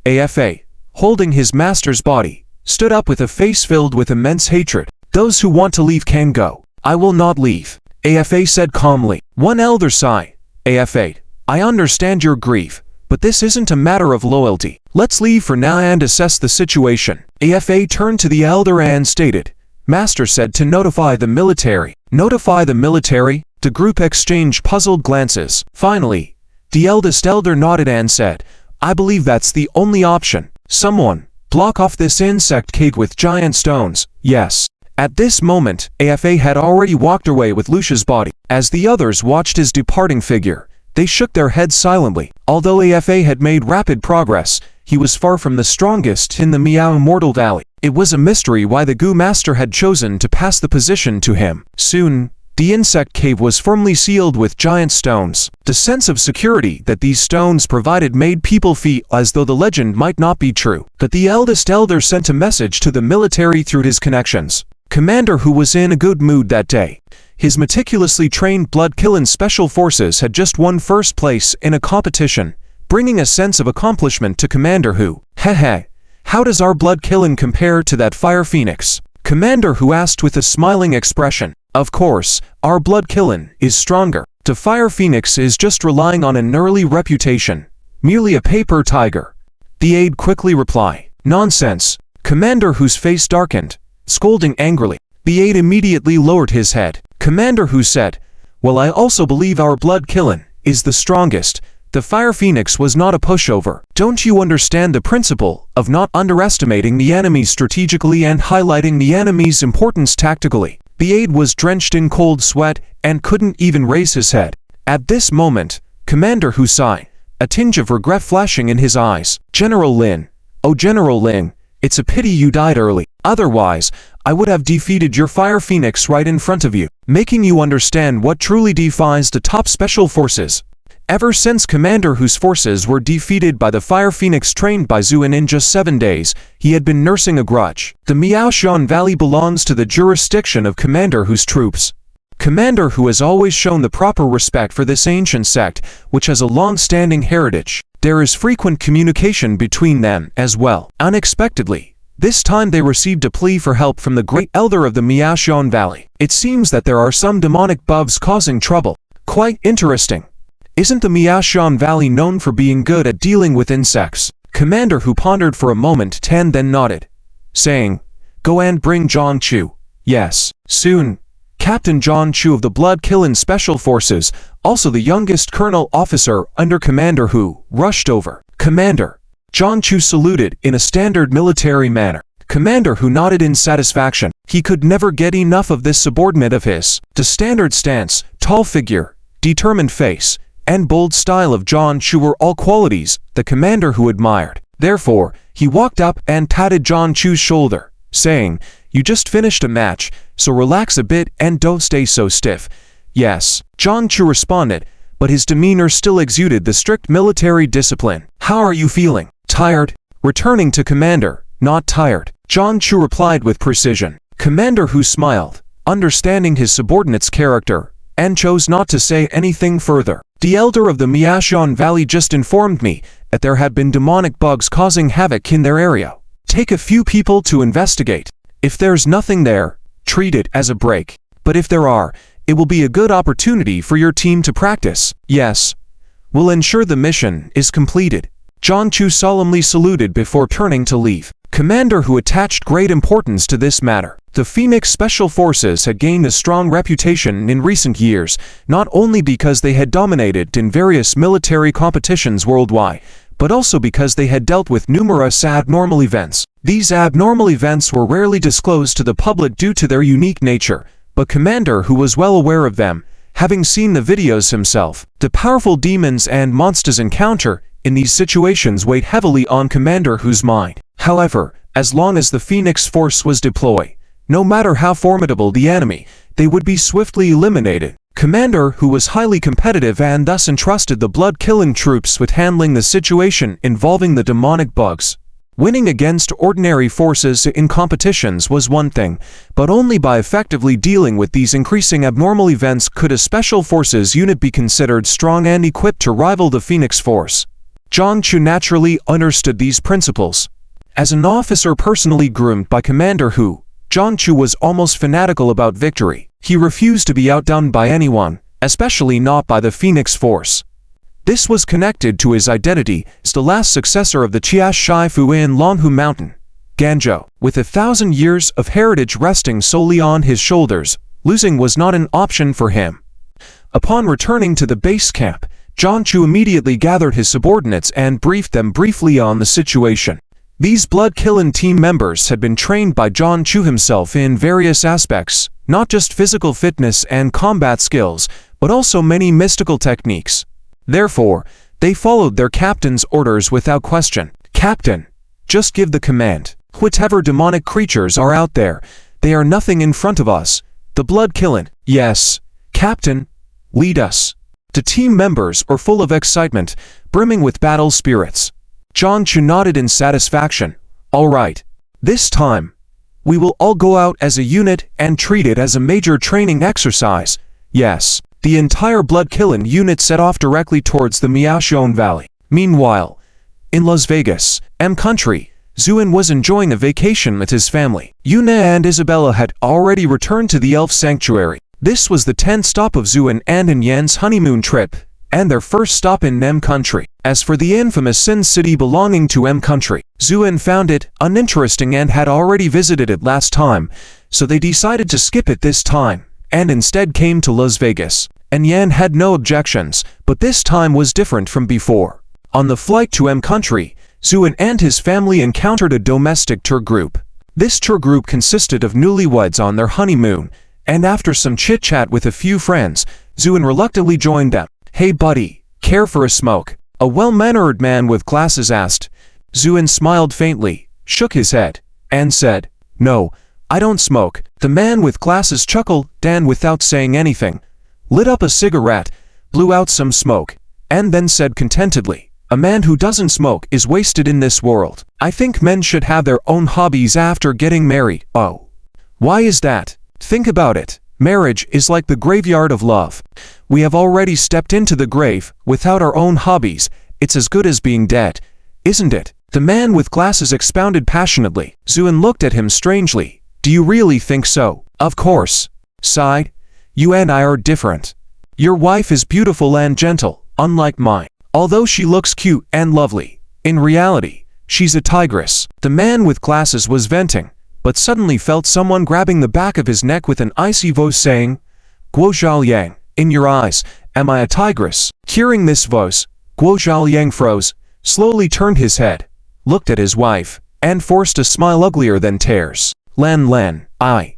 Afa, holding his master's body, stood up with a face filled with immense hatred. "Those who want to leave can go. I will not leave," Afa said calmly. One elder sighed. "Afa, I understand your grief, but this isn't a matter of loyalty. Let's leave for now and assess the situation." Afa turned to the elder and stated, "Master said to notify the military." "Notify the military?" The group exchanged puzzled glances. Finally, the eldest elder nodded and said, "I believe that's the only option. Someone block off this insect cave with giant stones." Yes. At this moment, Afa had already walked away with Lucia's body. As the others watched his departing figure, they shook their heads silently. Although Afa had made rapid progress, he was far from the strongest in the Miao Immortal Valley. It was a mystery why the Gu Master had chosen to pass the position to him. Soon, the insect cave was firmly sealed with giant stones. The sense of security that these stones provided made people feel as though the legend might not be true. But the eldest elder sent a message to the military through his connections. Commander, who was in a good mood that day. His meticulously trained blood-killing special forces had just won first place in a competition, bringing a sense of accomplishment to Commander Hu. "Heh, how does our blood-killing compare to that fire phoenix?" Commander Hu asked with a smiling expression. "Of course, our blood-killing is stronger. The fire phoenix is just relying on an early reputation, merely a paper tiger," the aide quickly replied. "Nonsense." Commander Hu's face darkened, scolding angrily. The aide immediately lowered his head. Commander Hu said, "Well, I also believe our blood killing is the strongest. The Fire Phoenix was not a pushover. Don't you understand the principle of not underestimating the enemy strategically and highlighting the enemy's importance tactically?" The aide was drenched in cold sweat and couldn't even raise his head. At this moment, Commander Hu sighed, a tinge of regret flashing in his eyes. "General Lin, oh General Lin, it's a pity you died early. Otherwise, I would have defeated your Fire Phoenix right in front of you, making you understand what truly defies the top special forces." Ever since Commander Hu's forces were defeated by the Fire Phoenix trained by Zuoan in just 7 days, he had been nursing a grudge. The Miaoshan Valley belongs to the jurisdiction of Commander Hu's troops. Commander Hu has always shown the proper respect for this ancient sect, which has a long-standing heritage. There is frequent communication between them as well. Unexpectedly, this time they received a plea for help from the Great Elder of the Miaoshan Valley. It seems that there are some demonic bugs causing trouble. Quite interesting. Isn't the Miaoshan Valley known for being good at dealing with insects? Commander Hu pondered for a moment and then nodded, saying, "Go and bring Zhang Chu." Yes, soon. Captain Zhang Chu of the Blood Killing Special Forces, also the youngest colonel officer under Commander Hu, rushed over. "Commander." Zhang Chu saluted in a standard military manner. Commander Hu nodded in satisfaction. He could never get enough of this subordinate of his. The standard stance, tall figure, determined face, and bold style of Zhang Chu were all qualities the Commander Hu admired. Therefore, he walked up and patted Zhang Chu's shoulder, saying, "You just finished a match, so relax a bit and don't stay so stiff." "Yes," Zhang Chu responded, but his demeanor still exuded the strict military discipline. "How are you feeling? Tired?" Returning to Commander, "Not tired," Zhang Chu replied with precision. Commander Hu smiled, understanding his subordinate's character, and chose not to say anything further. "The elder of the Miaoshan Valley just informed me that there had been demonic bugs causing havoc in their area. Take a few people to investigate. If there's nothing there, treat it as a break. But if there are, it will be a good opportunity for your team to practice. Yes, we'll ensure the mission is completed." Zhang Chu solemnly saluted before turning to leave. Commander Hu attached great importance to this matter. The Phoenix Special Forces had gained a strong reputation in recent years, not only because they had dominated in various military competitions worldwide, but also because they had dealt with numerous abnormal events. These abnormal events were rarely disclosed to the public due to their unique nature, but Commander Hu was well aware of them, having seen the videos himself. The powerful demons and monsters encounter in these situations weighed heavily on Commander Hu's mind. However, as long as the Phoenix Force was deployed, no matter how formidable the enemy, they would be swiftly eliminated. Commander Hu was highly competitive and thus entrusted the blood-killing troops with handling the situation involving the demonic bugs. Winning against ordinary forces in competitions was one thing, but only by effectively dealing with these increasing abnormal events could a special forces unit be considered strong and equipped to rival the Phoenix Force. Zhang Chu naturally understood these principles. As an officer personally groomed by Commander Hu, Zhang Chu was almost fanatical about victory. He refused to be outdone by anyone, especially not by the Phoenix Force. This was connected to his identity as the last successor of the Chia Shai Fu in Longhu Mountain, Ganzhou. With 1,000 years of heritage resting solely on his shoulders, losing was not an option for him. Upon returning to the base camp, Zhang Chu immediately gathered his subordinates and briefed them briefly on the situation. These blood-killing team members had been trained by Zhang Chu himself in various aspects, not just physical fitness and combat skills, but also many mystical techniques. Therefore, they followed their captain's orders without question. "Captain, just give the command. Whatever demonic creatures are out there, they are nothing in front of us. The blood-killing." "Yes, Captain, lead us." The team members were full of excitement, brimming with battle spirits. Zhang Chu nodded in satisfaction. "All right. This time, we will all go out as a unit and treat it as a major training exercise." Yes. The entire blood-killing unit set off directly towards the Miaoshan Valley. Meanwhile, in Las Vegas, country, Zuoan was enjoying a vacation with his family. Yuna and Isabella had already returned to the Elf Sanctuary. This was the 10th stop of Zuoan and Yan's honeymoon trip, and their first stop in M country. As for the infamous Sin City belonging to M country, Zuoan found it uninteresting and had already visited it last time, so they decided to skip it this time, and instead came to Las Vegas. And Yan had no objections, but this time was different from before. On the flight to M country, Zuoan and his family encountered a domestic tour group. This tour group consisted of newlyweds on their honeymoon, and after some chit-chat with a few friends, Zuoan reluctantly joined them. "Hey buddy, care for a smoke?" a well-mannered man with glasses asked. Zuoan smiled faintly, shook his head, and said, "No, I don't smoke." The man with glasses chuckled, and without saying anything, lit up a cigarette, blew out some smoke, and then said contentedly, "A man who doesn't smoke is wasted in this world. I think men should have their own hobbies after getting married." "Oh. Why is that?" "Think about it. Marriage is like the graveyard of love. We have already stepped into the grave. Without our own hobbies, it's as good as being dead, isn't it?" The man with glasses expounded passionately. Zuoan looked at him strangely. "Do you really think so?" "Of course," sighed. "You and I are different. Your wife is beautiful and gentle, unlike mine. Although she looks cute and lovely, in reality, she's a tigress." The man with glasses was venting, but suddenly felt someone grabbing the back of his neck with an icy voice saying, "Guo Zhaoyang, in your eyes, am I a tigress?" Hearing this voice, Guo Zhaoyang froze, slowly turned his head, looked at his wife, and forced a smile uglier than tears. "Lan, I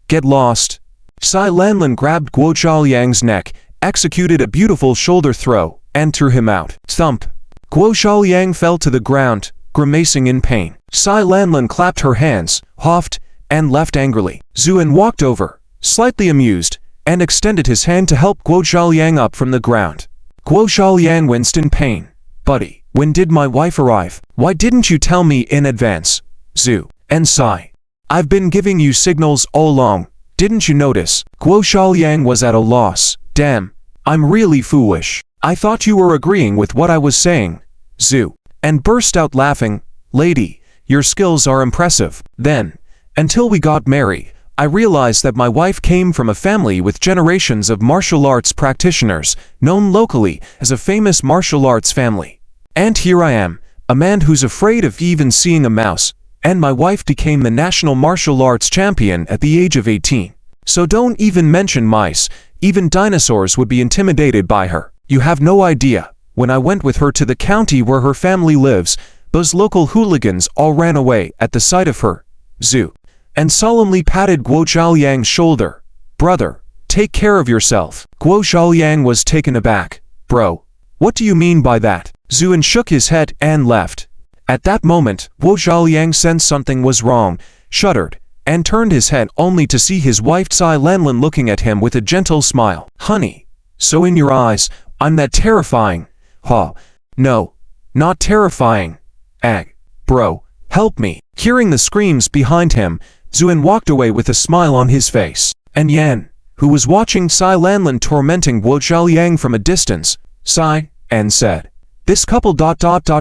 get lost." Sai Lanlan grabbed Guo Zhaoyang's neck, executed a beautiful shoulder throw, and threw him out. Thump! Guo Zhaoyang fell to the ground, grimacing in pain. Sai Lanlan clapped her hands, huffed, and left angrily. Zuoan walked over, slightly amused, and extended his hand to help Guo Zhaoyang up from the ground. Guo Zhaoyang winced in pain. "Buddy, when did my wife arrive? Why didn't you tell me in advance?" "Zu and Sai, I've been giving you signals all along. Didn't you notice?" Guo Zhaoyang was at a loss. "Damn, I'm really foolish. I thought you were agreeing with what I was saying." Zu, and burst out laughing. "Lady, your skills are impressive. Then, until we got married, I realized that my wife came from a family with generations of martial arts practitioners, known locally as a famous martial arts family. And here I am, a man who's afraid of even seeing a mouse, and my wife became the national martial arts champion at the age of 18. So don't even mention mice, even dinosaurs would be intimidated by her. You have no idea, when I went with her to the county where her family lives, those local hooligans all ran away at the sight of her." Zu, and solemnly patted Guo Zhaoyang's shoulder. "Brother, take care of yourself." Guo Zhaoyang was taken aback. "Bro, what do you mean by that?" Zuoan shook his head and left. At that moment, Guo Zhaoyang sensed something was wrong, shuddered, and turned his head only to see his wife Sai Lanlan looking at him with a gentle smile. "Honey, so in your eyes, I'm that terrifying?" "Huh. No, not terrifying. Ag. Bro, help me." Hearing the screams behind him, Zuoan walked away with a smile on his face. And Yan, who was watching Sai Lanlan tormenting Guo Zhaoyang from a distance, sighed and said, "This couple ...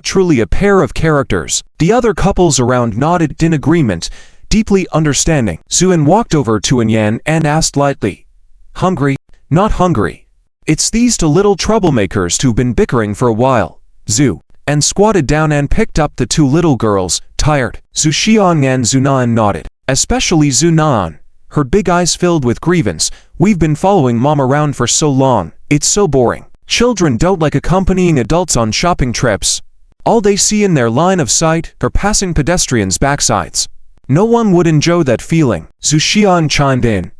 truly a pair of characters." The other couples around nodded in agreement, deeply understanding. Zuoan walked over to Yan and asked lightly, "Hungry?" "Not hungry. It's these two little troublemakers who've been bickering for a while." Zu, and squatted down and picked up the two little girls, tired. Zuxiang and Zunan nodded, especially Zunan, her big eyes filled with grievance. "We've been following Mom around for so long, it's so boring. Children don't like accompanying adults on shopping trips. All they see in their line of sight are passing pedestrians' backsides. No one would enjoy that feeling." Zuxian chimed in.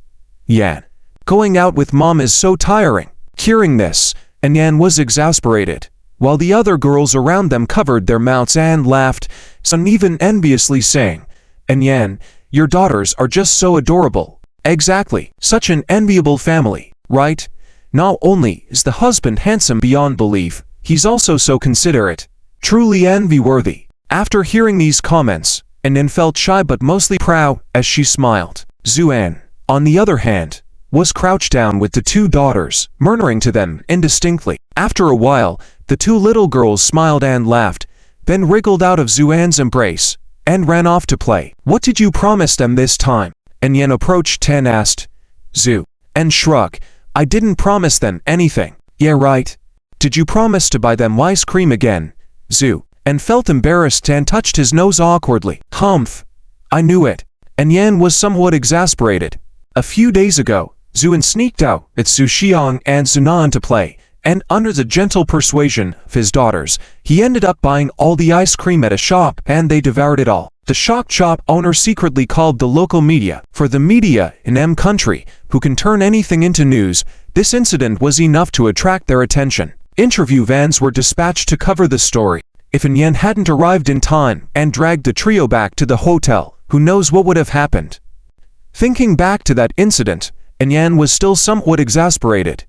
"Yan, going out with Mom is so tiring." Hearing this, Yan was exasperated, while the other girls around them covered their mouths and laughed, some even enviously saying, "Yan, your daughters are just so adorable." "Exactly, such an enviable family, right? Not only is the husband handsome beyond belief, he's also so considerate. Truly envy-worthy." After hearing these comments, Yan felt shy but mostly proud as she smiled. Zuoan, on the other hand, was crouched down with the two daughters, murmuring to them indistinctly. After a while, the two little girls smiled and laughed, then wriggled out of Zuoan's embrace, and ran off to play. "What did you promise them this time?" And Yan approached and asked. Zu, and shrugged. "I didn't promise them anything." "Yeah right. Did you promise to buy them ice cream again, Zuoan felt embarrassed and touched his nose awkwardly. Humph. I knew it. And Yan was somewhat exasperated. A few days ago, Zuoan sneaked out at Zuxiang and Zunan to play, and under the gentle persuasion of his daughters, he ended up buying all the ice cream at a shop and they devoured it all. The shock shop owner secretly called the local media. For the media in M country, who can turn anything into news, this incident was enough to attract their attention. Interview vans were dispatched to cover the story. If Yan hadn't arrived in time and dragged the trio back to the hotel, who knows what would have happened. Thinking back to that incident, Yan was still somewhat exasperated.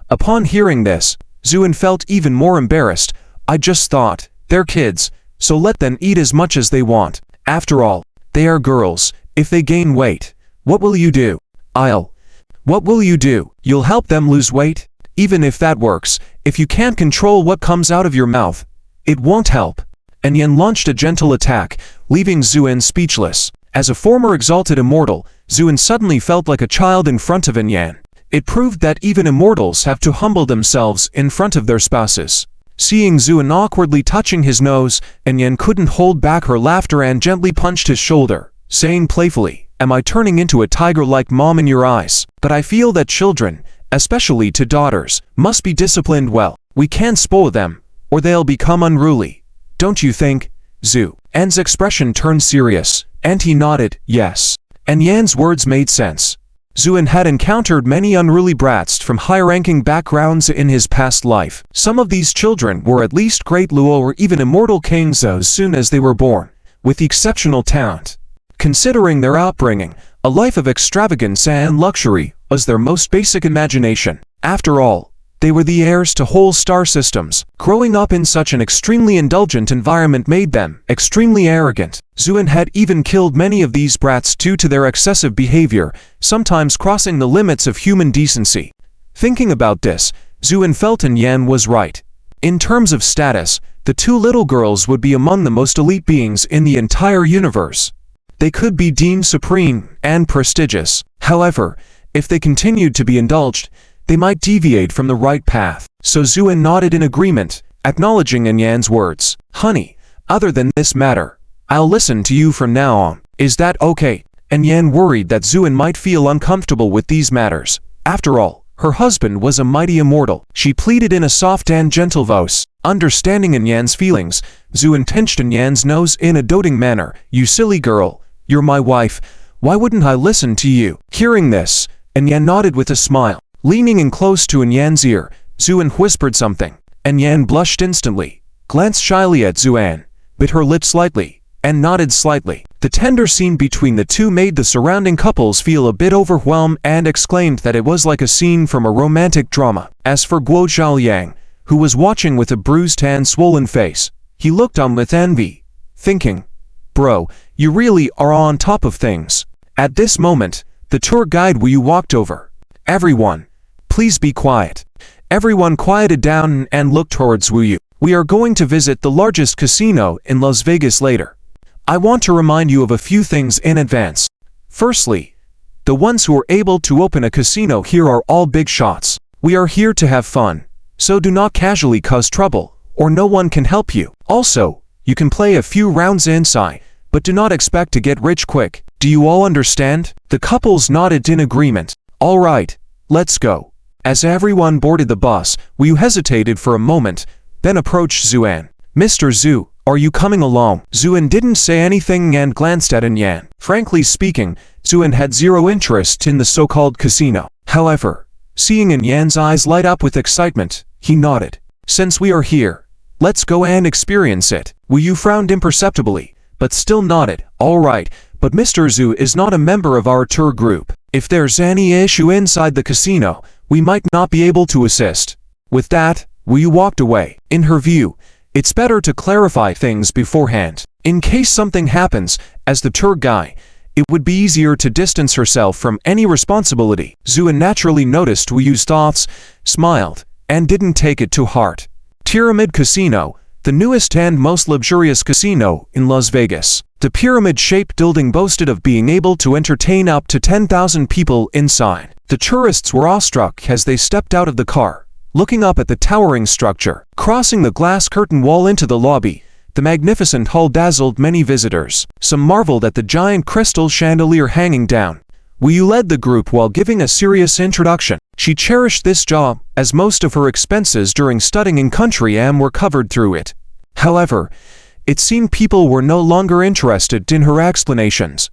Upon hearing this, Zuoan felt even more embarrassed. I just thought, they're kids, so let them eat as much as they want. After all, they are girls. If they gain weight, what will you do? What will you do? You'll help them lose weight? Even if that works, if you can't control what comes out of your mouth, it won't help. And Yan launched a gentle attack, leaving Zuoan speechless. As a former exalted immortal, Zuoan suddenly felt like a child in front of Yan. It proved that even immortals have to humble themselves in front of their spouses. Seeing Zuoan awkwardly touching his nose, Yan couldn't hold back her laughter and gently punched his shoulder, saying playfully, Am I turning into a tiger like mom in your eyes? But I feel that children, especially to daughters, must be disciplined well. We can't spoil them, or they'll become unruly. Don't you think? Zuoan's expression turned serious, and he nodded, yes. And Yan's words made sense. Zuoan had encountered many unruly brats from high-ranking backgrounds in his past life. Some of these children were at least great Luo or even immortal kings as soon as they were born, with exceptional talent. Considering their upbringing, a life of extravagance and luxury was their most basic imagination. After all, they were the heirs to whole star systems. Growing up in such an extremely indulgent environment made them extremely arrogant. Zuoan had even killed many of these brats due to their excessive behavior, sometimes crossing the limits of human decency. Thinking about this, Zuoan felt Yan was right. In terms of status, the two little girls would be among the most elite beings in the entire universe. They could be deemed supreme and prestigious. However, if they continued to be indulged, they might deviate from the right path. So Zuoan nodded in agreement, acknowledging Yan's words. Honey, other than this matter, I'll listen to you from now on. Is that okay? Yan worried that Zuoan might feel uncomfortable with these matters. After all, her husband was a mighty immortal. She pleaded in a soft and gentle voice. Understanding Yan's feelings, Zuoan pinched Yan's nose in a doting manner. You silly girl, you're my wife. Why wouldn't I listen to you? Hearing this, Yan nodded with a smile. Leaning in close to Yan's ear, Zuoan whispered something. Yan blushed instantly, glanced shyly at Zuoan, bit her lip slightly, and nodded slightly. The tender scene between the two made the surrounding couples feel a bit overwhelmed and exclaimed that it was like a scene from a romantic drama. As for Guo Zhaoyang, who was watching with a bruised and swollen face, he looked on with envy, thinking, Bro, you really are on top of things. At this moment, the tour guide Wu Yu walked over. Everyone, please be quiet. Everyone quieted down and looked towards Wu Yu. We are going to visit the largest casino in Las Vegas later. I want to remind you of a few things in advance. Firstly, the ones who are able to open a casino here are all big shots. We are here to have fun, so do not casually cause trouble, or no one can help you. Also, you can play a few rounds inside, but do not expect to get rich quick. Do you all understand? The couples nodded in agreement. All right, let's go. As everyone boarded the bus, Wu Yu hesitated for a moment, then approached Zuoan. Mr. Zhu, are you coming along? Zuoan didn't say anything and glanced at Yan. Frankly speaking, Zuoan had zero interest in the so-called casino. However, seeing Yan's eyes light up with excitement, he nodded. Since we are here, let's go and experience it. Wu Yu frowned imperceptibly, but still nodded. All right, but Mr. Zhu is not a member of our tour group. If there's any issue inside the casino, we might not be able to assist. With that, Wu Yu walked away. In her view, it's better to clarify things beforehand. In case something happens, as the tour guide, it would be easier to distance herself from any responsibility. Zuoan naturally noticed Wu Yu's thoughts, smiled, and didn't take it to heart. Pyramid Casino, the newest and most luxurious casino in Las Vegas. The pyramid-shaped building boasted of being able to entertain up to 10,000 people inside. The tourists were awestruck as they stepped out of the car, looking up at the towering structure. Crossing the glass curtain wall into the lobby, the magnificent hall dazzled many visitors. Some marveled at the giant crystal chandelier hanging down. Wu led the group while giving a serious introduction. She cherished this job, as most of her expenses during studying in Country Am were covered through it. However, it seemed people were no longer interested in her explanations.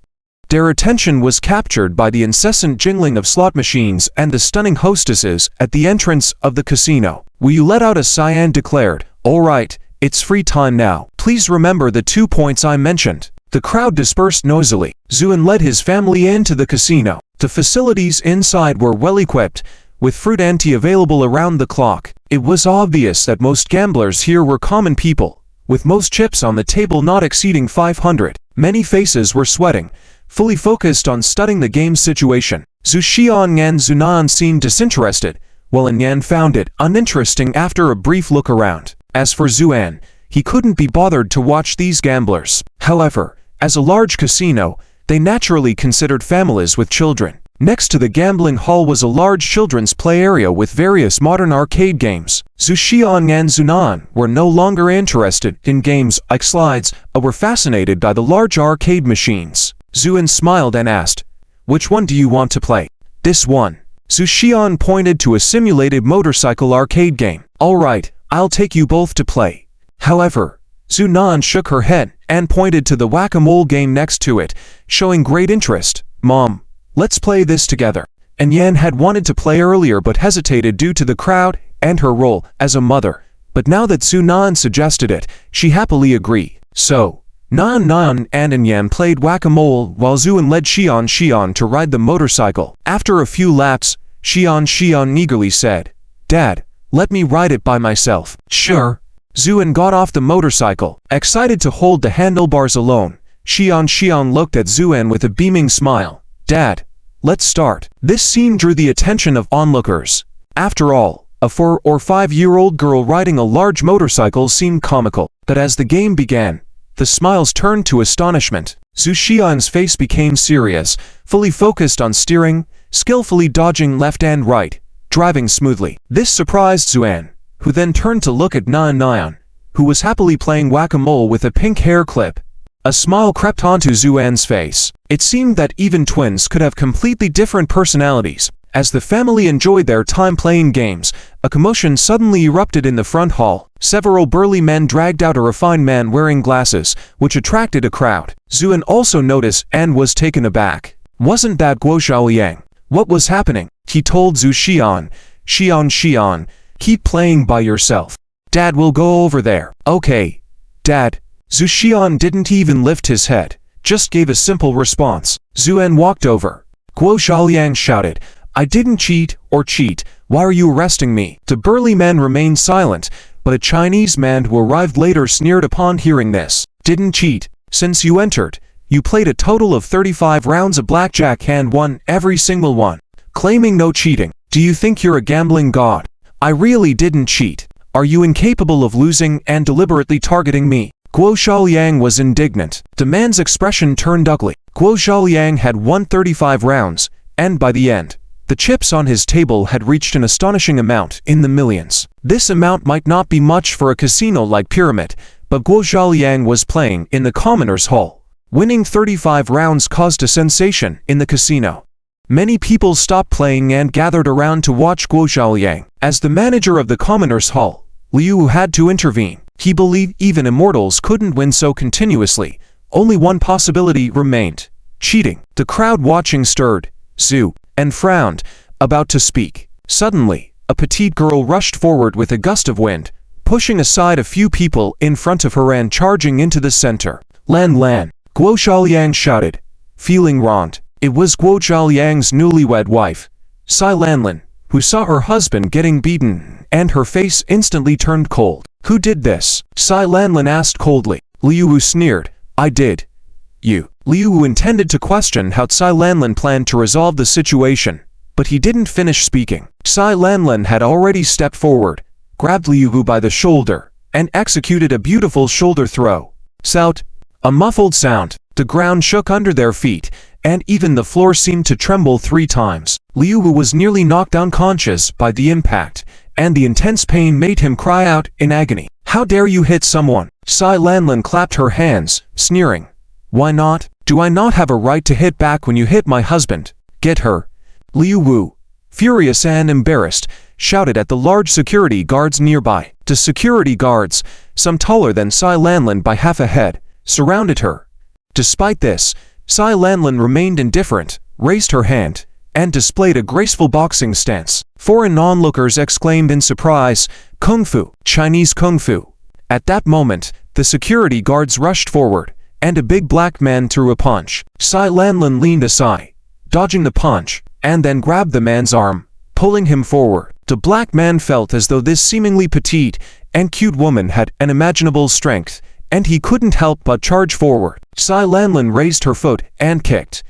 Their attention was captured by the incessant jingling of slot machines and the stunning hostesses at the entrance of the casino. Wu let out a sigh and declared, "All right, it's free time now. Please remember the 2 points I mentioned." The crowd dispersed noisily. Zuoan led his family into the casino. The facilities inside were well equipped, with fruit and tea available around the clock. It was obvious that most gamblers here were common people, with most chips on the table not exceeding 500. Many faces were sweating, fully focused on studying the game's situation. Zuoan and Zuoan seemed disinterested, while Anyan found it uninteresting after a brief look around. As for Zuoan, he couldn't be bothered to watch these gamblers. However, as a large casino, they naturally considered families with children. Next to the gambling hall was a large children's play area with various modern arcade games. Zuoan and Zuoan were no longer interested in games like slides, but were fascinated by the large arcade machines. Zuoan smiled and asked, "Which one do you want to play?" "This one." Zuoan pointed to a simulated motorcycle arcade game. "All right, I'll take you both to play." However, Zuoan shook her head and pointed to the whack-a-mole game next to it, showing great interest. "Mom, let's play this together." Anyan had wanted to play earlier but hesitated due to the crowd and her role as a mother, but now that Zuoan suggested it, she happily agreed. So, Nan and Anyan played whack-a-mole while Zuoan led Xian to ride the motorcycle. After a few laps, Xian eagerly said, "Dad, let me ride it by myself." "Sure." Zuoan got off the motorcycle, excited to hold the handlebars alone. Xian looked at Zuoan with a beaming smile. "Dad, let's start." This scene drew the attention of onlookers. After all, a 4 or 5-year-old girl riding a large motorcycle seemed comical. But as the game began, the smiles turned to astonishment. Zuoan's face became serious, fully focused on steering, skillfully dodging left and right, driving smoothly. This surprised Zuoan, who then turned to look at Nan, who was happily playing whack-a-mole with a pink hair clip. A smile crept onto Zuoan's face. It seemed that even twins could have completely different personalities. As the family enjoyed their time playing games, a commotion suddenly erupted in the front hall. Several burly men dragged out a refined man wearing glasses, which attracted a crowd. Zuoan also noticed and was taken aback. Wasn't that Guo Xiaoliang? What was happening? He told Zuoan, Xian, "Keep playing by yourself. Dad will go over there." "Okay, Dad." Zuoan didn't even lift his head, just gave a simple response. Zuoan walked over. Guo Xiaoliang shouted, "I didn't cheat. Why are you arresting me?" The burly men remained silent, but a Chinese man who arrived later sneered upon hearing this. "Didn't cheat. Since you entered, you played a total of 35 rounds of blackjack and won every single one, claiming no cheating. Do you think you're a gambling god? I really didn't cheat. Are you incapable of losing and deliberately targeting me?" Guo Xiaoliang was indignant. The man's expression turned ugly. Guo Xiaoliang had won 35 rounds, and by the end, the chips on his table had reached an astonishing amount in the millions. This amount might not be much for a casino like Pyramid, but Guo Xiaoliang was playing in the Commoners' Hall. Winning 35 rounds caused a sensation in the casino. Many people stopped playing and gathered around to watch Guo Xiaoliang. As the manager of the Commoners' Hall, Liu had to intervene. He believed even immortals couldn't win so continuously. Only one possibility remained: cheating. The crowd watching stirred, and frowned, about to speak. Suddenly, a petite girl rushed forward with a gust of wind, pushing aside a few people in front of her and charging into the center. "Lan!" Guo Xiaoliang shouted, feeling wronged. It was Guo Xiaoliang's newlywed wife, Sai Lanlin, who saw her husband getting beaten, and her face instantly turned cold. "Who did this?" Sai Lanlin asked coldly. Liu sneered, "I did." "You?" Liu intended to question how Sai Lanlin planned to resolve the situation, but he didn't finish speaking. Sai Lanlin had already stepped forward, grabbed Liu by the shoulder, and executed a beautiful shoulder throw. Sout! A muffled sound. The ground shook under their feet, and even the floor seemed to tremble 3 times. Liu was nearly knocked unconscious by the impact, and the intense pain made him cry out in agony. "How dare you hit someone?" Sai Lanlin clapped her hands, sneering. "Why not? Do I not have a right to hit back when you hit my husband? Get her." Liu Wu, furious and embarrassed, shouted at the large security guards nearby. The security guards, some taller than Sai Lanlin by half a head, surrounded her. Despite this, Sai Lanlin remained indifferent, raised her hand, and displayed a graceful boxing stance. Foreign onlookers exclaimed in surprise, "Kung Fu, Chinese Kung Fu." At that moment, the security guards rushed forward, and a big black man threw a punch. Sai Lanlin leaned aside, dodging the punch, and then grabbed the man's arm, pulling him forward. The black man felt as though this seemingly petite and cute woman had unimaginable strength, and he couldn't help but charge forward. Sai Lanlin raised her foot and kicked.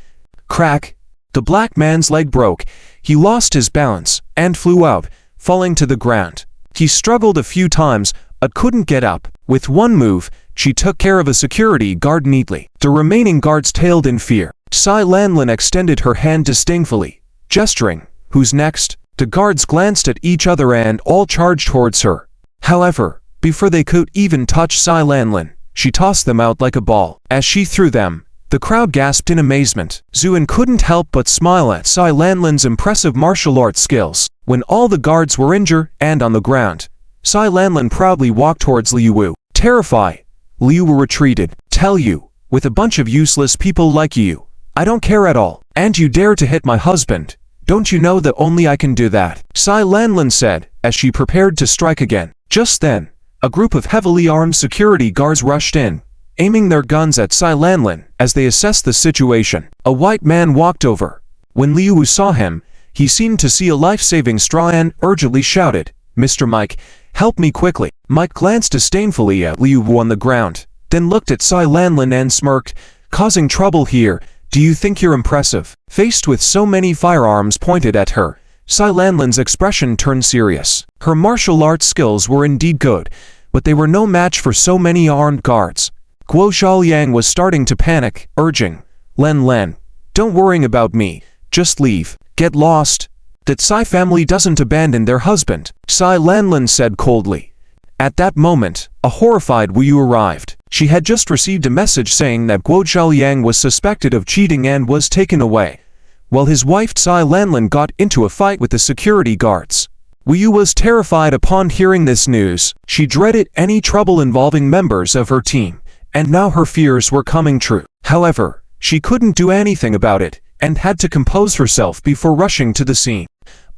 Crack! The black man's leg broke. He lost his balance and flew out, falling to the ground. He struggled a few times, but couldn't get up. With one move, she took care of a security guard neatly. The remaining guards tailed in fear. Sai Lanlin extended her hand disdainfully, gesturing, "Who's next?" The guards glanced at each other and all charged towards her. However, before they could even touch Sai Lanlin, she tossed them out like a ball. As she threw them, the crowd gasped in amazement. Zuoan couldn't help but smile at Sai Lanlin's impressive martial arts skills. When all the guards were injured and on the ground, Sai Lanlin proudly walked towards Liu Wu. Terrified, Liu Wu retreated. "Tell you, with a bunch of useless people like you, I don't care at all. And you dare to hit my husband. Don't you know that only I can do that?" Sai Lanlin said, as she prepared to strike again. Just then, a group of heavily armed security guards rushed in, aiming their guns at Sai Lanlin. As they assessed the situation, a white man walked over. When Liu Wu saw him, he seemed to see a life-saving straw and urgently shouted, "Mr. Mike, help me quickly." Mike glanced disdainfully at Liu Wu on the ground, then looked at Sai Lanlin and smirked, "Causing trouble here? Do you think you're impressive?" Faced with so many firearms pointed at her, Sai Lanlin's expression turned serious. Her martial arts skills were indeed good, but they were no match for so many armed guards. Guo Xiaoliang was starting to panic, urging, Len, don't worry about me, just leave, get lost. That Sai family doesn't abandon their husband, Sai Lanlin said coldly. At that moment, a horrified Wu Yu arrived. She had just received a message saying that Guo Xiaoliang was suspected of cheating and was taken away, while his wife Sai Lanlin got into a fight with the security guards. Wu Yu was terrified upon hearing this news. She dreaded any trouble involving members of her team, and now her fears were coming true. However, she couldn't do anything about it, and had to compose herself before rushing to the scene.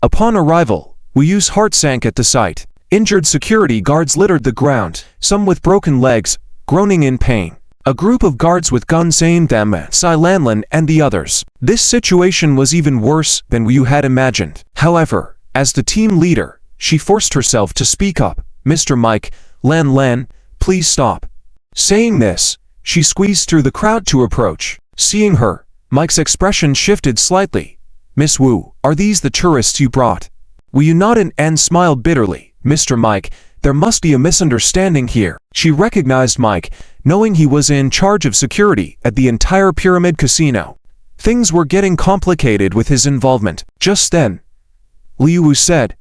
Upon arrival, Wu Yu's heart sank at the sight. Injured security guards littered the ground, some with broken legs, groaning in pain. A group of guards with guns aimed them at Sai Lanlin and the others. This situation was even worse than Wu Yu had imagined. However, as the team leader, she forced herself to speak up. "Mr. Mike, Lan, please stop." Saying this, she squeezed through the crowd to approach. Seeing her, Mike's expression shifted slightly. "Miss Wu, are these the tourists you brought?" Wu Yu nodded and smiled bitterly. "Mr. Mike, there must be a misunderstanding here." She recognized Mike, knowing he was in charge of security at the entire Pyramid Casino. Things were getting complicated with his involvement. Just then, Liu Wu said,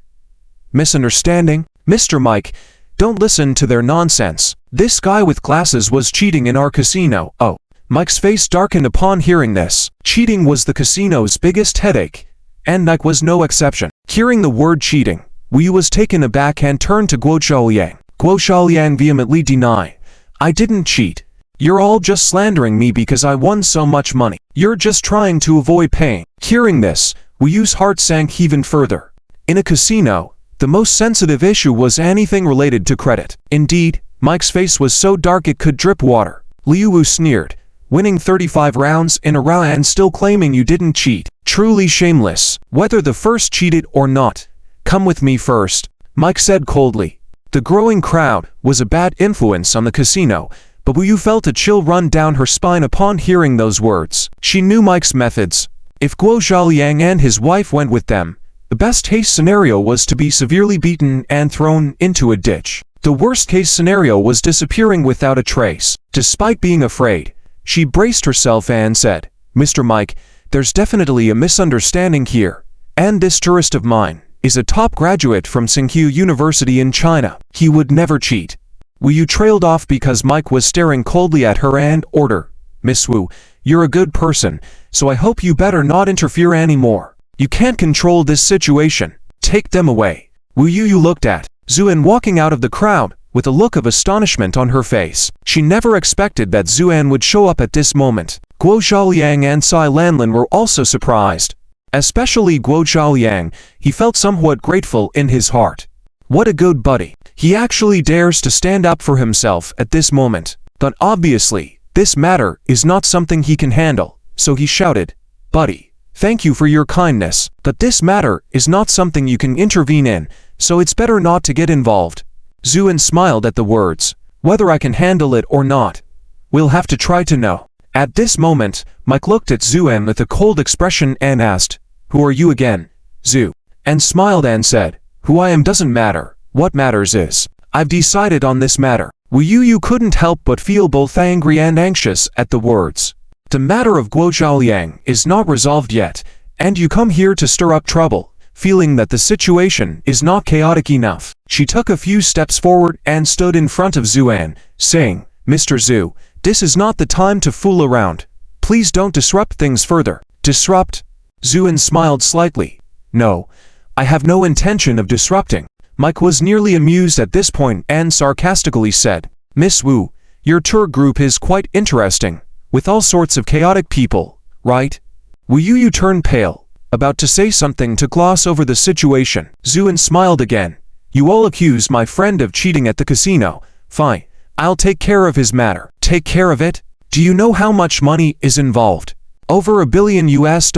"Misunderstanding? Mr. Mike, don't listen to their nonsense. This guy with glasses was cheating in our casino." Oh. Mike's face darkened upon hearing this. Cheating was the casino's biggest headache, and Mike was no exception. Hearing the word cheating, Wu Yu was taken aback and turned to Guo Xiaoliang. Guo Xiaoliang vehemently denied. "I didn't cheat. You're all just slandering me because I won so much money. You're just trying to avoid paying." Hearing this, Wu Yu's heart sank even further. In a casino, the most sensitive issue was anything related to credit. Indeed, Mike's face was so dark it could drip water. Liu Wu sneered, "Winning 35 rounds in a row and still claiming you didn't cheat. Truly shameless. Whether the first cheated or not, come with me first," Mike said coldly. The growing crowd was a bad influence on the casino, but Wu Yu felt a chill run down her spine upon hearing those words. She knew Mike's methods. If Guo Xiaoliang and his wife went with them, the best-case scenario was to be severely beaten and thrown into a ditch. The worst-case scenario was disappearing without a trace. Despite being afraid, she braced herself and said, "Mr. Mike, there's definitely a misunderstanding here, and this tourist of mine, is a top graduate from Tsinghua University in China. He would never cheat. Wu Yu trailed off because Mike was staring coldly at her and ordered, "Miss Wu, you're a good person, so I hope you better not interfere anymore. You can't control this situation. Take them away." Wu Yu looked at Zuoan walking out of the crowd with a look of astonishment on her face. She never expected that Zuoan would show up at this moment. Guo Zhaoliang and Cai Lanlin were also surprised. Especially Guo Zhaoliang, he felt somewhat grateful in his heart. What a good buddy. He actually dares to stand up for himself at this moment. But obviously, this matter is not something he can handle, so he shouted, "Buddy, thank you for your kindness, but this matter is not something you can intervene in, so it's better not to get involved." Zuoan smiled at the words. "Whether I can handle it or not, we'll have to try to know." At this moment, Mike looked at Zuoan with a cold expression and asked, "Who are you again, Zu?" and smiled and said, "Who I am doesn't matter. What matters is, I've decided on this matter." Wu Yu couldn't help but feel both angry and anxious at the words. The matter of Guo Zhaoliang is not resolved yet, and you come here to stir up trouble. Feeling that the situation is not chaotic enough, she took a few steps forward and stood in front of Zuoan, saying, "Mr. Zu, this is not the time to fool around. Please don't disrupt things further." "Disrupt?" Zuoan smiled slightly. "No, I have no intention of disrupting." Mike was nearly amused at this point and sarcastically said, "Miss Wu, your tour group is quite interesting, with all sorts of chaotic people, right?" Wu Yu turned pale, about to say something to gloss over the situation. Zuoan smiled again. "You all accuse my friend of cheating at the casino. Fine, I'll take care of his matter." "Take care of it? Do you know how much money is involved?" "Over $1 billion US.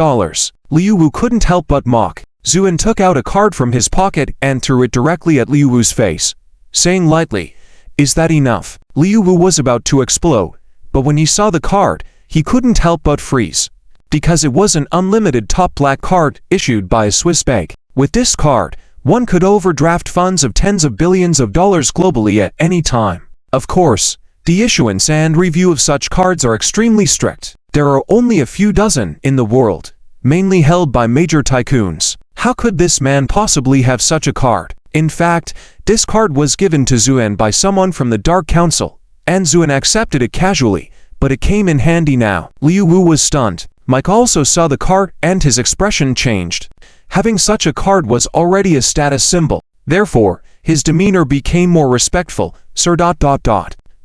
Liu Wu couldn't help but mock. Zuoan took out a card from his pocket and threw it directly at Liu Wu's face, saying lightly, "Is that enough?" Liu Wu was about to explode, but when he saw the card, he couldn't help but freeze. Because it was an unlimited top black card issued by a Swiss bank. With this card, one could overdraft funds of tens of billions of dollars globally at any time. Of course, the issuance and review of such cards are extremely strict. There are only a few dozen in the world, mainly held by major tycoons. How could this man possibly have such a card? In fact, this card was given to Zuoan by someone from the Dark Council, and Zuoan accepted it casually, but it came in handy now. Liu Wu was stunned. Mike also saw the card and his expression changed. Having such a card was already a status symbol. Therefore, his demeanor became more respectful. "Sir ...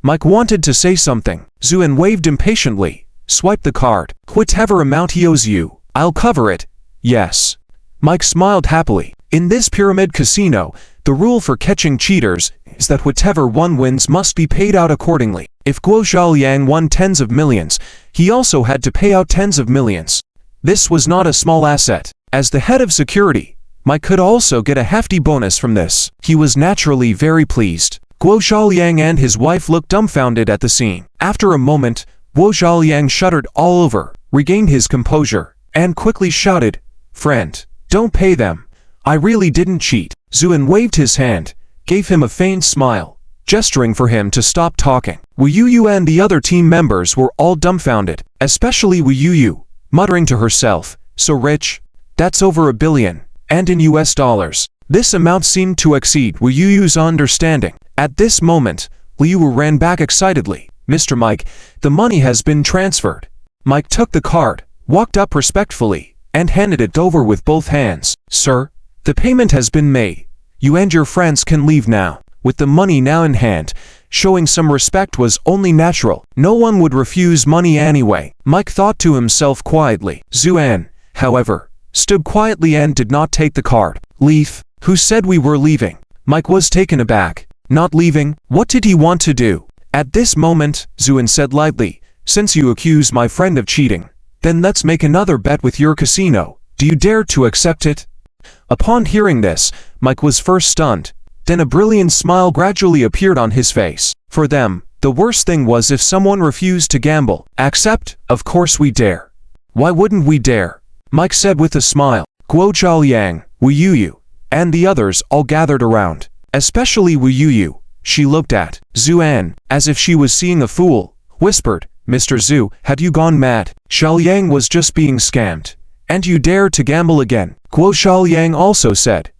Mike wanted to say something. Zuoan waved impatiently. "Swipe the card. Whatever amount he owes you, I'll cover it." "Yes." Mike smiled happily. In this pyramid casino, the rule for catching cheaters is that whatever one wins must be paid out accordingly. If Guo Zhaoliang won tens of millions, he also had to pay out tens of millions. This was not a small asset. As the head of security, Mike could also get a hefty bonus from this. He was naturally very pleased. Guo Zhaoliang and his wife looked dumbfounded at the scene. After a moment, Guo Zhaoliang shuddered all over, regained his composure, and quickly shouted, "Friend, don't pay them. I really didn't cheat." Zuoan waved his hand, gave him a faint smile, gesturing for him to stop talking. Wu Yu and the other team members were all dumbfounded, especially Wu Yu, muttering to herself, "So rich? That's over $1 billion, and in US dollars." This amount seemed to exceed Wu Yu's understanding. At this moment, Liu Wu ran back excitedly. "Mr. Mike, the money has been transferred." Mike took the card, walked up respectfully, and handed it over with both hands. "Sir, the payment has been made. You and your friends can leave now." With the money now in hand, showing some respect was only natural. No one would refuse money anyway. Mike thought to himself quietly. Zuoan, however, stood quietly and did not take the card. "Leave? Who said we were leaving?" Mike was taken aback. "Not leaving? What did he want to do?" At this moment, Zuoan said lightly, "Since you accuse my friend of cheating, then let's make another bet with your casino. Do you dare to accept it?" Upon hearing this, Mike was first stunned. Then a brilliant smile gradually appeared on his face. For them, the worst thing was if someone refused to gamble. "Accept? Of course we dare. Why wouldn't we dare?" Mike said with a smile. Guo Zhaoliang, Wu Yu, and the others all gathered around. Especially Wu Yu. She looked at Zuoan, as if she was seeing a fool, whispered, "Mr. Zu, have you gone mad? Zhaoliang was just being scammed. And you dare to gamble again?" Guo Zhaoliang also said,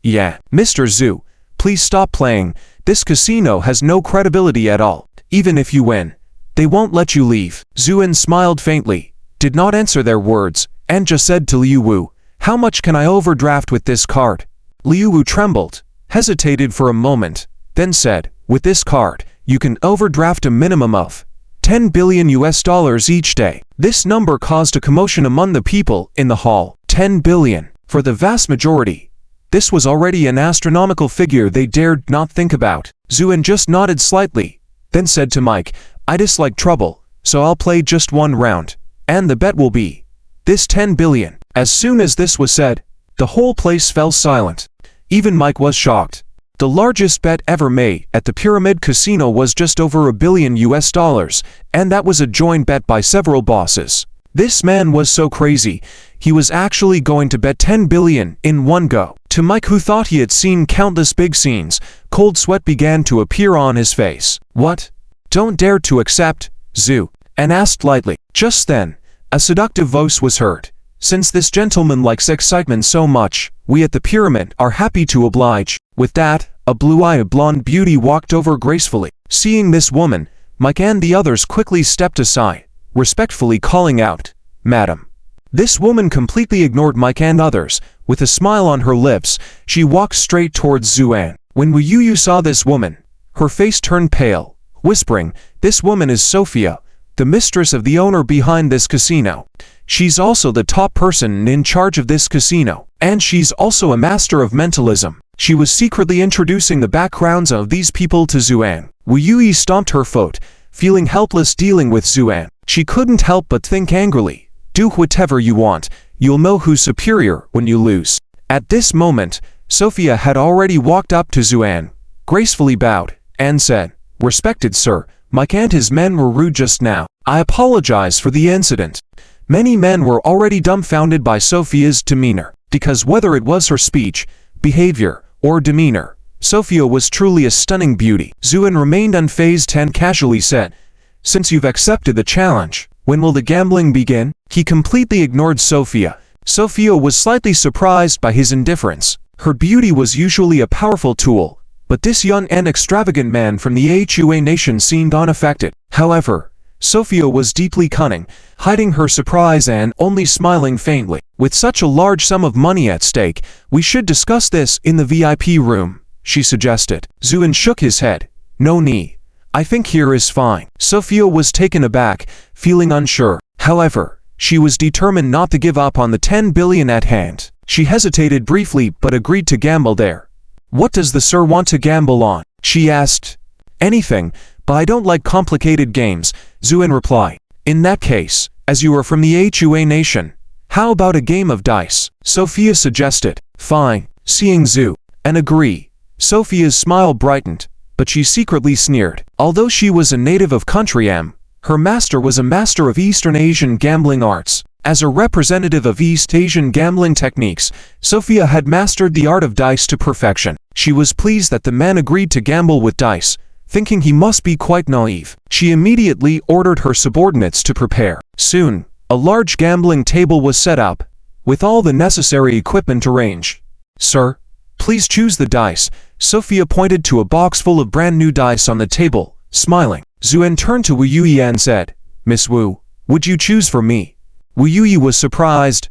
Yeah, Mr. Zhu, please stop playing. This casino has no credibility at all. Even if you win, they won't let you leave. Zuoan smiled faintly, did not answer their words, and just said to Liu Wu, how much can I overdraft with this card? Liu Wu trembled, hesitated for a moment, then said, with this card, you can overdraft a minimum of 10 billion US dollars each day. This number caused a commotion among the people in the hall. 10 billion. For the vast majority, this was already an astronomical figure they dared not think about. Zuoan just nodded slightly, then said to Mike, I dislike trouble, so I'll play just one round. And the bet will be this 10 billion. As soon as this was said, the whole place fell silent. Even Mike was shocked. The largest bet ever made at the Pyramid Casino was just over $1 billion US, and that was a joint bet by several bosses. This man was so crazy, he was actually going to bet 10 billion in one go. To Mike, who thought he had seen countless big scenes, cold sweat began to appear on his face. What? Don't dare to accept, Zhu, and asked lightly. Just then, a seductive voice was heard. Since this gentleman likes excitement so much, we at the pyramid are happy to oblige. With that, a blue-eyed blonde beauty walked over gracefully. Seeing this woman, Mike and the others quickly stepped aside, respectfully calling out, Madam. This woman completely ignored Mike and others. With a smile on her lips, she walked straight towards Zuoan. When Wu Yu saw this woman, her face turned pale, whispering, this woman is Sophia, the mistress of the owner behind this casino. She's also the top person in charge of this casino, and she's also a master of mentalism. She was secretly introducing the backgrounds of these people to Zuoan. Wu Yu stomped her foot, feeling helpless dealing with Zuoan. She couldn't help but think angrily, do whatever you want, you'll know who's superior when you lose. At this moment, Sophia had already walked up to Zuoan, gracefully bowed, and said, Respected sir, Mike and his men were rude just now. I apologize for the incident. Many men were already dumbfounded by Sophia's demeanor, because whether it was her speech, behavior, or demeanor, Sophia was truly a stunning beauty. Zuoan remained unfazed and casually said, Since you've accepted the challenge, when will the gambling begin? He completely ignored Sophia. Sophia was slightly surprised by his indifference. Her beauty was usually a powerful tool, but this young and extravagant man from the Hua nation seemed unaffected. However, Sophia was deeply cunning, hiding her surprise and only smiling faintly. With such a large sum of money at stake, we should discuss this in the VIP room, she suggested. Zuoan shook his head. No need. I think here is fine. Sophia was taken aback, feeling unsure. However, she was determined not to give up on the 10 billion at hand. She hesitated briefly but agreed to gamble there. What does the sir want to gamble on? She asked. Anything, but I don't like complicated games, Zuoan replied. In that case, as you are from the Hua nation, how about a game of dice? Sophia suggested. Fine. Seeing Zhu and agree. Sophia's smile brightened, but she secretly sneered. Although she was a native of country M, her master was a master of Eastern Asian gambling arts. As a representative of East Asian gambling techniques, Sophia had mastered the art of dice to perfection. She was pleased that the man agreed to gamble with dice, thinking he must be quite naive. She immediately ordered her subordinates to prepare. Soon, a large gambling table was set up, with all the necessary equipment arranged. Sir, please choose the dice. Sophia pointed to a box full of brand new dice on the table, smiling. Zuoan turned to Wu Yu and said, Miss Wu, would you choose for me? Wu Yu was surprised.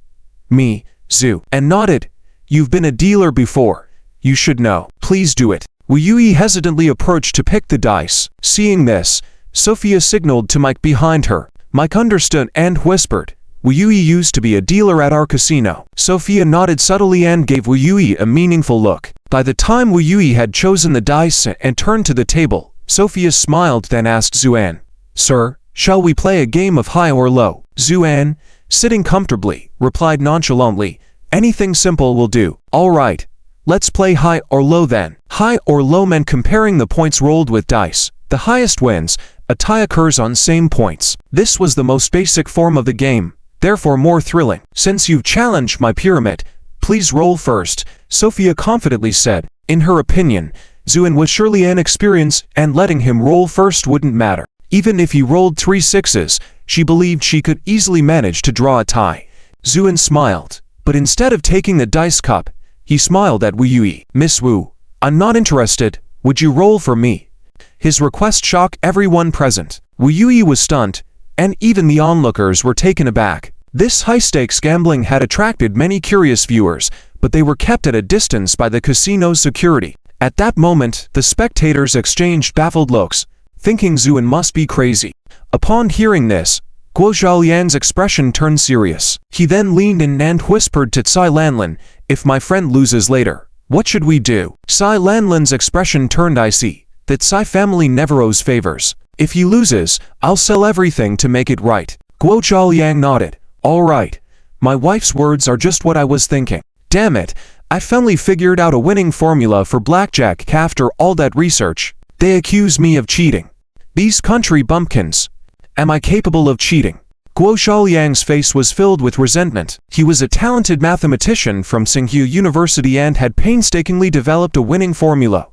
Me, Zhu, and nodded. You've been a dealer before. You should know. Please do it. Wu Yu hesitantly approached to pick the dice. Seeing this, Sophia signaled to Mike behind her. Mike understood and whispered, Wu Yu used to be a dealer at our casino. Sophia nodded subtly and gave Wu Yu a meaningful look. By the time Wu Yu had chosen the dice and turned to the table, Sophia smiled then asked Zuoan, Sir, shall we play a game of high or low? Zuoan, sitting comfortably, replied nonchalantly, Anything simple will do. All right. Let's play high or low then. High or low meant comparing the points rolled with dice. The highest wins. A tie occurs on same points. This was the most basic form of the game, therefore more thrilling. Since you've challenged my pyramid, please roll first, Sophia confidently said. In her opinion, Zuoan was surely inexperienced and letting him roll first wouldn't matter. Even if he rolled 3 sixes, she believed she could easily manage to draw a tie. Zuoan smiled, but instead of taking the dice cup, He smiled at Wu Yui. Miss Wu, I'm not interested. Would you roll for me? His request shocked everyone present. Wu Yui was stunned, and even the onlookers were taken aback. This high-stakes gambling had attracted many curious viewers, but they were kept at a distance by the casino's security. At that moment, the spectators exchanged baffled looks, thinking Zuoan must be crazy. Upon hearing this, Guo Zhaoliang's expression turned serious. He then leaned in and whispered to Tsai Lanlin, "If my friend loses later, what should we do?" Tsai Lanlin's expression turned icy. The Tsai family never owes favors. If he loses, I'll sell everything to make it right. Guo Zhaoliang nodded. All right. My wife's words are just what I was thinking. Damn it, I finally figured out a winning formula for blackjack after all that research. They accuse me of cheating. These country bumpkins. Am I capable of cheating? Guo Zhaoliang's face was filled with resentment. He was a talented mathematician from Tsinghua University and had painstakingly developed a winning formula,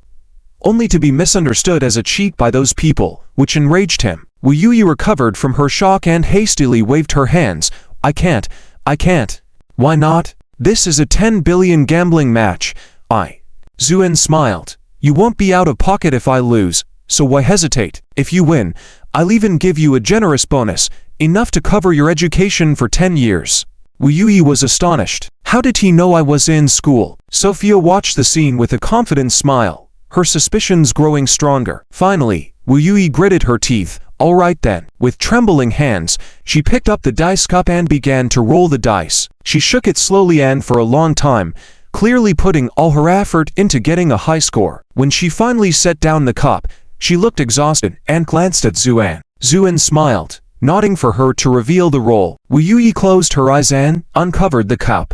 only to be misunderstood as a cheat by those people, which enraged him. Wu Yui recovered from her shock and hastily waved her hands. I can't. Why not? This is a 10 billion gambling match. Zuoan smiled. You won't be out of pocket if I lose, so why hesitate? If you win, I'll even give you a generous bonus, enough to cover your education for 10 years. Wu Yui was astonished. How did he know I was in school? Sophia watched the scene with a confident smile, her suspicions growing stronger. Finally, Wu Yui gritted her teeth. All right then. With trembling hands, she picked up the dice cup and began to roll the dice. She shook it slowly and for a long time, clearly putting all her effort into getting a high score. When she finally set down the cup, she looked exhausted and glanced at Zuoan. Zuoan smiled, nodding for her to reveal the roll. Wu Yui closed her eyes and uncovered the cup.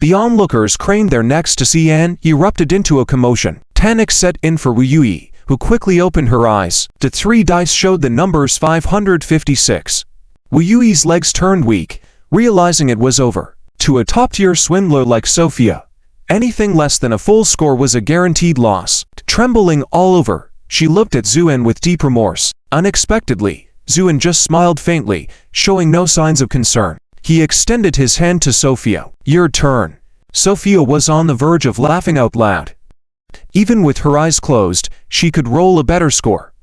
The onlookers craned their necks to see and erupted into a commotion. Panic set in for Wu Yui, who quickly opened her eyes. The 3 dice showed the numbers 556. Wu Yui's legs turned weak, realizing it was over. To a top-tier swindler like Sophia, anything less than a full score was a guaranteed loss. Trembling all over, she looked at Zuoan with deep remorse. Unexpectedly, Zuoan just smiled faintly, showing no signs of concern. He extended his hand to Sophia. Your turn. Sophia was on the verge of laughing out loud. Even with her eyes closed, she could roll a better score.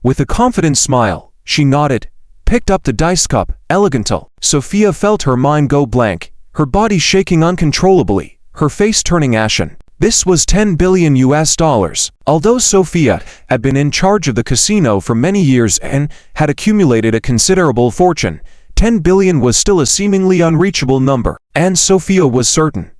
With a confident smile, she nodded, picked up the dice cup, elegantly. Sophia felt her mind go blank, her body shaking uncontrollably, her face turning ashen. This was $10 billion. Although Sophia had been in charge of the casino for many years and had accumulated a considerable fortune, 10 billion was still a seemingly unreachable number, and Sophia was certain.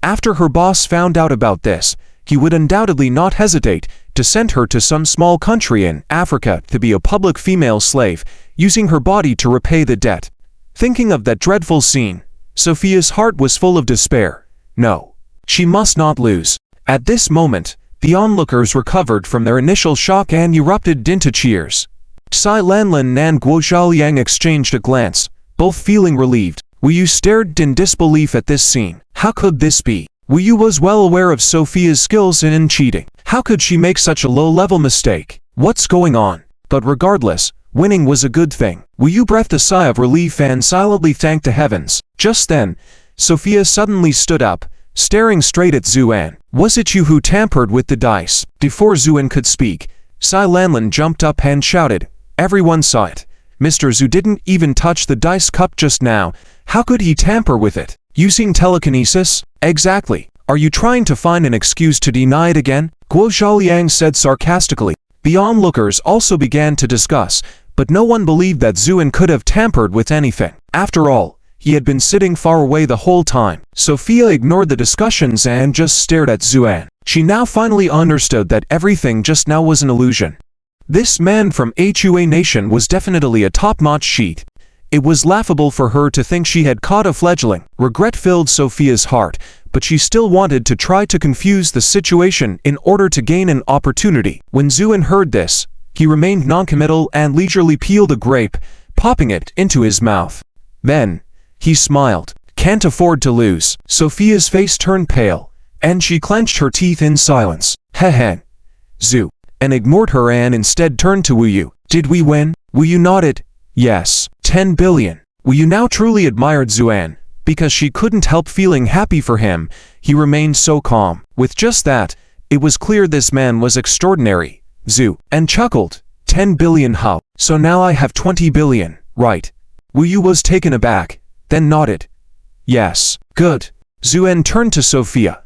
After her boss found out about this, he would undoubtedly not hesitate to send her to some small country in Africa to be a public female slave, using her body to repay the debt. Thinking of that dreadful scene, Sophia's heart was full of despair. No, she must not lose. At this moment, the onlookers recovered from their initial shock and erupted into cheers. Tsai Lanlin and Guo Zhaoliang exchanged a glance, both feeling relieved. Wu Yu stared in disbelief at this scene. How could this be? Wu Yu was well aware of Sophia's skills in cheating. How could she make such a low-level mistake? What's going on? But regardless, winning was a good thing. Wu Yu breathed a sigh of relief and silently thanked the heavens. Just then, Sophia suddenly stood up, staring straight at Zuoan. Was it you who tampered with the dice? Before Zuoan could speak, Tsai Lanlin jumped up and shouted. Everyone saw it. Mr. Zhu didn't even touch the dice cup just now. How could he tamper with it? Using telekinesis? Exactly. Are you trying to find an excuse to deny it again? Guo Zhaoliang said sarcastically. The onlookers also began to discuss, but no one believed that Zuoan could have tampered with anything. After all, he had been sitting far away the whole time. Sophia ignored the discussions and just stared at Zuoan. She now finally understood that everything just now was an illusion. This man from Hua Nation was definitely a top-notch cheat. It was laughable for her to think she had caught a fledgling. Regret filled Sophia's heart, but she still wanted to try to confuse the situation in order to gain an opportunity. When Zuoan heard this, he remained noncommittal and leisurely peeled a grape, popping it into his mouth. Then, he smiled. Can't afford to lose. Sophia's face turned pale, and she clenched her teeth in silence. Heh. Zhu. And ignored her and instead turned to Wu Yu. Did we win? Wu Yu nodded. Yes. 10 billion. Wu Yu now truly admired Zuoan, because she couldn't help feeling happy for him. He remained so calm. With just that, it was clear this man was extraordinary. Zuoan chuckled. 10 billion how? So now I have 20 billion, right? Wu Yu was taken aback, then nodded. Yes, good. Zuoan turned to Sophia.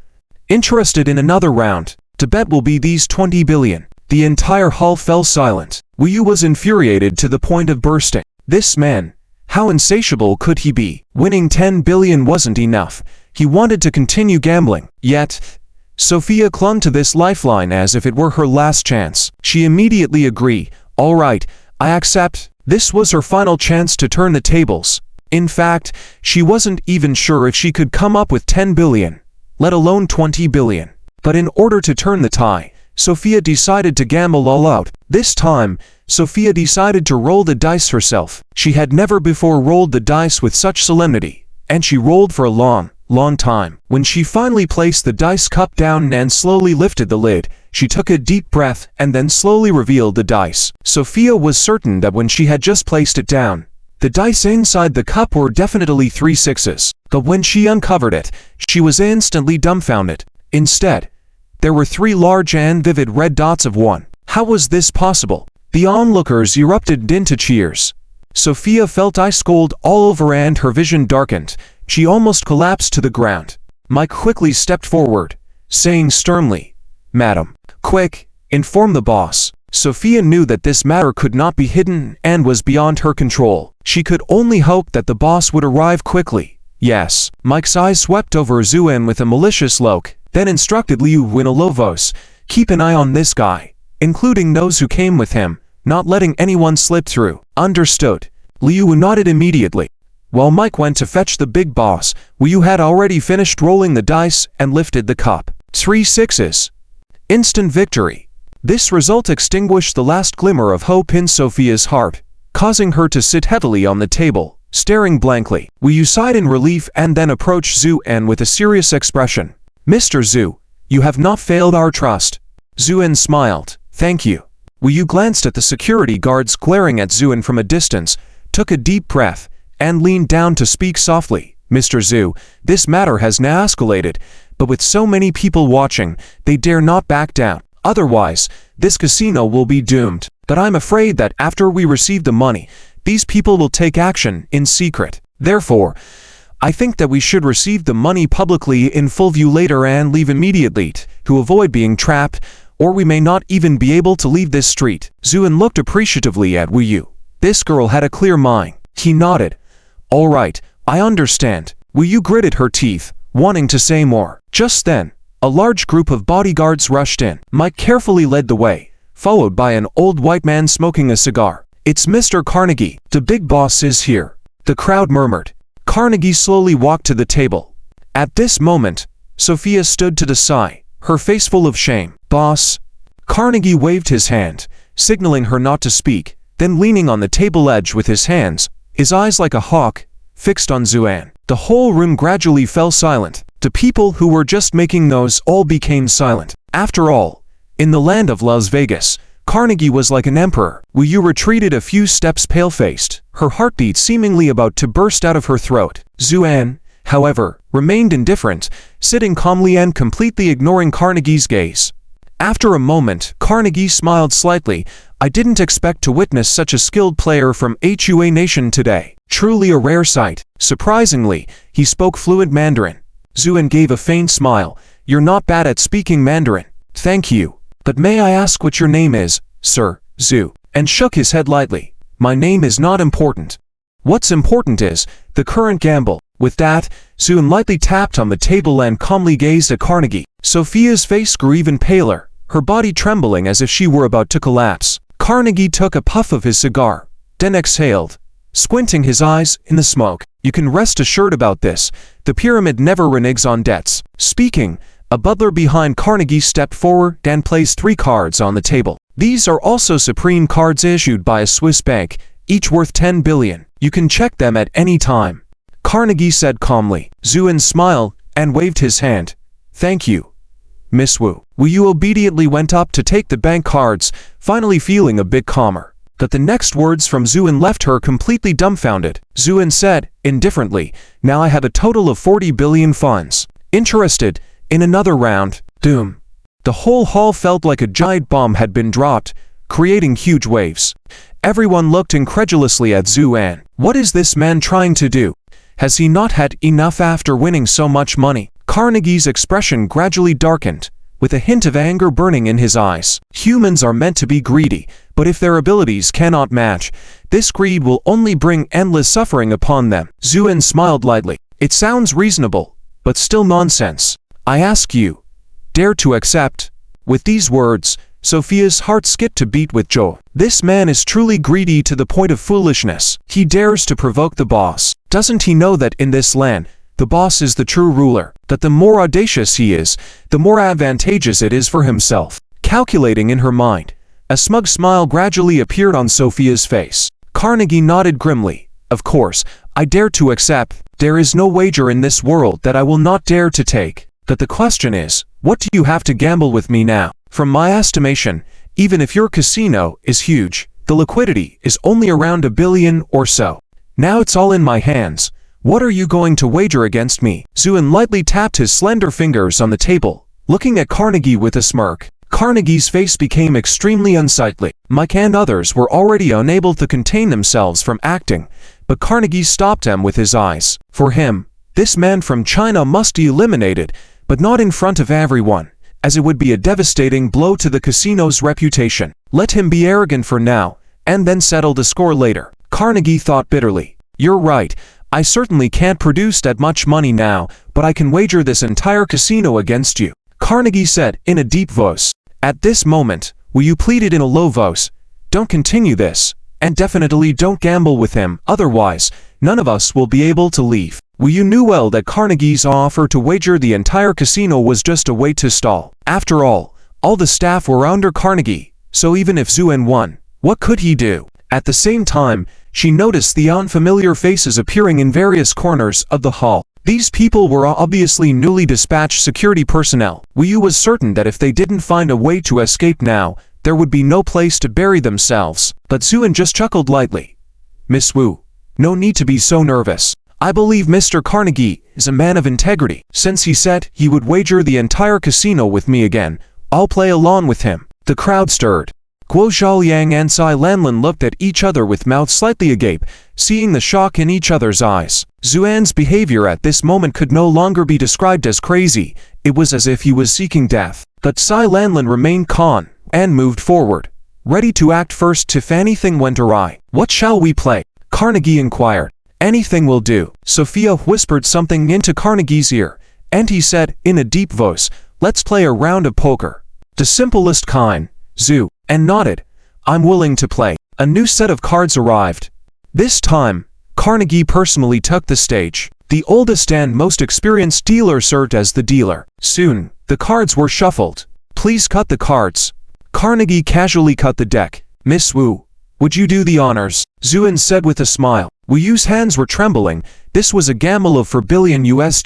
Interested in another round? To bet will be these 20 billion. The entire hall fell silent. Wu Yu was infuriated to the point of bursting. This man, how insatiable could he be? Winning 10 billion wasn't enough. He wanted to continue gambling. Yet, Sophia clung to this lifeline as if it were her last chance. She immediately agreed. All right, I accept. This was her final chance to turn the tables. In fact, she wasn't even sure if she could come up with 10 billion, let alone 20 billion. But in order to turn the tie, Sophia decided to gamble all out. This time, Sophia decided to roll the dice herself. She had never before rolled the dice with such solemnity, and she rolled for a long time. When she finally placed the dice cup down and slowly lifted the lid, she took a deep breath and then slowly revealed the dice. Sophia was certain that when she had just placed it down, the dice inside the cup were definitely 3 sixes. But when she uncovered it, she was instantly dumbfounded. Instead, there were 3 large and vivid red dots of 1. How was this possible? The onlookers erupted into cheers. Sophia felt ice cold all over and her vision darkened. She almost collapsed to the ground. Mike quickly stepped forward, saying sternly, "Madam, quick, inform the boss." Sophia knew that this matter could not be hidden and was beyond her control. She could only hope that the boss would arrive quickly. Yes. Mike's eyes swept over Zuoan with a malicious look, then instructed Liu in a low voice, "Keep an eye on this guy, including those who came with him, not letting anyone slip through." Understood. Liu nodded immediately. While Mike went to fetch the big boss, Wu had already finished rolling the dice and lifted the cup. 3 sixes. Instant victory. This result extinguished the last glimmer of hope in Sophia's heart, causing her to sit heavily on the table, staring blankly. Wu sighed in relief and then approached Zuoan with a serious expression. "Mr. Zhu, you have not failed our trust." Zuoan smiled. "Thank you." Wu glanced at the security guards glaring at Zuoan from a distance, took a deep breath, and leaned down to speak softly. "Mr. Zhu, this matter has now escalated, but with so many people watching, they dare not back down. Otherwise, this casino will be doomed. But I'm afraid that after we receive the money, these people will take action in secret. Therefore, I think that we should receive the money publicly in full view later and leave immediately to avoid being trapped, or we may not even be able to leave this street." Zuoan looked appreciatively at Wu. This girl had a clear mind. He nodded. "All right, I understand." Wu gritted her teeth, wanting to say more. Just then, a large group of bodyguards rushed in. Mike carefully led the way, followed by an old white man smoking a cigar. "It's Mr. Carnegie. The big boss is here," the crowd murmured. Carnegie slowly walked to the table. At this moment, Sophia stood to the side, her face full of shame. "Boss." Carnegie waved his hand, signaling her not to speak, then leaning on the table edge with his hands, his eyes like a hawk, fixed on Zuoan. The whole room gradually fell silent. The people who were just making noise all became silent. After all, in the land of Las Vegas, Carnegie was like an emperor. Wu retreated a few steps pale-faced, her heartbeat seemingly about to burst out of her throat. Zuoan, however, remained indifferent, sitting calmly and completely ignoring Carnegie's gaze. After a moment, Carnegie smiled slightly. "I didn't expect to witness such a skilled player from Hua Nation today. Truly a rare sight." Surprisingly, he spoke fluent Mandarin. Zuoan gave a faint smile. "You're not bad at speaking Mandarin." "Thank you. But may I ask what your name is, sir?" Zhu, and shook his head lightly. "My name is not important. What's important is the current gamble." With that, Zuoan lightly tapped on the table and calmly gazed at Carnegie. Sophia's face grew even paler, her body trembling as if she were about to collapse. Carnegie took a puff of his cigar, then exhaled, squinting his eyes in the smoke. "You can rest assured about this. The pyramid never reneges on debts." Speaking, a butler behind Carnegie stepped forward and placed 3 cards on the table. "These are also supreme cards issued by a Swiss bank, each worth 10 billion. You can check them at any time," Carnegie said calmly. Zuoan smiled and waved his hand. "Thank you, Miss Wu." Wu obediently went up to take the bank cards, finally feeling a bit calmer. But the next words from Zuoan left her completely dumbfounded. Zuoan said, indifferently, now I have a total of 40 billion funds. Interested in another round? Doom. The whole hall felt like a giant bomb had been dropped, creating huge waves. Everyone looked incredulously at Zuoan. What is this man trying to do? Has he not had enough after winning so much money? Carnegie's expression gradually darkened, with a hint of anger burning in his eyes. Humans are meant to be greedy, but if their abilities cannot match, this greed will only bring endless suffering upon them. Zuoan smiled lightly. It sounds reasonable, but still nonsense. I ask you, dare to accept? With these words, Sophia's heart skipped a beat with joy. This man is truly greedy to the point of foolishness. He dares to provoke the boss. Doesn't he know that in this land, the boss is the true ruler, that the more audacious he is, the more advantageous it is for himself? Calculating in her mind, a smug smile gradually appeared on Sophia's face. Carnegie nodded grimly. Of course, I dare to accept. There is no wager in this world that I will not dare to take. But the question is, what do you have to gamble with me now? From my estimation, even if your casino is huge, the liquidity is only around 1 billion or so. Now it's all in my hands. What are you going to wager against me? Zuoan lightly tapped his slender fingers on the table, looking at Carnegie with a smirk. Carnegie's face became extremely unsightly. Mike and others were already unable to contain themselves from acting, but Carnegie stopped them with his eyes. For him, this man from China must be eliminated, but not in front of everyone, as it would be a devastating blow to the casino's reputation. Let him be arrogant for now, and then settle the score later. Carnegie thought bitterly. You're right, I certainly can't produce that much money now, but I can wager this entire casino against you. Carnegie said in a deep voice. At this moment, will you pleaded in a low voice, don't continue this, and definitely don't gamble with him, otherwise, none of us will be able to leave. Well, you knew well that Carnegie's offer to wager the entire casino was just a way to stall. After all the staff were under Carnegie, so even if Zuoan won, what could he do? At the same time, she noticed the unfamiliar faces appearing in various corners of the hall. These people were obviously newly dispatched security personnel. Wu was certain that if they didn't find a way to escape now, there would be no place to bury themselves. But Zuoan just chuckled lightly. Miss Wu, no need to be so nervous. I believe Mr. Carnegie is a man of integrity. Since he said he would wager the entire casino with me again, I'll play along with him. The crowd stirred. Guo Zhaoliang and Cai Lanlin looked at each other with mouths slightly agape, seeing the shock in each other's eyes. Zuoan's behavior at this moment could no longer be described as crazy. It was as if he was seeking death. But Cai Lanlin remained calm and moved forward, ready to act first if anything went awry. What shall we play? Carnegie inquired. Anything will do. Sophia whispered something into Carnegie's ear, and he said in a deep voice, let's play a round of poker. The simplest kind. Zuoan nodded. I'm willing to play. A new set of cards arrived. This time, Carnegie personally took the stage. The oldest and most experienced dealer served as the dealer. Soon, the cards were shuffled. Please cut the cards. Carnegie casually cut the deck. Miss Wu, would you do the honors? Zuoan said with a smile. Wu's hands were trembling. This was a gamble of $4 billion US.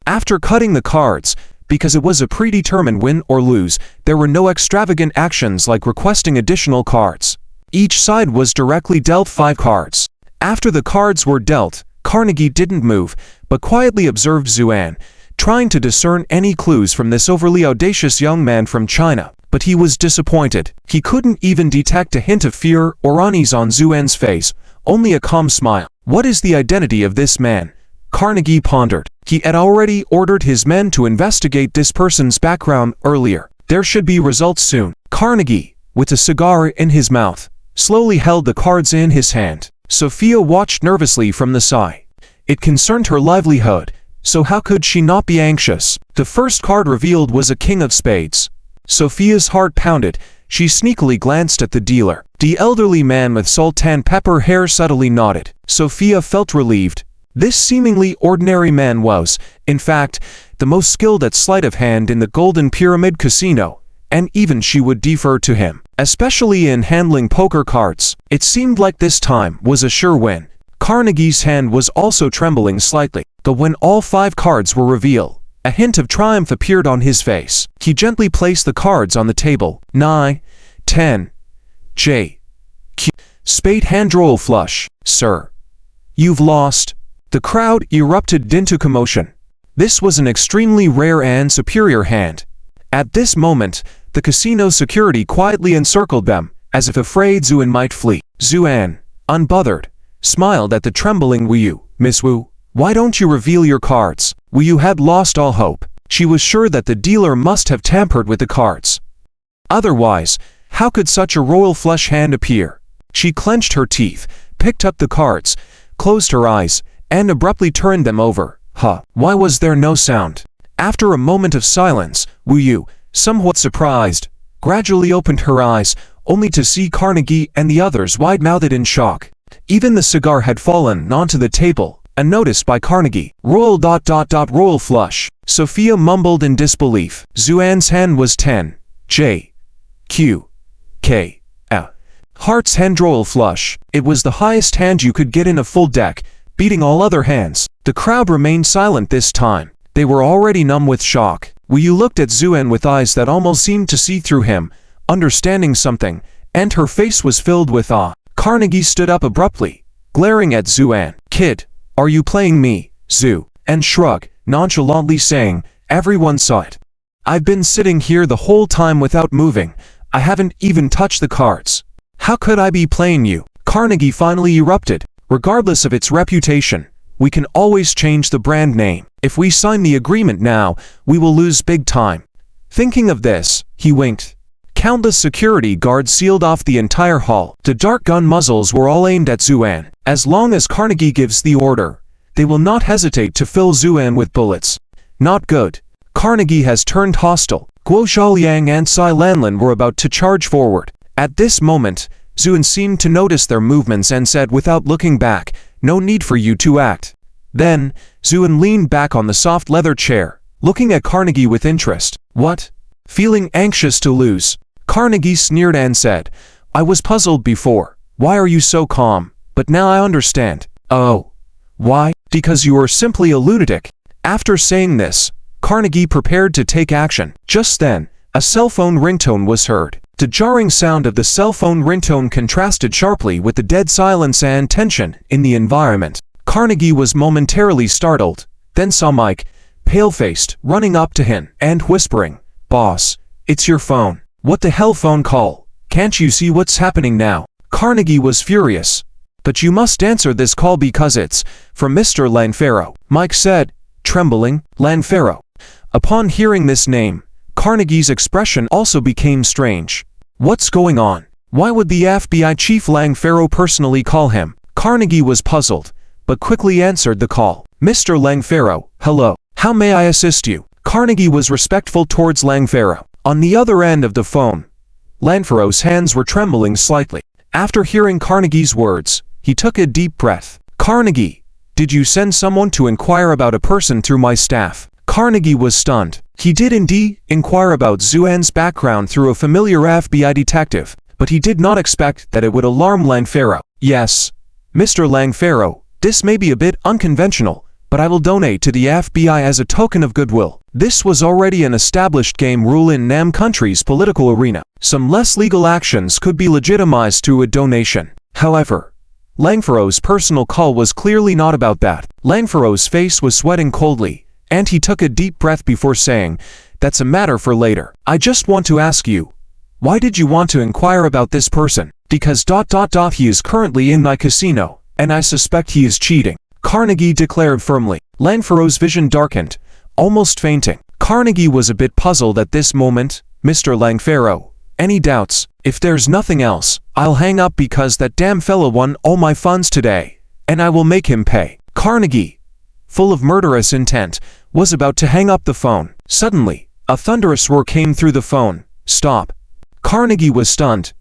After cutting the cards, because it was a predetermined win or lose, there were no extravagant actions like requesting additional cards. Each side was directly dealt 5 cards. After the cards were dealt, Carnegie didn't move, but quietly observed Zuoan, trying to discern any clues from this overly audacious young man from China. But he was disappointed. He couldn't even detect a hint of fear or unease on Zuoan's face, only a calm smile. What is the identity of this man? Carnegie pondered. He had already ordered his men to investigate this person's background earlier. There should be results soon. Carnegie, with a cigar in his mouth, slowly held the cards in his hand. Sophia watched nervously from the side. It concerned her livelihood, so how could she not be anxious? The first card revealed was a king of spades. Sophia's heart pounded. She sneakily glanced at the dealer. The elderly man with sultan pepper hair subtly nodded. Sophia felt relieved. This seemingly ordinary man was, in fact, the most skilled at sleight of hand in the Golden Pyramid Casino, and even she would defer to him, especially in handling poker cards. It seemed like this time was a sure win. Carnegie's hand was also trembling slightly, but when all 5 cards were revealed, a hint of triumph appeared on his face. He gently placed the cards on the table. 9, 10, J, Q. spade hand roll flush. Sir, you've lost. The crowd erupted into commotion. This was an extremely rare and superior hand. At this moment, the casino security quietly encircled them, as if afraid Zuoan might flee. Zuoan, unbothered, smiled at the trembling Wu Yu. Miss Wu, why don't you reveal your cards? Wu Yu had lost all hope. She was sure that the dealer must have tampered with the cards. Otherwise, how could such a royal flush hand appear? She clenched her teeth, picked up the cards, closed her eyes, and abruptly turned them over. Why was there no sound? After a moment of silence, Wu Yu, somewhat surprised, gradually opened her eyes, only to see Carnegie and the others wide-mouthed in shock. Even the cigar had fallen onto the table, unnoticed by Carnegie. Royal flush. Sophia mumbled in disbelief. Zuoan's hand was 10. J. Q. K. L. Heart's hand royal flush. It was the highest hand you could get in a full deck, beating all other hands. The crowd remained silent this time. They were already numb with shock. Wu Yu looked at Zuoan with eyes that almost seemed to see through him, understanding something, and her face was filled with awe. Carnegie stood up abruptly, glaring at Zuoan. Kid, are you playing me, Zu? And shrugged, nonchalantly saying, everyone saw it. I've been sitting here the whole time without moving. I haven't even touched the cards. How could I be playing you? Carnegie finally erupted. Regardless of its reputation, we can always change the brand name. If we sign the agreement now, we will lose big time. Thinking of this, he winked. Countless security guards sealed off the entire hall. The dart gun muzzles were all aimed at Zuoan. As long as Carnegie gives the order, they will not hesitate to fill Zuoan with bullets. Not good. Carnegie has turned hostile. Guo Xiaoliang and Cai Lanlin were about to charge forward. At this moment, Zuoan seemed to notice their movements and said without looking back, no need for you to act. Then, Zuoan leaned back on the soft leather chair, looking at Carnegie with interest. What? Feeling anxious to lose, Carnegie sneered and said, I was puzzled before. Why are you so calm? But now I understand. Oh. Why? Because you are simply a lunatic. After saying this, Carnegie prepared to take action. Just then, a cell phone ringtone was heard. The jarring sound of the cell phone ringtone contrasted sharply with the dead silence and tension in the environment. Carnegie was momentarily startled, then saw Mike, pale-faced, running up to him and whispering, Boss, it's your phone. What the hell phone call? Can't you see what's happening now? Carnegie was furious. But you must answer this call because it's from Mr. Langfaro, Mike said, trembling. Langfaro. Upon hearing this name, Carnegie's expression also became strange. What's going on? Why would the FBI chief Langfaro personally call him? Carnegie was puzzled, but quickly answered the call. Mr. Langfaro, hello. How may I assist you? Carnegie was respectful towards Langfaro. On the other end of the phone, Langfaro's hands were trembling slightly. After hearing Carnegie's words, he took a deep breath. Carnegie, did you send someone to inquire about a person through my staff? Carnegie was stunned. He did indeed inquire about Zuoan's background through a familiar FBI detective, but he did not expect that it would alarm Langfaro. Yes, Mr. Langfaro, this may be a bit unconventional, but I will donate to the FBI as a token of goodwill. This was already an established game rule in Nam country's political arena. Some less legal actions could be legitimized through a donation. However, Langfaro's personal call was clearly not about that. Langfaro's face was sweating coldly, and he took a deep breath before saying, That's a matter for later. I just want to ask you, why did you want to inquire about this person? Because ... he is currently in my casino, and I suspect he is cheating. Carnegie declared firmly. Langfaro's vision darkened, almost fainting. Carnegie was a bit puzzled at this moment. Mr. Langfaro, any doubts? If there's nothing else, I'll hang up because that damn fella won all my funds today, and I will make him pay. Carnegie, full of murderous intent, was about to hang up the phone. Suddenly, a thunderous roar came through the phone. Stop. Carnegie was stunned.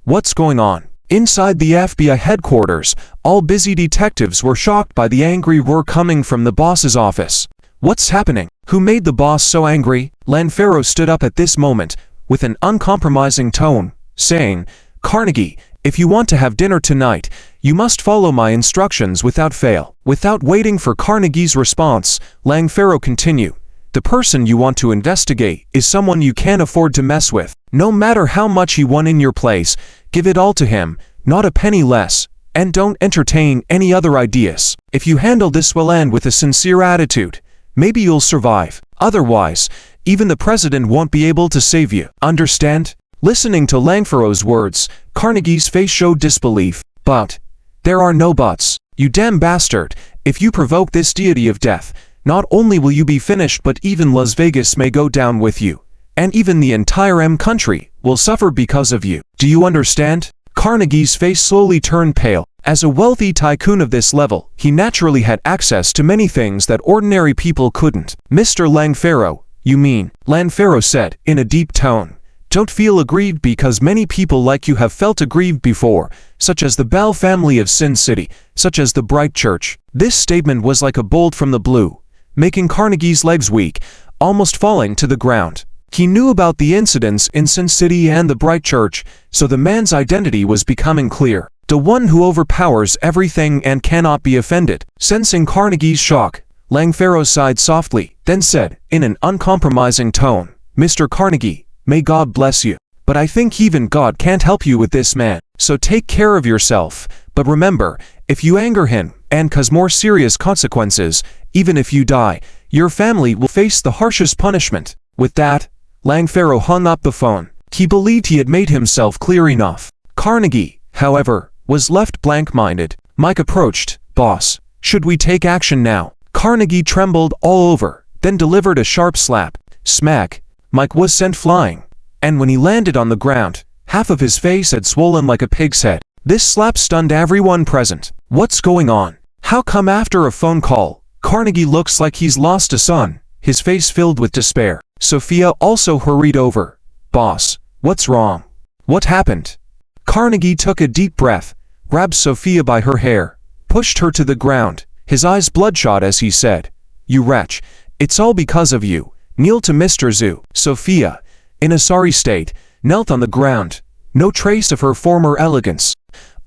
What's going on? Inside the FBI headquarters, all busy detectives were shocked by the angry roar coming from the boss's office. What's happening? Who made the boss so angry? Langfaro stood up at this moment, with an uncompromising tone, saying, Carnegie, if you want to have dinner tonight, you must follow my instructions without fail. Without waiting for Carnegie's response, Langfaro continued, the person you want to investigate is someone you can't afford to mess with. No matter how much he won in your place, Give it all to him, not a penny less, and don't entertain any other ideas. If you handle this well and with a sincere attitude, maybe you'll survive. Otherwise, even the president won't be able to save you. Understand? Listening to Langfaro's words, Carnegie's face showed disbelief. But there are no buts. You damn bastard, if you provoke this deity of death, not only will you be finished but even Las Vegas may go down with you. And even the entire country will suffer because of you. Do you understand? Carnegie's face slowly turned pale. As a wealthy tycoon of this level, he naturally had access to many things that ordinary people couldn't. Mr. Langfaro, you mean? Langfaro said, in a deep tone. Don't feel aggrieved because many people like you have felt aggrieved before, such as the Bell family of Sin City, such as the Bright Church. This statement was like a bolt from the blue, making Carnegie's legs weak, almost falling to the ground. He knew about the incidents in Sin City and the Bright Church, so the man's identity was becoming clear. The one who overpowers everything and cannot be offended. Sensing Carnegie's shock, Langfaro sighed softly, then said, in an uncompromising tone, Mr. Carnegie, may God bless you. But I think even God can't help you with this man. So take care of yourself. But remember, if you anger him, and cause more serious consequences, even if you die, your family will face the harshest punishment. With that, Langfaro hung up the phone. He believed he had made himself clear enough. Carnegie, however, was left blank-minded. Mike approached. Boss, should we take action now? Carnegie trembled all over, then delivered a sharp slap. Smack. Mike was sent flying, and when he landed on the ground, half of his face had swollen like a pig's head. This slap stunned everyone present. What's going on? How come after a phone call, Carnegie looks like he's lost a son, his face filled with despair? Sophia also hurried over. Boss, what's wrong? What happened? Carnegie took a deep breath, grabbed Sophia by her hair, pushed her to the ground, his eyes bloodshot as he said, You wretch, it's all because of you. Kneel to Mr. Zhu. Sophia, in a sorry state, knelt on the ground, no trace of her former elegance.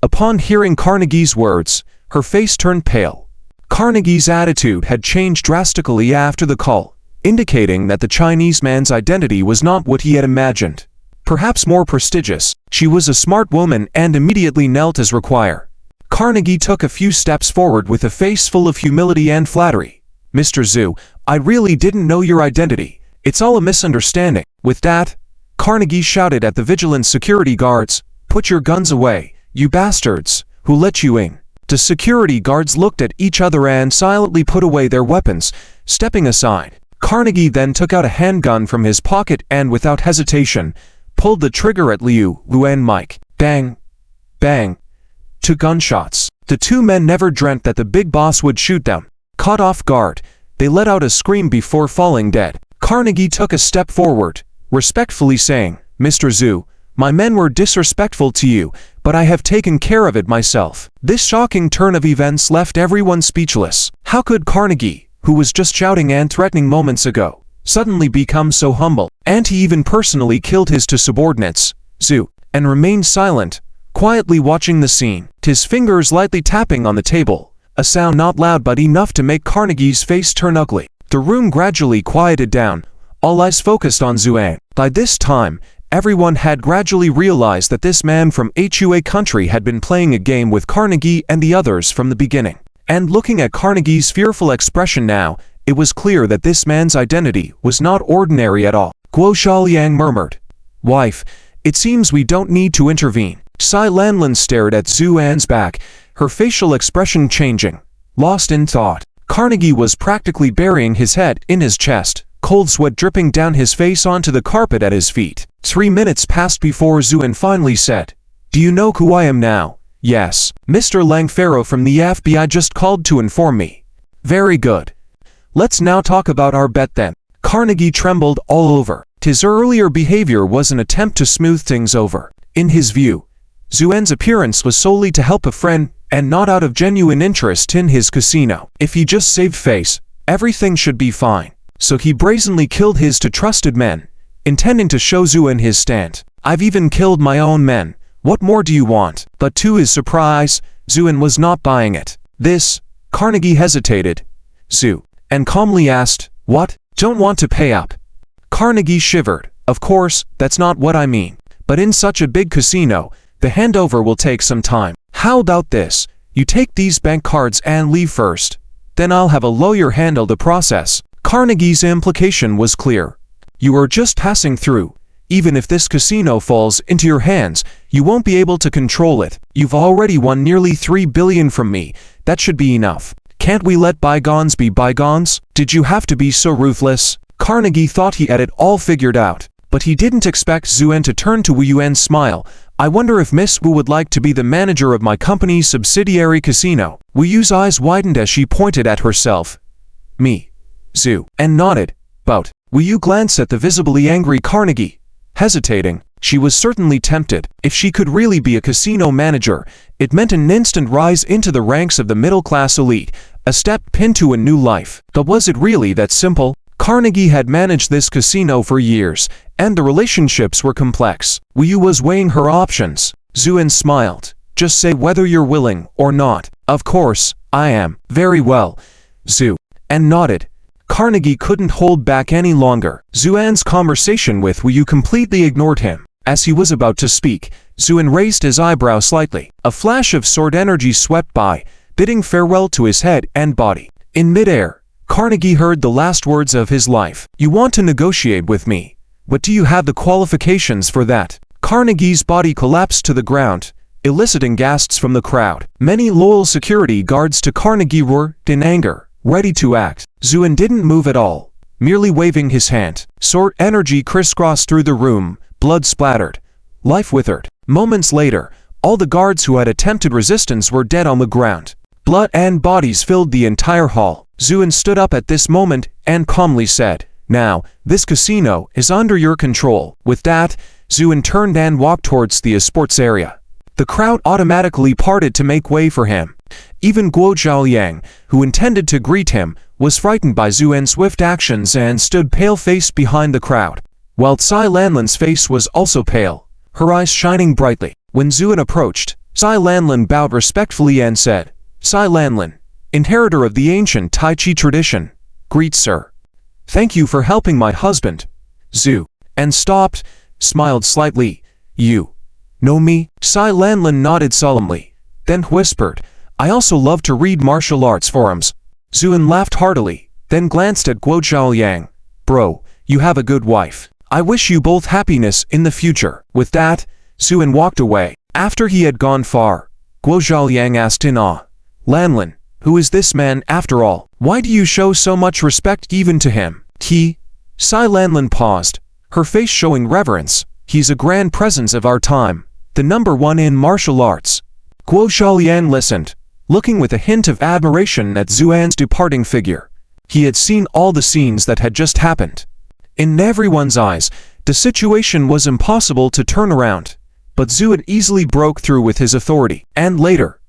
Upon hearing Carnegie's words, her face turned pale. Carnegie's attitude had changed drastically after the call, indicating that the Chinese man's identity was not what he had imagined. Perhaps more prestigious, she was a smart woman and immediately knelt as required. Carnegie took a few steps forward with a face full of humility and flattery. Mr. Zhu, I really didn't know your identity. It's all a misunderstanding. With that, Carnegie shouted at the vigilant security guards, Put your guns away, you bastards, who let you in? The security guards looked at each other and silently put away their weapons, stepping aside. Carnegie then took out a handgun from his pocket and without hesitation, pulled the trigger at Liu and Mike. Bang! Bang! 2 gunshots. The 2 men never dreamt that the big boss would shoot them. Caught off guard, they let out a scream before falling dead. Carnegie took a step forward, respectfully saying, Mr. Zhu, my men were disrespectful to you, but I have taken care of it myself. This shocking turn of events left everyone speechless. How could Carnegie, who was just shouting and threatening moments ago, suddenly become so humble? And he even personally killed his 2 subordinates, Zhu, and remained silent, quietly watching the scene, his fingers lightly tapping on the table, a sound not loud but enough to make Carnegie's face turn ugly. The room gradually quieted down, all eyes focused on Zuoan. By this time, everyone had gradually realized that this man from HUA country had been playing a game with Carnegie and the others from the beginning. And looking at Carnegie's fearful expression now, it was clear that this man's identity was not ordinary at all. Guo Xiaoliang murmured, Wife, it seems we don't need to intervene. Sai Lanlin stared at Zuoan's back, her facial expression changing. Lost in thought, Carnegie was practically burying his head in his chest, cold sweat dripping down his face onto the carpet at his feet. 3 minutes passed before Zuoan finally said, Do you know who I am now? Yes. Mr. Langfaro from the FBI just called to inform me. Very good. Let's now talk about our bet then. Carnegie trembled all over. His earlier behavior was an attempt to smooth things over. In his view, Zuoan's appearance was solely to help a friend and not out of genuine interest in his casino. If he just saved face, everything should be fine. So he brazenly killed his 2 trusted men, intending to show Zuoan his stand. I've even killed my own men. What more do you want? But to his surprise, Zuoan was not buying it. This, Carnegie hesitated. Zhu, and calmly asked, What? Don't want to pay up? Carnegie shivered. Of course, that's not what I mean. But in such a big casino, The handover will take some time. How about this? You take these bank cards and leave first. Then I'll have a lawyer handle the process. Carnegie's implication was clear. You are just passing through. Even if this casino falls into your hands, you won't be able to control it. You've already won nearly 3 billion from me. That should be enough. Can't we let bygones be bygones? Did you have to be so ruthless? Carnegie thought he had it all figured out, but he didn't expect Zuoan to turn to Wu Yu and smile. I wonder if Miss Wu would like to be the manager of my company's subsidiary casino. Wu Yu's eyes widened as she pointed at herself. Me. Zhu. And nodded. But Wu Yu glanced at the visibly angry Carnegie. Hesitating, she was certainly tempted. If she could really be a casino manager, it meant an instant rise into the ranks of the middle-class elite, a step into a new life. But was it really that simple? Carnegie had managed this casino for years, and the relationships were complex. Wu Yu was weighing her options. Zuoan smiled. Just say whether you're willing or not. Of course, I am. Very well. Zhu. And nodded. Carnegie couldn't hold back any longer. Zuoan's conversation with Wu Yu completely ignored him. As he was about to speak, Zuoan raised his eyebrow slightly. A flash of sword energy swept by, bidding farewell to his head and body. In midair, Carnegie heard the last words of his life. You want to negotiate with me, but do you have the qualifications for that? Carnegie's body collapsed to the ground, eliciting gasps from the crowd. Many loyal security guards to Carnegie roared in anger, ready to act. Zuoan didn't move at all, merely waving his hand. Sword energy crisscrossed through the room, blood splattered. Life withered. Moments later, all the guards who had attempted resistance were dead on the ground. Blood and bodies filled the entire hall. Zuoan stood up at this moment and calmly said, Now, this casino is under your control. With that, Zuoan turned and walked towards the sports area. The crowd automatically parted to make way for him. Even Guo Zhaoyang, who intended to greet him, was frightened by Zuoan's swift actions and stood pale-faced behind the crowd, while Tsai Lanlin's face was also pale, her eyes shining brightly. When Zuoan approached, Tsai Lanlin bowed respectfully and said, Tsai Lanlin, inheritor of the ancient Tai Chi tradition, greet sir. Thank you for helping my husband. Zhu. And stopped, smiled slightly. You know me? Tsai Lanlin nodded solemnly, then whispered, I also love to read martial arts forums. Zuoan laughed heartily, then glanced at Guo Zhaoyang. Bro, you have a good wife. I wish you both happiness in the future. With that, Zuoan walked away. After he had gone far, Guo Zhaoyang asked in awe, Lanlin, who is this man after all? Why do you show so much respect even to him? Tsai Lanlin paused, her face showing reverence. He's a grand presence of our time, the #1 in martial arts. Guo Zhaoyang listened, looking with a hint of admiration at Zuoan's departing figure. He had seen all the scenes that had just happened. In everyone's eyes, the situation was impossible to turn around, but Zuoan easily broke through with his authority. And later,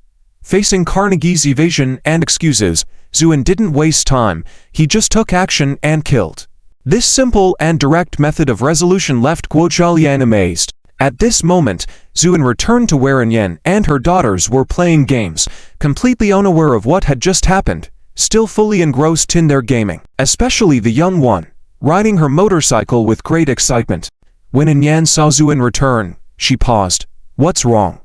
facing Carnegie's evasion and excuses, Zuoan didn't waste time, he just took action and killed. This simple and direct method of resolution left Guo Zhaoyang amazed. At this moment, Zuoan returned to where Yan and her daughters were playing games, completely unaware of what had just happened, still fully engrossed in their gaming, especially the young one, riding her motorcycle with great excitement. When Yan saw Zuoan return, she paused. What's wrong?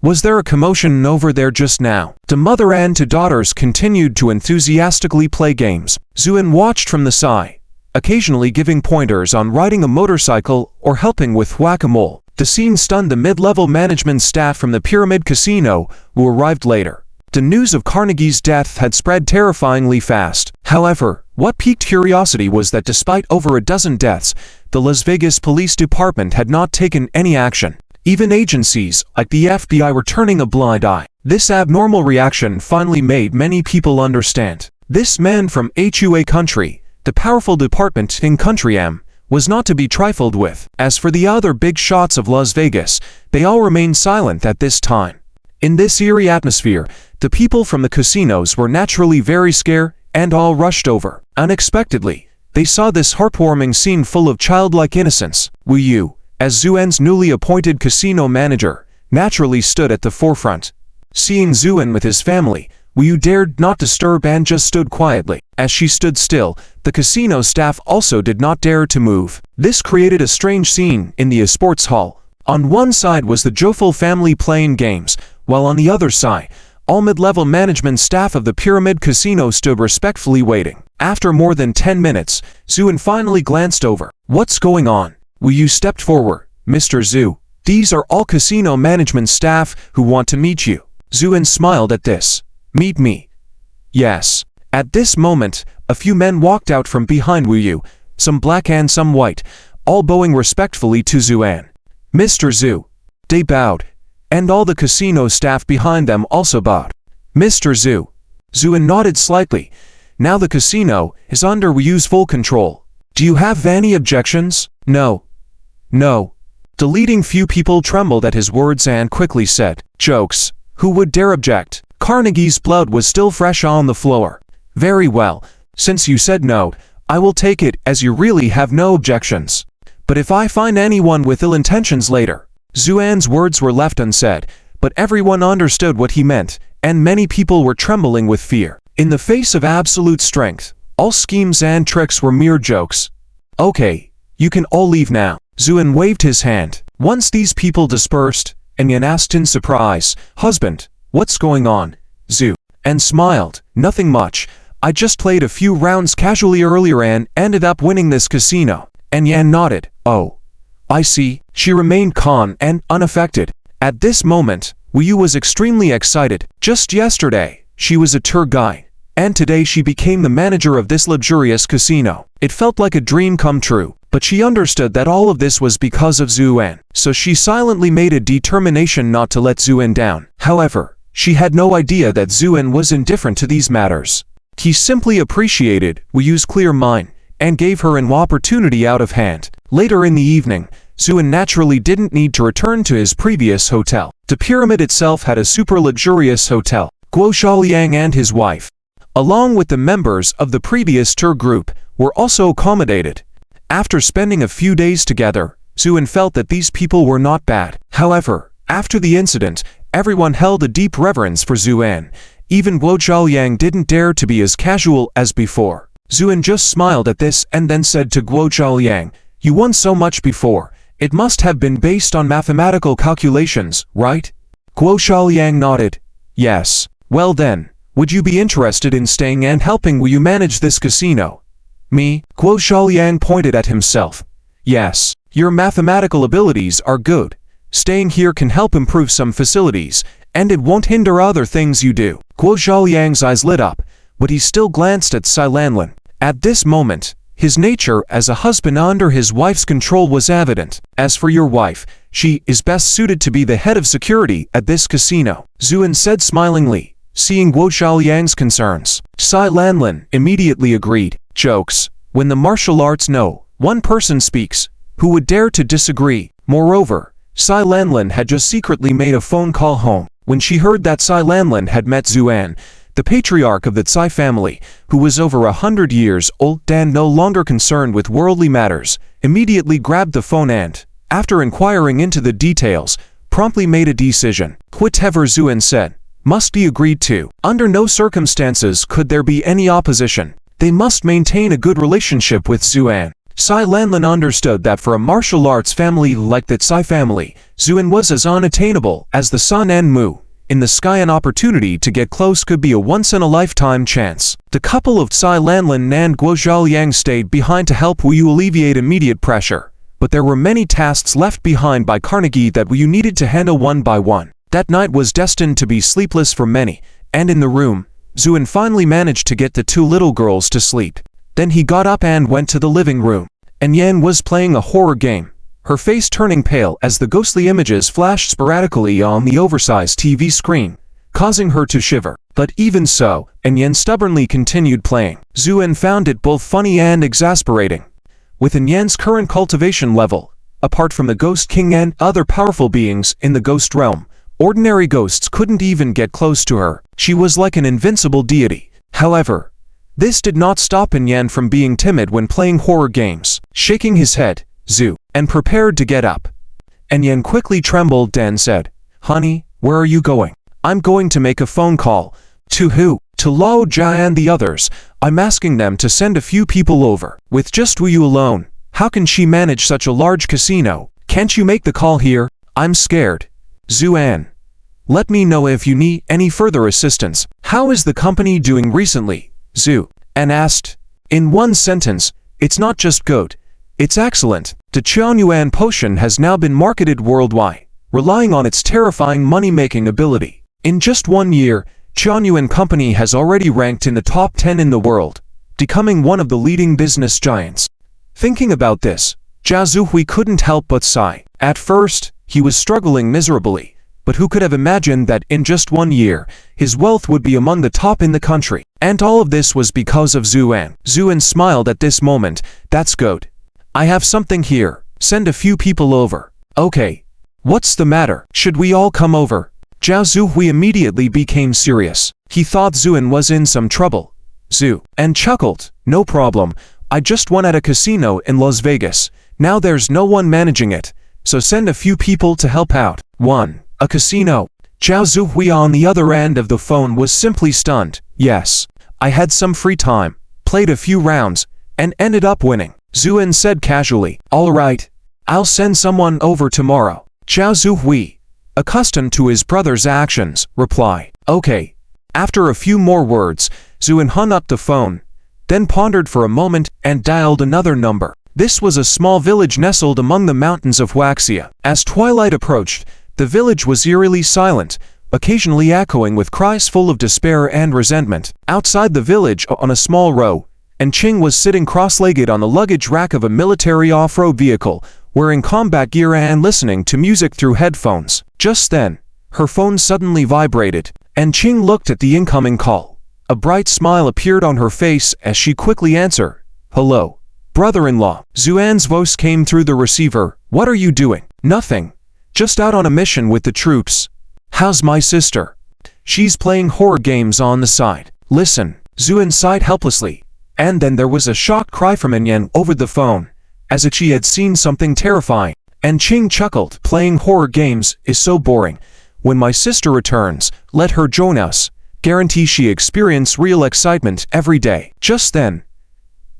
Was there a commotion over there just now? The mother and two daughters continued to enthusiastically play games. Zuoan watched from the side, occasionally giving pointers on riding a motorcycle or helping with whack-a-mole. The scene stunned the mid-level management staff from the Pyramid Casino, who arrived later. The news of Carnegie's death had spread terrifyingly fast. However, what piqued curiosity was that despite over a dozen deaths, the Las Vegas Police Department had not taken any action. Even agencies like the FBI were turning a blind eye. This abnormal reaction finally made many people understand. This man from HUA country, the powerful department in Country M, was not to be trifled with. As for the other big shots of Las Vegas, they all remained silent at this time. In this eerie atmosphere, the people from the casinos were naturally very scared and all rushed over. Unexpectedly, they saw this heartwarming scene full of childlike innocence. Wu Yu, as Zuoan's newly appointed casino manager, naturally stood at the forefront. Seeing Zuoan with his family, Wu Yu dared not disturb and just stood quietly. As she stood still, the casino staff also did not dare to move. This created a strange scene in the sports hall, On one side was the joyful family playing games, while on the other side, all mid-level management staff of the Pyramid Casino stood respectfully waiting. After more than 10 minutes, Zuoan finally glanced over. "What's going on?" Wu Yu stepped forward. "Mr. Zhu, these are all casino management staff who want to meet you." Zuoan smiled at this. "Meet me?" "Yes." At this moment, a few men walked out from behind Wu Yu, some black and some white, all bowing respectfully to Zuoan. "Mr. Zhu." They bowed, and all the casino staff behind them also bowed. "Mr. Zhu." Zuoan nodded slightly. Now the casino is under Wu Yu's full control. "Do you have any objections?" "No. No." The leading few people trembled at his words and quickly said, "Jokes. Who would dare object?" Carnegie's blood was still fresh on the floor. "Very well. Since you said no, I will take it as you really have no objections. But if I find anyone with ill intentions later..." Zuoan's words were left unsaid, but everyone understood what he meant, and many people were trembling with fear. In the face of absolute strength, all schemes and tricks were mere jokes. "Okay, you can all leave now." Zuoan waved his hand. Once these people dispersed, Yan asked in surprise, "Husband, what's going on?" Zhu and smiled. "Nothing much. I just played a few rounds casually earlier and ended up winning this casino." And Yan nodded. "Oh, I see." She remained calm and unaffected. At this moment, Wu Yu was extremely excited. Just yesterday, she was a tour guide, and today she became the manager of this luxurious casino. It felt like a dream come true, but she understood that all of this was because of Zuoan, so she silently made a determination not to let Zuoan down. However, she had no idea that Zuoan was indifferent to these matters. He simply appreciated Wu Yu's clear mind and gave her an opportunity out of hand. Later in the evening, Zuoan naturally didn't need to return to his previous hotel. The pyramid itself had a super luxurious hotel. Guo Xiaoliang and his wife, along with the members of the previous tour group, were also accommodated. After spending a few days together, Zuoan felt that these people were not bad. However, after the incident, everyone held a deep reverence for Zuoan. Even Guo Xiaoliang didn't dare to be as casual as before. Zuoan just smiled at this and then said to Guo Xiaoliang, "You won so much before. It must have been based on mathematical calculations, right?" Guo Xiaoliang nodded. "Yes." "Well then, would you be interested in staying and helping Wu Yu manage this casino?" "Me?" Guo Xiaoliang pointed at himself. "Yes. Your mathematical abilities are good. Staying here can help improve some facilities, and it won't hinder other things you do." Guo Xiaoliang's eyes lit up, but he still glanced at Cai Lanlin. At this moment, his nature as a husband under his wife's control was evident. "As for your wife, she is best suited to be the head of security at this casino," Zuoan said smilingly, seeing Guo Xiaoliang's concerns. Cai Lanlin immediately agreed. "Jokes. When the martial arts know, one person speaks. Who would dare to disagree?" Moreover, Cai Lanlin had just secretly made a phone call home. When she heard that Cai Lanlin had met Zuoan, the patriarch of the Cai family, who was over 100 years old and no longer concerned with worldly matters, immediately grabbed the phone and, after inquiring into the details, promptly made a decision. Whatever Zuoan said must be agreed to. Under no circumstances could there be any opposition. They must maintain a good relationship with Zuoan. Cai Lanlin understood that for a martial arts family like the Cai family, Zuoan was as unattainable as the sun and moon. In the sky, an opportunity to get close could be a once-in-a-lifetime chance. The couple of Cai Lanlin and Guo Xiaoliang stayed behind to help Wu Yu alleviate immediate pressure, but there were many tasks left behind by Carnegie that Wu Yu needed to handle one by one. That night was destined to be sleepless for many, and in the room, Zuoan finally managed to get the two little girls to sleep. Then he got up and went to the living room. And Yan was playing a horror game, her face turning pale as the ghostly images flashed sporadically on the oversized TV screen, causing her to shiver. But even so, Yan stubbornly continued playing. Zuoan found it both funny and exasperating. With Yan's current cultivation level, apart from the Ghost King and other powerful beings in the ghost realm, ordinary ghosts couldn't even get close to her. She was like an invincible deity. However, this did not stop Yan from being timid when playing horror games. Shaking his head, Zhu, and prepared to get up. Yan quickly trembled and said, "Honey, where are you going?" "I'm going to make a phone call." "To who?" "To Lao Jia and the others. I'm asking them to send a few people over." With just Wu Yu alone, how can she manage such a large casino? Can't you make the call here? I'm scared. Zuoan. Let me know if you need any further assistance. How is the company doing recently? Zuoan asked. In one sentence, it's not just good. It's excellent. The Qianyuan potion has now been marketed worldwide, relying on its terrifying money-making ability. In just 1 year, Qianyuan company has already ranked in the top 10 in the world, becoming one of the leading business giants. Thinking about this, Jia Zuhui couldn't help but sigh. At first, he was struggling miserably, but who could have imagined that in just 1 year, his wealth would be among the top in the country. And all of this was because of Zuoan. Zuoan smiled at this moment. That's good. I have something here. Send a few people over. Okay. What's the matter? Should we all come over? Jia Zuhui immediately became serious. He thought Zuoan was in some trouble. Zuoan chuckled. No problem. I just won at a casino in Las Vegas. Now there's no one managing it, so send a few people to help out. 1. A casino. Jia Zuhui on the other end of the phone was simply stunned. Yes. I had some free time, played a few rounds, and ended up winning. Zuoan said casually. All right. I'll send someone over tomorrow. Jia Zuhui, accustomed to his brother's actions, replied. Okay. After a few more words, Zuoan hung up the phone, then pondered for a moment and dialed another number. This was a small village nestled among the mountains of Huaxia. As twilight approached, the village was eerily silent, occasionally echoing with cries full of despair and resentment. Outside the village, on a small row, and Qing was sitting cross-legged on the luggage rack of a military off-road vehicle, wearing combat gear and listening to music through headphones. Just then, her phone suddenly vibrated, and Qing looked at the incoming call. A bright smile appeared on her face as she quickly answered. Hello, brother-in-law. Zuoan's voice came through the receiver. What are you doing? Nothing. Just out on a mission with the troops. How's my sister? She's playing horror games on the side. Listen. Zuoan sighed helplessly, and then there was a shocked cry from Anyan over the phone, as if she had seen something terrifying. And Qing chuckled. Playing horror games is so boring. When my sister returns, let her join us. Guarantee she experience real excitement every day. Just then,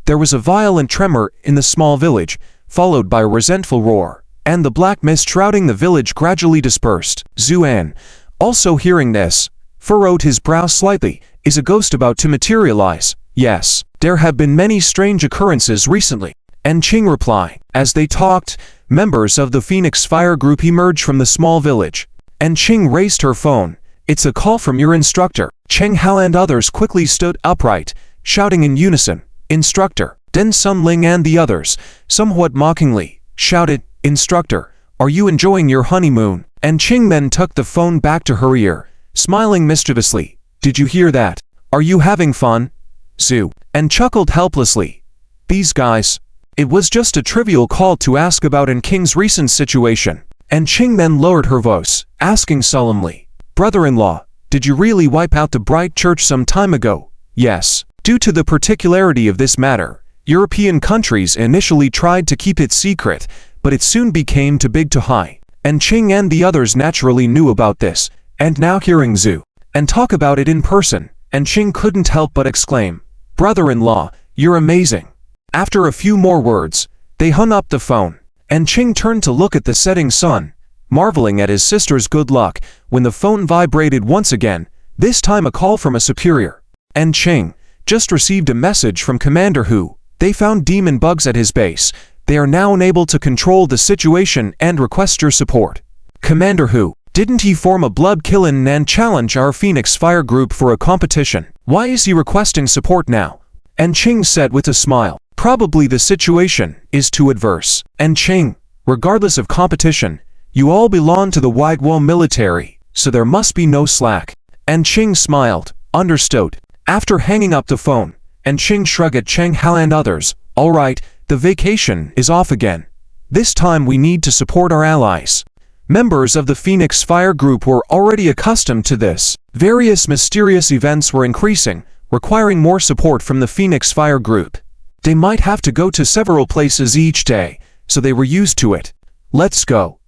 there was a violent tremor in the small village, followed by a resentful roar, and the black mist shrouding the village gradually dispersed. Zuoan, also hearing this, furrowed his brow slightly. Is a ghost about to materialize? Yes. There have been many strange occurrences recently. And Qing replied. As they talked, members of the Phoenix Fire Group emerged from the small village. And Qing raised her phone. It's a call from your instructor. Cheng Hao and others quickly stood upright, shouting in unison, Instructor. Then Sun Ling and the others, somewhat mockingly, shouted, Instructor, are you enjoying your honeymoon? And Qing then took the phone back to her ear, smiling mischievously. Did you hear that? Are you having fun? Zuoan chuckled helplessly. These guys. It was just a trivial call to ask about An King's recent situation. And Qing then lowered her voice, asking solemnly, Brother-in-law, did you really wipe out the Bright Church some time ago? Yes. Due to the particularity of this matter, European countries initially tried to keep it secret, but it soon became too big to hide. And Qing and the others naturally knew about this, and now hearing Zuoan talk about it in person, and Qing couldn't help but exclaim, Brother-in-law, you're amazing. After a few more words, they hung up the phone, and Qing turned to look at the setting sun, marveling at his sister's good luck, when the phone vibrated once again, this time a call from a superior. And Qing just received a message from Commander Hu. They found demon bugs at his base. They are now unable to control the situation and request your support. Commander Hu, didn't he form a blood killing and challenge our Phoenix Fire Group for a competition? Why is he requesting support now? And Qing said with a smile, probably the situation is too adverse. And Qing, regardless of competition, you all belong to the Wide military, so there must be no slack. And Qing smiled, understood. After hanging up the phone, and Qing shrugged at Cheng Hao and others, all right, the vacation is off again. This time we need to support our allies. Members of the Phoenix Fire Group were already accustomed to this. Various mysterious events were increasing, requiring more support from the Phoenix Fire Group. They might have to go to several places each day, so they were used to it. Let's go.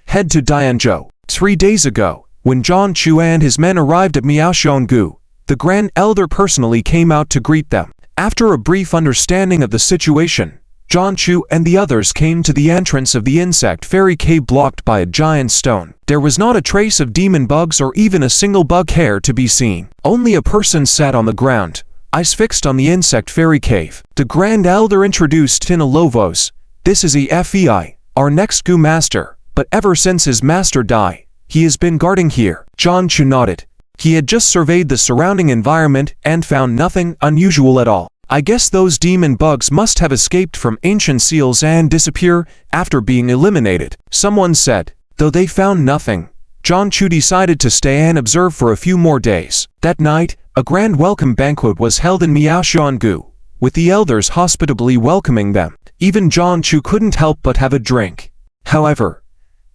Head to Dianzhou. 3 days ago, when Zhang Chu and his men arrived at Miaoxionggu, the Grand Elder personally came out to greet them. After a brief understanding of the situation, John Chu and the others came to the entrance of the insect fairy cave blocked by a giant stone. There was not a trace of demon bugs or even a single bug hair to be seen. Only a person sat on the ground, eyes fixed on the insect fairy cave. The Grand Elder introduced in a low voice, "This is FEI, our next Gu master, but ever since his master died, he has been guarding here." John Chu nodded. He had just surveyed the surrounding environment and found nothing unusual at all. "I guess those demon bugs must have escaped from ancient seals and disappear after being eliminated," someone said. Though they found nothing, John Chu decided to stay and observe for a few more days. That night, a grand welcome banquet was held in Miaoshuangu, with the elders hospitably welcoming them. Even John Chu couldn't help but have a drink. However,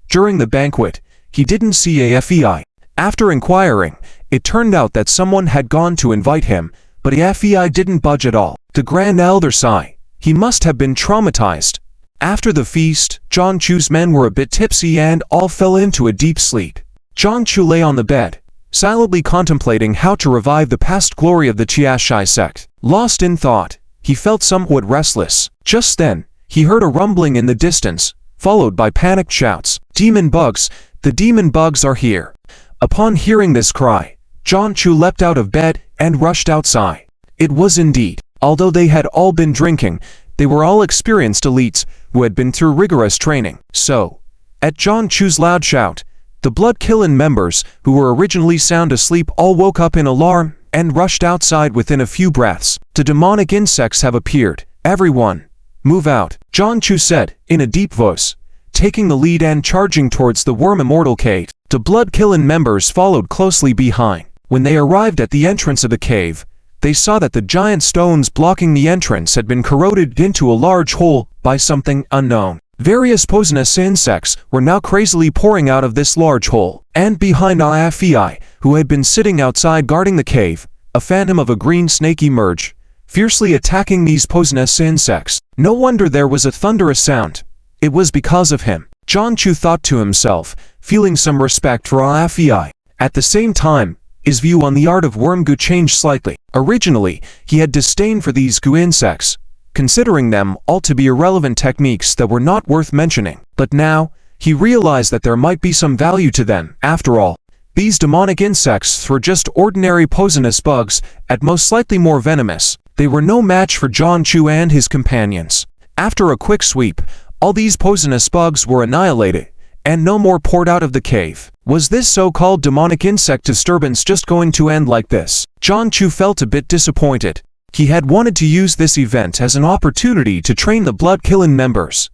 during the banquet, he didn't see FEI. After inquiring, it turned out that someone had gone to invite him, but FEI didn't budge at all. The Grand Elder sighed. He must have been traumatized. After the feast, John Chu's men were a bit tipsy and all fell into a deep sleep. John Chu lay on the bed, silently contemplating how to revive the past glory of the Chiashai sect. Lost in thought, he felt somewhat restless. Just then, he heard a rumbling in the distance, followed by panicked shouts. "Demon bugs! The demon bugs are here!" Upon hearing this cry, John Chu leapt out of bed and rushed outside. It was indeed. Although they had all been drinking, they were all experienced elites who had been through rigorous training. So, at John Chu's loud shout, the Blood-Killing members, who were originally sound asleep, all woke up in alarm and rushed outside within a few breaths. "The demonic insects have appeared. Everyone, move out," John Chu said, in a deep voice, taking the lead and charging towards the Worm Immortal Cave. The Blood-Killing members followed closely behind. When they arrived at the entrance of the cave, they saw that the giant stones blocking the entrance had been corroded into a large hole by something unknown. Various poisonous insects were now crazily pouring out of this large hole, and behind FEI, who had been sitting outside guarding the cave, a phantom of a green snake emerged, fiercely attacking these poisonous insects. No wonder there was a thunderous sound. It was because of him. John Chu thought to himself, feeling some respect for FEI. At the same time, his view on the art of worm-gu changed slightly. Originally, he had disdain for these gu insects, considering them all to be irrelevant techniques that were not worth mentioning. But now, he realized that there might be some value to them. After all, these demonic insects were just ordinary poisonous bugs, at most slightly more venomous. They were no match for John Chu and his companions. After a quick sweep, all these poisonous bugs were annihilated, and no more poured out of the cave. Was this so-called demonic insect disturbance just going to end like this? John Chu felt a bit disappointed. He had wanted to use this event as an opportunity to train the Blood-Killing members.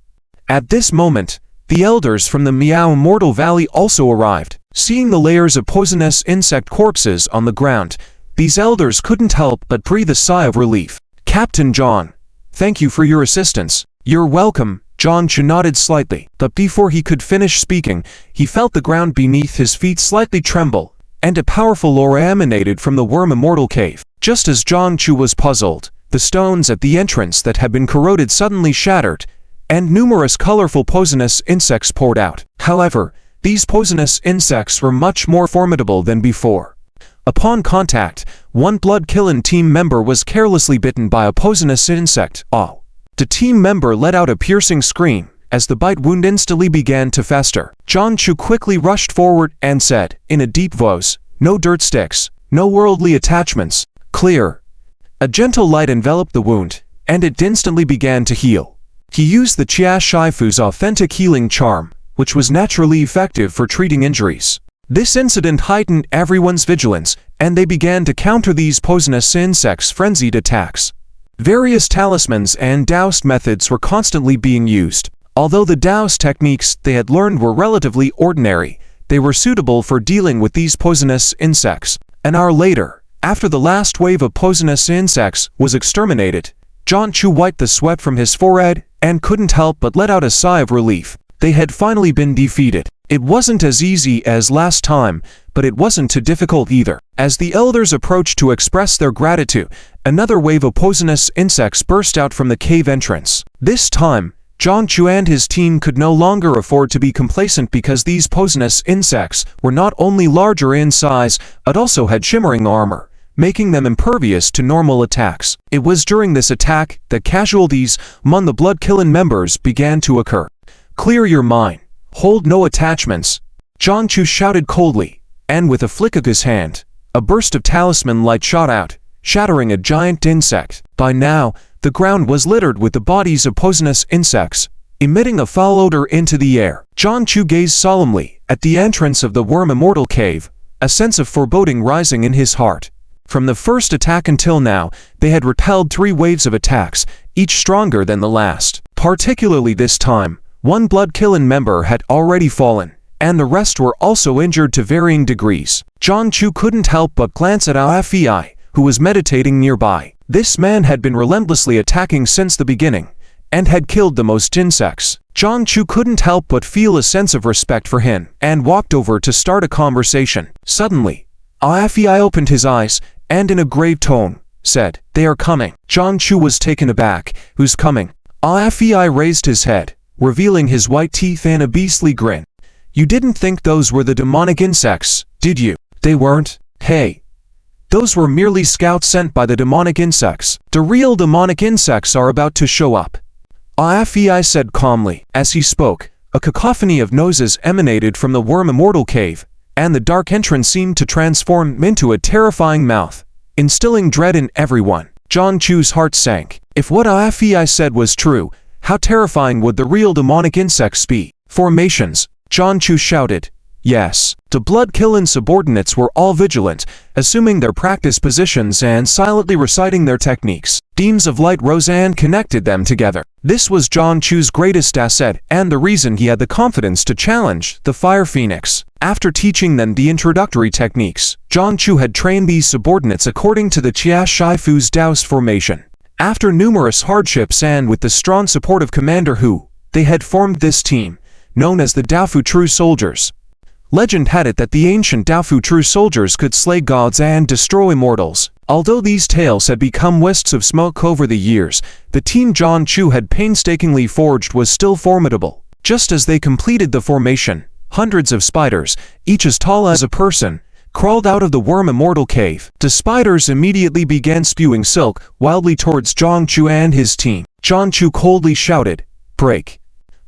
At this moment, the elders from the Miao Immortal Valley also arrived. Seeing the layers of poisonous insect corpses on the ground, these elders couldn't help but breathe a sigh of relief. "Captain John, thank you for your assistance." "You're welcome." John Chu nodded slightly, but before he could finish speaking, he felt the ground beneath his feet slightly tremble, and a powerful aura emanated from the Worm Immortal Cave. Just as John Chu was puzzled, the stones at the entrance that had been corroded suddenly shattered, and numerous colorful poisonous insects poured out. However, these poisonous insects were much more formidable than before. Upon contact, one Blood-Killing team member was carelessly bitten by a poisonous insect. "Oh!" The team member let out a piercing scream, as the bite wound instantly began to fester. John Chu quickly rushed forward and said, in a deep voice, "No dirt sticks, no worldly attachments, clear." A gentle light enveloped the wound, and it instantly began to heal. He used the Chia Shifu's authentic healing charm, which was naturally effective for treating injuries. This incident heightened everyone's vigilance, and they began to counter these poisonous insects' frenzied attacks. Various talismans and doused methods were constantly being used. Although the doused techniques they had learned were relatively ordinary, they were suitable for dealing with these poisonous insects. An hour later, after the last wave of poisonous insects was exterminated, John Chu wiped the sweat from his forehead and couldn't help but let out a sigh of relief. They had finally been defeated. It wasn't as easy as last time, but it wasn't too difficult either. As the elders approached to express their gratitude, another wave of poisonous insects burst out from the cave entrance. This time, John Chu and his team could no longer afford to be complacent because these poisonous insects were not only larger in size, but also had shimmering armor, making them impervious to normal attacks. It was during this attack that casualties among the blood-killing members began to occur. "Clear your mind. Hold no attachments," Jiangchu shouted coldly, and with a flick of his hand, a burst of talisman light shot out, shattering a giant insect. By now, the ground was littered with the bodies of poisonous insects, emitting a foul odor into the air. Jiangchu gazed solemnly at the entrance of the worm immortal cave, a sense of foreboding rising in his heart. From the first attack until now, they had repelled 3 waves of attacks, each stronger than the last. Particularly this time, one blood-killing member had already fallen, and the rest were also injured to varying degrees. Jiangchu couldn't help but glance at Alington, who was meditating nearby. This man had been relentlessly attacking since the beginning, and had killed the most insects. Jiangchu couldn't help but feel a sense of respect for him, and walked over to start a conversation. Suddenly, Alington opened his eyes, and in a grave tone, said, "They are coming." Jiangchu was taken aback. "Who's coming?" Alington raised his head, revealing his white teeth and a beastly grin. "You didn't think those were the demonic insects, did you?" "They weren't. Hey. Those were merely scouts sent by the demonic insects. The real demonic insects are about to show up," Alington said calmly. As he spoke, a cacophony of noises emanated from the worm immortal cave, and the dark entrance seemed to transform into a terrifying mouth, instilling dread in everyone. Jiangchu's heart sank. If what Alington said was true, how terrifying would the real demonic insects be? "Formations," Jiangchu shouted. Yes, the blood-killing subordinates were all vigilant, assuming their practice positions and silently reciting their techniques. Beams of light rose and connected them together. This was Jiangchu's greatest asset and the reason he had the confidence to challenge the Fire Phoenix. After teaching them the introductory techniques, Jiangchu had trained these subordinates according to the Jia Shifu's doused formation. After numerous hardships and with the strong support of Commander Hu, they had formed this team, known as the Daofu True Soldiers. Legend had it that the ancient Daofu True Soldiers could slay gods and destroy immortals. Although these tales had become wisps of smoke over the years, the team Jiangchu had painstakingly forged was still formidable. Just as they completed the formation, hundreds of spiders, each as tall as a person, crawled out of the worm immortal cave. The spiders immediately began spewing silk wildly towards Jiangchu and his team. Jiangchu coldly shouted, "Break."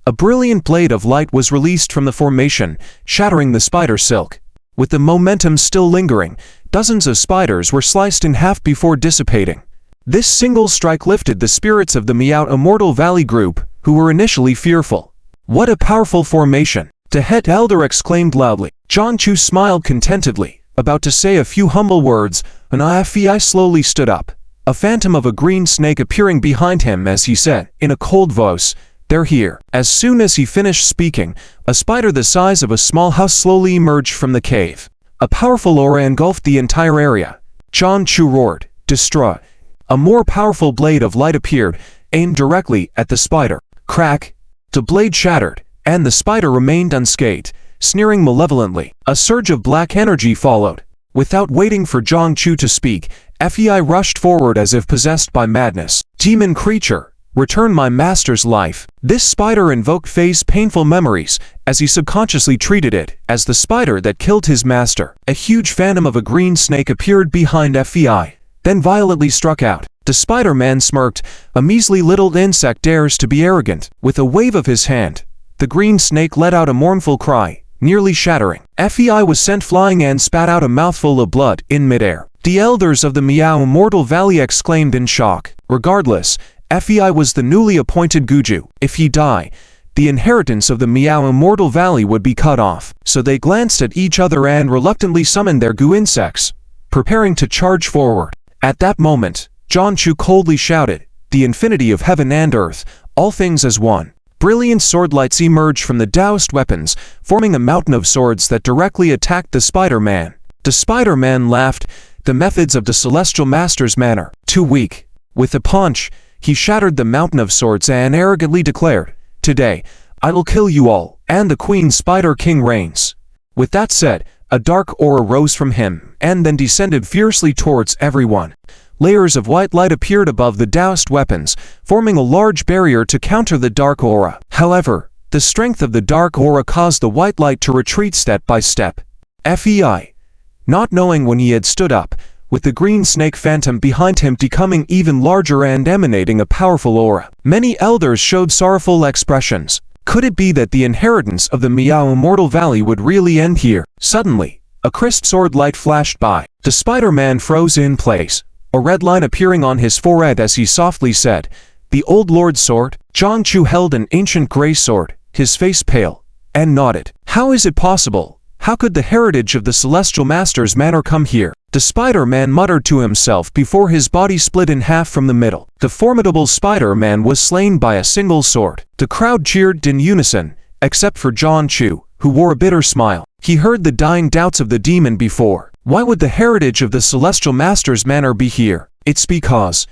A brilliant blade of light was released from the formation, shattering the spider silk. With the momentum still lingering, dozens of spiders were sliced in half before dissipating. This single strike lifted the spirits of the Miao Immortal Valley group, who were initially fearful. "What a powerful formation!" the head elder exclaimed loudly. Jiangchu smiled contentedly, about to say a few humble words, when Alington slowly stood up, a phantom of a green snake appearing behind him as he said, in a cold voice, "They're here." As soon as he finished speaking, a spider the size of a small house slowly emerged from the cave. A powerful aura engulfed the entire area. Jiangchu roared, "Destroy!" A more powerful blade of light appeared, aimed directly at the spider. Crack! The blade shattered, and the spider remained unscathed, sneering malevolently. A surge of black energy followed. Without waiting for Jiangchu to speak, Fei rushed forward as if possessed by madness. "Demon creature! Return my master's life." This spider invoked Fei's painful memories, as he subconsciously treated it as the spider that killed his master. A huge phantom of a green snake appeared behind Fei, then violently struck out. The Spider-Man smirked, "A measly little insect dares to be arrogant." With a wave of his hand, the green snake let out a mournful cry, nearly shattering. Fei was sent flying and spat out a mouthful of blood in midair. The elders of the Miao Immortal Valley exclaimed in shock. Regardless, Fei was the newly appointed Guju. If he died, the inheritance of the Miao Immortal Valley would be cut off. So they glanced at each other and reluctantly summoned their Gu insects, preparing to charge forward. At that moment, Jiangchu coldly shouted, "The infinity of heaven and earth, all things as one." Brilliant sword lights emerged from the Taoist weapons, forming a mountain of swords that directly attacked the Spider-Man. The Spider-Man laughed, the methods of the Celestial Master's manner too weak. With a punch, he shattered the mountain of swords and arrogantly declared, "Today, I will kill you all, and the Queen Spider King reigns." With that said, a dark aura rose from him, and then descended fiercely towards everyone. Layers of white light appeared above the Taoist weapons, forming a large barrier to counter the dark aura. However, the strength of the dark aura caused the white light to retreat step by step. Fei, not knowing when he had stood up, with the green snake phantom behind him becoming even larger and emanating a powerful aura. Many elders showed sorrowful expressions. Could it be that the inheritance of the Miao Immortal Valley would really end here? Suddenly, a crisp sword light flashed by. The Spider-Man froze in place, a red line appearing on his forehead as he softly said, "The old Lord's sword?" Zhang Chu held an ancient gray sword, his face pale, and nodded. "How is it possible? How could the heritage of the Celestial Master's manor come here?" The Spider-Man muttered to himself before his body split in half from the middle. The formidable Spider-Man was slain by a single sword. The crowd cheered in unison, except for Zhang Chu, who wore a bitter smile. He heard the dying doubts of the demon before. Why would the heritage of the Celestial Master's manor be here? It's because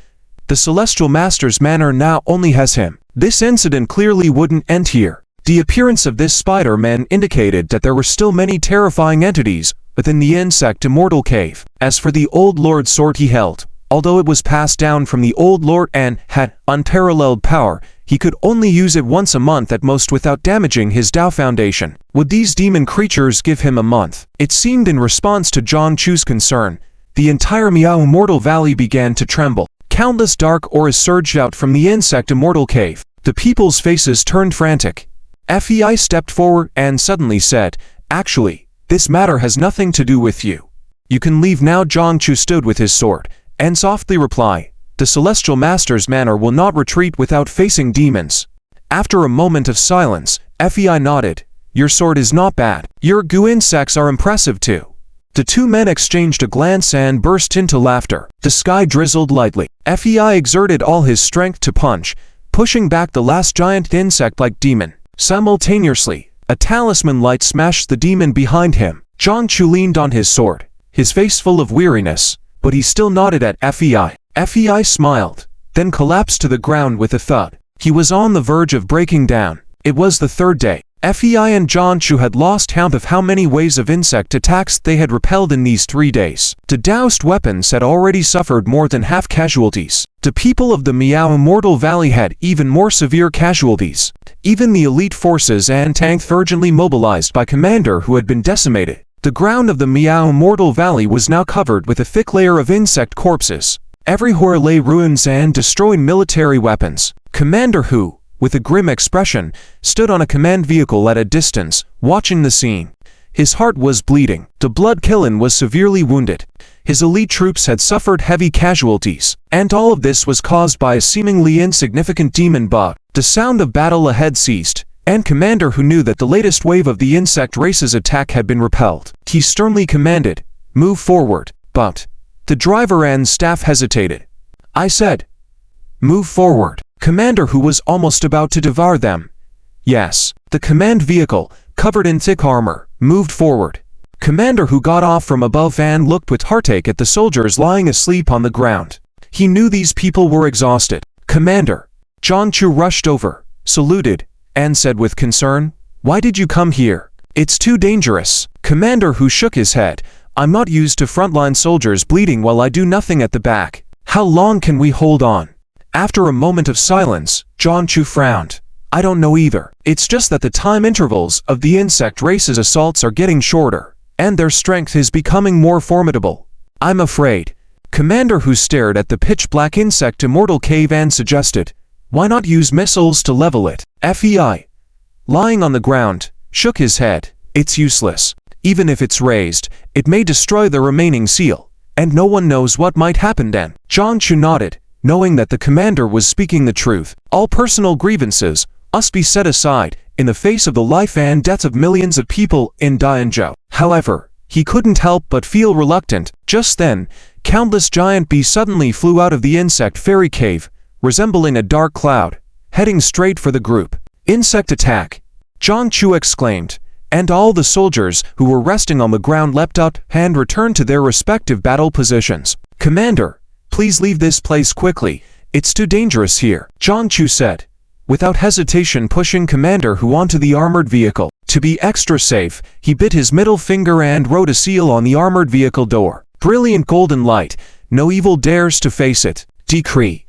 the Celestial Master's manor now only has him. This incident clearly wouldn't end here. The appearance of this Spider-Man indicated that there were still many terrifying entities within the insect immortal cave. As for the old Lord's sword he held, although it was passed down from the old Lord and had unparalleled power, he could only use it once a month at most without damaging his Dao foundation. Would these demon creatures give him a month? It seemed in response to Zhang Chu's concern, the entire Miao Immortal Valley began to tremble. Countless dark auras surged out from the insect immortal cave. The people's faces turned frantic. Fei stepped forward and suddenly said, "Actually, this matter has nothing to do with you. You can leave now." Zhang Chu stood with his sword, and softly replied, "The Celestial Master's manor will not retreat without facing demons." After a moment of silence, Fei nodded, "Your sword is not bad. Your goo insects are impressive too." The two men exchanged a glance and burst into laughter. The sky drizzled lightly. Fei exerted all his strength to punch, pushing back the last giant insect-like demon. Simultaneously, a talisman light smashed the demon behind him. Zhang Chu leaned on his sword, his face full of weariness, but he still nodded at Fei. Fei smiled, then collapsed to the ground with a thud. He was on the verge of breaking down. It was the third day. Fei and Zhang Chu had lost count of how many waves of insect attacks they had repelled in these 3 days. The Daoist weapons had already suffered more than half casualties. The people of the Miao Immortal Valley had even more severe casualties. Even the elite forces and tanks urgently mobilized by Commander who had been decimated. The ground of the Miao Immortal Valley was now covered with a thick layer of insect corpses. Everywhere lay ruins and destroyed military weapons. Commander Hu, with a grim expression, stood on a command vehicle at a distance, watching the scene. His heart was bleeding. The Blood Kiln was severely wounded. His elite troops had suffered heavy casualties, and all of this was caused by a seemingly insignificant demon bug. The sound of battle ahead ceased, and Commander Hu knew that the latest wave of the insect race's attack had been repelled. He sternly commanded, "Move forward," but the driver and staff hesitated. "I said, move forward." Commander Hu was almost about to devour them. Yes, the command vehicle, covered in thick armor, moved forward. Commander Hu got off from above and looked with heartache at the soldiers lying asleep on the ground. He knew these people were exhausted. "Commander." Zhang Chu rushed over, saluted, and said with concern, "Why did you come here? It's too dangerous." Commander Hu shook his head. "I'm not used to frontline soldiers bleeding while I do nothing at the back. How long can we hold on?" After a moment of silence, Zhang Chu frowned. "I don't know either. It's just that the time intervals of the insect race's assaults are getting shorter, and their strength is becoming more formidable. I'm afraid." Commander Hu stared at the pitch-black insect immortal cave and suggested, "Why not use missiles to level it?" Fei, lying on the ground, shook his head. "It's useless. Even if it's raised, it may destroy the remaining seal, and no one knows what might happen then." Zhang Chu nodded, knowing that the commander was speaking the truth. All personal grievances must be set aside in the face of the life and death of millions of people in Dianzhou. However, he couldn't help but feel reluctant. Just then, countless giant bees suddenly flew out of the insect fairy cave, resembling a dark cloud, heading straight for the group. "Insect attack!" Zhang Chu exclaimed, and all the soldiers who were resting on the ground leapt up and returned to their respective battle positions. "Commander, please leave this place quickly. It's too dangerous here," Zhang Chu said, without hesitation pushing Commander Hu onto the armored vehicle. To be extra safe, he bit his middle finger and wrote a seal on the armored vehicle door. "Brilliant golden light. No evil dares to face it. Decree."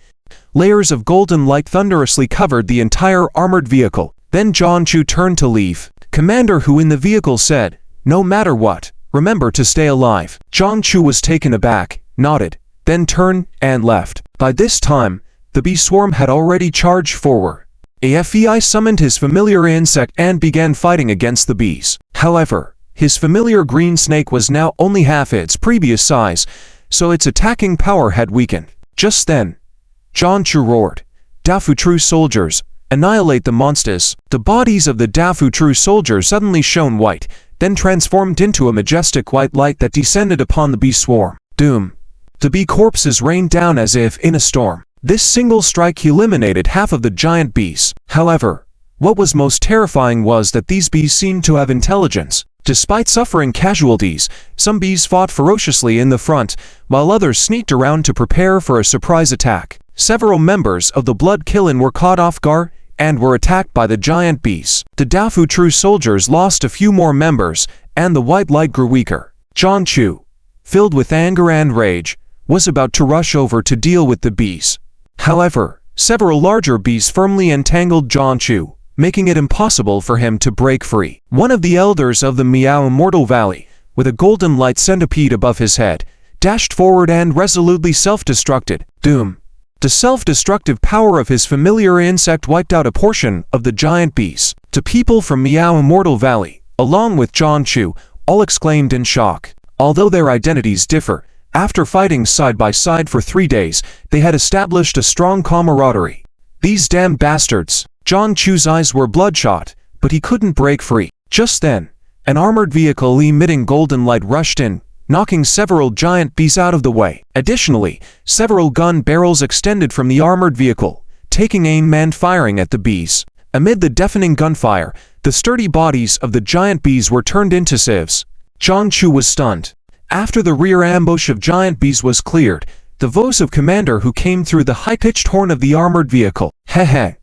Layers of golden light thunderously covered the entire armored vehicle. Then Zhang Chu turned to leave. Commander Hu in the vehicle said, "No matter what, remember to stay alive." Zhang Chu was taken aback. nodded, then turned and left. By this time, the bee swarm had already charged forward. AFEI summoned his familiar insect and began fighting against the bees. However, his familiar green snake was now only half its previous size, so its attacking power had weakened. Just then, John Chu roared, "Dafu true soldiers, annihilate the monsters!" The bodies of the Dafu true soldiers suddenly shone white, then transformed into a majestic white light that descended upon the bee swarm. Doom! The bee corpses rained down as if in a storm. This single strike eliminated half of the giant bees. However, what was most terrifying was that these bees seemed to have intelligence. Despite suffering casualties, some bees fought ferociously in the front, while others sneaked around to prepare for a surprise attack. Several members of the Blood Kiln were caught off guard and were attacked by the giant bees. The Dafu true soldiers lost a few more members, and the white light grew weaker. John Chu, filled with anger and rage, was about to rush over to deal with the bees. However, several larger bees firmly entangled John Chu, making it impossible for him to break free. One of the elders of the Miao Immortal Valley, with a golden light centipede above his head, dashed forward and resolutely self-destructed. Doom! The self-destructive power of his familiar insect wiped out a portion of the giant bees. The people from Miao Immortal Valley, along with John Chu, all exclaimed in shock. Although their identities differ, after fighting side by side for 3 days, they had established a strong camaraderie. These damn bastards! John Chu's eyes were bloodshot, but he couldn't break free. Just then, an armored vehicle emitting golden light rushed in, knocking several giant bees out of the way. Additionally, several gun barrels extended from the armored vehicle, taking aim and firing at the bees. Amid the deafening gunfire, the sturdy bodies of the giant bees were turned into sieves. John Chu was stunned. After the rear ambush of giant bees was cleared, the voice of Commander who came through the high-pitched horn of the armored vehicle. Heh.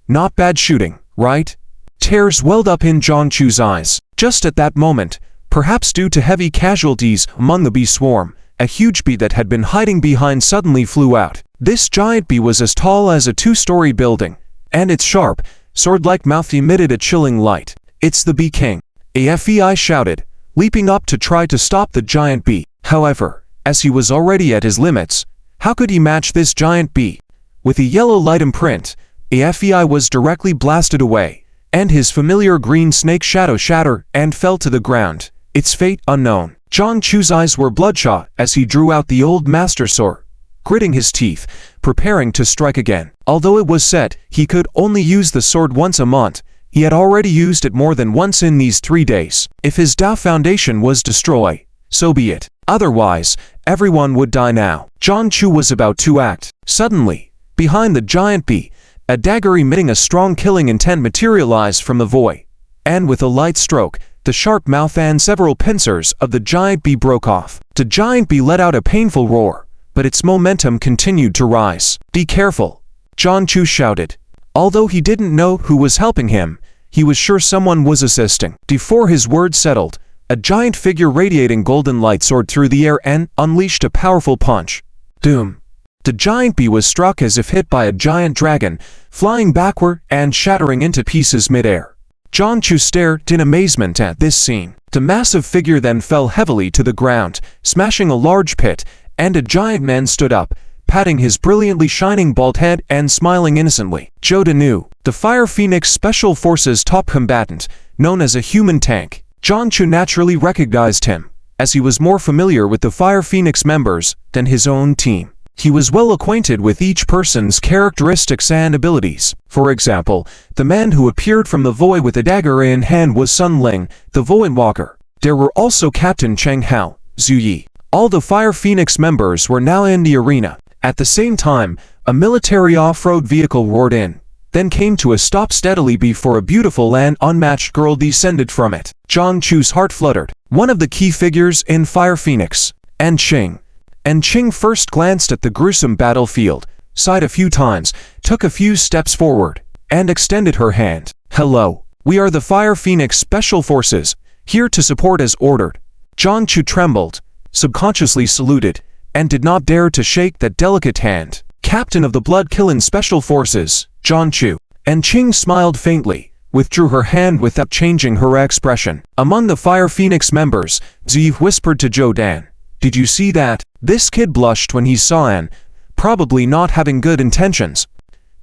Not bad shooting, right? Tears welled up in John Chu's eyes. Just at that moment, perhaps due to heavy casualties among the bee swarm, a huge bee that had been hiding behind suddenly flew out. This giant bee was as tall as a 2-story building, and its sharp, sword-like mouth emitted a chilling light. "It's the Bee King!" AFEI shouted, leaping up to try to stop the giant bee. However, as he was already at his limits, how could he match this giant bee? With a yellow light imprint, AFEI was directly blasted away, and his familiar green snake shadow shattered and fell to the ground, its fate unknown. John Chu's eyes were bloodshot as he drew out the old master sword, gritting his teeth, preparing to strike again. Although it was said he could only use the sword once a month, he had already used it more than once in these 3 days. If his Tao foundation was destroyed, so be it. Otherwise, everyone would die now. John Chu was about to act. Suddenly, behind the giant bee, a dagger emitting a strong killing intent materialized from the void, and with a light stroke, the sharp mouth and several pincers of the giant bee broke off. The giant bee let out a painful roar, but its momentum continued to rise. "Be careful!" John Chu shouted. Although he didn't know who was helping him, he was sure someone was assisting. Before his words settled, a giant figure radiating golden light soared through the air and unleashed a powerful punch. Doom! The giant bee was struck as if hit by a giant dragon, flying backward and shattering into pieces mid-air. John Chu stared in amazement at this scene. The massive figure then fell heavily to the ground, smashing a large pit, and a giant man stood up, patting his brilliantly shining bald head and smiling innocently. Zhou Danu, the Fire Phoenix Special Forces top combatant, known as a human tank. John Chu naturally recognized him, as he was more familiar with the Fire Phoenix members than his own team. He was well acquainted with each person's characteristics and abilities. For example, the man who appeared from the void with a dagger in hand was Sun Ling, the Void Walker. There were also Captain Cheng Hao, Zhu Yi. All the Fire Phoenix members were now in the arena. At the same time, a military off-road vehicle roared in, then came to a stop steadily before a beautiful and unmatched girl descended from it. John Chu's heart fluttered. One of the key figures in Fire Phoenix, Ching. Ching first glanced at the gruesome battlefield, sighed a few times, took a few steps forward, and extended her hand. "Hello, we are the Fire Phoenix Special Forces, here to support as ordered." John Chu trembled, subconsciously saluted, and did not dare to shake that delicate hand. "Captain of the Blood Kiln Special Forces, John Chu." And Ching smiled faintly, withdrew her hand without changing her expression. Among the Fire Phoenix members, Ziyi whispered to Zhou Dan, Did you see that? This kid blushed when he saw An, probably not having good intentions.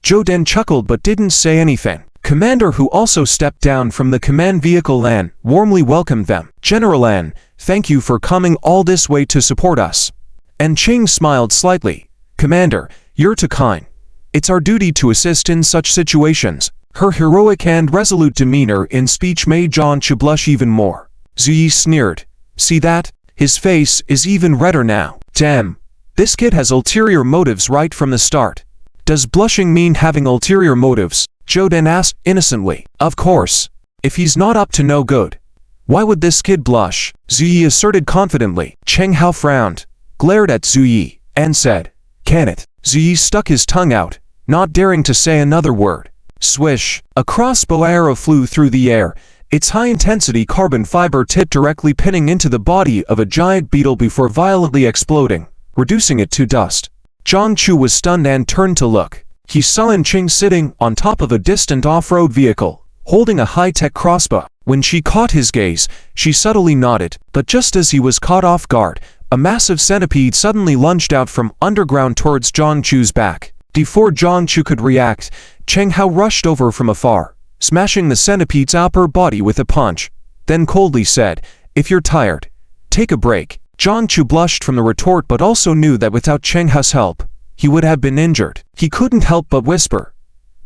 Joden chuckled but didn't say anything. Commander, who also stepped down from the command vehicle, An, warmly welcomed them. General An, thank you for coming all this way to support us. And Ching smiled slightly. Commander, you're too kind. It's our duty to assist in such situations. Her heroic and resolute demeanor in speech made John Chu blush even more. Zuyi sneered. See that? His face is even redder now. Damn. This kid has ulterior motives right from the start. Does blushing mean having ulterior motives? Joden asked innocently. Of course. If he's not up to no good. Why would this kid blush? Zuyi asserted confidently. Cheng Hao frowned, glared at Zuyi, and said, Can it? Zuyi stuck his tongue out, not daring to say another word. Swish. A crossbow arrow flew through the air, its high-intensity carbon fiber tip directly pinning into the body of a giant beetle before violently exploding, reducing it to dust. Zhang Chu was stunned and turned to look. He saw An Qing sitting on top of a distant off-road vehicle, holding a high-tech crossbow. When she caught his gaze, she subtly nodded, but just as he was caught off guard, a massive centipede suddenly lunged out from underground towards Zhang Chu's back. Before Zhang Chu could react, Cheng Hao rushed over from afar, smashing the centipede's upper body with a punch, then coldly said, If you're tired, take a break. Zhang Chu blushed from the retort but also knew that without Cheng Hao's help, he would have been injured. He couldn't help but whisper,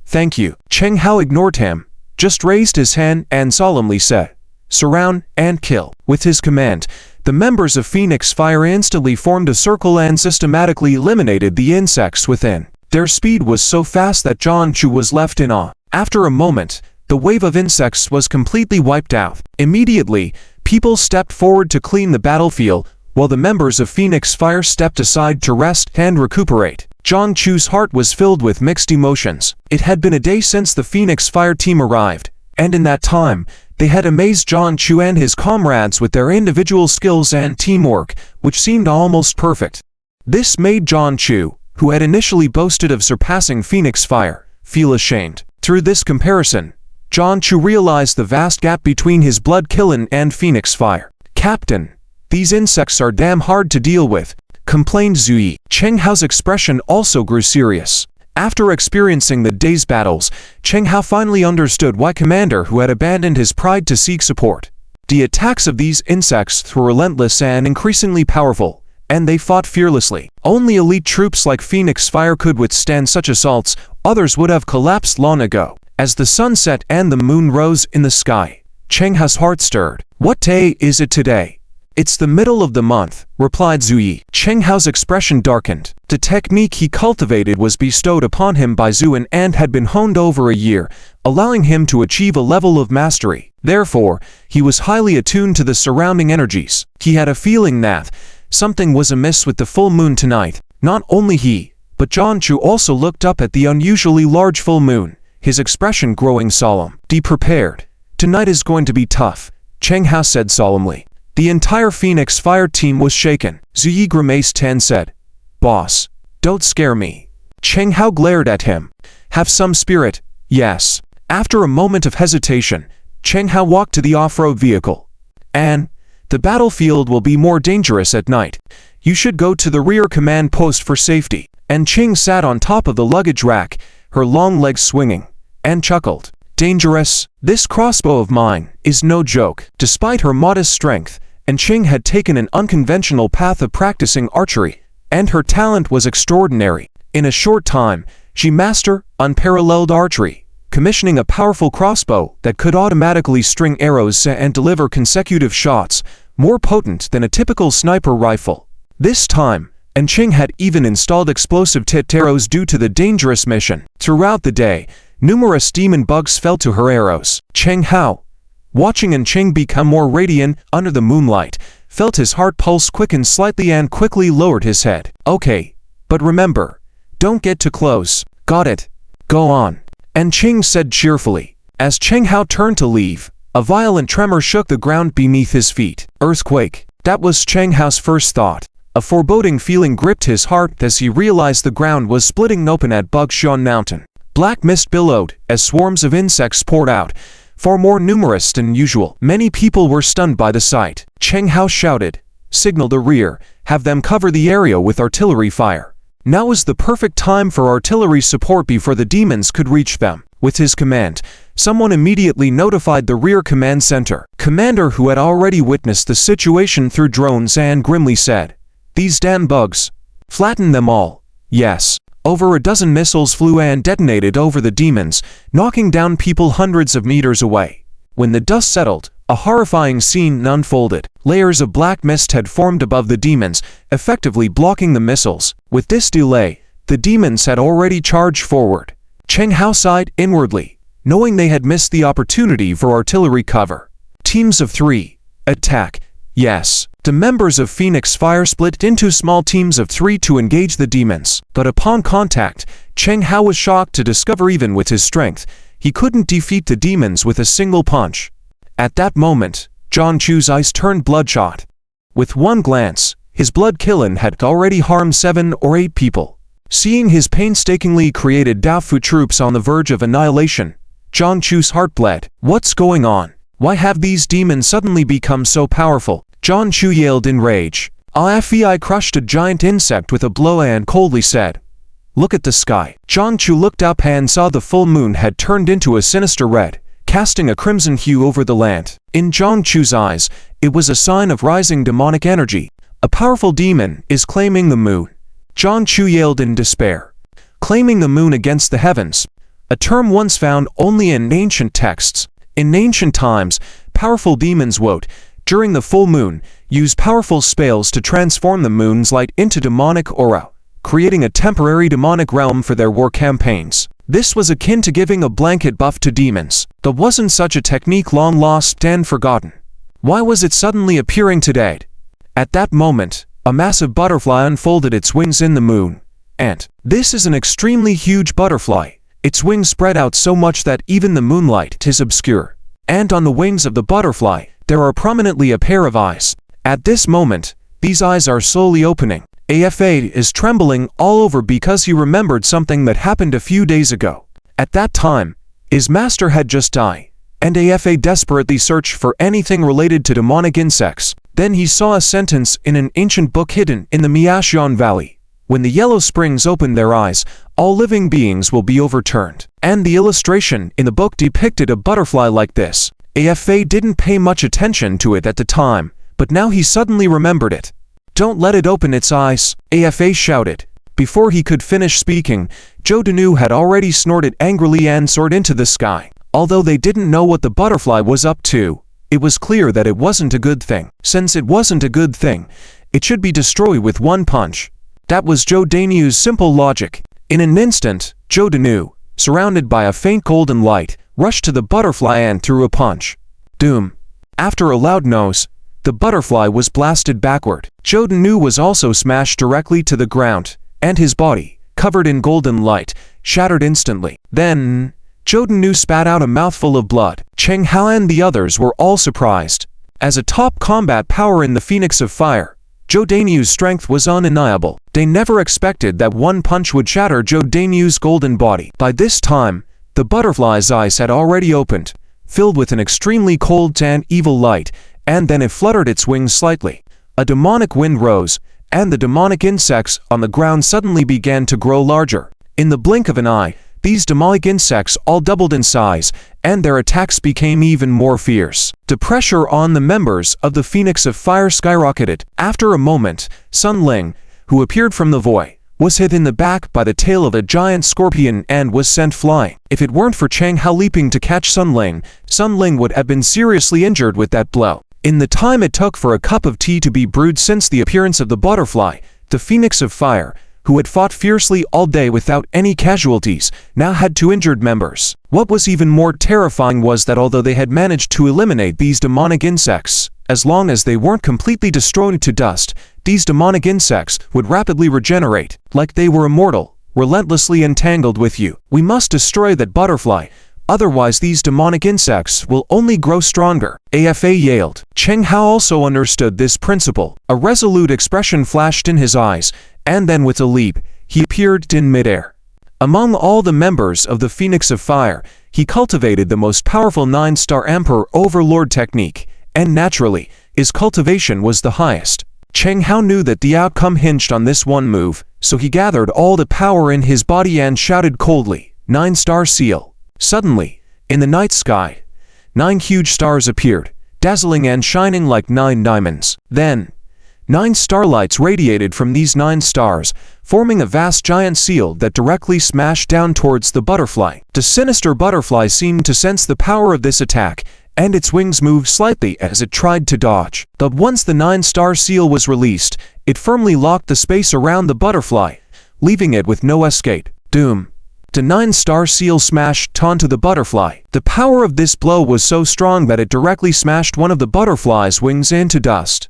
Thank you. Cheng Hao ignored him, just raised his hand and solemnly said, Surround and kill. With his command, the members of Phoenix Fire instantly formed a circle and systematically eliminated the insects within. Their speed was so fast that Zhang Chu was left in awe. After a moment, the wave of insects was completely wiped out. Immediately, people stepped forward to clean the battlefield, while the members of Phoenix Fire stepped aside to rest and recuperate. Zhang Chu's heart was filled with mixed emotions. It had been a day since the Phoenix Fire team arrived, and in that time, they had amazed Zhang Chu and his comrades with their individual skills and teamwork, which seemed almost perfect. This made Zhang Chu, who had initially boasted of surpassing Phoenix Fire, feel ashamed. Through this comparison, Zhang Chu realized the vast gap between his blood killing and Phoenix Fire. Captain, these insects are damn hard to deal with, complained Zuyi. Cheng Hao's expression also grew serious. After experiencing the day's battles, Cheng Hao finally understood why Commander who had abandoned his pride to seek support. The attacks of these insects were relentless and increasingly powerful, and they fought fearlessly. Only elite troops like Phoenix Fire could withstand such assaults, others would have collapsed long ago. As the sun set and the moon rose in the sky, Cheng Hao's heart stirred. What day is it today? It's the middle of the month, replied Zuyi. Cheng Hao's expression darkened. The technique he cultivated was bestowed upon him by Zuoan and had been honed over a year, allowing him to achieve a level of mastery. Therefore, he was highly attuned to the surrounding energies. He had a feeling that something was amiss with the full moon tonight. Not only he, but Zhang Chu also looked up at the unusually large full moon, his expression growing solemn. Be prepared. Tonight is going to be tough, Cheng Hao said solemnly. The entire Phoenix Fire team was shaken. Zuyi grimaced and said, Boss, don't scare me. Cheng Hao glared at him. Have some spirit, yes. After a moment of hesitation, Cheng Hao walked to the off-road vehicle. And the battlefield will be more dangerous at night. You should go to the rear command post for safety. And Ching sat on top of the luggage rack, her long legs swinging, and chuckled. Dangerous? This crossbow of mine is no joke. Despite her modest strength, and Ching had taken an unconventional path of practicing archery, and her talent was extraordinary. In a short time, she mastered unparalleled archery, commissioning a powerful crossbow that could automatically string arrows and deliver consecutive shots, more potent than a typical sniper rifle. This time, and Ching had even installed explosive tipped arrows due to the dangerous mission. Throughout the day, numerous demon bugs fell to her arrows. Cheng Hao, watching An Qing become more radiant under the moonlight, felt his heart pulse quicken slightly and quickly lowered his head. Okay, but remember, don't get too close. Got it. Go on. An Qing said cheerfully. As Cheng Hao turned to leave, a violent tremor shook the ground beneath his feet. Earthquake. That was Cheng Hao's first thought. A foreboding feeling gripped his heart as he realized the ground was splitting open at Bugshan Mountain. Black mist billowed as swarms of insects poured out, far more numerous than usual. Many people were stunned by the sight. Cheng Hao shouted, signal the rear, have them cover the area with artillery fire. Now is the perfect time for artillery support before the demons could reach them. With his command, someone immediately notified the rear command center. Commander, who had already witnessed the situation through drones, and grimly said, "These damn bugs. Flatten them all." Yes. Over a dozen missiles flew and detonated over the demons, knocking down people hundreds of meters away. When the dust settled, a horrifying scene unfolded. Layers of black mist had formed above the demons, effectively blocking the missiles. With this delay, the demons had already charged forward. Cheng Hao sighed inwardly, knowing they had missed the opportunity for artillery cover. Teams of 3. Attack. Yes. The members of Phoenix Fire split into small teams of 3 to engage the demons. But upon contact, Cheng Hao was shocked to discover even with his strength, he couldn't defeat the demons with a single punch. At that moment, John Chu's eyes turned bloodshot. With one glance, his blood killing had already harmed 7 or 8 people. Seeing his painstakingly created Daofu troops on the verge of annihilation, John Chu's heart bled. What's going on? Why have these demons suddenly become so powerful? John Chu yelled in rage. I crushed a giant insect with a blow and coldly said, "Look at the sky." John Chu looked up and saw the full moon had turned into a sinister red, casting a crimson hue over the land. In John Chu's eyes, it was a sign of rising demonic energy. A powerful demon is claiming the moon. John Chu yelled in despair. Claiming the moon against the heavens, a term once found only in ancient texts. In ancient times, powerful demons would, during the full moon, use powerful spells to transform the moon's light into demonic aura, creating a temporary demonic realm for their war campaigns. This was akin to giving a blanket buff to demons. But wasn't such a technique long lost and forgotten? Why was it suddenly appearing today? At that moment, a massive butterfly unfolded its wings in the moon. And this is an extremely huge butterfly. Its wings spread out so much that even the moonlight is obscure. And on the wings of the butterfly, there are prominently a pair of eyes. At this moment, these eyes are slowly opening. AFA is trembling all over because he remembered something that happened a few days ago. At that time, his master had just died, and AFA desperately searched for anything related to demonic insects. Then he saw a sentence in an ancient book hidden in the Miashian Valley. When the yellow springs open their eyes, all living beings will be overturned. And the illustration in the book depicted a butterfly like this. AFA didn't pay much attention to it at the time, but now he suddenly remembered it. "Don't let it open its eyes," AFA shouted. Before he could finish speaking, Zhou Danu had already snorted angrily and soared into the sky. Although they didn't know what the butterfly was up to, it was clear that it wasn't a good thing. Since it wasn't a good thing, it should be destroyed with one punch. That was Zhou Danu's simple logic. In an instant, Zhou Danu, surrounded by a faint golden light, rushed to the butterfly and threw a punch. Doom. After a loud noise, the butterfly was blasted backward. Zhou Danu was also smashed directly to the ground, and his body, covered in golden light, shattered instantly. Then, Zhou Danu spat out a mouthful of blood. Cheng Hao and the others were all surprised. As a top combat power in the Phoenix of Fire, Zhou Danu's strength was undeniable. They never expected that one punch would shatter Zhou Danu's golden body. By this time, the butterfly's eyes had already opened, filled with an extremely cold and evil light, and then it fluttered its wings slightly. A demonic wind rose, and the demonic insects on the ground suddenly began to grow larger. In the blink of an eye, these demonic insects all doubled in size, and their attacks became even more fierce. The pressure on the members of the Phoenix of Fire skyrocketed. After a moment, Sun Ling, who appeared from the void, was hit in the back by the tail of a giant scorpion and was sent flying. If it weren't for Cheng Hao leaping to catch Sun Ling would have been seriously injured with that blow. In the time it took for a cup of tea to be brewed since the appearance of the butterfly, the Phoenix of Fire, who had fought fiercely all day without any casualties, now had 2 injured members. What was even more terrifying was that although they had managed to eliminate these demonic insects, as long as they weren't completely destroyed to dust, these demonic insects would rapidly regenerate, like they were immortal, relentlessly entangled with you. We must destroy that butterfly, otherwise these demonic insects will only grow stronger, AFA yelled. Cheng Hao also understood this principle. A resolute expression flashed in his eyes, and then with a leap, he appeared in midair. Among all the members of the Phoenix of Fire, he cultivated the most powerful 9-star Emperor Overlord technique, and naturally, his cultivation was the highest. Cheng Hao knew that the outcome hinged on this one move, so he gathered all the power in his body and shouted coldly, 9-star seal. Suddenly, in the night sky, 9 huge stars appeared, dazzling and shining like 9 diamonds. Then, 9 starlights radiated from these 9 stars, forming a vast giant seal that directly smashed down towards the butterfly. The sinister butterfly seemed to sense the power of this attack, and its wings moved slightly as it tried to dodge. But once the 9-star seal was released, it firmly locked the space around the butterfly, leaving it with no escape. Doom. The 9-star seal smashed onto the butterfly. The power of this blow was so strong that it directly smashed one of the butterfly's wings into dust.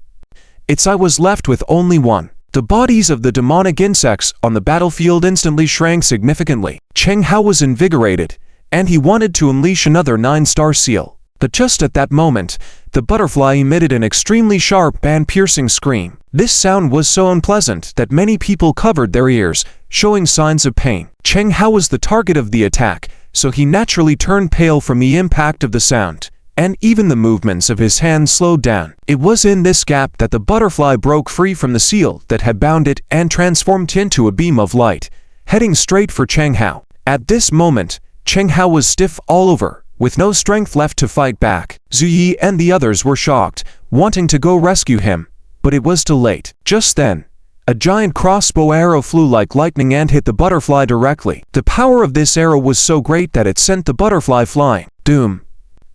Its eye was left with only one. The bodies of the demonic insects on the battlefield instantly shrank significantly. Cheng Hao was invigorated, and he wanted to unleash another 9-star seal. But just at that moment, the butterfly emitted an extremely sharp and piercing scream. This sound was so unpleasant that many people covered their ears, showing signs of pain. Cheng Hao was the target of the attack, so he naturally turned pale from the impact of the sound, and even the movements of his hands slowed down. It was in this gap that the butterfly broke free from the seal that had bound it and transformed into a beam of light, heading straight for Cheng Hao. At this moment, Cheng Hao was stiff all over, with no strength left to fight back. Zuyi and the others were shocked, wanting to go rescue him, but it was too late. Just then, a giant crossbow arrow flew like lightning and hit the butterfly directly. The power of this arrow was so great that it sent the butterfly flying. Doom.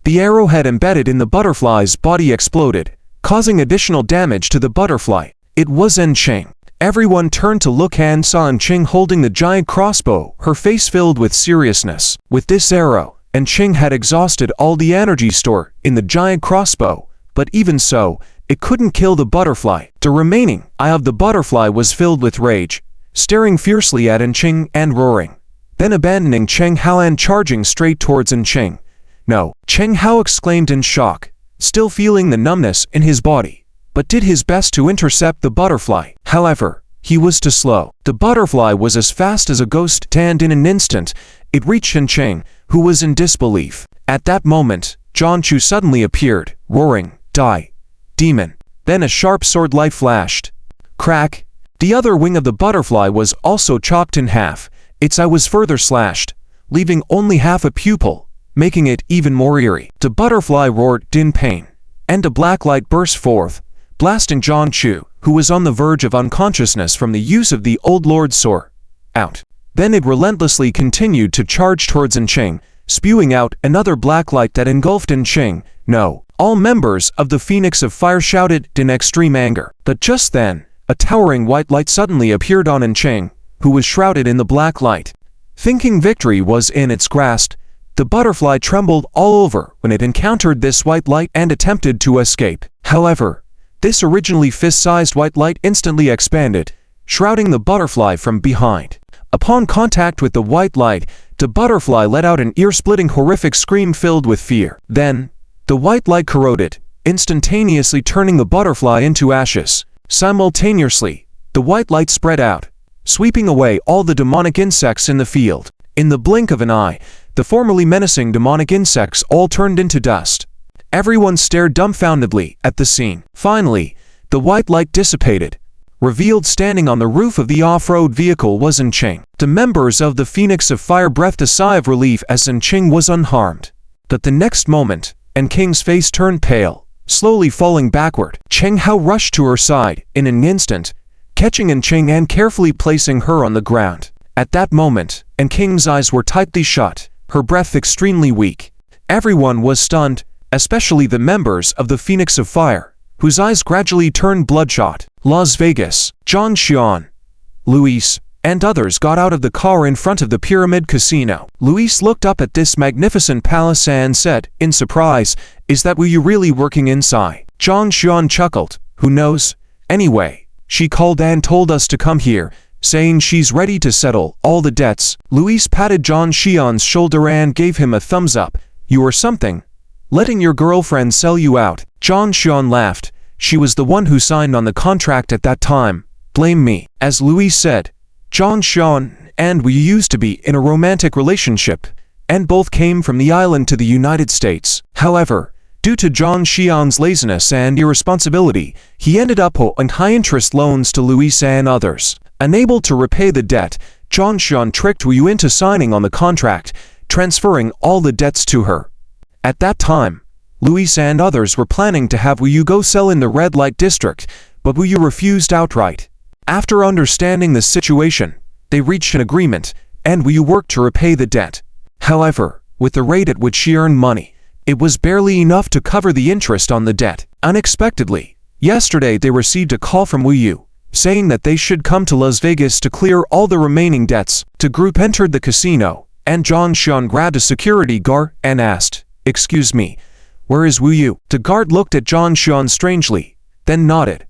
The arrowhead embedded in the butterfly's body exploded, causing additional damage to the butterfly. It was Cheng. Everyone turned to look and saw Cheng holding the giant crossbow, her face filled with seriousness. With this arrow, Cheng had exhausted all the energy stored in the giant crossbow, but even so, it couldn't kill the butterfly. The remaining eye of the butterfly was filled with rage, staring fiercely at Cheng and roaring, then abandoning Cheng Hao and charging straight towards Cheng. No, Cheng Hao exclaimed in shock, still feeling the numbness in his body, but did his best to intercept the butterfly. However, he was too slow. The butterfly was as fast as a ghost, and in an instant, it reached Cheng, who was in disbelief. At that moment, John Chu suddenly appeared, roaring, "Die, demon!" Then a sharp sword light flashed. Crack! The other wing of the butterfly was also chopped in half. Its eye was further slashed, leaving only half a pupil, making it even more eerie. The butterfly roared in pain, and a black light burst forth, blasting John Chu, who was on the verge of unconsciousness from the use of the old lord's sword, out. Then it relentlessly continued to charge towards Cheng, spewing out another black light that engulfed Cheng. No! All members of the Phoenix of Fire shouted in extreme anger. But just then, a towering white light suddenly appeared on Cheng, who was shrouded in the black light. Thinking victory was in its grasp, the butterfly trembled all over when it encountered this white light and attempted to escape. However, this originally fist-sized white light instantly expanded, shrouding the butterfly from behind. Upon contact with the white light, the butterfly let out an ear-splitting horrific scream filled with fear. Then, the white light corroded, instantaneously turning the butterfly into ashes. Simultaneously, the white light spread out, sweeping away all the demonic insects in the field. In the blink of an eye, the formerly menacing demonic insects all turned into dust. Everyone stared dumbfoundedly at the scene. Finally, the white light dissipated. Revealed standing on the roof of the off-road vehicle was Cheng. The members of the Phoenix of Fire breathed a sigh of relief as Cheng was unharmed. But the next moment, Cheng's face turned pale, slowly falling backward. Cheng Hao rushed to her side in an instant, catching Cheng and carefully placing her on the ground. At that moment, Cheng's eyes were tightly shut, her breath extremely weak. Everyone was stunned, especially the members of the Phoenix of Fire, whose eyes gradually turned bloodshot. Las Vegas, Zhang Xian, Luis, and others got out of the car in front of the Pyramid Casino. Luis looked up at this magnificent palace and said, in surprise, "Is that where you're really working inside?" Zhang Xian chuckled. "Who knows? Anyway, she called and told us to come here, saying she's ready to settle all the debts." Luis patted Zhang Xian's shoulder and gave him a thumbs up. "You are something. Letting your girlfriend sell you out." Zhang Xian laughed. "She was the one who signed on the contract at that time. Blame me." As Luis said, Zhang Xian and we used to be in a romantic relationship, and both came from the island to the United States. However, Due to Zhang Xian's laziness and irresponsibility, he ended up owing high-interest loans to Luis and others. Unable to repay the debt, Zhang Xian tricked Wu Yu into signing on the contract, transferring all the debts to her. At that time, Luis and others were planning to have Wu Yu go sell in the red light district, but Wu Yu refused outright. After understanding the situation, they reached an agreement, and Wu Yu worked to repay the debt. However, with the rate at which she earned money, it was barely enough to cover the interest on the debt. Unexpectedly, yesterday they received a call from Wu Yu, saying that they should come to Las Vegas to clear all the remaining debts. The group entered the casino, and Zhang Xian grabbed a security guard and asked, "Excuse me, where is Wu Yu?" The guard looked at Zhang Xian strangely, then nodded.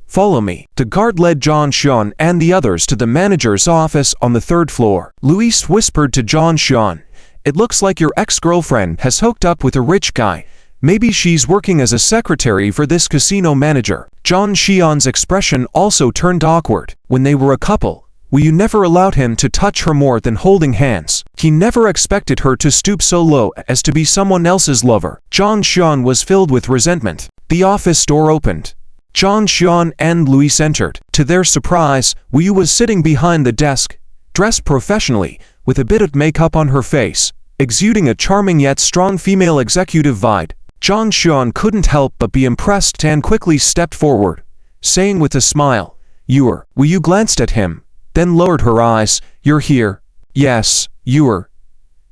"Follow me." The guard led Zhang Xian and the others to the manager's office on the 3rd floor. Luis whispered to Zhang Xian, "It looks like your ex-girlfriend has hooked up with a rich guy. Maybe she's working as a secretary for this casino manager." Zhang Xian's expression also turned awkward. When they were a couple, Wu Yu never allowed him to touch her more than holding hands. He never expected her to stoop so low as to be someone else's lover. Zhang Xian was filled with resentment. The office door opened. Zhang Xian and Luis entered. To their surprise, Wu Yu was sitting behind the desk, dressed professionally, with a bit of makeup on her face, exuding a charming yet strong female executive vibe. Zhang Xian couldn't help but be impressed and quickly stepped forward, saying with a smile, "Wu Yu glanced at him, then lowered her eyes. "You're here?" "Yes, Wu.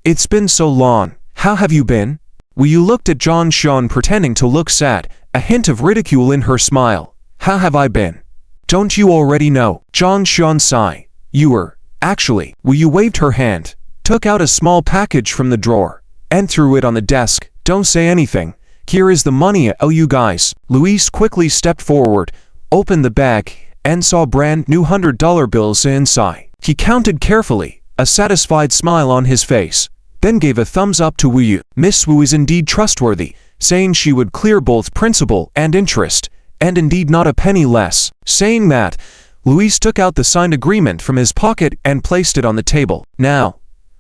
It's been so long. How have you been?" Wu Yu looked at Zhang Xian pretending to look sad, a hint of ridicule in her smile. "How have I been? Don't you already know?" Zhang Xian sighed. "Wu. Actually." Wu Yu waved her hand, took out a small package from the drawer, and threw it on the desk. "Don't say anything. Here is the money I owe you guys." Luis quickly stepped forward, opened the bag, and saw brand new $100 bills inside. He counted carefully, a satisfied smile on his face, then gave a thumbs up to Wu Yu. Miss Wu is indeed trustworthy, saying she would clear both principal and interest, and indeed not a penny less. Saying that, Luis took out the signed agreement from his pocket and placed it on the table. "Now,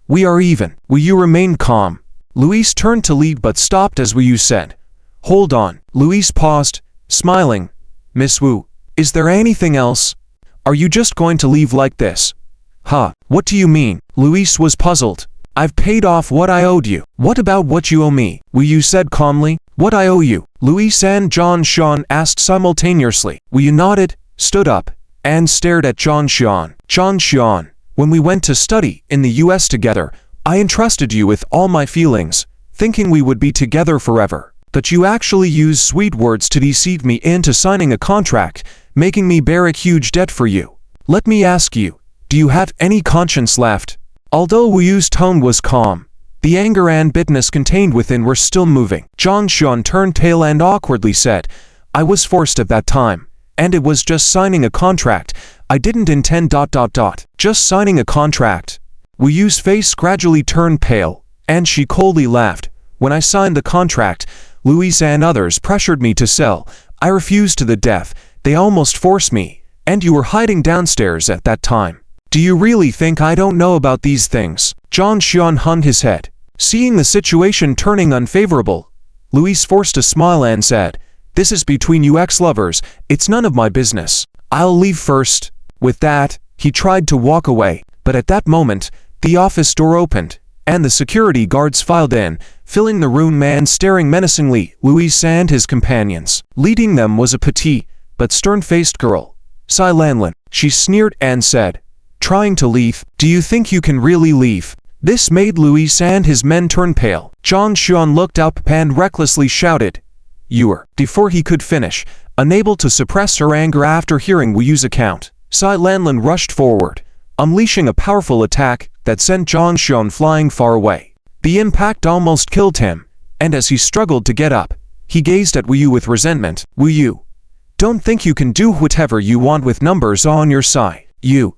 we are even." Wu Yu remained calm. Luis turned to leave but stopped as Wu Yu said, "Hold on." Luis paused, smiling. "Miss Wu, is there anything else? Are you just going to leave like this?" "Huh, what do you mean?" Luis was puzzled. "I've paid off what I owed you. What about what you owe me?" Wu Yu said calmly. "What I owe you?" Luis and Zhang Xian asked simultaneously. Wu Yu nodded, stood up, and stared at Zhang Xian. "Zhang Xian, when we went to study in the US together, I entrusted you with all my feelings, thinking we would be together forever. But you actually used sweet words to deceive me into signing a contract, making me bear a huge debt for you. Let me ask you, do you have any conscience left?" Although Wu Yu's tone was calm, the anger and bitterness contained within were still moving. Zhang Xian turned pale and awkwardly said, "I was forced at that time, and it was just signing a contract. I didn't intend ... Just signing a contract." Wu Yu's face gradually turned pale, and she coldly laughed. "When I signed the contract, Luis and others pressured me to sell. I refused to the death. They almost forced me, and you were hiding downstairs at that time. Do you really think I don't know about these things?" Zhang Xian hung his head. Seeing the situation turning unfavorable, Luis forced a smile and said, "This is between you ex-lovers. It's none of my business. I'll leave first." With that, he tried to walk away, but at that moment, the office door opened, and the security guards filed in, filling the room and staring menacingly. Luis and his companions. Leading them was a petite, but stern-faced girl, Sai Lanlin. She sneered and said, "Trying to leave? Do you think you can really leave?" This made Luis and his men turn pale. Zhang Xian looked up and recklessly shouted, "You." Before he could finish, unable to suppress her anger after hearing Wu Yu's account, Sai Lanlin rushed forward, unleashing a powerful attack that sent Zhang Xian flying far away. The impact almost killed him, and as he struggled to get up, he gazed at Wu Yu with resentment. "Wu Yu, don't think you can do whatever you want with numbers on your side. You,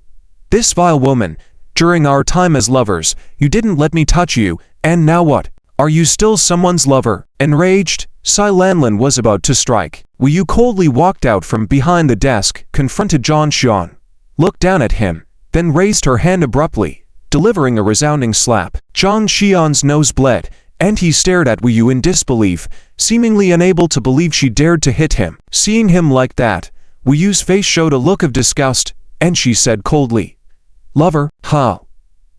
this vile woman, during our time as lovers, you didn't let me touch you, and now what? Are you still someone's lover?" Enraged, Sai Lanlin was about to strike. Wu Yu coldly walked out from behind the desk, confronted Zhang Xian, looked down at him, then raised her hand abruptly, delivering a resounding slap. Zhang Xian's nose bled, and he stared at Wu Yu in disbelief, seemingly unable to believe she dared to hit him. Seeing him like that, Wu Yu's face showed a look of disgust, and she said coldly, "Lover, huh?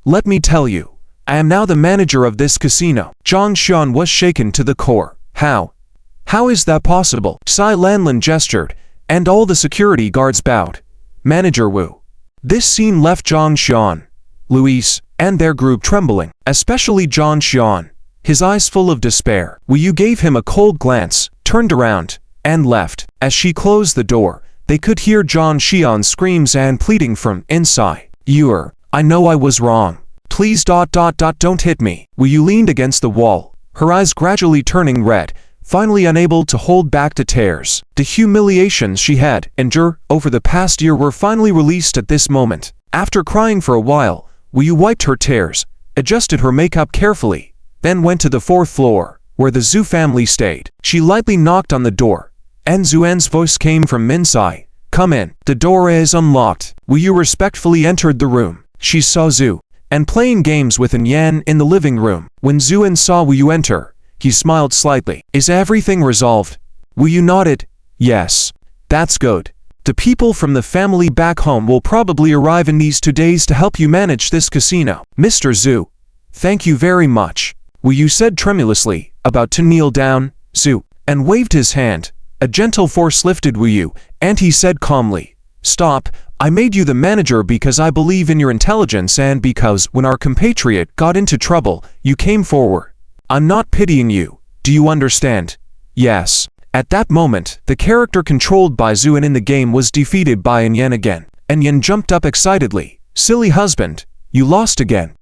Let me tell you, I am now the manager of this casino." Zhang Xian was shaken to the core. How? How is that possible? Sai Lanlin gestured, and all the security guards bowed. Manager Wu. This scene left Zhang Xian, Luis, and their group trembling, especially Zhang Xian, his eyes full of despair. Wu Yu gave him a cold glance, turned around, and left. As she closed the door, they could hear Zhang Xian's screams and pleading from inside. I know I was wrong. Please ... don't hit me." Wu Yu leaned against the wall, her eyes gradually turning red, finally unable to hold back the tears. The humiliations she had endured over the past year were finally released at this moment. After crying for a while, Wu Yu wiped her tears, adjusted her makeup carefully, then went to the 4th floor, where the Zhu family stayed. She lightly knocked on the door, and Zuoan's voice came from inside. "Come in." The door is unlocked. Wu Yu respectfully entered the room. She saw Zhu, and playing games with Yan in the living room. When Zuoan saw Wu Yu enter, he smiled slightly. "Is everything resolved?" Wu Yu nodded. "Yes. That's good. The people from the family back home will probably arrive in these 2 days to help you manage this casino." "Mr. Zhu, thank you very much," Wu Yu said tremulously, about to kneel down. Zhu, and waved his hand. A gentle force lifted Wu Yu, and he said calmly, "Stop. I made you the manager because I believe in your intelligence and because when our compatriot got into trouble, you came forward. I'm not pitying you. Do you understand?" "Yes." At that moment, the character controlled by Zuoan in the game was defeated by Yan again. Yan jumped up excitedly. "Silly husband, you lost again."